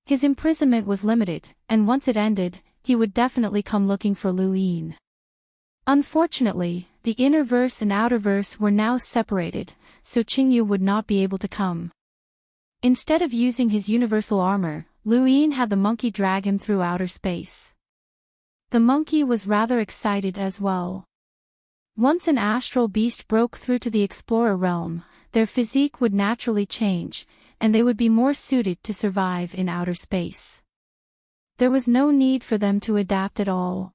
A: His imprisonment was limited, and once it ended, he would definitely come looking for Lu Yin. Unfortunately, the inner verse and outer verse were now separated, so Qingyu would not be able to come. Instead of using his universal armor, Lu Yin had the monkey drag him through outer space. The monkey was rather excited as well. Once an astral beast broke through to the explorer realm, their physique would naturally change, and they would be more suited to survive in outer space. There was no need for them to adapt at all.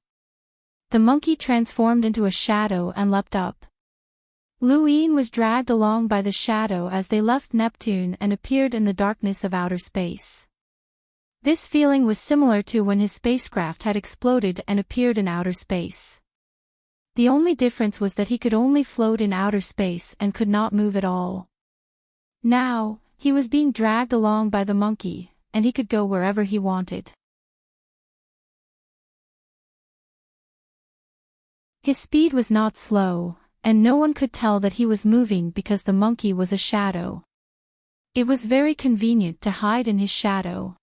A: The monkey transformed into a shadow and leapt up. Lu Yin was dragged along by the shadow as they left Neptune and appeared in the darkness of outer space. This feeling was similar to when his spacecraft had exploded and appeared in outer space. The only difference was that he could only float in outer space and could not move at all. Now, he was being dragged along by the monkey, and he could go wherever he wanted. His speed was not slow, and no one could tell that he was moving because the monkey was a shadow. It was very convenient to hide in his shadow.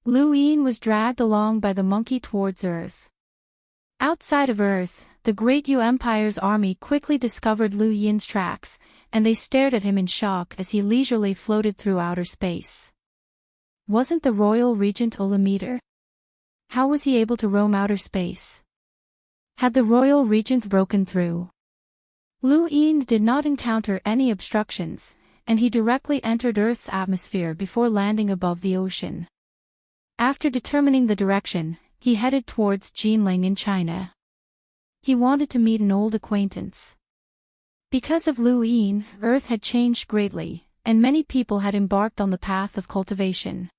A: Lu Yin was dragged along by the monkey towards Earth. Outside of Earth, the Great Yu Empire's army quickly discovered Lu Yin's tracks, and they stared at him in shock as he leisurely floated through outer space. Wasn't the royal regent a limiter? How was he able to roam outer space? Had the royal regent broken through? Lu Yin did not encounter any obstructions, and he directly entered Earth's atmosphere before landing above the ocean. After determining the direction, he headed towards Jinling in China. He wanted to meet an old acquaintance. Because of Lu Yin, Earth had changed greatly, and many people had embarked on the path of cultivation.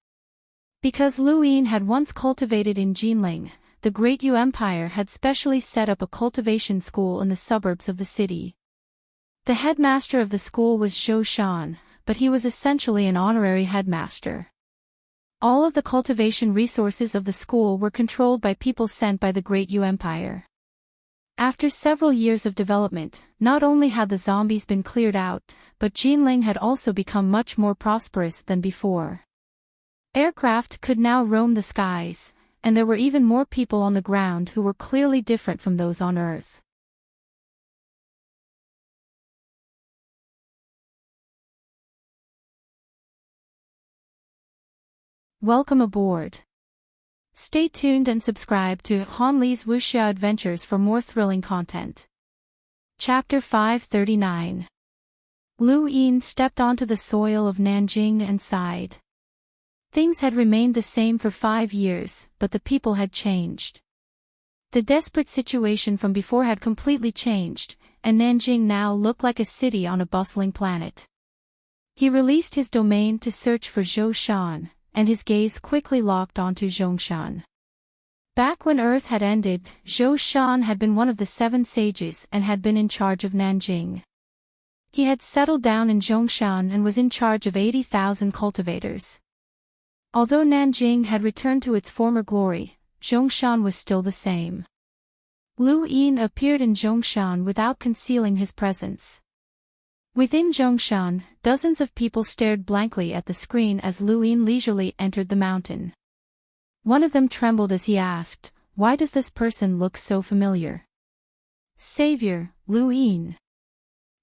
A: Because Lu Yin had once cultivated in Jinling, the Great Yu Empire had specially set up a cultivation school in the suburbs of the city. The headmaster of the school was Zhou Shan, but he was essentially an honorary headmaster. All of the cultivation resources of the school were controlled by people sent by the Great Yu Empire. After several years of development, not only had the zombies been cleared out, but Jinling had also become much more prosperous than before. Aircraft could now roam the skies, and there were even more people on the ground who were clearly different from those on Earth. Welcome aboard. Stay tuned and subscribe to Han Li's Wuxia Adventures for more thrilling content. Chapter 539. Lu Yin stepped onto the soil of Nanjing and sighed. Things had remained the same for 5 years, but the people had changed. The desperate situation from before had completely changed, and Nanjing now looked like a city on a bustling planet. He released his domain to search for Zhou Shan, and his gaze quickly locked onto Zhongshan. Back when Earth had ended, Zhou Shan had been one of the 7 sages and had been in charge of Nanjing. He had settled down in Zhongshan and was in charge of 80,000 cultivators. Although Nanjing had returned to its former glory, Zhongshan was still the same. Lu Yin appeared in Zhongshan without concealing his presence. Within Zhongshan, dozens of people stared blankly at the screen as Lu Yin leisurely entered the mountain. One of them trembled as he asked, "Why does this person look so familiar?" "Savior, Lu Yin.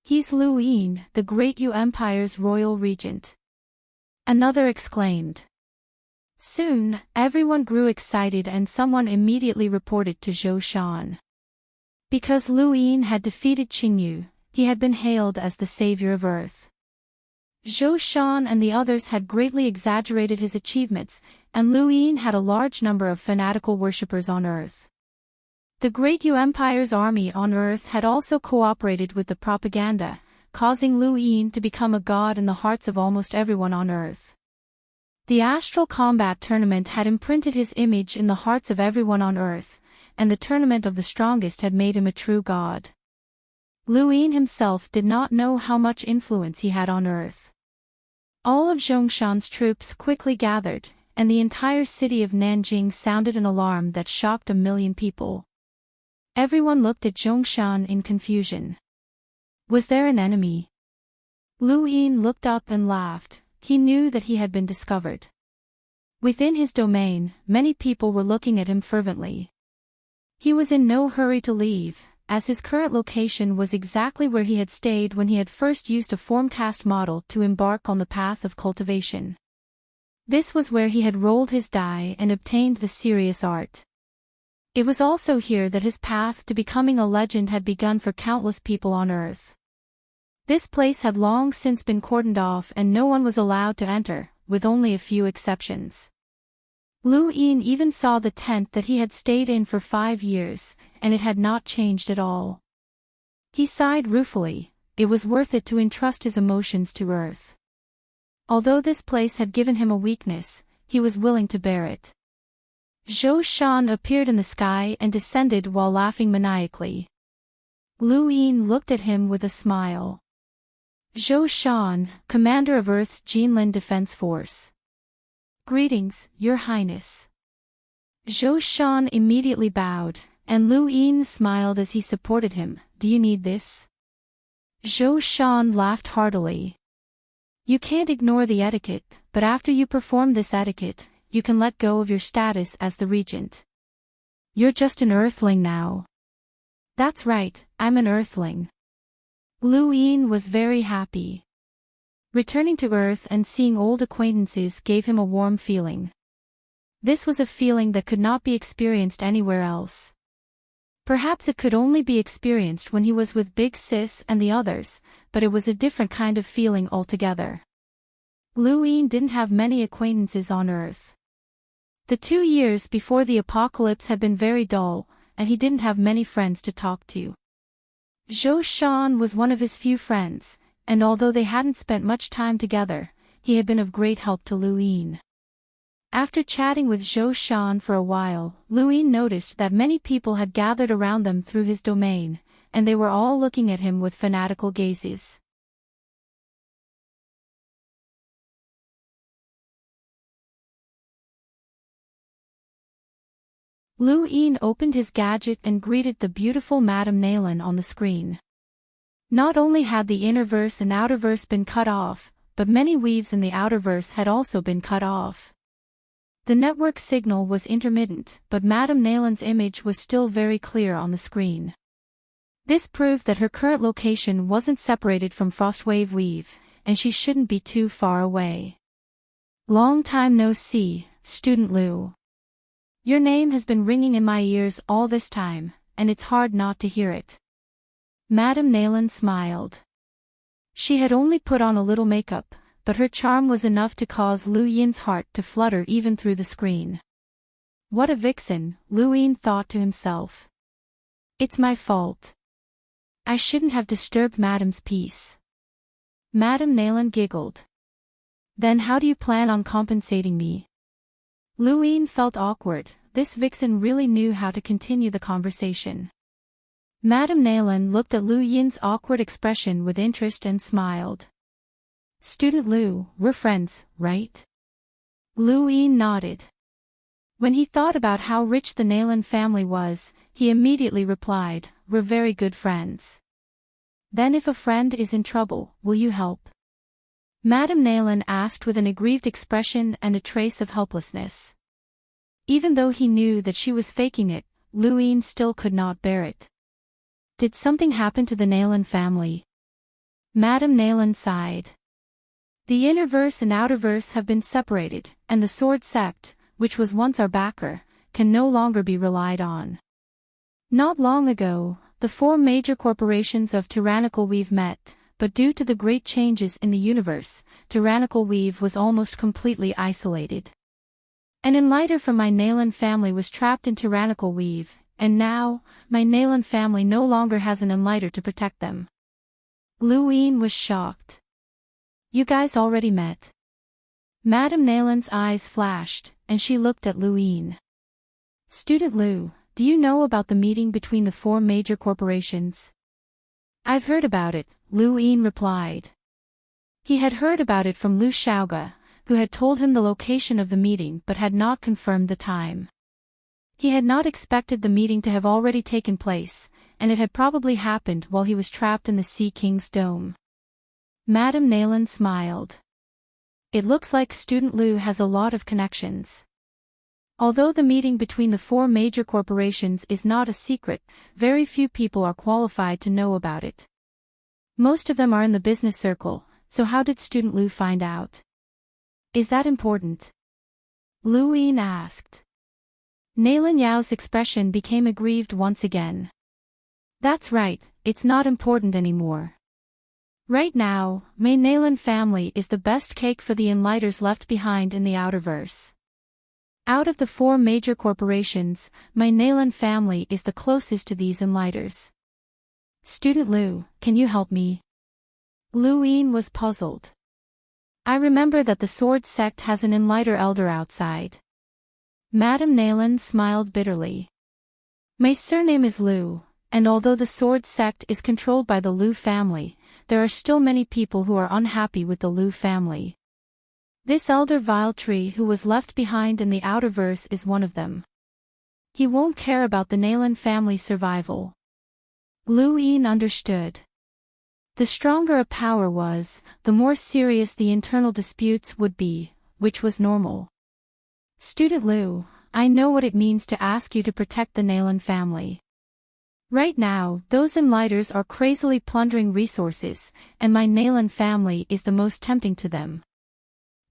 A: He's Lu Yin, the Great Yu Empire's royal regent." Another exclaimed. Soon, everyone grew excited and someone immediately reported to Zhou Shan. Because Lu Yin had defeated Qingyu, he had been hailed as the savior of Earth. Zhou Shan and the others had greatly exaggerated his achievements, and Lu Yin had a large number of fanatical worshippers on Earth. The Great Yu Empire's army on Earth had also cooperated with the propaganda, causing Lu Yin to become a god in the hearts of almost everyone on Earth. The Astral Combat Tournament had imprinted his image in the hearts of everyone on Earth, and the Tournament of the Strongest had made him a true god. Lu Yin himself did not know how much influence he had on Earth. All of Zhongshan's troops quickly gathered, and the entire city of Nanjing sounded an alarm that shocked 1,000,000 people. Everyone looked at Zhongshan in confusion. Was there an enemy? Lu Yin looked up and laughed. He knew that he had been discovered. Within his domain, many people were looking at him fervently. He was in no hurry to leave, as his current location was exactly where he had stayed when he had first used a formcast model to embark on the path of cultivation. This was where he had rolled his die and obtained the serious art. It was also here that his path to becoming a legend had begun for countless people on Earth. This place had long since been cordoned off and no one was allowed to enter, with only a few exceptions. Lu Yin even saw the tent that he had stayed in for 5 years, and it had not changed at all. He sighed ruefully. It was worth it to entrust his emotions to Earth. Although this place had given him a weakness, he was willing to bear it. Zhou Shan appeared in the sky and descended while laughing maniacally. Lu Yin looked at him with a smile. Zhou Shan, commander of Earth's Jinlin Defense Force. Greetings, Your Highness. Zhou Shan immediately bowed, and Lu Yin smiled as he supported him. Do you need this? Zhou Shan laughed heartily. You can't ignore the etiquette, but after you perform this etiquette, you can let go of your status as the regent. You're just an earthling now. That's right, I'm an earthling. Lu Yin was very happy. Returning to Earth and seeing old acquaintances gave him a warm feeling. This was a feeling that could not be experienced anywhere else. Perhaps it could only be experienced when he was with Big Sis and the others, but it was a different kind of feeling altogether. Luin didn't have many acquaintances on Earth. The 2 years before the apocalypse had been very dull, and he didn't have many friends to talk to. Zhou Shan was one of his few friends, and although they hadn't spent much time together, he had been of great help to Luin. After chatting with Zhou Shan for a while, Luin noticed that many people had gathered around them through his domain, and they were all looking at him with fanatical gazes. Luin opened his gadget and greeted the beautiful Madame Nalan on the screen. Not only had the innerverse and outerverse been cut off, but many weaves in the outerverse had also been cut off. The network signal was intermittent, but Madame Nalan's image was still very clear on the screen. This proved that her current location wasn't separated from Frostwave Weave, and she shouldn't be too far away. Long time no see, Student Lu. Your name has been ringing in my ears all this time, and it's hard not to hear it. Madame Nalan smiled. She had only put on a little makeup, but her charm was enough to cause Lu Yin's heart to flutter even through the screen. What a vixen, Lu Yin thought to himself. It's my fault. I shouldn't have disturbed Madame's peace. Madame Nalan giggled. Then how do you plan on compensating me? Lu Yin felt awkward. This vixen really knew how to continue the conversation. Madame Nalan looked at Lu Yin's awkward expression with interest and smiled. Student Lu, we're friends, right? Lu Yin nodded. When he thought about how rich the Nalan family was, he immediately replied, we're very good friends. Then if a friend is in trouble, will you help? Madame Nalan asked with an aggrieved expression and a trace of helplessness. Even though he knew that she was faking it, Lu Yin still could not bear it. Did something happen to the Nalan family? Madame Nalan sighed. The innerverse and outerverse have been separated, and the Sword Sect, which was once our backer, can no longer be relied on. Not long ago, the 4 major corporations of Tyrannical Weave met, but due to the great changes in the universe, Tyrannical Weave was almost completely isolated. An enlighter from my Nalan family was trapped in Tyrannical Weave, and now, my Nalan family no longer has an enlighter to protect them. Lu Yin was shocked. You guys already met. Madame Nalan's eyes flashed, and she looked at Lu Yin. Student Lu, do you know about the meeting between the 4 major corporations? I've heard about it, Lu Yin replied. He had heard about it from Lu Xiaoge, who had told him the location of the meeting but had not confirmed the time. He had not expected the meeting to have already taken place, and it had probably happened while he was trapped in the Sea King's dome. Madame Nalan smiled. It looks like Student Lu has a lot of connections. Although the meeting between the 4 major corporations is not a secret, very few people are qualified to know about it. Most of them are in the business circle, so how did Student Lu find out? Is that important? Lu Yin asked. Nalan Yao's expression became aggrieved once again. That's right, it's not important anymore. Right now, my Nalan family is the best cake for the enlighters left behind in the outerverse. Out of the 4 major corporations, my Nalan family is the closest to these enlighters. Student Lu, can you help me? Lu Yin was puzzled. I remember that the Sword Sect has an enlighter elder outside. Madame Nalan smiled bitterly. My surname is Lu, and although the Sword Sect is controlled by the Lu family, there are still many people who are unhappy with the Lu family. This elder vile tree who was left behind in the outerverse is one of them. He won't care about the Nalan family's survival. Lu Yin understood. The stronger a power was, the more serious the internal disputes would be, which was normal. Student Lu, I know what it means to ask you to protect the Nalan family. Right now, those enlighters are crazily plundering resources, and my Nalan family is the most tempting to them.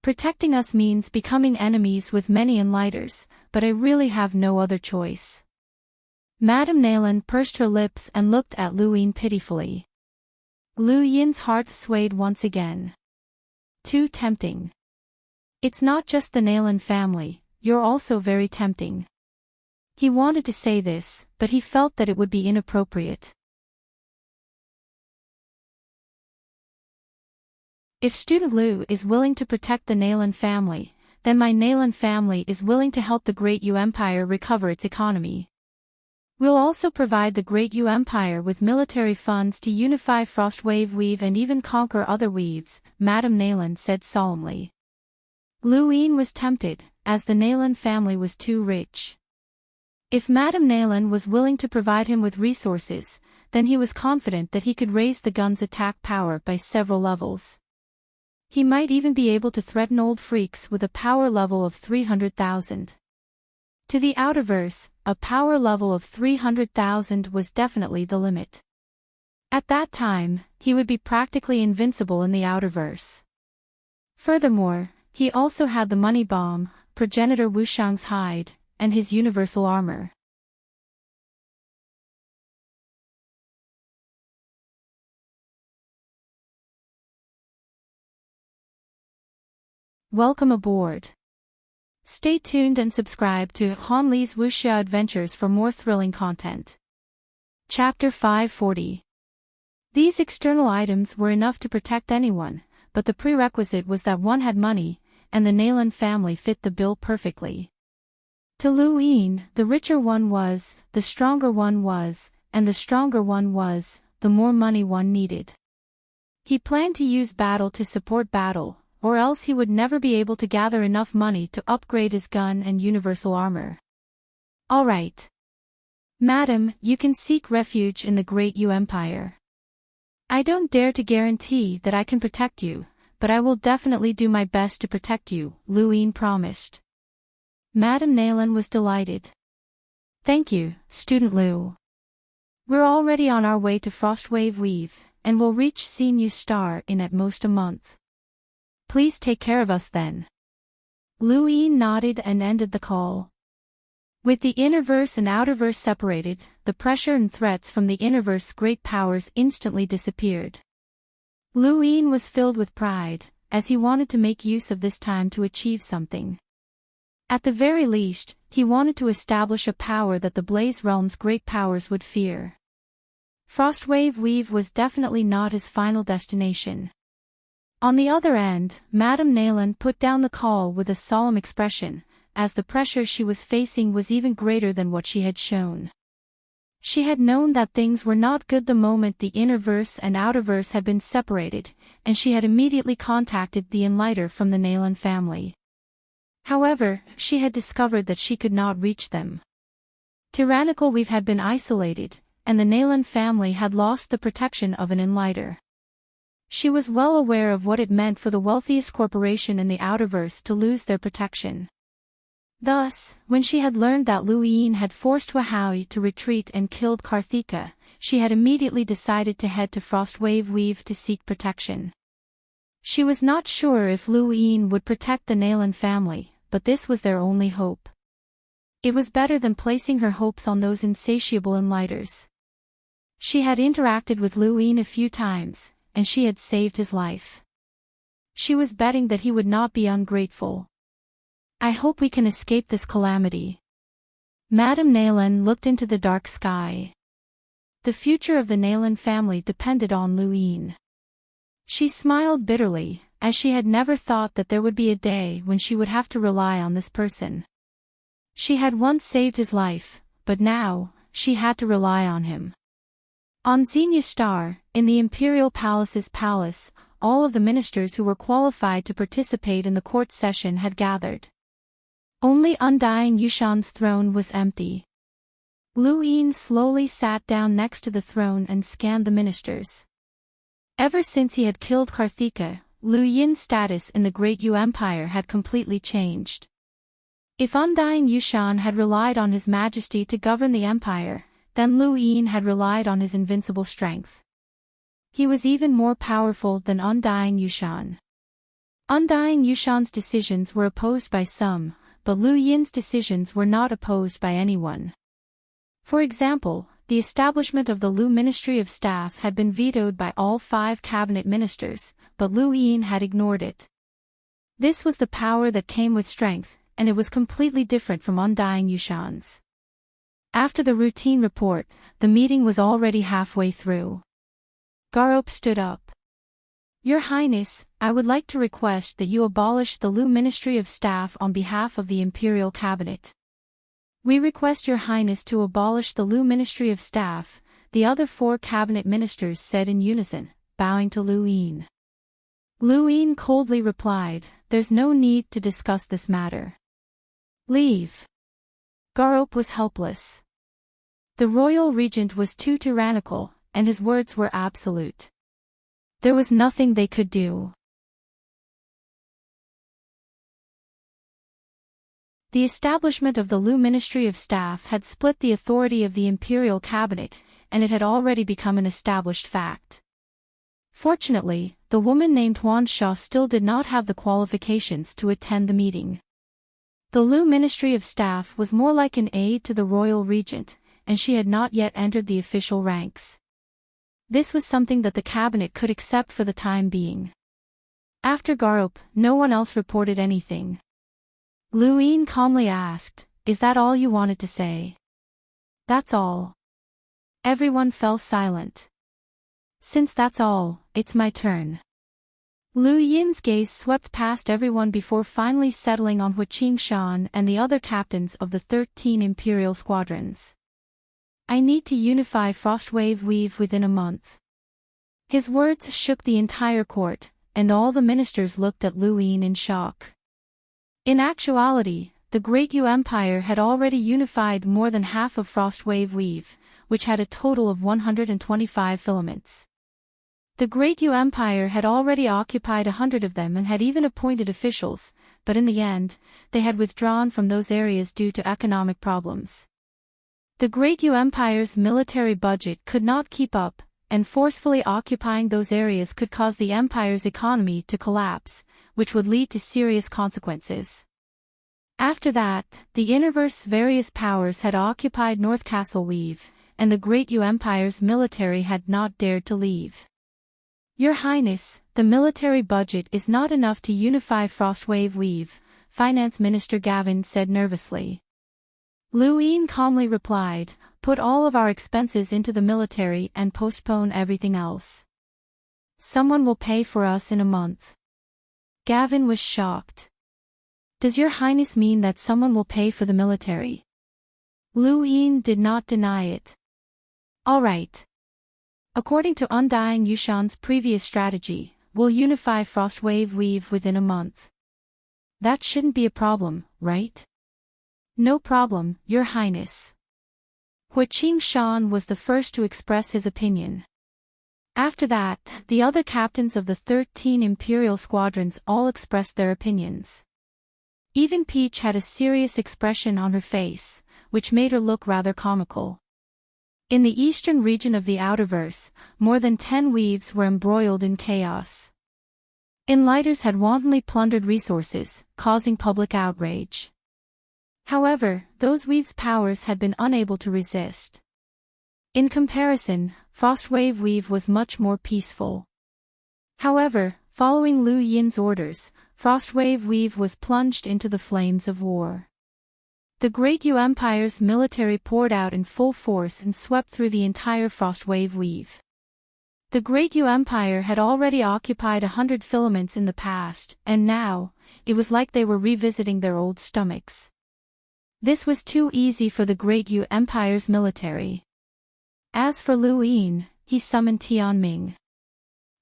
A: Protecting us means becoming enemies with many enlighters, but I really have no other choice. Madame Nayland pursed her lips and looked at Lu Yin pitifully. Lu Yin's heart swayed once again. Too tempting. It's not just the Nayland family, you're also very tempting. He wanted to say this, but he felt that it would be inappropriate. If student Lu is willing to protect the Nayland family, then my Nayland family is willing to help the Great Yu Empire recover its economy. We'll also provide the Great Yu Empire with military funds to unify Frostwave Weave and even conquer other weaves, Madame Nayland said solemnly. Lu Yin was tempted, as the Nayland family was too rich. If Madame Nayland was willing to provide him with resources, then he was confident that he could raise the gun's attack power by several levels. He might even be able to threaten old freaks with a power level of 300,000. To the Outerverse, a power level of 300,000 was definitely the limit. At that time, he would be practically invincible in the Outerverse. Furthermore, he also had the money bomb, progenitor Wushang's hide, and his universal armor. Welcome aboard. Stay tuned and subscribe to Han Li's Wuxia Adventures for more thrilling content. Chapter 540. These external items were enough to protect anyone, but the prerequisite was that one had money, and the Nayland family fit the bill perfectly. To Lu Yin, the richer one was, the stronger one was, and the stronger one was, the more money one needed. He planned to use battle to support battle, or else he would never be able to gather enough money to upgrade his gun and universal armor. All right. Madam, you can seek refuge in the Great Yu Empire. I don't dare to guarantee that I can protect you, but I will definitely do my best to protect you, Lu Yin promised. Madame Nayland was delighted. Thank you, Student Lu. We're already on our way to Frostwave Weave, and will reach Xinyu Star in at most a month. Please take care of us then. Lu Yin nodded and ended the call. With the Innerverse and Outerverse separated, the pressure and threats from the Innerverse's great powers instantly disappeared. Lu Yin was filled with pride, as he wanted to make use of this time to achieve something. At the very least, he wanted to establish a power that the Blaze Realm's great powers would fear. Frostwave Weave was definitely not his final destination. On the other end, Madame Nayland put down the call with a solemn expression, as the pressure she was facing was even greater than what she had shown. She had known that things were not good the moment the Innerverse and Outerverse had been separated, and she had immediately contacted the Enlighter from the Nayland family. However, she had discovered that she could not reach them. Tyrannical Weave had been isolated, and the Nayland family had lost the protection of an Enlighter. She was well aware of what it meant for the wealthiest corporation in the Outerverse to lose their protection. Thus, when she had learned that Lu Yin had forced Wahowie to retreat and killed Karthika, she had immediately decided to head to Frostwave Weave to seek protection. She was not sure if Lu Yin would protect the Nayland family, but this was their only hope. It was better than placing her hopes on those insatiable Enlighters. She had interacted with Lu Yin a few times, and she had saved his life. She was betting that he would not be ungrateful. I hope we can escape this calamity. Madame Nayland looked into the dark sky. The future of the Nayland family depended on Lu Yin. She smiled bitterly, as she had never thought that there would be a day when she would have to rely on this person. She had once saved his life, but now, she had to rely on him. On Xinyu Star, in the Imperial Palace's palace, all of the ministers who were qualified to participate in the court session had gathered. Only Undying Yushan's throne was empty. Lu Yin slowly sat down next to the throne and scanned the ministers. Ever since he had killed Karthika, Lu Yin's status in the Great Yu Empire had completely changed. If Undying Yushan had relied on His Majesty to govern the empire, then Lu Yin had relied on his invincible strength. He was even more powerful than Undying Yushan. Undying Yushan's decisions were opposed by some, but Lu Yin's decisions were not opposed by anyone. For example, the establishment of the Lu Ministry of Staff had been vetoed by all 5 cabinet ministers, but Liu Yin had ignored it. This was the power that came with strength, and it was completely different from Undying Yushan's. After the routine report, the meeting was already halfway through. Garop stood up. Your Highness, I would like to request that you abolish the Lu Ministry of Staff on behalf of the Imperial Cabinet. We request Your Highness to abolish the Lu Ministry of Staff, the other 4 cabinet ministers said in unison, bowing to Liu Yin. Liu Yin coldly replied, there's no need to discuss this matter. Leave. Garop was helpless. The royal regent was too tyrannical, and his words were absolute. There was nothing they could do. The establishment of the Lu Ministry of Staff had split the authority of the imperial cabinet, and it had already become an established fact. Fortunately, the woman named Huan Sha still did not have the qualifications to attend the meeting. The Lu Ministry of Staff was more like an aide to the royal regent, and she had not yet entered the official ranks. This was something that the cabinet could accept for the time being. After Garop, no one else reported anything. Liu Yin calmly asked, is that all you wanted to say? That's all. Everyone fell silent. Since that's all, it's my turn. Liu Yin's gaze swept past everyone before finally settling on Huaqing Shan and the other captains of the 13 imperial squadrons. I need to unify Frostwave Weave within a month. His words shook the entire court, and all the ministers looked at Liu Yin in shock. In actuality, the Great Yu Empire had already unified more than half of Frostwave Weave, which had a total of 125 filaments. The Great Yu Empire had already occupied 100 of them and had even appointed officials, but in the end, they had withdrawn from those areas due to economic problems. The Great Yu Empire's military budget could not keep up, and forcefully occupying those areas could cause the empire's economy to collapse, which would lead to serious consequences. After that, the Universe's various powers had occupied North Castle Weave, and the Great Yu Empire's military had not dared to leave. Your Highness, the military budget is not enough to unify Frostwave Weave, Finance Minister Gavin said nervously. Liu Yin calmly replied, put all of our expenses into the military and postpone everything else. Someone will pay for us in a month. Gavin was shocked. Does Your Highness mean that someone will pay for the military? Liu Yin did not deny it. All right. According to Undying Yushan's previous strategy, we'll unify Frostwave Weave within a month. That shouldn't be a problem, right? No problem, Your Highness. Huaqing Shan was the first to express his opinion. After that, the other captains of the 13 imperial squadrons all expressed their opinions. Even Peach had a serious expression on her face, which made her look rather comical. In the eastern region of the Outerverse, more than 10 weaves were embroiled in chaos. Enlighters had wantonly plundered resources, causing public outrage. However, those weaves' powers had been unable to resist. In comparison, Frostwave Weave was much more peaceful. However, following Liu Yin's orders, Frostwave Weave was plunged into the flames of war. The Great Yu Empire's military poured out in full force and swept through the entire Frostwave Weave. The Great Yu Empire had already occupied 100 filaments in the past, and now, it was like they were revisiting their old stomachs. This was too easy for the Great Yu Empire's military. As for Liu Yin, he summoned Tianming.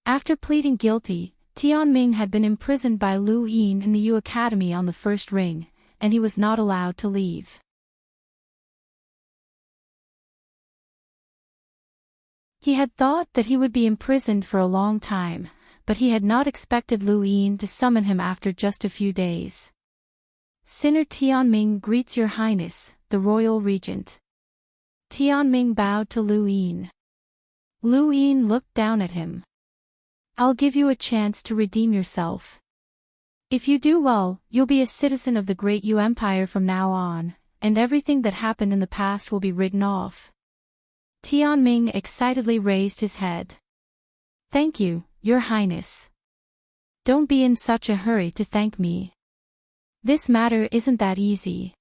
A: After pleading guilty, Tianming had been imprisoned by Liu Yin in the Yu Academy on the first ring, and he was not allowed to leave. He had thought that he would be imprisoned for a long time, but he had not expected Liu Yin to summon him after just a few days. Sinner Tianming greets Your Highness, the Royal Regent. Tianming bowed to Liu Yin. Liu Yin looked down at him. I'll give you a chance to redeem yourself. If you do well, you'll be a citizen of the Great Yu Empire from now on, and everything that happened in the past will be written off. Tianming excitedly raised his head. Thank you, Your Highness. Don't be in such a hurry to thank me. This matter isn't that easy.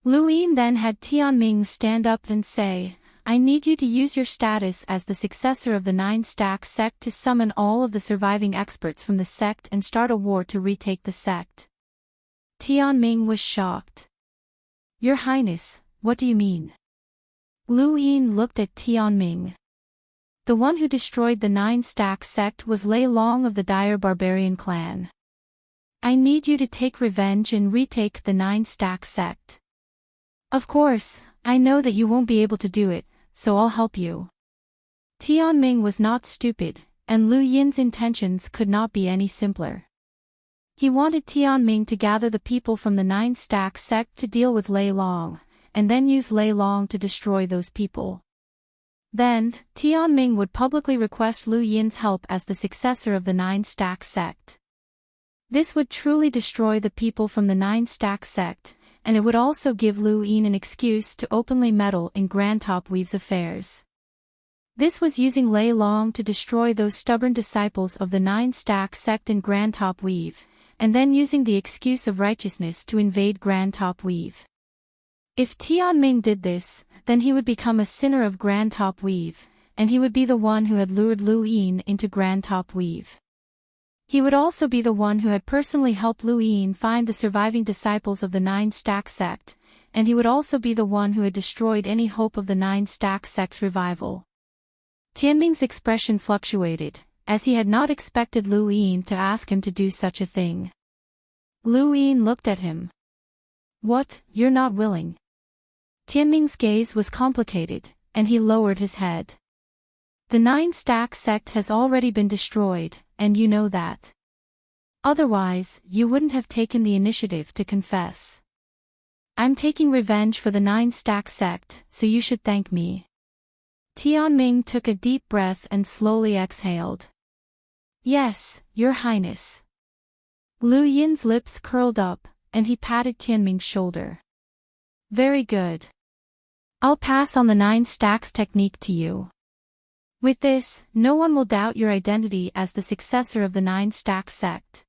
A: Lu Yin then had Tianming stand up and say, I need you to use your status as the successor of the Nine Stack sect to summon all of the surviving experts from the sect and start a war to retake the sect. Tianming was shocked. Your Highness, what do you mean? Lu Yin looked at Tianming. The one who destroyed the Nine Stack sect was Lei Long of the Dire Barbarian clan. I need you to take revenge and retake the Nine Stack sect. Of course, I know that you won't be able to do it, so I'll help you. Tianming was not stupid, and Lu Yin's intentions could not be any simpler. He wanted Tianming to gather the people from the Nine Stack sect to deal with Lei Long, and then use Lei Long to destroy those people. Then, Tianming would publicly request Lu Yin's help as the successor of the Nine Stack sect. This would truly destroy the people from the Nine Stack sect, and it would also give Lu Yin an excuse to openly meddle in Grand Top Weave's affairs. This was using Lei Long to destroy those stubborn disciples of the Nine Stack sect in Grand Top Weave, and then using the excuse of righteousness to invade Grand Top Weave. If Tianming did this, then he would become a sinner of Grand Top Weave, and he would be the one who had lured Lu Yin into Grand Top Weave. He would also be the one who had personally helped Lu Yin find the surviving disciples of the Nine Stack sect, and he would also be the one who had destroyed any hope of the Nine Stack sect's revival. Tianming's expression fluctuated, as he had not expected Lu Yin to ask him to do such a thing. Lu Yin looked at him. What, you're not willing? Tianming's gaze was complicated, and he lowered his head. The Nine Stack sect has already been destroyed, and you know that. Otherwise, you wouldn't have taken the initiative to confess. I'm taking revenge for the Nine Stack sect, so you should thank me. Tianming took a deep breath and slowly exhaled. Yes, Your Highness. Lu Yin's lips curled up, and he patted Tianming's shoulder. Very good. I'll pass on the Nine Stacks technique to you. With this, no one will doubt your identity as the successor of the Nine Stack sect.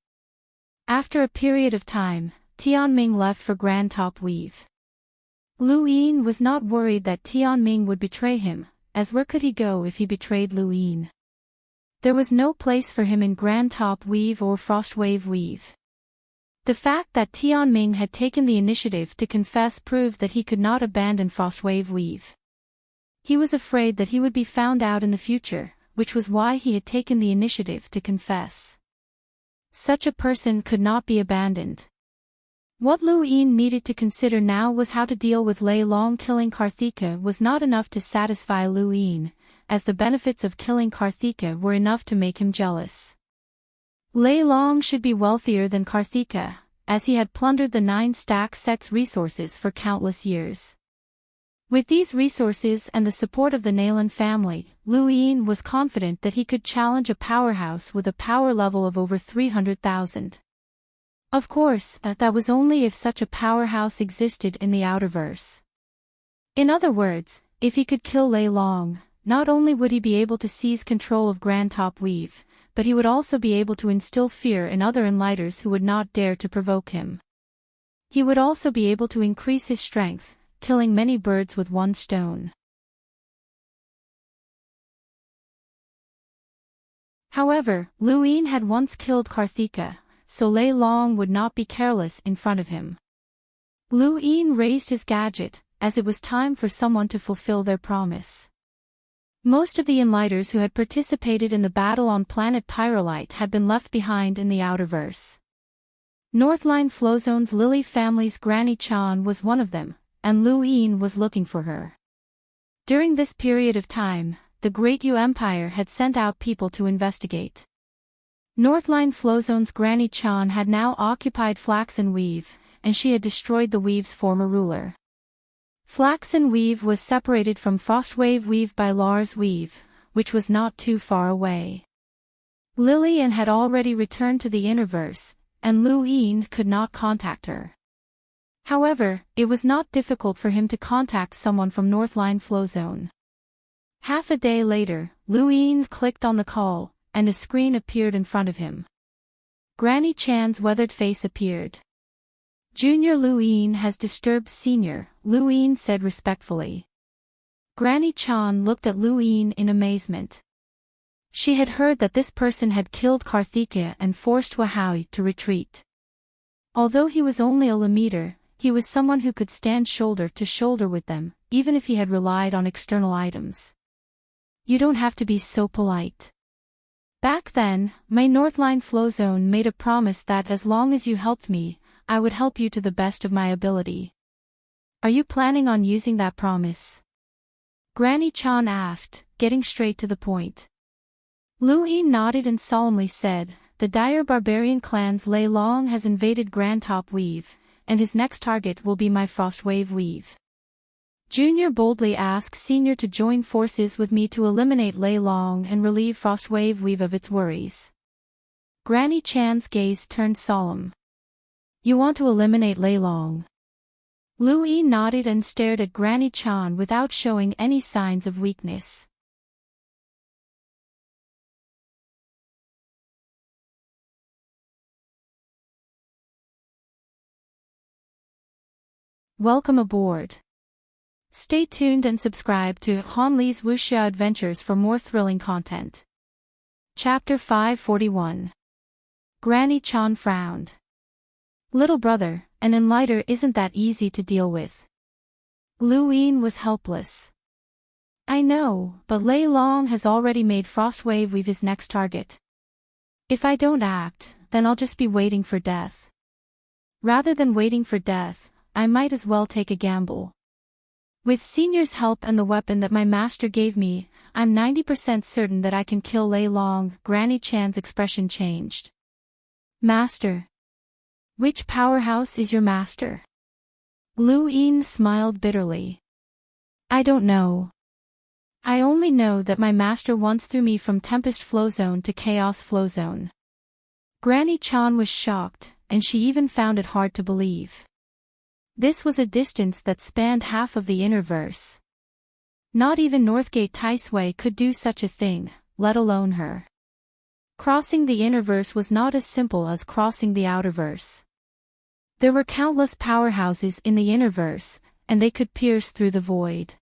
A: After a period of time, Tianming left for Grand Top Weave. Lu Yin was not worried that Tianming would betray him, as where could he go if he betrayed Lu Yin? There was no place for him in Grand Top Weave or Frostwave Weave. The fact that Tianming had taken the initiative to confess proved that he could not abandon Frostwave Weave. He was afraid that he would be found out in the future, which was why he had taken the initiative to confess. Such a person could not be abandoned. What Lu Yin needed to consider now was how to deal with Lei Long. Killing Karthika was not enough to satisfy Lu Yin, as the benefits of killing Karthika were enough to make him jealous. Lei Long should be wealthier than Karthika, as he had plundered the Nine Stack sect's resources for countless years. With these resources and the support of the Nalan family, Lu Yin was confident that he could challenge a powerhouse with a power level of over 300,000. Of course, that was only if such a powerhouse existed in the Outerverse. In other words, if he could kill Lei Long, not only would he be able to seize control of Grand Top Weave, but he would also be able to instill fear in other Enlighters who would not dare to provoke him. He would also be able to increase his strength, killing many birds with one stone. However, Lu Yin had once killed Karthika, so Lei Long would not be careless in front of him. Lu Yin raised his gadget, as it was time for someone to fulfill their promise. Most of the Enlighters who had participated in the battle on planet Pyrolite had been left behind in the Outerverse. Northline Flowzone's Lily family's Granny Chan was one of them, and Lu Yin was looking for her. During this period of time, the Great Yu Empire had sent out people to investigate. Northline Flowzone's Granny Chan had now occupied Flaxen Weave, and she had destroyed the Weave's former ruler. Flaxen Weave was separated from Frostwave Weave by Lars Weave, which was not too far away. Lillian had already returned to the Innerverse, and Lu Yin could not contact her. However, it was not difficult for him to contact someone from Northline Flow Zone. Half a day later, Lu Yin clicked on the call, and a screen appeared in front of him. Granny Chan's weathered face appeared. Junior Lu Yin has disturbed Senior, Lu Yin said respectfully. Granny Chan looked at Lu Yin in amazement. She had heard that this person had killed Karthika and forced Wahoui to retreat. Although he was only a Lamiter, he was someone who could stand shoulder to shoulder with them, even if he had relied on external items. You don't have to be so polite. Back then, my Northline Flow Zone made a promise that as long as you helped me, I would help you to the best of my ability. Are you planning on using that promise? Granny Chan asked, getting straight to the point. Lu Yin nodded and solemnly said, the dire barbarian clan's Lei Long has invaded Grand Top Weave, and his next target will be my Frostwave Weave. Junior boldly asked Senior to join forces with me to eliminate Lei Long and relieve Frostwave Weave of its worries. Granny Chan's gaze turned solemn. You want to eliminate Lei Long? Lu Yin nodded and stared at Granny Chan without showing any signs of weakness. Welcome aboard. Stay tuned and subscribe to Han Li's Wuxia Adventures for more thrilling content. Chapter 541. Granny Chan frowned. Little brother, an enlighter isn't that easy to deal with. Lu Yin was helpless. I know, but Lei Long has already made Frostwave Weave his next target. If I don't act, then I'll just be waiting for death. Rather than waiting for death, I might as well take a gamble. With Senior's help and the weapon that my master gave me, I'm 90% certain that I can kill Lei Long. Granny Chan's expression changed. Master. Which powerhouse is your master? Lu Yin smiled bitterly. I don't know. I only know that my master once threw me from Tempest Flow Zone to Chaos Flow Zone. Granny Chan was shocked, and she even found it hard to believe. This was a distance that spanned half of the Innerverse. Not even Northgate Taisui could do such a thing, let alone her. Crossing the Innerverse was not as simple as crossing the Outerverse. There were countless powerhouses in the Innerverse, and they could pierce through the void.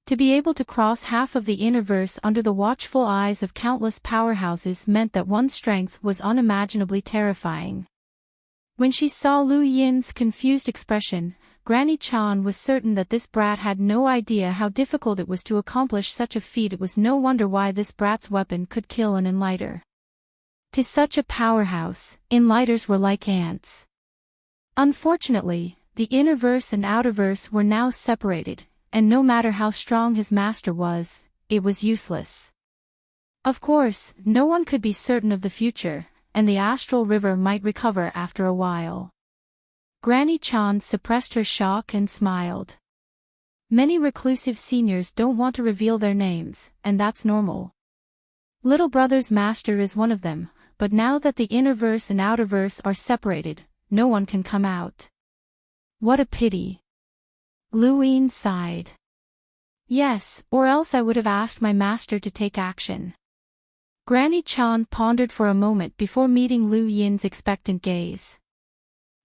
A: To be able to cross half of the Innerverse under the watchful eyes of countless powerhouses meant that one's strength was unimaginably terrifying. When she saw Lu Yin's confused expression, Granny Chan was certain that this brat had no idea how difficult it was to accomplish such a feat. It was no wonder why this brat's weapon could kill an enlighter. To such a powerhouse, enlighters were like ants. Unfortunately, the Innerverse and Outerverse were now separated, and no matter how strong his master was, it was useless. Of course, no one could be certain of the future, and the astral river might recover after a while. Granny Chan suppressed her shock and smiled. Many reclusive seniors don't want to reveal their names, and that's normal. Little brother's master is one of them, but now that the Innerverse and Outerverse are separated, no one can come out. What a pity. Lu Yin sighed. Yes, or else I would have asked my master to take action. Granny Chan pondered for a moment before meeting Lu Yin's expectant gaze.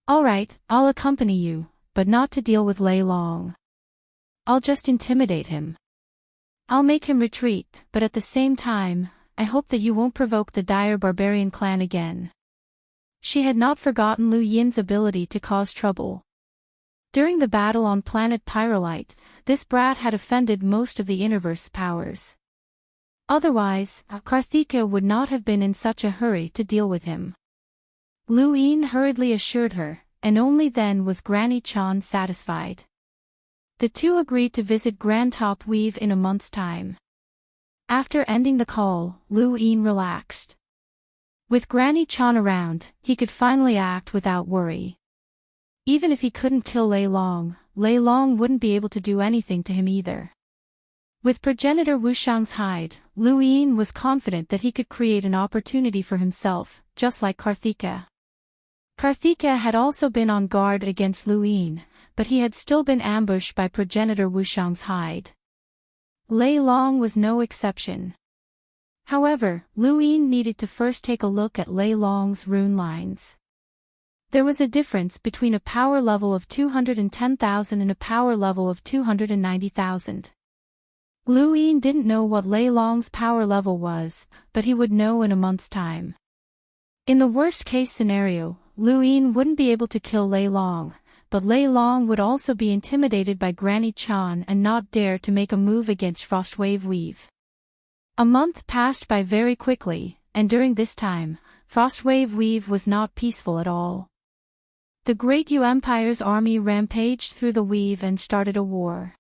A: All right, I'll accompany you, but not to deal with Lei Long. I'll just intimidate him. I'll make him retreat, but at the same time, I hope that you won't provoke the dire barbarian clan again. She had not forgotten Lu Yin's ability to cause trouble. During the battle on planet Pyrolite, this brat had offended most of the Innerverse powers. Otherwise, Karthika would not have been in such a hurry to deal with him. Lu Yin hurriedly assured her, and only then was Granny Chan satisfied. The two agreed to visit Grand Top Weave in a month's time. After ending the call, Lu Yin relaxed. With Granny Chan around, he could finally act without worry. Even if he couldn't kill Lei Long wouldn't be able to do anything to him either. With progenitor Wushang's hide, Lu Yin was confident that he could create an opportunity for himself, just like Karthika. Karthika had also been on guard against Lu Yin, but he had still been ambushed by progenitor Wushang's hide. Lei Long was no exception. However, Lu Yin needed to first take a look at Lei Long's rune lines. There was a difference between a power level of 210,000 and a power level of 290,000. Lu Yin didn't know what Lei Long's power level was, but he would know in a month's time. In the worst-case scenario, Lu Yin wouldn't be able to kill Lei Long, but Lei Long would also be intimidated by Granny Chan and not dare to make a move against Frostwave Weave. A month passed by very quickly, and during this time, Frostwave Weave was not peaceful at all. The Great Yu Empire's army rampaged through the Weave and started a war.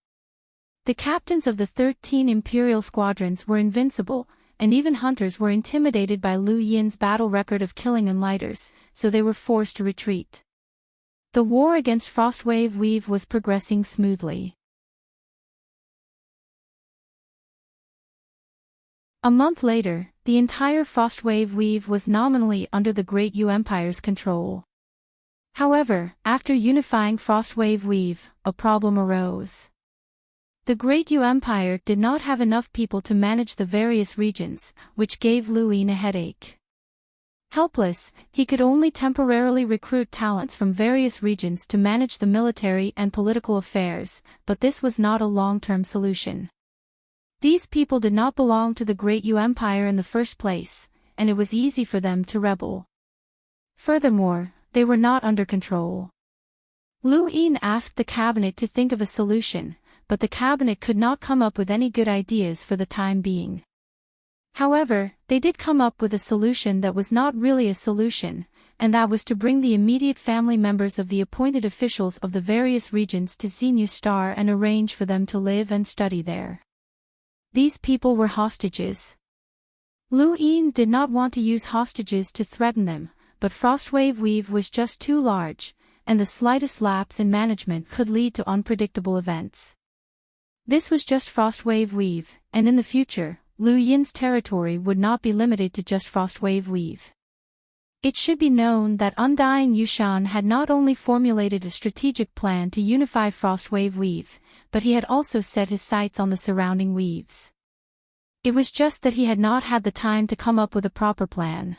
A: The captains of the 13 Imperial squadrons were invincible, and even hunters were intimidated by Lu Yin's battle record of killing Enlighters, so they were forced to retreat. The war against Frostwave Weave was progressing smoothly. A month later, the entire Frostwave Weave was nominally under the Great Yu Empire's control. However, after unifying Frostwave Weave, a problem arose. The Great Yu Empire did not have enough people to manage the various regions, which gave Lu Yin a headache. Helpless, he could only temporarily recruit talents from various regions to manage the military and political affairs, but this was not a long-term solution. These people did not belong to the Great Yu Empire in the first place, and it was easy for them to rebel. Furthermore, they were not under control. Lu Yin asked the cabinet to think of a solution, but the cabinet could not come up with any good ideas for the time being. However, they did come up with a solution that was not really a solution, and that was to bring the immediate family members of the appointed officials of the various regions to Xenu Star and arrange for them to live and study there. These people were hostages. Lu Yin did not want to use hostages to threaten them, but Frostwave Weave was just too large, and the slightest lapse in management could lead to unpredictable events. This was just Frostwave Weave, and in the future, Lu Yin's territory would not be limited to just Frostwave Weave. It should be known that Undying Yushan had not only formulated a strategic plan to unify Frostwave Weave, but he had also set his sights on the surrounding weaves. It was just that he had not had the time to come up with a proper plan.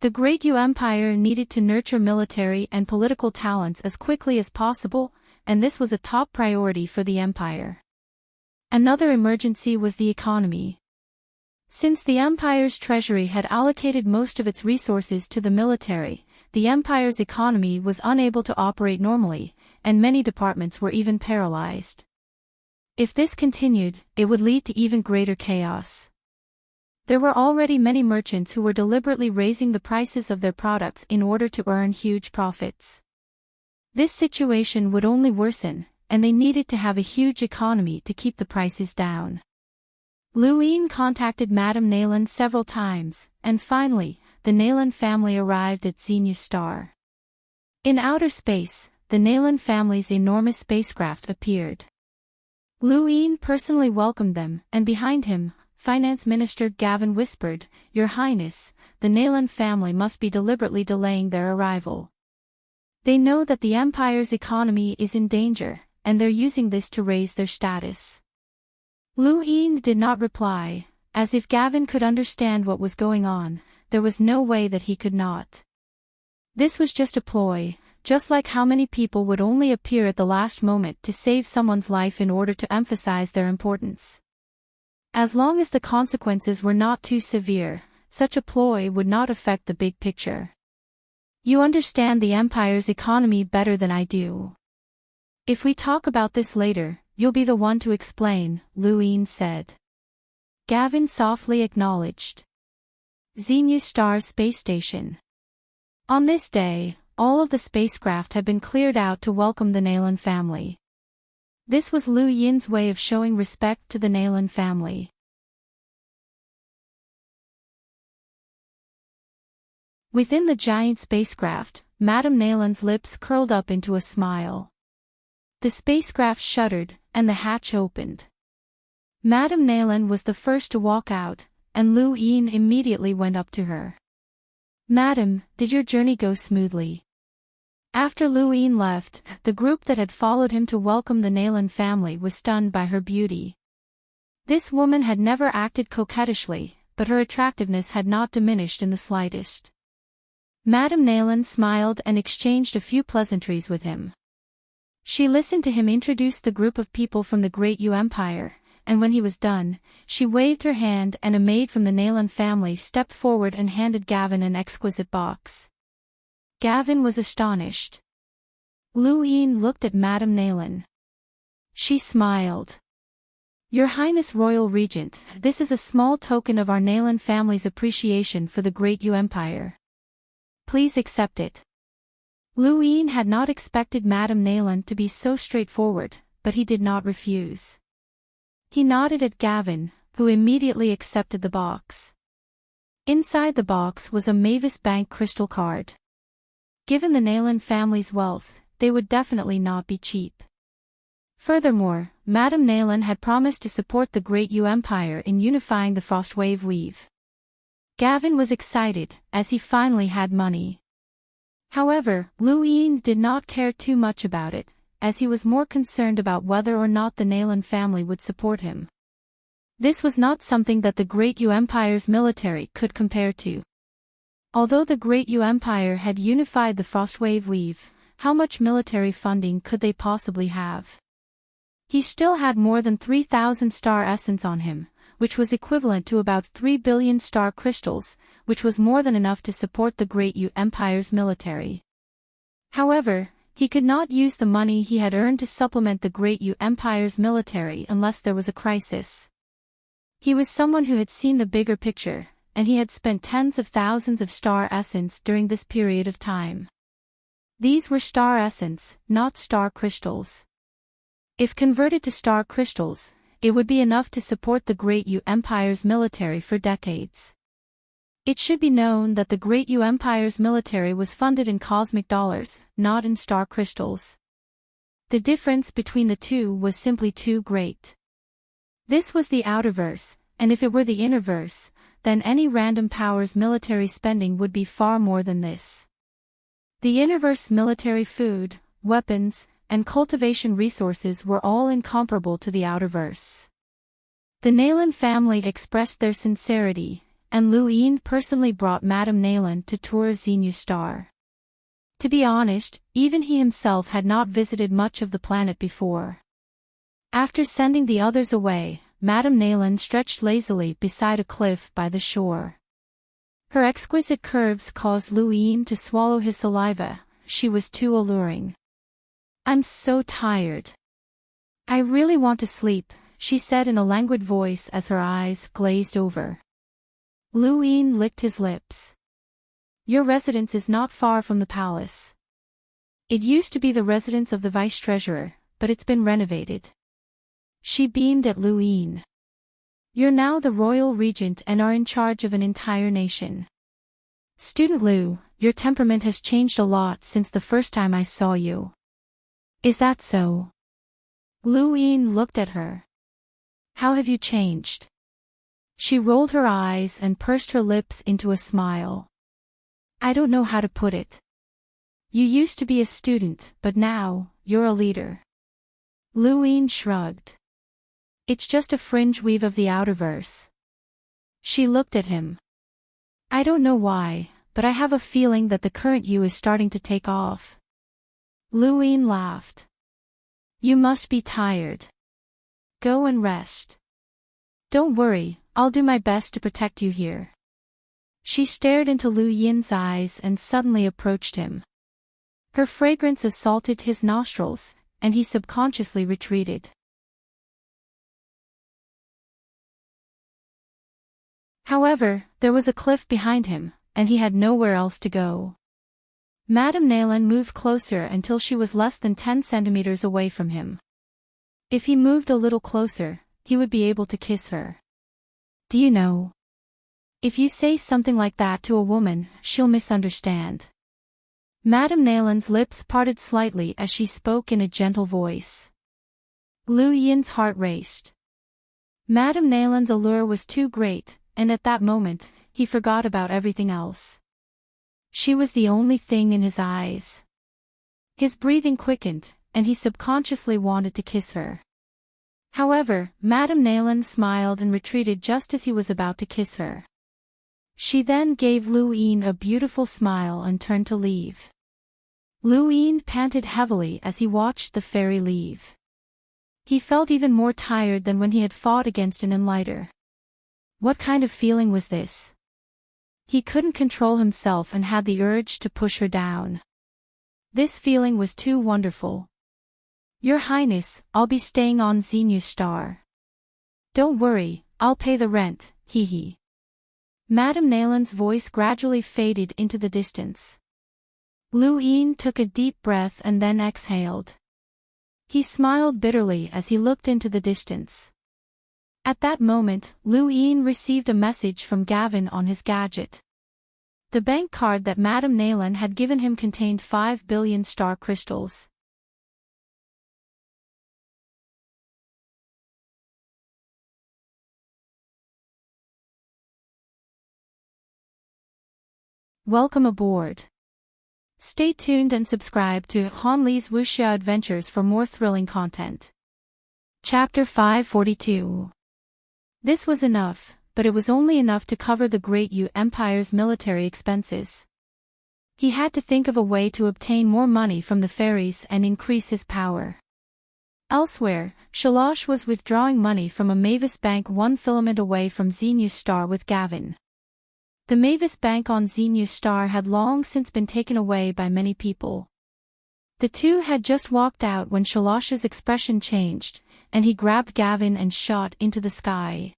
A: The Great Yu Empire needed to nurture military and political talents as quickly as possible, and this was a top priority for the empire. Another emergency was the economy. Since the empire's treasury had allocated most of its resources to the military, the empire's economy was unable to operate normally, and many departments were even paralyzed. If this continued, it would lead to even greater chaos. There were already many merchants who were deliberately raising the prices of their products in order to earn huge profits. This situation would only worsen, and they needed to have a huge economy to keep the prices down. Lu Yin contacted Madame Nayland several times, and finally, the Nayland family arrived at Xenu Star. In outer space, the Nayland family's enormous spacecraft appeared. Lu Yin personally welcomed them, and behind him, Finance Minister Gavin whispered, "Your Highness, the Nayland family must be deliberately delaying their arrival. They know that the Empire's economy is in danger, and they're using this to raise their status." Lu Yin did not reply, as if Gavin could understand what was going on, there was no way that he could not. This was just a ploy, just like how many people would only appear at the last moment to save someone's life in order to emphasize their importance. As long as the consequences were not too severe, such a ploy would not affect the big picture. You understand the Empire's economy better than I do. If we talk about this later, you'll be the one to explain, Lu Yin said. Gavin softly acknowledged. Xenu Star Space Station. On this day, all of the spacecraft had been cleared out to welcome the Nayland family. This was Lu Yin's way of showing respect to the Nayland family. Within the giant spacecraft, Madame Nayland's lips curled up into a smile. The spacecraft shuddered, and the hatch opened. Madame Nayland was the first to walk out, and Lu Yin immediately went up to her. Madam, did your journey go smoothly? After Luine left, the group that had followed him to welcome the Nayland family was stunned by her beauty. This woman had never acted coquettishly, but her attractiveness had not diminished in the slightest. Madame Nayland smiled and exchanged a few pleasantries with him. She listened to him introduce the group of people from the Great Yu Empire, and when he was done, she waved her hand and a maid from the Nayland family stepped forward and handed Gavin an exquisite box. Gavin was astonished. Luine looked at Madame Nayland. She smiled. Your Highness Royal Regent, this is a small token of our Nayland family's appreciation for the Great Yu Empire. Please accept it. Luine had not expected Madame Nayland to be so straightforward, but he did not refuse. He nodded at Gavin, who immediately accepted the box. Inside the box was a Mavis Bank crystal card. Given the Nayland family's wealth, they would definitely not be cheap. Furthermore, Madame Nayland had promised to support the Great Yu Empire in unifying the Frostwave Weave. Gavin was excited, as he finally had money. However, Luine did not care too much about it, as he was more concerned about whether or not the Nayland family would support him. This was not something that the Great Yu Empire's military could compare to. Although the Great Yu Empire had unified the Frostwave Weave, how much military funding could they possibly have? He still had more than 3,000 star essence on him, which was equivalent to about 3 billion star crystals, which was more than enough to support the Great Yu Empire's military. However, he could not use the money he had earned to supplement the Great Yu Empire's military unless there was a crisis. He was someone who had seen the bigger picture, and he had spent tens of thousands of star essence during this period of time. These were star essence, not star crystals. If converted to star crystals, it would be enough to support the Great Yu Empire's military for decades. It should be known that the Great Yu Empire's military was funded in cosmic dollars, not in star crystals. The difference between the two was simply too great. This was the outerverse, and if it were the innerverse, then any random power's military spending would be far more than this. The innerverse military food, weapons, and cultivation resources were all incomparable to the outerverse. The Nayland family expressed their sincerity, and Luine personally brought Madame Nayland to tour Xenu Star. To be honest, even he himself had not visited much of the planet before. After sending the others away, Madame Nayland stretched lazily beside a cliff by the shore. Her exquisite curves caused Luine to swallow his saliva. She was too alluring. I'm so tired. I really want to sleep, she said in a languid voice as her eyes glazed over. Luine licked his lips. Your residence is not far from the palace. It used to be the residence of the vice-treasurer, but it's been renovated. She beamed at Luine. You're now the royal regent and are in charge of an entire nation. Student Lu, your temperament has changed a lot since the first time I saw you. Is that so? Luine looked at her. How have you changed? She rolled her eyes and pursed her lips into a smile. I don't know how to put it. You used to be a student, but now, you're a leader. Luine shrugged. It's just a fringe weave of the outerverse. She looked at him. I don't know why, but I have a feeling that the current you is starting to take off. Luine laughed. You must be tired. Go and rest. Don't worry, I'll do my best to protect you here. She stared into Lu Yin's eyes and suddenly approached him. Her fragrance assaulted his nostrils, and he subconsciously retreated. However, there was a cliff behind him, and he had nowhere else to go. Madame Nayland moved closer until she was less than 10 centimeters away from him. If he moved a little closer, he would be able to kiss her. Do you know? If you say something like that to a woman, she'll misunderstand. Madame Nayland's lips parted slightly as she spoke in a gentle voice. Lu Yin's heart raced. Madame Nayland's allure was too great, and at that moment, he forgot about everything else. She was the only thing in his eyes. His breathing quickened, and he subconsciously wanted to kiss her. However, Madame Nayland smiled and retreated just as he was about to kiss her. She then gave Lu Yin a beautiful smile and turned to leave. Lu Yin panted heavily as he watched the fairy leave. He felt even more tired than when he had fought against an enlighter. What kind of feeling was this? He couldn't control himself and had the urge to push her down. This feeling was too wonderful. Your Highness, I'll be staying on Xenu Star. Don't worry, I'll pay the rent, hee hee. Madame Nayland's voice gradually faded into the distance. Lu Yin took a deep breath and then exhaled. He smiled bitterly as he looked into the distance. At that moment, Lu Yin received a message from Gavin on his gadget. The bank card that Madame Nayland had given him contained 5 billion star crystals. Welcome aboard. Stay tuned and subscribe to Han Li's Wuxia Adventures for more thrilling content. Chapter 542. This was enough, but it was only enough to cover the Great Yu Empire's military expenses. He had to think of a way to obtain more money from the fairies and increase his power. Elsewhere, Shalosh was withdrawing money from a Mavis bank 1 filament away from Xenu Star with Gavin. The Mavis Bank on Xenu Star had long since been taken away by many people. The two had just walked out when Shalosh's expression changed, and he grabbed Gavin and shot into the sky.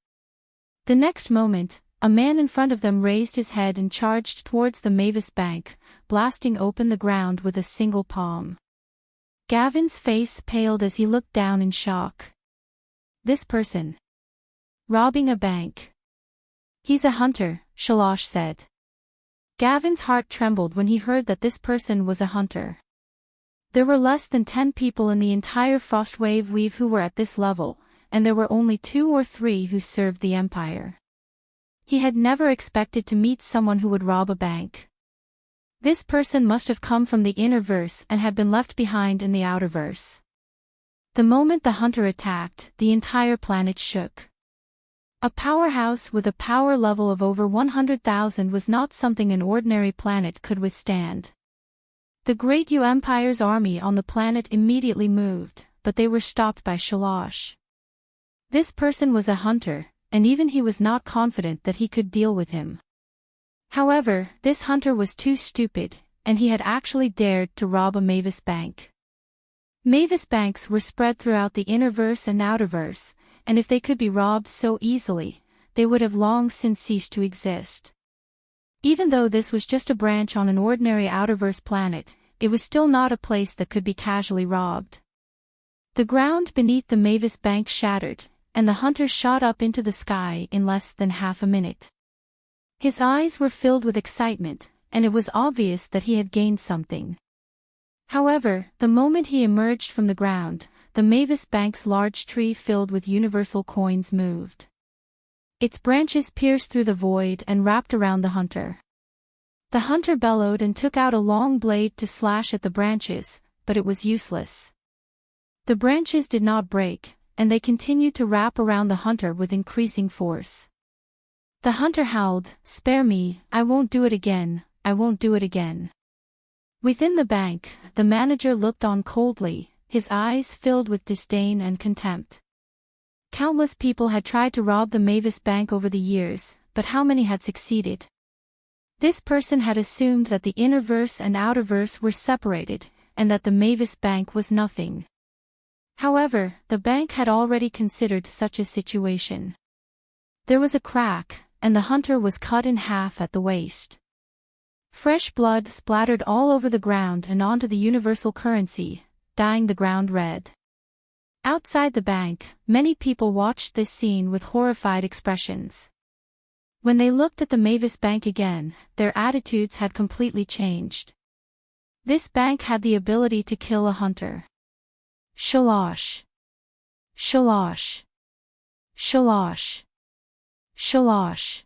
A: The next moment, a man in front of them raised his head and charged towards the Mavis Bank, blasting open the ground with a single palm. Gavin's face paled as he looked down in shock. This person. Robbing a bank. He's a hunter, Shalosh said. Gavin's heart trembled when he heard that this person was a hunter. There were less than 10 people in the entire Frostwave Weave who were at this level, and there were only 2 or 3 who served the Empire. He had never expected to meet someone who would rob a bank. This person must have come from the inner verse and had been left behind in the outer verse. The moment the hunter attacked, the entire planet shook. A powerhouse with a power level of over 100,000 was not something an ordinary planet could withstand. The Great Yu Empire's army on the planet immediately moved, but they were stopped by Shalosh. This person was a hunter, and even he was not confident that he could deal with him. However, this hunter was too stupid, and he had actually dared to rob a Mavis bank. Mavis banks were spread throughout the innerverse and outerverse, and if they could be robbed so easily, they would have long since ceased to exist. Even though this was just a branch on an ordinary outerverse planet, it was still not a place that could be casually robbed. The ground beneath the Mavis bank shattered, and the hunter shot up into the sky in less than half a minute. His eyes were filled with excitement, and it was obvious that he had gained something. However, the moment he emerged from the ground, the Mavis Bank's large tree filled with universal coins moved. Its branches pierced through the void and wrapped around the hunter. The hunter bellowed and took out a long blade to slash at the branches, but it was useless. The branches did not break, and they continued to wrap around the hunter with increasing force. The hunter howled, "Spare me, I won't do it again, I won't do it again." Within the bank, the manager looked on coldly, his eyes filled with disdain and contempt. Countless people had tried to rob the Mavis Bank over the years, but how many had succeeded? This person had assumed that the innerverse and outerverse were separated, and that the Mavis Bank was nothing. However, the bank had already considered such a situation. There was a crack, and the hunter was cut in half at the waist. Fresh blood splattered all over the ground and onto the universal currency, dyeing the ground red. Outside the bank, many people watched this scene with horrified expressions. When they looked at the Mavis Bank again, their attitudes had completely changed. This bank had the ability to kill a hunter. Shalosh. Shalosh. Shalosh. Shalosh.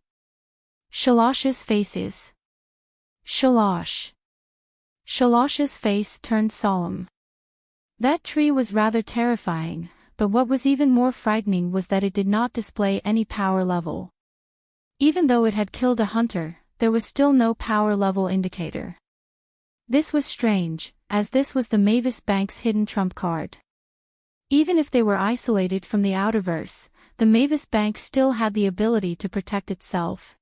A: Shalosh's faces. Shalosh. Shalosh's face turned solemn. That tree was rather terrifying, but what was even more frightening was that it did not display any power level. Even though it had killed a hunter, there was still no power level indicator. This was strange, as this was the Mavis Bank's hidden trump card. Even if they were isolated from the outerverse, the Mavis Bank still had the ability to protect itself.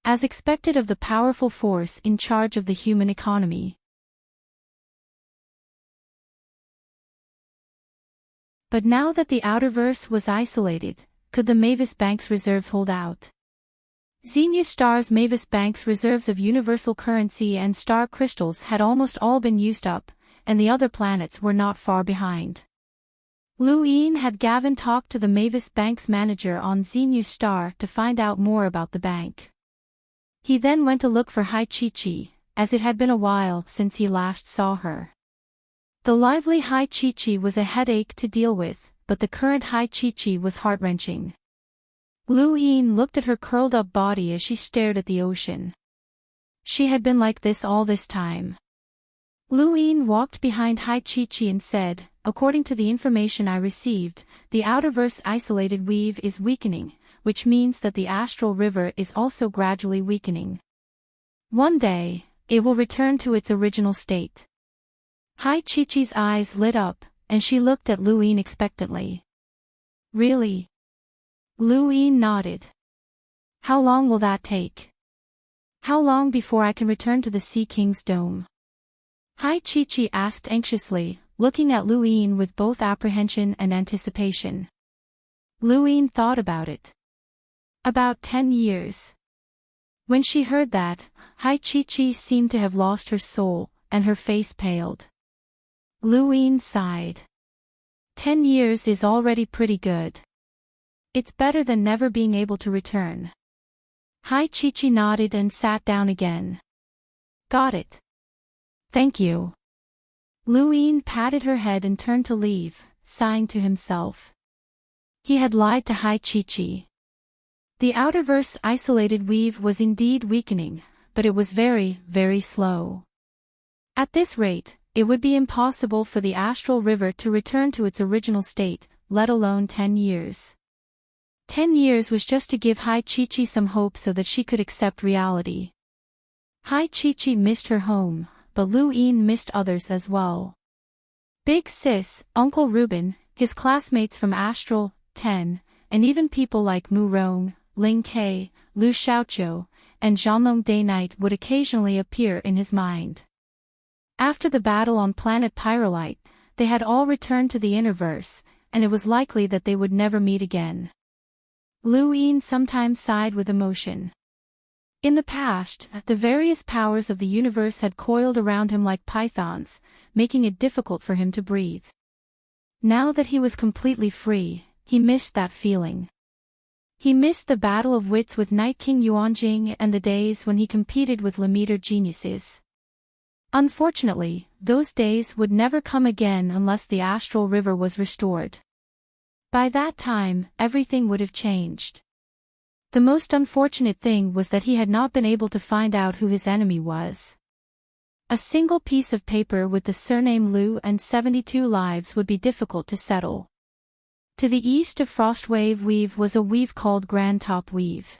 A: As expected of the powerful force in charge of the human economy. But now that the outerverse was isolated, could the Mavis Bank's reserves hold out? Xenu Star's Mavis Bank's reserves of universal currency and star crystals had almost all been used up, and the other planets were not far behind. Luin had Gavin talk to the Mavis Bank's manager on Xenu Star to find out more about the bank. He then went to look for Hai Chi-Chi, as it had been a while since he last saw her. The lively Hai Chi-Chi was a headache to deal with, but the current Hai Chi-Chi was heart-wrenching. Luin looked at her curled-up body as she stared at the ocean. She had been like this all this time. Luin walked behind Hai Chi-Chi and said, "According to the information I received, the outerverse isolated weave is weakening, which means that the astral river is also gradually weakening. One day, it will return to its original state." Hai Chi-Chi's eyes lit up, and she looked at Luin expectantly. "Really?" Luin nodded. "How long will that take? How long before I can return to the Sea King's dome?" Hai Chi-Chi asked anxiously, looking at Luin with both apprehension and anticipation. Luin thought about it. "About 10 years. When she heard that, Hai Chi-Chi seemed to have lost her soul, and her face paled. Luin sighed. 10 years is already pretty good. It's better than never being able to return." Hai Chi-Chi nodded and sat down again. "Got it. Thank you." Luin patted her head and turned to leave, sighing to himself. He had lied to Hai Chi-Chi. The outerverse isolated weave was indeed weakening, but it was very, very slow. At this rate, it would be impossible for the astral river to return to its original state, let alone 10 years. 10 years was just to give Hai Chi-Chi some hope so that she could accept reality. Hai Chi-Chi missed her home, but Luin missed others as well. Big Sis, Uncle Ruben, his classmates from Astral 10, and even people like Mu Rong, Ling Ke, Lu Xiaoqiu, and Zhanlong Day Night would occasionally appear in his mind. After the battle on planet Pyrolite, they had all returned to the Innerverse, and it was likely that they would never meet again. Luin sometimes sighed with emotion. In the past, the various powers of the universe had coiled around him like pythons, making it difficult for him to breathe. Now that he was completely free, he missed that feeling. He missed the battle of wits with Night King Yuanjing and the days when he competed with Lemaitre geniuses. Unfortunately, those days would never come again unless the astral river was restored. By that time, everything would have changed. The most unfortunate thing was that he had not been able to find out who his enemy was. A single piece of paper with the surname Lu and 72 lives would be difficult to settle. To the east of Frostwave Weave was a weave called Grand Top Weave.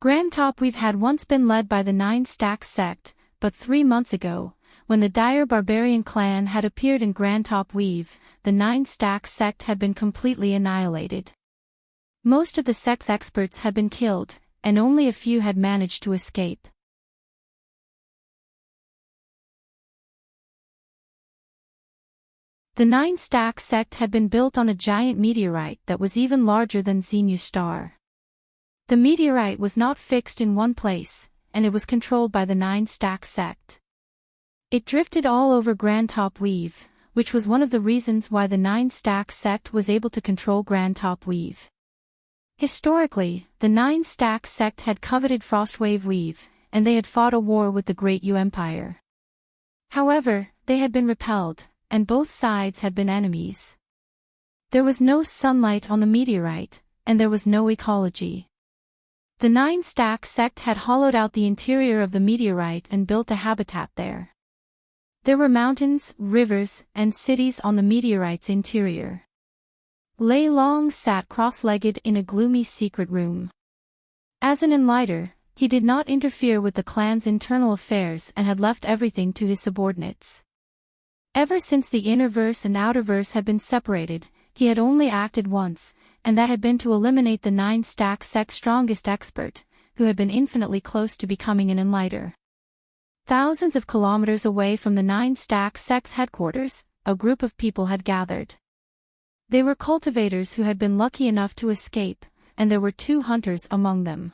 A: Grand Top Weave had once been led by the Nine Stacks sect, but 3 months ago, when the dire barbarian clan had appeared in Grand Top Weave, the Nine Stacks sect had been completely annihilated. Most of the sect's experts had been killed, and only a few had managed to escape. The Nine Stacks sect had been built on a giant meteorite that was even larger than Xenu Star. The meteorite was not fixed in one place, and it was controlled by the Nine Stacks sect. It drifted all over Grand Top Weave, which was one of the reasons why the Nine Stacks sect was able to control Grand Top Weave. Historically, the Nine Stacks sect had coveted Frostwave Weave, and they had fought a war with the Great Yu Empire. However, they had been repelled, and both sides had been enemies. There was no sunlight on the meteorite, and there was no ecology. The Nine-Stack sect had hollowed out the interior of the meteorite and built a habitat there. There were mountains, rivers, and cities on the meteorite's interior. Lei Long sat cross-legged in a gloomy secret room. As an enlighter, he did not interfere with the clan's internal affairs and had left everything to his subordinates. Ever since the innerverse and outerverse had been separated, he had only acted once, and that had been to eliminate the Nine-Stack sect's strongest expert, who had been infinitely close to becoming an enlighter. Thousands of kilometers away from the Nine-Stack sect's headquarters, a group of people had gathered. They were cultivators who had been lucky enough to escape, and there were 2 hunters among them.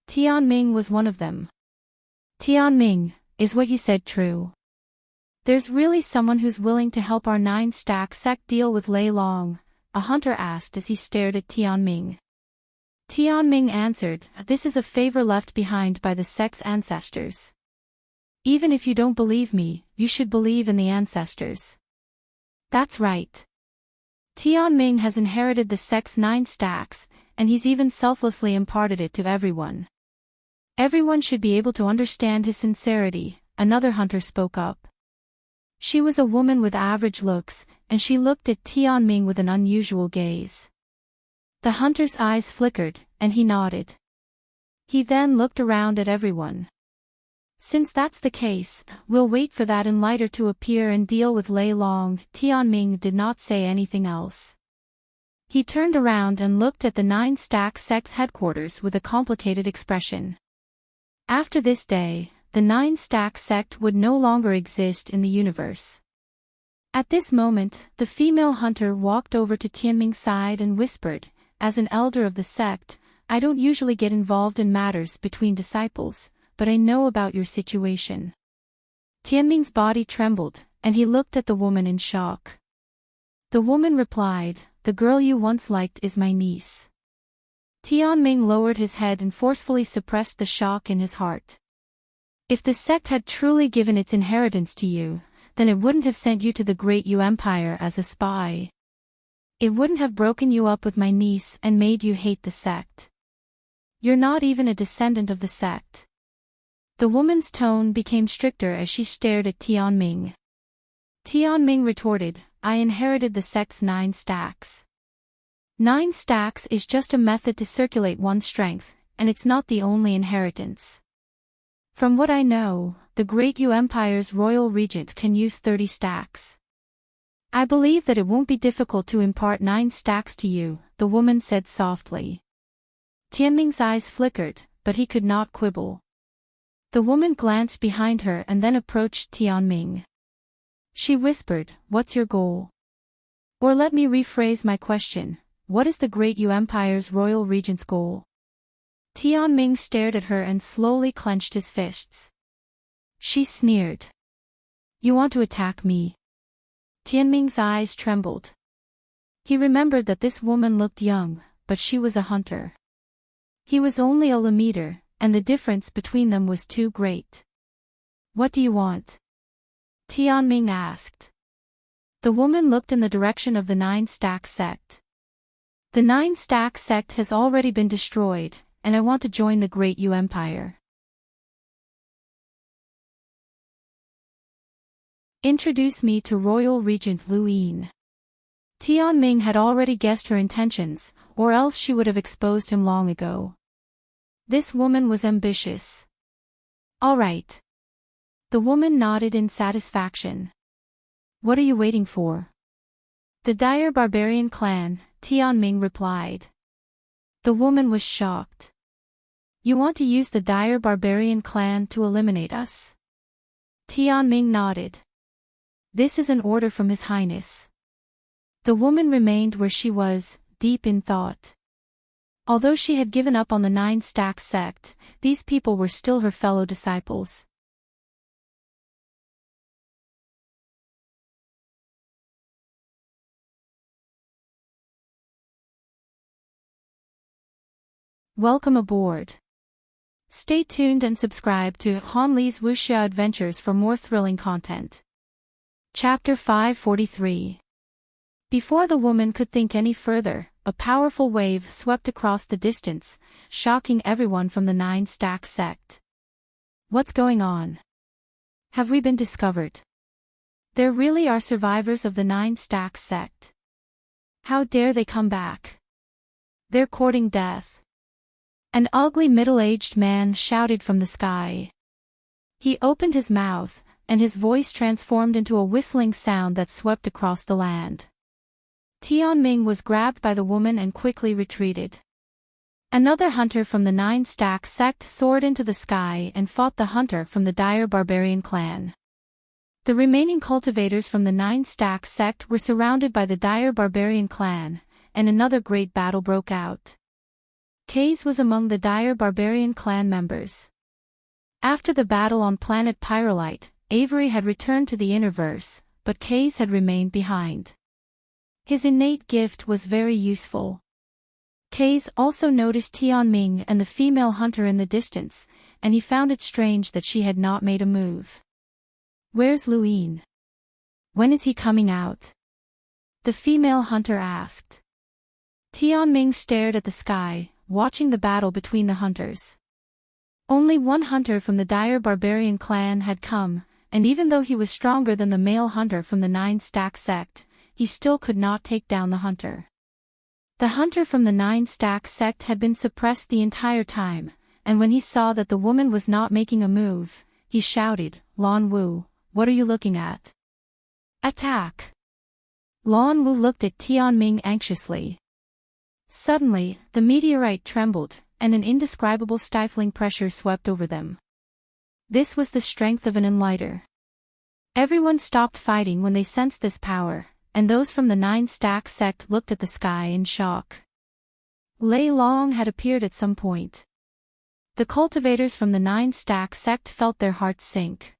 A: Tianming was one of them. Tianming, is what you said true? There's really someone who's willing to help our Nine-Stack sect deal with Lei Long? A hunter asked as he stared at Tianming. Tianming answered, this is a favor left behind by the sect's ancestors. Even if you don't believe me, you should believe in the ancestors. That's right. Tianming has inherited the sect's 9 stacks, and he's even selflessly imparted it to everyone. Everyone should be able to understand his sincerity, another hunter spoke up. She was a woman with average looks, and she looked at Tianming with an unusual gaze. The hunter's eyes flickered, and he nodded. He then looked around at everyone. Since that's the case, we'll wait for that enlighter to appear and deal with Lei Long. Tianming did not say anything else. He turned around and looked at the Nine-Stack sect's headquarters with a complicated expression. After this day, the Nine-Stack sect would no longer exist in the universe. At this moment, the female hunter walked over to Tianming's side and whispered, as an elder of the sect, I don't usually get involved in matters between disciples, but I know about your situation. Tianming's body trembled, and he looked at the woman in shock. The woman replied, the girl you once liked is my niece. Tianming lowered his head and forcefully suppressed the shock in his heart. If the sect had truly given its inheritance to you, then it wouldn't have sent you to the Great Yu Empire as a spy. It wouldn't have broken you up with my niece and made you hate the sect. You're not even a descendant of the sect. The woman's tone became stricter as she stared at Tianming. Tianming retorted, I inherited the sect's 9 stacks. 9 stacks is just a method to circulate one's strength, and it's not the only inheritance. From what I know, the Great Yu Empire's royal regent can use 30 stacks. I believe that it won't be difficult to impart 9 stacks to you, the woman said softly. Tianming's eyes flickered, but he could not quibble. The woman glanced behind her and then approached Tianming. She whispered, what's your goal? Or let me rephrase my question, what is the Great Yu Empire's royal regent's goal? Tianming stared at her and slowly clenched his fists. She sneered. You want to attack me? Tianming's eyes trembled. He remembered that this woman looked young, but she was a hunter. He was only a Lamiter, and the difference between them was too great. What do you want? Tianming asked. The woman looked in the direction of the Nine-Stack sect. The Nine-Stack sect has already been destroyed, and I want to join the Great Yu Empire. Introduce me to Royal Regent Lu Yin. Tianming had already guessed her intentions, or else she would have exposed him long ago. This woman was ambitious. All right. The woman nodded in satisfaction. What are you waiting for? The Dire Barbarian clan, Tianming replied. The woman was shocked. You want to use the Dire Barbarian clan to eliminate us? Tianming nodded. This is an order from His Highness. The woman remained where she was, deep in thought. Although she had given up on the Nine-Stack sect, these people were still her fellow disciples. Welcome aboard. Stay tuned and subscribe to Han Li's Wuxia Adventures for more thrilling content. Chapter 543. Before the woman could think any further, a powerful wave swept across the distance, shocking everyone from the Nine Stack sect. What's going on? Have we been discovered? There really are survivors of the Nine Stack sect. How dare they come back? They're courting death. An ugly middle-aged man shouted from the sky. He opened his mouth, and his voice transformed into a whistling sound that swept across the land. Tianming was grabbed by the woman and quickly retreated. Another hunter from the Nine Stack sect soared into the sky and fought the hunter from the dire barbarian clan. The remaining cultivators from the Nine Stack sect were surrounded by the dire barbarian clan, and another great battle broke out. Kaze was among the dire barbarian clan members. After the battle on planet Pyrolite, Avery had returned to the Innerverse, but Kaze had remained behind. His innate gift was very useful. Kaze also noticed Tianming and the female hunter in the distance, and he found it strange that she had not made a move. Where's Luin? When is he coming out? The female hunter asked. Tianming stared at the sky, watching the battle between the hunters. Only one hunter from the dire barbarian clan had come, and even though he was stronger than the male hunter from the Nine Stack sect, he still could not take down the hunter. The hunter from the Nine Stack sect had been suppressed the entire time, and when he saw that the woman was not making a move, he shouted, "Lan Wu, what are you looking at? Attack!" Lan Wu looked at Tianming anxiously. Suddenly, the meteorite trembled, and an indescribable stifling pressure swept over them. This was the strength of an enlighter. Everyone stopped fighting when they sensed this power, and those from the Nine Stack sect looked at the sky in shock. Lei Long had appeared at some point. The cultivators from the Nine Stack sect felt their hearts sink.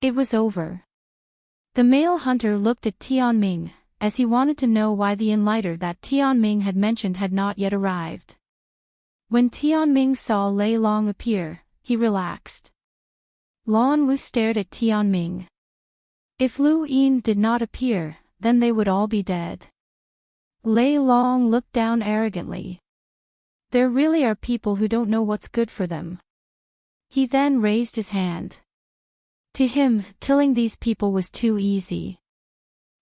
A: It was over. The male hunter looked at Tianming, as he wanted to know why the enlighter that Tianming had mentioned had not yet arrived. When Tianming saw Lei Long appear, he relaxed. Lan Wu stared at Tianming. If Lu Yin did not appear, then they would all be dead. Lei Long looked down arrogantly. There really are people who don't know what's good for them. He then raised his hand. To him, killing these people was too easy.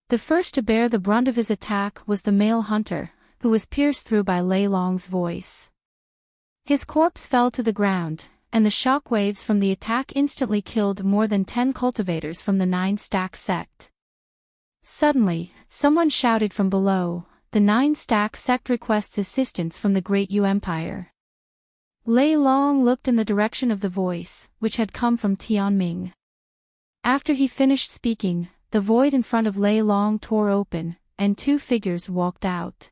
A: The first to bear the brunt of his attack was the male hunter, who was pierced through by Lei Long's voice. His corpse fell to the ground, and the shock waves from the attack instantly killed more than 10 cultivators from the Nine Stack sect. Suddenly, someone shouted from below, "The Nine Stack sect requests assistance from the Great Yu Empire." Lei Long looked in the direction of the voice, which had come from Tianming. After he finished speaking, the void in front of Lei Long tore open, and 2 figures walked out.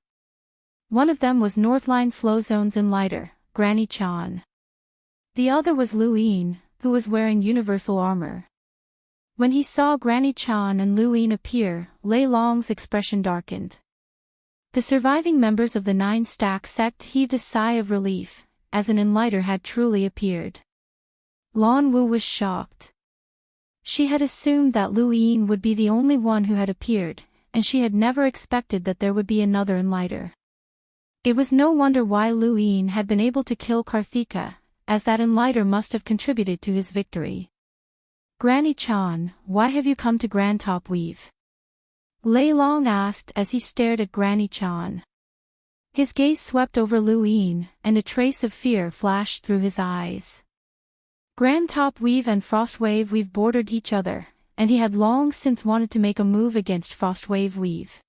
A: One of them was Northline Flowzone's enlighter, Granny Chan. The other was Lu Yin, who was wearing universal armor. When he saw Granny Chan and Lu Yin appear, Lei Long's expression darkened. The surviving members of the Nine Stack sect heaved a sigh of relief, as an enlighter had truly appeared. Lan Wu was shocked. She had assumed that Lu Yin would be the only one who had appeared, and she had never expected that there would be another enlighter. It was no wonder why Lu Yin had been able to kill Karthika, as that enlighter must have contributed to his victory. "Granny Chan, why have you come to Grand Top Weave?" Lei Long asked as he stared at Granny Chan. His gaze swept over Lu Yin, and a trace of fear flashed through his eyes. Grand Top Weave and Frostwave Weave bordered each other, and he had long since wanted to make a move against Frostwave Weave.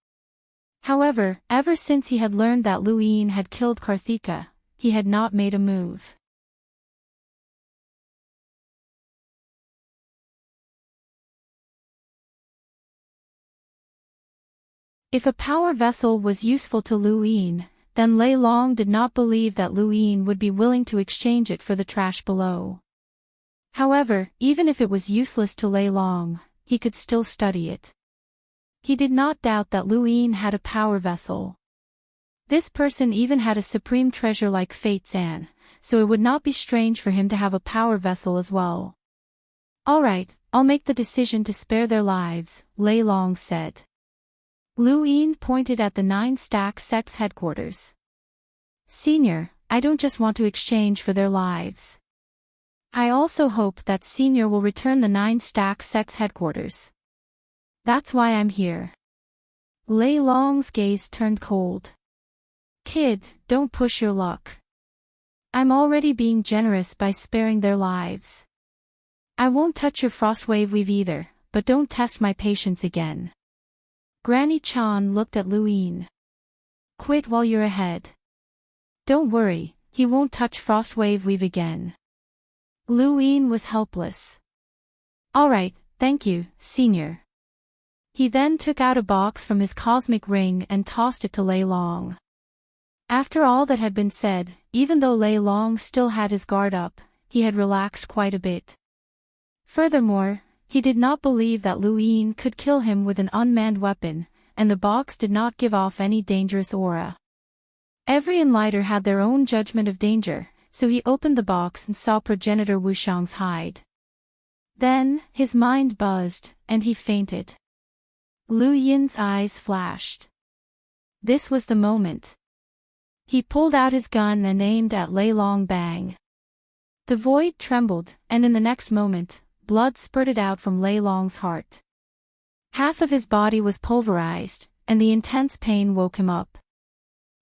A: However, ever since he had learned that Lu Yin had killed Karthika, he had not made a move. If a power vessel was useful to Lu Yin, then Lei Long did not believe that Lu Yin would be willing to exchange it for the trash below. However, even if it was useless to Lei Long, he could still study it. He did not doubt that Lu Yin had a power vessel. This person even had a supreme treasure like Fate's An, so it would not be strange for him to have a power vessel as well. "Alright, I'll make the decision to spare their lives," Lei Long said. Lu Yin pointed at the Nine Stack sect's headquarters. Senior, I don't just want to exchange for their lives. I also hope that Senior will return the Nine Stack sect's headquarters. That's why I'm here. Lei Long's gaze turned cold. Kid, don't push your luck. I'm already being generous by sparing their lives. I won't touch your Frostwave Weave either, but don't test my patience again. Granny Chan looked at Lu Yin. Quit while you're ahead. Don't worry, he won't touch Frostwave Weave again. Lu Yin was helpless. Alright, thank you, Senior. He then took out a box from his cosmic ring and tossed it to Lei Long. After all that had been said, even though Lei Long still had his guard up, he had relaxed quite a bit. Furthermore, he did not believe that Lu Yin could kill him with an unmanned weapon, and the box did not give off any dangerous aura. Every enlighter had their own judgment of danger, so he opened the box and saw Progenitor Wushang's hide. Then, his mind buzzed, and he fainted. Lu Yin's eyes flashed. This was the moment. He pulled out his gun and aimed at Lei Long. Bang. The void trembled, and in the next moment, blood spurted out from Lei Long's heart. Half of his body was pulverized, and the intense pain woke him up.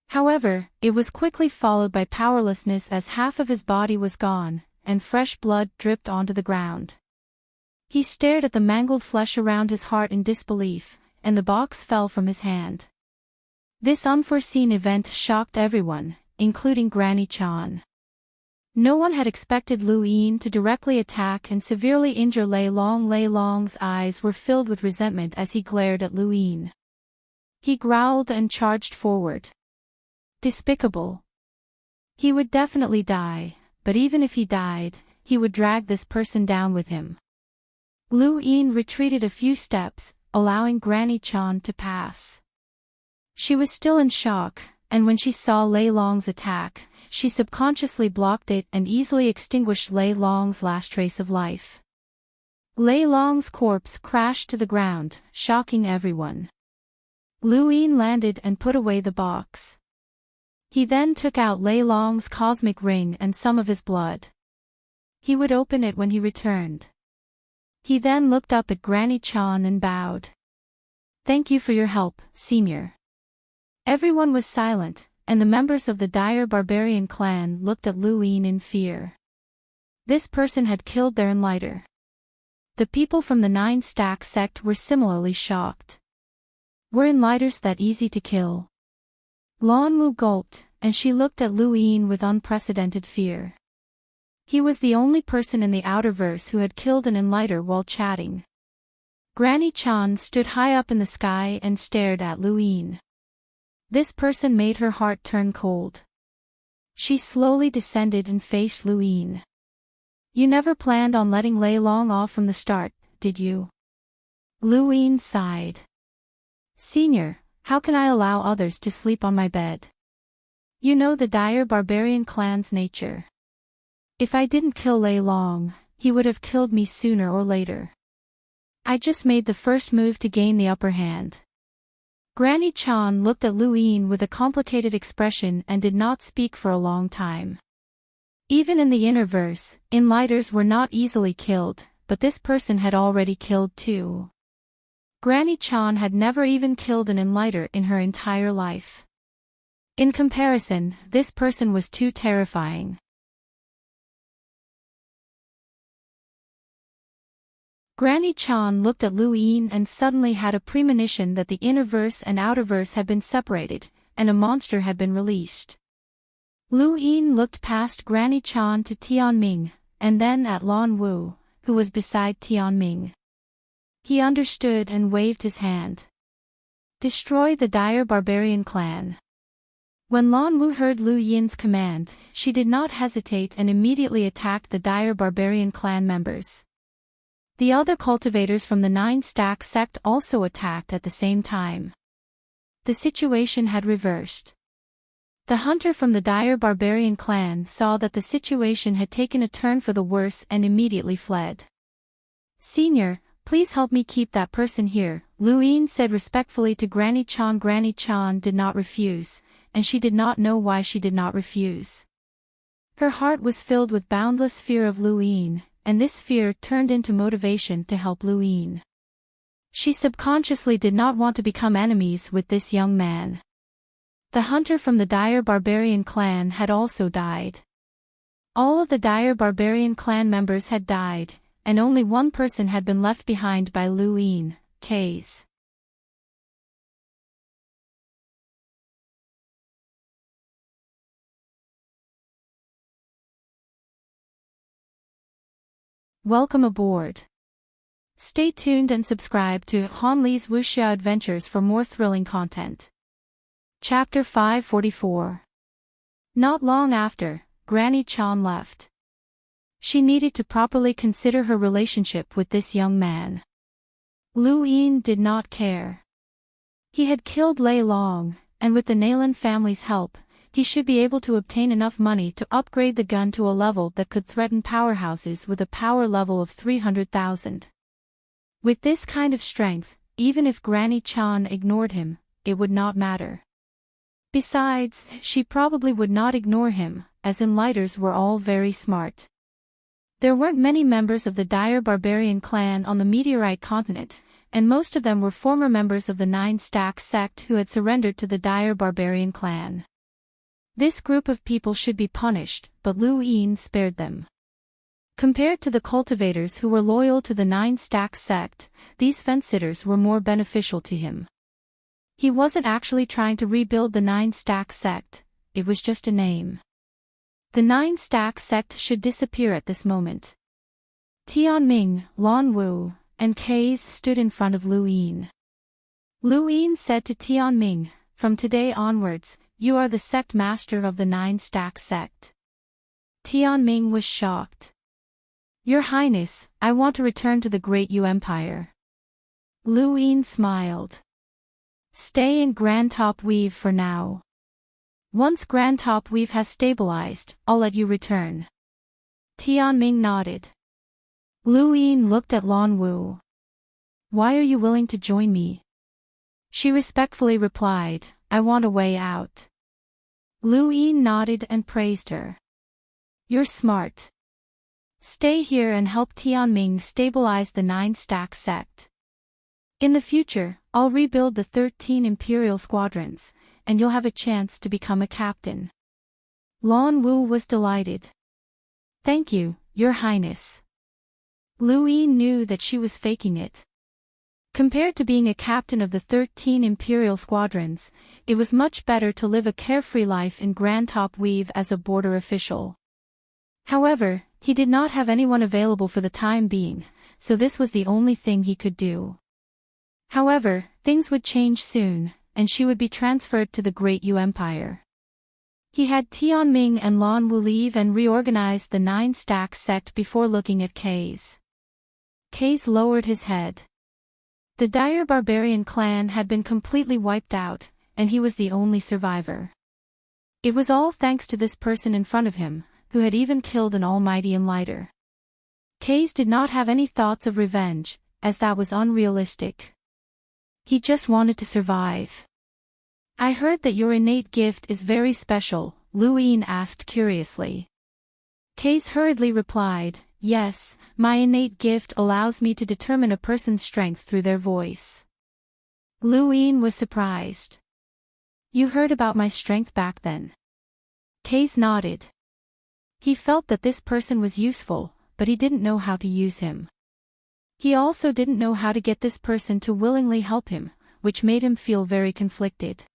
A: However, it was quickly followed by powerlessness as half of his body was gone, and fresh blood dripped onto the ground. He stared at the mangled flesh around his heart in disbelief, and the box fell from his hand. This unforeseen event shocked everyone, including Granny Chan. No one had expected Lu Yin to directly attack and severely injure Lei Long. Lei Long's eyes were filled with resentment as he glared at Lu Yin. He growled and charged forward. Despicable. He would definitely die, but even if he died, he would drag this person down with him. Lu Yin retreated a few steps, allowing Granny Chan to pass. She was still in shock, and when she saw Lei Long's attack, she subconsciously blocked it and easily extinguished Lei Long's last trace of life. Lei Long's corpse crashed to the ground, shocking everyone. Lu Yin landed and put away the box. He then took out Lei Long's cosmic ring and some of his blood. He would open it when he returned. He then looked up at Granny Chan and bowed. Thank you for your help, Senior. Everyone was silent, and the members of the dire barbarian clan looked at Lu Yin in fear. This person had killed their enlighter. The people from the Nine Stack sect were similarly shocked. Were enlighters that easy to kill? Lan Wu gulped, and she looked at Lu Yin with unprecedented fear. He was the only person in the Outerverse who had killed an enlighter while chatting. Granny Chan stood high up in the sky and stared at Lu Yin. This person made her heart turn cold. She slowly descended and faced Lu Yin. You never planned on letting Lei Long off from the start, did you? Lu Yin sighed. Senior, how can I allow others to sleep on my bed? You know the dire barbarian clan's nature. If I didn't kill Lei Long, he would have killed me sooner or later. I just made the first move to gain the upper hand. Granny Chan looked at Lu Yin with a complicated expression and did not speak for a long time. Even in the Innerverse, enlighters were not easily killed, but this person had already killed two. Granny Chan had never even killed an enlighter in her entire life. In comparison, this person was too terrifying. Granny Chan looked at Lu Yin and suddenly had a premonition that the Innerverse and Outerverse had been separated, and a monster had been released. Lu Yin looked past Granny Chan to Tianming, and then at Lan Wu, who was beside Tianming. He understood and waved his hand. Destroy the dire barbarian clan. When Lan Wu heard Lu Yin's command, she did not hesitate and immediately attacked the dire barbarian clan members. The other cultivators from the Nine Stack sect also attacked at the same time. The situation had reversed. The hunter from the dire barbarian clan saw that the situation had taken a turn for the worse and immediately fled. Senior, please help me keep that person here, Luin said respectfully to Granny Chan. Granny Chan did not refuse, and she did not know why she did not refuse. Her heart was filled with boundless fear of Luin, and this fear turned into motivation to help Luin. She subconsciously did not want to become enemies with this young man. The hunter from the Dire Barbarian clan had also died. All of the Dire Barbarian clan members had died, and only one person had been left behind by Luin, Kaze. Welcome aboard. Stay tuned and subscribe to Han Li's Wuxia Adventures for more thrilling content. Chapter 544. Not long after, Granny Chan left. She needed to properly consider her relationship with this young man. Luin did not care. He had killed Lei Long, and with the Nalan family's help, he should be able to obtain enough money to upgrade the gun to a level that could threaten powerhouses with a power level of 300,000. With this kind of strength, even if Granny Chan ignored him, it would not matter. Besides, she probably would not ignore him, as Enlighters were all very smart. There weren't many members of the Dire Barbarian clan on the Meteorite continent, and most of them were former members of the Nine Stacks sect who had surrendered to the Dire Barbarian clan. This group of people should be punished, but Luin spared them. Compared to the cultivators who were loyal to the Nine Stacks sect, these fence-sitters were more beneficial to him. He wasn't actually trying to rebuild the Nine Stacks sect, it was just a name. The Nine Stacks sect should disappear at this moment. Tianming, Lan Wu, and Kaze stood in front of Luin. Luin said to Tianming, "From today onwards, you are the sect master of the Nine Stacks sect." Tianming was shocked. "Your Highness, I want to return to the Great Yu Empire." Luin smiled. "Stay in Grand Top Weave for now. Once Grand Top Weave has stabilized, I'll let you return." Tianming nodded. Luin looked at Lan Wu. "Why are you willing to join me?" She respectfully replied, "I want a way out." Luin nodded and praised her. "You're smart. Stay here and help Tianming stabilize the Nine Stacks sect. In the future, I'll rebuild the 13 Imperial squadrons, and you'll have a chance to become a captain." Lan Wu was delighted. "Thank you, Your Highness." Luin knew that she was faking it. Compared to being a captain of the 13 Imperial squadrons, it was much better to live a carefree life in Grand Top Weave as a border official. However, he did not have anyone available for the time being, so this was the only thing he could do. However, things would change soon, and she would be transferred to the Great Yu Empire. He had Tianming and Lan Wu leave and reorganize the Nine Stacks sect before looking at Kaze. Kaze lowered his head. The Dire Barbarian clan had been completely wiped out, and he was the only survivor. It was all thanks to this person in front of him, who had even killed an almighty Enlighter. Kaze did not have any thoughts of revenge, as that was unrealistic. He just wanted to survive. "I heard that your innate gift is very special," Luin asked curiously. Kaze hurriedly replied, "Yes, my innate gift allows me to determine a person's strength through their voice." Luin was surprised. "You heard about my strength back then?" Kaze nodded. He felt that this person was useful, but he didn't know how to use him. He also didn't know how to get this person to willingly help him, which made him feel very conflicted.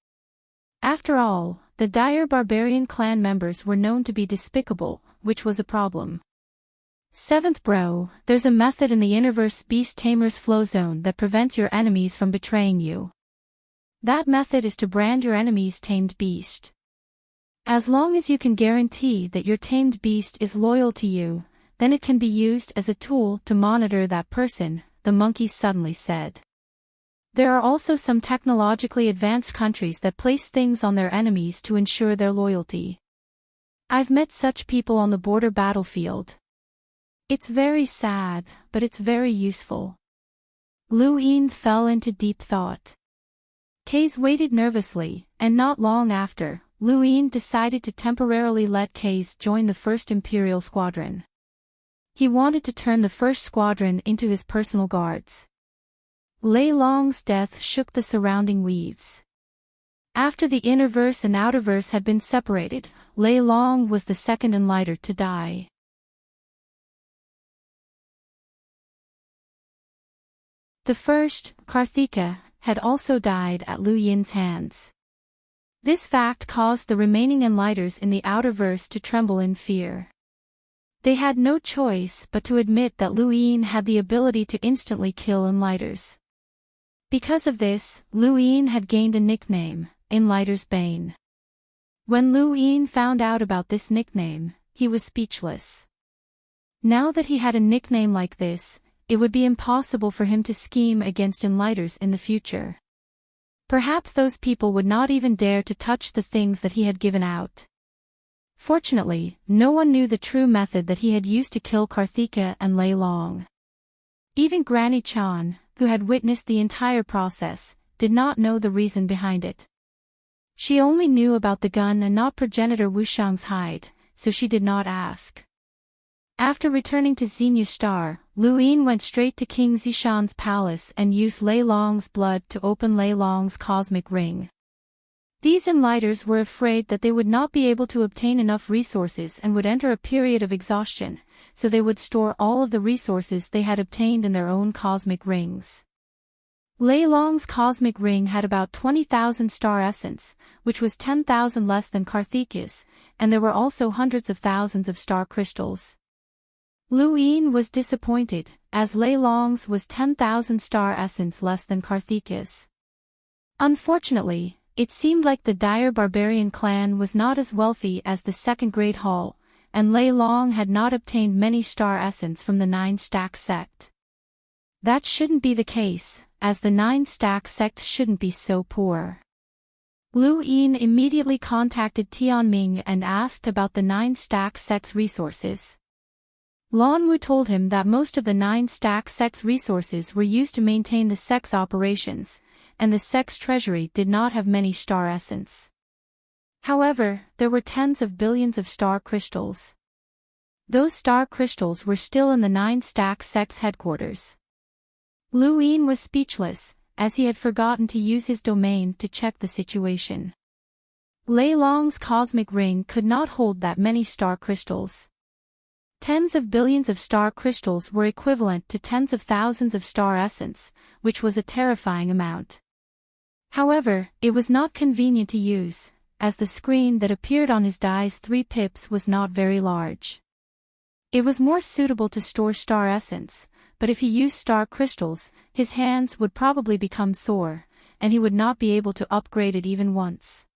A: After all, the Dire Barbarian clan members were known to be despicable, which was a problem. "Seventh bro, there's a method in the Interverse Beast Tamer's flow zone that prevents your enemies from betraying you. That method is to brand your enemy's tamed beast. As long as you can guarantee that your tamed beast is loyal to you, then it can be used as a tool to monitor that person," the monkey suddenly said. "There are also some technologically advanced countries that place things on their enemies to ensure their loyalty. I've met such people on the border battlefield. It's very sad, but it's very useful." Lu Yin fell into deep thought. Kaze waited nervously, and not long after, Lu Yin decided to temporarily let Kaze join the 1st Imperial Squadron. He wanted to turn the 1st Squadron into his personal guards. Lei Long's death shook the surrounding weaves. After the innerverse and outerverse had been separated, Lei Long was the second Enlighter to die. The first, Karthika, had also died at Lu Yin's hands. This fact caused the remaining Enlighters in the outerverse to tremble in fear. They had no choice but to admit that Lu Yin had the ability to instantly kill Enlighters. Because of this, Lu Yin had gained a nickname, Enlighter's Bane. When Lu Yin found out about this nickname, he was speechless. Now that he had a nickname like this, it would be impossible for him to scheme against Enlighters in the future. Perhaps those people would not even dare to touch the things that he had given out. Fortunately, no one knew the true method that he had used to kill Karthika and Lei Long. Even Granny Chan, who had witnessed the entire process, did not know the reason behind it. She only knew about the gun and not progenitor Wushang's hide, so she did not ask. After returning to Xinyu Star, Lu Yin went straight to King Zishan's palace and used Lei Long's blood to open Lei Long's cosmic ring. These Enlighters were afraid that they would not be able to obtain enough resources and would enter a period of exhaustion, so they would store all of the resources they had obtained in their own cosmic rings. Lei Long's cosmic ring had about 20,000 star essence, which was 10,000 less than Karthika's, and there were also hundreds of thousands of star crystals. Lu Yin was disappointed, as Lei Long's was 10,000 star essence less than Karthika's. Unfortunately, it seemed like the Dire Barbarian clan was not as wealthy as the Second Great Hall, and Lei Long had not obtained many star essence from the Nine Stack sect. That shouldn't be the case, as the Nine Stack sect shouldn't be so poor. Lu Yin immediately contacted Tianming and asked about the Nine Stack sect's resources. Lan Wu told him that most of the Nine Stack sect's resources were used to maintain the sect's operations, and the sect's treasury did not have many star essence. However, there were tens of billions of star crystals. Those star crystals were still in the Nine Stack sect's headquarters. Lu Yin was speechless, as he had forgotten to use his domain to check the situation. Lei Long's cosmic ring could not hold that many star crystals. Tens of billions of star crystals were equivalent to tens of thousands of star essence, which was a terrifying amount. However, it was not convenient to use, as the screen that appeared on his die's 3 pips was not very large. It was more suitable to store star essence, but if he used star crystals, his hands would probably become sore, and he would not be able to upgrade it even once.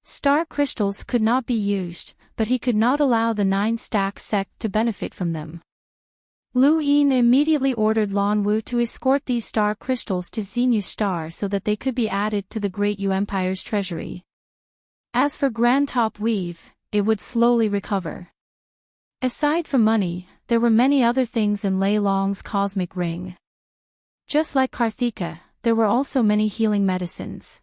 A: Star crystals could not be used, but he could not allow the Nine Stack sect to benefit from them. Lu Yin immediately ordered Lan Wu to escort these star crystals to Xinyu Star so that they could be added to the Great Yu Empire's treasury. As for Grand Top Weave, it would slowly recover. Aside from money, there were many other things in Lei Long's cosmic ring. Just like Karthika, there were also many healing medicines.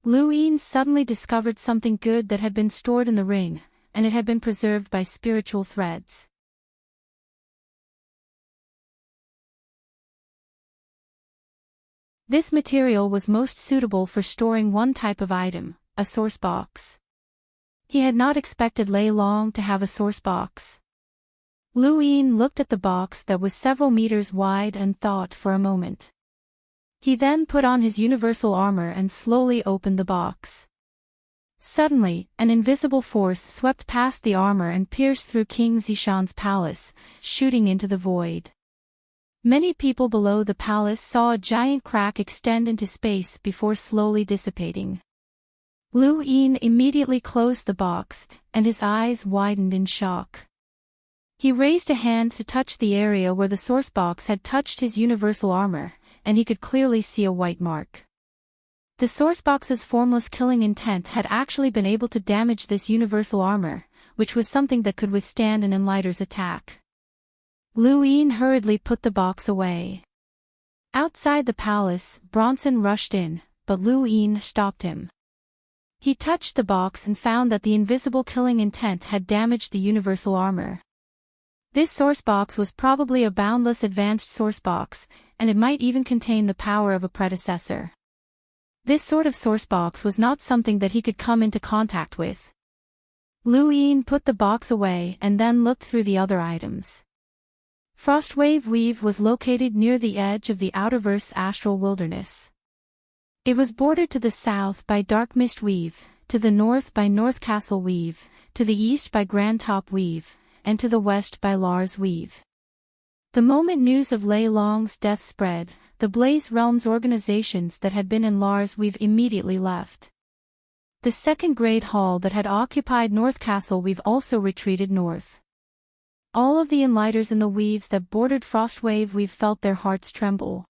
A: Lu Yin suddenly discovered something good that had been stored in the ring, and it had been preserved by spiritual threads. This material was most suitable for storing one type of item, a source box. He had not expected Lei Long to have a source box. Lu Yin looked at the box that was several meters wide and thought for a moment. He then put on his universal armor and slowly opened the box. Suddenly, an invisible force swept past the armor and pierced through King Zishan's palace, shooting into the void. Many people below the palace saw a giant crack extend into space before slowly dissipating. Lu Yin immediately closed the box, and his eyes widened in shock. He raised a hand to touch the area where the source box had touched his universal armor, and he could clearly see a white mark. The sourcebox's formless killing intent had actually been able to damage this universal armor, which was something that could withstand an Enlighter's attack. Lu Yin hurriedly put the box away. Outside the palace, Bronson rushed in, but Lu Yin stopped him. He touched the box and found that the invisible killing intent had damaged the universal armor. This source box was probably a boundless advanced source box, and it might even contain the power of a predecessor. This sort of source box was not something that he could come into contact with. Lu Yin put the box away and then looked through the other items. Frostwave Weave was located near the edge of the Outerverse astral wilderness. It was bordered to the south by Dark Mist Weave, to the north by North Castle Weave, to the east by Grand Top Weave, and to the west by Lars Weave. The moment news of Lei Long's death spread, the Blaze Realms organizations that had been in Lars Weave immediately left. The second Great Hall that had occupied North Castle Weave also retreated north. All of the Enlighters in the weaves that bordered Frostwave Weave felt their hearts tremble.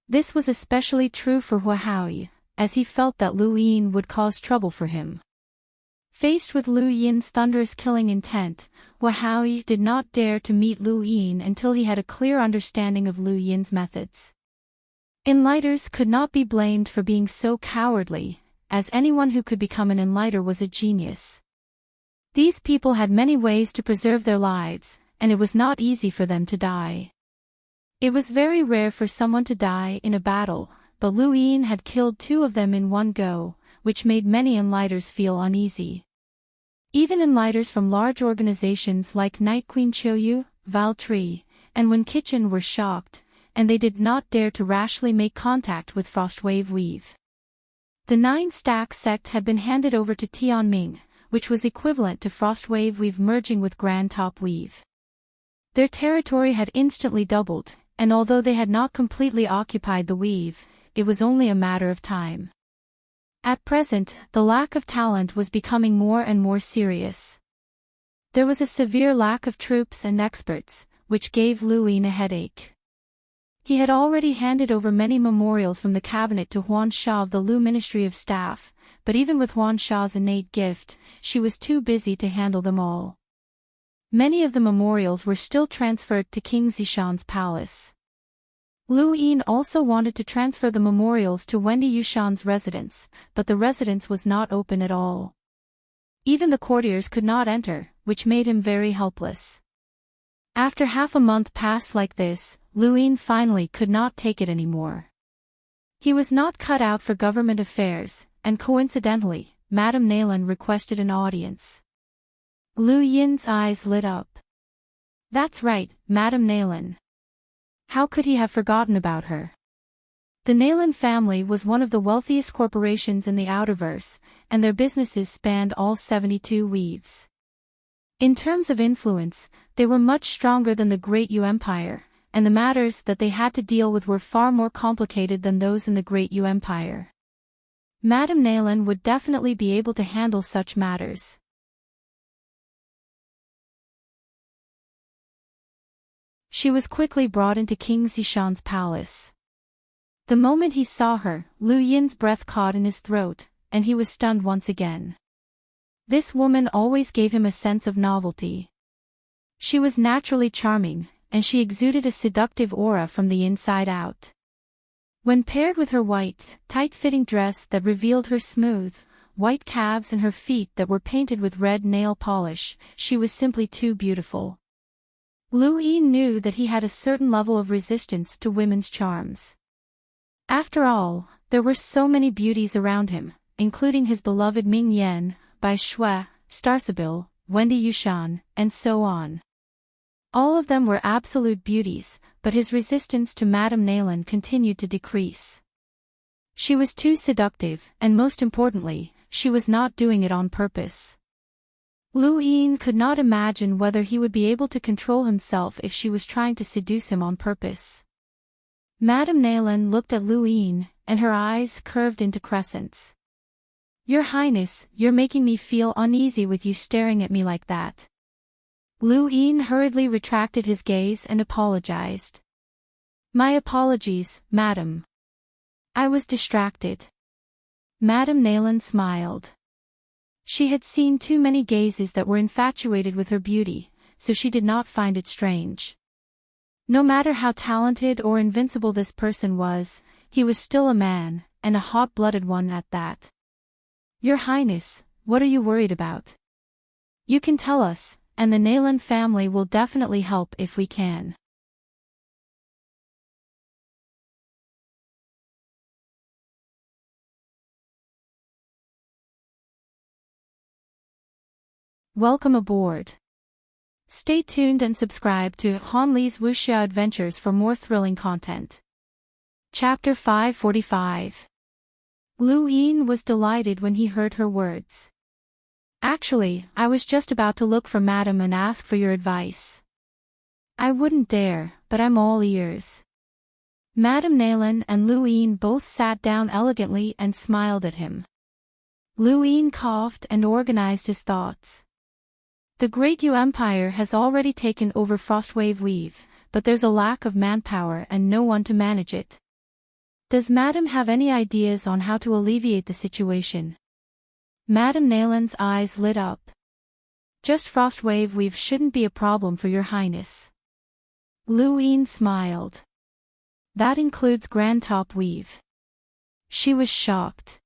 A: This was especially true for Hua Haoyi, as he felt that Lu Yin would cause trouble for him. Faced with Lu Yin's thunderous killing intent, Hua Haoyi did not dare to meet Lu Yin until he had a clear understanding of Lu Yin's methods. Enlighters could not be blamed for being so cowardly, as anyone who could become an Enlighter was a genius. These people had many ways to preserve their lives, and it was not easy for them to die. It was very rare for someone to die in a battle, but Lu Yin had killed 2 of them in one go, which made many Enlighters feel uneasy. Even Enlighters from large organizations like Night Queen Qiuyu, Valtree, and Wen Kitchen were shocked, and they did not dare to rashly make contact with Frostwave Weave. The 9-stack sect had been handed over to Tianming, which was equivalent to Frostwave Weave merging with Grand Top Weave. Their territory had instantly doubled, and although they had not completely occupied the weave, it was only a matter of time. At present, the lack of talent was becoming more and more serious. There was a severe lack of troops and experts, which gave Lu Yin a headache. He had already handed over many memorials from the cabinet to Huan Sha of the Lu Ministry of Staff, but even with Huan Sha's innate gift, she was too busy to handle them all. Many of the memorials were still transferred to King Zishan's palace. Lu Yin also wanted to transfer the memorials to Wendy Yushan's residence, but the residence was not open at all. Even the courtiers could not enter, which made him very helpless. After half a month passed like this, Lu Yin finally could not take it anymore. He was not cut out for government affairs, and coincidentally, Madame Naylan requested an audience. Lu Yin's eyes lit up. That's right, Madame Naylan. How could he have forgotten about her? The Naylan family was one of the wealthiest corporations in the Outerverse, and their businesses spanned all 72 weaves. In terms of influence, they were much stronger than the Great Yu Empire, and the matters that they had to deal with were far more complicated than those in the Great Yu Empire. Madame Naylan would definitely be able to handle such matters. She was quickly brought into King Zishan's palace. The moment he saw her, Lu Yin's breath caught in his throat, and he was stunned once again. This woman always gave him a sense of novelty. She was naturally charming, and she exuded a seductive aura from the inside out. When paired with her white, tight-fitting dress that revealed her smooth, white calves and her feet that were painted with red nail polish, she was simply too beautiful. Lu Yin knew that he had a certain level of resistance to women's charms. After all, there were so many beauties around him, including his beloved Ming Yan, Bai Shui, Starsabil, Wendy Yushan, and so on. All of them were absolute beauties, but his resistance to Madame Naylan continued to decrease. She was too seductive, and most importantly, she was not doing it on purpose. Lu Yin could not imagine whether he would be able to control himself if she was trying to seduce him on purpose. Madame Naylan looked at Lu Yin, and her eyes curved into crescents. "Your Highness, you're making me feel uneasy with you staring at me like that." Lu Yin hurriedly retracted his gaze and apologized. "My apologies, madam. I was distracted." Madame Naylan smiled. She had seen too many gazes that were infatuated with her beauty, so she did not find it strange. No matter how talented or invincible this person was, he was still a man, and a hot-blooded one at that. Your Highness, what are you worried about? You can tell us, and the Nayland family will definitely help if we can. Welcome aboard. Stay tuned and subscribe to Hanli's Wuxia Adventures for more thrilling content. Chapter 545. Lu Yin was delighted when he heard her words. Actually, I was just about to look for Madam and ask for your advice. I wouldn't dare, but I'm all ears. Madam Nayland and Lu Yin both sat down elegantly and smiled at him. Lu Yin coughed and organized his thoughts. The Great Yu Empire has already taken over Frostwave Weave, but there's a lack of manpower and no one to manage it. Does Madam have any ideas on how to alleviate the situation? Madam Nayland's eyes lit up. Just Frostwave Weave shouldn't be a problem for your Highness. Lu Yin smiled. That includes Grand Top Weave. She was shocked.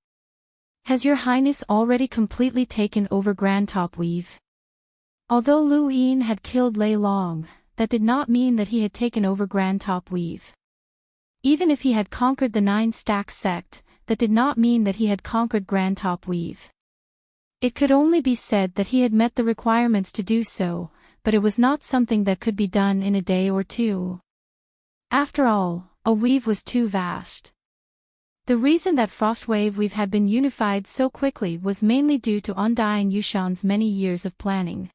A: Has your Highness already completely taken over Grand Top Weave? Although Lu Yin had killed Lei Long, that did not mean that he had taken over Grand Top Weave. Even if he had conquered the 9-stack sect, that did not mean that he had conquered Grand Top Weave. It could only be said that he had met the requirements to do so, but it was not something that could be done in a day or two. After all, a weave was too vast. The reason that Frostwave Weave had been unified so quickly was mainly due to Undying Yushan's many years of planning.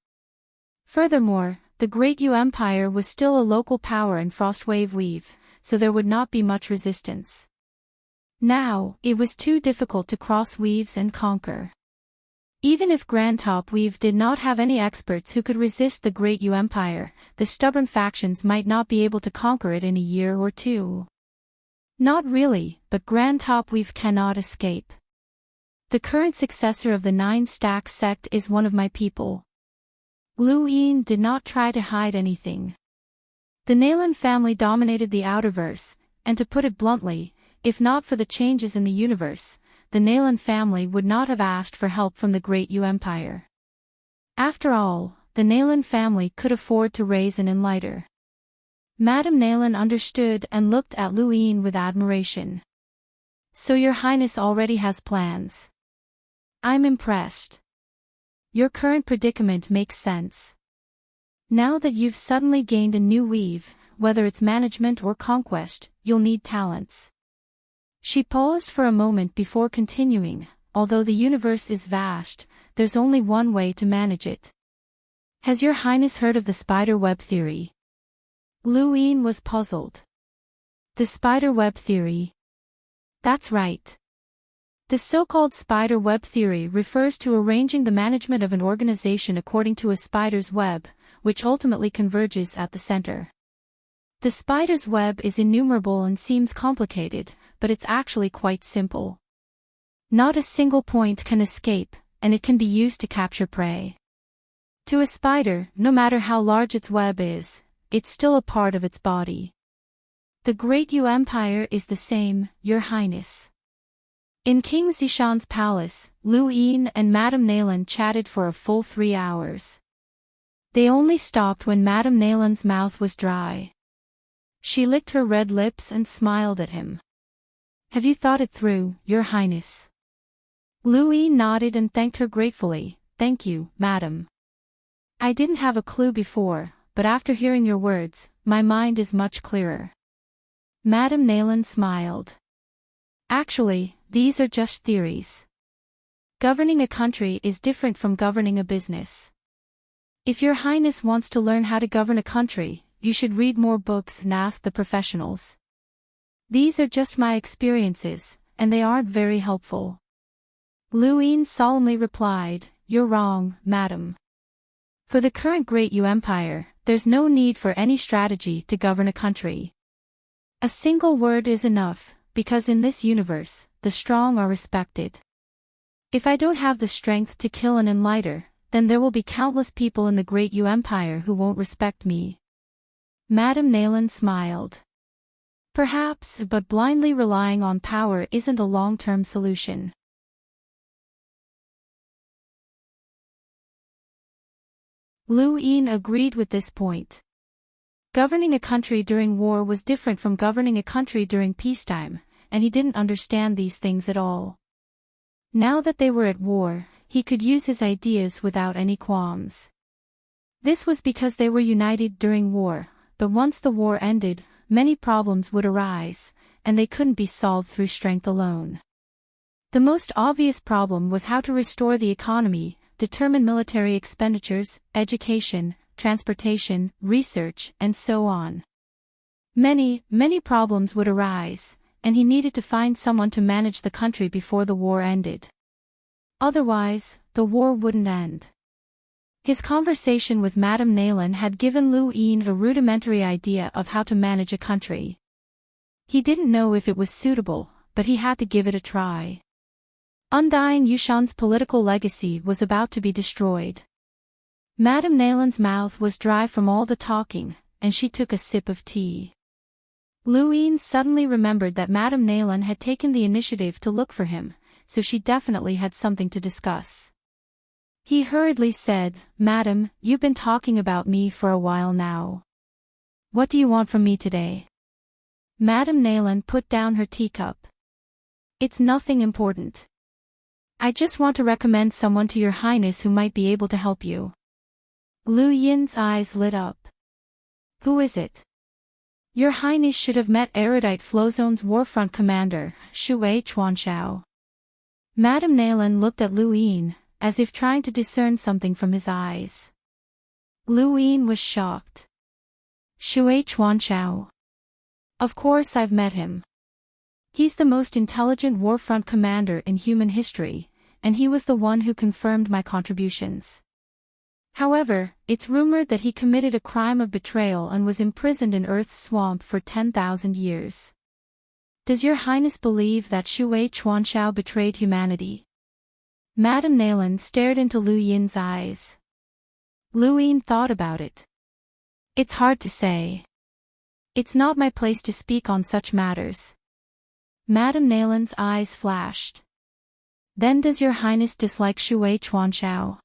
A: Furthermore, the Great Yu Empire was still a local power in Frostwave Weave, so there would not be much resistance. Now, it was too difficult to cross weaves and conquer. Even if Grand Top Weave did not have any experts who could resist the Great Yu Empire, the stubborn factions might not be able to conquer it in a year or two. Not really, but Grand Top Weave cannot escape. The current successor of the 9-stack sect is one of my people. Lu Yin did not try to hide anything. The Nayland family dominated the Outerverse, and to put it bluntly, if not for the changes in the universe, the Nayland family would not have asked for help from the Great Yu Empire. After all, the Nayland family could afford to raise an enlighter. Madam Nayland understood and looked at Lu Yin with admiration. So your Highness already has plans. I'm impressed. Your current predicament makes sense. Now that you've suddenly gained a new weave, whether it's management or conquest, you'll need talents. She paused for a moment before continuing, although the universe is vast, there's only one way to manage it. Has your Highness heard of the spider web theory? Lu Yin was puzzled. The spider web theory? That's right. The so-called spider web theory refers to arranging the management of an organization according to a spider's web, which ultimately converges at the center. The spider's web is innumerable and seems complicated, but it's actually quite simple. Not a single point can escape, and it can be used to capture prey. To a spider, no matter how large its web is, it's still a part of its body. The Great Yu Empire is the same, Your Highness. In King Zishan's palace, Lu Yin and Madam Nayland chatted for a full 3 hours. They only stopped when Madam Nayland's mouth was dry. She licked her red lips and smiled at him. Have you thought it through, Your Highness? Lu Yin nodded and thanked her gratefully. Thank you, Madam. I didn't have a clue before, but after hearing your words, my mind is much clearer. Madam Nayland smiled. Actually, these are just theories. Governing a country is different from governing a business. If Your Highness wants to learn how to govern a country, you should read more books and ask the professionals. These are just my experiences, and they aren't very helpful. Lu Yin solemnly replied, You're wrong, Madam. For the current Great Yu Empire, there's no need for any strategy to govern a country. A single word is enough, because in this universe, the strong are respected. If I don't have the strength to kill an enlighter, then there will be countless people in the Great Yu Empire who won't respect me. Madame Nayland smiled. Perhaps, but blindly relying on power isn't a long-term solution. Lu Yin agreed with this point. Governing a country during war was different from governing a country during peacetime, and he didn't understand these things at all. Now that they were at war, he could use his ideas without any qualms. This was because they were united during war, but once the war ended, many problems would arise, and they couldn't be solved through strength alone. The most obvious problem was how to restore the economy, determine military expenditures, education, transportation, research, and so on. Many problems would arise, and he needed to find someone to manage the country before the war ended. Otherwise, the war wouldn't end. His conversation with Madame Nayland had given Lu Yin a rudimentary idea of how to manage a country. He didn't know if it was suitable, but he had to give it a try. Undying Yushan's political legacy was about to be destroyed. Madame Nayland's mouth was dry from all the talking, and she took a sip of tea. Lu Yin suddenly remembered that Madame Nayland had taken the initiative to look for him, so she definitely had something to discuss. He hurriedly said, "Madam, you've been talking about me for a while now. What do you want from me today?" Madame Nayland put down her teacup. "It's nothing important. I just want to recommend someone to Your Highness who might be able to help you." Lu Yin's eyes lit up. "Who is it?" "Your Highness should have met erudite Flozone's warfront commander, Shui Chuanshao." Madame Nayland looked at Lu Yin, as if trying to discern something from his eyes. Lu Yin was shocked. "Shui Chuanshao? Of course I've met him. He's the most intelligent warfront commander in human history, and he was the one who confirmed my contributions. However, it's rumored that he committed a crime of betrayal and was imprisoned in Earth's swamp for 10,000 years. Does Your Highness believe that Shui Chuanshao betrayed humanity?" Madame Nayland stared into Lu Yin's eyes. Lu Yin thought about it. "It's hard to say. It's not my place to speak on such matters." Madame Nayland's eyes flashed. "Then does Your Highness dislike Shui Chuanshao?"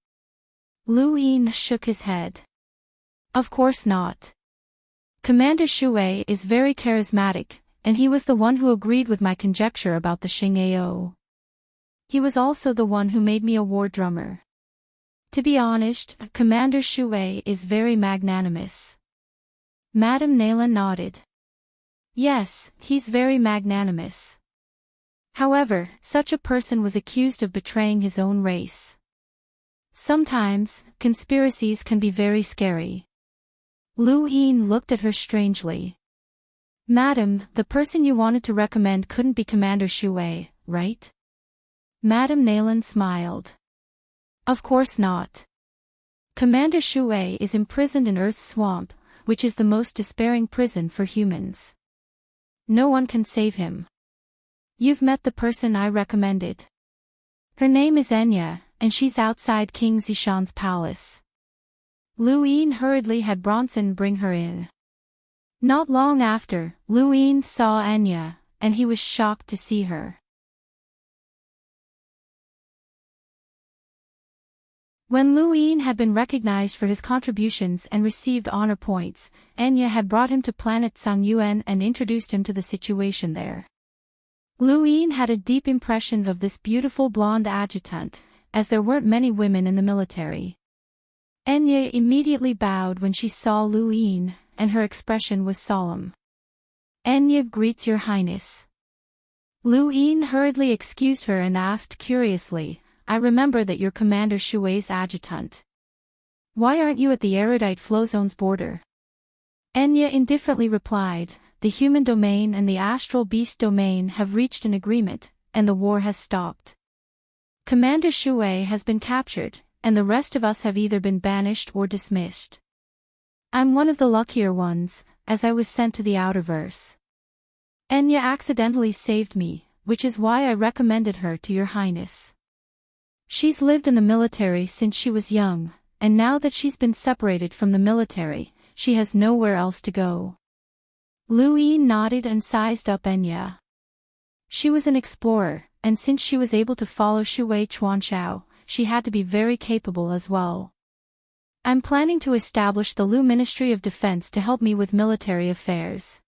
A: Lu Yin shook his head. "Of course not. Commander Shui is very charismatic, and he was the one who agreed with my conjecture about the Xing'ao. He was also the one who made me a war drummer. To be honest, Commander Shui is very magnanimous." Madame Nayland nodded. "Yes, he's very magnanimous. However, such a person was accused of betraying his own race. Sometimes, conspiracies can be very scary." Lu Yin looked at her strangely. "Madam, the person you wanted to recommend couldn't be Commander Shui, right?" Madame Nayland smiled. "Of course not. Commander Shui is imprisoned in Earth's swamp, which is the most despairing prison for humans. No one can save him. You've met the person I recommended. Her name is Enya, and she's outside King Zishan's palace." Lu Yin hurriedly had Bronson bring her in. Not long after, Lu Yin saw Enya, and he was shocked to see her. When Lu Yin had been recognized for his contributions and received honor points, Enya had brought him to planet Sangyuan and introduced him to the situation there. Lu Yin had a deep impression of this beautiful blonde adjutant, as there weren't many women in the military. Enya immediately bowed when she saw Lu Yin, and her expression was solemn. "Enya greets Your Highness." Lu Yin hurriedly excused her and asked curiously, "I remember that you're Commander Shui's adjutant. Why aren't you at the erudite Flozone's border?" Enya indifferently replied, "The human domain and the astral beast domain have reached an agreement, and the war has stopped. Commander Shui has been captured, and the rest of us have either been banished or dismissed. I'm one of the luckier ones, as I was sent to the Outerverse. Enya accidentally saved me, which is why I recommended her to Your Highness. She's lived in the military since she was young, and now that she's been separated from the military, she has nowhere else to go. Lu Yin nodded and sized up Enya. She was an explorer, and since she was able to follow Shui Chuanxiao, she had to be very capable as well. I'm planning to establish the Lu Ministry of Defense to help me with military affairs.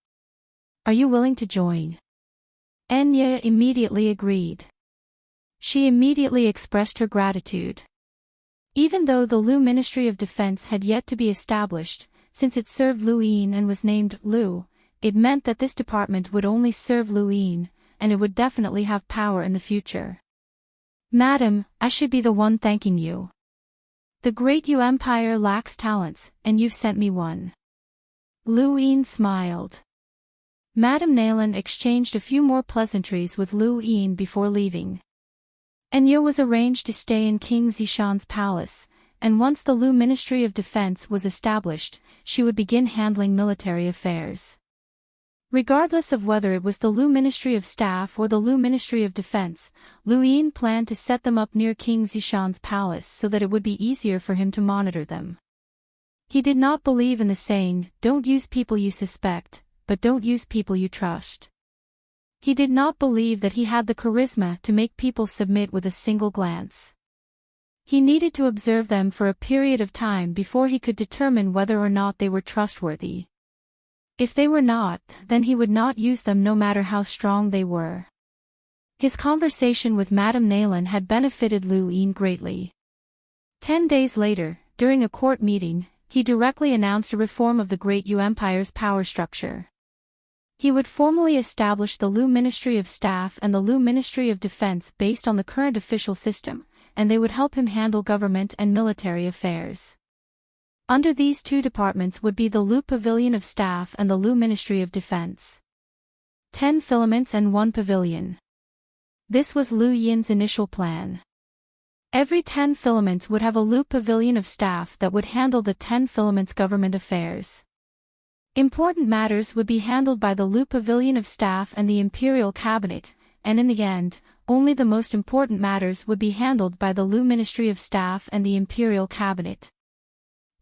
A: Are you willing to join? Enya immediately agreed. She immediately expressed her gratitude. Even though the Lu Ministry of Defense had yet to be established, since it served Lu Yin and was named Lu, it meant that this department would only serve Lu Yin, and it would definitely have power in the future. Madam, I should be the one thanking you. The Great Yu Empire lacks talents, and you've sent me one. Lu Yin smiled. Madame Nayland exchanged a few more pleasantries with Lu Yin before leaving. Enya was arranged to stay in King Zishan's palace, and once the Lu Ministry of Defense was established, she would begin handling military affairs. Regardless of whether it was the Lu Ministry of Staff or the Lu Ministry of Defense, Lu Yin planned to set them up near King Zishan's palace so that it would be easier for him to monitor them. He did not believe in the saying, "Don't use people you suspect, but don't use people you trust." He did not believe that he had the charisma to make people submit with a single glance. He needed to observe them for a period of time before he could determine whether or not they were trustworthy. If they were not, then he would not use them no matter how strong they were. His conversation with Madame Nayland had benefited Lu Yin greatly. 10 days later, during a court meeting, he directly announced a reform of the Great Yu Empire's power structure. He would formally establish the Lu Ministry of Staff and the Lu Ministry of Defense based on the current official system, and they would help him handle government and military affairs. Under these two departments would be the Lu Pavilion of Staff and the Lu Ministry of Defense. 10 filaments and 1 pavilion. This was Lu Yin's initial plan. Every 10 filaments would have a Lu Pavilion of Staff that would handle the 10 filaments' government affairs. Important matters would be handled by the Lu Pavilion of Staff and the Imperial Cabinet, and in the end, only the most important matters would be handled by the Lu Ministry of Staff and the Imperial Cabinet.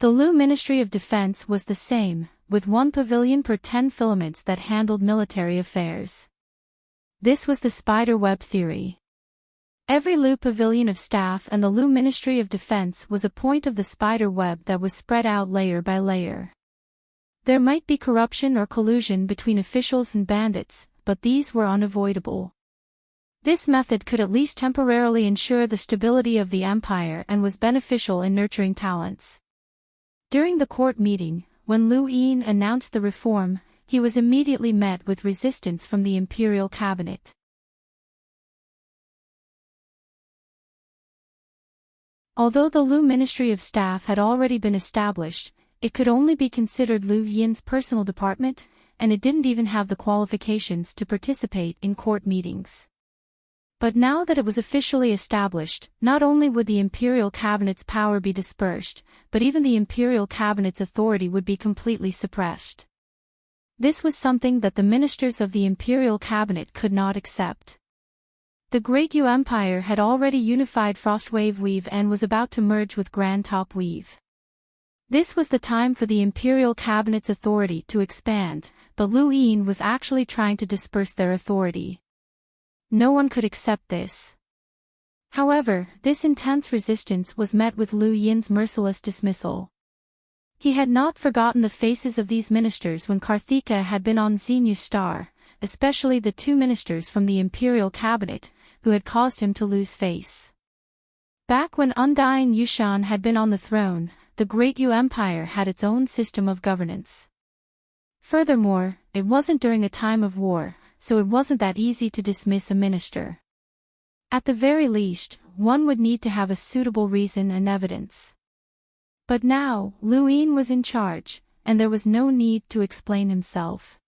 A: The Lu Ministry of Defense was the same, with 1 pavilion per 10 filaments that handled military affairs. This was the spider web theory. Every Lu Pavilion of Staff and the Lu Ministry of Defense was a point of the spider web that was spread out layer by layer. There might be corruption or collusion between officials and bandits, but these were unavoidable. This method could at least temporarily ensure the stability of the empire and was beneficial in nurturing talents. During the court meeting, when Lu Yin announced the reform, he was immediately met with resistance from the imperial cabinet. Although the Lu Ministry of Staff had already been established, it could only be considered Lu Yin's personal department, and it didn't even have the qualifications to participate in court meetings. But now that it was officially established, not only would the imperial cabinet's power be dispersed, but even the imperial cabinet's authority would be completely suppressed. This was something that the ministers of the imperial cabinet could not accept. The Great Yu Empire had already unified Frostwave Weave and was about to merge with Grand Top Weave. This was the time for the imperial cabinet's authority to expand, but Lu Yin was actually trying to disperse their authority. No one could accept this. However, this intense resistance was met with Lu Yin's merciless dismissal. He had not forgotten the faces of these ministers when Karthika had been on Xenu Star, especially the 2 ministers from the imperial cabinet, who had caused him to lose face. Back when Undying Yushan had been on the throne, the Great Yu Empire had its own system of governance. Furthermore, it wasn't during a time of war, so it wasn't that easy to dismiss a minister. At the very least, one would need to have a suitable reason and evidence. But now, Lu Yin was in charge, and there was no need to explain himself.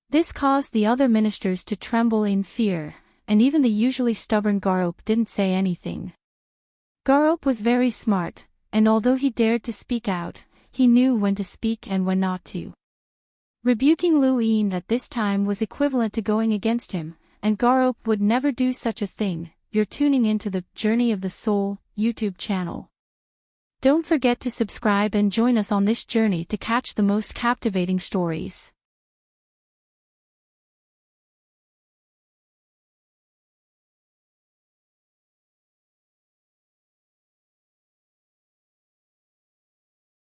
A: This caused the other ministers to tremble in fear, and even the usually stubborn Garop didn't say anything. Garop was very smart, and although he dared to speak out, he knew when to speak and when not to. Rebuking Lu Yin at this time was equivalent to going against him, and Garop would never do such a thing. You're tuning into the Journey of the Soul YouTube channel. Don't forget to subscribe and join us on this journey to catch the most captivating stories.